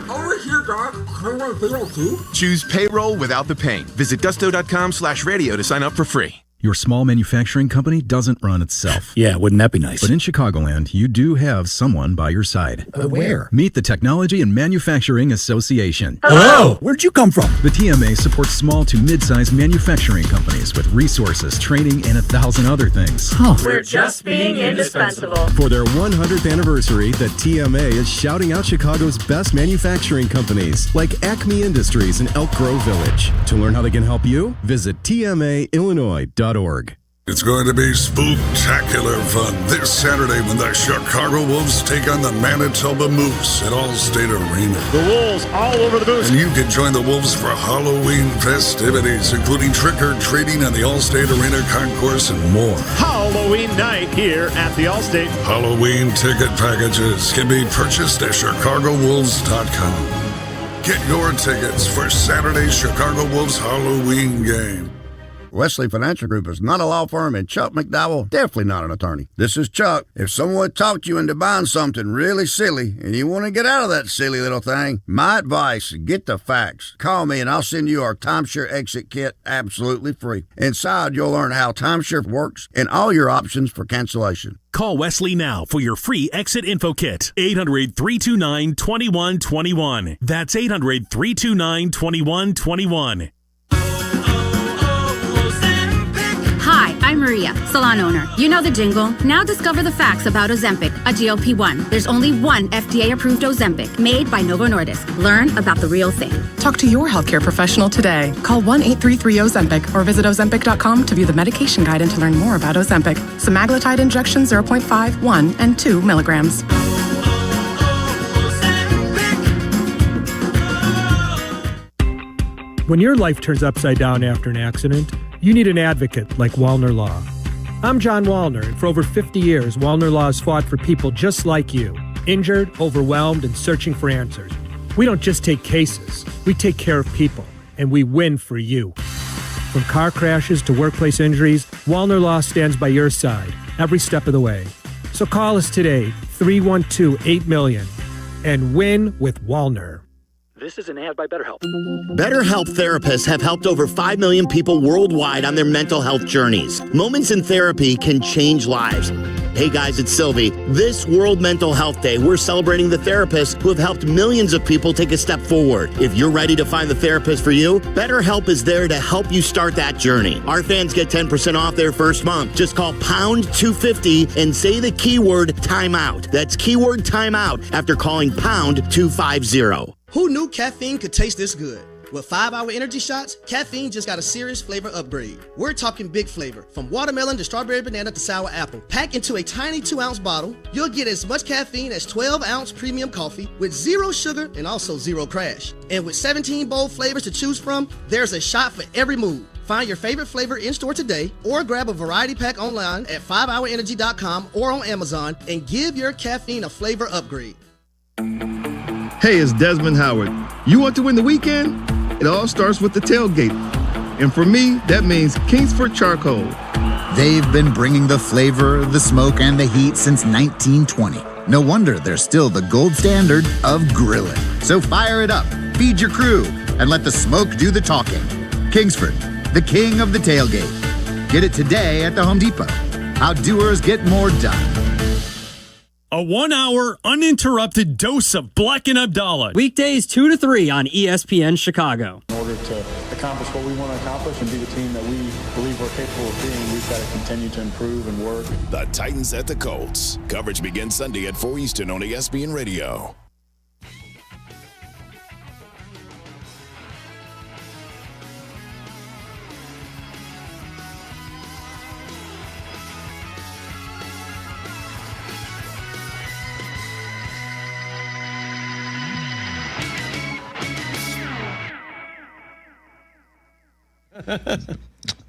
Over here, Doc. Can I run payroll too? Choose payroll without the pain. Visit gusto.com/radio to sign up for free. Your small manufacturing company doesn't run itself. Yeah, wouldn't that be nice? But in Chicagoland, you do have someone by your side. Where? Meet the Technology and Manufacturing Association. Hello! Where'd you come from? The TMA supports small to mid-sized manufacturing companies with resources, training, and 1,000 other things. We're just being indispensable. For their 100th anniversary, the TMA is shouting out Chicago's best manufacturing companies, like Acme Industries in Elk Grove Village. To learn how they can help you, visit tmaillinois.org. It's going to be spooktacular fun this Saturday when the Chicago Wolves take on the Manitoba Moose at Allstate Arena. The Wolves all over the booth. And you can join the Wolves for Halloween festivities, including trick-or-treating on the Allstate Arena concourse and more. Halloween night here at the Allstate. Halloween ticket packages can be purchased at ChicagoWolves.com. Get your tickets for Saturday's Chicago Wolves Halloween game. Wesley Financial Group is not a law firm, and Chuck McDowell, definitely not an attorney. This is Chuck. If someone talked you into buying something really silly and you want to get out of that silly little thing, my advice, get the facts. Call me and I'll send you our timeshare exit kit absolutely free. Inside, you'll learn how timeshare works and all your options for cancellation. Call Wesley now for your free exit info kit. 800-329-2121. That's 800-329-2121. Hi, I'm Maria, salon owner. You know the jingle. Now discover the facts about Ozempic, a GLP-1. There's only one FDA-approved Ozempic, made by Novo Nordisk. Learn about the real thing. Talk to your healthcare professional today. Call 1-833-OZEMPIC or visit Ozempic.com to view the medication guide and to learn more about Ozempic. Semaglutide injection 0.5, 1, and 2 milligrams. When your life turns upside down after an accident, you need an advocate like Wallner Law. I'm John Wallner, and for over 50 years, Wallner Law has fought for people just like you, injured, overwhelmed, and searching for answers. We don't just take cases, we take care of people, and we win for you. From car crashes to workplace injuries, Wallner Law stands by your side every step of the way. So call us today, 312-8-MILLION, and win with Wallner. This is an ad by BetterHelp. BetterHelp therapists have helped over 5 million people worldwide on their mental health journeys. Moments in therapy can change lives. Hey guys, it's Silvy. This World Mental Health Day, we're celebrating the therapists who have helped millions of people take a step forward. If you're ready to find the therapist for you, BetterHelp is there to help you start that journey. Our fans get 10% off their first month. Just call pound 250 and say the keyword timeout. That's keyword timeout after calling pound 250. Who knew caffeine could taste this good? With 5-Hour Energy Shots, caffeine just got a serious flavor upgrade. We're talking big flavor, from watermelon to strawberry banana to sour apple. Packed into a tiny 2-ounce bottle, you'll get as much caffeine as 12-ounce premium coffee with 0 sugar and also 0 crash. And with 17 bold flavors to choose from, there's a shot for every mood. Find your favorite flavor in-store today or grab a variety pack online at 5hourenergy.com or on Amazon and give your caffeine a flavor upgrade. Hey, it's Desmond Howard. You want to win the weekend? It all starts with the tailgate. And for me, that means Kingsford Charcoal. They've been bringing the flavor, the smoke, and the heat since 1920. No wonder they're still the gold standard of grilling. So fire it up, feed your crew, and let the smoke do the talking. Kingsford, the king of the tailgate. Get it today at the Home Depot. How doers get more done. A 1-hour, uninterrupted dose of Bleck and Abdallah. Weekdays 2 to 3 on ESPN Chicago. In order to accomplish what we want to accomplish and be the team that we believe we're capable of being, we've got to continue to improve and work. The Titans at the Colts. Coverage begins Sunday at 4 Eastern on ESPN Radio.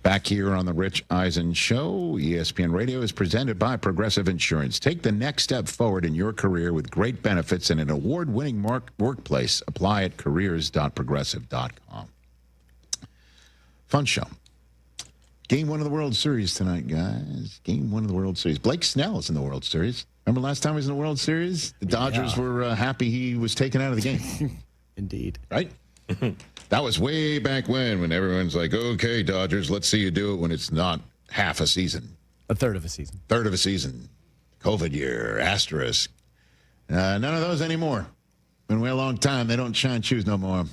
Back here on the Rich Eisen Show, ESPN Radio is presented by Progressive Insurance. Take the next step forward in your career with great benefits and an award-winning workplace. Apply at careers.progressive.com. Fun show. Game 1 of the World Series tonight, guys. Game 1 of the World Series. Blake Snell is in the World Series. Remember last time he was in the World Series? The Dodgers were happy he was taken out of the game. Indeed. Right? That was way back when everyone's like, okay, Dodgers, let's see you do it when it's not half a season. A third of a season. Third of a season. COVID year, asterisk. None of those anymore. Been way a long time. They don't shine shoes no more.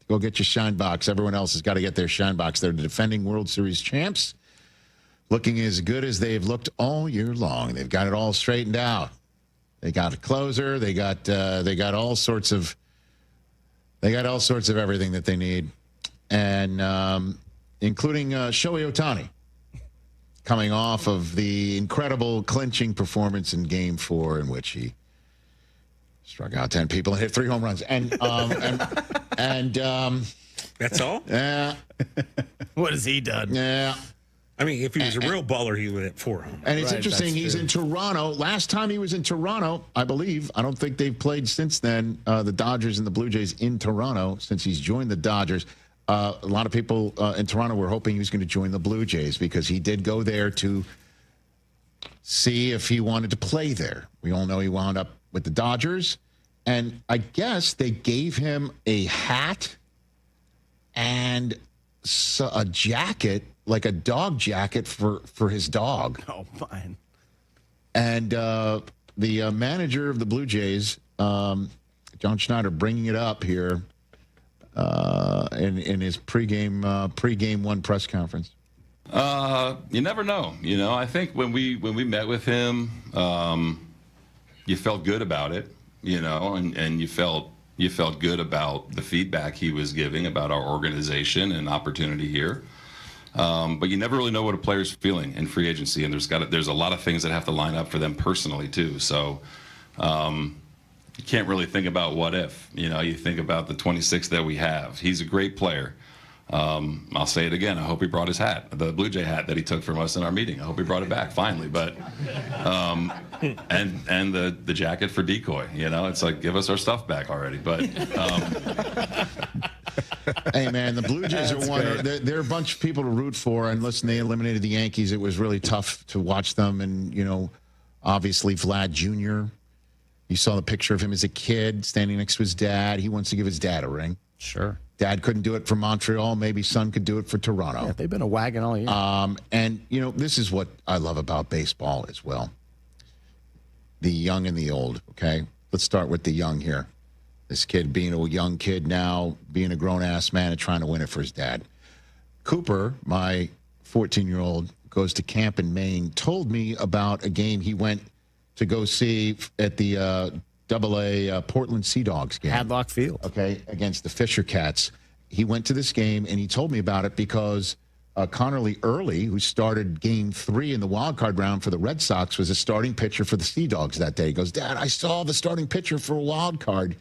Go get your shine box. Everyone else has got to get their shine box. They're the defending World Series champs, looking as good as they've looked all year long. They've got it all straightened out. They got a closer. They got all sorts of everything that they need, and including Shohei Ohtani, coming off of the incredible clinching performance in Game 4 in which he struck out 10 people and hit 3 home runs. And that's all? Yeah. What has he done? Yeah. I mean, if he was a real baller, he would hit 4 home runs. And it's interesting, he's in Toronto. Last time he was in Toronto, I believe, I don't think they've played since then, the Dodgers and the Blue Jays in Toronto, since he's joined the Dodgers. A lot of people in Toronto were hoping he was going to join the Blue Jays because he did go there to see if he wanted to play there. We all know he wound up with the Dodgers. And I guess they gave him a hat and a jacket, like a dog jacket for his dog. Oh, fine. And the manager of the Blue Jays, John Schneider, bringing it up here in his pregame 1 press conference. You never know. You know, I think when we met with him, you felt good about it. You know, and you felt good about the feedback he was giving about our organization and opportunity here. But you never really know what a player's feeling in free agency, and there's a lot of things that have to line up for them personally too. So you can't really think about what if. You know, you think about the 26 that we have. He's a great player. I'll say it again. I hope he brought his hat, the Blue Jay hat that he took from us in our meeting. I hope he brought it back finally. But and the jacket for Decoy. You know, it's like, give us our stuff back already. But hey man, the Blue Jays are one. They're a bunch of people to root for. And listen, they eliminated the Yankees. It was really tough to watch them. And you know, obviously Vlad Jr. You saw the picture of him as a kid standing next to his dad. He wants to give his dad a ring. Sure. Dad couldn't do it for Montreal. Maybe son could do it for Toronto. Yeah, they've been a wagon all year. And, you know, this is what I love about baseball as well. the young and the old, okay? Let's start with the young here. This kid being a young kid now, being a grown-ass man and trying to win it for his dad. Cooper, my 14-year-old, goes to camp in Maine, told me about a game he went to go see at the AA Portland Sea Dogs game. Hadlock Field. Okay, against the Fisher Cats. He went to this game, and he told me about it because Connerly Early, who started Game 3 in the wild card round for the Red Sox, was a starting pitcher for the Sea Dogs that day. He goes, Dad, I saw the starting pitcher for a wild card.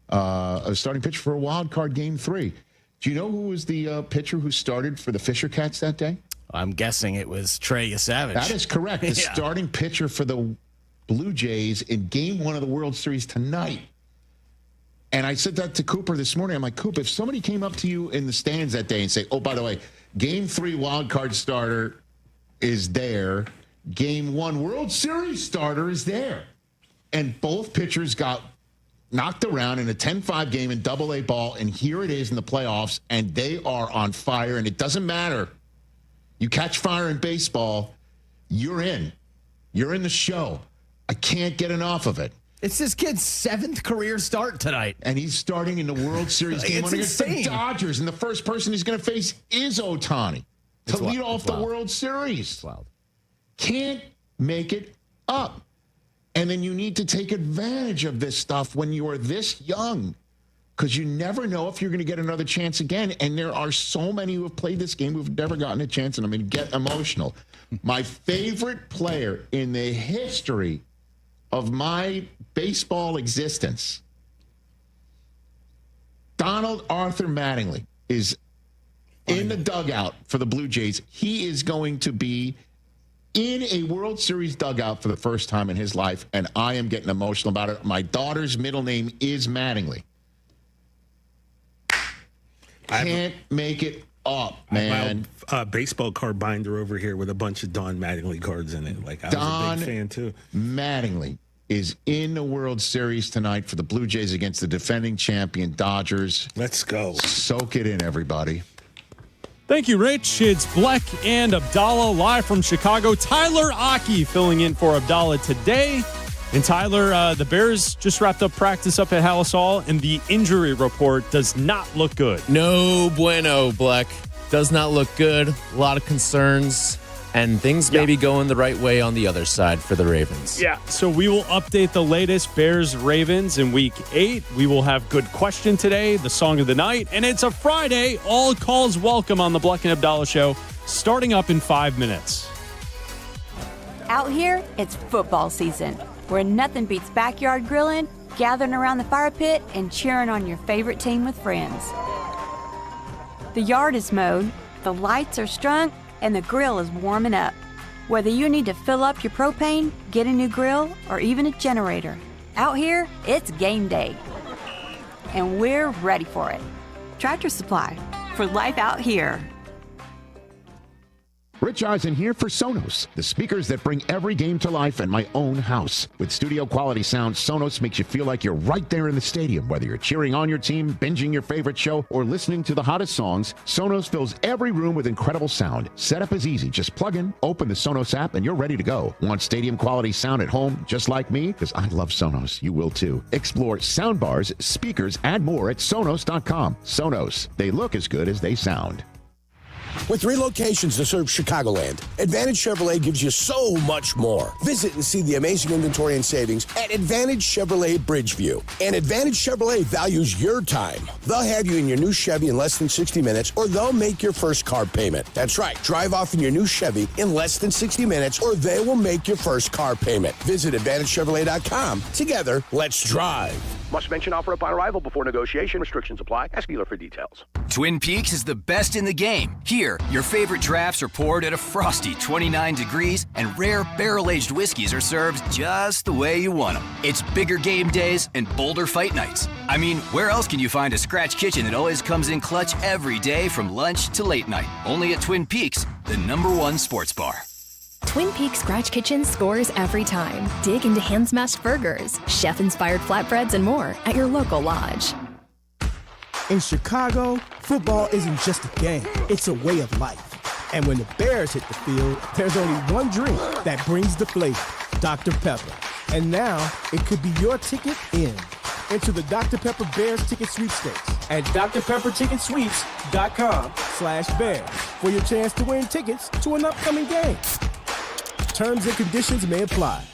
Game 3. Do you know who was the pitcher who started for the Fisher Cats that day? I'm guessing it was Trey Savage. That is correct. The starting pitcher for the Blue Jays in Game 1 of the World Series tonight. And I said that to Cooper this morning. I'm like, Coop, if somebody came up to you in the stands that day and say, oh, by the way, Game 3 wild card starter is there. Game 1 World Series starter is there. And both pitchers got knocked around in a 10-5 game in AA ball, and here it is in the playoffs, and they are on fire, and it doesn't matter. You catch fire in baseball, you're in. You're in the show. I can't get enough of it. It's this kid's 7th career start tonight. And he's starting in the World Series game one against the Dodgers, and the first person he's going to face is Ohtani to lead off the World Series. Wild. Can't make it up. And then you need to take advantage of this stuff when you are this young, because you never know if you're going to get another chance again. And there are so many who have played this game who've never gotten a chance, and I'm going to get emotional. My favorite player in the history of my baseball existence, Donald Arthur Mattingly, is in the dugout for the Blue Jays. He is going to be in a World Series dugout for the first time in his life, and I am getting emotional about it. My daughter's middle name is Mattingly. Can't make it up, man. I have a baseball card binder over here with a bunch of Don Mattingly cards in it. Like, I was a big fan, too. Mattingly is in the World Series tonight for the Blue Jays against the defending champion Dodgers. Let's go. Soak it in, everybody. Thank you, Rich. It's Bleck and Abdallah live from Chicago. Tyler Aki filling in for Abdallah today. And Tyler, the Bears just wrapped up practice up at Hallis Hall, and the injury report does not look good. No bueno, Bleck. Does not look good. A lot of concerns. And things may be going the right way on the other side for the Ravens. Yeah, so we will update the latest Bears-Ravens in Week 8. We will have Good Question today, the song of the night, and it's a Friday. All calls welcome on the Bleck and Abdallah Show, starting up in 5 minutes. Out here, it's football season, where nothing beats backyard grilling, gathering around the fire pit, and cheering on your favorite team with friends. The yard is mowed, the lights are strung, and the grill is warming up. Whether you need to fill up your propane, get a new grill, or even a generator, out here, it's game day. And we're ready for it. Tractor Supply, for life out here. Rich Eisen here for Sonos, the speakers that bring every game to life in my own house. With studio quality sound, Sonos makes you feel like you're right there in the stadium. Whether you're cheering on your team, binging your favorite show, or listening to the hottest songs, Sonos fills every room with incredible sound. Setup is easy. Just plug in, open the Sonos app, and you're ready to go. Want stadium quality sound at home just like me? Because I love Sonos. You will too. Explore soundbars, speakers, and more at Sonos.com. Sonos. They look as good as they sound. With 3 locations to serve Chicagoland, Advantage Chevrolet gives you so much more. Visit and see the amazing inventory and savings at Advantage Chevrolet Bridgeview. And Advantage Chevrolet values your time. They'll have you in your new Chevy in less than 60 minutes, or they'll make your first car payment. That's right. Drive off in your new Chevy in less than 60 minutes, or they will make your first car payment. Visit AdvantageChevrolet.com. Together, let's drive. Must mention offer upon arrival before negotiation. Restrictions apply. Ask dealer for details. Twin Peaks is the best in the game. Here, your favorite drafts are poured at a frosty 29 degrees, and rare barrel-aged whiskeys are served just the way you want them. It's bigger game days and bolder fight nights. I mean, where else can you find a scratch kitchen that always comes in clutch every day from lunch to late night? Only at Twin Peaks, the #1 sports bar. Twin Peaks Scratch Kitchen scores every time. Dig into hand-smashed burgers, chef-inspired flatbreads, and more at your local lodge. In Chicago, football isn't just a game, it's a way of life. And when the Bears hit the field, there's only one drink that brings the flavor, Dr. Pepper. And now, it could be your ticket in. Enter the Dr. Pepper Bears ticket sweepstakes at drpepperticketsweeps.com/bears for your chance to win tickets to an upcoming game. Terms and conditions may apply.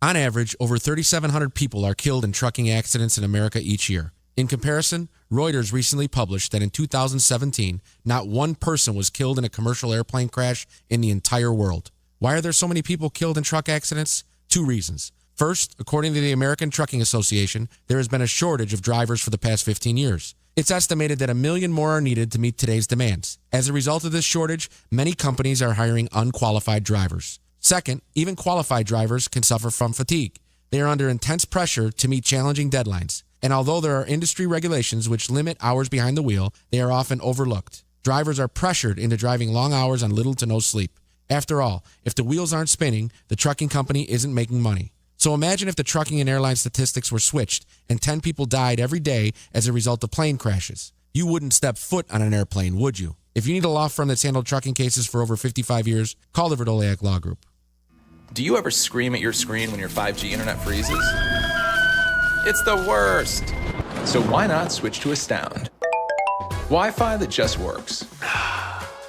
On average, over 3,700 people are killed in trucking accidents in America each year. In comparison, Reuters recently published that in 2017, not one person was killed in a commercial airplane crash in the entire world. Why are there so many people killed in truck accidents? 2 reasons. First, according to the American Trucking Association, there has been a shortage of drivers for the past 15 years. It's estimated that 1 million more are needed to meet today's demands. As a result of this shortage, many companies are hiring unqualified drivers. Second, even qualified drivers can suffer from fatigue. They are under intense pressure to meet challenging deadlines. And although there are industry regulations which limit hours behind the wheel, they are often overlooked. Drivers are pressured into driving long hours on little to no sleep. After all, if the wheels aren't spinning, the trucking company isn't making money. So imagine if the trucking and airline statistics were switched and 10 people died every day as a result of plane crashes. You wouldn't step foot on an airplane, would you? If you need a law firm that's handled trucking cases for over 55 years, call the Verdoliak Law Group. Do you ever scream at your screen when your 5G internet freezes? It's the worst. So why not switch to Astound? Wi-Fi that just works.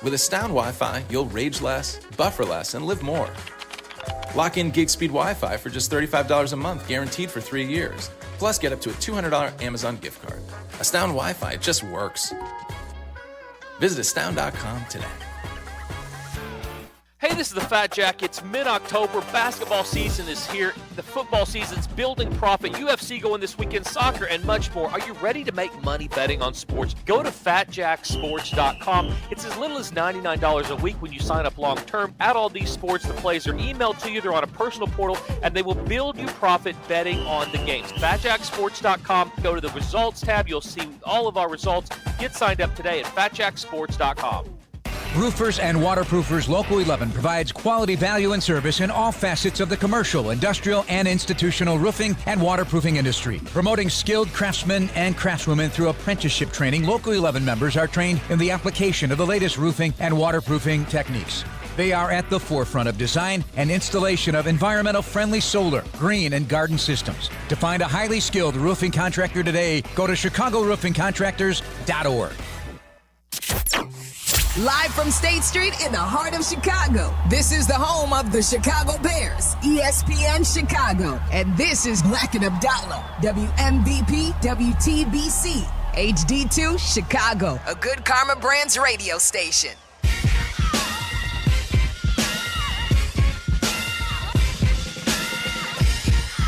With Astound Wi-Fi, you'll rage less, buffer less, and live more. Lock in gig speed Wi-Fi for just $35 a month, guaranteed for 3 years. Plus, get up to a $200 Amazon gift card. Astound Wi-Fi, it just works. Visit astound.com today. Hey, this is the Fat Jack. It's mid-October. Basketball season is here. The football season's building profit. UFC going this weekend, soccer, and much more. Are you ready to make money betting on sports? Go to fatjacksports.com. It's as little as $99 a week when you sign up long-term. Add all these sports. The plays are emailed to you. They're on a personal portal, and they will build you profit betting on the games. fatjacksports.com. Go to the results tab. You'll see all of our results. Get signed up today at fatjacksports.com. Roofers and Waterproofers Local 11 provides quality value and service in all facets of the commercial, industrial, and institutional roofing and waterproofing industry. Promoting skilled craftsmen and craftswomen through apprenticeship training, Local 11 members are trained in the application of the latest roofing and waterproofing techniques. They are at the forefront of design and installation of environmental-friendly solar, green, and garden systems. To find a highly skilled roofing contractor today, go to ChicagoRoofingContractors.org. Live from State Street in the heart of Chicago, this is the home of the Chicago Bears, ESPN Chicago. And this is Black and Abdallah, WMVP, WTBC, HD2 Chicago, a good Karma Brands radio station.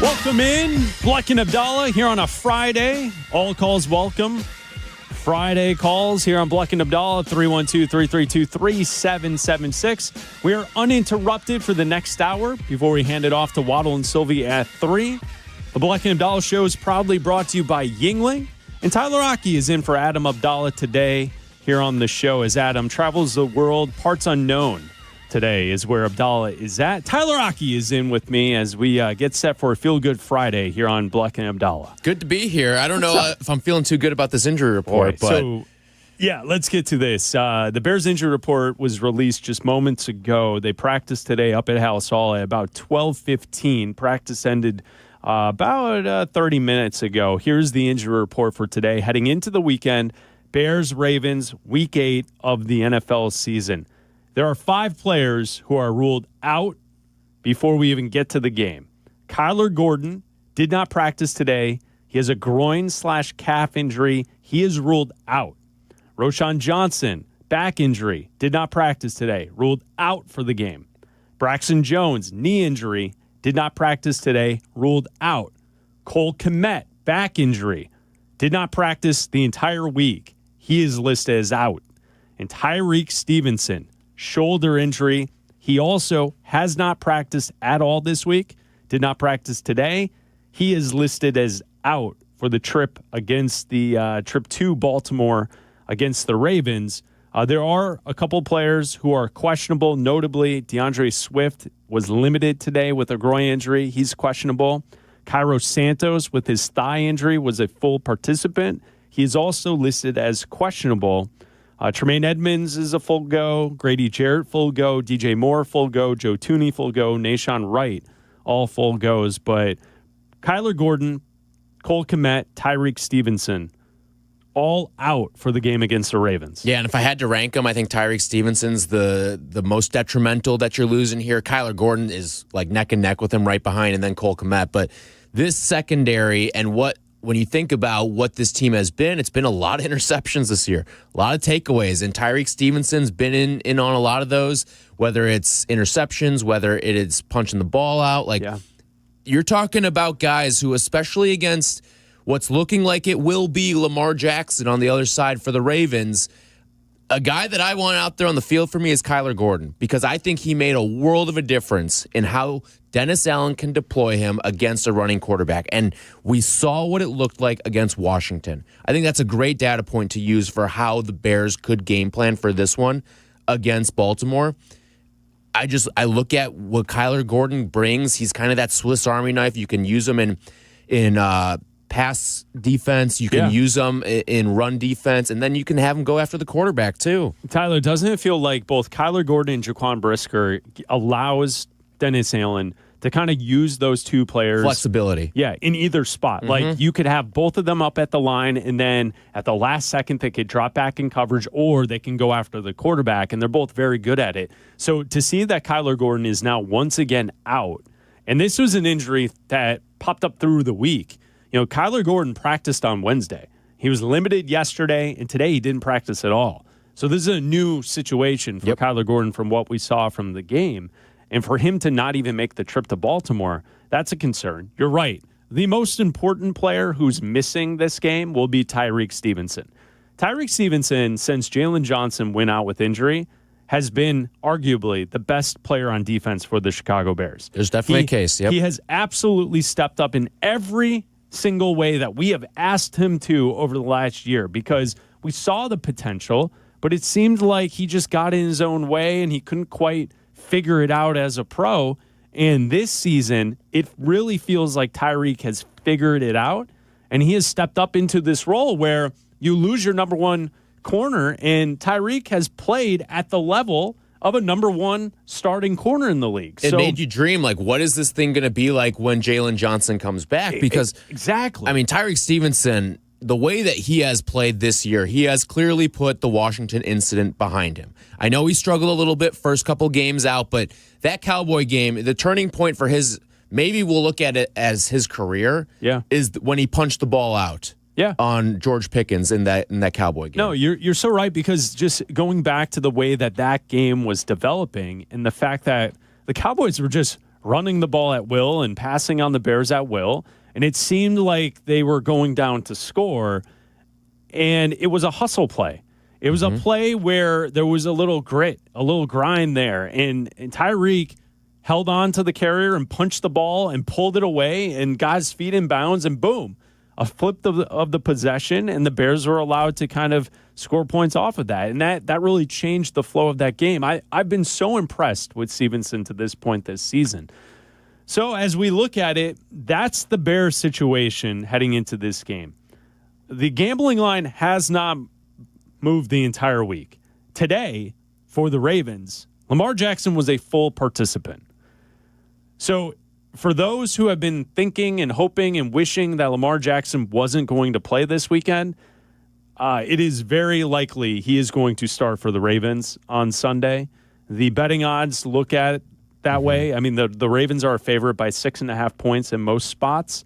Welcome in, Bleck and Abdallah here on a Friday. All calls welcome. Friday calls here on Bleck and Abdallah, 312-332-3776. We are uninterrupted for the next hour before we hand it off to Waddle and Silvy at 3. The Bleck and Abdallah show is proudly brought to you by Yuengling. And Tyler Aki is in for Adam Abdallah today here on the show as Adam travels the world. Parts unknown today is where Abdallah is at. Tyler Aki is in with me as we get set for a Feel Good Friday here on Bleck and Abdallah. Good to be here. I don't know if I'm feeling too good about this injury report, but so yeah, let's get to this. The Bears injury report was released just moments ago. They practiced today up at House Hall at about 12:15. Practice ended about 30 minutes ago. Here's the injury report for today. Heading into the weekend, Bears-Ravens, Week 8 of the NFL season. There are 5 players who are ruled out before we even get to the game. Kyler Gordon did not practice today. He has a groin/calf injury. He is ruled out. Roschon Johnson, back injury, did not practice today. Ruled out for the game. Braxton Jones, knee injury, did not practice today. Ruled out. Cole Kmet, back injury, did not practice the entire week. He is listed as out. And Tyreek Stevenson, shoulder injury. He also has not practiced at all this week, did not practice today. He is listed as out for the trip against the trip to Baltimore against the Ravens. There are a couple players who are questionable, notably DeAndre Swift was limited today with a groin injury. He's questionable. Cairo Santos with his thigh injury was a full participant. He is also listed as questionable. Tremaine Edmonds is a full go. Grady Jarrett, full go. DJ Moore, full go. Joe Tooney, full go. Nashawn Wright, all full goes. But Kyler Gordon, Cole Kmet, Tyreek Stevenson, all out for the game against the Ravens. Yeah, and if I had to rank them, I think Tyreek Stevenson's the most detrimental that you're losing here. Kyler Gordon is like neck and neck with him right behind, and then Cole Kmet. But this secondary and when you think about what this team has been, it's been a lot of interceptions this year, a lot of takeaways, and Tyreek Stevenson's been in on a lot of those, whether it's interceptions, whether it is punching the ball out. You're talking about guys who, especially against what's looking like it will be Lamar Jackson on the other side for the Ravens, a guy that I want out there on the field for me is Kyler Gordon, because I think he made a world of a difference in how Dennis Allen can deploy him against a running quarterback. And we saw what it looked like against Washington. I think that's a great data point to use for how the Bears could game plan for this one against Baltimore. I look at what Kyler Gordon brings. He's kind of that Swiss Army knife. You can use him in pass defense. You can use them in run defense, and then you can have them go after the quarterback too. Tyler, doesn't it feel like both Kyler Gordon and Jaquan Brisker allows Dennis Allen to kind of use those two players? Flexibility. Yeah, in either spot. Like you could have both of them up at the line, and then at the last second they could drop back in coverage, or they can go after the quarterback, and they're both very good at it. So to see that Kyler Gordon is now once again out, and this was an injury that popped up through the week. Kyler Gordon practiced on Wednesday. He was limited yesterday, and today he didn't practice at all. So this is a new situation for Kyler Gordon from what we saw from the game. And for him to not even make the trip to Baltimore, that's a concern. You're right. The most important player who's missing this game will be Tyreek Stevenson. Tyreek Stevenson, since Jalen Johnson went out with injury, has been arguably the best player on defense for the Chicago Bears. There's definitely a case. Yep. He has absolutely stepped up in every single way that we have asked him to over the last year, because we saw the potential, but it seemed like he just got in his own way and he couldn't quite figure it out as a pro. And this season, it really feels like Tyreek has figured it out, and he has stepped up into this role where you lose your number one corner, and Tyreek has played at the level of a number one starting corner in the league. It made you dream, what is this thing going to be like when Jalen Johnson comes back? Because exactly. Tyreek Stevenson, the way that he has played this year, he has clearly put the Washington incident behind him. I know he struggled a little bit first couple games out, but that Cowboy game, the turning point for maybe we'll look at it as his career, is when he punched the ball out. On George Pickens in that Cowboy game. No, you're so right, because just going back to the way that game was developing, and the fact that the Cowboys were just running the ball at will and passing on the Bears at will, and it seemed like they were going down to score, and it was a hustle play. It was a play where there was a little grit, a little grind there, and Tyreek held on to the carrier and punched the ball and pulled it away and got his feet in bounds, and boom. A flip of the possession, and the Bears were allowed to kind of score points off of that. And that really changed the flow of that game. I've been so impressed with Stevenson to this point this season. So as we look at it, that's the Bears situation heading into this game. The gambling line has not moved the entire week. Today, for the Ravens, Lamar Jackson was a full participant. So for those who have been thinking and hoping and wishing that Lamar Jackson wasn't going to play this weekend, it is very likely he is going to start for the Ravens on Sunday. The betting odds look at it that way. The Ravens are a favorite by 6.5 points in most spots.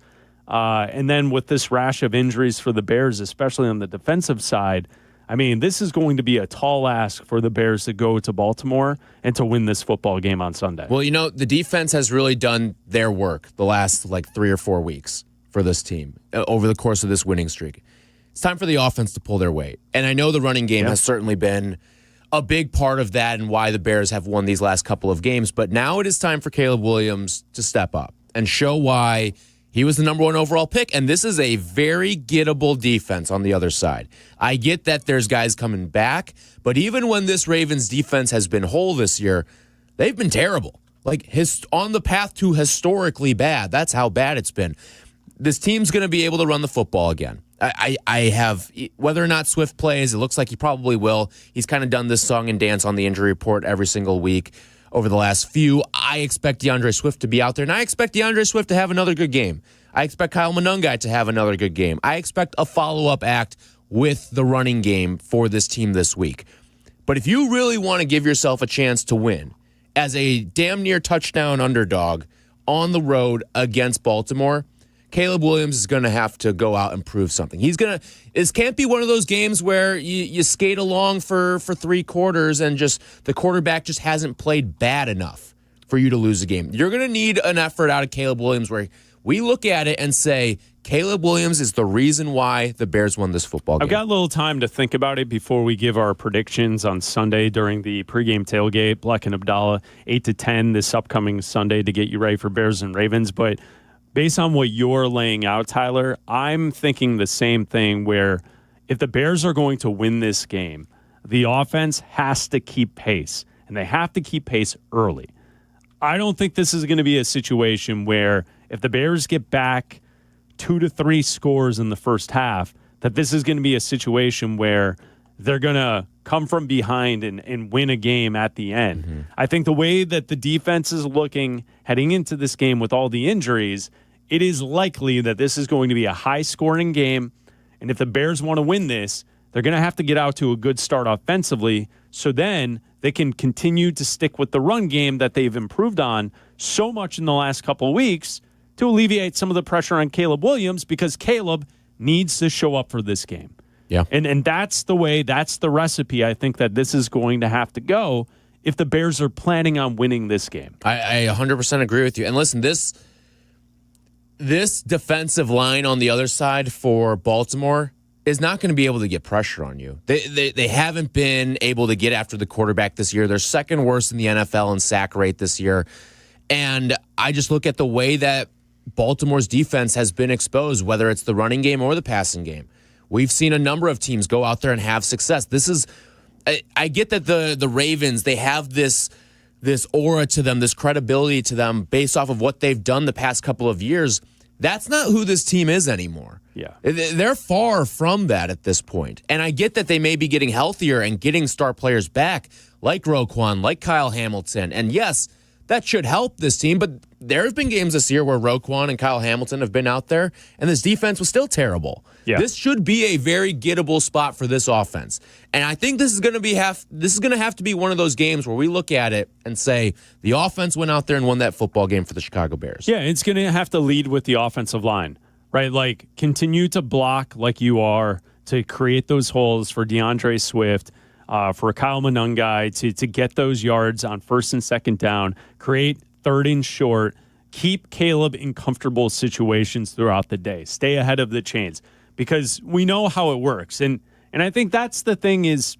And then with this rash of injuries for the Bears, especially on the defensive side, this is going to be a tall ask for the Bears to go to Baltimore and to win this football game on Sunday. Well, the defense has really done their work the last 3 or 4 weeks for this team over the course of this winning streak. It's time for the offense to pull their weight. And I know the running game has certainly been a big part of that and why the Bears have won these last couple of games. But now it is time for Caleb Williams to step up and show why he was the number one overall pick, and this is a very gettable defense on the other side. I get that there's guys coming back, but even when this Ravens defense has been whole this year, they've been terrible. On the path to historically bad. That's how bad it's been. This team's going to be able to run the football again. I have, whether or not Swift plays, it looks like he probably will. He's kind of done this song and dance on the injury report every single week over the last few. I expect DeAndre Swift to be out there, and I expect DeAndre Swift to have another good game. I expect Kyle Monungai to have another good game. I expect a follow-up act with the running game for this team this week. But if you really want to give yourself a chance to win as a damn near touchdown underdog on the road against Baltimore, Caleb Williams is going to have to go out and prove something. This can't be one of those games where you skate along for 3 quarters and just the quarterback just hasn't played bad enough for you to lose a game. You're going to need an effort out of Caleb Williams where we look at it and say, Caleb Williams is the reason why the Bears won this football game. I've got a little time to think about it before we give our predictions on Sunday during the pregame tailgate. Bleck and Abdallah, 8 to 10 this upcoming Sunday to get you ready for Bears and Ravens. But based on what you're laying out, Tyler, I'm thinking the same thing where if the Bears are going to win this game, the offense has to keep pace, and they have to keep pace early. I don't think this is going to be a situation where if the Bears get back 2 to 3 scores in the first half, that this is going to be a situation where they're going to come from behind and win a game at the end. Mm-hmm. I think the way that the defense is looking heading into this game with all the injuries, it is likely that this is going to be a high-scoring game, and if the Bears want to win this, they're going to have to get out to a good start offensively, so then they can continue to stick with the run game that they've improved on so much in the last couple of weeks to alleviate some of the pressure on Caleb Williams, because Caleb needs to show up for this game. Yeah. And that's the way, that's the recipe I think that this is going to have to go if the Bears are planning on winning this game. I 100% agree with you. And listen, this defensive line on the other side for Baltimore is not going to be able to get pressure on you. They haven't been able to get after the quarterback this year. They're second worst in the NFL in sack rate this year. And I just look at the way that Baltimore's defense has been exposed, whether it's the running game or the passing game. We've seen a number of teams go out there and have success. I get that the Ravens, they have this aura to them, this credibility to them based off of what they've done the past couple of years. That's not who this team is anymore. Yeah. They're far from that at this point. And I get that they may be getting healthier and getting star players back, like Roquan, like Kyle Hamilton. And yes, that should help this team, but there have been games this year where Roquan and Kyle Hamilton have been out there, and this defense was still terrible. Yeah. This should be a very gettable spot for this offense. And I think this is going to have to be one of those games where we look at it and say the offense went out there and won that football game for the Chicago Bears. Yeah, it's going to have to lead with the offensive line, right? Like, continue to block like you are to create those holes for DeAndre Swift, for Kyle Monungai to get those yards on first and second down, create third and short, keep Caleb in comfortable situations throughout the day, stay ahead of the chains, because we know how it works. And I think that's the thing is,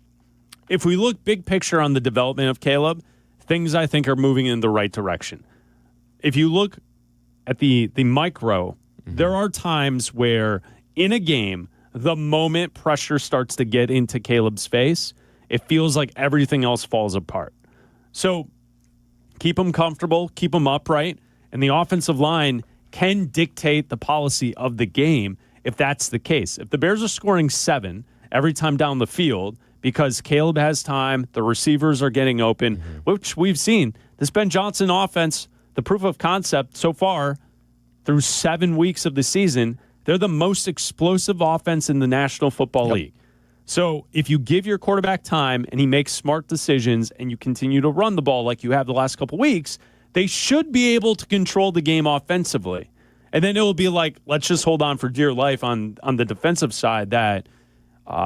if we look big picture on the development of Caleb, things I think are moving in the right direction. If you look at the micro, there are times where in a game, the moment pressure starts to get into Caleb's face, it feels like everything else falls apart. So keep them comfortable, keep them upright, and the offensive line can dictate the policy of the game if that's the case. If the Bears are scoring 7 every time down the field because Caleb has time, the receivers are getting open, which we've seen. This Ben Johnson offense, the proof of concept so far through 7 weeks of the season, they're the most explosive offense in the National Football League. So if you give your quarterback time and he makes smart decisions and you continue to run the ball like you have the last couple weeks, they should be able to control the game offensively. And then it will be like, let's just hold on for dear life on the defensive side that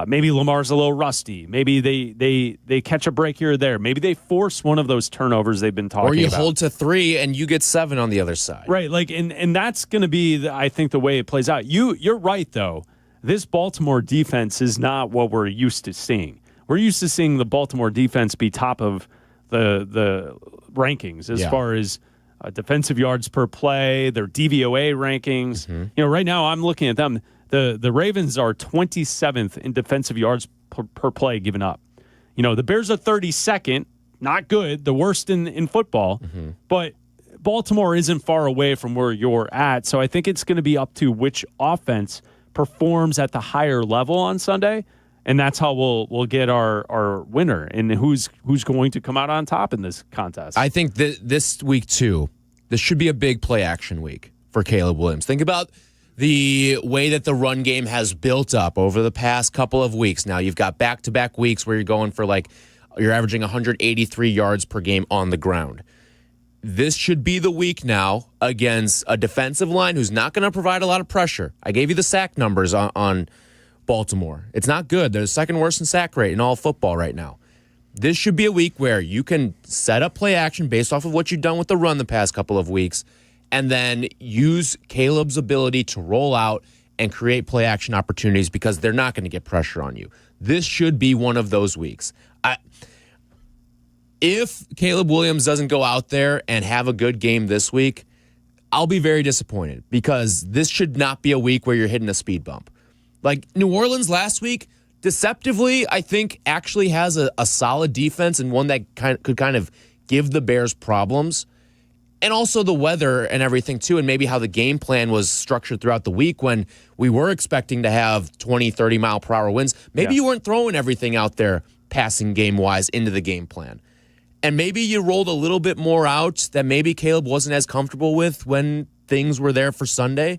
maybe Lamar's a little rusty. Maybe they catch a break here or there. Maybe they force one of those turnovers they've been talking about. Or you hold to 3 and you get 7 on the other side. Right. Like, and that's going to be, I think, the way it plays out. You're right, though. This Baltimore defense is not what we're used to seeing. We're used to seeing the Baltimore defense be top of the rankings as far as defensive yards per play, their DVOA rankings. You know, right now I'm looking at them. The Ravens are 27th in defensive yards per play given up. You know, the Bears are 32nd, not good, the worst in football, but Baltimore isn't far away from where you're at. So I think it's going to be up to which offense performs at the higher level on Sunday. And that's how we'll get our winner and who's going to come out on top in this contest. I think that this week, too, this should be a big play action week for Caleb Williams. Think about the way that the run game has built up over the past couple of weeks. Now, you've got back-to-back weeks where you're going for you're averaging 183 yards per game on the ground. This should be the week now against a defensive line who's not going to provide a lot of pressure. I gave you the sack numbers on Baltimore. It's not good. They're the second worst in sack rate in all football right now. This should be a week where you can set up play action based off of what you've done with the run the past couple of weeks, and then use Caleb's ability to roll out and create play action opportunities because they're not going to get pressure on you. This should be one of those weeks. If Caleb Williams doesn't go out there and have a good game this week, I'll be very disappointed because this should not be a week where you're hitting a speed bump. Like New Orleans last week, deceptively, I think actually has a solid defense and one that could kind of give the Bears problems. And also the weather and everything too, and maybe how the game plan was structured throughout the week when we were expecting to have 20, 30 mile per hour winds. Maybe you weren't throwing everything out there passing game-wise into the game plan. And maybe you rolled a little bit more out that maybe Caleb wasn't as comfortable with when things were there for Sunday.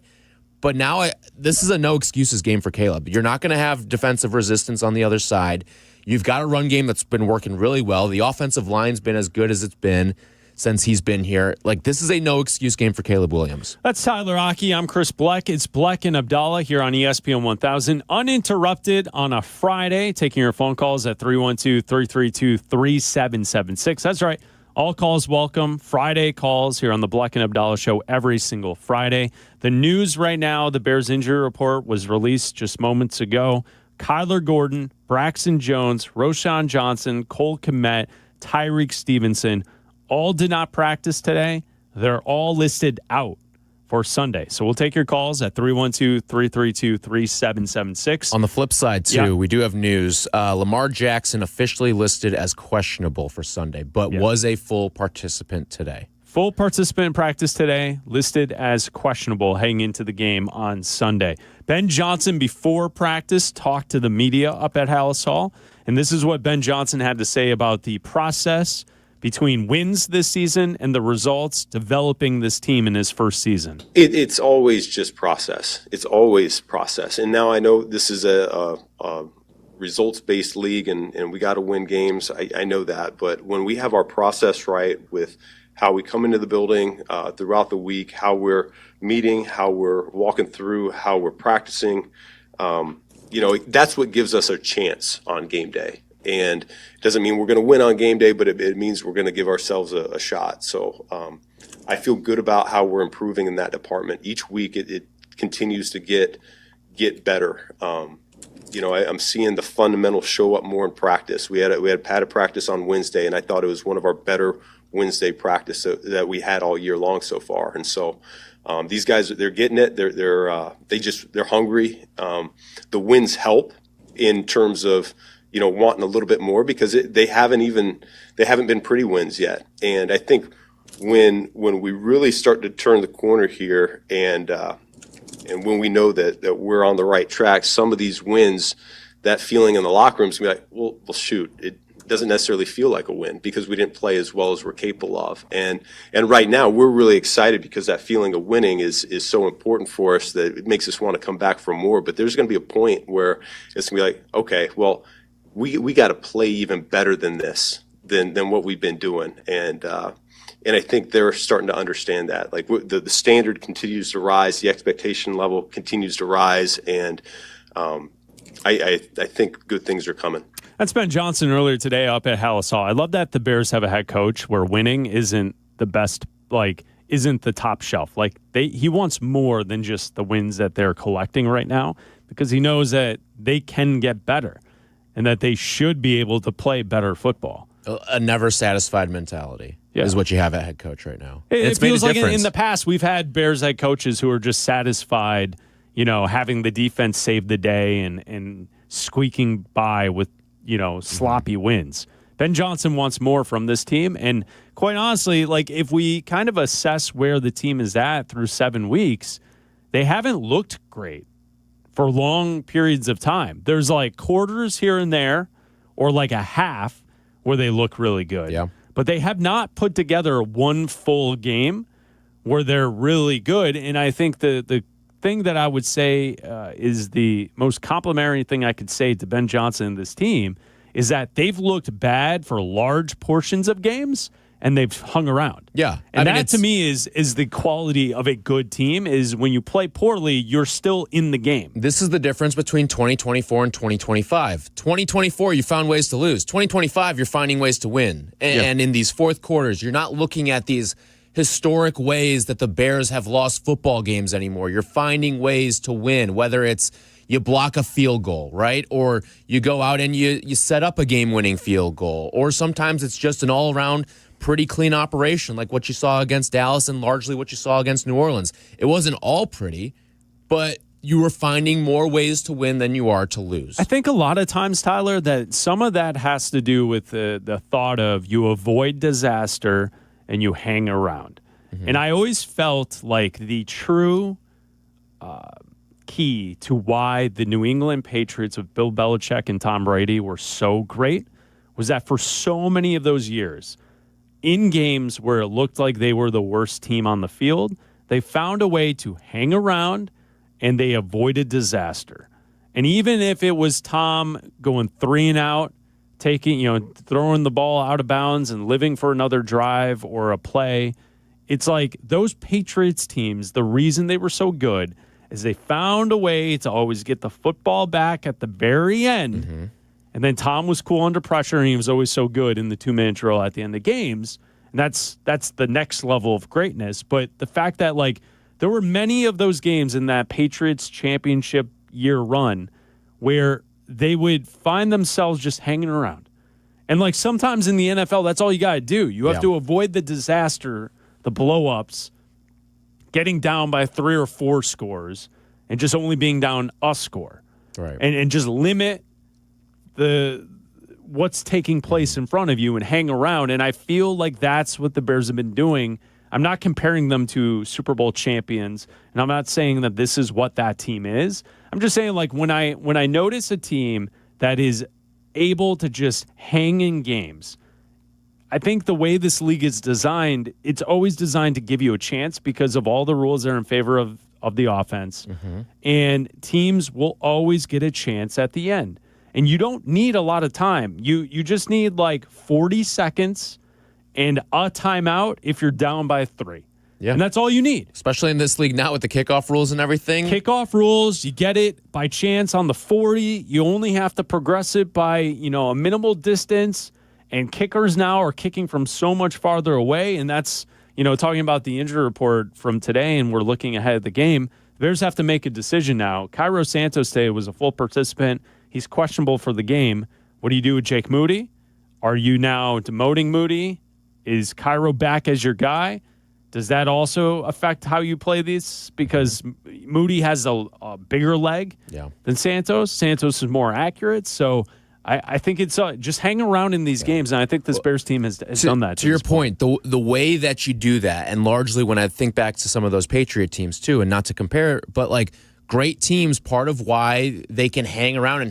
But now this is a no excuses game for Caleb. You're not going to have defensive resistance on the other side. You've got a run game that's been working really well. The offensive line's been as good as it's been since he's been here. This is a no excuse game for Caleb Williams. That's Tyler Aki. I'm Chris Bleck. It's Bleck and Abdallah here on ESPN 1000. Uninterrupted on a Friday. Taking your phone calls at 312-332-3776. That's right. All calls welcome. Friday calls here on the Bleck and Abdallah show every single Friday. The news right now, the Bears injury report was released just moments ago. Kyler Gordon, Braxton Jones, Roschon Johnson, Cole Kmet, Tyreek Stevenson all did not practice today. They're all listed out for Sunday. So we'll take your calls at 312-332-3776. On the flip side, too, we do have news. Lamar Jackson officially listed as questionable for Sunday, but was a full participant today. Full participant in practice today, listed as questionable heading into the game on Sunday. Ben Johnson, before practice, talked to the media up at Hallis Hall, and this is what Ben Johnson had to say about the process between wins this season and the results developing this team in his first season. It's always just process. It's always process. And now I know this is a results-based league and we got to win games. I know that. But when we have our process right with how we come into the building throughout the week, how we're meeting, how we're walking through, how we're practicing, that's what gives us a chance on game day. And it doesn't mean we're going to win on game day, but it means we're going to give ourselves a shot. So I feel good about how we're improving in that department. Each week it continues to get better. I'm seeing the fundamentals show up more in practice. We had padded practice on Wednesday, and I thought it was one of our better Wednesday practice that we had all year long so far. And so these guys, they're getting it. They're hungry. The wins help in terms of wanting a little bit more because they haven't been pretty wins yet. And I think when we really start to turn the corner here and when we know that we're on the right track, some of these wins, that feeling in the locker room is going to be like, well, shoot, it doesn't necessarily feel like a win because we didn't play as well as we're capable of. And right now we're really excited because that feeling of winning is so important for us that it makes us want to come back for more. But there's going to be a point where it's going to be like, okay, well, we got to play even better than this, than what we've been doing. And I think they're starting to understand that. Like the standard continues to rise, the expectation level continues to rise, and I think good things are coming. That's Ben Johnson earlier today up at Hallis Hall. I love that the Bears have a head coach where winning isn't the best, isn't the top shelf. He wants more than just the wins that they're collecting right now because he knows that they can get better and that they should be able to play better football. A never satisfied mentality is what you have at head coach right now. It feels like in the past we've had Bears head coaches who are just satisfied, having the defense save the day and squeaking by with, sloppy wins. Ben Johnson wants more from this team. And quite honestly, if we kind of assess where the team is at through 7 weeks, they haven't looked great for long periods of time. There's like quarters here and there or like a half where they look really good. Yeah. But they have not put together one full game where they're really good. And I think the thing that I would say is the most complimentary thing I could say to Ben Johnson and this team is that they've looked bad for large portions of games and they've hung around. Yeah. And that to me is the quality of a good team is when you play poorly, you're still in the game. This is the difference between 2024 and 2025. 2024, you found ways to lose. 2025, you're finding ways to win. And in these fourth quarters, you're not looking at these historic ways that the Bears have lost football games anymore. You're finding ways to win, whether it's you block a field goal, right? Or you go out and you set up a game-winning field goal. Or sometimes it's just an all-around pretty clean operation like what you saw against Dallas and largely what you saw against New Orleans. It wasn't all pretty, but you were finding more ways to win than you are to lose. I think a lot of times, Tyler, that some of that has to do with the thought of you avoid disaster and you hang around. And I always felt like the true key to why the New England Patriots of Bill Belichick and Tom Brady were so great was that for so many of those years, in games where it looked like they were the worst team on the field, they found a way to hang around and they avoided disaster. And even if it was Tom going 3 and out, throwing the ball out of bounds and living for another drive or a play, it's like those Patriots teams, the reason they were so good is they found a way to always get the football back at the very end. And then Tom was cool under pressure, and he was always so good in the 2-minute drill at the end of games. And that's the next level of greatness. But the fact that, like, there were many of those games in that Patriots championship year run where they would find themselves just hanging around. And, like, sometimes in the NFL, that's all you got to do. You have to avoid the disaster, the blow-ups, getting down by 3 or 4 scores, and just only being down a score. Right. And just limit what's taking place in front of you and hang around. And I feel like that's what the Bears have been doing. I'm not comparing them to Super Bowl champions, and I'm not saying that this is what that team is. I'm just saying, like, when I notice a team that is able to just hang in games, I think the way this league is designed, it's always designed to give you a chance because of all the rules that are in favor of the offense. And teams will always get a chance at the end. And you don't need a lot of time. You just need like 40 seconds and a timeout if you're down by 3. Yeah. And that's all you need. Especially in this league now with the kickoff rules and everything. Kickoff rules, you get it by chance on the 40. You only have to progress it by, a minimal distance. And kickers now are kicking from so much farther away. And that's, talking about the injury report from today, and we're looking ahead of the game. The Bears have to make a decision now. Cairo Santos today was a full participant. He's questionable for the game. What do you do with Jake Moody? Are you now demoting Moody? Is Cairo back as your guy? Does that also affect how you play these? Because Moody has a bigger leg than Santos. Santos is more accurate. So I think it's just hang around in these games, and I think this Bears team has done that. To your point, the way that you do that, and largely when I think back to some of those Patriot teams too, and not to compare, but like great teams, part of why they can hang around,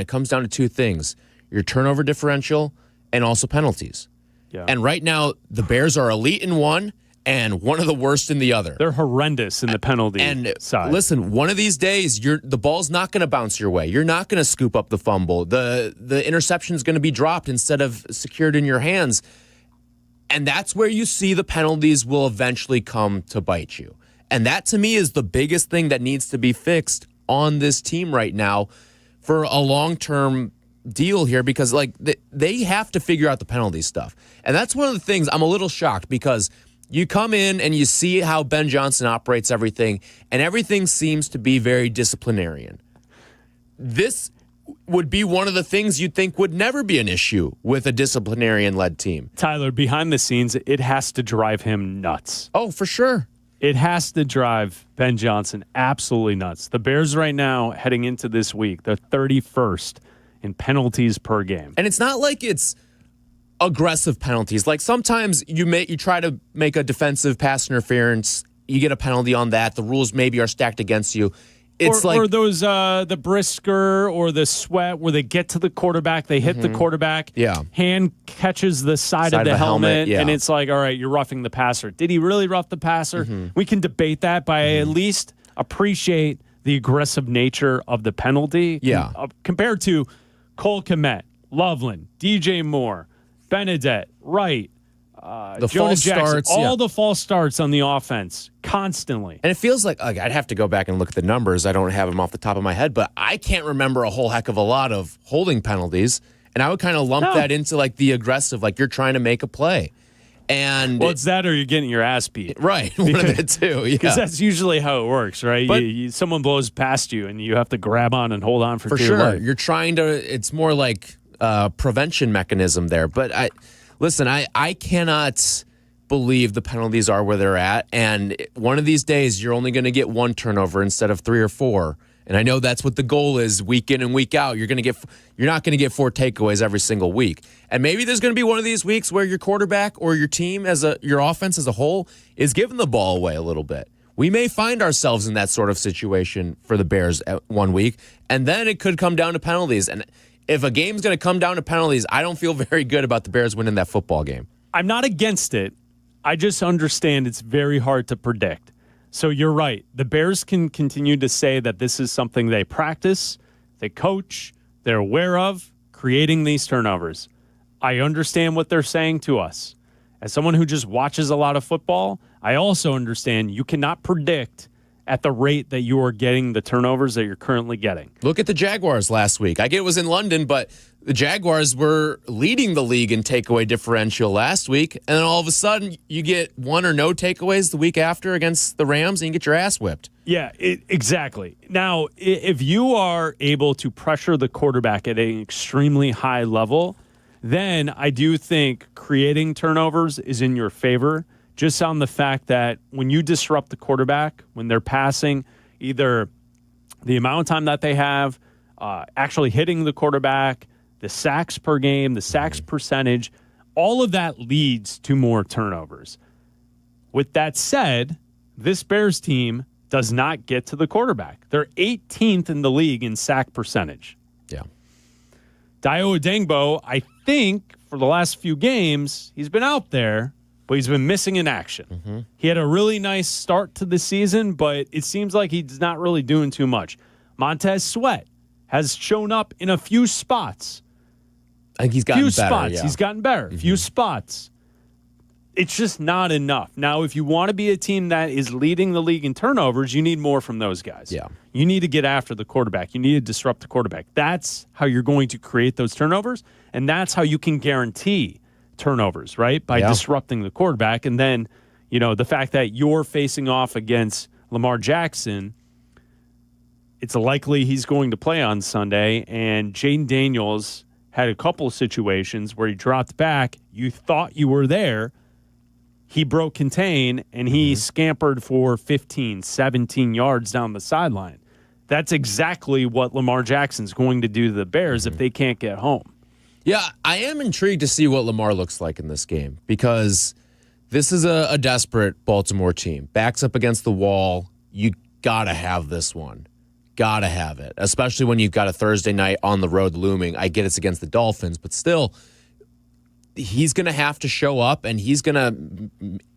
it comes down to 2 things: your turnover differential and also penalties. Yeah. And right now, the Bears are elite in one and one of the worst in the other. They're horrendous in the penalty side. Listen, one of these days, the ball's not going to bounce your way. You're not going to scoop up the fumble. The interception is going to be dropped instead of secured in your hands. And that's where you see the penalties will eventually come to bite you. And that, to me, is the biggest thing that needs to be fixed on this team right now for a long-term deal here, because like they have to figure out the penalty stuff. And that's one of the things I'm a little shocked, because you come in and you see how Ben Johnson operates everything, and everything seems to be very disciplinarian. This would be one of the things you'd think would never be an issue with a disciplinarian-led team. Tyler, behind the scenes, it has to drive him nuts. Oh, for sure. It has to drive Ben Johnson absolutely nuts. The Bears right now, heading into this week, they're 31st in penalties per game. And it's not like it's aggressive penalties. Like sometimes you try to make a defensive pass interference, you get a penalty on that. The rules maybe are stacked against you. it's or those the Brisker or the Sweat where they get to the quarterback, they hit the quarterback, hand catches the side of the helmet, and it's like, all right, you're roughing the passer. Did he really rough the passer? We can debate that, but I at least appreciate the aggressive nature of the penalty. Compared to Cole Kmet, Loveland, DJ Moore, Benedette, Wright, the Jonah false Jackson, starts, all the false starts on the offense constantly. And it feels like I'd have to go back and look at the numbers. I don't have them off the top of my head, but I can't remember a whole heck of a lot of holding penalties. And I would kind of lump that into like the aggressive, like you're trying to make a play. And it's that or you're getting your ass beat. Right. One of the two. Because that's usually how it works, right? But, someone blows past you and you have to grab on and hold on for dear sure. life. You're trying to, it's more like a prevention mechanism there. But I cannot believe the penalties are where they're at. And one of these days, you're only going to get one turnover instead of 3 or 4. And I know that's what the goal is week in and week out. You're not going to get 4 takeaways every single week. And maybe there's going to be one of these weeks where your quarterback or your team your offense as a whole is giving the ball away a little bit. We may find ourselves in that sort of situation for the Bears at one week. And then it could come down to penalties. And if a game's going to come down to penalties, I don't feel very good about the Bears winning that football game. I'm not against it. I just understand it's very hard to predict. So you're right. The Bears can continue to say that this is something they practice, they coach, they're aware of, creating these turnovers. I understand what they're saying to us. As someone who just watches a lot of football, I also understand you cannot predict at the rate that you are getting the turnovers that you're currently getting. Look at the Jaguars last week. I get it was in London, but the Jaguars were leading the league in takeaway differential last week, and then all of a sudden you get 1 or no takeaways the week after against the Rams, and you get your ass whipped. Yeah, exactly. Now, if you are able to pressure the quarterback at an extremely high level, then I do think creating turnovers is in your favor. Just on the fact that when you disrupt the quarterback, when they're passing, either the amount of time that they have, actually hitting the quarterback, the sacks per game, the sacks percentage, all of that leads to more turnovers. With that said, this Bears team does not get to the quarterback. They're 18th in the league in sack percentage. Yeah. Dayo Odengbo, I think for the last few games, he's been out there, but he's been missing in action. He had a really nice start to the season, but it seems like he's not really doing too much. Montez Sweat has shown up in a few spots. I think he's gotten better. Spots. Yeah. He's gotten better. Few spots. It's just not enough. Now, if you want to be a team that is leading the league in turnovers, you need more from those guys. Yeah. You need to get after the quarterback. You need to disrupt the quarterback. That's how you're going to create those turnovers, and that's how you can guarantee turnovers, right? By disrupting the quarterback. And then, the fact that you're facing off against Lamar Jackson, it's likely he's going to play on Sunday. And Jaden Daniels had a couple of situations where he dropped back. You thought you were there. He broke contain, and he scampered for 15, 17 yards down the sideline. That's exactly what Lamar Jackson's going to do to the Bears if they can't get home. Yeah, I am intrigued to see what Lamar looks like in this game because this is a desperate Baltimore team. Backs up against the wall. You got to have this one. Got to have it, especially when you've got a Thursday night on the road looming. I get it's against the Dolphins, but still, he's going to have to show up, and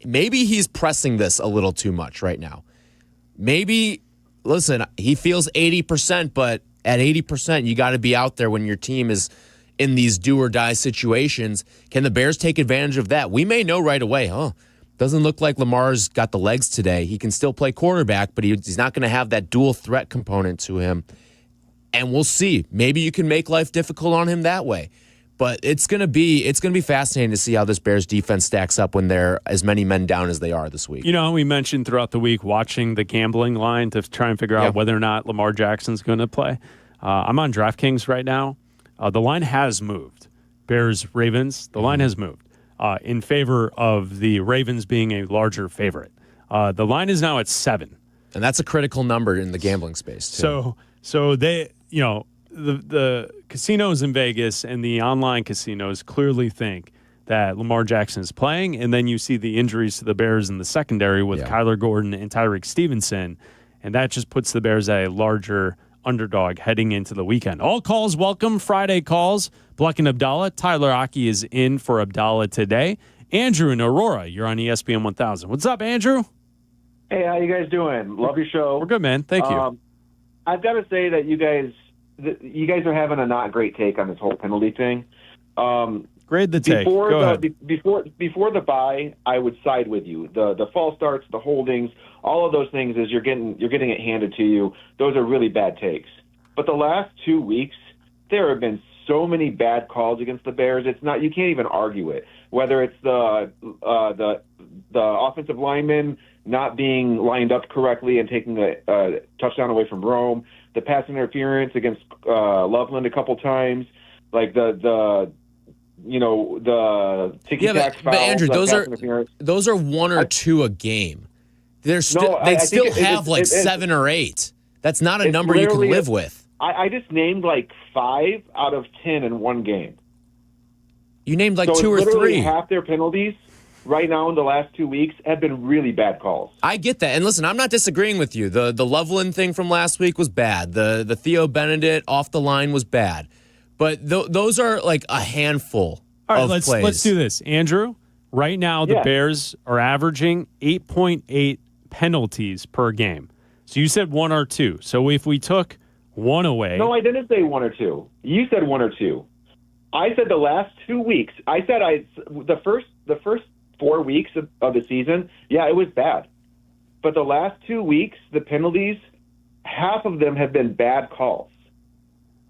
maybe he's pressing this a little too much right now. Maybe, listen, he feels 80%, but at 80%, you got to be out there when your team is in these do-or-die situations. Can the Bears take advantage of that? We may know right away, doesn't look like Lamar's got the legs today. He can still play quarterback, but he's not going to have that dual threat component to him. And we'll see. Maybe you can make life difficult on him that way. But it's going to be fascinating to see how this Bears defense stacks up when they're as many men down as they are this week. We mentioned throughout the week watching the gambling line to try and figure out whether or not Lamar Jackson's going to play. I'm on DraftKings right now. The line has moved. Bears-Ravens, the line has moved in favor of the Ravens being a larger favorite. The line is now at 7. And that's a critical number in the gambling space, too. So they, the casinos in Vegas and the online casinos clearly think that Lamar Jackson is playing, and then you see the injuries to the Bears in the secondary with Kyler Gordon and Tyreek Stevenson, and that just puts the Bears at a larger underdog heading into the weekend. All calls welcome. Friday calls. Bleck and Abdallah. Tyler Aki is in for Abdallah today. Andrew in Aurora, you're on ESPN 1000. What's up, Andrew? Hey, how you guys doing? Love your show. We're good, man. Thank you. I've got to say that you guys are having a not great take on this whole penalty thing. Grade the take. Before the bye, I would side with you. The false starts, the holdings, all of those things is you're getting it handed to you. Those are really bad takes. But the last 2 weeks, there have been so many bad calls against the Bears. It's not, you can't even argue it. Whether it's the offensive lineman not being lined up correctly and taking a touchdown away from Rome, the pass interference against Loveland a couple times, like the ticky-tack fouls. But Andrew, those are one or two a game. They'd still have 7 or 8. That's not a number you can live with. I just named 5 out of 10 in one game. You named 2 or 3. Literally half their penalties right now in the last 2 weeks have been really bad calls. I get that. And listen, I'm not disagreeing with you. The Loveland thing from last week was bad. The Theo Benedict off the line was bad. But those are a handful of plays. Let's do this. Andrew, right now the Bears are averaging 8.8 penalties per game. So you said 1 or 2. So if we took 1 away. No, I didn't say 1 or 2. You said 1 or 2. I said the last 2 weeks. I said the first 4 weeks of the season, it was bad. But the last 2 weeks, the penalties, half of them have been bad calls.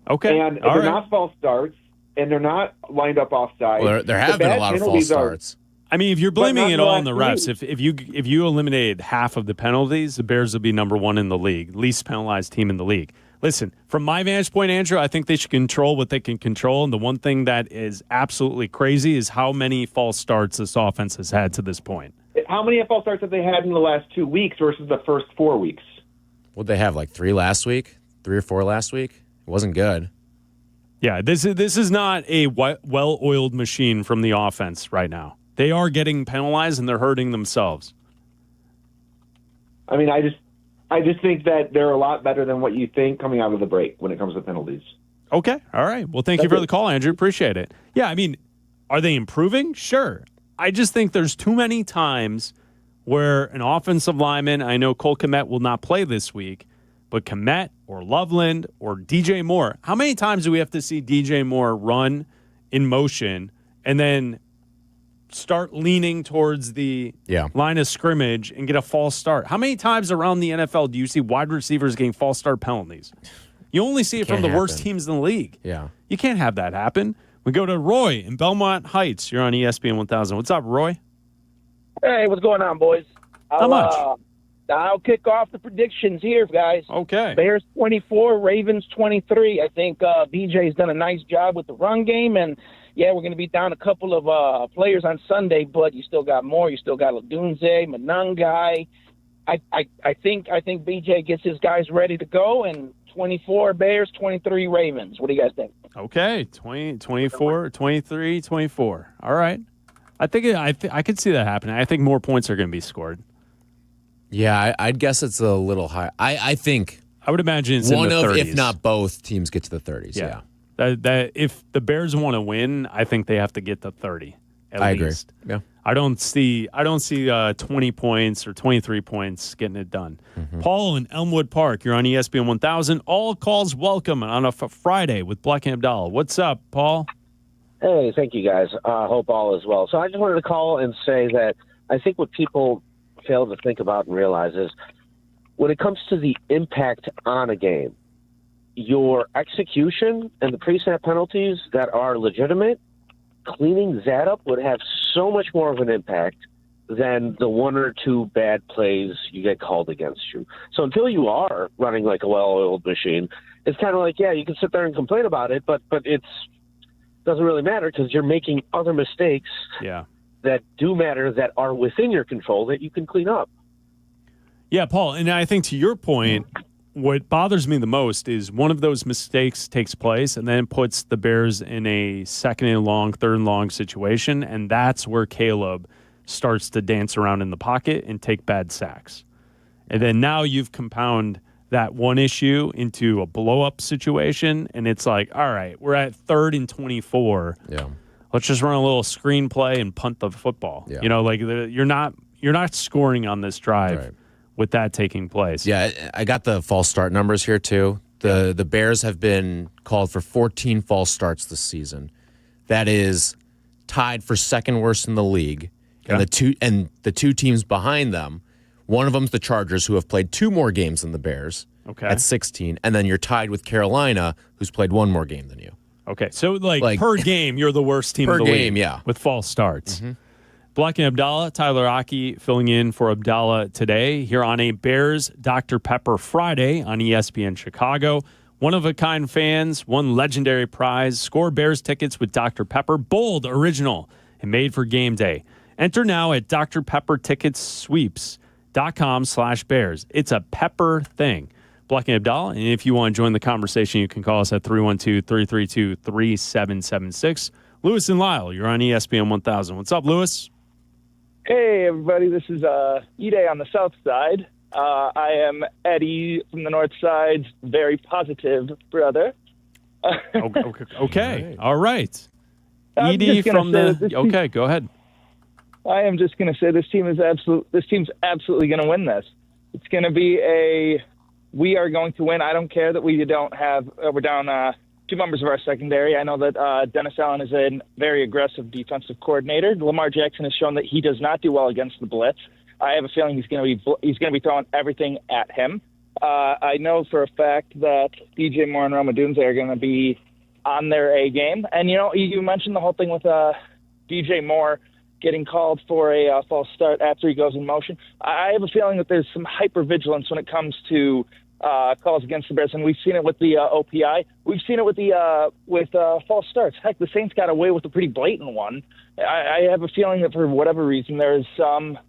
Okay. And they're not false starts, and they're not lined up offside. Well, there have been a lot of false starts. I mean, if you're blaming it all on the refs, if you eliminated half of the penalties, the Bears would be number 1 in the league, least penalized team in the league. Listen, from my vantage point, Andrew, I think they should control what they can control. And the one thing that is absolutely crazy is how many false starts this offense has had to this point. How many false starts have they had in the last 2 weeks versus the first 4 weeks? Would they have 3 last week? 3 or 4 last week? It wasn't good. Yeah, this is not a well-oiled machine from the offense right now. They are getting penalized and they're hurting themselves. I mean, I just think that they're a lot better than what you think coming out of the break when it comes to penalties. Okay. All right. Well, thank you for the call, Andrew. Appreciate it. Yeah, I mean, are they improving? Sure. I just think there's too many times where an offensive lineman, I know Cole Kmet will not play this week, but Kmet or Loveland or DJ Moore, how many times do we have to see DJ Moore run in motion and then start leaning towards the line of scrimmage and get a false start? How many times around the NFL do you see wide receivers getting false start penalties? You only see it from the worst teams in the league. Yeah. You can't have that happen. We go to Roy in Belmont Heights. You're on ESPN 1000. What's up, Roy? Hey, what's going on, boys? How much? I'll kick off the predictions here, guys. Okay. Bears 24, Ravens 23. I think BJ's done a nice job with the run game, and we're going to be down a couple of players on Sunday, but you still got more. You still got Ladunze, Manungai. I think BJ gets his guys ready to go, and 24 Bears, 23 Ravens. What do you guys think? Okay, 24, 23, 24. All right. I think I could see that happening. I think more points are going to be scored. Yeah, I'd guess it's a little high. I think I would imagine it's one in the 30s. if not both teams get to the 30s. Yeah. That if the Bears want to win, I think they have to get to 30 at least. Agree. Yeah. I don't see 20 points or 23 points getting it done. Mm-hmm. Paul in Elmwood Park, you're on ESPN 1000. All calls welcome on a Friday with Bleck and Abdallah. What's up, Paul? Hey, thank you, guys. Hope all is well. So I just wanted to call and say that I think what people fail to think about and realize is when it comes to the impact on a game, your execution and the pre-snap penalties that are legitimate, cleaning that up would have so much more of an impact than the 1 or 2 bad plays you get called against you. So until you are running like a well-oiled machine, it's kind of like, you can sit there and complain about it, but it's doesn't really matter because you're making other mistakes that do matter that are within your control that you can clean up. Yeah, Paul, and I think to your point, what bothers me the most is one of those mistakes takes place and then puts the Bears in a 2nd and long, 3rd and long situation, and that's where Caleb starts to dance around in the pocket and take bad sacks. And then now you've compound that one issue into a blow-up situation, and it's like, all right, we're at 3rd and 24. Yeah. Let's just run a little screenplay and punt the football. Yeah. You know, like you're not scoring on this drive with that taking place. Yeah, I got the false start numbers here too. The Bears have been called for 14 false starts this season. That is tied for second worst in the league. Okay. And the two teams behind them, one of them's the Chargers, who have played 2 more games than the Bears at 16, and then you're tied with Carolina, who's played 1 more game than you. Okay, so like per game, you're the worst team in the league. Per game, yeah. With false starts. Bleck and Abdallah, Tyler Aki filling in for Abdallah today here on a Bears Dr. Pepper Friday on ESPN Chicago. One-of-a-kind fans, one legendary prize. Score Bears tickets with Dr. Pepper. Bold, original, and made for game day. Enter now at drpepperticketsweeps.com/Bears. It's a Pepper thing. Bleck and Abdallah, and if you want to join the conversation, you can call us at 312-332-3776. Lewis and Lyle, you're on ESPN 1000. What's up, Lewis? Hey, everybody. This is E-Day on the south side. I am Eddie from the north side's very positive brother. Okay. All right. Edie from the... Okay, go ahead. I am just going to say this team's absolutely going to win this. It's going to be we are going to win. I don't care that we're down 2 members of our secondary. I know that Dennis Allen is a very aggressive defensive coordinator. Lamar Jackson has shown that he does not do well against the blitz. I have a feeling he's going to be throwing everything at him. I know for a fact that DJ Moore and Roma Dunze are going to be on their A game. And you mentioned the whole thing with DJ Moore getting called for a false start after he goes in motion. I have a feeling that there's some hypervigilance when it comes to calls against the Bears, and we've seen it with the OPI. We've seen it with the false starts. Heck, the Saints got away with a pretty blatant one. I have a feeling that for whatever reason there's some,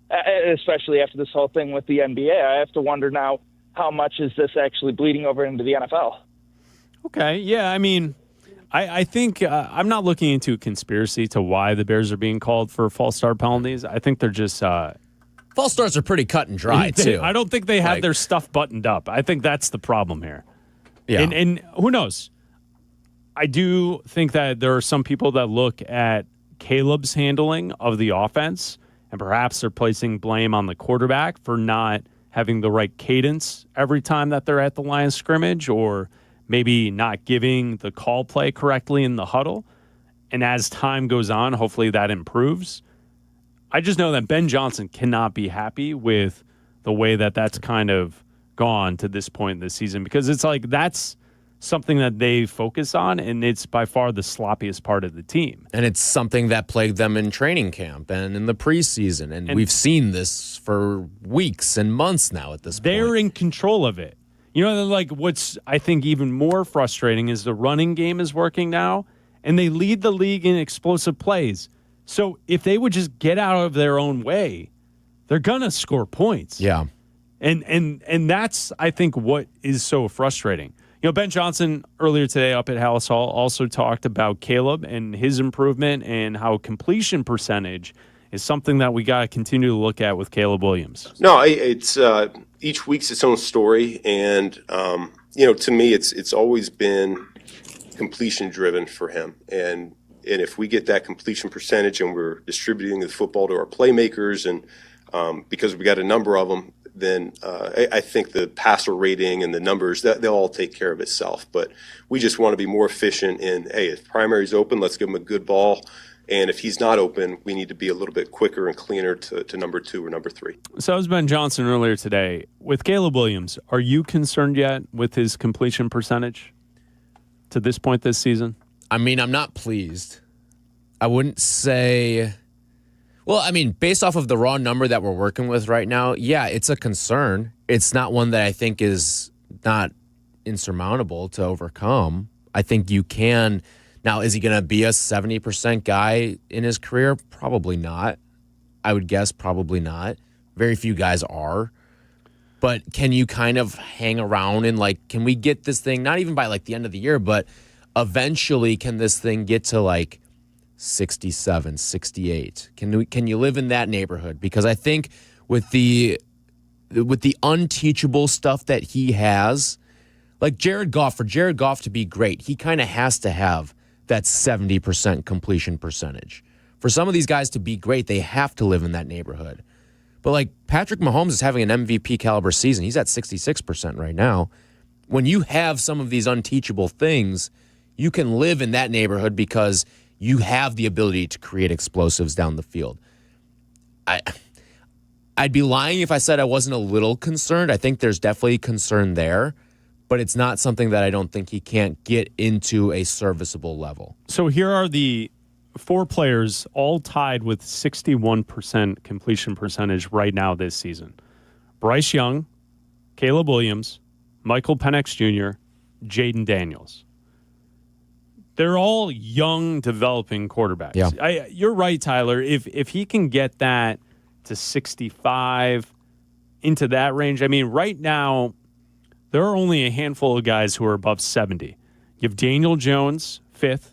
especially after this whole thing with the NBA, I have to wonder now how much is this actually bleeding over into the NFL. Okay, yeah, I mean, I think I'm not looking into a conspiracy to why the Bears are being called for false start penalties. I think they're just... false starts are pretty cut and dry, too. I don't think they have their stuff buttoned up. I think that's the problem here. Yeah. And who knows? I do think that there are some people that look at Caleb's handling of the offense, and perhaps they're placing blame on the quarterback for not having the right cadence every time that they're at the line of scrimmage, or maybe not giving the call play correctly in the huddle. And as time goes on, hopefully that improves. I just know that Ben Johnson cannot be happy with the way that that's kind of gone to this point in the season, because it's like that's something that they focus on, and it's by far the sloppiest part of the team. And it's something that plagued them in training camp and in the preseason. And we've seen this for weeks and months now at this point. They're in control of it. You know, like what's I think even more frustrating is the running game is working now, and they lead the league in explosive plays. So if they would just get out of their own way, they're gonna score points. Yeah. And that's, I think, what is so frustrating. You know, Ben Johnson earlier today up at Hallis Hall also talked about Caleb and his improvement and how completion percentage is something that we got to continue to look at with Caleb Williams. No, it's each week's its own story. And, to me, it's always been completion driven for him. And if we get that completion percentage and we're distributing the football to our playmakers, and because we got a number of them, then I think the passer rating and the numbers, they'll all take care of itself. But we just want to be more efficient in, hey, if primary's open, let's give him a good ball. And if he's not open, we need to be a little bit quicker and cleaner to number 2 or number 3. So as Ben Johnson earlier today, with Caleb Williams, are you concerned yet with his completion percentage to this point this season? I mean, I'm not pleased. I wouldn't say... Well, I mean, based off of the raw number that we're working with right now, yeah, it's a concern. It's not one that I think is not insurmountable to overcome. I think you can. Now, is he going to be a 70% guy in his career? Probably not. I would guess probably not. Very few guys are. But can you kind of hang around and, like, can we get this thing, not even by, like, the end of the year, but eventually can this thing get to, like, 67, 68? Can you live in that neighborhood? Because I think with the with the unteachable stuff that he has, like Jared Goff, for Jared Goff to be great, he kind of has to have that 70% completion percentage. For some of these guys to be great, they have to live in that neighborhood. But like Patrick Mahomes is having an MVP caliber season. He's at 66% right now. When you have some of these unteachable things, you can live in that neighborhood because you have the ability to create explosives down the field. I'd be lying if I said I wasn't a little concerned. I think there's definitely concern there, but it's not something that I don't think he can't get into a serviceable level. So here are the 4 players all tied with 61% completion percentage right now this season. Bryce Young, Caleb Williams, Michael Penix Jr., Jaden Daniels. They're all young, developing quarterbacks. Yeah. You're right, Tyler. If he can get that to 65, into that range. I mean, right now, there are only a handful of guys who are above 70. You have Daniel Jones, 5th.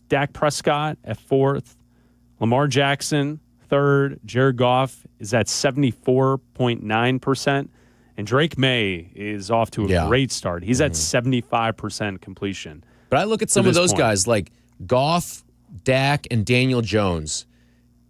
Dak Prescott at 4th. Lamar Jackson, 3rd. Jared Goff is at 74.9%. And Drake May is off to a great start. He's at 75% completion. But I look at some of those guys like Goff, Dak, and Daniel Jones.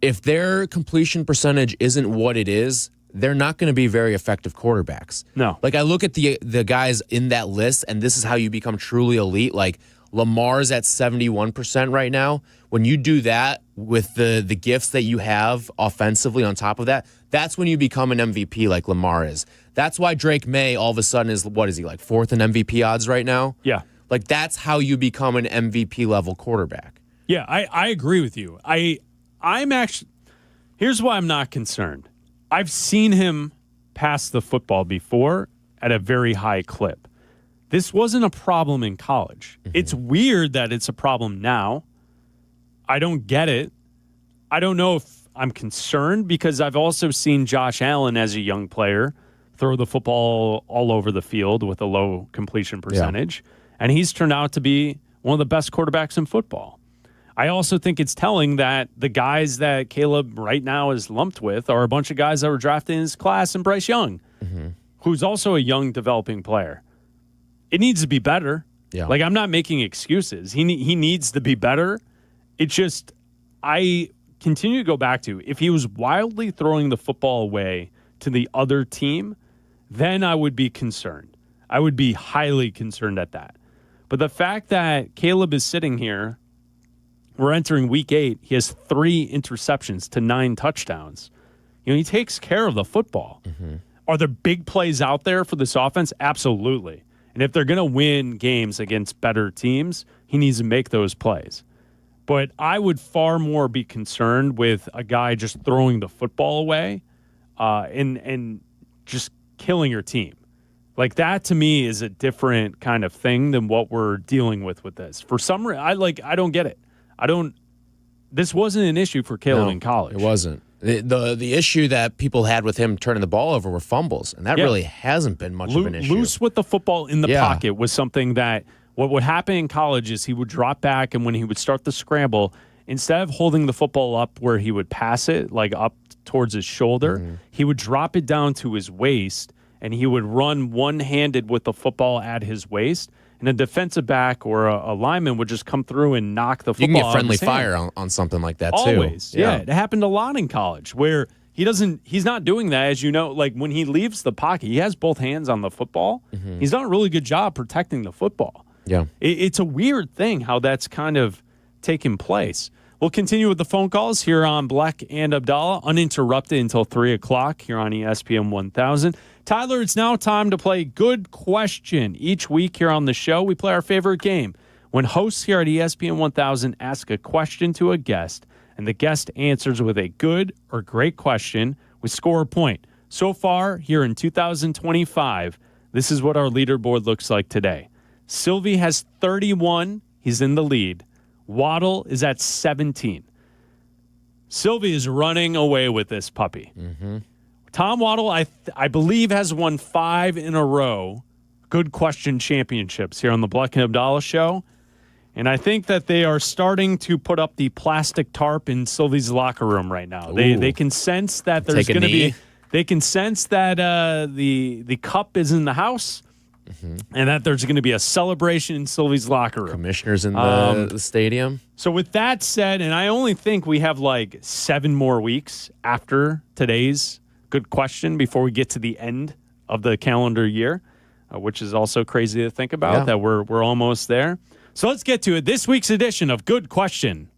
If their completion percentage isn't what it is, they're not going to be very effective quarterbacks. No. Like I look at the guys in that list, and this is how you become truly elite. Like Lamar's at 71% right now. When you do that with the gifts that you have offensively on top of that, that's when you become an MVP like Lamar is. That's why Drake May all of a sudden is, what is he, like 4th in MVP odds right now? Yeah. Like that's how you become an MVP level quarterback. Yeah, I agree with you. I'm actually, here's why I'm not concerned. I've seen him pass the football before at a very high clip. This wasn't a problem in college. It's weird that it's a problem now. I don't get it. I don't know if I'm concerned because I've also seen Josh Allen as a young player throw the football all over the field with a low completion percentage. Yeah. And he's turned out to be one of the best quarterbacks in football. I also think it's telling that the guys that Caleb right now is lumped with are a bunch of guys that were drafted in his class, and Bryce Young, who's also a young developing player. It needs to be better. Yeah. Like, I'm not making excuses. He needs to be better. It's just, I continue to go back to, if he was wildly throwing the football away to the other team, then I would be concerned. I would be highly concerned at that. But the fact that Caleb is sitting here, we're entering week 8, he has 3 interceptions to 9 touchdowns. You know, he takes care of the football. Are there big plays out there for this offense? Absolutely. And if they're going to win games against better teams, he needs to make those plays. But I would far more be concerned with a guy just throwing the football away and just killing your team. Like, that to me is a different kind of thing than what we're dealing with this. For some reason, I don't get it. This wasn't an issue for Caleb in college. It wasn't. The issue that people had with him turning the ball over were fumbles, and that really hasn't been much of an issue. Loose with the football in the pocket was something that what would happen in college is he would drop back, and when he would start the scramble, instead of holding the football up where he would pass it, like up towards his shoulder, he would drop it down to his waist, and he would run one-handed with the football at his waist, and a defensive back or a lineman would just come through and knock the football out. You can get friendly fire on something like that, too. Always, yeah. It happened a lot in college where he's not doing that, as you know. Like, when he leaves the pocket, he has both hands on the football. He's done a really good job protecting the football. Yeah. It's a weird thing how that's kind of taken place. We'll continue with the phone calls here on Bleck and Abdallah, uninterrupted until 3 o'clock here on ESPN 1000. Tyler, it's now time to play Good Question. Each week here on the show, we play our favorite game. When hosts here at ESPN 1000 ask a question to a guest, and the guest answers with a good or great question, we score a point. So far, here in 2025, this is what our leaderboard looks like today. Silvy has 31. He's in the lead. Waddle is at 17. Silvy is running away with this puppy. Tom Waddle, I believe, has won 5 in a row Good Question championships here on the Bleck and Abdallah show. And I think that they are starting to put up the plastic tarp in Silvy's locker room right now. They can sense that there's going to be They can sense that the cup is in the house and that there's going to be a celebration in Silvy's locker room. Commissioners in the stadium. So with that said, and I only think we have like 7 more weeks after today's good question before we get to the end of the calendar year, which is also crazy to think about that we're almost there. So let's get to it. This week's edition of Good Question.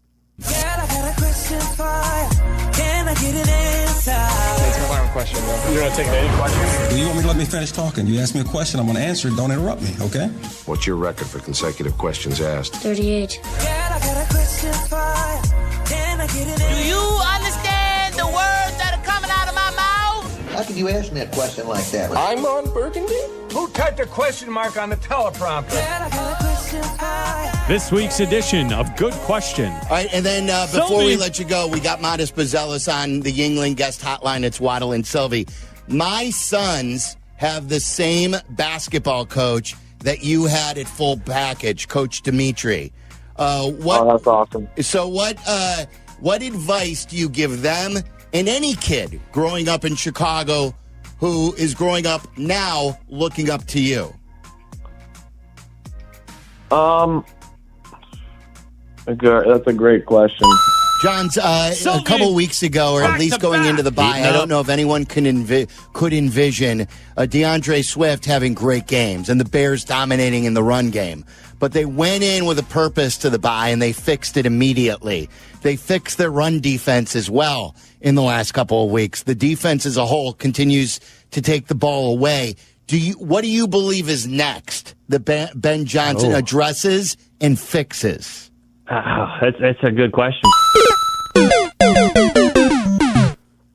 I got a question for you. Can I get an answer? It's my final question, bro. You're gonna take any question? Do you want me to let me finish talking? You ask me a question, I'm gonna answer it. Don't interrupt me, okay? What's your record for consecutive questions asked? 38. I got a question for you. Can I get an answer? Do you understand the words that are coming out of my mouth? How could you ask me a question like that? I'm on Burgundy? Who typed a question mark on the teleprompter? I got a question for you. This week's edition of Good Question. All right, and then before we let you go, we got Modest Bazelis on the Yuengling guest hotline. It's Waddle and Silvy. My sons have the same basketball coach that you had at Full Package, Coach Dimitri. Oh, that's awesome. So what advice do you give them and any kid growing up in Chicago who is growing up now looking up to you? That's a great question. John's a couple weeks ago, or at least going into the bye, I don't know if anyone could envision DeAndre Swift having great games and the Bears dominating in the run game. But they went in with a purpose to the bye, and they fixed it immediately. They fixed their run defense as well in the last couple of weeks. The defense as a whole continues to take the ball away. What do you believe is next that Ben Johnson addresses and fixes? That's a good question.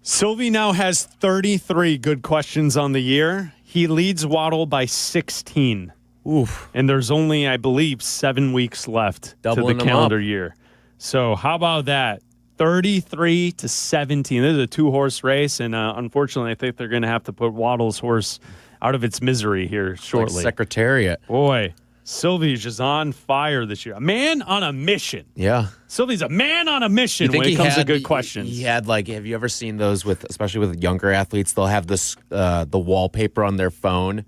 Silvy now has 33 good questions on the year. He leads Waddle by 16. Oof. And there's only, I believe, 7 weeks left to the calendar year. So how about that? 33 to 17. This is a 2-horse race, and unfortunately, I think they're going to have to put Waddle's horse out of its misery here shortly. Like Secretariat. Boy, Silvy's just on fire this year. A man on a mission. Yeah. Silvy's a man on a mission when it comes to good questions. He had, like, have you ever seen those especially with younger athletes? They'll have this, the wallpaper on their phone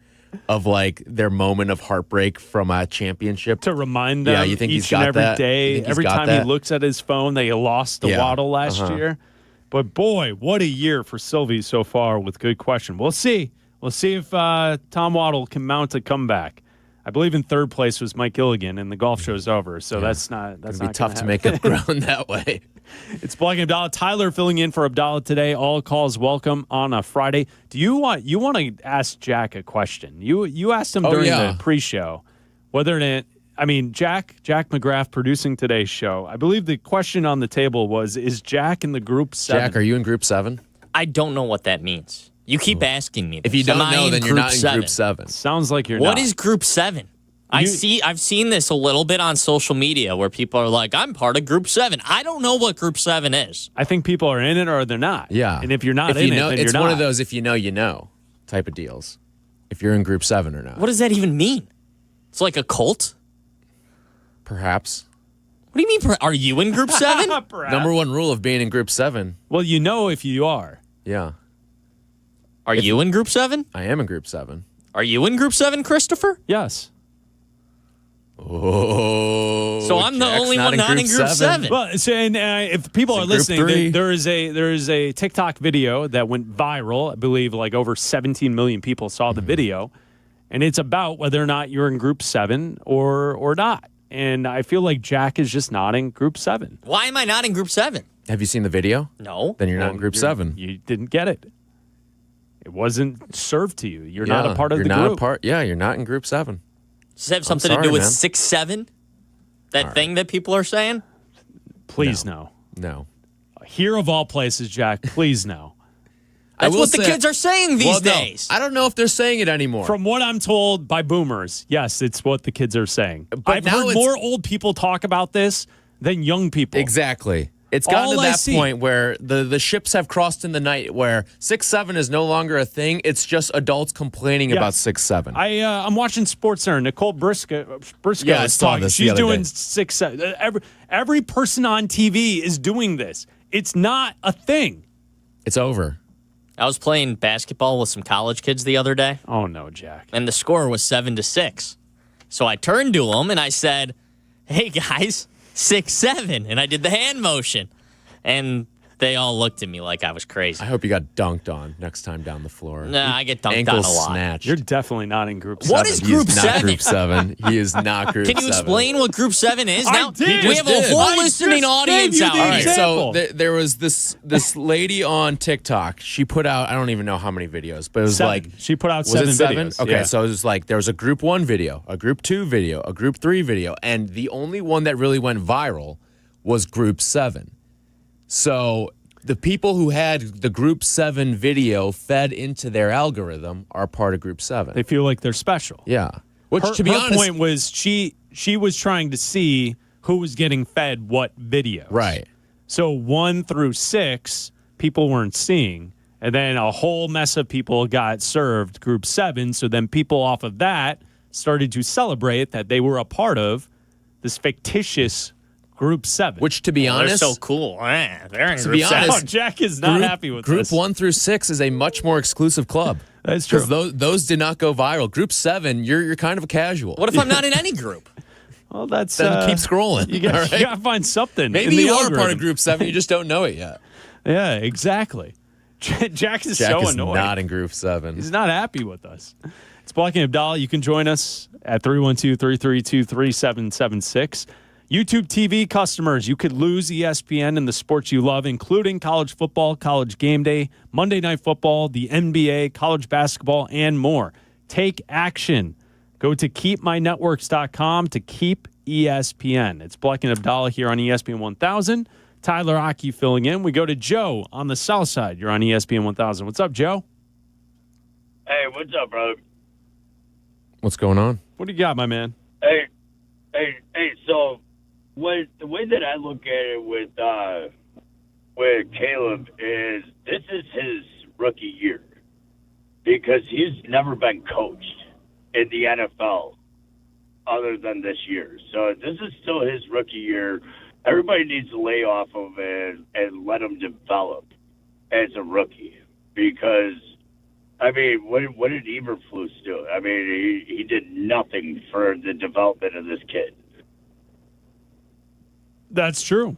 of, like, their moment of heartbreak from a championship. To remind them you think each he's got and every that? day, every time he looks at his phone, they lost the Waddle last year. But, boy, what a year for Silvy so far with good question. We'll see. We'll see if Tom Waddle can mount a comeback. I believe in third place was Mike Gilligan, and the golf show's over. So that's not tough to make up ground that way. It's Bleck and Abdallah. Tyler filling in for Abdallah today. All calls welcome on a Friday. Do you want to ask Jack a question? You asked him during the pre-show whether Jack McGrath producing today's show. I believe the question on the table was: is Jack in the group 7? Jack, are you in group 7? I don't know what that means. You keep asking me this. If you don't know, then you're not in group 7. Sounds like you're not. What is group 7? I've seen this a little bit on social media where people are like, I'm part of group 7. I don't know what group 7 is. I think people are in it or they're not. Yeah. And if you're not in it, then you're not. It's one of those if you know, you know type of deals. If you're in group 7 or not. What does that even mean? It's like a cult? Perhaps. What do you mean? Are you in group 7? Number one rule of being in group 7. Well, you know if you are. Yeah. Are you in group 7? I am in group 7. Are you in group 7, Christopher? Yes. Oh, so I'm the only one not in group 7. Well, if people are listening, there is a TikTok video that went viral. I believe like over 17 million people saw the video, and it's about whether or not you're in group 7 or not. And I feel like Jack is just not in group 7. Why am I not in group 7? Have you seen the video? No. Then you're not in group 7. You didn't get it. It wasn't served to you. You're not a part of the group. You're not in group 7. Does it have something to do with 6-7? That thing that people are saying? Please no. No. Here of all places, Jack, please no. That's what the kids are saying these days. I don't know if they're saying it anymore. From what I'm told by boomers, yes, it's what the kids are saying. But I've heard more old people talk about this than young people. Exactly. It's gotten to that point where the ships have crossed in the night where 6-7 is no longer a thing. It's just adults complaining about 6-7. I'm watching SportsCenter. Nicole Briscoe is talking. She's doing 6-7. Every person on TV is doing this. It's not a thing. It's over. I was playing basketball with some college kids the other day. Oh, no, Jack. And the score was 7-6. So I turned to them and I said, hey, guys, 6-7. And I did the hand motion. And they all looked at me like I was crazy. I hope you got dunked on next time down the floor. Nah, I get dunked Ankle on a lot. snatched. You're definitely not in Group 7. What is Group He's 7? not Group 7. He is not Group 7. Can you explain what Group 7 is I now? did. We have a whole listening audience out All right, here. so there was this lady on TikTok. She put out, I don't even know how many videos, but it was 7. She put out was 7 it 7? videos. Okay, Yeah. so it was like there was a Group 1 video, a Group 2 video, a Group 3 video, and the only one that really went viral was Group 7. So the people who had the Group 7 video fed into their algorithm are part of Group 7. They feel like they're special. Yeah. Which, Her, to be her honest, point was she was trying to see who was getting fed what videos. Right. So 1 through 6, people weren't seeing. And then a whole mess of people got served Group 7. So then people off of that started to celebrate that they were a part of this fictitious Group 7. which to be honest, They're so cool. They're in to Group be 7. honest, Oh, Jack is not happy with Group this. 1 through 6 is a much more exclusive club. That's true. Because those did not go viral. Group 7, you're kind of a casual. What if I'm not in any group? Well, that's Then keep scrolling. You got all right? to find something. Maybe in the you are part algorithm. of Group 7. You just don't know it yet. Yeah, exactly. Jack is Jack so is annoyed. not in Group 7. He's not happy with us. It's Bleck and Abdallah. You can join us at 312-332-3776. YouTube TV customers, you could lose ESPN and the sports you love, including college football, college game day, Monday Night Football, the NBA, college basketball, and more. Take action. Go to keepmynetworks.com to keep ESPN. It's Bleck and Abdallah here on ESPN 1000. Tyler Aki filling in. We go to Joe on the south side. You're on ESPN 1000. What's up, Joe? Hey, what's up, bro? What's going on? What do you got, my man? Hey, so the way that I look at it with Caleb is this is his rookie year because he's never been coached in the NFL other than this year. So this is still his rookie year. Everybody needs to lay off of it and let him develop as a rookie because, I mean, what did Eberflus do? I mean, he did nothing for the development of this kid. That's true.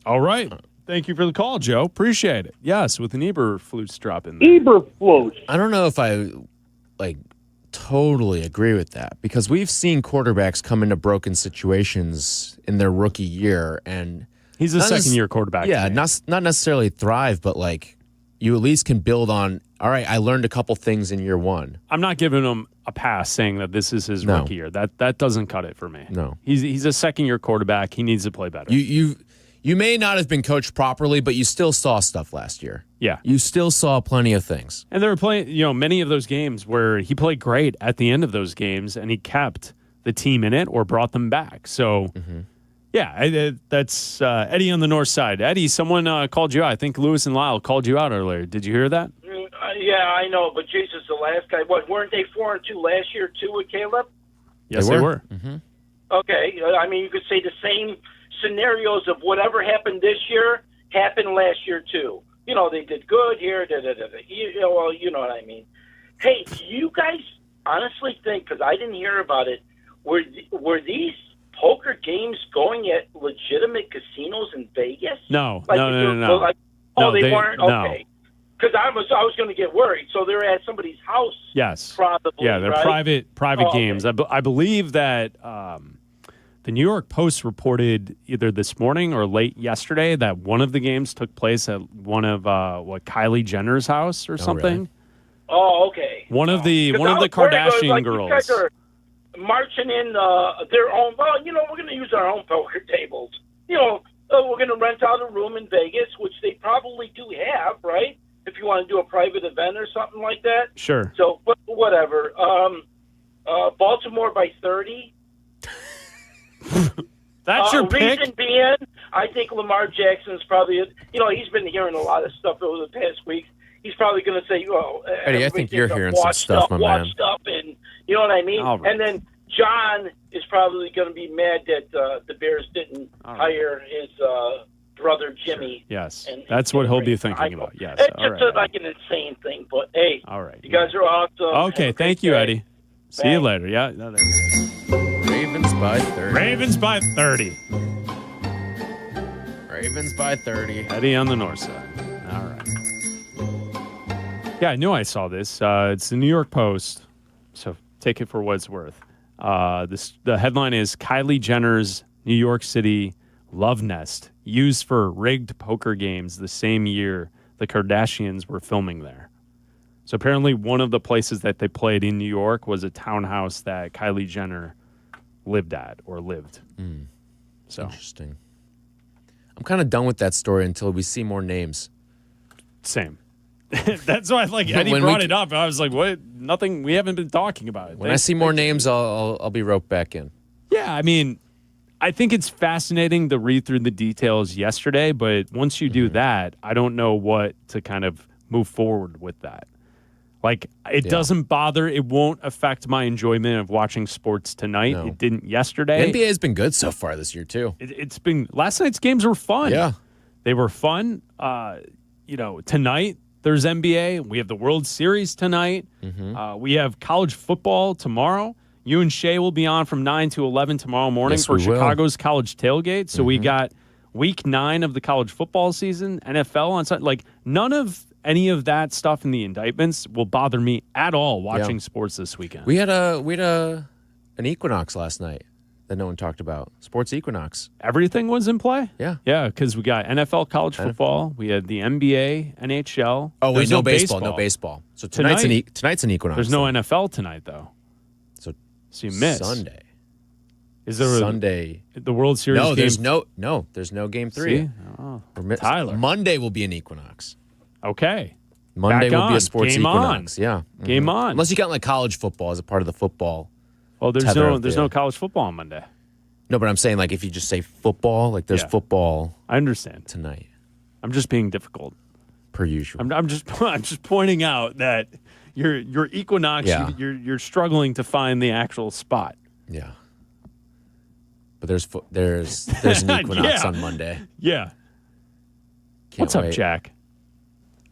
All right. Thank you for the call, Joe. Appreciate it. Yes, with an Eberflus drop in there. Eberflus. I don't know if I totally agree with that because we've seen quarterbacks come into broken situations in their rookie year, and he's a second-year quarterback. Yeah, not necessarily thrive, but you at least can build on. All right, I learned a couple things in year one. I'm not giving him a pass saying that this is his rookie year. That doesn't cut it for me. No, he's a second-year quarterback. He needs to play better. You may not have been coached properly, but you still saw stuff last year. Yeah. You still saw plenty of things. And they were playing, many of those games where he played great at the end of those games and he kept the team in it or brought them back. So, yeah, that's Eddie on the north side. Eddie, someone called you out. I think Lewis and Lyle called you out earlier. Did you hear that? Yeah, I know. But Jesus, the last guy, weren't they 4-2 last year too with Caleb? Yes, they were. Mm-hmm. Okay. I mean, you could say the same scenarios of whatever happened this year happened last year too. They did good here. Well, you know what I mean. Hey, do you guys honestly think? Because I didn't hear about it. Were these poker games going at legitimate casinos in Vegas? No, no. No, they weren't. no. Okay. Because I was going to get worried. So they're at somebody's house. Yes. Probably. Yeah, they're right? private games. I believe that the New York Post reported either this morning or late yesterday that one of the games took place at one of Kylie Jenner's house or something. Really? Oh, okay. One of the Kardashian girls. You guys are marching in their own. Well, we're going to use our own poker tables. We're going to rent out a room in Vegas, which they probably do have, right? If you want to do a private event or something like that. Sure. So, but whatever. Baltimore by 30. That's your pick? Reason being, I think Lamar Jackson's probably, he's been hearing a lot of stuff over the past weeks. He's probably going to say, Eddie, I think you're hearing some stuff, my man. Washed up, and you know what I mean? Right. And then John is probably going to be mad that the Bears didn't hire his brother Jimmy. Yes, and that's what he'll be thinking about. Yes, it's all just right. like an insane thing. But hey, All right. you guys are awesome. Okay, thank you, Eddie. See you later. Yeah. No, there we go. Ravens by 30. Ravens by 30. Ravens by 30. Eddie on the north side. All right. Yeah, I knew I saw this. It's the New York Post, so take it for what it's worth. The headline is Kylie Jenner's New York City love nest used for rigged poker games the same year the Kardashians were filming there. So apparently one of the places that they played in New York was a townhouse that Kylie Jenner lived at or lived. So interesting. I'm kind of done with that story until we see more names. Same. That's why Eddie brought it up. I was like, what? Nothing. We haven't been talking about it. When I see more names, I'll be roped back in. Yeah, I mean, I think it's fascinating to read through the details yesterday, but once you do that, I don't know what to kind of move forward with that. It doesn't bother. It won't affect my enjoyment of watching sports tonight. No. It didn't yesterday. The NBA has been good so far this year, too. It's been – last night's games were fun. Yeah. They were fun. Tonight there's NBA. We have the World Series tonight. We have college football tomorrow. You and Shay will be on from 9 to 11 tomorrow morning for Chicago's college tailgate. So we got week 9 of the college football season, NFL on Sunday. None of any of that stuff in the indictments will bother me at all watching sports this weekend. We had an equinox last night that no one talked about. Sports equinox. Everything was in play? Yeah. Yeah, because we got NFL college football. We had the NBA, NHL. Oh, wait, There's no baseball. No baseball. So tonight's an equinox. There's no NFL tonight, though. So you missed. Sunday. Is there Sunday. The World Series No, game? there's no game 3. See? Oh, Tyler. Monday will be an equinox. Okay. Monday Back will be on. a sports Game equinox. on. Yeah. Game on. Unless you count college football as a part of the football. Oh, there's no college football on Monday. No, but I'm saying if you just say football, there's football. I understand tonight. I'm just being difficult. Per usual. I'm just pointing out that your equinox. Yeah. You're struggling to find the actual spot. Yeah. But there's an equinox on Monday. Yeah. What's up, Jack?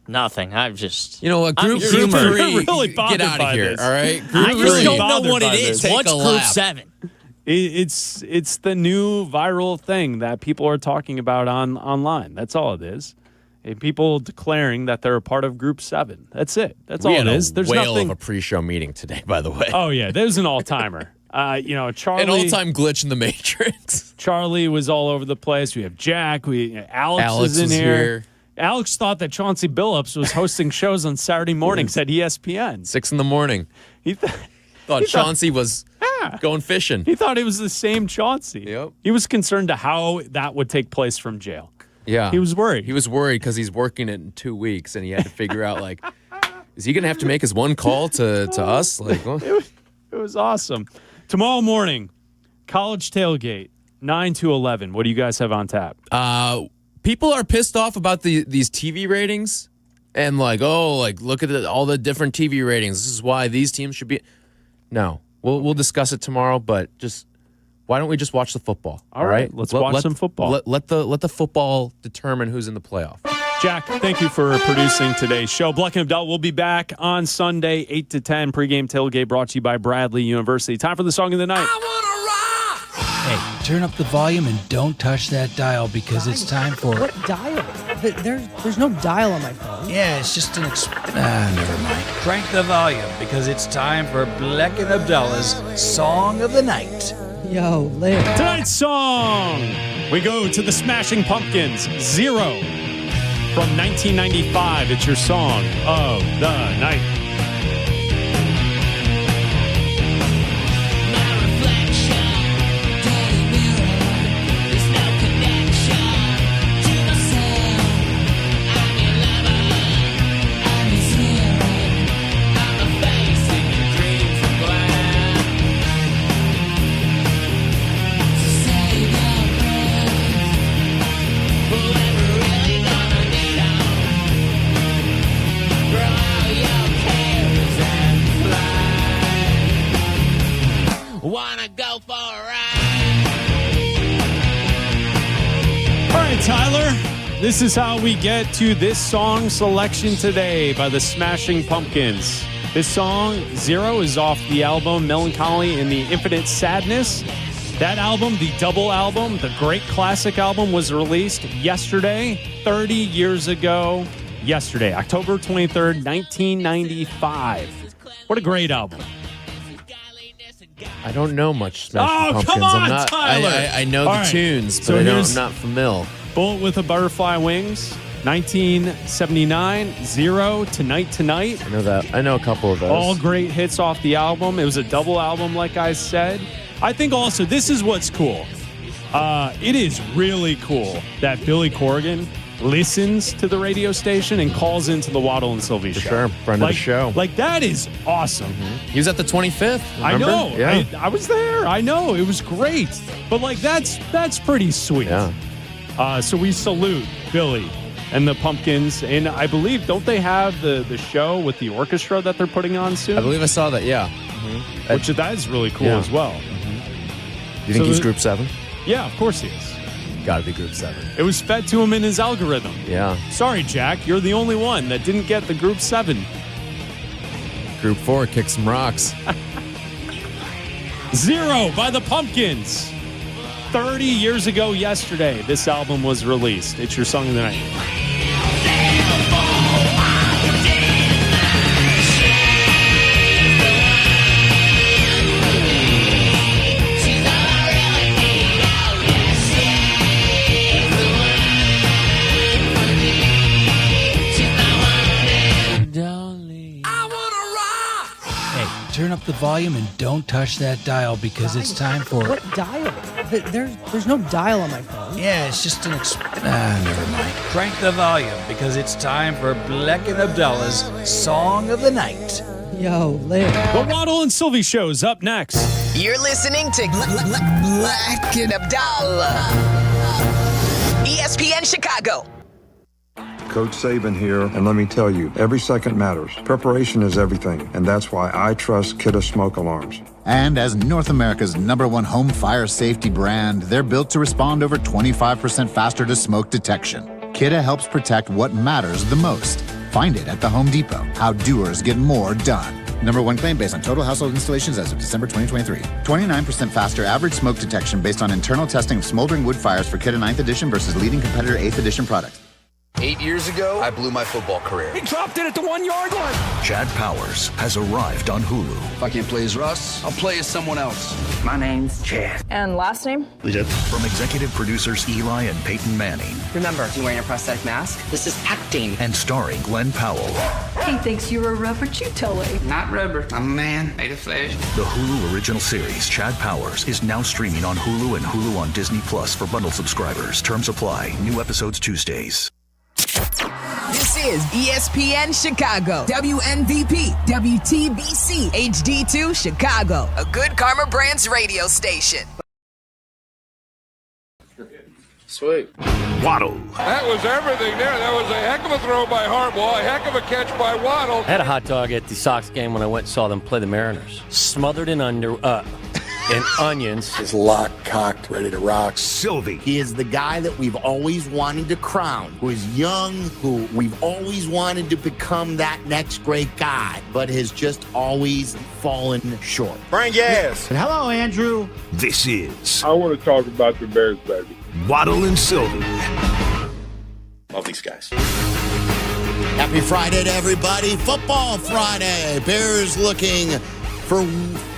Nothing. I'm just. You know what? Group You're 3. really get out of here. This. All right. I just don't know what it is. What's Group 7? It's the new viral thing that people are talking about online. That's all it is. And people declaring that they're a part of Group 7. That's it. That's all it is. There's whale nothing. of a pre-show meeting today, by the way. Oh yeah, there's an all-timer. Charlie. An all-time glitch in the Matrix. Charlie was all over the place. We have Jack. Alex is in here. Alex thought that Chauncey Billups was hosting shows on Saturday mornings at ESPN. 6 a.m. He thought Chauncey was going fishing. He thought it was the same Chauncey. Yep. He was concerned to how that would take place from jail. Yeah. He was worried. He was worried because he's working it in 2 weeks, and he had to figure out, is he going to have to make his one call to us? It was awesome. Tomorrow morning, college tailgate, 9 to 11. What do you guys have on tap? People are pissed off about these TV ratings and look at all the different TV ratings. This is why these teams should be. No, we'll discuss it tomorrow, but why don't we just watch the football? All right, let's watch some football. Let the football determine who's in the playoff. Jack, thank you for producing today's show. Bleck and Abdel will be back on Sunday, 8 to 10. Pregame tailgate brought to you by Bradley University. Time for the song of the night. Hey, turn up the volume and don't touch that dial because it's time for... What dial? There's no dial on my phone. Yeah, it's just an... never mind. Crank the volume because it's time for Bleck and Abdallah's Song of the Night. Yo, live. Tonight's song, we go to the Smashing Pumpkins, Zero. From 1995, it's your song of the night. Okay. this is how we get to this song selection today by the Smashing Pumpkins. This song, Zero, is off the album Melancholy and the Infinite Sadness. That album, the Daboll album, the great classic album, was released yesterday, 30 years ago. Yesterday, October 23rd, 1995. What a great album. I don't know much Smashing Pumpkins. Come on, Tyler. I know the tunes, but I'm not familiar. Bullet with a Butterfly Wings, 1979, Zero, Tonight Tonight. I know that. I know a couple of those. All great hits off the album. It was a double album, like I said. I think also this is what's cool. It is really cool that Billy Corgan listens to the radio station and calls into the Waddle and Silvy show. Sure, friend of the show. Like, that is awesome. He was at the 25th. Remember? I know. Yeah. I was there. I know. It was great. But, like, that's pretty sweet. Yeah. So we salute Billy and the Pumpkins. And I believe, don't they have the show with the orchestra that they're putting on soon? I believe I saw that, yeah. Which that is really cool as well. You think he's Group 7? Yeah, of course he is. Got to be Group 7. It was fed to him in his algorithm. Yeah. Sorry, Jack. You're the only one that didn't get the Group 7. Group 4, kick some rocks. Zero by the Pumpkins. 30 years ago yesterday, this album was released. It's your song of the night. Turn up the volume and don't touch that dial because it's time for... What dial? There's no dial on my phone. Yeah, it's just an... never mind. Crank the volume because it's time for Bleck and Abdallah's Song of the Night. Yo, live. The Waddle and Silvy Show's up next. You're listening to Bleck and Abdallah. ESPN Chicago. Coach Saban here, and let me tell you, every second matters. Preparation is everything, and that's why I trust Kidde Smoke Alarms. And as North America's #1 home fire safety brand, they're built to respond over 25% faster to smoke detection. Kidde helps protect what matters the most. Find it at the Home Depot. How doers get more done. #1 claim based on total household installations as of December 2023. 29% faster average smoke detection based on internal testing of smoldering wood fires for Kidde 9th edition versus leading competitor 8th edition product. 8 years ago, I blew my football career. He dropped it at the 1 yard line. Chad Powers has arrived on Hulu. If I can't play as Russ, I'll play as someone else. My name's Chad. And last name? Legit. From executive producers Eli and Peyton Manning. Remember, you're wearing a prosthetic mask? This is acting. And starring Glenn Powell. He thinks you're a rubber chutele. Not rubber. I'm a man made of flesh. The Hulu original series, Chad Powers, is now streaming on Hulu and Hulu on Disney Plus for bundle subscribers. Terms apply. New episodes Tuesdays. This is ESPN Chicago, WNVP, WTBC, HD2 Chicago, a Good Karma Brands radio station. Sweet. Waddle. That was everything there. That was a heck of a throw by Harbaugh, a heck of a catch by Waddle. I had a hot dog at the Sox game when I went and saw them play the Mariners. Smothered in and onions. Is locked, cocked, ready to rock. Silvy. He is the guy that we've always wanted to crown, who is young, who we've always wanted to become that next great guy, but has just always fallen short. Bring gas. And hello, Andrew. This is I want to talk about the Bears, baby. Waddle and Silvy. Love these guys. Happy Friday to everybody. Football Friday. Bears looking for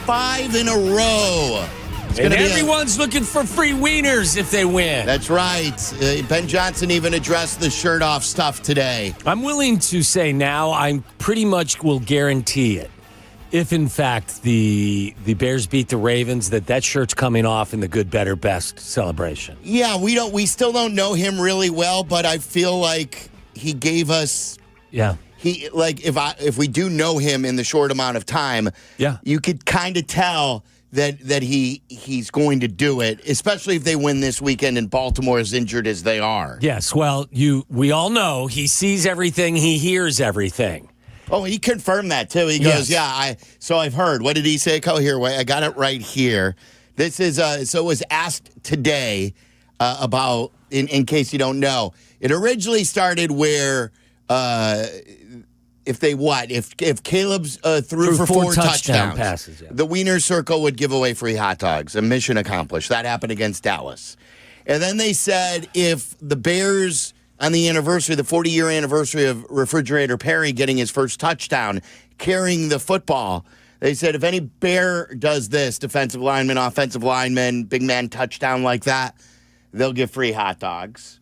5 in a row. And everyone's looking for free wieners if they win. That's right. Ben Johnson even addressed the shirt off stuff today. I'm willing to say now I pretty much will guarantee it. If, in fact, the Bears beat the Ravens, that shirt's coming off in the good, better, best celebration. Yeah, we still don't know him really well, but I feel like he gave us... Yeah. He if we do know him in the short amount of time, you could kind of tell that he's going to do it, especially if they win this weekend and Baltimore is injured as they are. Yes, well, we all know he sees everything, he hears everything. Oh, he confirmed that too. He goes, so I've heard. What did he say? Here, wait, I got it right here. This is so it was asked today about in case you don't know, it originally started where if Caleb's threw for four touchdowns, passes, the Wiener Circle would give away free hot dogs. A mission accomplished. That happened against Dallas. And then they said if the Bears, on the anniversary, the 40-year anniversary of Refrigerator Perry getting his first touchdown, carrying the football, they said if any Bear does this, defensive lineman, offensive lineman, big man touchdown like that, they'll get free hot dogs.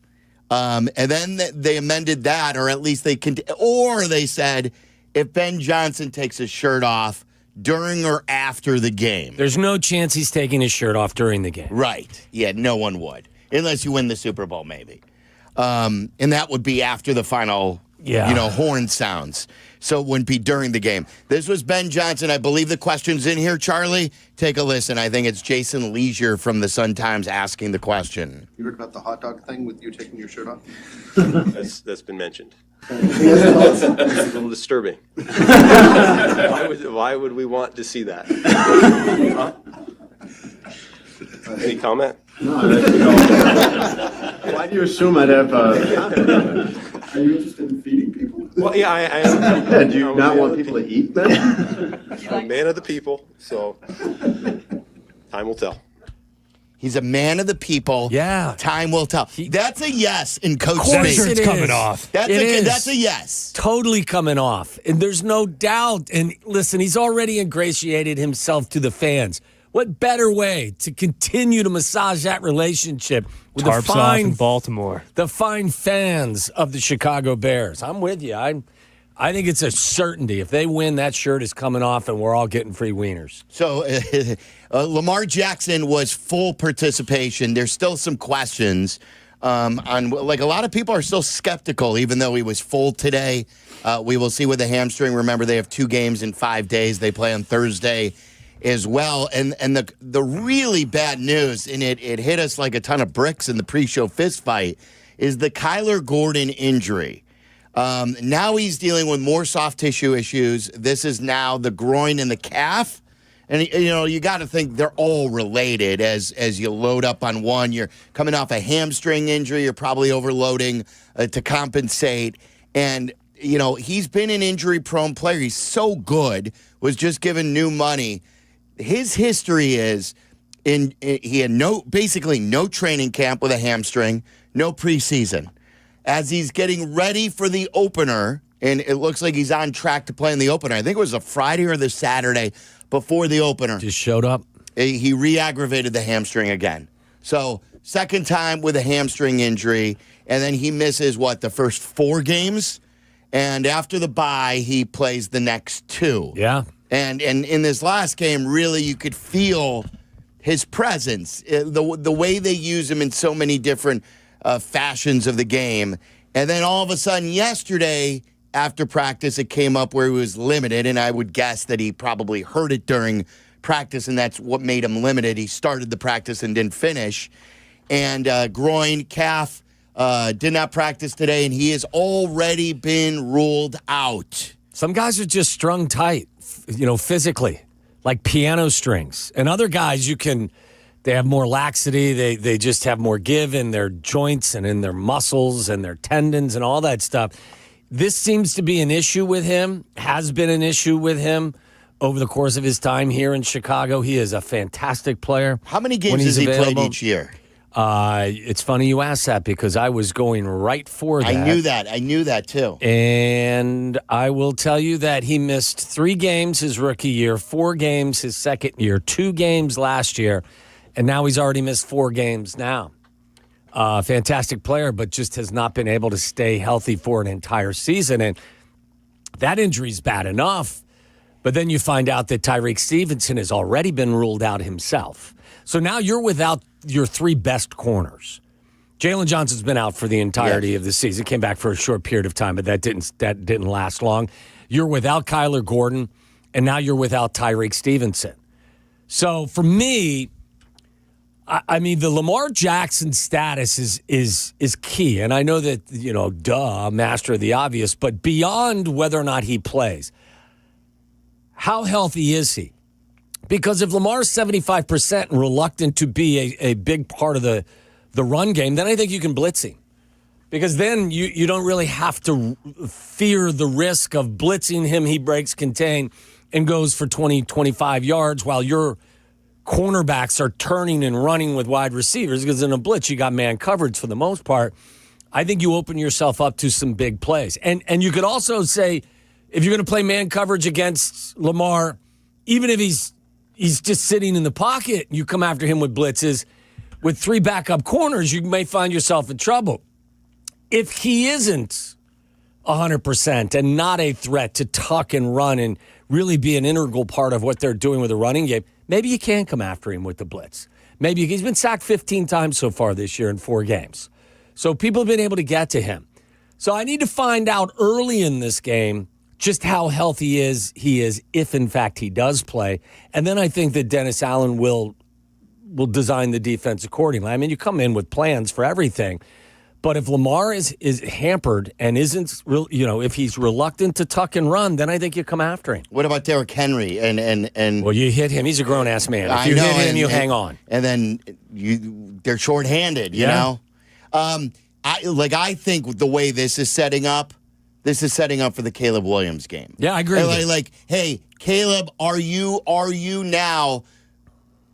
And then they amended that, or at least they said if Ben Johnson takes his shirt off during or after the game. There's no chance he's taking his shirt off during the game. Right. Yeah, no one would. Unless you win the Super Bowl, maybe. And that would be after the final, horn sounds. So it wouldn't be during the game. This was Ben Johnson. I believe the question's in here, Charlie. Take a listen. I think it's Jason Leisure from the Sun-Times asking the question. You heard about the hot dog thing with you taking your shirt off? That's been mentioned. It's a little disturbing. Why would we want to see that? Huh? Any comment? No. Why do you assume I'd have? Are you interested in feeding people? Well, yeah, I am. Do you not want people to eat then? I'm a man of the people, so time will tell. He's a man of the people. Yeah. Time will tell. That's a yes in coach Course speak. it's coming off. That's a yes. Totally coming off. And there's no doubt. And listen, he's already ingratiated himself to the fans. What better way to continue to massage that relationship with Tarps off in Baltimore. The fine fans of the Chicago Bears? I'm with you. I think it's a certainty. If they win, that shirt is coming off, and we're all getting free wieners. So Lamar Jackson was full participation. There's still some questions on, like, a lot of people are still skeptical, even though he was full today. We will see with the hamstring. Remember, they have 2 games in 5 days. They play on Thursday as well. And the really bad news, and it hit us like a ton of bricks in the pre-show fist fight, is the Kyler Gordon injury. Now he's dealing with more soft tissue issues. This is now the groin and the calf. And, you got to think they're all related as you load up on one. You're coming off a hamstring injury. You're probably overloading to compensate. And, he's been an injury-prone player. He's so good, was just given new money. His history is he had basically no training camp with a hamstring, no preseason. As he's getting ready for the opener, and it looks like he's on track to play in the opener. I think it was a Friday or the Saturday before the opener. Just showed up. He re-aggravated the hamstring again. So second time with a hamstring injury, and then he misses, the first 4 games? And after the bye, he plays the next 2. Yeah. And in this last game, really, you could feel his presence, the way they use him in so many different fashions of the game. And then all of a sudden yesterday, after practice, it came up where he was limited, and I would guess that he probably heard it during practice, and that's what made him limited. He started the practice and didn't finish. And groin, calf, did not practice today, and he has already been ruled out. Some guys are just strung tight, physically, like piano strings. And other guys, they have more laxity. They just have more give in their joints and in their muscles and their tendons and all that stuff. This seems to be an issue with him, has been an issue with him over the course of his time here in Chicago. He is a fantastic player. How many games has he played each year? It's funny you ask that because I was going right for that. I knew that too. And I will tell you that he missed 3 games his rookie year, 4 games his second year, 2 games last year, and now he's already missed 4 games now. Fantastic player, but just has not been able to stay healthy for an entire season. And that injury's bad enough. But then you find out that Tyreek Stevenson has already been ruled out himself. So now you're without your 3 best corners. Jalen Johnson's been out for the entirety of the season. Came back for a short period of time, but that didn't last long. You're without Kyler Gordon, and now you're without Tyreek Stevenson. So for me, I mean, the Lamar Jackson status is key. And I know that, master of the obvious, but beyond whether or not he plays, how healthy is he? Because if Lamar's 75% and reluctant to be a big part of the the run game, then I think you can blitz him. Because then you don't really have to fear the risk of blitzing him. He breaks contain and goes for 20, 25 yards while your cornerbacks are turning and running with wide receivers. Because in a blitz, you got man coverage for the most part. I think you open yourself up to some big plays. And you could also say, if you're going to play man coverage against Lamar, even if he's just sitting in the pocket, you come after him with blitzes. With 3 backup corners, you may find yourself in trouble. If he isn't 100% and not a threat to tuck and run and really be an integral part of what they're doing with the running game, maybe you can come after him with the blitz. Maybe he's been sacked 15 times so far this year in 4 games. So people have been able to get to him. So I need to find out early in this game just how healthy he is if, in fact, he does play. And then I think that Dennis Allen will design the defense accordingly. I mean, you come in with plans for everything. But if Lamar is hampered and isn't, if he's reluctant to tuck and run, then I think you come after him. What about Derrick Henry? And well, you hit him. He's a grown ass man. If you hit him, you hang on. And then they're shorthanded. You know, I think the way this is setting up for the Caleb Williams game. Yeah, I agree. Hey, Caleb, are you now?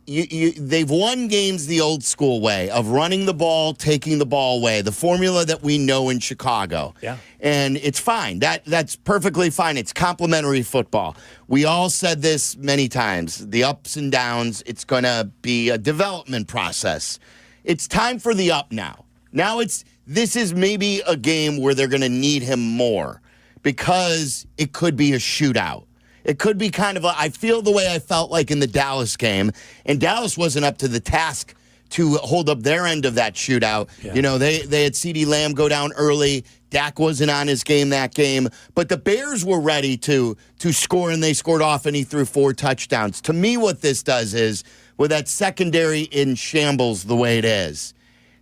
They've won games the old school way of running the ball, taking the ball away, the formula that we know in Chicago. Yeah. And it's fine. That's perfectly fine. It's complementary football. We all said this many times. The ups and downs, it's going to be a development process. It's time for the up now. This is maybe a game where they're going to need him more because it could be a shootout. It could be kind of I feel the way I felt like in the Dallas game, and Dallas wasn't up to the task to hold up their end of that shootout. Yeah. You know, they had CeeDee Lamb go down early. Dak wasn't on his game that game. But the Bears were ready to score, and they scored off, and he threw 4 touchdowns. To me, what this does is, with that secondary in shambles the way it is,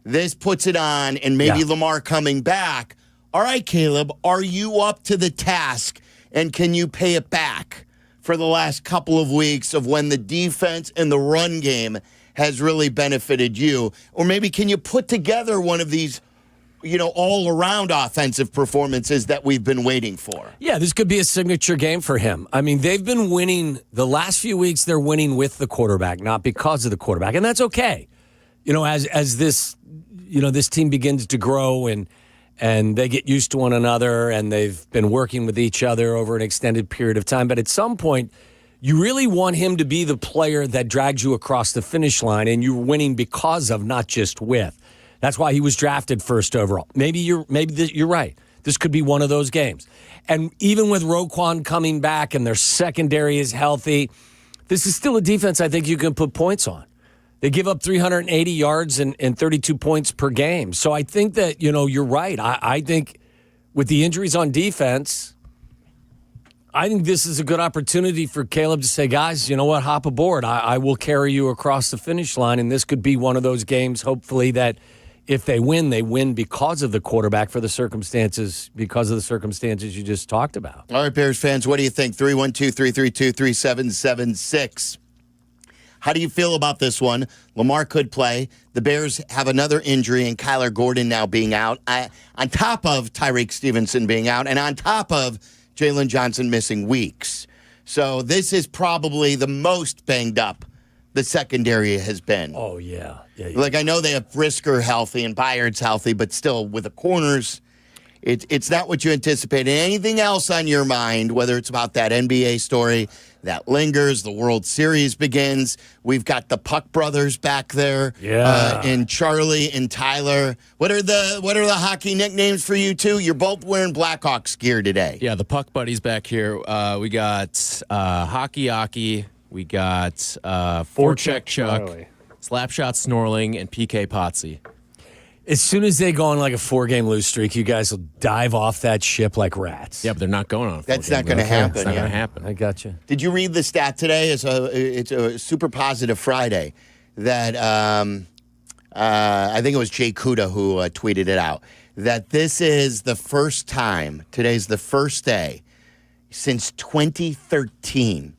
this puts it on, and maybe Lamar coming back. All right, Caleb, are you up to the task? And can you pay it back for the last couple of weeks of when the defense and the run game has really benefited you? Or maybe can you put together one of these, all-around offensive performances that we've been waiting for? Yeah, this could be a signature game for him. I mean, they've been winning the last few weeks. They're winning with the quarterback, not because of the quarterback. And that's okay. As this, this team begins to grow and they get used to one another, and they've been working with each other over an extended period of time. But at some point, you really want him to be the player that drags you across the finish line, and you're winning because of, not just with. That's why he was drafted first overall. Maybe you're right. This could be one of those games. And even with Roquan coming back and their secondary is healthy, this is still a defense I think you can put points on. They give up 380 yards and 32 points per game. So I think that, you're right. I think with the injuries on defense, I think this is a good opportunity for Caleb to say, guys, you know what, hop aboard. I will carry you across the finish line, and this could be one of those games, hopefully, that if they win because of the quarterback because of the circumstances you just talked about. All right, Bears fans, what do you think? 312-332-3776. How do you feel about this one? Lamar could play. The Bears have another injury, and Kyler Gordon now being out, on top of Tyreek Stevenson being out, and on top of Jalen Johnson missing weeks. So this is probably the most banged up the secondary has been. Oh, yeah. I know they have Brisker healthy and Byard's healthy, but still, with the corners, it's not what you anticipated. Anything else on your mind, whether it's about that NBA story that lingers, the World Series begins. We've got the Puck brothers back there, and Charlie and Tyler. What are the hockey nicknames for you two? You're both wearing Blackhawks gear today. Yeah, the Puck buddies back here. We got Hockey Aki. We got Forecheck Chuck, Slapshot Snorling, and PK Potsy. As soon as they go on like a 4-game lose streak, you guys will dive off that ship like rats. Yeah, but they're not going on. That's not going to happen. It's not going to happen. I got you. Did you read the stat today? It's a super positive Friday that I think it was Jay Kuda who tweeted it out, that this is the first time, today's the first day since 2013,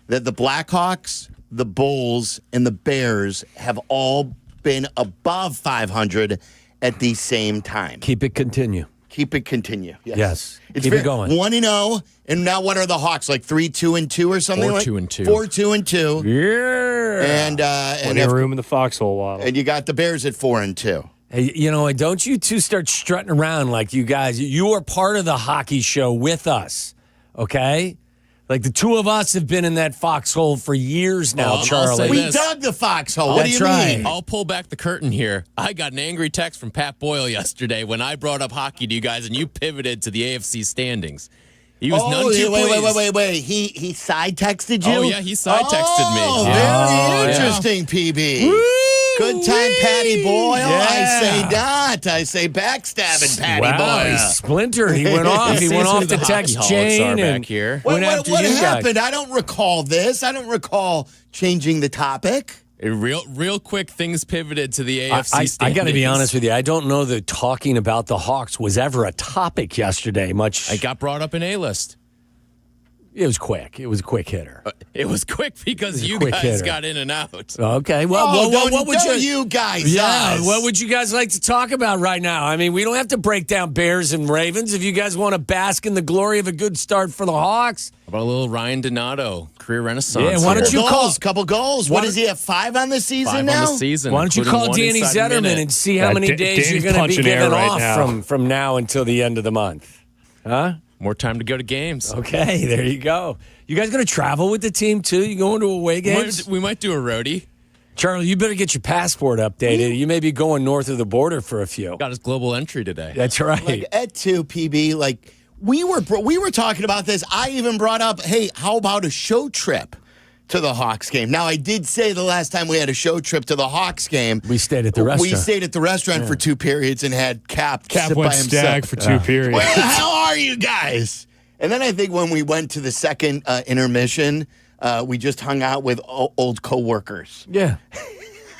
that the Blackhawks, the Bulls and the Bears have all been above 500 at the same time. Keep it continue. Keep it continue. Yes. It's Keep it going. 1-0, and now what are the Hawks, like 3-2-2 or something? 4-2-2. 4-2-2. Yeah. And plenty of room in the foxhole, Waddle. And you got the Bears at 4-2. Hey, don't you two start strutting around like you guys. You are part of the hockey show with us, okay? Like the two of us have been in that foxhole for years now, Charlie. We dug the foxhole. What do you mean? I'll pull back the curtain here. I got an angry text from Pat Boyle yesterday when I brought up hockey to you guys, and you pivoted to the AFC standings. He was none too pleased. Wait. He side texted you? Oh, yeah, he side texted me. Oh, Yeah. very interesting, PB. Good time, Patty Boyle. Yeah. I say not. I say backstabbing, Patty Wow, Boyle. he splintered. He went off. He went off the text chain and here. What after you happened? guys. I don't recall this. I don't recall changing the topic. Real quick, things pivoted to the AFC standings. I got to be honest with you. I don't know that talking about the Hawks was ever a topic yesterday. I got brought up in A-list. It was quick. It was a quick hitter. It was quick because you quick guys hitter. got in and out. Okay. Well, what would you guys? Yeah. us. What would you guys like to talk about right now? I mean, we don't have to break down Bears and Ravens. If you guys want to bask in the glory of a good start for the Hawks, How about a little Ryan Donato career renaissance? Yeah, why don't you call couple goals? What does he have? 5 on the season 5 now? on the season. why don't you including call one Danny inside Zetterman minute. and see how many days you're Danny's going to be punching air giving right off now. from now until the end of the month? Huh? More time to go to games. Okay, there you go. You guys going to travel with the team too? You going to away games? We might do a roadie. Charlie, you better get your passport updated. You may be going north of the border for a few. Got his global entry today. That's right. Like at 2 PB, like we were talking about this. I even brought up, hey, how about a show trip to the Hawks game? Now, I did say the last time we had a show trip to the Hawks game, we stayed at the restaurant. We stayed at the restaurant for 2 periods and had Kap sit went by himself. stag for 2 periods. Well, how are you guys? And then I think when we went to the second intermission, we just hung out with old coworkers. Yeah.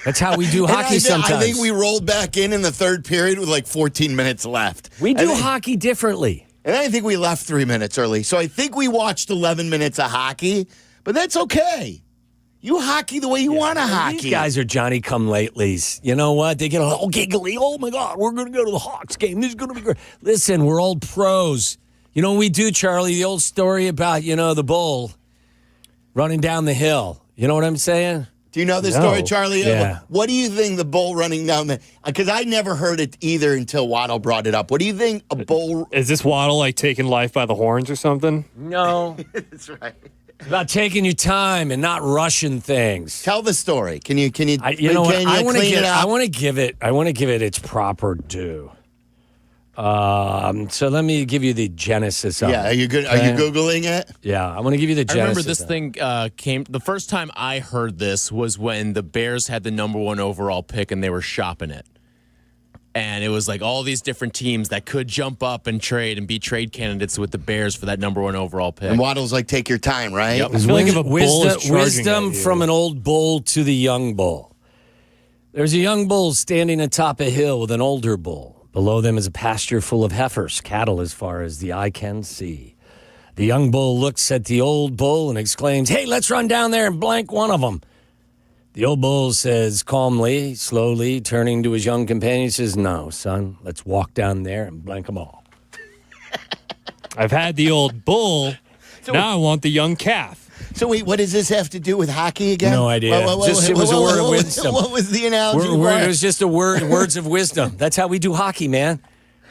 That's how we do hockey sometimes. I think we rolled back in the third period with like 14 minutes left. We do hockey differently. And I think we left 3 minutes early. So I think we watched 11 minutes of hockey, but that's okay. You hockey the way you want to hockey. These guys are Johnny-come-latelys. You know what? They get all giggly. Oh, my God, we're going to go to the Hawks game. This is going to be great. Listen, we're old pros. You know what we do, Charlie? The old story about, the bull running down the hill. You know what I'm saying? Do you know this story, Charlie? Yeah. What do you think the bull running down the... Because I never heard it either until Waddle brought it up. What do you think a bull... Is this Waddle like taking life by the horns or something? No. That's right. It's about taking your time and not rushing things. Tell the story. Can you know what? I want to give it its proper due. So let me give you the genesis of it. Yeah, are you good? Are you Googling it? Yeah, I want to give you the genesis. I remember this thing came. The first time I heard this was when the Bears had the #1 overall pick and they were shopping it. And it was like all these different teams that could jump up and trade and be trade candidates with the Bears for that #1 overall pick. And Waddle's like, take your time, right? Yep. I feel like if a bull is charging wisdom at you. from an old bull to the young bull. There's a young bull standing atop a hill with an older bull. Below them is a pasture full of heifers, cattle as far as the eye can see. The young bull looks at the old bull and exclaims, "Hey, let's run down there and blank one of them." The old bull says calmly, slowly, turning to his young companion, says, "No, son, let's walk down there and blank them all." I've had the old bull. Now I want the young calf. So wait, what does this have to do with hockey again? No idea. It was a word of wisdom. What was the analogy? It was just words of wisdom. That's how we do hockey, man.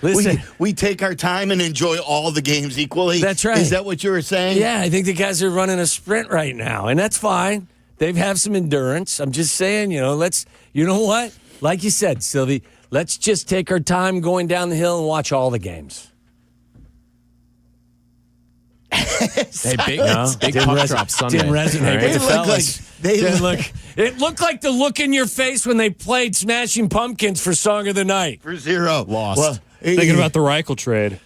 Listen, we take our time and enjoy all the games equally. That's right. Is that what you were saying? Yeah, I think the guys are running a sprint right now, and that's fine. They have some endurance. I'm just saying, you know what? Like you said, Sylvie, let's just take our time going down the hill and watch all the games. Hey, big puck drop Sunday. Didn't resonate with the fellas. It looked like the look in your face when they played Smashing Pumpkins for Song of the Night. For 0. Lost. Well, Thinking about the Reichel trade.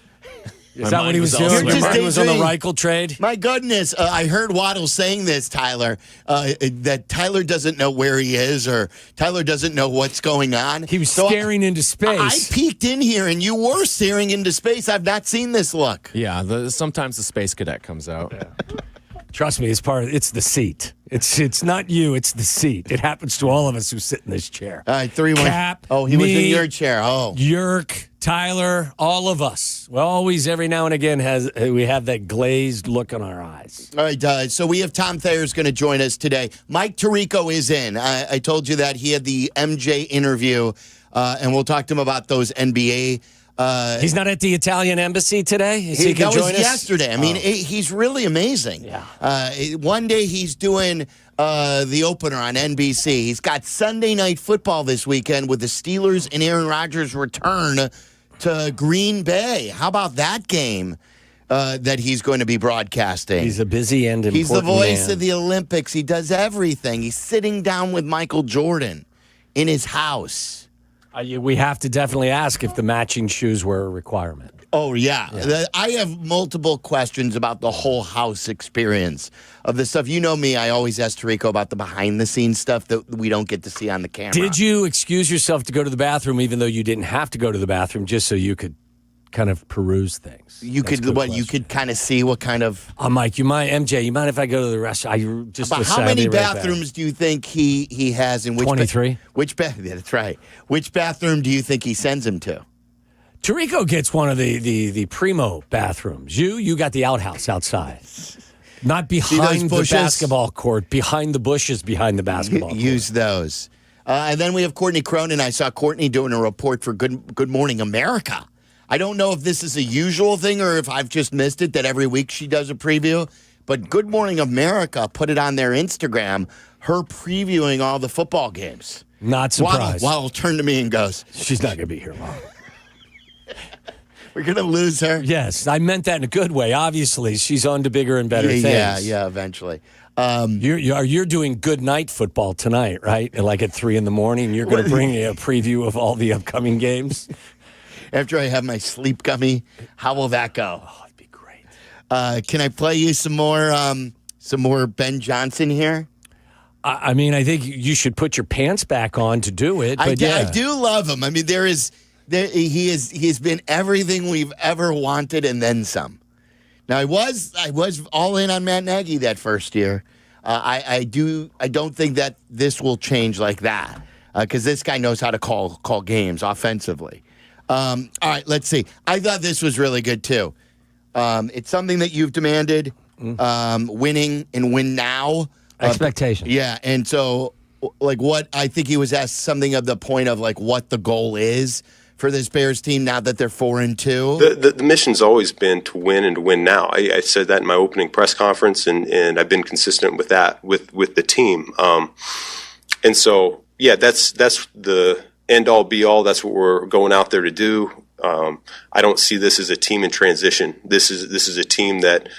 Is that what he was doing? Your mind was on the Reichel trade? My goodness, I heard Waddle saying this, Tyler, that Tyler doesn't know where he is or Tyler doesn't know what's going on. He was staring into space. I peeked in here and you were staring into space. I've not seen this look. Yeah, sometimes the space cadet comes out. Trust me, it's the seat. It's not you, it's the seat. It happens to all of us who sit in this chair. All right, 3-1. Cap, oh, he was in your chair. Oh. Yerk, Tyler, all of us. Well, always, every now and again, we have that glazed look in our eyes. All right, so we have Tom Thayer's going to join us today. Mike Tirico is in. I told you that he had the MJ interview, and we'll talk to him about those NBA. He's not at the Italian embassy today? He can that join was us? yesterday. I mean, he's really amazing. Yeah. One day he's doing the opener on NBC. He's got Sunday Night Football this weekend with the Steelers and Aaron Rodgers' return to Green Bay. How about that game that he's going to be broadcasting? He's a busy and important He's the voice man. of the Olympics. He does everything. He's sitting down with Michael Jordan in his house. We have to definitely ask if the matching shoes were a requirement. Oh, yeah. I have multiple questions about the whole house experience of this stuff. You know me, I always ask Tirico about the behind-the-scenes stuff that we don't get to see on the camera. Did you excuse yourself to go to the bathroom even though you didn't have to go to the bathroom just so you could kind of peruse things? You could kind of see what kind of... Mike, MJ, you mind if I go to the restaurant? How many bathrooms do you think he has in which... 23. Yeah, that's right. Which bathroom do you think he sends him to? Tirico gets one of the primo bathrooms. You got the outhouse outside. Not behind the basketball court, behind the bushes behind the basketball court. Use those. And then we have Courtney Cronin. I saw Courtney doing a report for Good Morning America. I don't know if this is a usual thing or if I've just missed it, that every week she does a preview. But Good Morning America put it on their Instagram, her previewing all the football games. Not surprised. Waddle turned to me and goes, she's not going to be here long. We're going to lose her. Yes, I meant that in a good way. Obviously, she's on to bigger and better things. Yeah, eventually. You're doing good night football tonight, right? Like at 3 a.m, you're going to bring a preview of all the upcoming games. After I have my sleep gummy, how will that go? Oh, it'd be great. Can I play you some more Ben Johnson here? I mean, I think you should put your pants back on to do it. But I do love him. I mean, he has been everything we've ever wanted and then some. Now I was all in on Matt Nagy that first year. I don't think that this will change like that because this guy knows how to call games offensively. All right, let's see. I thought this was really good too. It's something that you've demanded, winning and win now. Expectation. Yeah, and so like what I think he was asked something of the point of like what the goal is for this Bears team now that they're 4-2. The mission's always been to win and to win now. I said that in my opening press conference, and I've been consistent with that with the team. And so yeah, that's the end all be all. That's what we're going out there to do. I don't see this as a team in transition. This is a team that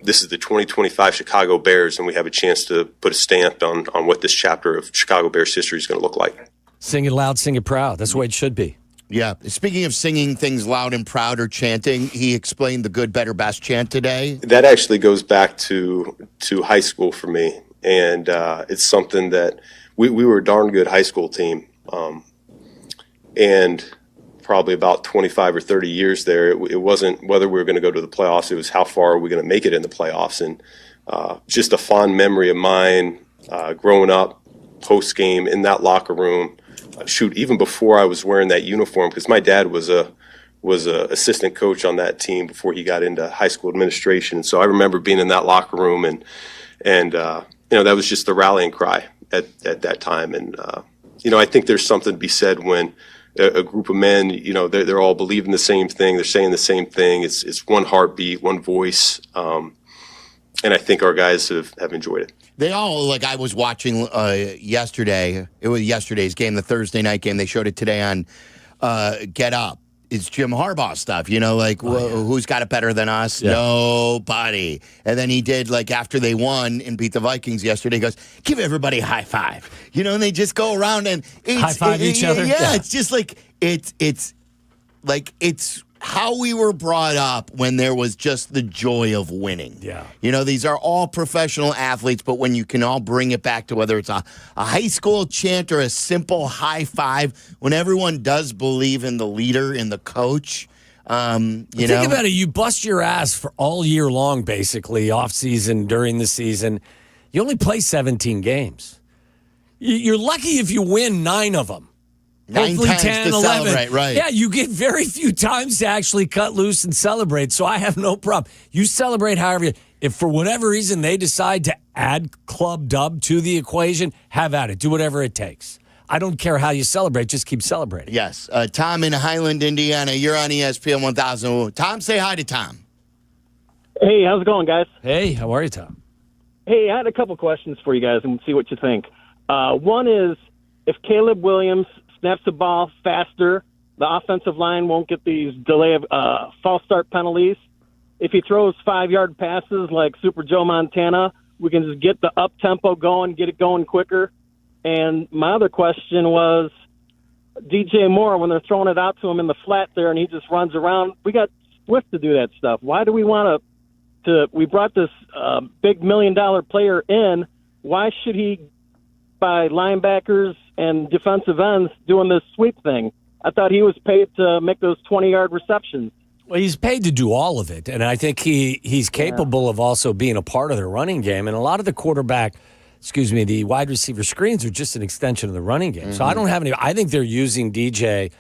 this is the 2025 Chicago Bears, and we have a chance to put a stamp on what this chapter of Chicago Bears history is going to look like. Sing it loud, sing it proud. That's the way it should be. Yeah. Speaking of singing things loud and proud or chanting, he explained the good, better, best chant today. That actually goes back to high school for me, and it's something that we were a darn good high school team. And probably about 25 or 30 years there, it wasn't whether we were going to go to the playoffs, it was how far are we going to make it in the playoffs. And just a fond memory of mine growing up, post-game in that locker room, even before I was wearing that uniform, because my dad was a assistant coach on that team before he got into high school administration. And so I remember being in that locker room, and that was just the rallying cry at that time. And I think there's something to be said when a group of men, they're all believing the same thing, they're saying the same thing. It's one heartbeat, one voice, and I think our guys have enjoyed it. They all, like I was watching yesterday, it was yesterday's game, the Thursday night game. They showed it today on Get Up. It's Jim Harbaugh stuff, who's got it better than us? Yeah. Nobody. And then he did, like, after they won and beat the Vikings yesterday, he goes, give everybody a high five. And they just go around and high five each other? Yeah, it's just like, it's how we were brought up when there was just the joy of winning. Yeah. These are all professional athletes, but when you can all bring it back to whether it's a high school chant or a simple high five, when everyone does believe in the leader, in the coach, Think about it. You bust your ass for all year long, basically, off season, during the season. You only play 17 games. You're lucky if you win 9 of them. 9 Hopefully times 10, to 11. celebrate, right? Yeah, you get very few times to actually cut loose and celebrate. So I have no problem. You celebrate however you. If for whatever reason they decide to add Club Dub to the equation, have at it. Do whatever it takes. I don't care how you celebrate. Just keep celebrating. Yes. Tom in Highland, Indiana. You're on ESPN 1000. Tom, say hi to Tom. Hey, how's it going, guys? Hey, how are you, Tom? Hey, I had a couple questions for you guys and see what you think. One is, if Caleb Williams snaps the ball faster, the offensive line won't get these delay of false start penalties. If he throws 5-yard passes like Super Joe Montana, we can just get the up-tempo going, get it going quicker. And my other question was, DJ Moore, when they're throwing it out to him in the flat there and he just runs around, we got Swift to do that stuff. Why do we want to we brought this big $1 million player in. Why should he, by linebackers and defensive ends, doing this sweep thing? I thought he was paid to make those 20-yard receptions. Well, he's paid to do all of it, and I think he's capable of also being a part of their running game. And a lot of the wide receiver screens are just an extension of the running game. So I don't have any. I think they're using DJ.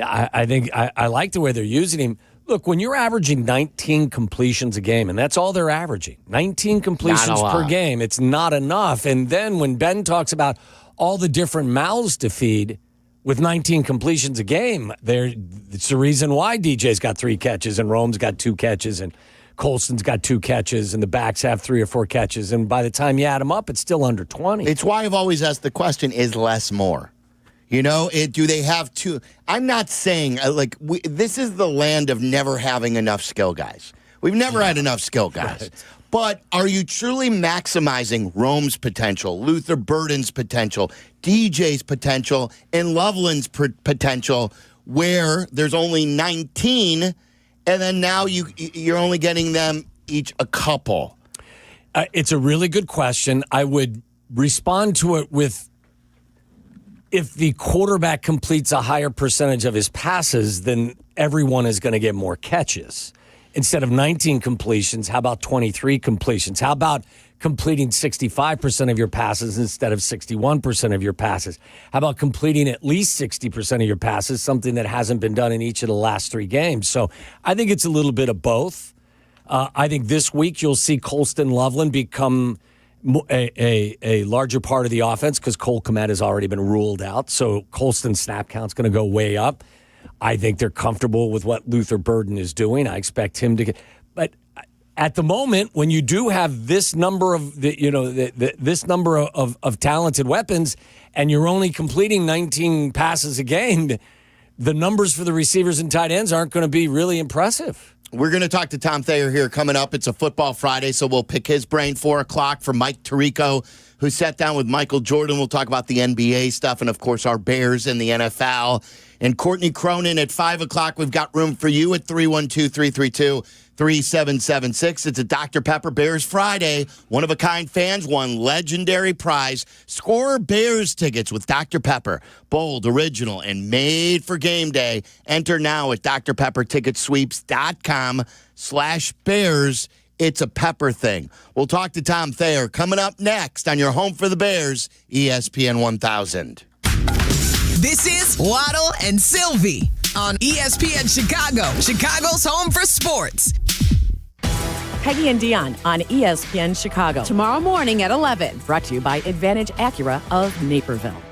I think I like the way they're using him. Look, when you're averaging 19 completions a game, and that's all they're averaging, 19 completions per game, it's not enough. And then when Ben talks about all the different mouths to feed with 19 completions a game, it's the reason why DJ's got 3 catches and Rome's got 2 catches and Colston's got 2 catches and the backs have 3 or 4 catches. And by the time you add them up, it's still under 20. It's why I've always asked the question, is less more? You know, do they have to? I'm not saying, this is the land of never having enough skill guys. We've never had enough skill guys. Right. But are you truly maximizing Rome's potential, Luther Burden's potential, DJ's potential, and Loveland's potential, where there's only 19, and then now you're only getting them each a couple? It's a really good question. I would respond to it with, if the quarterback completes a higher percentage of his passes, then everyone is going to get more catches. Instead of 19 completions, how about 23 completions? How about completing 65% of your passes instead of 61% of your passes? How about completing at least 60% of your passes, something that hasn't been done in each of the last 3 games? So I think it's a little bit of both. I think this week you'll see Colston Loveland become a larger part of the offense because Cole Kmet has already been ruled out. So Colston's snap count's going to go way up. I think they're comfortable with what Luther Burden is doing. I expect him to get. But at the moment, when you do have this number of this number of talented weapons, and you're only completing 19 passes a game, the numbers for the receivers and tight ends aren't going to be really impressive. We're going to talk to Tom Thayer here coming up. It's a Football Friday, so we'll pick his brain 4 o'clock for Mike Tirico, who sat down with Michael Jordan. We'll talk about the NBA stuff and, of course, our Bears and the NFL. And Courtney Cronin at 5 o'clock. We've got room for you at 312-332-3776. It's a Dr. Pepper Bears Friday. One-of-a-kind fans won legendary prize. Score Bears tickets with Dr. Pepper. Bold, original, and made for game day. Enter now at drpepperticketsweeps.com/Bears. It's a Pepper thing. We'll talk to Tom Thayer coming up next on your home for the Bears, ESPN 1000. This is Waddle and Silvy on ESPN Chicago, Chicago's home for sports. Peggy and Dion on ESPN Chicago. Tomorrow morning at 11. Brought to you by Advantage Acura of Naperville.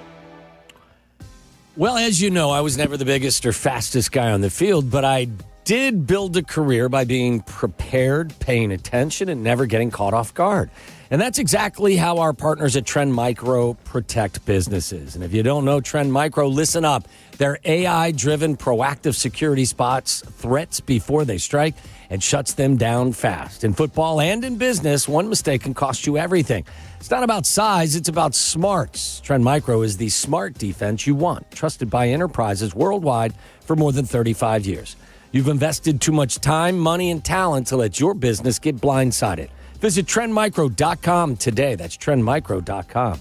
Well, as you know, I was never the biggest or fastest guy on the field, but I did build a career by being prepared, paying attention, and never getting caught off guard. And that's exactly how our partners at Trend Micro protect businesses. And if you don't know Trend Micro, listen up. Their AI-driven proactive security spots threats before they strike and shuts them down fast. In football and in business, one mistake can cost you everything. It's not about size, it's about smarts. Trend Micro is the smart defense you want, trusted by enterprises worldwide for more than 35 years. You've invested too much time, money, and talent to let your business get blindsided. Visit trendmicro.com today. That's trendmicro.com.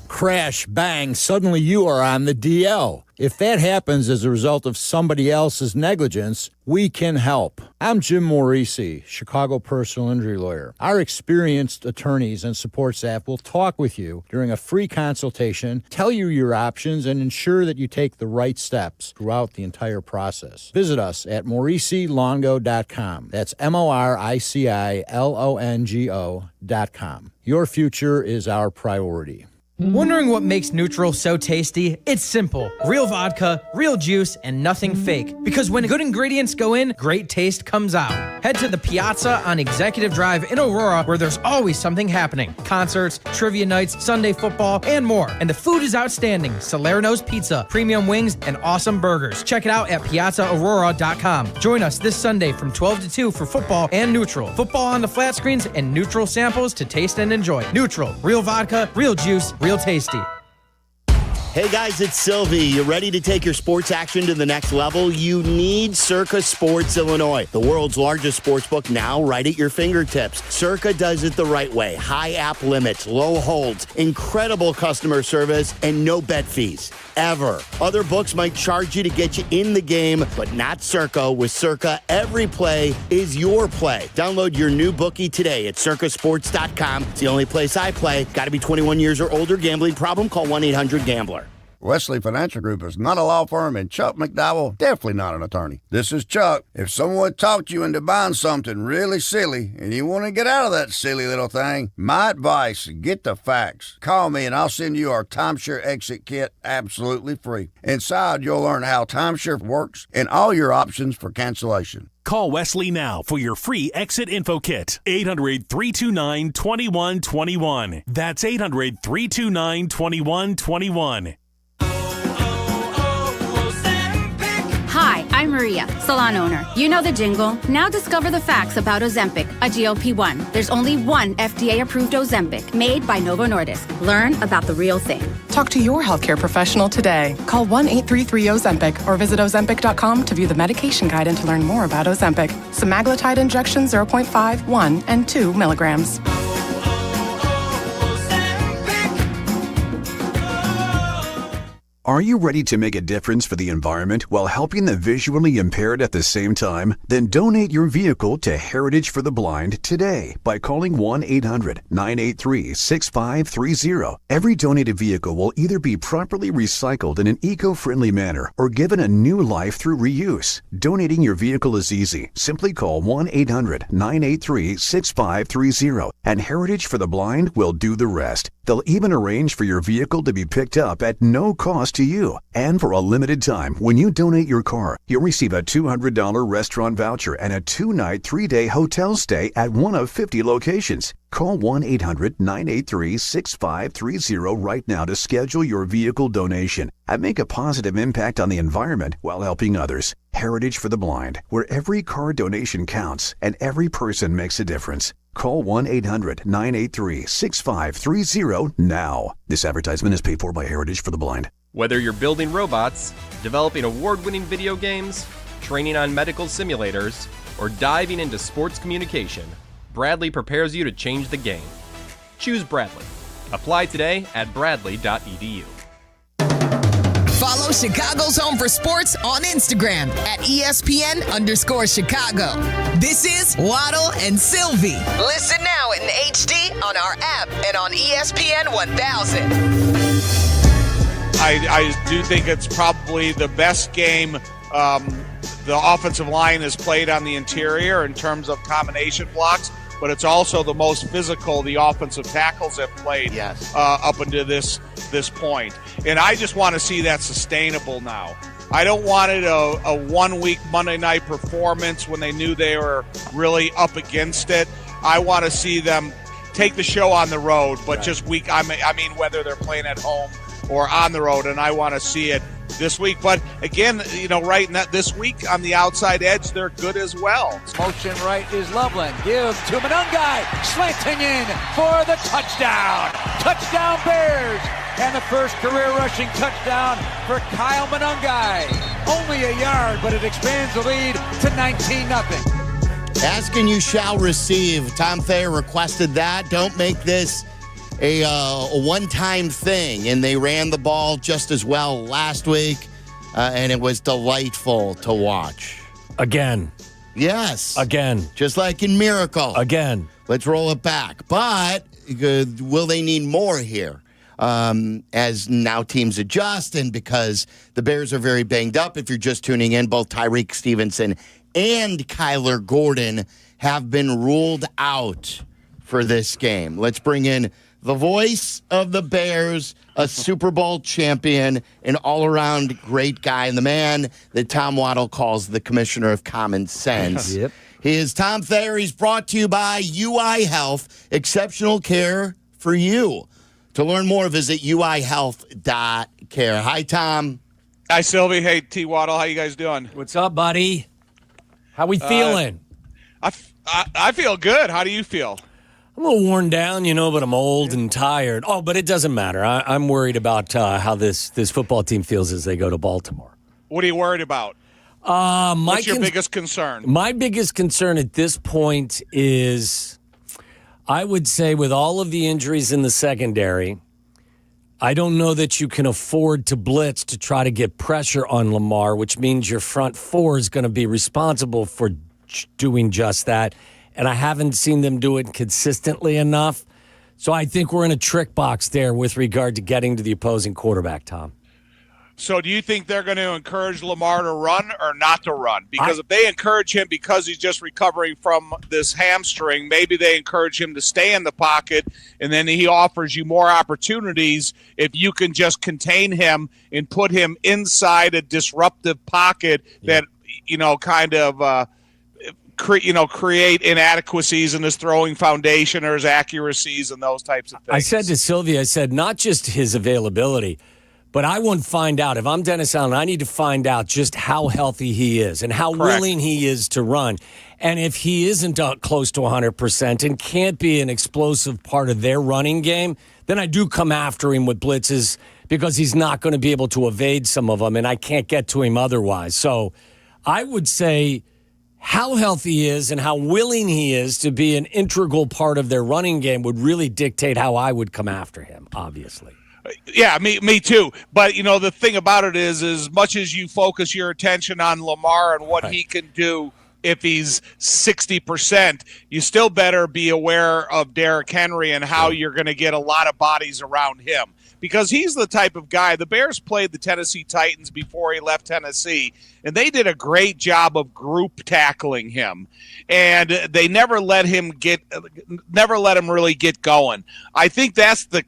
Crash, bang, suddenly you are on the DL. If that happens as a result of somebody else's negligence, we can help. I'm Jim Morisi, Chicago personal injury lawyer. Our experienced attorneys and support staff will talk with you during a free consultation, tell you your options, and ensure that you take the right steps throughout the entire process. Visit us at MorisiLongo.com. That's MoriciLongo.com. Your future is our priority. Wondering what makes neutral so tasty? It's simple. Real vodka, real juice, and nothing fake. Because when good ingredients go in, great taste comes out. Head to the Piazza on Executive Drive in Aurora, where there's always something happening. Concerts, trivia nights, Sunday football, and more. And the food is outstanding. Salerno's Pizza, premium wings, and awesome burgers. Check it out at piazzaaurora.com. Join us this Sunday from 12 to 2 for football and neutral. Football on the flat screens and neutral samples to taste and enjoy. Neutral, real vodka, real juice, real tasty. Hey guys, it's Silvy. You ready to take your sports action to the next level? You need Circa Sports Illinois, the world's largest sports book, now right at your fingertips. Circa does it the right way. High app limits, low holds, incredible customer service, and no bet fees. Ever. Other books might charge you to get you in the game, but not Circa. With Circa, every play is your play. Download your new bookie today at circasports.com. It's the only place I play. Got to be 21 years or older. Gambling problem? Call 1-800-GAMBLER. Wesley Financial Group is not a law firm, and Chuck McDowell, definitely not an attorney. This is Chuck. If someone talked you into buying something really silly and you want to get out of that silly little thing, my advice, get the facts. Call me and I'll send you our timeshare exit kit absolutely free. Inside, you'll learn how timeshare works and all your options for cancellation. Call Wesley now for your free exit info kit. 800-329-2121. That's 800-329-2121. Hi, I'm Maria, salon owner. You know the jingle. Now discover the facts about Ozempic, a GLP-1. There's only one FDA-approved Ozempic, made by Novo Nordisk. Learn about the real thing. Talk to your healthcare professional today. Call 1-833-OZEMPIC or visit Ozempic.com to view the medication guide and to learn more about Ozempic. Semaglutide injection 0.5, 1, and 2 milligrams. Are you ready to make a difference for the environment while helping the visually impaired at the same time? Then donate your vehicle to Heritage for the Blind today by calling 1-800-983-6530. Every donated vehicle will either be properly recycled in an eco-friendly manner or given a new life through reuse. Donating your vehicle is easy. Simply call 1-800-983-6530 and Heritage for the Blind will do the rest. They'll even arrange for your vehicle to be picked up at no cost to you. And for a limited time, when you donate your car, you'll receive a $200 restaurant voucher and a 2-night, 3-day hotel stay at one of 50 locations. Call 1-800-983-6530 right now to schedule your vehicle donation and make a positive impact on the environment while helping others. Heritage for the Blind, where every car donation counts and every person makes a difference. Call 1-800-983-6530 now. This advertisement is paid for by Heritage for the Blind. Whether you're building robots, developing award-winning video games, training on medical simulators, or diving into sports communication, Bradley prepares you to change the game. Choose Bradley. Apply today at bradley.edu. Follow Chicago's Home for Sports on Instagram at ESPN_Chicago. This is Waddle and Silvy. Listen now in HD on our app and on ESPN 1000. I do think it's probably the best game the offensive line has played on the interior in terms of combination blocks, but it's also the most physical the offensive tackles have played up until this point. And I just want to see that sustainable now. I don't want it a one-week Monday night performance when they knew they were really up against it. I want to see them take the show on the road, but just week. I mean, whether they're playing at home or on the road, and I want to see it this week. But again, right now, this week on the outside edge, they're good as well. Motion right is Loveland. Give to Monungai. Slanting in for the touchdown. Touchdown Bears. And the first career rushing touchdown for Kyle Monungai. Only a yard, but it expands the lead to 19-0. Ask and you shall receive. Tom Thayer requested that. Don't make this a one-time thing. And they ran the ball just as well last week. and it was delightful to watch. Again. Yes. Again. Just like in Miracle. Again. Let's roll it back. But will they need more here? As now teams adjust, and because the Bears are very banged up, if you're just tuning in, both Tyrique Stevenson and Kyler Gordon have been ruled out for this game. Let's bring in the voice of the Bears, a Super Bowl champion, an all-around great guy, and the man that Tom Waddle calls the commissioner of common sense. Yep. He is Tom Thayer. He's brought to you by UI Health, exceptional care for you. To learn more, visit uihealth.care. Hi, Tom. Hi, Silvy. Hey, T. Waddle. How you guys doing? What's up, buddy? How we feeling? I feel good. How do you feel? I'm a little worn down, but I'm old and tired. Oh, but it doesn't matter. I'm worried about how this football team feels as they go to Baltimore. What are you worried about? What's your biggest concern? My biggest concern at this point is, I would say, with all of the injuries in the secondary, I don't know that you can afford to blitz to try to get pressure on Lamar, which means your front four is going to be responsible for doing just that. And I haven't seen them do it consistently enough. So I think we're in a trick box there with regard to getting to the opposing quarterback, Tom. So do you think they're going to encourage Lamar to run or not to run? Because if they encourage him because he's just recovering from this hamstring, maybe they encourage him to stay in the pocket, and then he offers you more opportunities if you can just contain him and put him inside a disruptive pocket that, create inadequacies in his throwing foundation or his accuracies and those types of things. I said to Sylvia, not just his availability, but I want to find out. If I'm Dennis Allen, I need to find out just how healthy he is and how willing he is to run. And if he isn't close to 100% and can't be an explosive part of their running game, then I do come after him with blitzes because he's not going to be able to evade some of them, and I can't get to him otherwise. So I would say how healthy he is and how willing he is to be an integral part of their running game would really dictate how I would come after him, obviously. Yeah, me too. But, the thing about it is, as much as you focus your attention on Lamar and what he can do if he's 60%, you still better be aware of Derrick Henry and how you're going to get a lot of bodies around him. Because he's the type of guy, the Bears played the Tennessee Titans before he left Tennessee, and they did a great job of group tackling him. And they never let him really get going. I think that's the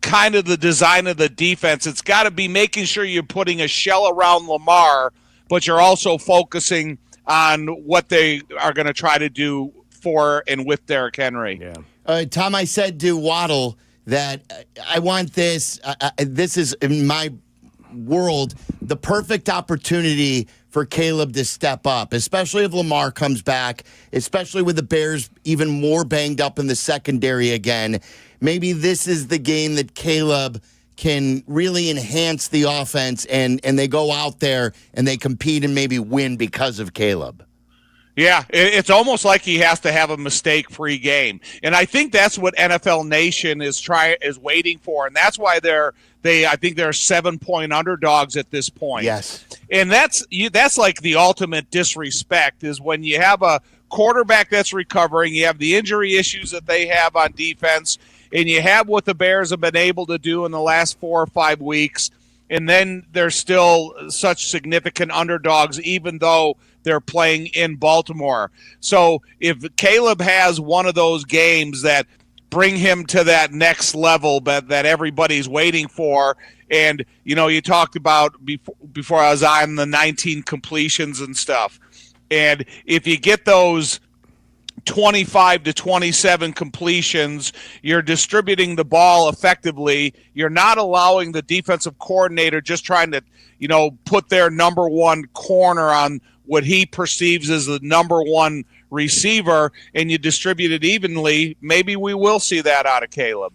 kind of the design of the defense. It's got to be making sure you're putting a shell around Lamar, but you're also focusing on what they are going to try to do for and with Derrick Henry. Yeah. Tom, I said to Waddle that I want this. This is, in my world, the perfect opportunity for Caleb to step up, especially if Lamar comes back, especially with the Bears even more banged up in the secondary again. Maybe this is the game that Caleb can really enhance the offense, and they go out there and they compete and maybe win because of Caleb. Yeah, it's almost like he has to have a mistake-free game, and I think that's what NFL Nation is waiting for, and that's why I think they're 7-point underdogs at this point. Yes, and that's like the ultimate disrespect is when you have a quarterback that's recovering, you have the injury issues that they have on defense, and you have what the Bears have been able to do in the last 4 or 5 weeks, and then they're still such significant underdogs, even though they're playing in Baltimore. So if Caleb has one of those games that bring him to that next level that everybody's waiting for, and, you talked about before I was on the 19 completions and stuff, and if you get those 25 to 27 completions, you're distributing the ball effectively. You're not allowing the defensive coordinator just trying to, put their number one corner on what he perceives as the number one receiver, and you distribute it evenly. Maybe we will see that out of Caleb.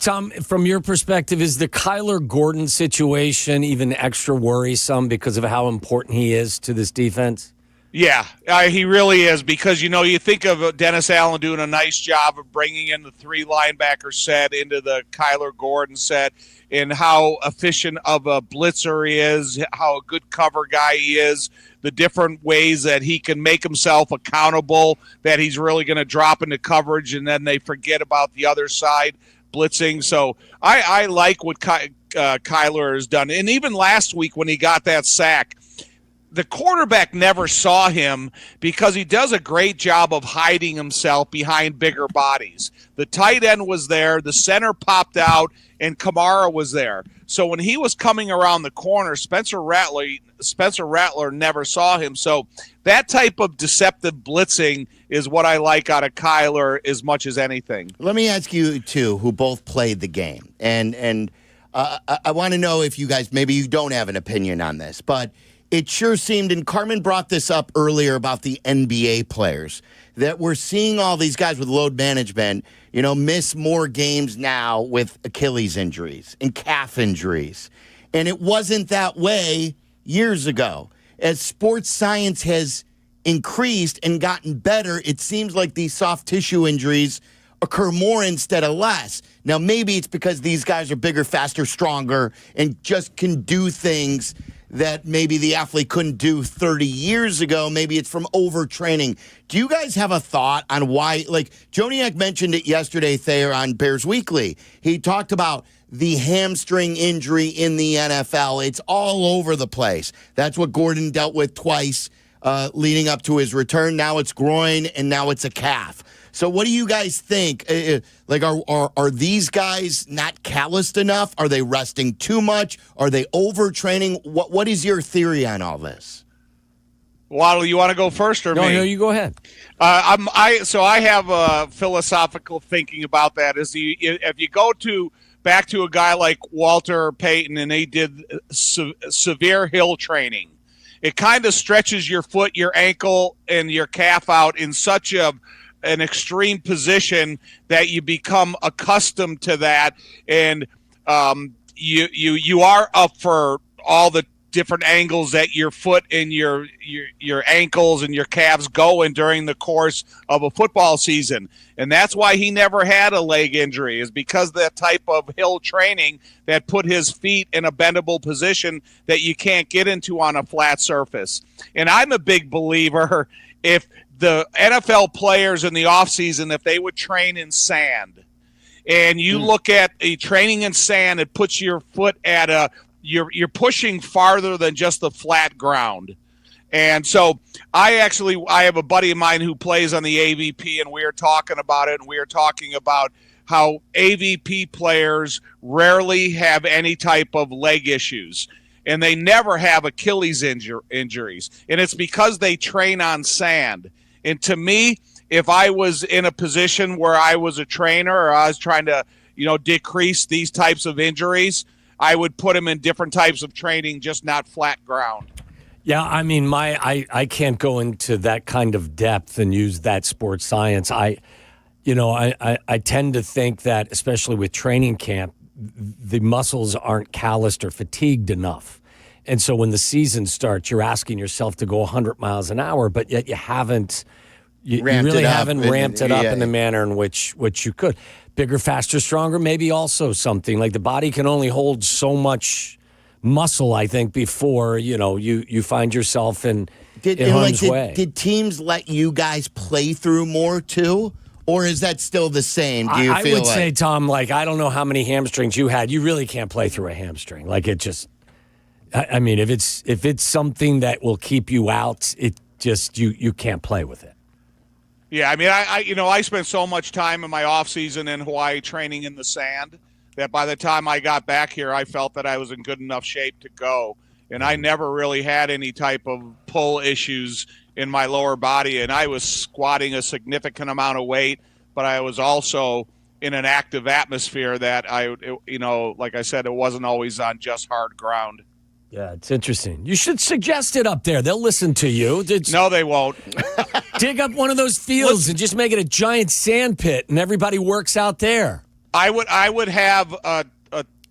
Tom, from your perspective, is the Kyler Gordon situation even extra worrisome because of how important he is to this defense? Yeah, he really is, because, you think of Dennis Allen doing a nice job of bringing in the 3 linebacker set into the Kyler Gordon set, and how efficient of a blitzer he is, how a good cover guy he is, the different ways that he can make himself accountable, that he's really going to drop into coverage and then they forget about the other side blitzing. So I like what Kyler has done. And even last week when he got that sack, the quarterback never saw him because he does a great job of hiding himself behind bigger bodies. The tight end was there, the center popped out, and Kamara was there. So when he was coming around the corner, Spencer Rattler never saw him. So that type of deceptive blitzing is what I like out of Kyler as much as anything. Let me ask you two, who both played the game, and I want to know if you guys, maybe you don't have an opinion on this, but it sure seemed, and Carmen brought this up earlier about the NBA players, that we're seeing all these guys with load management, miss more games now with Achilles injuries and calf injuries. And it wasn't that way years ago. As sports science has increased and gotten better, it seems like these soft tissue injuries occur more instead of less. Now, maybe it's because these guys are bigger, faster, stronger, and just can do things that maybe the athlete couldn't do 30 years ago. Maybe it's from overtraining. Do you guys have a thought on why? Like, Joniak mentioned it yesterday, Thayer, on Bears Weekly. He talked about the hamstring injury in the NFL. It's all over the place. That's what Gordon dealt with twice leading up to his return. Now it's groin, and now it's a calf. So what do you guys think? Are these guys not calloused enough? Are they resting too much? Are they overtraining? What is your theory on all this? Waddle, you want to go first or me? No, you go ahead. I have a philosophical thinking about that. If you go back to a guy like Walter Payton and they did severe hill training, it kind of stretches your foot, your ankle, and your calf out in such an extreme position that you become accustomed to that, and you are up for all the different angles that your foot and your ankles and your calves go in during the course of a football season. And that's why he never had a leg injury, is because that type of hill training that put his feet in a bendable position that you can't get into on a flat surface. And I'm a big believer, if the NFL players in the offseason, if they would train in sand, and you look at a training in sand, it puts your foot at you're pushing farther than just the flat ground. And so I have a buddy of mine who plays on the AVP, and we are talking about it, and we are talking about how AVP players rarely have any type of leg issues, and they never have Achilles injuries. And it's because they train on sand. And to me, if I was in a position where I was a trainer or I was trying to, decrease these types of injuries, I would put them in different types of training, just not flat ground. Yeah, I mean, I can't go into that kind of depth and use that sports science. I tend to think that, especially with training camp, the muscles aren't calloused or fatigued enough. And so when the season starts, you're asking yourself to go 100 miles an hour, but yet you really haven't ramped it up in the manner in which you could. Bigger, faster, stronger, maybe also something. Like the body can only hold so much muscle, I think, before, you find yourself in harm's way. Did teams let you guys play through more, too? Or is that still the same? Do you feel I would say, Tom, I don't know how many hamstrings you had. You really can't play through a hamstring. It just... I mean, if it's something that will keep you out, it just you can't play with it. Yeah, I mean, I spent so much time in my off season in Hawaii training in the sand that by the time I got back here, I felt that I was in good enough shape to go, and I never really had any type of pull issues in my lower body, and I was squatting a significant amount of weight, but I was also in an active atmosphere that like I said, it wasn't always on just hard ground. Yeah, it's interesting. You should suggest it up there. They'll listen to you. No, they won't. Dig up one of those fields and just make it a giant sand pit, and everybody works out there. I would have a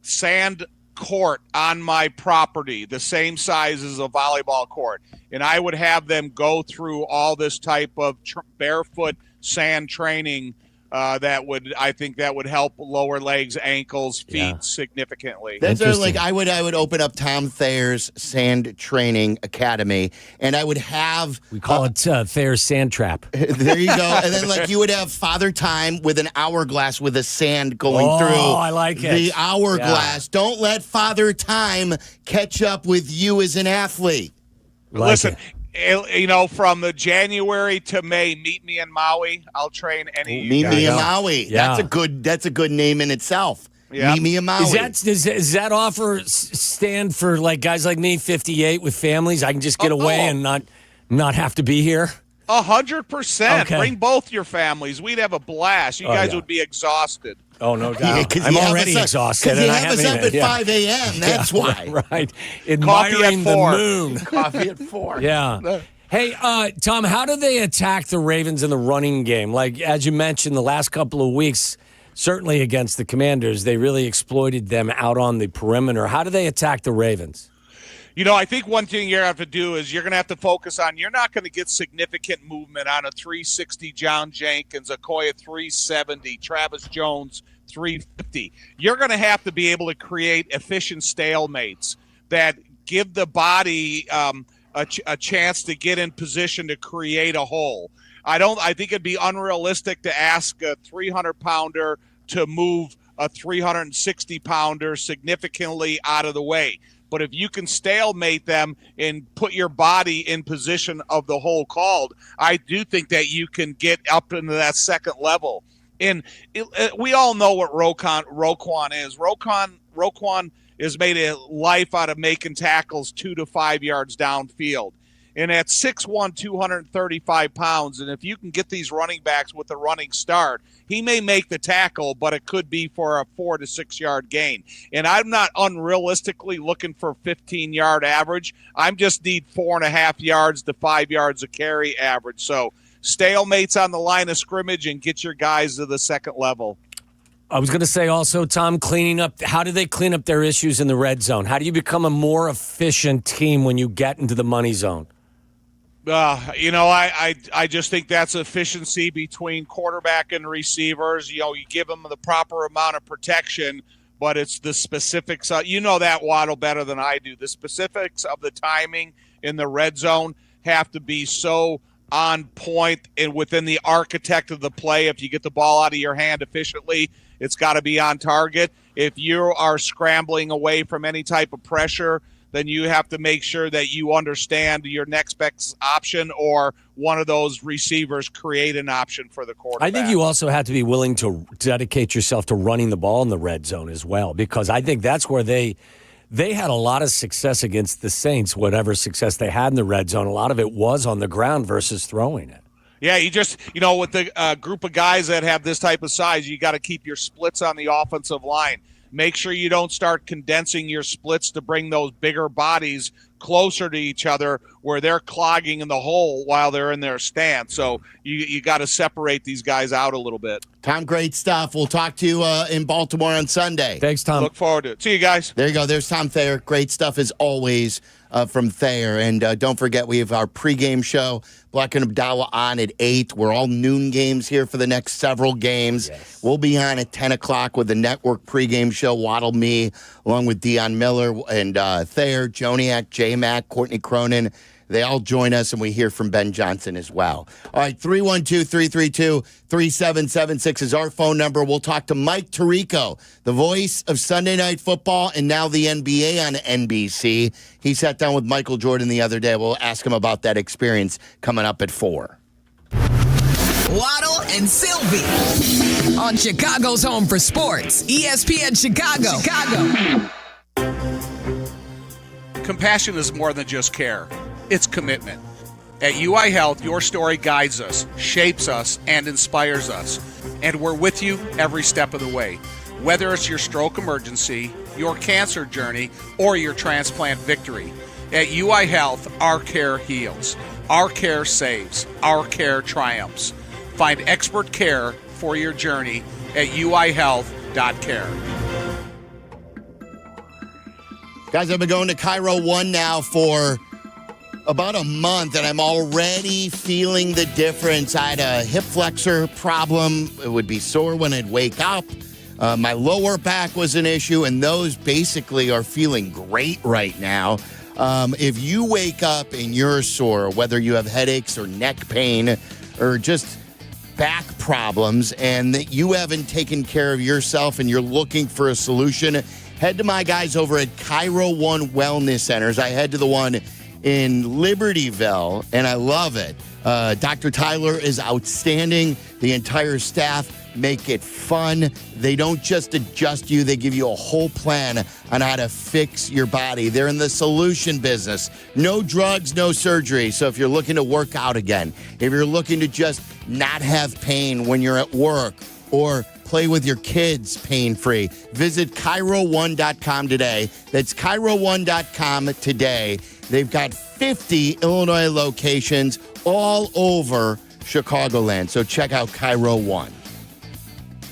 sand court on my property, the same size as a volleyball court, and I would have them go through all this type of barefoot sand training, I think that would help lower legs, ankles, feet significantly. That's like I would open up Tom Thayer's Sand Training Academy, and I would have we call it Thayer's Sand Trap. There you go. And then like you would have Father Time with an hourglass with the sand going through. Oh, I like it. The hourglass. Yeah. Don't let Father Time catch up with you as an athlete. Listen. From the January to May, meet me in Maui. I'll train any. Meet me in Maui. Yeah. That's a good name in itself. Yep. Meet me in Maui. Does that offer stand for like guys like me, 58 with families? I can just get away and not have to be here. 100%. Okay. Bring both your families. We'd have a blast. You guys would be exhausted. Oh, no doubt. Yeah, I'm already exhausted. Because you have us up at 5 a.m. That's why. Right. Admiring the moon. Coffee at 4. Yeah. Hey, Tom, how do they attack the Ravens in the running game? Like, as you mentioned, the last couple of weeks, certainly against the Commanders, they really exploited them out on the perimeter. How do they attack the Ravens? I think one thing you're going to have to do is you're going to have to focus on, you're not going to get significant movement on a 360 John Jenkins, a Koya 370, Travis Jones 350. You're going to have to be able to create efficient stalemates that give the body a chance to get in position to create a hole. I think it'd be unrealistic to ask a 300-pounder to move a 360-pounder significantly out of the way. But if you can stalemate them and put your body in position of the hole called, I do think that you can get up into that second level. And we all know what Roquan is. Roquan is made a life out of making tackles 2 to 5 yards downfield. And at 6'1", 235 pounds, and if you can get these running backs with a running start, he may make the tackle, but it could be for a 4 to 6 yard gain. And I'm not unrealistically looking for 15-yard average. I just need 4.5 yards to 5 yards a carry average. So stalemates on the line of scrimmage and get your guys to the second level. I was going to say also, Tom, cleaning up. How do they clean up their issues in the red zone? How do you become a more efficient team when you get into the money zone? I just think that's efficiency between quarterback and receivers. You give them the proper amount of protection, but it's the specifics. You know that, Waddle, better than I do. The specifics of the timing in the red zone have to be so on point and within the architect of the play. If you get the ball out of your hand efficiently, it's got to be on target. If you are scrambling away from any type of pressure, then you have to make sure that you understand your next best option, or one of those receivers create an option for the quarterback. I think you also have to be willing to dedicate yourself to running the ball in the red zone as well, because I think that's where they had a lot of success against the Saints. Whatever success they had in the red zone, a lot of it was on the ground versus throwing it. Yeah, you just, with the group of guys that have this type of size, you got to keep your splits on the offensive line. Make sure you don't start condensing your splits to bring those bigger bodies closer to each other where they're clogging in the hole while they're in their stance. So you got to separate these guys out a little bit. Tom, great stuff. We'll talk to you in Baltimore on Sunday. Thanks, Tom. Look forward to it. See you guys. There you go. There's Tom Thayer. Great stuff as always from Thayer. And don't forget, we have our pregame show, Bleck and Abdallah, on at 8. We're all noon games here for the next several games. Yes. We'll be on at 10 o'clock with the network pregame show, Waddle Me, along with Dion Miller and Thayer, Joniak, J-Mac, Courtney Cronin. They all join us, and we hear from Ben Johnson as well. All right, 312-332-3776 is our phone number. We'll talk to Mike Tirico, the voice of Sunday Night Football and now the NBA on NBC. He sat down with Michael Jordan the other day. We'll ask him about that experience coming up at 4. Waddle and Silvy on Chicago's home for sports, ESPN Chicago. Compassion is more than just care. It's commitment. At UI Health, your story guides us, shapes us, and inspires us. And we're with you every step of the way. Whether it's your stroke emergency, your cancer journey, or your transplant victory. At UI Health, our care heals. Our care saves. Our care triumphs. Find expert care for your journey at uihealth.care. Guys, I've been going to Chiro 1 now for about a month, and I'm already feeling the difference. I had a hip flexor problem. It would be sore when I'd wake up. My lower back was an issue, and those basically are feeling great right now. If you wake up and you're sore, whether you have headaches or neck pain or just back problems, and that you haven't taken care of yourself and you're looking for a solution, head to my guys over at Chiro 1 Wellness Centers. I head to the one in Libertyville, and I love it. Dr. Tyler is outstanding. The entire staff make it fun. They don't just adjust you, they give you a whole plan on how to fix your body. They're in the solution business. No drugs, no surgery. So if you're looking to work out again, if you're looking to just not have pain when you're at work or play with your kids pain-free, visit Chiro1.com today. That's Chiro1.com today. They've got 50 Illinois locations all over Chicagoland. So check out Chiro 1.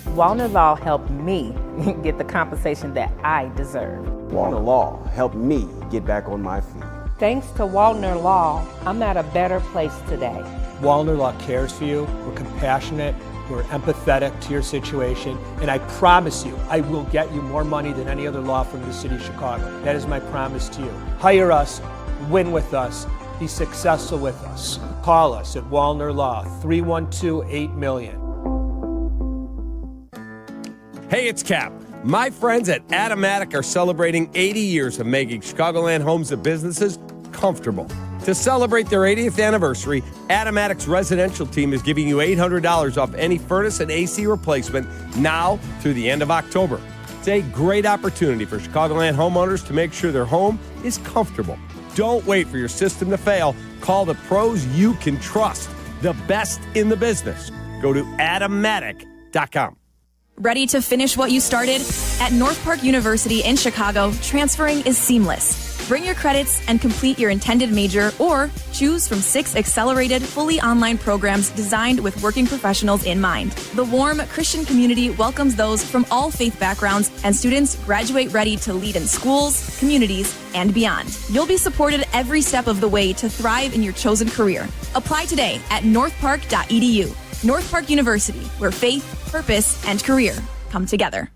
Wallner Law helped me get the compensation that I deserve. Wallner Law helped me get back on my feet. Thanks to Wallner Law, I'm at a better place today. Wallner Law cares for you. We're compassionate. We're empathetic to your situation. And I promise you, I will get you more money than any other law firm in the city of Chicago. That is my promise to you. Hire us, win with us, be successful with us. Call us at Wallner Law, 312-8-million. Hey, it's Kap. My friends at Automatic are celebrating 80 years of making Chicagoland homes and businesses comfortable. To celebrate their 80th anniversary, Automatic's residential team is giving you $800 off any furnace and AC replacement now through the end of October. It's a great opportunity for Chicagoland homeowners to make sure their home is comfortable. Don't wait for your system to fail. Call the pros you can trust, the best in the business. Go to Automatic.com. Ready to finish what you started? At North Park University in Chicago, transferring is seamless. Bring your credits and complete your intended major, or choose from 6 accelerated, fully online programs designed with working professionals in mind. The warm Christian community welcomes those from all faith backgrounds, and students graduate ready to lead in schools, communities, and beyond. You'll be supported every step of the way to thrive in your chosen career. Apply today at northpark.edu. North Park University, where faith, purpose, and career come together.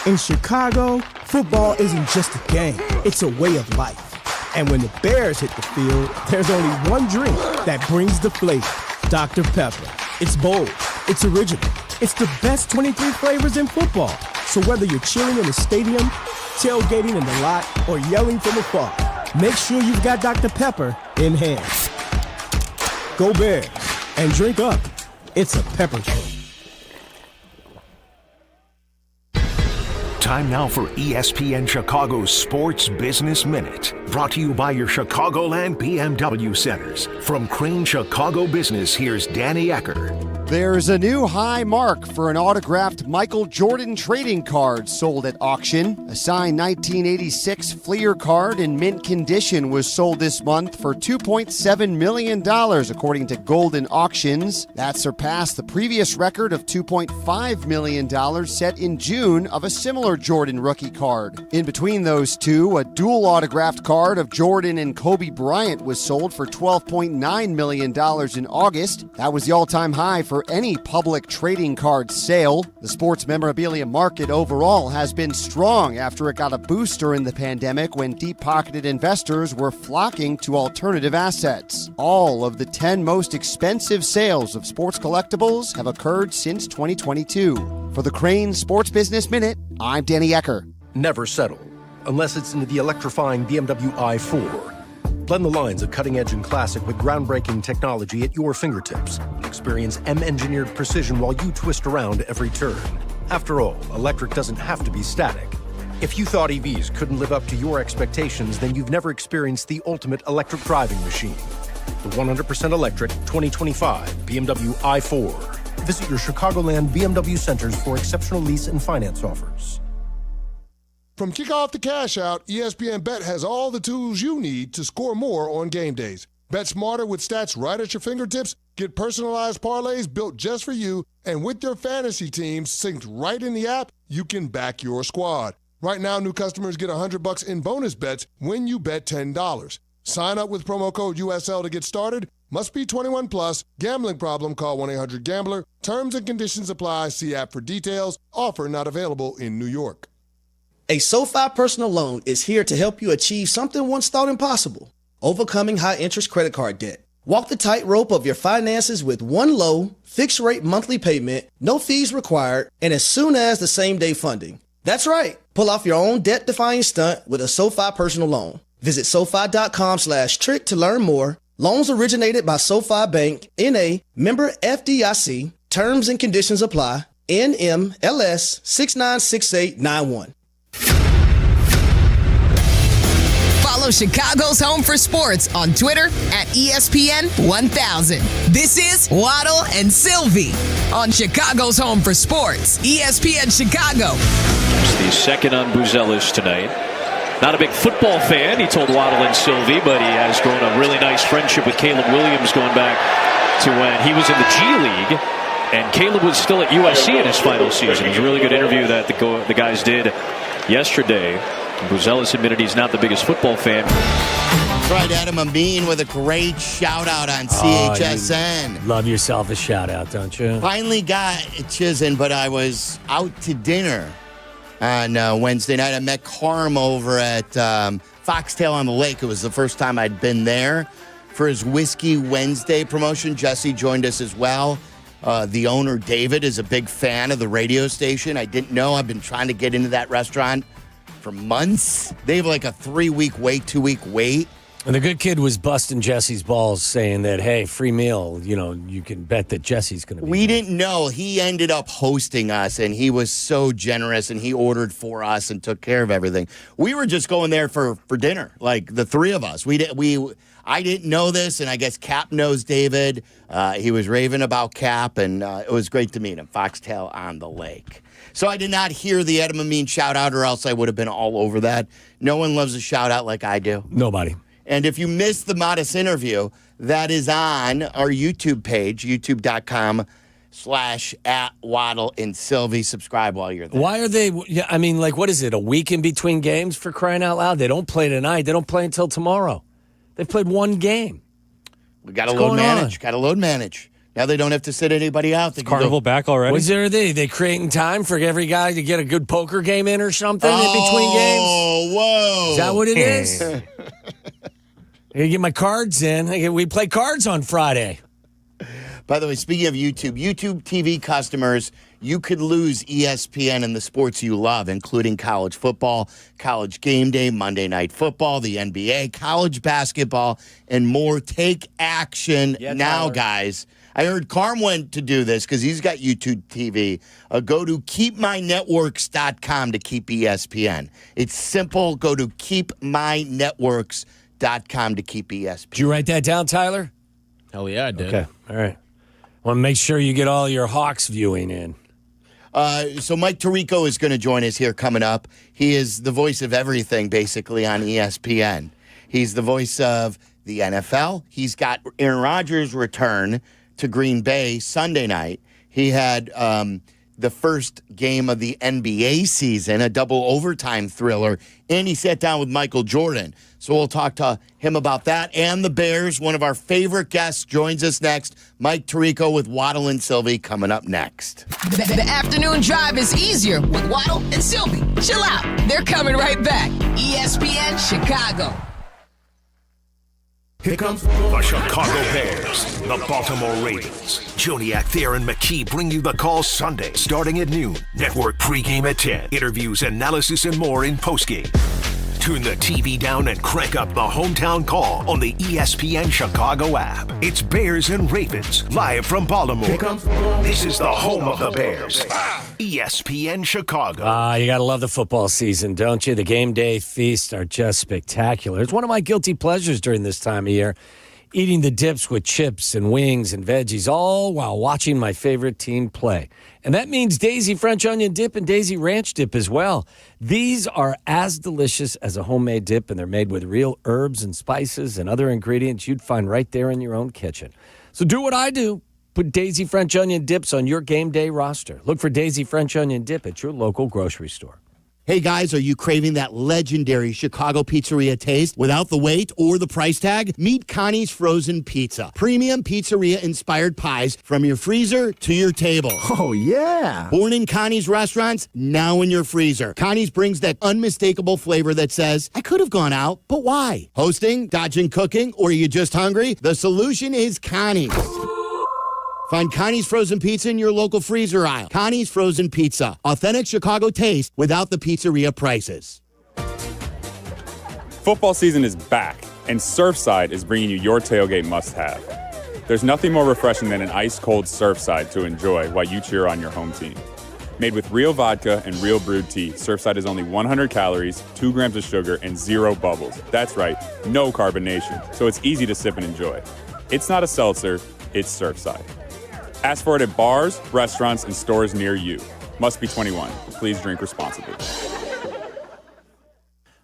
In Chicago, football isn't just a game, it's a way of life. And when the Bears hit the field, there's only one drink that brings the flavor, Dr. Pepper. It's bold, it's original, it's the best 23 flavors in football. So whether you're chilling in the stadium, tailgating in the lot, or yelling from afar, make sure you've got Dr. Pepper in hand. Go Bears, and drink up. It's a pepper drink. Time now for ESPN Chicago's Sports Business Minute. Brought to you by your Chicagoland BMW Centers. From Crane Chicago Business, here's Danny Ecker. There's a new high mark for an autographed Michael Jordan trading card sold at auction. A signed 1986 Fleer card in mint condition was sold this month for $2.7 million, according to Golden Auctions. That surpassed the previous record of $2.5 million set in June of a similar Jordan rookie card. In between those two, a dual autographed card of Jordan and Kobe Bryant was sold for $12.9 million in August. That was the all-time high for any public trading card sale. The sports memorabilia market overall has been strong after it got a boost during the pandemic when deep-pocketed investors were flocking to alternative assets. All of the 10 most expensive sales of sports collectibles have occurred since 2022. For the Crane Sports Business Minute, I'm Danny Ecker. Never settle, unless it's in the electrifying BMW i4. Blend the lines of cutting-edge and classic with groundbreaking technology at your fingertips. Experience M-engineered precision while you twist around every turn. After all, electric doesn't have to be static. If you thought EVs couldn't live up to your expectations, then you've never experienced the ultimate electric driving machine. The 100% electric 2025 BMW i4. Visit your Chicagoland BMW centers for exceptional lease and finance offers. From kickoff to cash out, ESPN Bet has all the tools you need to score more on game days. Bet smarter with stats right at your fingertips. Get personalized parlays built just for you. And with your fantasy teams synced right in the app, you can back your squad. Right now, new customers get $100 in bonus bets when you bet $10. Sign up with promo code USL to get started. Must be 21 plus. Gambling problem? Call 1-800-GAMBLER. Terms and conditions apply. See app for details. Offer not available in New York. A SoFi personal loan is here to help you achieve something once thought impossible: overcoming high-interest credit card debt. Walk the tightrope of your finances with one low, fixed-rate monthly payment, no fees required, and as soon as the same-day funding. That's right. Pull off your own debt-defying stunt with a SoFi personal loan. Visit SoFi.com/trick to learn more. Loans originated by SoFi Bank, N.A., member FDIC. Terms and conditions apply. NMLS 696891. Follow Chicago's Home for Sports on Twitter at ESPN1000. This is Waddle and Silvy on Chicago's Home for Sports, ESPN Chicago. It's the second on Buzelis tonight. Not a big football fan, he told Waddle and Silvy, but he has grown a really nice friendship with Caleb Williams going back to when he was in the G League. And Caleb was still at USC in his final season. It was a really good interview that the guys did yesterday. Buzelis admitted he's not the biggest football fan. That's right, Adam Amin with a great shout-out on CHSN. Love yourself a shout-out, don't you? Finally got Chisin, but I was out to dinner on Wednesday night. I met Carm over at Foxtail on the Lake. It was the first time I'd been there for his Whiskey Wednesday promotion. Jesse joined us as well. The owner, David, is a big fan of the radio station. I didn't know. I've been trying to get into that restaurant for months. They have like a 3-week wait, 2-week wait. And the good kid was busting Jesse's balls saying that, hey, free meal, you can bet that Jesse's going to be. We didn't know. He ended up hosting us, and he was so generous, and he ordered for us and took care of everything. We were just going there for dinner, like the three of us. I didn't know this, and I guess Kap knows David. He was raving about Kap, and it was great to meet him. Foxtail on the Lake. So I did not hear the Adam Amin shout-out, or else I would have been all over that. No one loves a shout-out like I do. Nobody. And if you missed the Modest interview, that is on our YouTube page, youtube.com/@Waddle and Silvy. Subscribe while you're there. Why are they, what is it, a week in between games, for crying out loud? They don't play tonight. They don't play until tomorrow. They've played one game. We got to load manage. Got to load manage. Now they don't have to sit anybody out. They Carnival back already? Was there they creating time for every guy to get a good poker game in or something in between games? Oh, whoa. Is that what it is? I gotta get my cards in. We play cards on Friday. By the way, speaking of YouTube TV customers, you could lose ESPN and the sports you love, including college football, college game day, Monday Night Football, the NBA, college basketball, and more. Take action now, Tyler. Guys. I heard Carm went to do this because he's got YouTube TV. Go to keepmynetworks.com to keep ESPN. It's simple. Go to keepmynetworks.com to keep ESPN. Did you write that down, Tyler? Hell yeah, I did. Okay, all right. Want to make sure you get all your Hawks viewing in. So Mike Tirico is going to join us here coming up. He is the voice of everything, basically, on ESPN. He's the voice of the NFL. He's got Aaron Rodgers' return to Green Bay Sunday night. He had the first game of the NBA season, a double overtime thriller, and he sat down with Michael Jordan. So we'll talk to him about that and the Bears. One of our favorite guests joins us next, Mike Tirico with Waddle and Silvy, coming up next. The afternoon drive is easier with Waddle and Silvy. Chill out. They're coming right back. ESPN Chicago. Here comes the Chicago Bears, the Baltimore Ravens. Joniak, Thayer, and McKee bring you the call Sunday, starting at noon. Network pregame at 10. Interviews, analysis, and more in postgame. Turn the TV down and crank up the hometown call on the ESPN Chicago app. It's Bears and Ravens, live from Baltimore. This is the home of the Bears. ESPN Chicago. You got to love the football season, don't you? The game day feasts are just spectacular. It's one of my guilty pleasures during this time of year. Eating the dips with chips and wings and veggies, all while watching my favorite team play. And that means Daisy French onion dip and Daisy ranch dip as well. These are as delicious as a homemade dip, and they're made with real herbs and spices and other ingredients you'd find right there in your own kitchen. So do what I do. Put Daisy French onion dips on your game day roster. Look for Daisy French onion dip at your local grocery store. Hey guys, are you craving that legendary Chicago pizzeria taste without the wait or the price tag? Meet Connie's Frozen Pizza. Premium pizzeria-inspired pies from your freezer to your table. Oh, yeah. Born in Connie's restaurants, now in your freezer. Connie's brings that unmistakable flavor that says, I could have gone out, but why? Hosting, dodging cooking, or are you just hungry? The solution is Connie's. Find Connie's Frozen Pizza in your local freezer aisle. Connie's Frozen Pizza. Authentic Chicago taste without the pizzeria prices. Football season is back, and Surfside is bringing you your tailgate must-have. There's nothing more refreshing than an ice-cold Surfside to enjoy while you cheer on your home team. Made with real vodka and real brewed tea, Surfside is only 100 calories, 2 grams of sugar, and 0 bubbles. That's right, no carbonation, so it's easy to sip and enjoy. It's not a seltzer, it's Surfside. Ask for it at bars, restaurants, and stores near you. Must be 21. Please drink responsibly.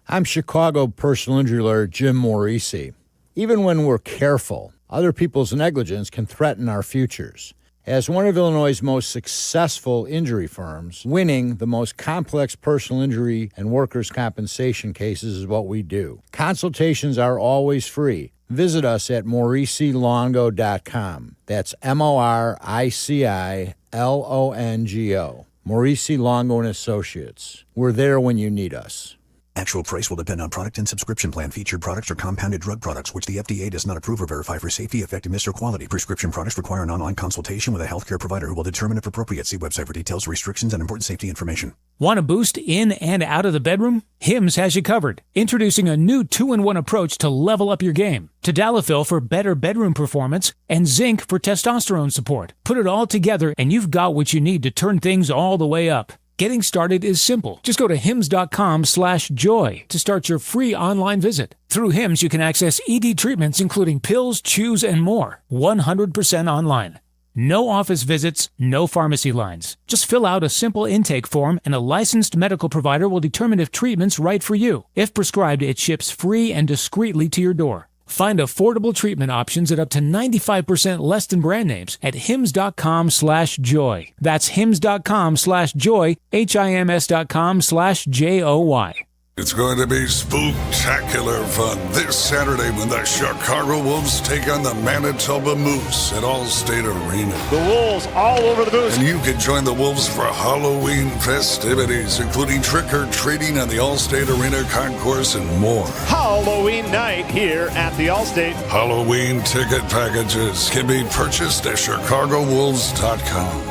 I'm Chicago personal injury lawyer Jim Morisi. Even when we're careful, other people's negligence can threaten our futures. As one of Illinois' most successful injury firms, winning the most complex personal injury and workers' compensation cases is what we do. Consultations are always free. Visit us at MorisiLongo.com. That's MoriciLongo. Morisi Longo & Associates. We're there when you need us. Actual price will depend on product and subscription plan. Featured products are compounded drug products, which the FDA does not approve or verify for safety, effectiveness, or quality. Prescription products require an online consultation with a healthcare provider who will determine if appropriate. See website for details, restrictions, and important safety information. Want a boost in and out of the bedroom? Hims has you covered. Introducing a new 2-in-1 approach to level up your game. Tadalafil for better bedroom performance and zinc for testosterone support. Put it all together and you've got what you need to turn things all the way up. Getting started is simple. Just go to hims.com/joy to start your free online visit. Through Hims, you can access ED treatments including pills, chews, and more. 100% online. No office visits, no pharmacy lines. Just fill out a simple intake form and a licensed medical provider will determine if treatment's right for you. If prescribed, it ships free and discreetly to your door. Find affordable treatment options at up to 95% less than brand names at hims.com/joy. That's hims.com/joy, HIMS.com/JOY. It's going to be spooktacular fun this Saturday when the Chicago Wolves take on the Manitoba Moose at Allstate Arena. The Wolves all over the booth. And you can join the Wolves for Halloween festivities, including trick-or-treating on the Allstate Arena concourse and more. Halloween night here at the Allstate. Halloween ticket packages can be purchased at ChicagoWolves.com.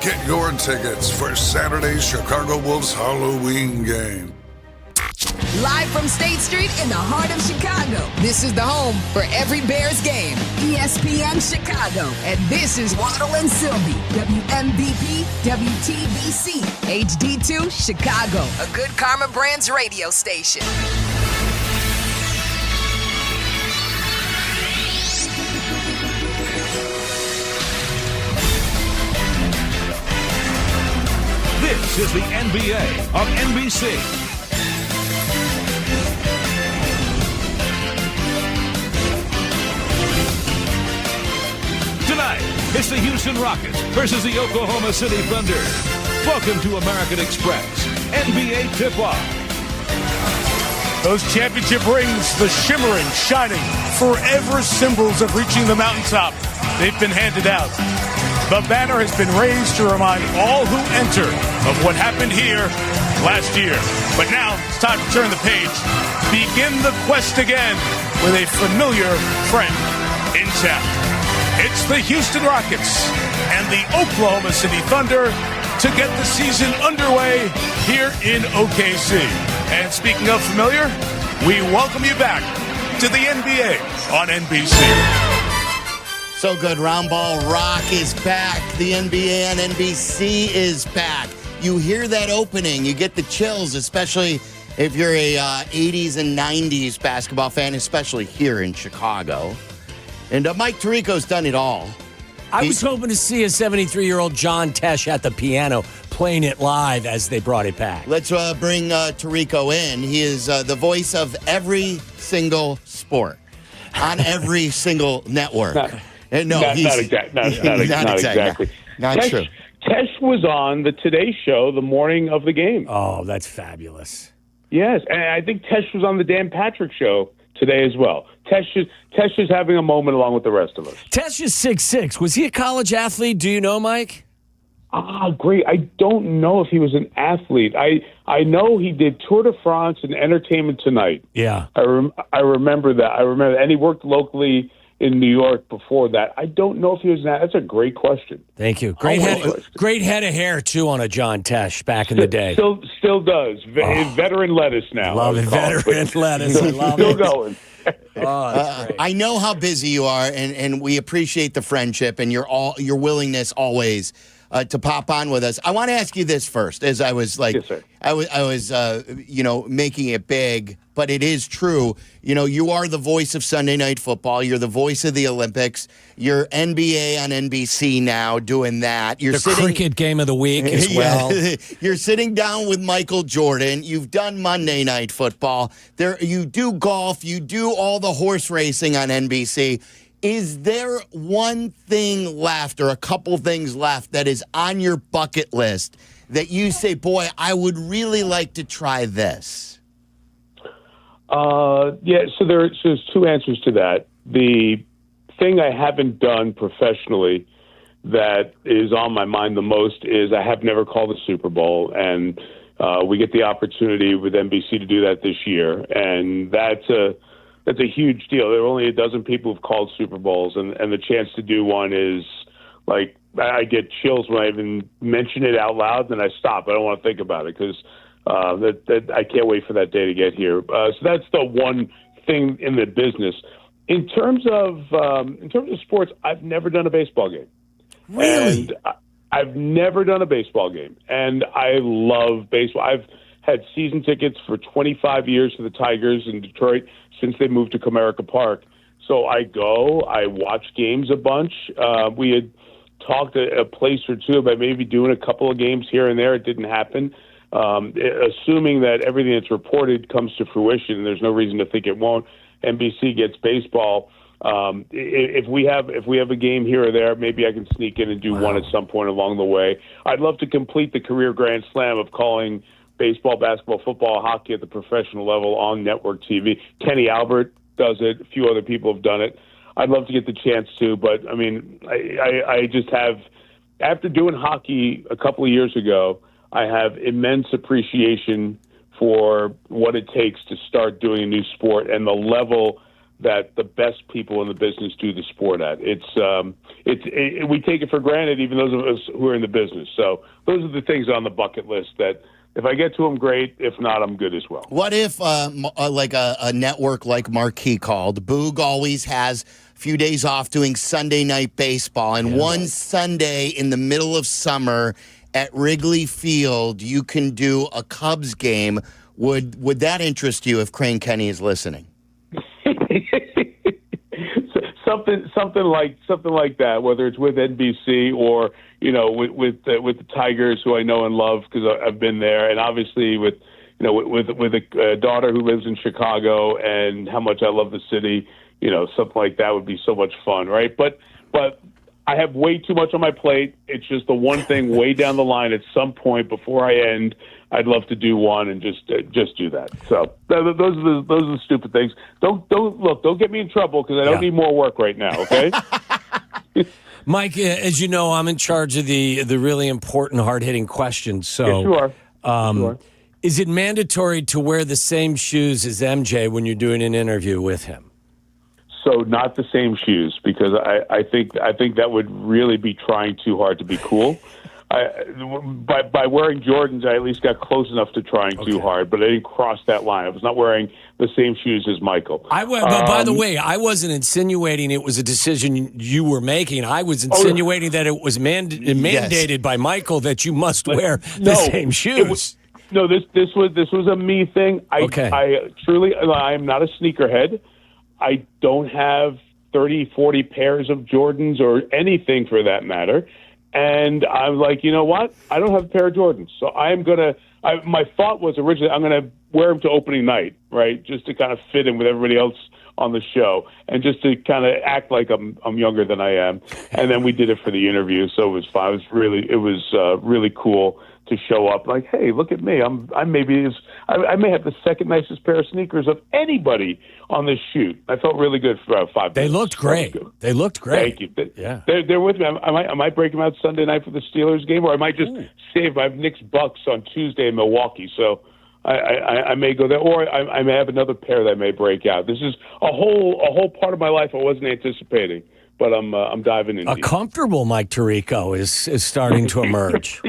Get your tickets for Saturday's Chicago Wolves Halloween game. Live from State Street in the heart of Chicago, this is the home for every Bears game. ESPN Chicago. And this is Waddle and Silvy, WMVP, WTBC, HD2, Chicago. A good Karma Brands radio station. This is the NBA on NBC. Tonight, it's the Houston Rockets versus the Oklahoma City Thunder. Welcome to American Express NBA Tip-Off. Those championship rings, the shimmering, shining, forever symbols of reaching the mountaintop. They've been handed out. The banner has been raised to remind all who enter of what happened here last year. But now it's time to turn the page. Begin the quest again with a familiar friend in town. It's the Houston Rockets and the Oklahoma City Thunder to get the season underway here in OKC. And speaking of familiar, we welcome you back to the NBA on NBC. So good. Round Ball Rock is back. The NBA on NBC is back. You hear that opening, you get the chills, especially if you're a 80s and 90s basketball fan, especially here in Chicago. And Mike Tirico's done it all. I was hoping to see a 73-year-old John Tesh at the piano playing it live as they brought it back. Let's bring Tirico in. He is the voice of every single sport on every single network. Not exactly. Not true. Tesh was on the Today Show the morning of the game. Oh, that's fabulous. Yes, and I think Tesh was on the Dan Patrick Show today as well. Tesh is having a moment along with the rest of us. Tesh is 6'6". Was he a college athlete? Do you know, Mike? Great. I don't know if he was an athlete. I know he did Tour de France and Entertainment Tonight. Yeah. I remember that. And he worked locally in New York before that. I don't know if he was an athlete. That's a great question. Thank you. Great head of hair, too, on a John Tesh back in the day. Still does. Veteran lettuce now. Love it. Veteran lettuce. I love still it. Going. That's great. I know how busy you are, and we appreciate the friendship and your willingness always to pop on with us. I want to ask you this first, as I was like, yes, sir. I was making it big, but it is true. You are the voice of Sunday Night Football. You're the voice of the Olympics. You're NBA on NBC now doing that. You're cricket game of the week as well. You're sitting down with Michael Jordan. You've done Monday Night Football. You do golf. You do all the horse racing on NBC. Is there one thing left or a couple things left that is on your bucket list that you say, boy, I would really like to try this? Yeah, so there's two answers to that. The thing I haven't done professionally that is on my mind the most is I have never called a Super Bowl, and we get the opportunity with NBC to do that this year, and that's a huge deal. There are only a dozen people who've called Super Bowls, and the chance to do one is like, I get chills when I even mention it out loud, and I stop. I don't want to think about it because I can't wait for that day to get here. So that's the one thing in the business. In terms of sports, I've never done a baseball game. Really? And I've never done a baseball game, and I love baseball. I've had season tickets for 25 years to the Tigers in Detroit since they moved to Comerica Park. So I watch games a bunch. We had talked a place or two about maybe doing a couple of games here and there. It didn't happen. Assuming that everything that's reported comes to fruition, and there's no reason to think it won't, NBC gets baseball. If we have a game here or there, maybe I can sneak in and do one at some point along the way. I'd love to complete the career grand slam of calling baseball, basketball, football, hockey at the professional level on network TV. Kenny Albert does it. A few other people have done it. I'd love to get the chance to, but I mean, I just have, after doing hockey a couple of years ago, I have immense appreciation for what it takes to start doing a new sport and the level that the best people in the business do the sport at. We take it for granted, even those of us who are in the business. So those are the things on the bucket list that, if I get to them, great. If not, I'm good as well. What if, like a network like Marquee called, Boog always has a few days off doing Sunday Night Baseball, and one Sunday in the middle of summer at Wrigley Field, you can do a Cubs game. Would that interest you if Crane Kenny is listening? Something like that, whether it's with NBC or with the Tigers, who I know and love because I've been there, and obviously with a daughter who lives in Chicago and how much I love the city. Something like that would be so much fun, right? But I have way too much on my plate. It's just the one thing way down the line at some point before I end. I'd love to do one and just do that. So those are the stupid things. Don't get me in trouble because I don't need more work right now. Okay. Mike, as you know, I'm in charge of the really important, hard-hitting questions. So, yes, you are. You are. Is it mandatory to wear the same shoes as MJ when you're doing an interview with him? So not the same shoes, because I think that would really be trying too hard to be cool. By wearing Jordans, I at least got close enough to trying too hard, but I didn't cross that line. I was not wearing the same shoes as Michael. But by the way, I wasn't insinuating it was a decision you were making. I was insinuating that it was mandated by Michael that you must wear the same shoes. This was a me thing. I am not a sneakerhead. I don't have 30, 40 pairs of Jordans or anything for that matter. And I'm like, you know what? I don't have a pair of Jordans. So my thought was originally I'm going to wear them to opening night, right? Just to kind of fit in with everybody else on the show, and just to kind of act like I'm younger than I am. And then we did it for the interview, so it was fun. It was really cool to show up like, hey, look at me. I may have the second nicest pair of sneakers of anybody on this shoot. I felt really good for 5 minutes. They looked great. They looked great. Thank you. Yeah. They're with me. I might break them out Sunday night for the Steelers game, or I might just save my Knicks Bucks on Tuesday in Milwaukee. So I may go there, or I may have another pair that I may break out. This is a whole part of my life I wasn't anticipating, but I'm diving in. A comfortable Mike Tirico is starting to emerge.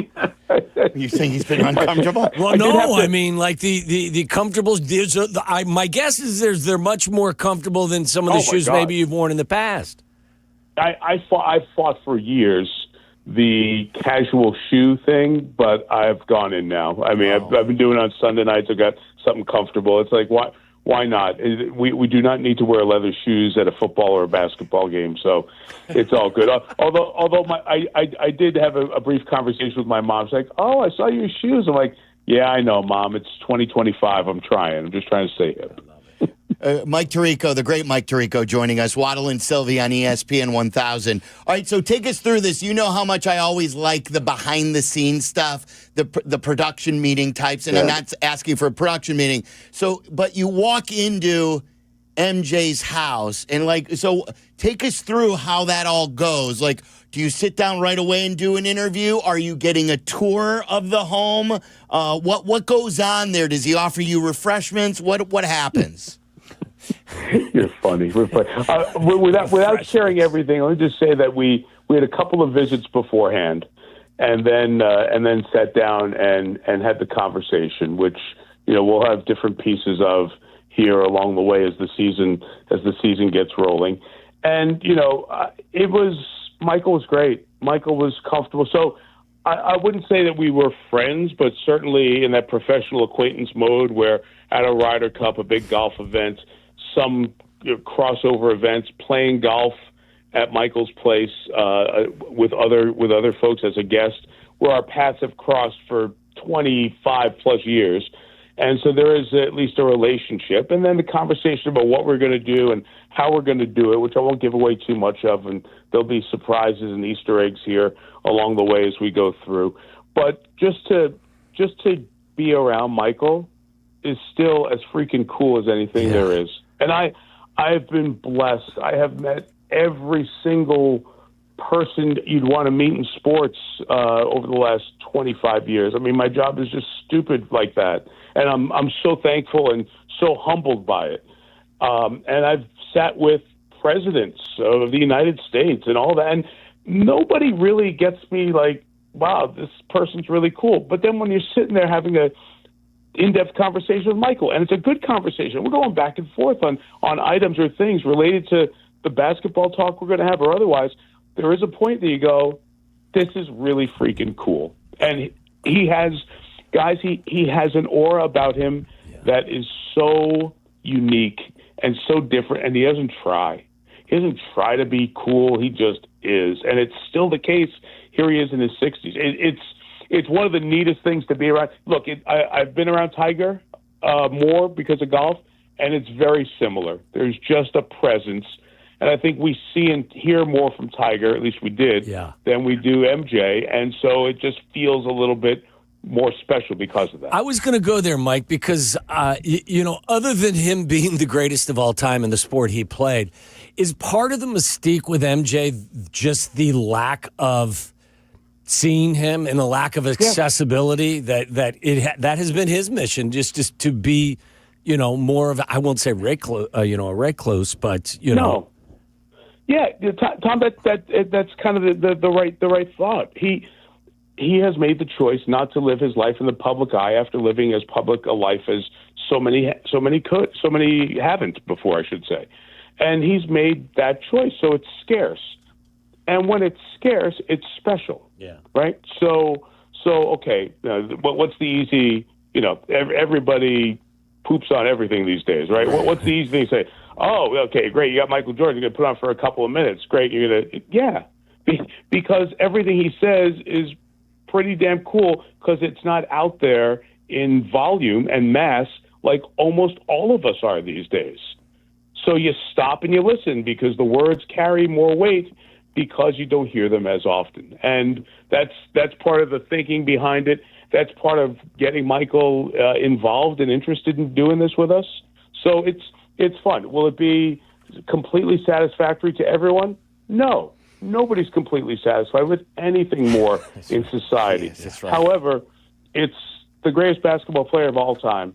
You think he's been uncomfortable? Well, no, I mean, like the comfortables. My guess is they're much more comfortable than some of the shoes maybe you've worn in the past. I fought for years the casual shoe thing, but I've gone in now. I mean, I've been doing it on Sunday nights. I've got something comfortable. It's like, why not? We do not need to wear leather shoes at a football or a basketball game, so it's all good. Although I did have a brief conversation with my mom. She's like, "Oh, I saw your shoes." I'm like, "Yeah, I know, Mom. It's 2025. I'm trying. I'm just trying to stay hip." Mike Tirico, the great Mike Tirico, joining us. Waddle and Silvy on ESPN 1000. All right, so take us through this. You know how much I always like the behind-the-scenes stuff, the production meeting types, and I'm not asking for a production meeting. But you walk into MJ's house, and so take us through how that all goes. Like, do you sit down right away and do an interview? Are you getting a tour of the home? What goes on there? Does he offer you refreshments? What happens? You're funny. Without sharing everything, let me just say that we had a couple of visits beforehand, and then sat down and had the conversation, which we'll have different pieces of here along the way as the season gets rolling. And Michael was great. Michael was comfortable. So I wouldn't say that we were friends, but certainly in that professional acquaintance mode where at a Ryder Cup, a big golf event, some crossover events, playing golf at Michael's place with other folks as a guest, where our paths have crossed for 25 plus years. And so there is at least a relationship. And then the conversation about what we're going to do and how we're going to do it, which I won't give away too much of, and there'll be surprises and Easter eggs here along the way as we go through. But just to be around Michael is still as freaking cool as anything there is. And I've been blessed. I have met every single person you'd want to meet in sports over the last 25 years. I mean, my job is just stupid like that. And I'm so thankful and so humbled by it. And I've sat with presidents of the United States and all that. And nobody really gets me like, wow, this person's really cool. But then when you're sitting there having a in-depth conversation with Michael, and it's a good conversation. We're going back and forth on items or things related to the basketball talk we're going to have or otherwise. There is a point that you go, this is really freaking cool. And he has, guys, he has an aura about him that is so unique and so different, and he doesn't try. He doesn't try to be cool. He just is. And it's still the case. Here he is in his 60s. It's one of the neatest things to be around. Look, I've been around Tiger more because of golf, and it's very similar. There's just a presence. And I think we see and hear more from Tiger, at least we did, than we do MJ. And so it just feels a little bit more special because of that. I was going to go there, Mike, because, other than him being the greatest of all time in the sport he played, is part of the mystique with MJ just the lack of seeing him and the lack of accessibility that has been his mission, just to be, more of, I won't say a recluse, but, No. Yeah, Tom, that's kind of the right thought. He has made the choice not to live his life in the public eye after living as public a life as so many haven't before, I should say. And he's made that choice, so it's scarce. And when it's scarce, it's special. Yeah. Right? So okay, what's the easy, everybody poops on everything these days, right? What's the easy thing to say? Oh, okay, great. You got Michael Jordan. You're going to put on for a couple of minutes. Great. You're going to, because everything he says is pretty damn cool because it's not out there in volume and mass like almost all of us are these days. So you stop and you listen because the words carry more weight because you don't hear them as often. And that's part of the thinking behind it. That's part of getting Michael involved and interested in doing this with us. So it's fun. Will it be completely satisfactory to everyone? No. Nobody's completely satisfied with anything more in society. That's right. However, it's the greatest basketball player of all time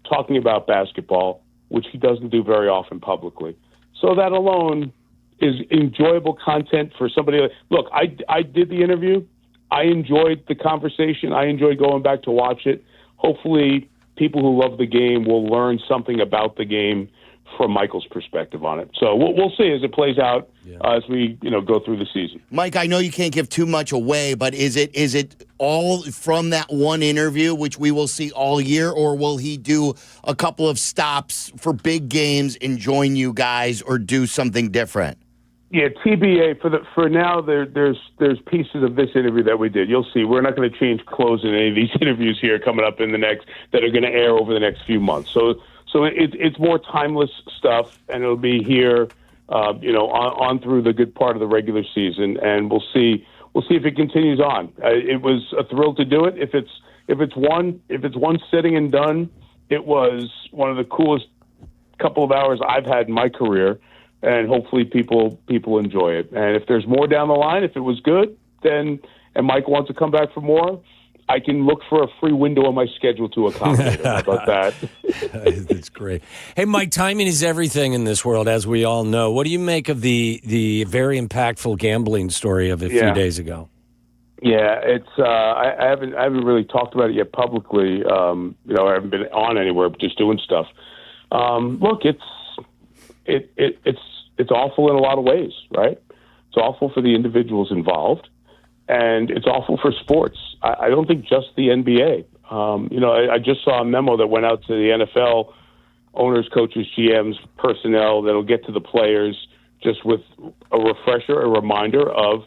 talking about basketball, which he doesn't do very often publicly. So that alone is enjoyable content for somebody. Look, I did the interview. I enjoyed the conversation. I enjoyed going back to watch it. Hopefully, people who love the game will learn something about the game from Michael's perspective on it. So we'll see as it plays out as we go through the season. Mike, I know you can't give too much away, but is it all from that one interview, which we will see all year, or will he do a couple of stops for big games and join you guys, or do something different? Yeah, TBA for now. There's pieces of this interview that we did. You'll see. We're not going to change clothes in any of these interviews here coming up in the next that are going to air over the next few months. So it's more timeless stuff, and it'll be here, on through the good part of the regular season, and we'll see if it continues on. It was a thrill to do it. If it's one sitting and done, it was one of the coolest couple of hours I've had in my career. And hopefully people enjoy it. And if there's more down the line, if it was good, and Mike wants to come back for more, I can look for a free window on my schedule to accommodate it. How about that? That's great. Hey, Mike, timing is everything in this world, as we all know. What do you make of the very impactful gambling story of a few days ago? Yeah, it's I haven't really talked about it yet publicly. I haven't been on anywhere, but just doing stuff. Look, it's awful in a lot of ways, right? It's awful for the individuals involved, and it's awful for sports. I don't think just the NBA. I just saw a memo that went out to the NFL owners, coaches, GMs, personnel that'll get to the players just with a refresher, a reminder of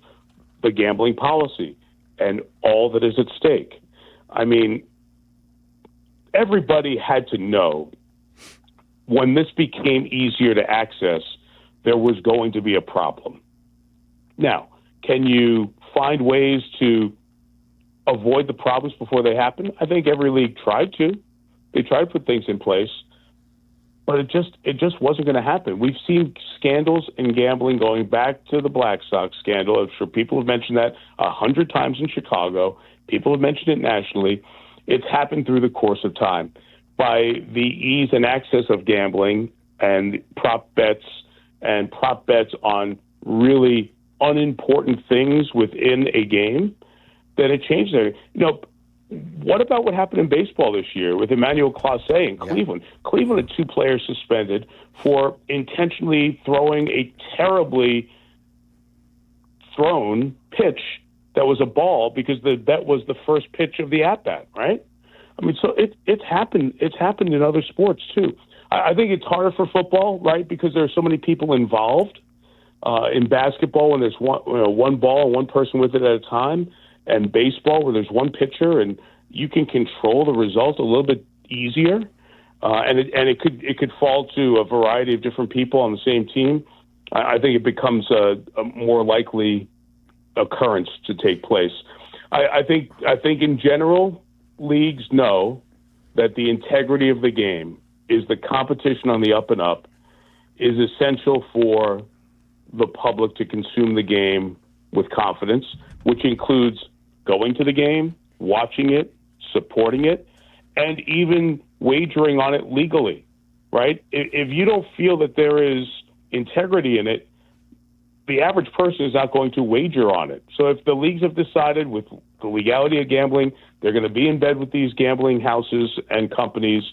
the gambling policy and all that is at stake. I mean, everybody had to know when this became easier to access, there was going to be a problem. Now, can you find ways to avoid the problems before they happen? I think every league tried to. They tried to put things in place, but it just wasn't going to happen. We've seen scandals in gambling going back to the Black Sox scandal. I'm sure people have mentioned that 100 times in Chicago. People have mentioned it nationally. It's happened through the course of time. By the ease and access of gambling and prop bets on really unimportant things within a game, then it changed there. What about what happened in baseball this year with Emmanuel Clase in Cleveland? Cleveland had 2 players suspended for intentionally throwing a terribly thrown pitch that was a ball because the bet was the first pitch of the at-bat, right? I mean, so it's happened. It's happened in other sports too. I think it's harder for football, right? Because there are so many people involved. In basketball, when there's one ball and one person with it at a time, and baseball, where there's one pitcher and you can control the result a little bit easier, and it could fall to a variety of different people on the same team. I think it becomes a more likely occurrence to take place. I think in general, leagues know that the integrity of the game is the competition on the up and up is essential for the public to consume the game with confidence, which includes going to the game, watching it, supporting it, and even wagering on it legally, right? If you don't feel that there is integrity in it, the average person is not going to wager on it. So if the leagues have decided with the legality of gambling, they're going to be in bed with these gambling houses and companies,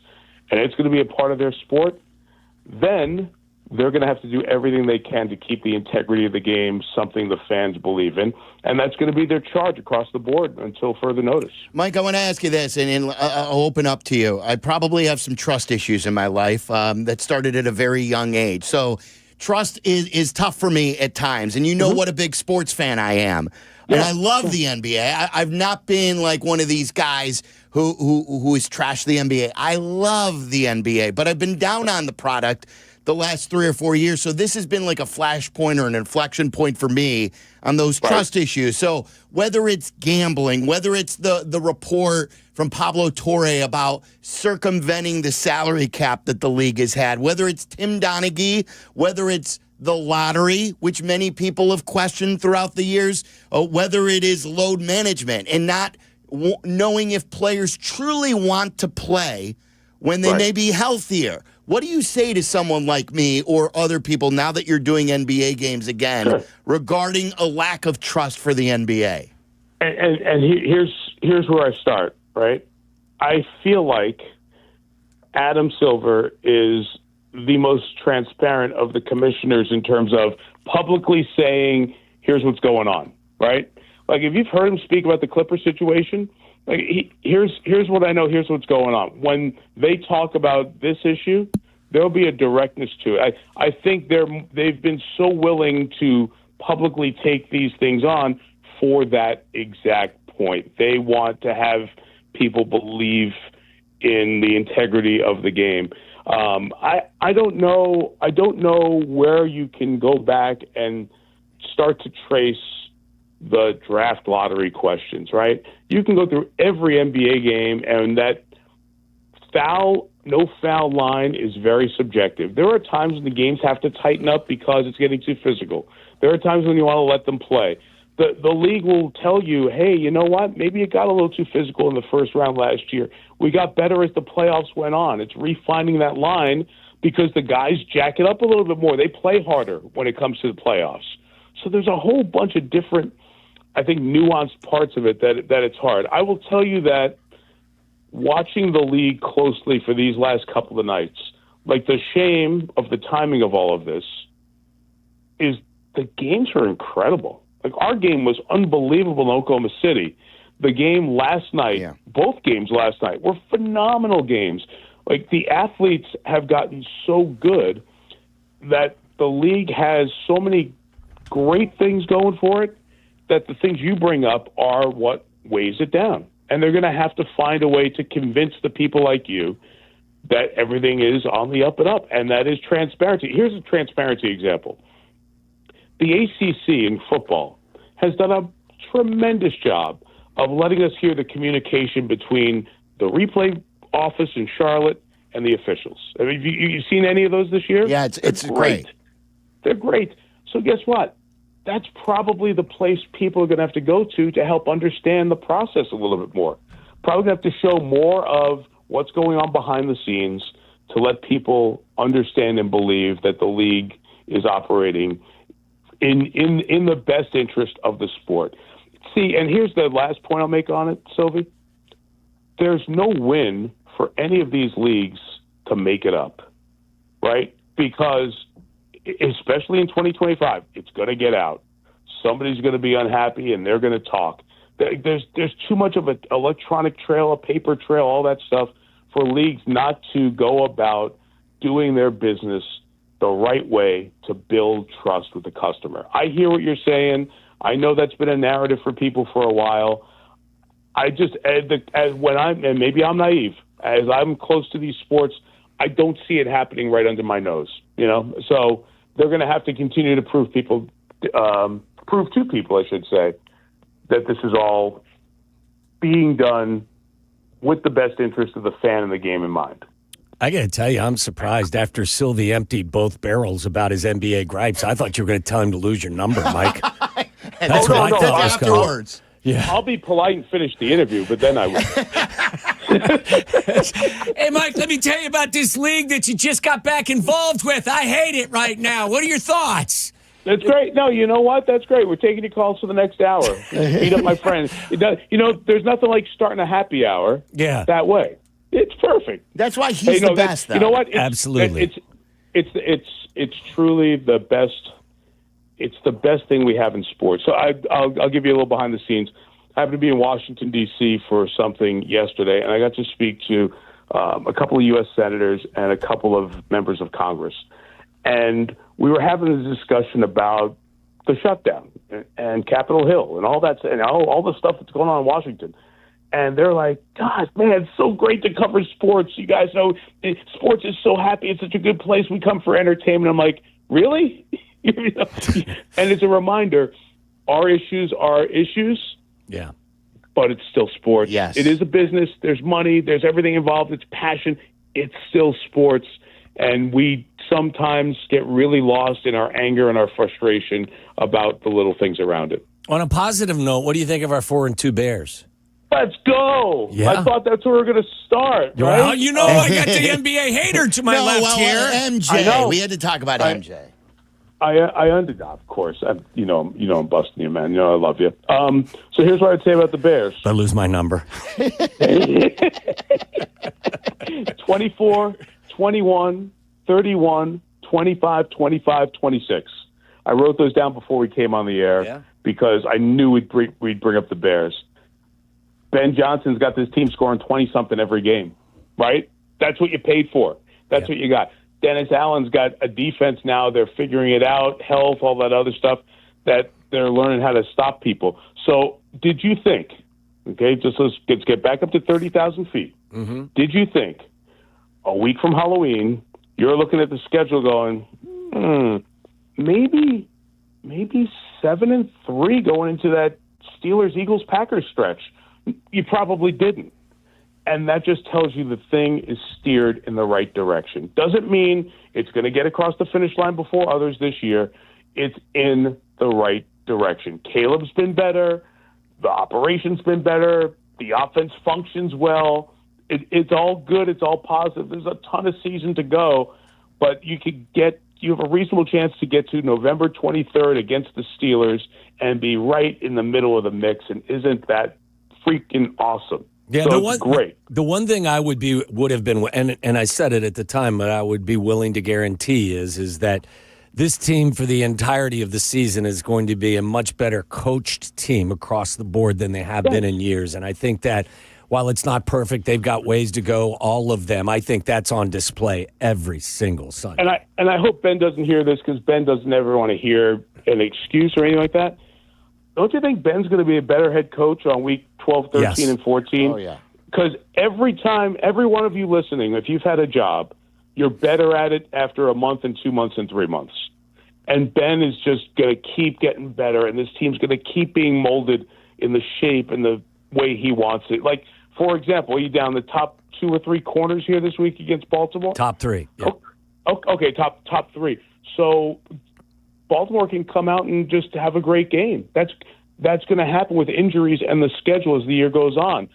and it's going to be a part of their sport, then they're going to have to do everything they can to keep the integrity of the game something the fans believe in, and that's going to be their charge across the board until further notice. Mike, I want to ask you this, and I'll open up to you. I probably have some trust issues in my life that started at a very young age. So trust is tough for me at times, and you know what a big sports fan I am. And I love the NBA. I've not been like one of these guys who has trashed the NBA. I love the NBA, but I've been down on the product the last 3 or 4 years. So this has been like a flashpoint or an inflection point for me on those trust issues. So whether it's gambling, whether it's the report from Pablo Torre about circumventing the salary cap that the league has had, whether it's Tim Donaghy, whether it's the lottery, which many people have questioned throughout the years, whether it is load management and not knowing if players truly want to play when they may be healthier. What do you say to someone like me or other people now that you're doing NBA games again regarding a lack of trust for the NBA? And here's where I start, right? I feel like Adam Silver is the most transparent of the commissioners in terms of publicly saying, here's what's going on, right? Like, if you've heard him speak about the Clippers situation, like here's what I know, here's what's going on. When they talk about this issue, there'll be a directness to it. I think they've been so willing to publicly take these things on for that exact point. They want to have people believe in the integrity of the game. I don't know where you can go back and start to trace the draft lottery questions, right? You can go through every NBA game, and that no foul line is very subjective. There are times when the games have to tighten up because it's getting too physical. There are times when you want to let them play. The league will tell you, hey, you know what? Maybe it got a little too physical in the first round last year. We got better as the playoffs went on. It's refining that line because the guys jack it up a little bit more. They play harder when it comes to the playoffs. So there's a whole bunch of different, I think, nuanced parts of it that it's hard. I will tell you that watching the league closely for these last couple of nights, like the shame of the timing of all of this is the games are incredible. Like, our game was unbelievable in Oklahoma City. The game last night, both games last night, were phenomenal games. Like, the athletes have gotten so good that the league has so many great things going for it that the things you bring up are what weighs it down. And they're going to have to find a way to convince the people like you that everything is on the up and up, and that is transparency. Here's a transparency example. The ACC in football has done a tremendous job of letting us hear the communication between the replay office in Charlotte and the officials. I mean, you seen any of those this year? Yeah, it's great. They're great. So guess what? That's probably the place people are going to have to go to help understand the process a little bit more. Probably going to have to show more of what's going on behind the scenes to let people understand and believe that the league is operating in the best interest of the sport. See, and here's the last point I'll make on it, Silvy. There's no win for any of these leagues to make it up, right? Because especially in 2025, it's going to get out. Somebody's going to be unhappy, and they're going to talk. There's too much of an electronic trail, a paper trail, all that stuff for leagues not to go about doing their business the right way to build trust with the customer. I hear what you're saying. I know that's been a narrative for people for a while. I just, and maybe I'm naive, as I'm close to these sports, I don't see it happening right under my nose, you know? So they're going to have to continue to prove to people, I should say, that this is all being done with the best interest of the fan and the game in mind. I got to tell you, I'm surprised after Silvy emptied both barrels about his NBA gripes. I thought you were going to tell him to lose your number, Mike. That's what I thought was afterwards. Yeah. I'll be polite and finish the interview, but then I will. Hey, Mike, let me tell you about this league that you just got back involved with. I hate it right now. What are your thoughts? That's great. No, you know what? That's great. We're taking your calls for the next hour. Meet up my friends. You know, there's nothing like starting a happy hour that way. It's perfect. That's why he's the best, though. You know what? Absolutely. It's truly the best. It's the best thing we have in sports. So I'll give you a little behind the scenes. I happened to be in Washington, D.C. for something yesterday, and I got to speak to a couple of U.S. senators and a couple of members of Congress. And we were having a discussion about the shutdown and Capitol Hill and all that, and all the stuff that's going on in Washington. And they're like, God, man, it's so great to cover sports. You guys know sports is so happy. It's such a good place. We come for entertainment. I'm like, really? You know? And it's a reminder, our issues are issues. Yeah. But it's still sports. Yes. It is a business. There's money. There's everything involved. It's passion. It's still sports. And we sometimes get really lost in our anger and our frustration about the little things around it. On a positive note, what do you think of our 4-2 Bears? Let's go. Yeah. I thought that's where we were going to start. Right? Well, you know, I got the NBA hater to my left here. MJ. I know. We had to talk about MJ. I underdog, of course. I'm busting you, man. You know I love you. So here's what I'd say about the Bears. I lose my number. 24, 21, 31, 25, 25, 26. I wrote those down before we came on the air because I knew we'd bring up the Bears. Ben Johnson's got this team scoring 20-something every game, right? That's what you paid for. That's what you got. Dennis Allen's got a defense now. They're figuring it out, health, all that other stuff, that they're learning how to stop people. So did you think, let's get back up to 30,000 feet. Mm-hmm. Did you think a week from Halloween, you're looking at the schedule going, maybe 7-3 going into that Steelers-Eagles-Packers stretch? You probably didn't. And that just tells you the thing is steered in the right direction. Doesn't mean it's going to get across the finish line before others this year. It's in the right direction. Caleb's been better. The operation's been better. The offense functions well. It's all good. It's all positive. There's a ton of season to go, but you have a reasonable chance to get to November 23rd against the Steelers and be right in the middle of the mix. And isn't that freaking awesome? Yeah, so great. The one thing I would have been, and I said it at the time, but I would be willing to guarantee is that this team for the entirety of the season is going to be a much better coached team across the board than they have been in years. And I think that while it's not perfect, they've got ways to go. All of them, I think that's on display every single Sunday. And I hope Ben doesn't hear this because Ben doesn't ever want to hear an excuse or anything like that. Don't you think Ben's going to be a better head coach on week 12, 13, and 14? Oh, yeah. Because every one of you listening, if you've had a job, you're better at it after a month and 2 months and 3 months. And Ben is just going to keep getting better, and this team's going to keep being molded in the shape and the way he wants it. Like, for example, are you down the top 2 or 3 corners here this week against Baltimore? Top 3. Yeah. Okay, top 3. So Baltimore can come out and just have a great game. That's going to happen with injuries and the schedule as the year goes on.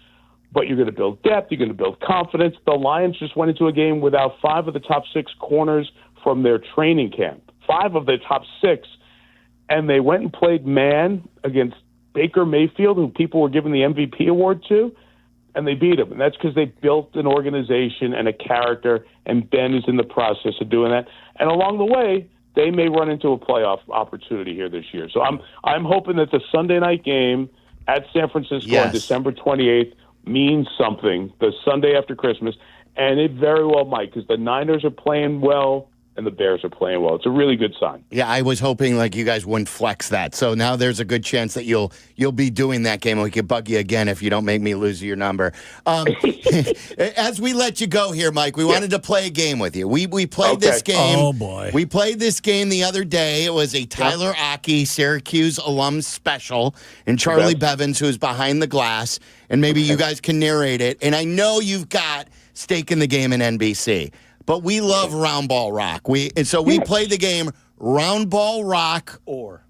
But you're going to build depth. You're going to build confidence. The Lions just went into a game without 5 of the top 6 corners from their training camp. 5 of the top 6. And they went and played man against Baker Mayfield, who people were giving the MVP award to, and they beat him. And that's because they built an organization and a character, and Ben is in the process of doing that. And along the way, they may run into a playoff opportunity here this year. So I'm hoping that the Sunday night game at San Francisco on December 28th means something, the Sunday after Christmas, and it very well might, because the Niners are playing well and the Bears are playing well. It's a really good sign. Yeah, I was hoping like you guys wouldn't flex that. So now there's a good chance that you'll be doing that game, and we could bug you again if you don't make me lose your number. As we let you go here, Mike, we wanted to play a game with you. We played this game. Oh, boy. We played this game the other day. It was a Tyler Aki, Syracuse alum special, and Charlie Bevins, who is behind the glass, and maybe you guys can narrate it. And I know you've got stake in the game in NBC. But we love round ball rock. We played the game round ball rock or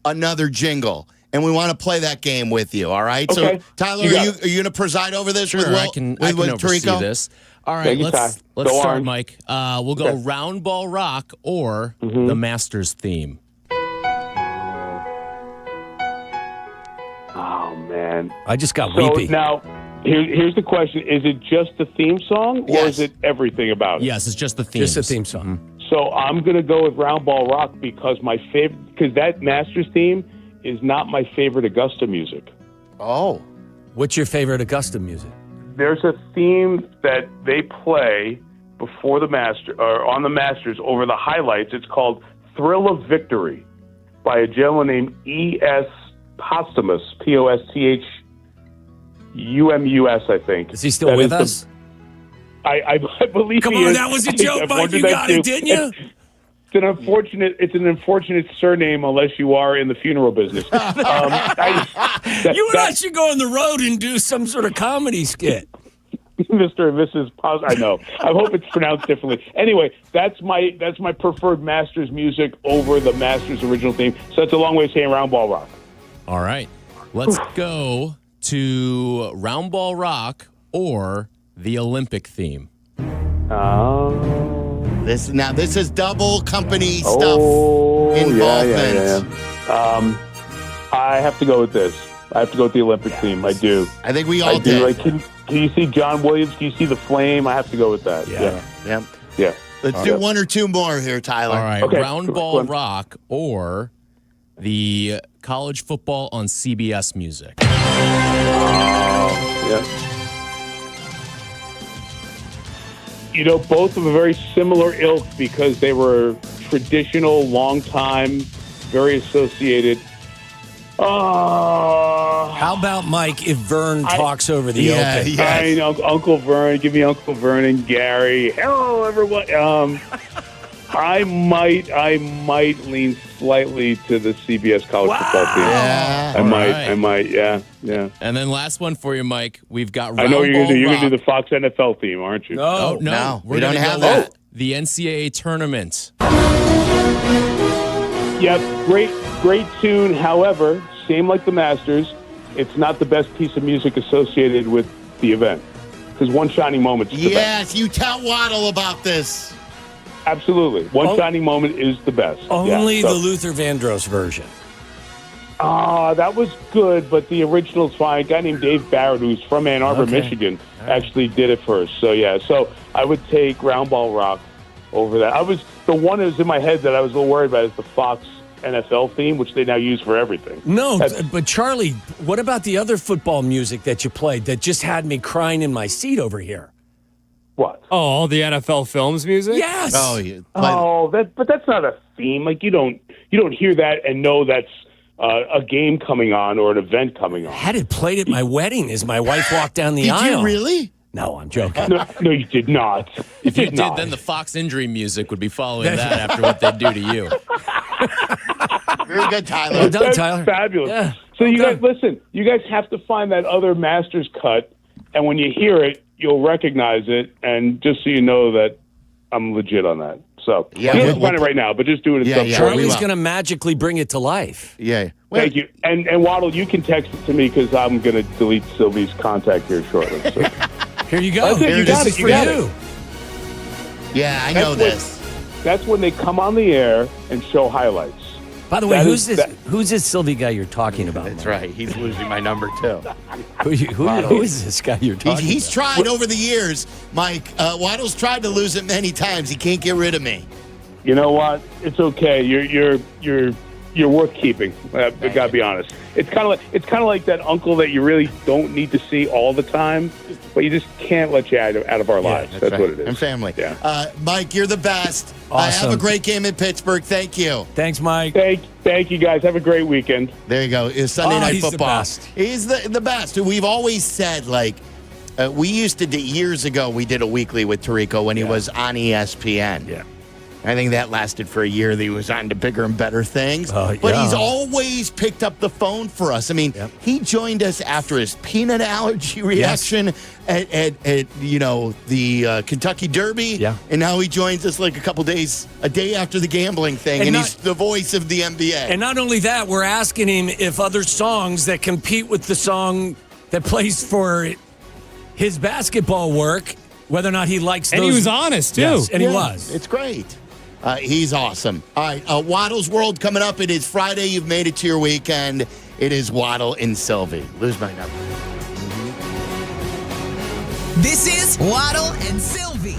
another jingle, and we want to play that game with you. All right. Okay. So Tyler, are you going to preside over this? Sure, I can oversee Tirico? this. All right, let's start, Mike. We'll go round ball rock or the Masters theme. Oh man, I just got weepy. Now. Here's the question. Is it just the theme song, or is it everything about it? Yes, it's just the theme. Just the theme song. So I'm going to go with Round Ball Rock because that Masters theme is not my favorite Augusta music. Oh. What's your favorite Augusta music? There's a theme that they play before the on the Masters over the highlights. It's called Thrill of Victory by a gentleman named E.S. Posthumus, Posthumus. UMUS, I think. Is he still with us? I believe Come he on, is. that was a joke, Mike. You got it, didn't you? It's an unfortunate surname unless you are in the funeral business. You and I should go on the road and do some sort of comedy skit. Mr. and Mrs. Pos. I know. I hope it's pronounced differently. Anyway, that's my preferred Masters music over the Masters original theme. So that's a long way of saying Round Ball Rock. All right. Let's go to Round Ball Rock or the Olympic theme. This is double company stuff involvement. Yeah. I have to go with this. I have to go with the Olympic theme. I do. I think we all do. Like, can you see John Williams? Can you see the flame? I have to go with that. Yeah. Let's do one or two more here, Tyler. All right. Okay. Round Ball Rock or the college football on CBS music. Yeah. You know, both of a very similar ilk because they were traditional, long time, very associated. How about, Mike, if Vern talks over the open? I know, Uncle Vern. Give me Uncle Vern and Gary. Hello, everyone. I might lean slightly to the CBS college football team. Yeah. I might. Yeah. And then last one for you, Mike. We've got I Round know you're Ball going to Rock. do the Fox NFL theme, aren't you? No. We don't have that. The NCAA tournament. Yep, great tune. However, same like the Masters, it's not the best piece of music associated with the event. Because One Shining Moment is the best. Yes, you tell Waddle about this. Absolutely. One Shining Moment is the best. Only the Luther Vandross version. That was good, but the original's fine. A guy named Dave Barrett, who's from Ann Arbor, Michigan, actually did it first. So, so I would take Round Ball Rock over that. The one that was in my head that I was a little worried about is the Fox NFL theme, which they now use for everything. No, but Charlie, what about the other football music that you played that just had me crying in my seat over here? What? Oh, all the NFL films music? Yes. But that's not a theme. Like you don't hear that and know that's a game coming on or an event coming on. I had it played at my wedding as my wife walked down the aisle. Did you really? No, I'm joking. No, you did not. If you did, then the Fox injury music would be following that after what they do to you. Very good, Tyler. Well done, Tyler. Fabulous. Yeah. So you guys, listen, you guys have to find that other Masters cut, and when you hear it, you'll recognize it, and just so you know that I'm legit on that. So you don't have to find it right now, but just do it at some point. Charlie's going to magically bring it to life. Yeah. Thank you. And Waddle, you can text it to me because I'm going to delete Sylvie's contact here shortly. So. Here you go. That's it. You got it. You got it. Yeah, I know this. That's when they come on the air and show highlights. By the way, who's this Sylvie guy you're talking about? That's right. He's losing my number, too. Who is this guy you're talking about? He's tried over the years, Mike. Waddle's tried to lose it many times. He can't get rid of me. You know what? It's okay. You're worth keeping. I gotta be honest. It's kind of like that uncle that you really don't need to see all the time, but you just can't let you out of our lives. That's right. what it is. And family. Yeah. Mike, you're the best. Awesome. Have a great game in Pittsburgh. Thank you. Thanks, Mike. Thank you, guys. Have a great weekend. There you go. It's Sunday Night he's Football. The best. He's the best. We've always said, we used to do, years ago, we did a weekly with Tirico when he was on ESPN. Yeah. I think that lasted for a year. That he was on to bigger and better things. But he's always picked up the phone for us. I mean, he joined us after his peanut allergy reaction at the Kentucky Derby. Yeah. And now he joins us a day after the gambling thing. And he's the voice of the NBA. And not only that, we're asking him if other songs that compete with the song that plays for his basketball work, whether or not he likes those. And he was honest, too. Yes, and he was. It's great. He's awesome. All right, Waddle's World coming up. It is Friday. You've made it to your weekend. It is Waddle and Silvy. Lose my number. This is Waddle and Silvy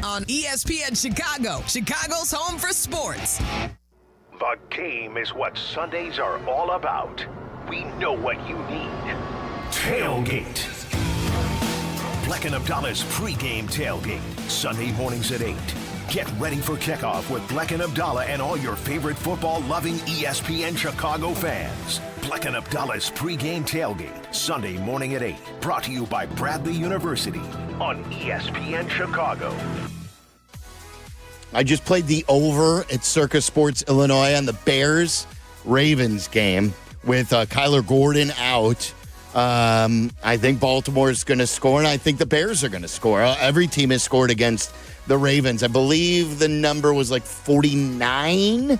on ESPN Chicago, Chicago's home for sports. The game is what Sundays are all about. We know what you need. Tailgate. Bleck and Abdallah's pregame tailgate. Sunday mornings at 8. Get ready for kickoff with Bleck and Abdallah and all your favorite football-loving ESPN Chicago fans. Bleck and Abdallah's pregame tailgate, Sunday morning at 8. Brought to you by Bradley University on ESPN Chicago. I just played the over at Circa Sports Illinois on the Bears-Ravens game with Kyler Gordon out. I think Baltimore is going to score, and I think the Bears are going to score. Every team has scored against the Ravens. I believe the number was like 48 and a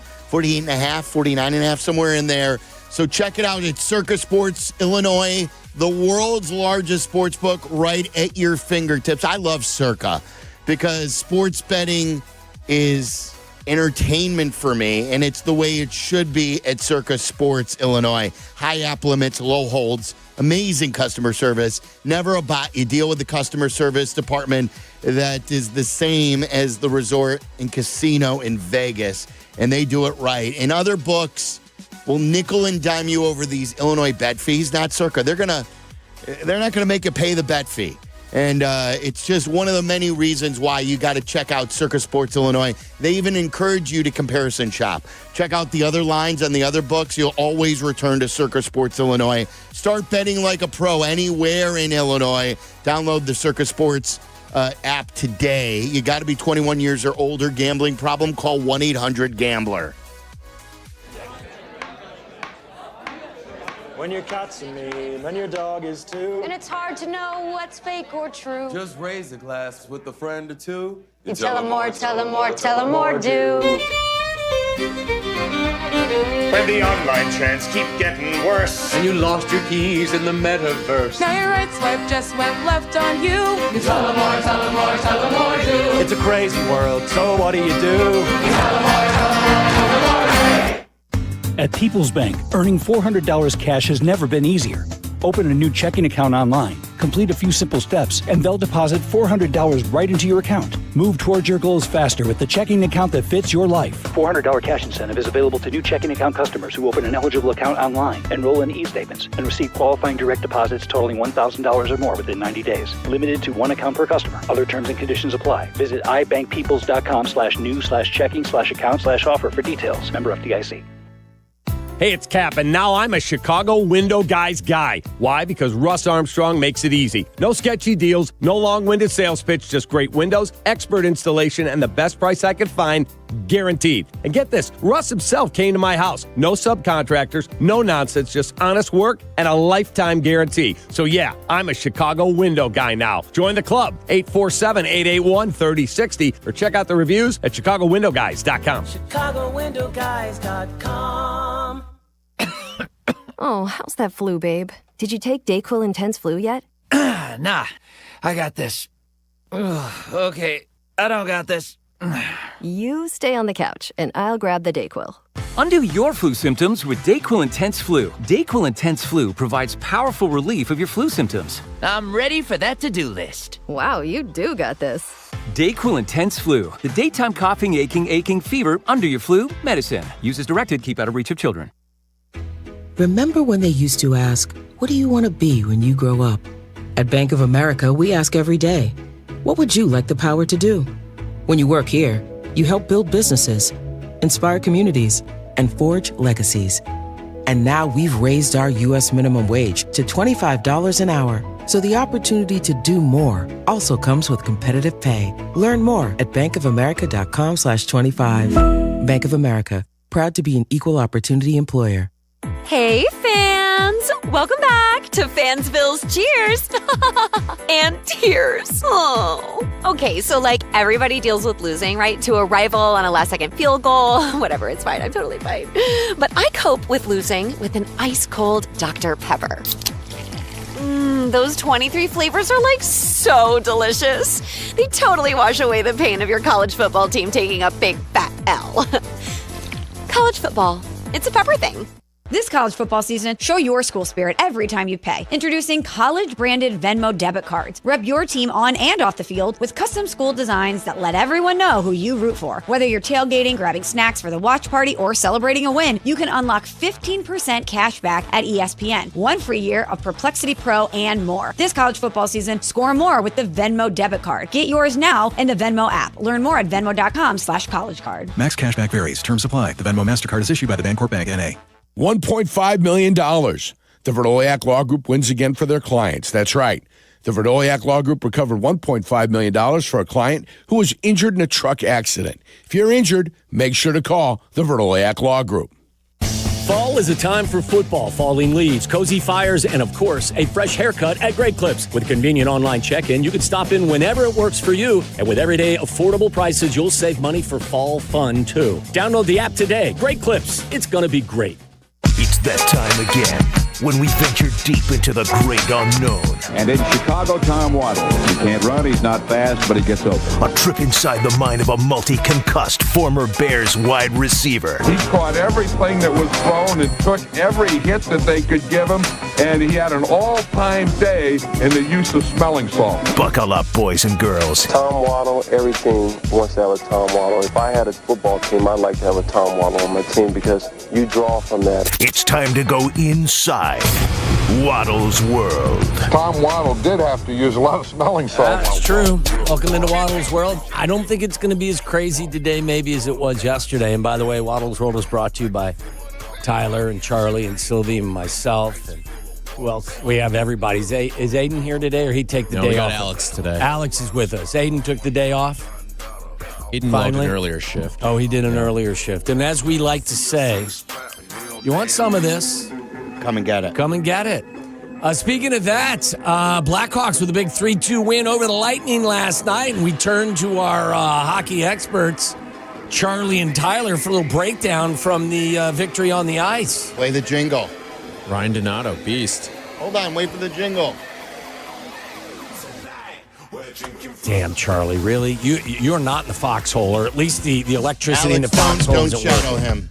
half, 49 and a half, somewhere in there. So check it out. It's Circa Sports Illinois, the world's largest sports book, right at your fingertips. I love Circa because sports betting is entertainment for me, and it's the way it should be at Circa Sports Illinois. High app limits, low holds, amazing customer service, never a bot. You deal with the customer service department that is the same as the resort and casino in Vegas, and they do it right. In other books, will nickel and dime you over these Illinois bet fees. Not Circa. They're not going to make you pay the bet fee. And it's just one of the many reasons why you got to check out Circa Sports Illinois. They even encourage you to comparison shop. Check out the other lines on the other books. You'll always return to Circa Sports Illinois. Start betting like a pro anywhere in Illinois. Download the Circa Sports app today. You got to be 21 years or older. Gambling problem? Call 1-800-GAMBLER. When your cat's a me, then your dog is too. And it's hard to know what's fake or true. Just raise a glass with a friend or two. You tell them more, tell them more, tell them more, do. When the online trends keep getting worse. And you lost your keys in the metaverse. Now your right swipe just went left on you. You tell them more, tell them more, tell them more, do. It's a crazy world, so what do? You tell them more, tell them more, tell them more. At People's Bank, earning $400 cash has never been easier. Open a new checking account online, complete a few simple steps, and they'll deposit $400 right into your account. Move towards your goals faster with the checking account that fits your life. $400 cash incentive is available to new checking account customers who open an eligible account online, enroll in e-statements, and receive qualifying direct deposits totaling $1,000 or more within 90 days. Limited to one account per customer. Other terms and conditions apply. Visit ibankpeoples.com/new/checking/account/offer for details. Member FDIC. Hey, it's Kap, and now I'm a Chicago window guy's guy. Why? Because Russ Armstrong makes it easy. No sketchy deals, no long-winded sales pitch, just great windows, expert installation, and the best price I could find, guaranteed. And get this, Russ himself came to my house. No subcontractors, no nonsense, just honest work and a lifetime guarantee. So yeah, I'm a Chicago window guy now. Join the club, 847-881-3060, or check out the reviews at ChicagoWindowGuys.com. ChicagoWindowGuys.com. Oh, how's that flu, babe? Did you take Dayquil Intense Flu yet? Nah, I got this. Ugh, okay, I don't got this. You stay on the couch, and I'll grab the Dayquil. Undo your flu symptoms with Dayquil Intense Flu. Dayquil Intense Flu provides powerful relief of your flu symptoms. I'm ready for that to-do list. Wow, you do got this. Dayquil Intense Flu. The daytime coughing, aching, fever, under your flu, medicine. Use as directed, keep out of reach of children. Remember when they used to ask, what do you want to be when you grow up? At Bank of America, we ask every day, what would you like the power to do? When you work here, you help build businesses, inspire communities, and forge legacies. And now we've raised our U.S. minimum wage to $25 an hour. So the opportunity to do more also comes with competitive pay. Learn more at bankofamerica.com/25. Bank of America, proud to be an equal opportunity employer. Hey, fans! Welcome back to Fansville's Cheers and Tears. Oh. Okay, so like everybody deals with losing, right? To a rival on a last-second field goal. Whatever, it's fine. I'm totally fine. But I cope with losing with an ice-cold Dr. Pepper. Those 23 flavors are like so delicious. They totally wash away the pain of your college football team taking a big fat L. College football. It's a pepper thing. This college football season, show your school spirit every time you pay. Introducing college-branded Venmo debit cards. Rep your team on and off the field with custom school designs that let everyone know who you root for. Whether you're tailgating, grabbing snacks for the watch party, or celebrating a win, you can unlock 15% cash back at ESPN. 1 free year of Perplexity Pro and more. This college football season, score more with the Venmo debit card. Get yours now in the Venmo app. Learn more at venmo.com/collegecard. Max cashback varies. Terms apply. The Venmo MasterCard is issued by the Bancorp Bank N.A. $1.5 million. The Verdoliak Law Group wins again for their clients. That's right. The Verdoliak Law Group recovered $1.5 million for a client who was injured in a truck accident. If you're injured, make sure to call the Verdoliak Law Group. Fall is a time for football, falling leaves, cozy fires, and of course, a fresh haircut at Great Clips. With a convenient online check-in, you can stop in whenever it works for you. And with everyday affordable prices, you'll save money for fall fun, too. Download the app today. Great Clips. It's going to be great. It's that time again when we venture deep into the great unknown. And in Chicago, Tom Waddle. He can't run, he's not fast, but he gets open. A trip inside the mind of a multi-concussed former Bears wide receiver. He caught everything that was thrown and took every hit that they could give him, and he had an all-time day in the use of smelling salt. Buckle up, boys and girls. Tom Waddle, every team wants to have a Tom Waddle. If I had a football team, I'd like to have a Tom Waddle on my team because you draw from that. It's time to go inside Waddle's world. Tom Waddle did have to use a lot of smelling salt. That's true. Welcome into Waddle's world. I don't think it's going to be as crazy today maybe as it was yesterday. And by the way, Waddle's world is brought to you by Tyler and Charlie and Sylvie and myself. And who else? We have everybody. Is Aiden here today, or he take the day off? We got Alex today. Alex is with us. Aiden took the day off. Aiden logged an earlier shift. Oh, he did an earlier shift. And as we like to say, you want some of this? Come and get it. Come and get it. Speaking of that, Blackhawks with a big 3-2 win over the Lightning last night. And we turn to our hockey experts, Charlie and Tyler, for a little breakdown from the victory on the ice. Play the jingle. Ryan Donato, beast. Hold on, wait for the jingle. Damn, Charlie, really? You're not in the foxhole, or at least the electricity in the foxhole don't isn't shadow working. him.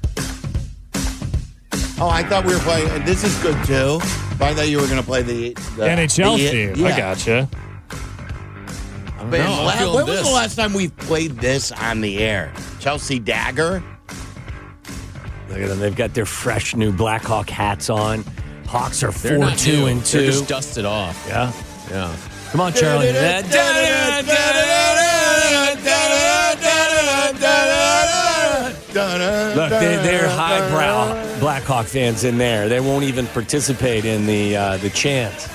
Oh, I thought we were playing. This is good too. I thought you were going to play the NHL theme. Yeah. I gotcha. When was the last time we played this on the air? Chelsea Dagger? Look at them. They've got their fresh new Blackhawk hats on. Hawks are They're not 4-2 new. and 2. They're just dusted off. Yeah? Yeah. Come on, Charlie. Look, they're highbrow Blackhawk fans in there. They won't even participate in the chant.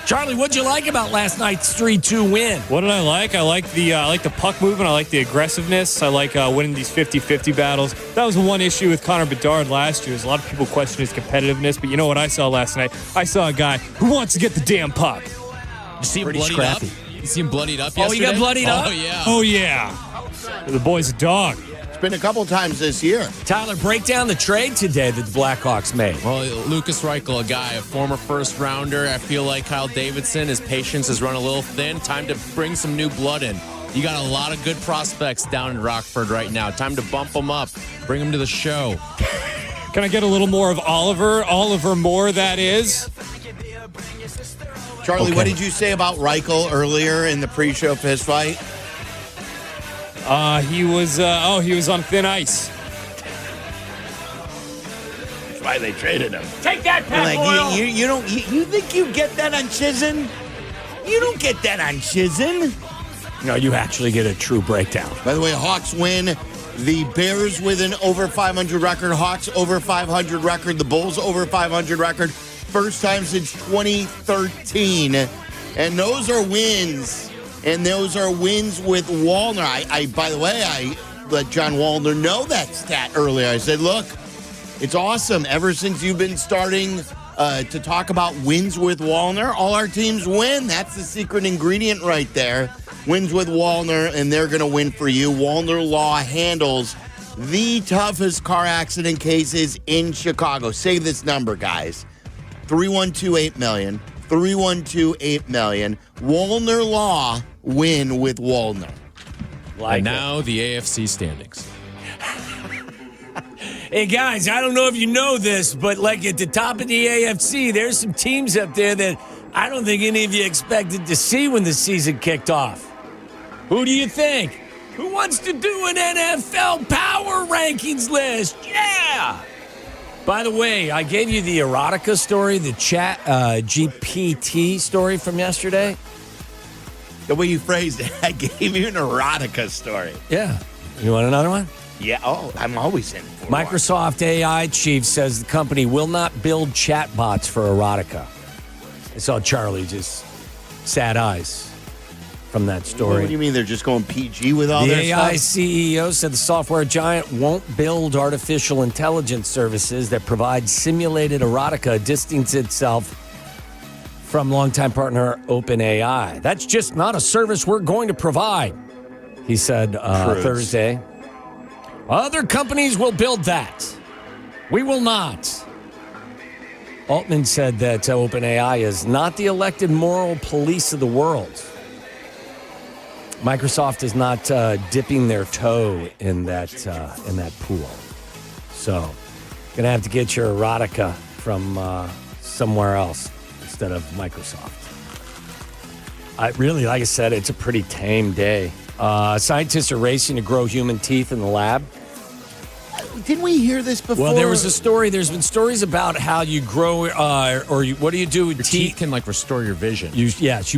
Charlie, what'd you like about last night's 3-2 win? What did I like? I like the puck movement. I like the aggressiveness. I like winning these 50-50 battles. That was one issue with Connor Bedard last year. A lot of people question his competitiveness, but you know what I saw last night? I saw a guy who wants to get the damn puck. You see him Pretty bloodied scrappy. up? You see him bloodied up Oh, yesterday? he got bloodied up? Oh, yeah. Oh, yeah. The boy's a dog. It's been a couple times this year. Tyler, break down the trade today that the Blackhawks made. Well, Lucas Reichel, a guy, a former first-rounder. I feel like Kyle Davidson, his patience has run a little thin. Time to bring some new blood in. You got a lot of good prospects down in Rockford right now. Time to bump them up. Bring them to the show. Can I get a little more of Oliver? Oliver Moore, that is. Charlie, Okay. what did you say about Reichel earlier in the pre-show fist fight? He was on thin ice. That's why they traded him. Take that, Pat Boyle! You think you get that on Chisin? You don't get that on Chisin. No, you actually get a true breakdown. By the way, Hawks win. The Bears with an over 500 record. Hawks over 500 record. The Bulls over 500 record. First time since 2013. And those are wins. And those are wins with Wallner. By the way, I let John Wallner know that stat earlier. I said, look, it's awesome. Ever since you've been starting to talk about wins with Wallner, all our teams win. That's the secret ingredient right there. Wins with Wallner, and they're going to win for you. Wallner Law handles the toughest car accident cases in Chicago. Save this number, guys. 312-8-million. 312-8-million. Wallner Law, win with Wallner. And now the AFC standings. Hey, guys, I don't know if you know this, but like at the top of the AFC, there's some teams up there that I don't think any of you expected to see when the season kicked off. Who do you think? Who wants to do an NFL power rankings list? Yeah! By the way, I gave you the erotica story, the chat GPT story from yesterday. The way you phrased it, I gave you an erotica story. Yeah. You want another one? Yeah. Oh, I'm always in for Microsoft AI chief says the company will not build chatbots for erotica. I saw Charlie just sad eyes from that story. What do you mean they're just going PG with all the their AI stuff? CEO said the software giant won't build artificial intelligence services that provide simulated erotica, distancing itself from longtime partner OpenAI. That's just not a service we're going to provide, he said Thursday. Other companies will build that. We will not. Altman said that OpenAI is not the elected moral police of the world. Microsoft is not dipping their toe in that pool. So, gonna have to get your erotica from somewhere else instead of Microsoft. Really, like I said, it's a pretty tame day. Scientists are racing to grow human teeth in the lab. Didn't we hear this before? Well, there was a story. There's been stories about how you grow, what do you do with your teeth? can like restore your vision. Yes.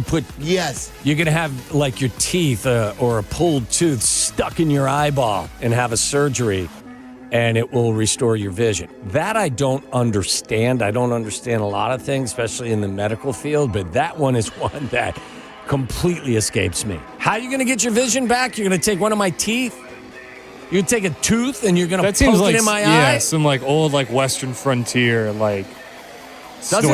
You're gonna have like your teeth or a pulled tooth stuck in your eyeball and have a surgery, and it will restore your vision. That I don't understand. I don't understand a lot of things, especially in the medical field. But that one is one that completely escapes me. How are you gonna get your vision back? You're gonna take one of my teeth? You take a tooth and you're going to poke it in my eye? Yeah, some like old like Western frontier like snake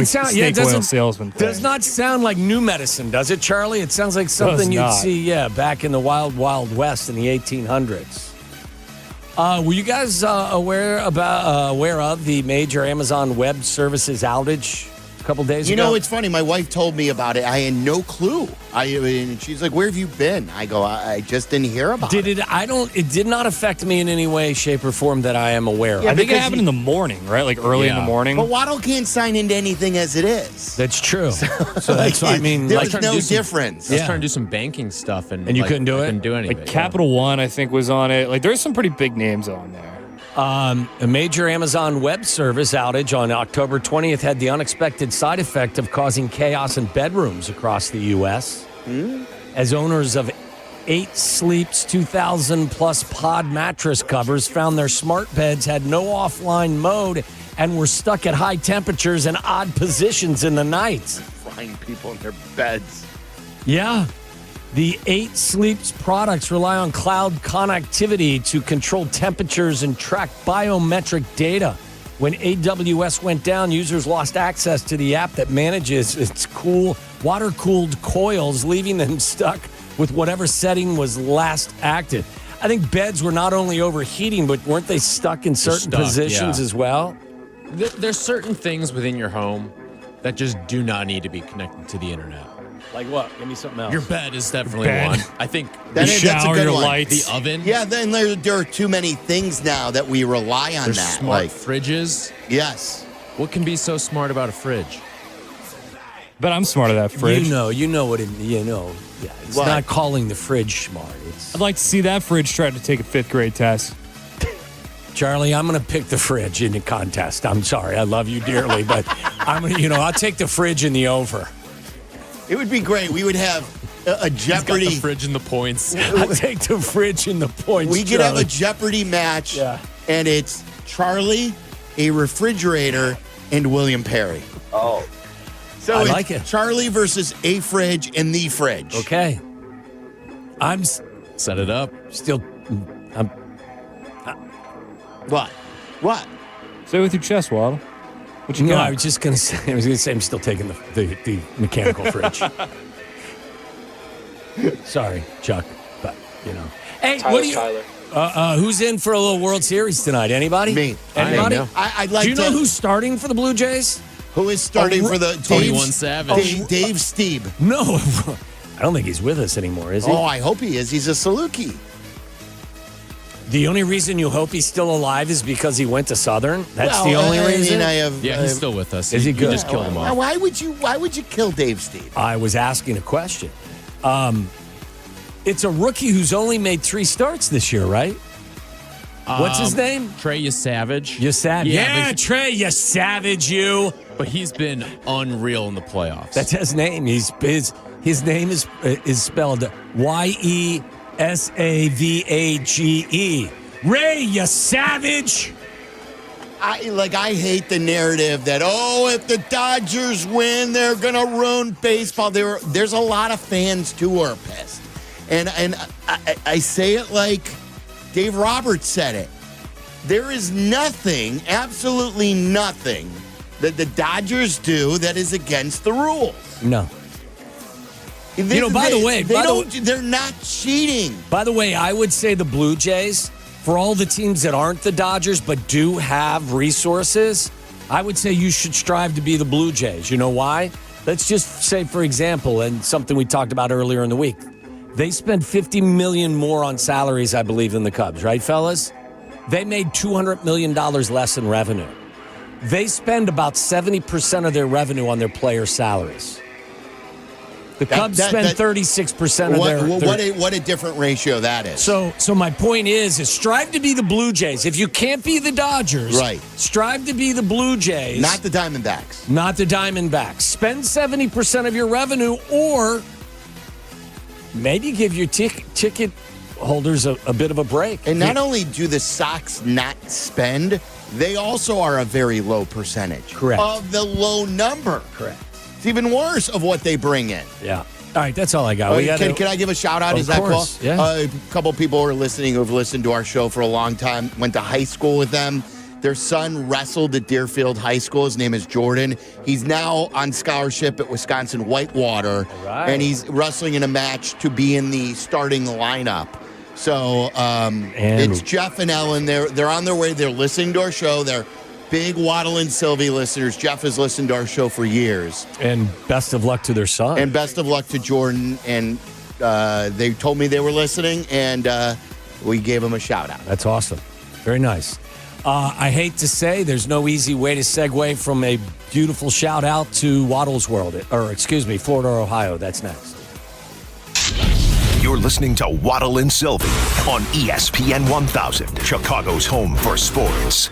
oil salesman thing. Does not sound like new medicine, does it, Charlie? It sounds like something you'd see, back in the wild, wild west in the 1800s. Were you guys aware of the major Amazon Web Services outage a couple days ago? You know, it's funny. My wife told me about it. I had no clue. And she's like, "Where have you been?" I go, "I just didn't hear about it." It did not affect me in any way, shape, or form that I am aware of. I think it happened in the morning, right? Like early in the morning. But Waddle can't sign into anything as it is. That's true. So that's what I mean. There's no difference. I was trying to do some banking stuff, and you couldn't do it? Couldn't do anything. Like Capital One, I think, was on it. Like there's some pretty big names on there. A major Amazon Web Service outage on October 20th had the unexpected side effect of causing chaos in bedrooms across the U.S. As owners of 8 Sleep's 2,000-plus pod mattress covers found their smart beds had no offline mode and were stuck at high temperatures and odd positions in the night. Frying people in their beds. Yeah. The 8 Sleep's products rely on cloud connectivity to control temperatures and track biometric data. When AWS went down, users lost access to the app that manages its water-cooled coils, leaving them stuck with whatever setting was last active. I think beds were not only overheating, but weren't they stuck in certain positions as well? There's certain things within your home that just do not need to be connected to the internet. Like what? Give me something else. Your bed is definitely one. I think That's a good one. lights. The oven. Yeah, then there are too many things now that we rely on. There's that. smart Like fridges. Yes. What can be so smart about a fridge? But I'm smart of that fridge. You know what it. Yeah, it's What? not calling the fridge smart. I'd like to see that fridge try to take a 5th grade test. Charlie, I'm going to pick the fridge in the contest. I'm sorry, I love you dearly, but I'll take the fridge in the over. It would be great. We would have a Jeopardy. He's got the fridge and the points. I'll take the fridge and the points. We could have a Jeopardy match, and it's Charlie, a refrigerator, and William Perry. Oh. So I it's like it. Charlie versus a fridge and the fridge. Okay. I'm set it up. Still, What? What? Say it with your chest, Waddle. What you No, got? I was just going to say. I'm still taking the mechanical fridge. Sorry, Chuck, but Hey, what do you? Who's in for a little World Series tonight? Anybody? Me. Anybody? I'd like Do you know to- who's starting for the Blue Jays? Who is starting for the 21 Savage. Dave Steeb. No, I don't think he's with us anymore, is he? Oh, I hope he is. He's a Saluki. The only reason you hope he's still alive is because he went to Southern. That's the only reason. Yeah, he's still with us. Is he good? You just killed him off. Why would you kill Dave Steeb? I was asking a question. It's a rookie who's only made 3 starts this year, right? What's his name? Trey Savage. Yeah, Trey, you savage, you. But he's been unreal in the playoffs. That's his name. His name is spelled Yesavage. Ray, you savage. I hate the narrative that, if the Dodgers win, they're going to ruin baseball. There's a lot of fans, too, who are pissed. And I say it like Dave Roberts said it. There is nothing, absolutely nothing, that the Dodgers do that is against the rules. No. They're not cheating. By the way, I would say the Blue Jays, for all the teams that aren't the Dodgers but do have resources, I would say you should strive to be the Blue Jays. You know why? Let's just say, for example, and something we talked about earlier in the week, they spend $50 million more on salaries, I believe, than the Cubs, right, fellas? They made $200 million less in revenue. They spend about 70% of their revenue on their player salaries. The Cubs spend 36% of their... What a different ratio that is. So my point is strive to be the Blue Jays. If you can't be the Dodgers, right, strive to be the Blue Jays. Not the Diamondbacks. Not the Diamondbacks. Spend 70% of your revenue, or maybe give your ticket holders a bit of a break. And not only do the Sox not spend, they also are a very low percentage. Correct. Of the low number. Correct. It's even worse of what they bring in. Yeah. All right, that's all I got. Can I give a shout out? Is that cool? Yeah. A couple people who are listening who've listened to our show for a long time, went to high school with them. Their son wrestled at Deerfield High School. His name is Jordan. He's now on scholarship at Wisconsin Whitewater, and he's wrestling in a match to be in the starting lineup. So it's Jeff and Ellen. They're on their way. They're listening to our show. They're big Waddle and Silvy listeners. Jeff has listened to our show for years. And best of luck to their son. And best of luck to Jordan. And they told me they were listening, and we gave them a shout out. That's awesome. Very nice. I hate to say there's no easy way to segue from a beautiful shout out to Waddles World, Florida, Ohio. That's next. You're listening to Waddle and Silvy on ESPN 1000, Chicago's home for sports.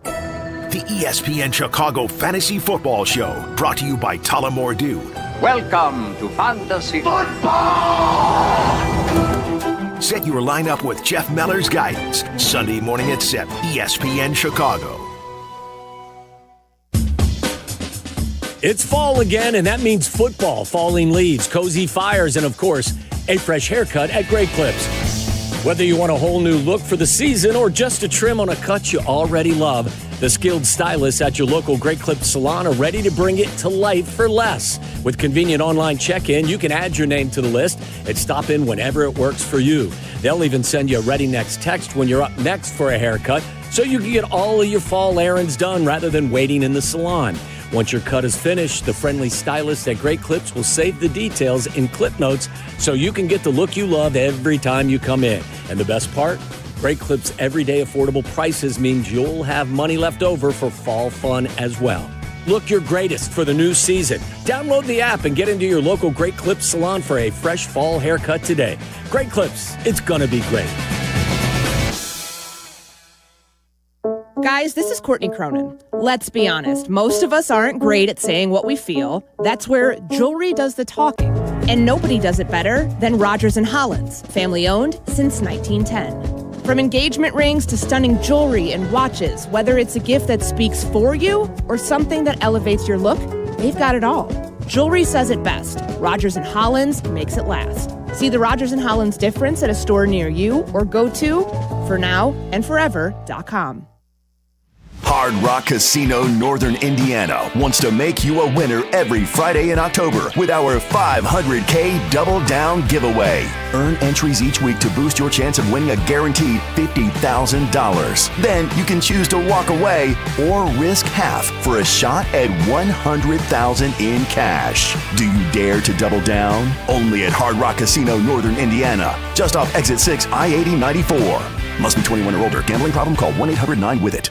The ESPN Chicago Fantasy Football Show, brought to you by Tullamore Dew. Welcome to Fantasy Football! Set your lineup with Jeff Meller's guidance, Sunday morning at 7, ESPN Chicago. It's fall again, and that means football, falling leaves, cozy fires, and, of course, a fresh haircut at Great Clips. Whether you want a whole new look for the season or just a trim on a cut you already love, the skilled stylists at your local Great Clips salon are ready to bring it to life for less. With convenient online check-in, you can add your name to the list and stop in whenever it works for you. They'll even send you a ready next text when you're up next for a haircut, so you can get all of your fall errands done rather than waiting in the salon. Once your cut is finished, the friendly stylists at Great Clips will save the details in clip notes so you can get the look you love every time you come in. And the best part? Great Clips' everyday affordable prices means you'll have money left over for fall fun as well. Look your greatest for the new season. Download the app and get into your local Great Clips salon for a fresh fall haircut today. Great Clips, it's gonna be great. Guys, this is Courtney Cronin. Let's be honest, most of us aren't great at saying what we feel. That's where jewelry does the talking. And nobody does it better than Rogers & Hollins, family owned since 1910. From engagement rings to stunning jewelry and watches, whether it's a gift that speaks for you or something that elevates your look, they've got it all. Jewelry says it best. Rogers & Hollins makes it last. See the Rogers & Hollins difference at a store near you or go to fornowandforever.com. Hard Rock Casino Northern Indiana wants to make you a winner every Friday in October with our $500K Double Down giveaway. Earn entries each week to boost your chance of winning a guaranteed $50,000. Then you can choose to walk away or risk half for a shot at $100,000 in cash. Do you dare to double down? Only at Hard Rock Casino Northern Indiana, just off Exit 6, I-80-94. Must be 21 or older. Gambling problem? Call 1-800-9-WITH-IT.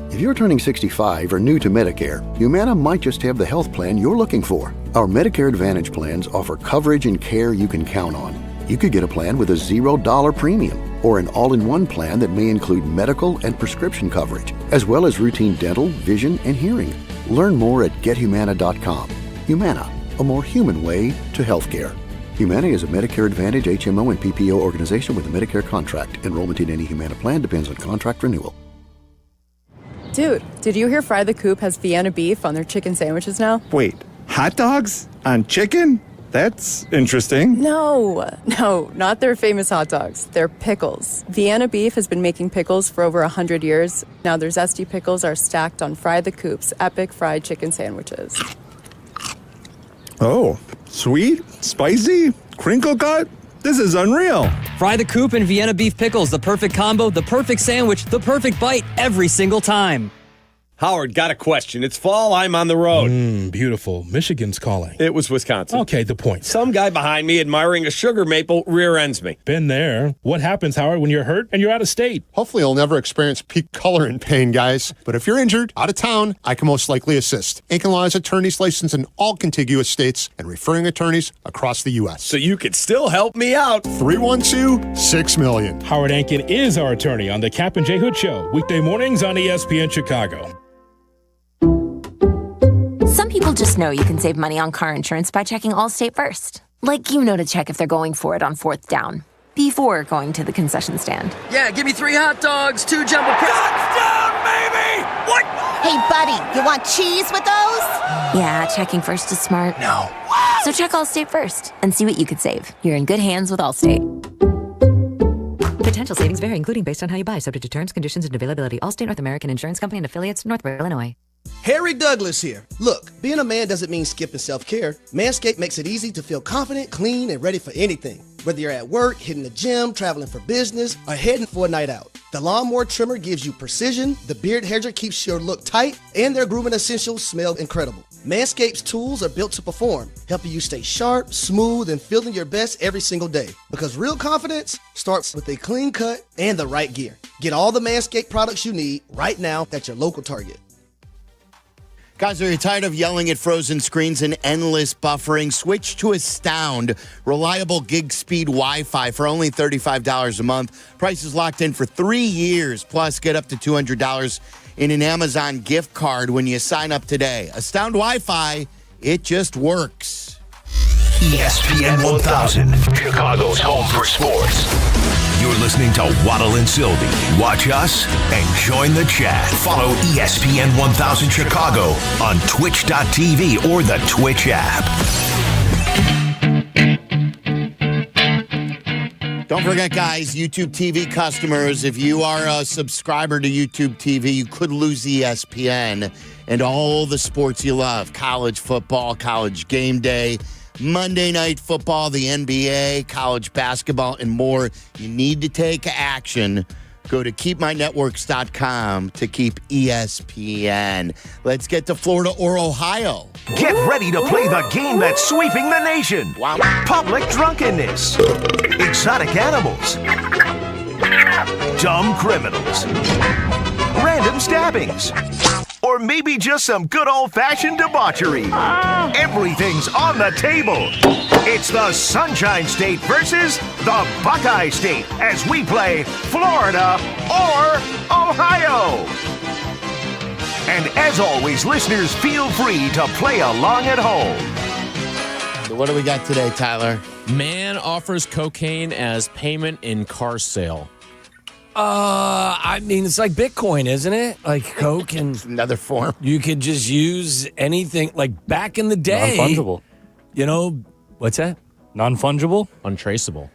If you're turning 65 or new to Medicare, Humana might just have the health plan you're looking for. Our Medicare Advantage plans offer coverage and care you can count on. You could get a plan with a $0 premium or an all-in-one plan that may include medical and prescription coverage, as well as routine dental, vision, and hearing. Learn more at GetHumana.com. Humana, a more human way to healthcare. Humana is a Medicare Advantage HMO and PPO organization with a Medicare contract. Enrollment in any Humana plan depends on contract renewal. Dude, did you hear Fry the Coop has Vienna beef on their chicken sandwiches now? Wait, hot dogs on chicken? That's interesting. No, not their famous hot dogs. They're pickles. Vienna Beef has been making pickles for over 100 years. Now their zesty pickles are stacked on Fry the Coop's epic fried chicken sandwiches. Oh, sweet, spicy, crinkle cut? This is unreal. Fry the Coop and Vienna Beef pickles, the perfect combo, the perfect sandwich, the perfect bite every single time. Howard, got a question. It's fall. I'm on the road. Beautiful. Michigan's calling. It was Wisconsin. Okay, the point. Some guy behind me admiring a sugar maple rear ends me. Been there. What happens, Howard, when you're hurt and you're out of state? Hopefully you'll never experience peak color and pain, guys. But if you're injured, out of town, I can most likely assist. Aiken Law is attorneys licensed in all contiguous states and referring attorneys across the U.S. So you could still help me out. 312-6-million. Howard Aiken is our attorney on the Kap J Hood Show, weekday mornings on ESPN Chicago. Some people just know you can save money on car insurance by checking Allstate first. Like you know to check if they're going for it on 4th down, before going to the concession stand. Yeah, give me 3 hot dogs, 2 jumbo touchdown, baby! What? Hey, buddy, you want cheese with those? Yeah, checking first is smart. No. So check Allstate first and see what you could save. You're in good hands with Allstate. Potential savings vary, including based on how you buy, subject to terms, conditions, and availability. Allstate North American Insurance Company and affiliates, Northborough, Illinois. Harry Douglas here. Look, being a man doesn't mean skipping self-care. Manscaped makes it easy to feel confident, clean, and ready for anything. Whether you're at work, hitting the gym, traveling for business, or heading for a night out. The Lawnmower Trimmer gives you precision, the Beard Hedger keeps your look tight, and their grooming essentials smell incredible. Manscaped's tools are built to perform, helping you stay sharp, smooth, and feeling your best every single day. Because real confidence starts with a clean cut and the right gear. Get all the Manscaped products you need right now at your local Target. Guys, are you tired of yelling at frozen screens and endless buffering? Switch to Astound, reliable gig speed Wi-Fi for only $35 a month. Price is locked in for 3 years. Plus, get up to $200 in an Amazon gift card when you sign up today. Astound Wi-Fi, it just works. ESPN 1000, Chicago's home for sports. You're listening to Waddle and Silvy. Watch us and join the chat. Follow ESPN 1000 Chicago on twitch.tv or the Twitch app. Don't forget, guys, YouTube TV customers, if you are a subscriber to YouTube TV, you could lose ESPN and all the sports you love. College football, college game day, Monday Night Football, the NBA, college basketball, and more. You need to take action. Go to keepmynetworks.com to keep ESPN. Let's get to Florida or Ohio. Get ready to play the game that's sweeping the nation. Wow. Public drunkenness, exotic animals, dumb criminals, random stabbings, or maybe just some good old-fashioned debauchery. Everything's on the table. It's the Sunshine State versus the Buckeye State as we play Florida or Ohio. And as always, listeners, feel free to play along at home. So what do we got today, Tyler? Man offers cocaine as payment in car sale. I mean, it's like Bitcoin, isn't it? Like Coke and another form. You could just use anything. Like back in the day, Non-fungible. You know, what's that? Non-fungible, untraceable,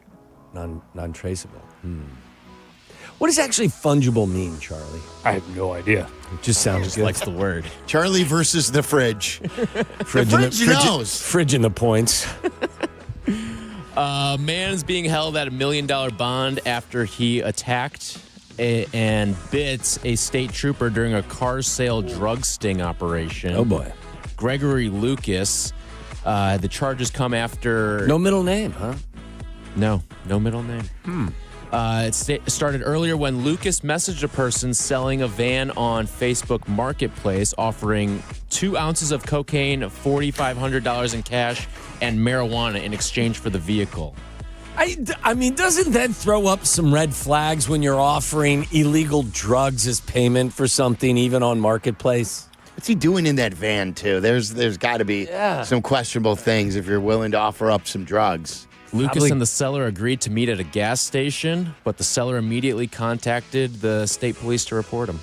non-traceable. What does actually fungible mean, Charlie? I have no idea. It just sounds just good. likes the word. Charlie versus the fridge. Fridge knows. Fridge in the points. Man is being held at $1 million bond after he attacked and bit a state trooper during a car sale drug sting operation. Oh, boy. Gregory Lucas. The charges come after... No middle name, huh? No middle name. It started earlier when Lucas messaged a person selling a van on Facebook Marketplace offering 2 ounces of cocaine, $4,500 in cash, and marijuana in exchange for the vehicle. I mean, doesn't that throw up some red flags when you're offering illegal drugs as payment for something, even on Marketplace? What's he doing in that van, too? There's got to be some questionable things if you're willing to offer up some drugs. Lucas and the seller agreed to meet at a gas station, but the seller immediately contacted the state police to report him.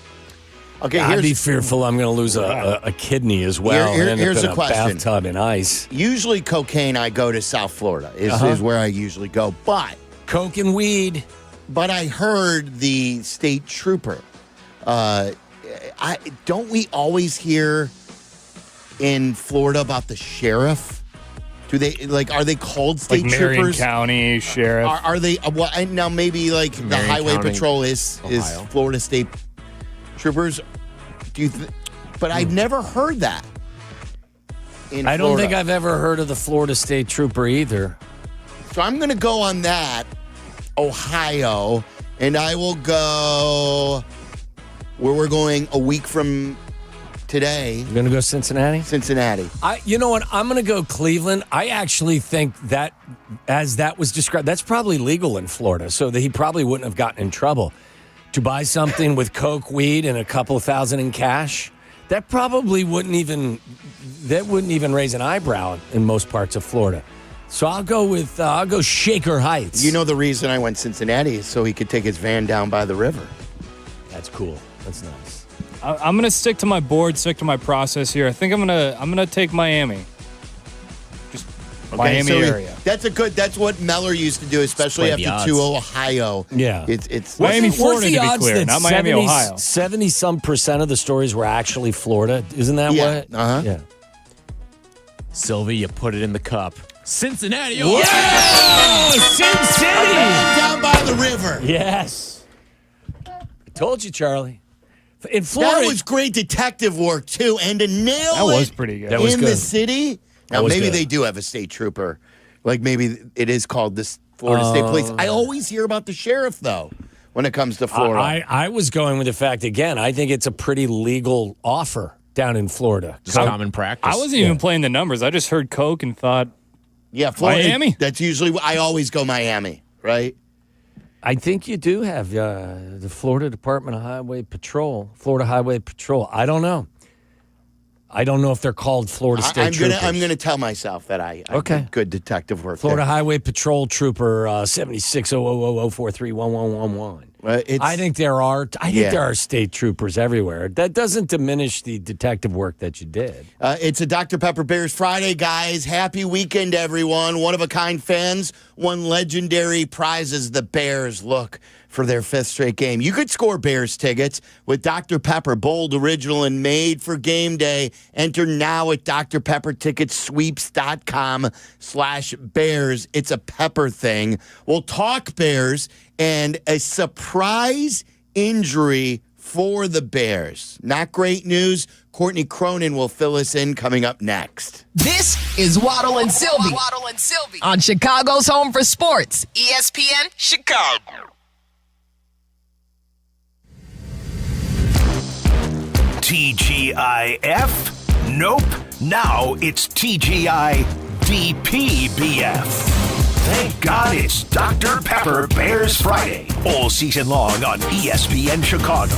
Okay, I'd be fearful I'm going to lose a kidney as well. Here's a a question. Bathtub in ice. Usually cocaine, I go to South Florida is where I usually go. But coke and weed. But I heard the state trooper. Don't we always hear in Florida about the sheriff? Do they are they called state like Marion troopers? County sheriff. Are they? Now maybe like the Marion highway County, patrol is Florida state troopers. But I've never heard that. I don't think I've ever heard of the Florida State Trooper either. So I'm going to go on that, Ohio, and I will go where we're going a week from today. You're going to go Cincinnati? Cincinnati. You know what? I'm going to go Cleveland. I actually think that, as that was described, that's probably legal in Florida, so that he probably wouldn't have gotten in trouble. To buy something with coke, weed, and a couple of thousand in cash, that probably wouldn't even raise an eyebrow in most parts of Florida. So I'll go Shaker Heights. You know the reason I went Cincinnati is so he could take his van down by the river. That's cool. That's nice. I'm gonna stick to my board, stick to my process here. I think I'm gonna take Miami. Just Miami area. That's what Meller used to do, especially after 2 Ohio. Yeah. It's Miami, Florida, the to be odds clear, that not Miami, Ohio. 70-some% of the stories were actually Florida. Isn't that what? Yeah. Silvy, you put it in the cup. Cincinnati. Yeah! Sin City! Down by the river. Yes. I told you, Charlie. In Florida, that was great detective work, too. And to nail that was pretty good. That was in good. the city. Now, maybe they do have a state trooper. Like maybe it is called the Florida State Police. I always hear about the sheriff, though, when it comes to Florida. I was going with the fact, again, I think it's a pretty legal offer down in Florida. Just common practice. I wasn't even playing the numbers. I just heard coke and thought, yeah, Florida. Miami? That's usually, I always go Miami, right? I think you do have the Florida Department of Highway Patrol, Florida Highway Patrol. I don't know. I don't know if they're called Florida State Troopers. I'm going to tell myself that I did good detective work. Florida there. Highway Patrol Trooper 760000431111. I think there are. There are state troopers everywhere. That doesn't diminish the detective work that you did. It's a Dr. Pepper Bears Friday, guys. Happy weekend, everyone. One-of-a-kind fans won legendary prizes. The Bears look for their 5th straight game. You could score Bears tickets with Dr. Pepper, bold, original, and made for game day. Enter now at drpepperticketsweeps.com/Bears. It's a Pepper thing. We'll talk Bears and a surprise injury for the Bears. Not great news. Courtney Cronin will fill us in coming up next. This is Waddle and Silvy. Waddle and Silvy on Chicago's Home for Sports, ESPN Chicago. TGIF? Nope. Now it's TGIDPBF. Thank God it's Dr. Pepper Bears Friday. All season long on ESPN Chicago.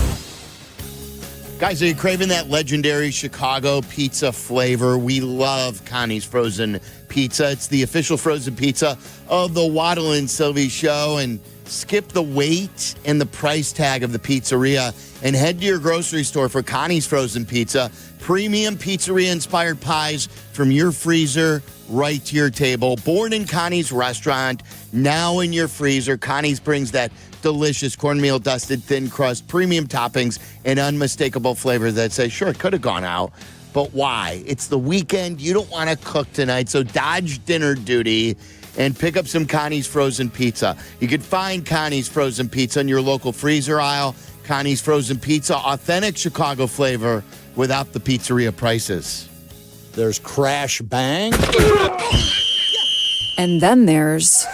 Guys, are you craving that legendary Chicago pizza flavor? We love Connie's Frozen Pizza. It's the official frozen pizza of the Waddle and Silvy Show. And skip the wait and the price tag of the pizzeria and head to your grocery store for Connie's Frozen Pizza. Premium pizzeria-inspired pies from your freezer right to your table. Born in Connie's restaurant, now in your freezer. Connie's brings that delicious cornmeal-dusted thin crust, premium toppings, and unmistakable flavor that say, sure, it could have gone out, but why? It's the weekend. You don't want to cook tonight, so dodge dinner duty and pick up some Connie's Frozen Pizza. You can find Connie's Frozen Pizza in your local freezer aisle. Connie's Frozen Pizza, authentic Chicago flavor without the pizzeria prices. There's Crash Bang. And then there's...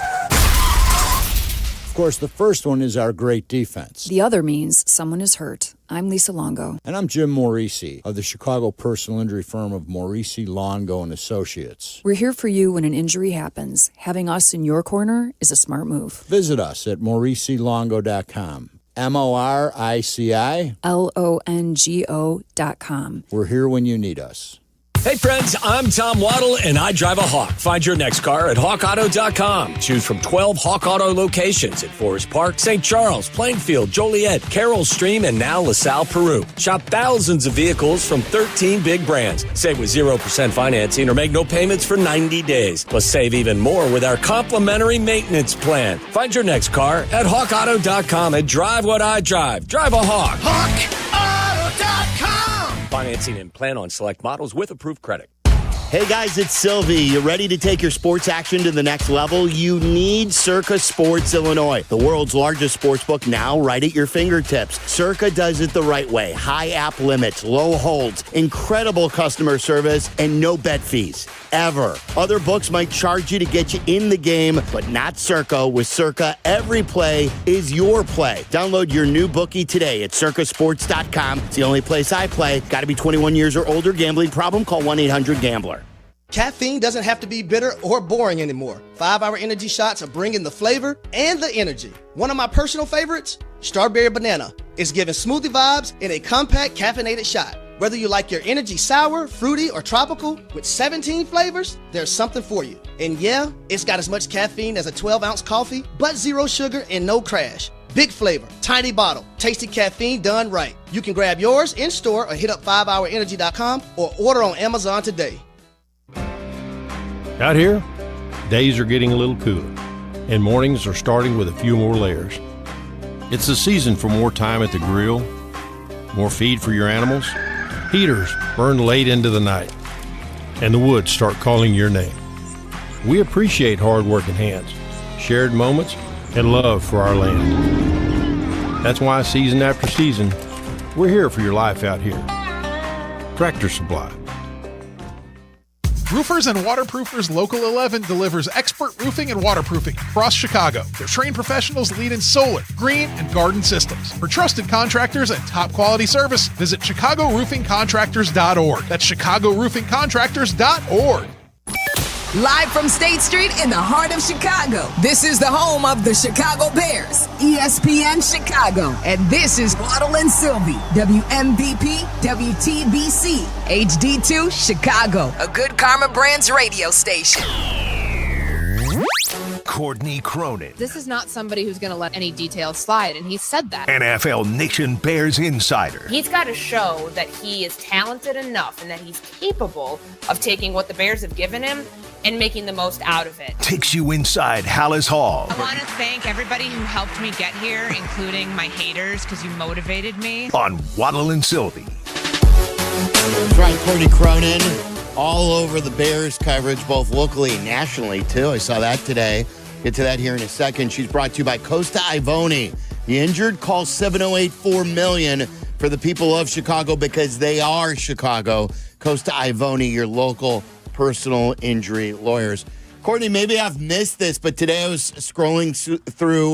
Of course, the first one is our great defense. The other means someone is hurt. I'm Lisa Longo. And I'm Jim Morisi of the Chicago personal injury firm of Morisi, Longo, and Associates. We're here for you when an injury happens. Having us in your corner is a smart move. Visit us at MorisiLongo.com. MoriciLongo.com. We're here when you need us. Hey friends, I'm Tom Waddle and I drive a Hawk. Find your next car at hawkauto.com. Choose from 12 Hawk Auto locations at Forest Park, St. Charles, Plainfield, Joliet, Carroll Stream, and now LaSalle, Peru. Shop thousands of vehicles from 13 big brands. Save with 0% financing or make no payments for 90 days. Plus save even more with our complimentary maintenance plan. Find your next car at hawkauto.com and drive what I drive. Drive a Hawk. HawkAuto.com. Financing and plan on select models with approved credit. Hey guys, it's Silvy. You ready to take your sports action to the next level? You need Circa Sports Illinois, the world's largest sports book, now right at your fingertips. Circa does it the right way. High app limits, low holds, incredible customer service, and no bet fees. Ever. Other books might charge you to get you in the game, but not Circa. With Circa, every play is your play. Download your new bookie today at circasports.com. It's the only place I play. Got to be 21 years or older. Gambling problem? Call 1-800-GAMBLER. Caffeine doesn't have to be bitter or boring anymore. 5-Hour Energy shots are bringing the flavor and the energy. One of my personal favorites, Strawberry Banana, is giving smoothie vibes in a compact caffeinated shot. Whether you like your energy sour, fruity, or tropical, with 17 flavors, there's something for you. And yeah, it's got as much caffeine as a 12-ounce coffee, but zero sugar and no crash. Big flavor, tiny bottle, tasty caffeine done right. You can grab yours in store or hit up 5hourenergy.com or order on Amazon today. Out here, days are getting a little cooler, and mornings are starting with a few more layers. It's the season for more time at the grill, more feed for your animals. Heaters burn late into the night, and the woods start calling your name. We appreciate hard-working hands, shared moments, and love for our land. That's why season after season, we're here for your life out here. Tractor Supply. Roofers and Waterproofers Local 11 delivers expert roofing and waterproofing across Chicago. Their trained professionals lead in solar, green, and garden systems. For trusted contractors and top quality service, visit ChicagoRoofingContractors.org. That's ChicagoRoofingContractors.org. Live from State Street in the heart of Chicago, this is the home of the Chicago Bears, ESPN Chicago. And this is Waddle and Silvy, WMVP, WTBC, HD2, Chicago, a good Karma Brands radio station. Courtney Cronin, This is not somebody who's going to let any details slide, and he said that. NFL Nation Bears insider. He's got to show that he is talented enough and that he's capable of taking what the Bears have given him and making the most out of it. Takes you inside Hallis Hall. I want to thank everybody who helped me get here, including my haters, because you motivated me. On Waddle and Silvy. That's right, Courtney Cronin, all over the Bears coverage, both locally and nationally, too. I saw that today. Get to that here in a second. She's brought to you by Costa Ivone. The injured, call 708-4-million for the people of Chicago because they are Chicago. Costa Ivone, your local personal injury lawyers. Courtney, maybe I've missed this, but today I was scrolling through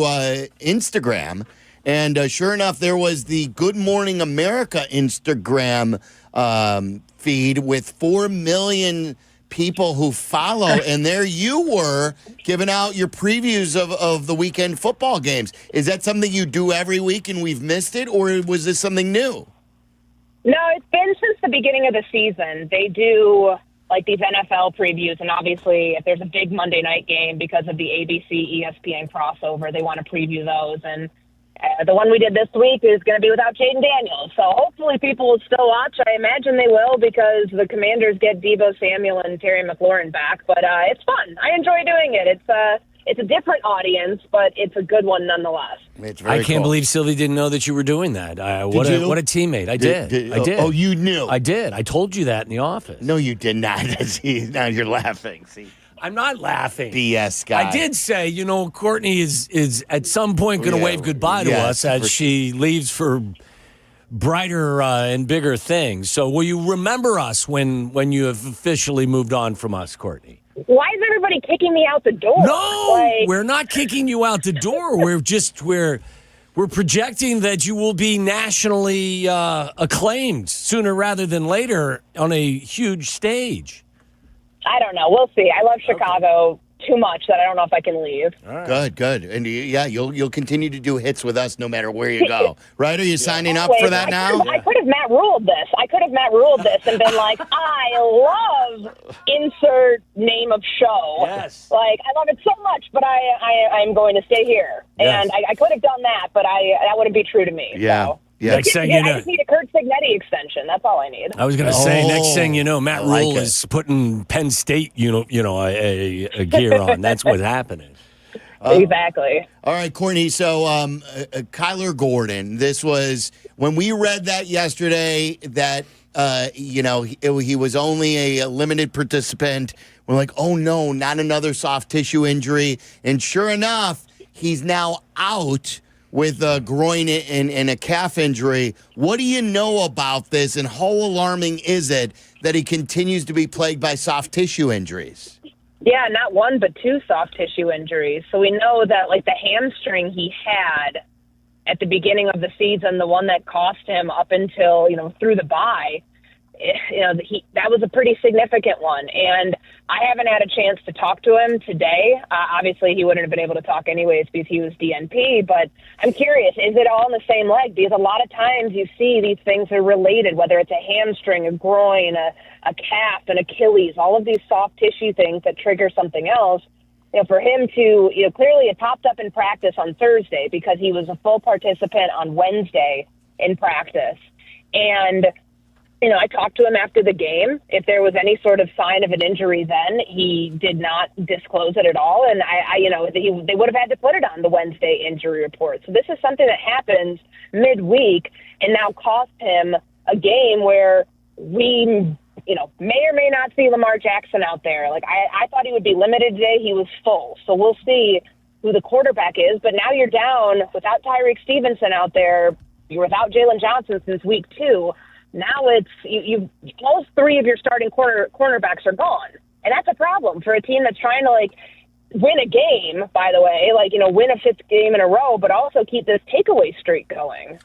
Instagram, and sure enough, there was the Good Morning America Instagram feed with 4 million people who follow, and there you were giving out your previews of the weekend football games. Is that something you do every week and we've missed it, or was this something new? No, it's been since the beginning of the season. They do like these NFL previews, and obviously if there's a big Monday night game because of the ABC ESPN crossover, they want to preview those. And the one we did this week is going to be without Jaden Daniels. So hopefully people will still watch. I imagine they will because the Commanders get Deebo Samuel and Terry McLaurin back. But it's fun. I enjoy doing it. It's a different audience, but it's a good one nonetheless. I can't believe Sylvie didn't know that you were doing that. What a teammate. I did. I did. Oh, you knew? I did. I told you that in the office. No, you did not. See, now you're laughing. See, I'm not laughing. BS guy. I did say, Courtney is at some point going to wave goodbye to us as she leaves for brighter and bigger things. So will you remember us when you have officially moved on from us, Courtney? Why is everybody kicking me out the door? No, we're not kicking you out the door. We're projecting that you will be nationally acclaimed sooner rather than later on a huge stage. I don't know. We'll see. I love Chicago. too much that I don't know if I can leave. Good. And yeah, you'll continue to do hits with us no matter where you go. Right? Are you signing up for that now? I could have Matt ruled this. And been like, I love insert name of show. Yes. Like, I love it so much, but I'm going to stay here. Yes. And I could have done that, but that wouldn't be true to me. Yeah. So. Yeah. Next thing you know, I just need a Kurt Signetti extension. That's all I need. I was going to say, next thing you know, Matt like Rule it. is putting Penn State, a gear on. That's what's happening. Exactly. All right, Courtney. So, Kyler Gordon. This was when we read that yesterday. That he was only a limited participant. We're like, oh no, not another soft tissue injury. And sure enough, he's now out with a groin and a calf injury. What do you know about this, and how alarming is it that he continues to be plagued by soft tissue injuries? Yeah, not one, but two soft tissue injuries. So we know that, like, the hamstring he had at the beginning of the season, the one that cost him up until, through the bye, that was a pretty significant one. And I haven't had a chance to talk to him today. Obviously, he wouldn't have been able to talk anyways because he was DNP. But I'm curious, is it all in the same leg? Because a lot of times you see these things are related, whether it's a hamstring, a groin, a calf, an Achilles, all of these soft tissue things that trigger something else. For him to, clearly it popped up in practice on Thursday because he was a full participant on Wednesday in practice. And I talked to him after the game. If there was any sort of sign of an injury then, he did not disclose it at all. And they would have had to put it on the Wednesday injury report. So this is something that happens midweek and now cost him a game where we, may or may not see Lamar Jackson out there. Like, I thought he would be limited today. He was full. So we'll see who the quarterback is. But now you're down without Tyreek Stevenson out there. You're without Jalen Johnson since week 2. Now it's all three of your starting cornerbacks are gone. And that's a problem for a team that's trying to, win a game, by the way, win a 5th game in a row, but also keep this takeaway streak going.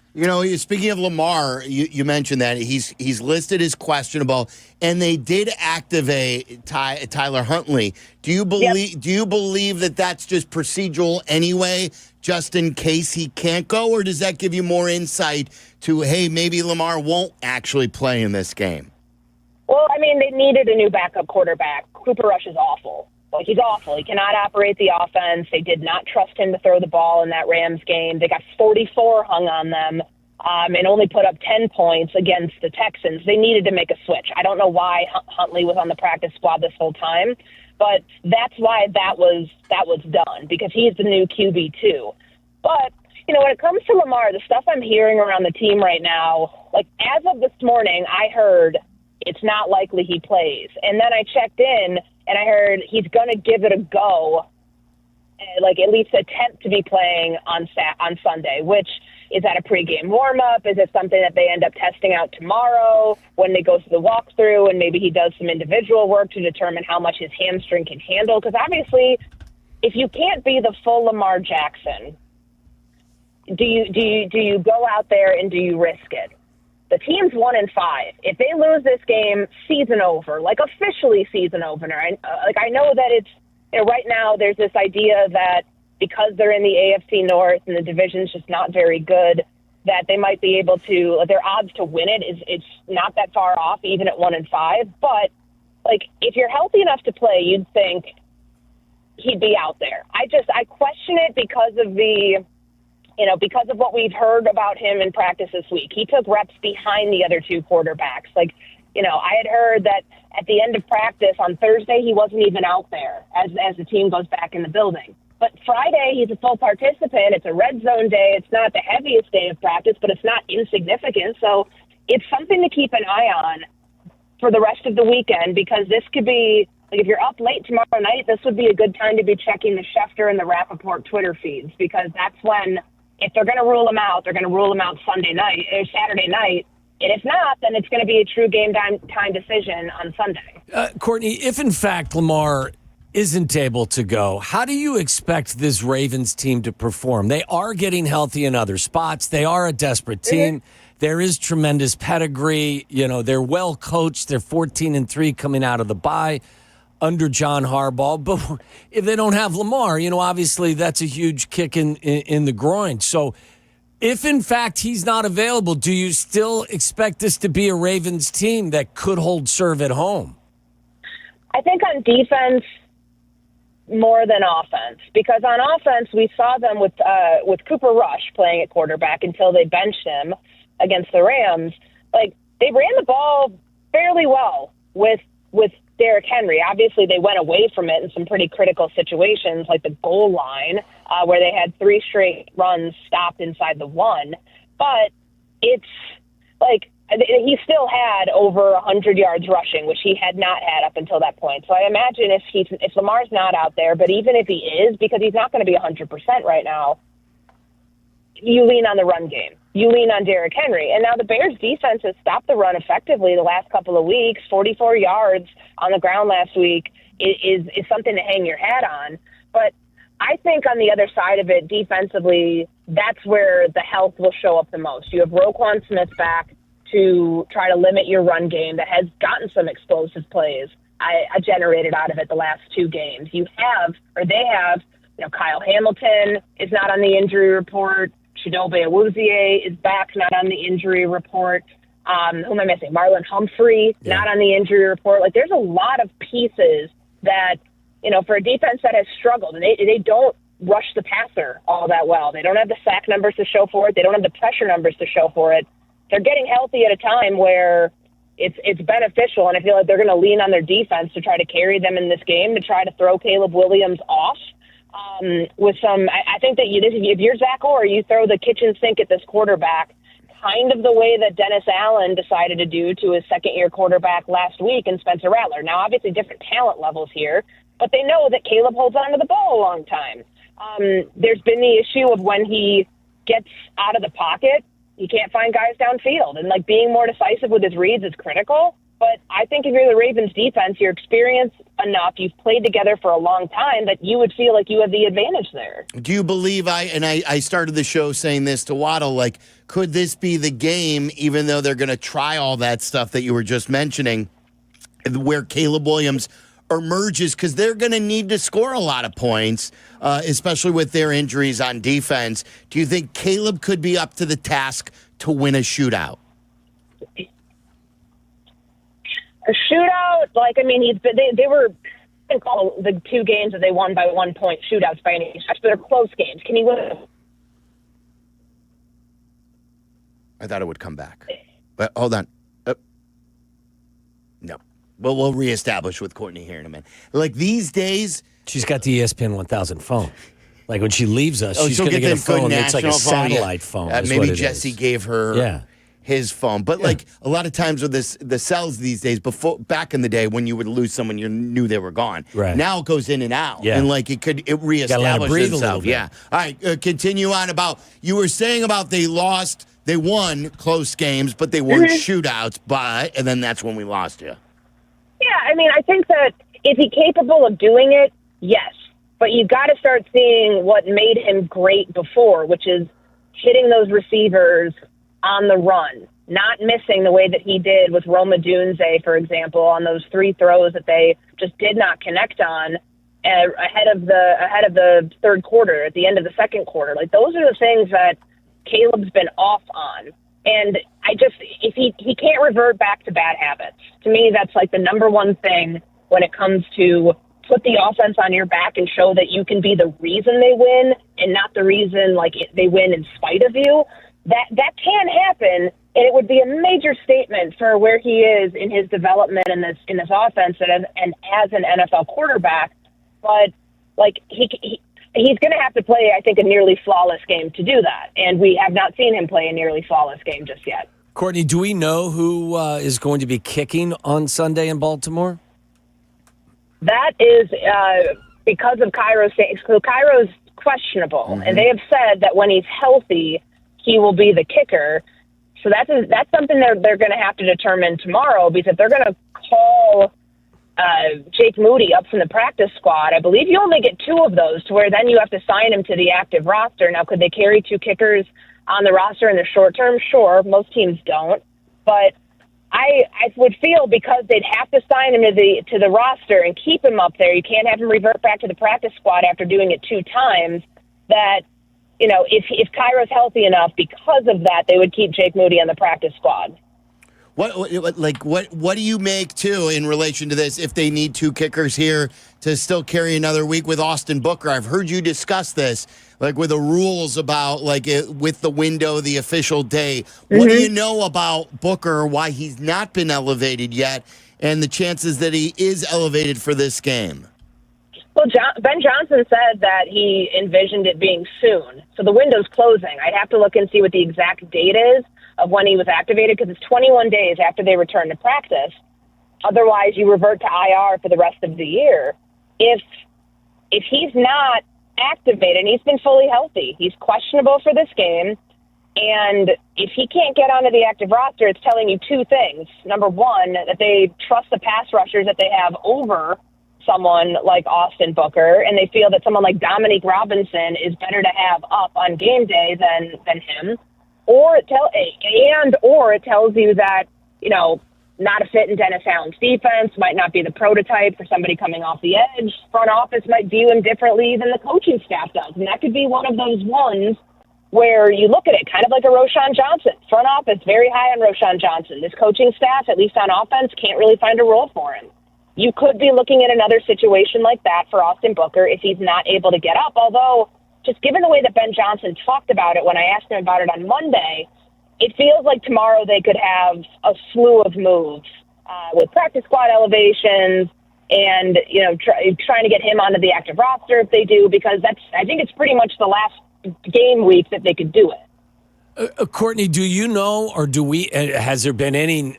Speaking of Lamar, you mentioned that he's listed as questionable, and they did activate Tyler Huntley. Do you believe that that's just procedural anyway, just in case he can't go, or does that give you more insight to, hey, maybe Lamar won't actually play in this game? Well, they needed a new backup quarterback. Cooper Rush is awful. He's awful. He cannot operate the offense. They did not trust him to throw the ball in that Rams game. They got 44 hung on them and only put up 10 points against the Texans. They needed to make a switch. I don't know why Huntley was on the practice squad this whole time, but that's why that was done, because he's the new QB too. But, when it comes to Lamar, the stuff I'm hearing around the team right now, as of this morning, I heard it's not likely he plays. And then I checked in, and I heard he's going to give it a go, at least attempt to be playing on Sunday, which is that a pregame warm-up? Is it something that they end up testing out tomorrow when they go through the walkthrough, and maybe he does some individual work to determine how much his hamstring can handle? Because obviously, if you can't be the full Lamar Jackson, do you go out there and do you risk it? The team's 1-5. If they lose this game, season over, officially season opener. I know that it's right now. There's this idea that because they're in the AFC North and the division's just not very good, that they might be able to. Their odds to win it's not that far off, even at 1-5. But if you're healthy enough to play, you'd think he'd be out there. I question it because of because of what we've heard about him in practice this week. He took reps behind the other two quarterbacks. I had heard that at the end of practice on Thursday, he wasn't even out there as the team goes back in the building. But Friday, he's a full participant. It's a red zone day. It's not the heaviest day of practice, but it's not insignificant. So it's something to keep an eye on for the rest of the weekend, because this could be, if you're up late tomorrow night, this would be a good time to be checking the Schefter and the Rappaport Twitter feeds, because that's when, if they're going to rule him out, they're going to rule him out Saturday night. And if not, then it's going to be a true game time decision on Sunday. Courtney, if in fact Lamar isn't able to go, how do you expect this Ravens team to perform? They are getting healthy in other spots. They are a desperate team. Mm-hmm. There is tremendous pedigree. They're well coached. They're 14-3 coming out of the bye. under John Harbaugh. But if they don't have Lamar, obviously that's a huge kick in the groin. So if, in fact, he's not available, do you still expect this to be a Ravens team that could hold serve at home? I think on defense more than offense, because on offense we saw them with Cooper Rush playing at quarterback until they benched him against the Rams. Like, they ran the ball fairly well with Derrick Henry. Obviously, they went away from it in some pretty critical situations, like the goal line, where they had 3 straight runs stopped inside the 1. But it's like he still had over 100 yards rushing, which he had not had up until that point. So I imagine if Lamar's not out there, but even if he is, because he's not going to be 100% right now, you lean on the run game. You lean on Derrick Henry. And now the Bears' defense has stopped the run effectively the last couple of weeks. 44 yards on the ground last week is something to hang your hat on. But I think on the other side of it, defensively, that's where the health will show up the most. You have Roquan Smith back to try to limit your run game that has gotten some explosive plays I generated out of it the last 2 games. They have, Kyle Hamilton is not on the injury report. Chidobe Awuzie is back, not on the injury report. Who am I missing? Marlon Humphrey, not on the injury report. Like, there's a lot of pieces that, for a defense that has struggled, and they don't rush the passer all that well. They don't have the sack numbers to show for it. They don't have the pressure numbers to show for it. They're getting healthy at a time where it's beneficial, and I feel like they're going to lean on their defense to try to carry them in this game, to try to throw Caleb Williams off. With some, I think that if you're Zach Orr, you throw the kitchen sink at this quarterback, kind of the way that Dennis Allen decided to do to his second-year quarterback last week in Spencer Rattler. Now, obviously, different talent levels here, but they know that Caleb holds on to the ball a long time. There's been the issue of when he gets out of the pocket, he can't find guys downfield, and being more decisive with his reads is critical. But I think if you're the Ravens defense, you're experienced enough, you've played together for a long time, that you would feel like you have the advantage there. Do you believe, I started the show saying this to Waddle, could this be the game, even though they're going to try all that stuff that you were just mentioning, where Caleb Williams emerges, because they're going to need to score a lot of points, especially with their injuries on defense. Do you think Caleb could be up to the task to win a shootout? A shootout, they were call the 2 games that they won by 1 point shootouts by any stretch, but they're close games. Can he win? I thought it would come back, but hold on. No. Well, we'll reestablish with Courtney here in a minute. These days, she's got the ESPN 1000 phone. When she leaves us, she's going to get a phone that's like a phone, satellite phone. Maybe Jesse gave her his phone. But a lot of times with the cells these days, back in the day when you would lose someone, you knew they were gone. Right. Now it goes in and out. Yeah. And it reestablishes itself. Yeah. All right, continue on about, you were saying about they won close games, but they weren't shootouts, and then that's when we lost you. Yeah, I think that is he capable of doing it? Yes. But you've got to start seeing what made him great before, which is hitting those receivers on the run, not missing the way that he did with Roma Dunze, for example, on those 3 throws that they just did not connect on ahead of the third quarter, at the end of the second quarter. Those are the things that Caleb's been off on. And if he can't revert back to bad habits. To me, that's the number one thing when it comes to put the offense on your back and show that you can be the reason they win and not the reason they win in spite of you. That can happen, and it would be a major statement for where he is in his development in this offense and as an NFL quarterback. But he's going to have to play, I think, a nearly flawless game to do that, and we have not seen him play a nearly flawless game just yet. Courtney, do we know who is going to be kicking on Sunday in Baltimore? That is because of Cairo's thing. So Cairo's questionable, and they have said that when he's healthy, he will be the kicker. So that's something they're going to have to determine tomorrow, because if they're going to call Jake Moody up from the practice squad, I believe you only get 2 of those, to where then you have to sign him to the active roster. Now, could they carry 2 kickers on the roster in the short term? Sure. Most teams don't. But I would feel because they'd have to sign him to the roster and keep him up there. You can't have him revert back to the practice squad after doing it 2 times. That, you know, if Kyra's healthy enough, because of that, they would keep Jake Moody on the practice squad. What do you make, too, in relation to this, if they need 2 kickers here to still carry another week with Austin Booker? I've heard you discuss this, like with the rules about, like, with the window, the official day. What do you know about Booker, why he's not been elevated yet, and the chances that he is elevated for this game? Well, Ben Johnson said that he envisioned it being soon. So the window's closing. I'd have to look and see what the exact date is of when he was activated, because it's 21 days after they return to practice. Otherwise, you revert to IR for the rest of the year. If he's not activated, and he's been fully healthy, he's questionable for this game, and if he can't get onto the active roster, it's telling you 2 things. Number one, that they trust the pass rushers that they have over someone like Austin Booker, and they feel that someone like Dominique Robinson is better to have up on game day than him. Or it tells you that, you know, not a fit in Dennis Allen's defense, might not be the prototype for somebody coming off the edge. Front office might view him differently than the coaching staff does. And that could be one of those ones where you look at it kind of like a Roschon Johnson. Front office, very high on Roschon Johnson. This coaching staff, at least on offense, can't really find a role for him. You could be looking at another situation like that for Austin Booker if he's not able to get up, although just given the way that Ben Johnson talked about it when I asked him about it on Monday, it feels like tomorrow they could have a slew of moves with practice squad elevations and, you know, trying to get him onto the active roster if they do, because I think it's pretty much the last game week that they could do it. Courtney, do you know, or has there been any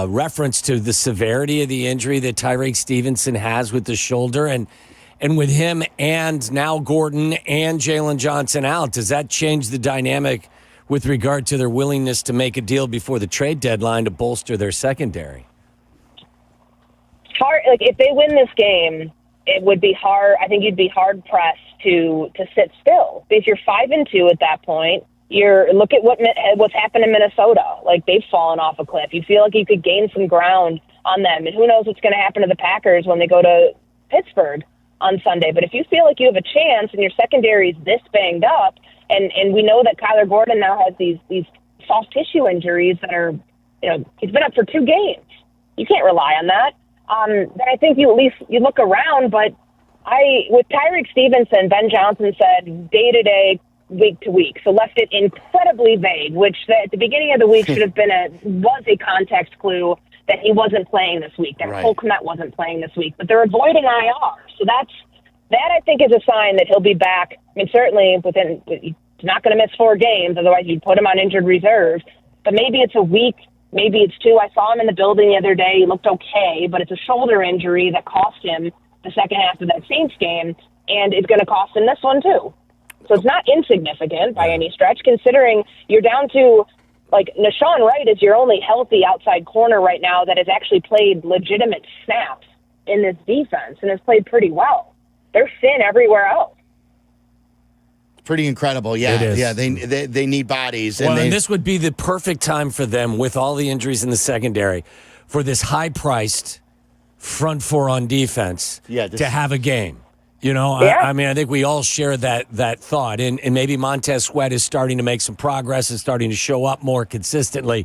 reference to the severity of the injury that Tyreek Stevenson has with the shoulder? And with him and now Gordon and Jalen Johnson out, does that change the dynamic with regard to their willingness to make a deal before the trade deadline to bolster their secondary? Hard, like if they win this game, it would be hard. I think you'd be hard pressed to sit still. If you're 5-2 at that point, look at what's happened in Minnesota. Like, they've fallen off a cliff. You feel like you could gain some ground on them, and who knows what's going to happen to the Packers when they go to Pittsburgh on Sunday. But if you feel like you have a chance and your secondary is this banged up, and we know that Kyler Gordon now has these soft tissue injuries that are, you know, he's been up for 2 games. You can't rely on that. Then I think you look around. But with Tyreek Stevenson, Ben Johnson said day-to-day, week-to-week, so left it incredibly vague, which at the beginning of the week should have been was a context clue that he wasn't playing this week, that Cole Kmet wasn't playing this week, but they're avoiding IR. So that I think is a sign that he'll be back. I mean, certainly he's not going to miss 4 games, otherwise you'd put him on injured reserve. But maybe it's a week, maybe it's 2. I saw him in the building the other day. He looked okay, but it's a shoulder injury that cost him the second half of that Saints game, and it's going to cost him this one too. So it's not insignificant by any stretch, considering you're down to, like, Nashawn Wright is your only healthy outside corner right now that has actually played legitimate snaps in this defense and has played pretty well. They're thin everywhere else. Pretty incredible, yeah. It is. Yeah, they need bodies. Well, and this would be the perfect time for them, with all the injuries in the secondary, for this high-priced front 4 on defense to have a game. You know, I mean, I think we all share that thought. And maybe Montez Sweat is starting to make some progress and starting to show up more consistently.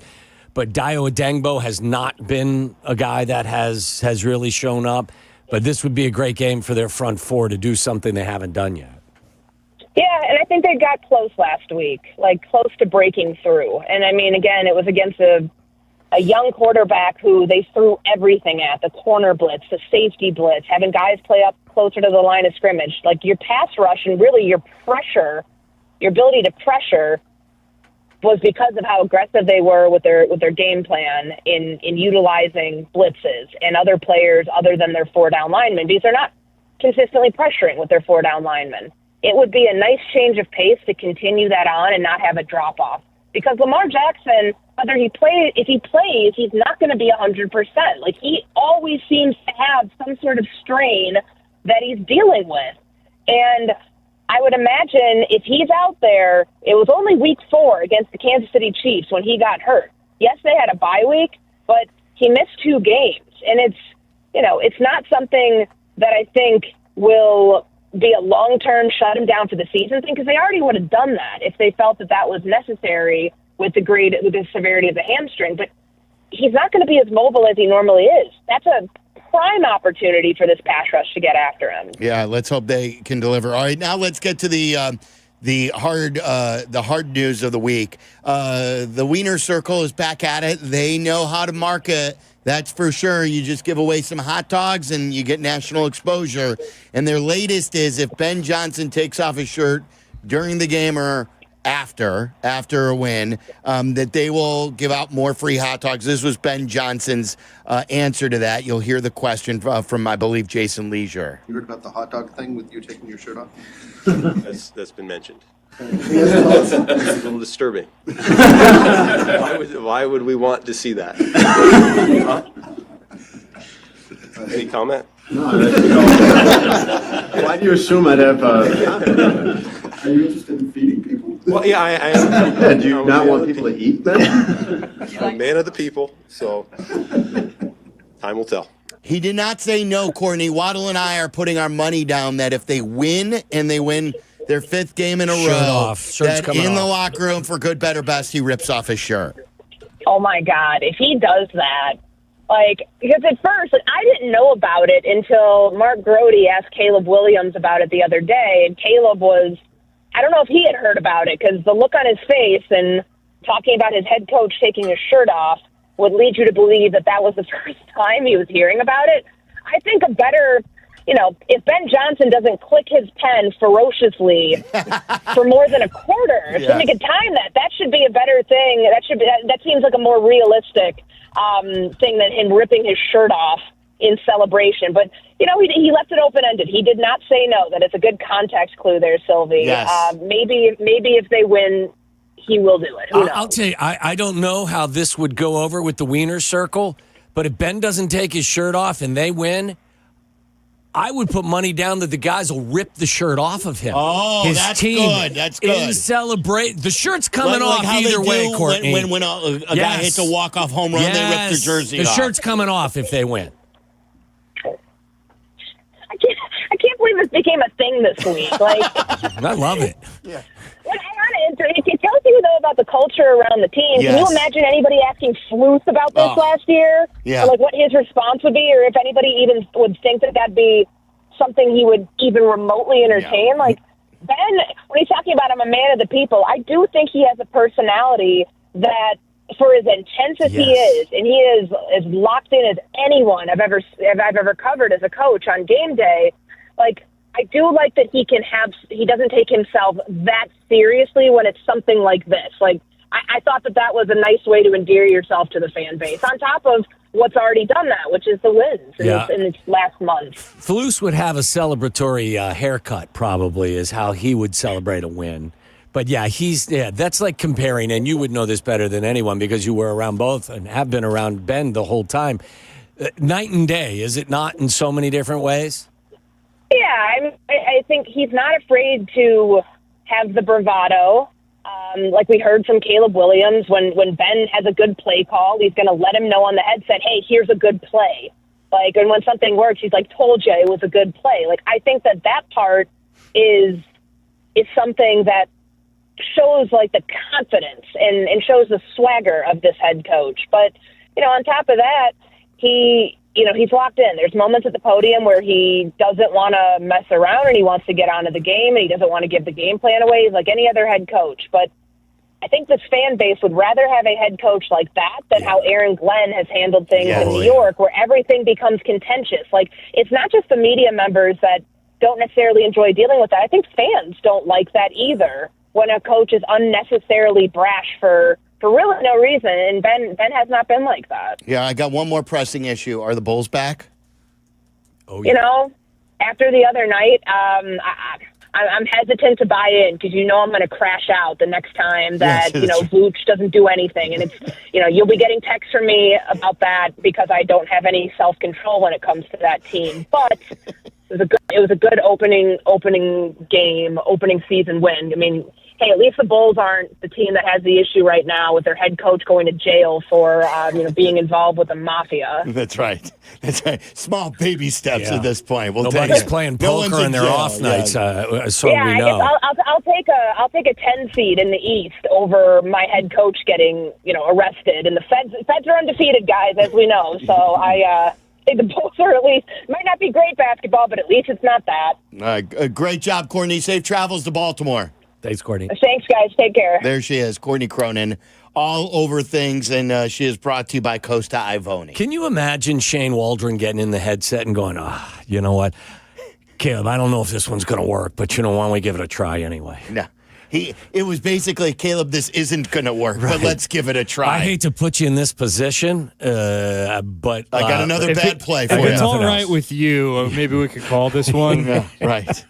But Dayo Adengbo has not been a guy that has really shown up. But this would be a great game for their front 4 to do something they haven't done yet. Yeah, and I think they got close last week, like close to breaking through. And, I mean, again, it was against a young quarterback who they threw everything at, the corner blitz, the safety blitz, having guys play up closer to the line of scrimmage. Like, your pass rush and really your pressure, your ability to pressure was because of how aggressive they were with their game plan in utilizing blitzes and other players other than their 4-down linemen, because they're not consistently pressuring with their 4-down linemen. It would be a nice change of pace to continue that on and not have a drop-off. Because Lamar Jackson, if he plays, he's not going to be 100%. Like, he always seems to have some sort of strain that he's dealing with. And I would imagine if he's out there, it was only week 4 against the Kansas City Chiefs when he got hurt. Yes, they had a bye week, but he missed 2 games. And it's not something that I think will be a long-term shut him down for the season thing, because they already would have done that if they felt that was necessary with the severity of the hamstring. But he's not going to be as mobile as he normally is. That's a prime opportunity for this pass rush to get after him. Yeah, let's hope they can deliver. All right, now let's get to the hard news of the week. The Wiener Circle is back at it. They know how to market. That's for sure. You just give away some hot dogs and you get national exposure. And their latest is if Ben Johnson takes off his shirt during the game or after a win, that they will give out more free hot dogs. This was Ben Johnson's answer to that. You'll hear the question from, I believe, Jason Leisure. You heard about the hot dog thing with you taking your shirt off? That's been mentioned. It's a little disturbing. Why would we want to see that? Any comment? No. Why do you assume I'd have? Are you interested in feeding people? Well, yeah, I am. Do you not want people to eat then? I'm a man of the people, so time will tell. He did not say no, Courtney. Waddle and I are putting our money down that if they win and they win their 5th game in a row, that in the locker room for good, better, best, he rips off his shirt. Oh, my God. If he does that, because at first, I didn't know about it until Mark Grody asked Caleb Williams about it the other day, and Caleb I don't know if he had heard about it, because the look on his face and talking about his head coach taking his shirt off would lead you to believe that was the first time he was hearing about it. I think a better... if Ben Johnson doesn't click his pen ferociously for more than a quarter, so we could time that should be a better thing. That seems like a more realistic thing than him ripping his shirt off in celebration. But, he left it open-ended. He did not say no. That it's a good context clue there, Silvy. Yes. Maybe if they win, he will do it. Who knows? I'll tell you, I don't know how this would go over with the Wiener Circle, but if Ben doesn't take his shirt off and they win, I would put money down that the guys will rip the shirt off of him. Oh, his that's team good. That's good. In celebrate, the shirt's coming off either way, Courtney. When a guy hits a walk-off home run, they rip the jersey off. The shirt's coming off if they win. I can't believe this became a thing this week. I love it. Yeah. It tells you, though, about the culture around the team. Yes. Can you imagine anybody asking Floof about this last year? Yeah. Or, what his response would be, or if anybody even would think that'd be something he would even remotely entertain? Yeah. Ben, when he's talking about I'm a man of the people, I do think he has a personality that, for as intense as he is, and he is as locked in as anyone I've ever covered as a coach on game day, I do like that he doesn't take himself that seriously when it's something like this. I thought that was a nice way to endear yourself to the fan base, on top of what's already done that, which is the wins in this last month. Flus would have a celebratory haircut, probably, is how he would celebrate a win. But that's like comparing, and you would know this better than anyone because you were around both and have been around Ben the whole time. Night and day, is it not, in so many different ways? Yeah, I think he's not afraid to have the bravado. Like we heard from Caleb Williams, when Ben has a good play call, he's going to let him know on the headset, hey, here's a good play. And when something works, he's like, told you it was a good play. I think that part is something that shows the confidence and shows the swagger of this head coach. But, on top of that, he's locked in. There's moments at the podium where he doesn't want to mess around and he wants to get onto the game and he doesn't want to give the game plan away. He's like any other head coach. But I think this fan base would rather have a head coach like that than how Aaron Glenn has handled things in New York, where everything becomes contentious. It's not just the media members that don't necessarily enjoy dealing with that. I think fans don't like that either, when a coach is unnecessarily brash for really no reason, and Ben has not been like that. Yeah, I got one more pressing issue. Are the Bulls back? Oh, yeah. After the other night, I'm hesitant to buy in because I'm going to crash out the next time that Vooch doesn't do anything, and it's you'll be getting texts from me about that because I don't have any self-control when it comes to that team. But it was a good opening game, opening season win. I mean, hey, at least the Bulls aren't the team that has the issue right now with their head coach going to jail for being involved with the mafia. That's right. That's right. Small baby steps at this point. Nobody's playing poker in their off nights, we know. I'll take a 10 seed in the East over my head coach getting arrested. And the Feds are undefeated, guys, as we know. So I think the Bulls are at least might not be great basketball, but at least it's not that. Great job, Courtney. Safe travels to Baltimore. Thanks, Courtney. Thanks, guys. Take care. There she is, Courtney Cronin, all over things, and she is brought to you by Costa Ivone. Can you imagine Shane Waldron getting in the headset and going, you know what, Caleb, I don't know if this one's going to work, but why don't we give it a try anyway? No. It was basically, Caleb, this isn't going to work, but let's give it a try. I hate to put you in this position, but I got another bad play for you. If it's all right with you, maybe we could call this one. Yeah, right.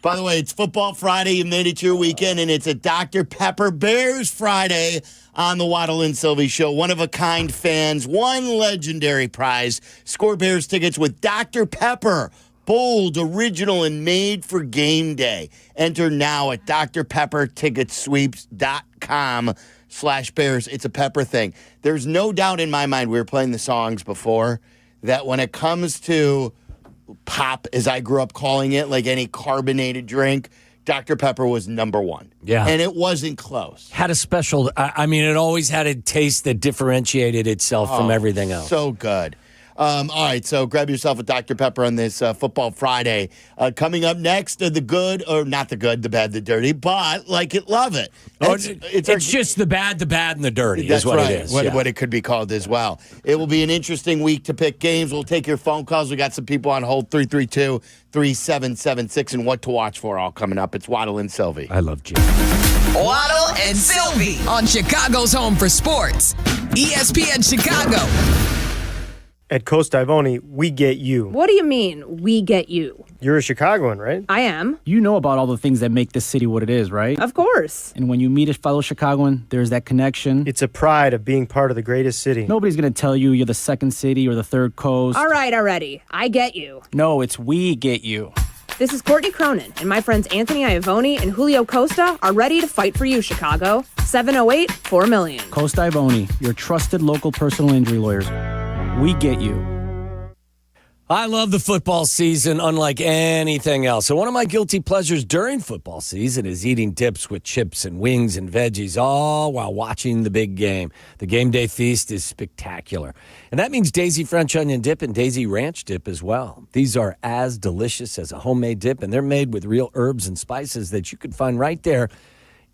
By the way, it's Football Friday. You made it to your weekend, and it's a Dr. Pepper Bears Friday on the Waddle and Silvy Show. One-of-a-kind fans, one legendary prize. Score Bears tickets with Dr. Pepper. Bold, original, and made for game day. Enter now at drpepperticketsweeps.com/Bears. It's a Pepper thing. There's no doubt in my mind, we were playing the songs before, that when it comes to pop, as I grew up calling it, like any carbonated drink, Dr. Pepper was number one. Yeah. And it wasn't close. Had a special, it always had a taste that differentiated itself from everything else. So good. All right, so grab yourself a Dr. Pepper on this Football Friday. Coming up next, the good, or not the good, the bad, the dirty, but like it, love it. It's just the bad, and the dirty. That's is what right. it is. What it could be called as well. It will be an interesting week to pick games. We'll take your phone calls. We got some people on hold, 332-3776, and what to watch for all coming up. It's Waddle and Silvy. I love Jim. Waddle and Silvy on Chicago's home for sports, ESPN Chicago. At Costa Ivone, we get you. What do you mean, we get you? You're a Chicagoan, right? I am. You know about all the things that make this city what it is, right? Of course. And when you meet a fellow Chicagoan, there's that connection. It's a pride of being part of the greatest city. Nobody's going to tell you you're the second city or the third coast. All right, already. I get you. No, it's we get you. This is Courtney Cronin, and my friends Anthony Iavone and Julio Costa are ready to fight for you, Chicago. 708-4million. Costa Ivone, your trusted local personal injury lawyers. We get you. I love the football season unlike anything else. So one of my guilty pleasures during football season is eating dips with chips and wings and veggies, all while watching the big game. The game day feast is spectacular. And that means Daisy French onion dip and Daisy ranch dip as well. These are as delicious as a homemade dip, and they're made with real herbs and spices that you can find right there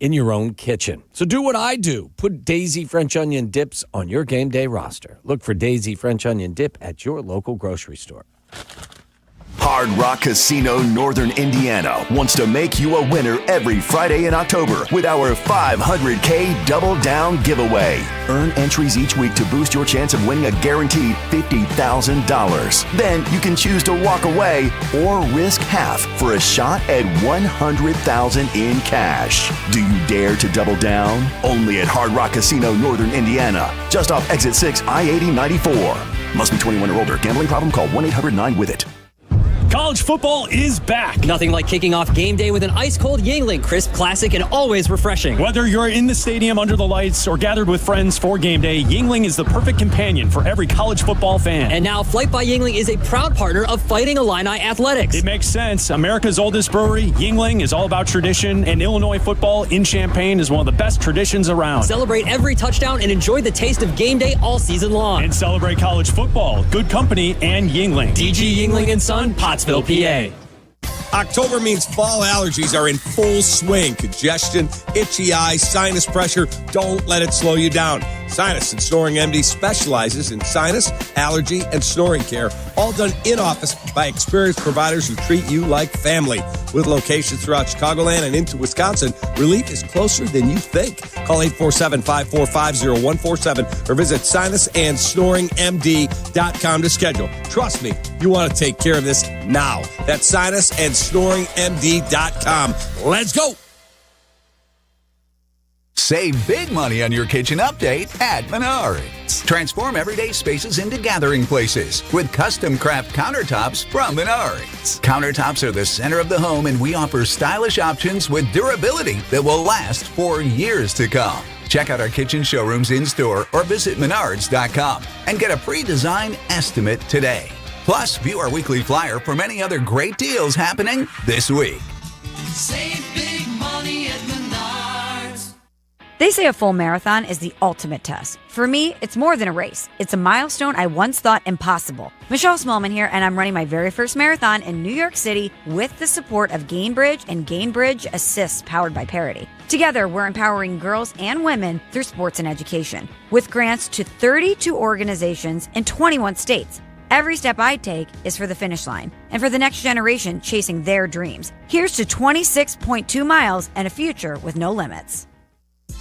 in your own kitchen. So do what I do. Put Daisy French onion dips on your game day roster. Look for Daisy French onion dip at your local grocery store. Hard Rock Casino Northern Indiana wants to make you a winner every Friday in October with our $500K Double Down giveaway. Earn entries each week to boost your chance of winning a guaranteed $50,000. Then you can choose to walk away or risk half for a shot at $100,000 in cash. Do you dare to double down? Only at Hard Rock Casino Northern Indiana, just off Exit 6, I-80-94. Must be 21 or older. Gambling problem? Call 1-800-9-WITH-IT. College football is back. Nothing like kicking off game day with an ice-cold Yuengling, crisp, classic, and always refreshing. Whether you're in the stadium under the lights or gathered with friends for game day, Yuengling is the perfect companion for every college football fan. And now Flight by Yuengling is a proud partner of Fighting Illini Athletics. It makes sense. America's oldest brewery, Yuengling, is all about tradition, and Illinois football in Champaign is one of the best traditions around. Celebrate every touchdown and enjoy the taste of game day all season long. And celebrate college football, good company, and Yuengling. DG Yuengling & Son, Pottsville, PA. October means fall allergies are in full swing. Congestion, itchy eyes, sinus pressure. Don't let it slow you down. Sinus and Snoring MD specializes in sinus, allergy, and snoring care, all done in-office by experienced providers who treat you like family. With locations throughout Chicagoland and into Wisconsin, relief is closer than you think. Call 847-545-0147 or visit sinusandsnoringmd.com to schedule. Trust me, you want to take care of this now. That's sinusandsnoringmd.com. Let's go! Save big money on your kitchen update at Menards. Transform everyday spaces into gathering places with custom craft countertops from Menards. Countertops are the center of the home, and we offer stylish options with durability that will last for years to come. Check out our kitchen showrooms in-store or visit Menards.com and get a pre-design estimate today. Plus, view our weekly flyer for many other great deals happening this week. Save big money at Menards. They say a full marathon is the ultimate test. For me, it's more than a race. It's a milestone I once thought impossible. Michelle Smallman here, and I'm running my very first marathon in New York City with the support of Gainbridge and Gainbridge Assists powered by Parity. Together, we're empowering girls and women through sports and education with grants to 32 organizations in 21 states. Every step I take is for the finish line and for the next generation chasing their dreams. Here's to 26.2 miles and a future with no limits.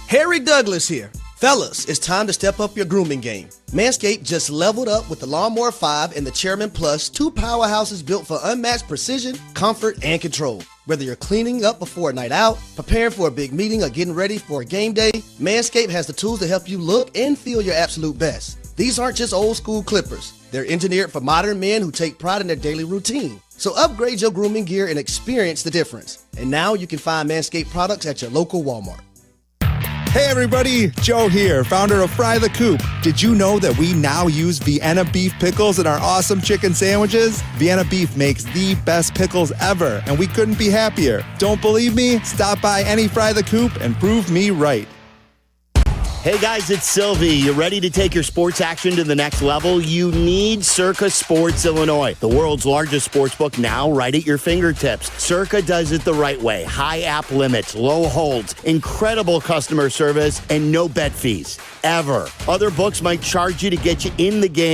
Harry Douglas here. Fellas, it's time to step up your grooming game. Manscaped just leveled up with the Lawnmower 5 and the Chairman Plus, two powerhouses built for unmatched precision, comfort, and control. Whether you're cleaning up before a night out, preparing for a big meeting, or getting ready for a game day, Manscaped has the tools to help you look and feel your absolute best. These aren't just old school clippers. They're engineered for modern men who take pride in their daily routine. So upgrade your grooming gear and experience the difference. And now you can find Manscaped products at your local Walmart. Hey everybody, Joe here, founder of Fry the Coop. Did you know that we now use Vienna beef pickles in our awesome chicken sandwiches? Vienna beef makes the best pickles ever, and we couldn't be happier. Don't believe me? Stop by any Fry the Coop and prove me right. Hey guys, it's Silvy. You ready to take your sports action to the next level? You need Circa Sports Illinois, the world's largest sports book, now right at your fingertips. Circa does it the right way. High app limits, low holds, incredible customer service, and no bet fees, ever. Other books might charge you to get you in the game.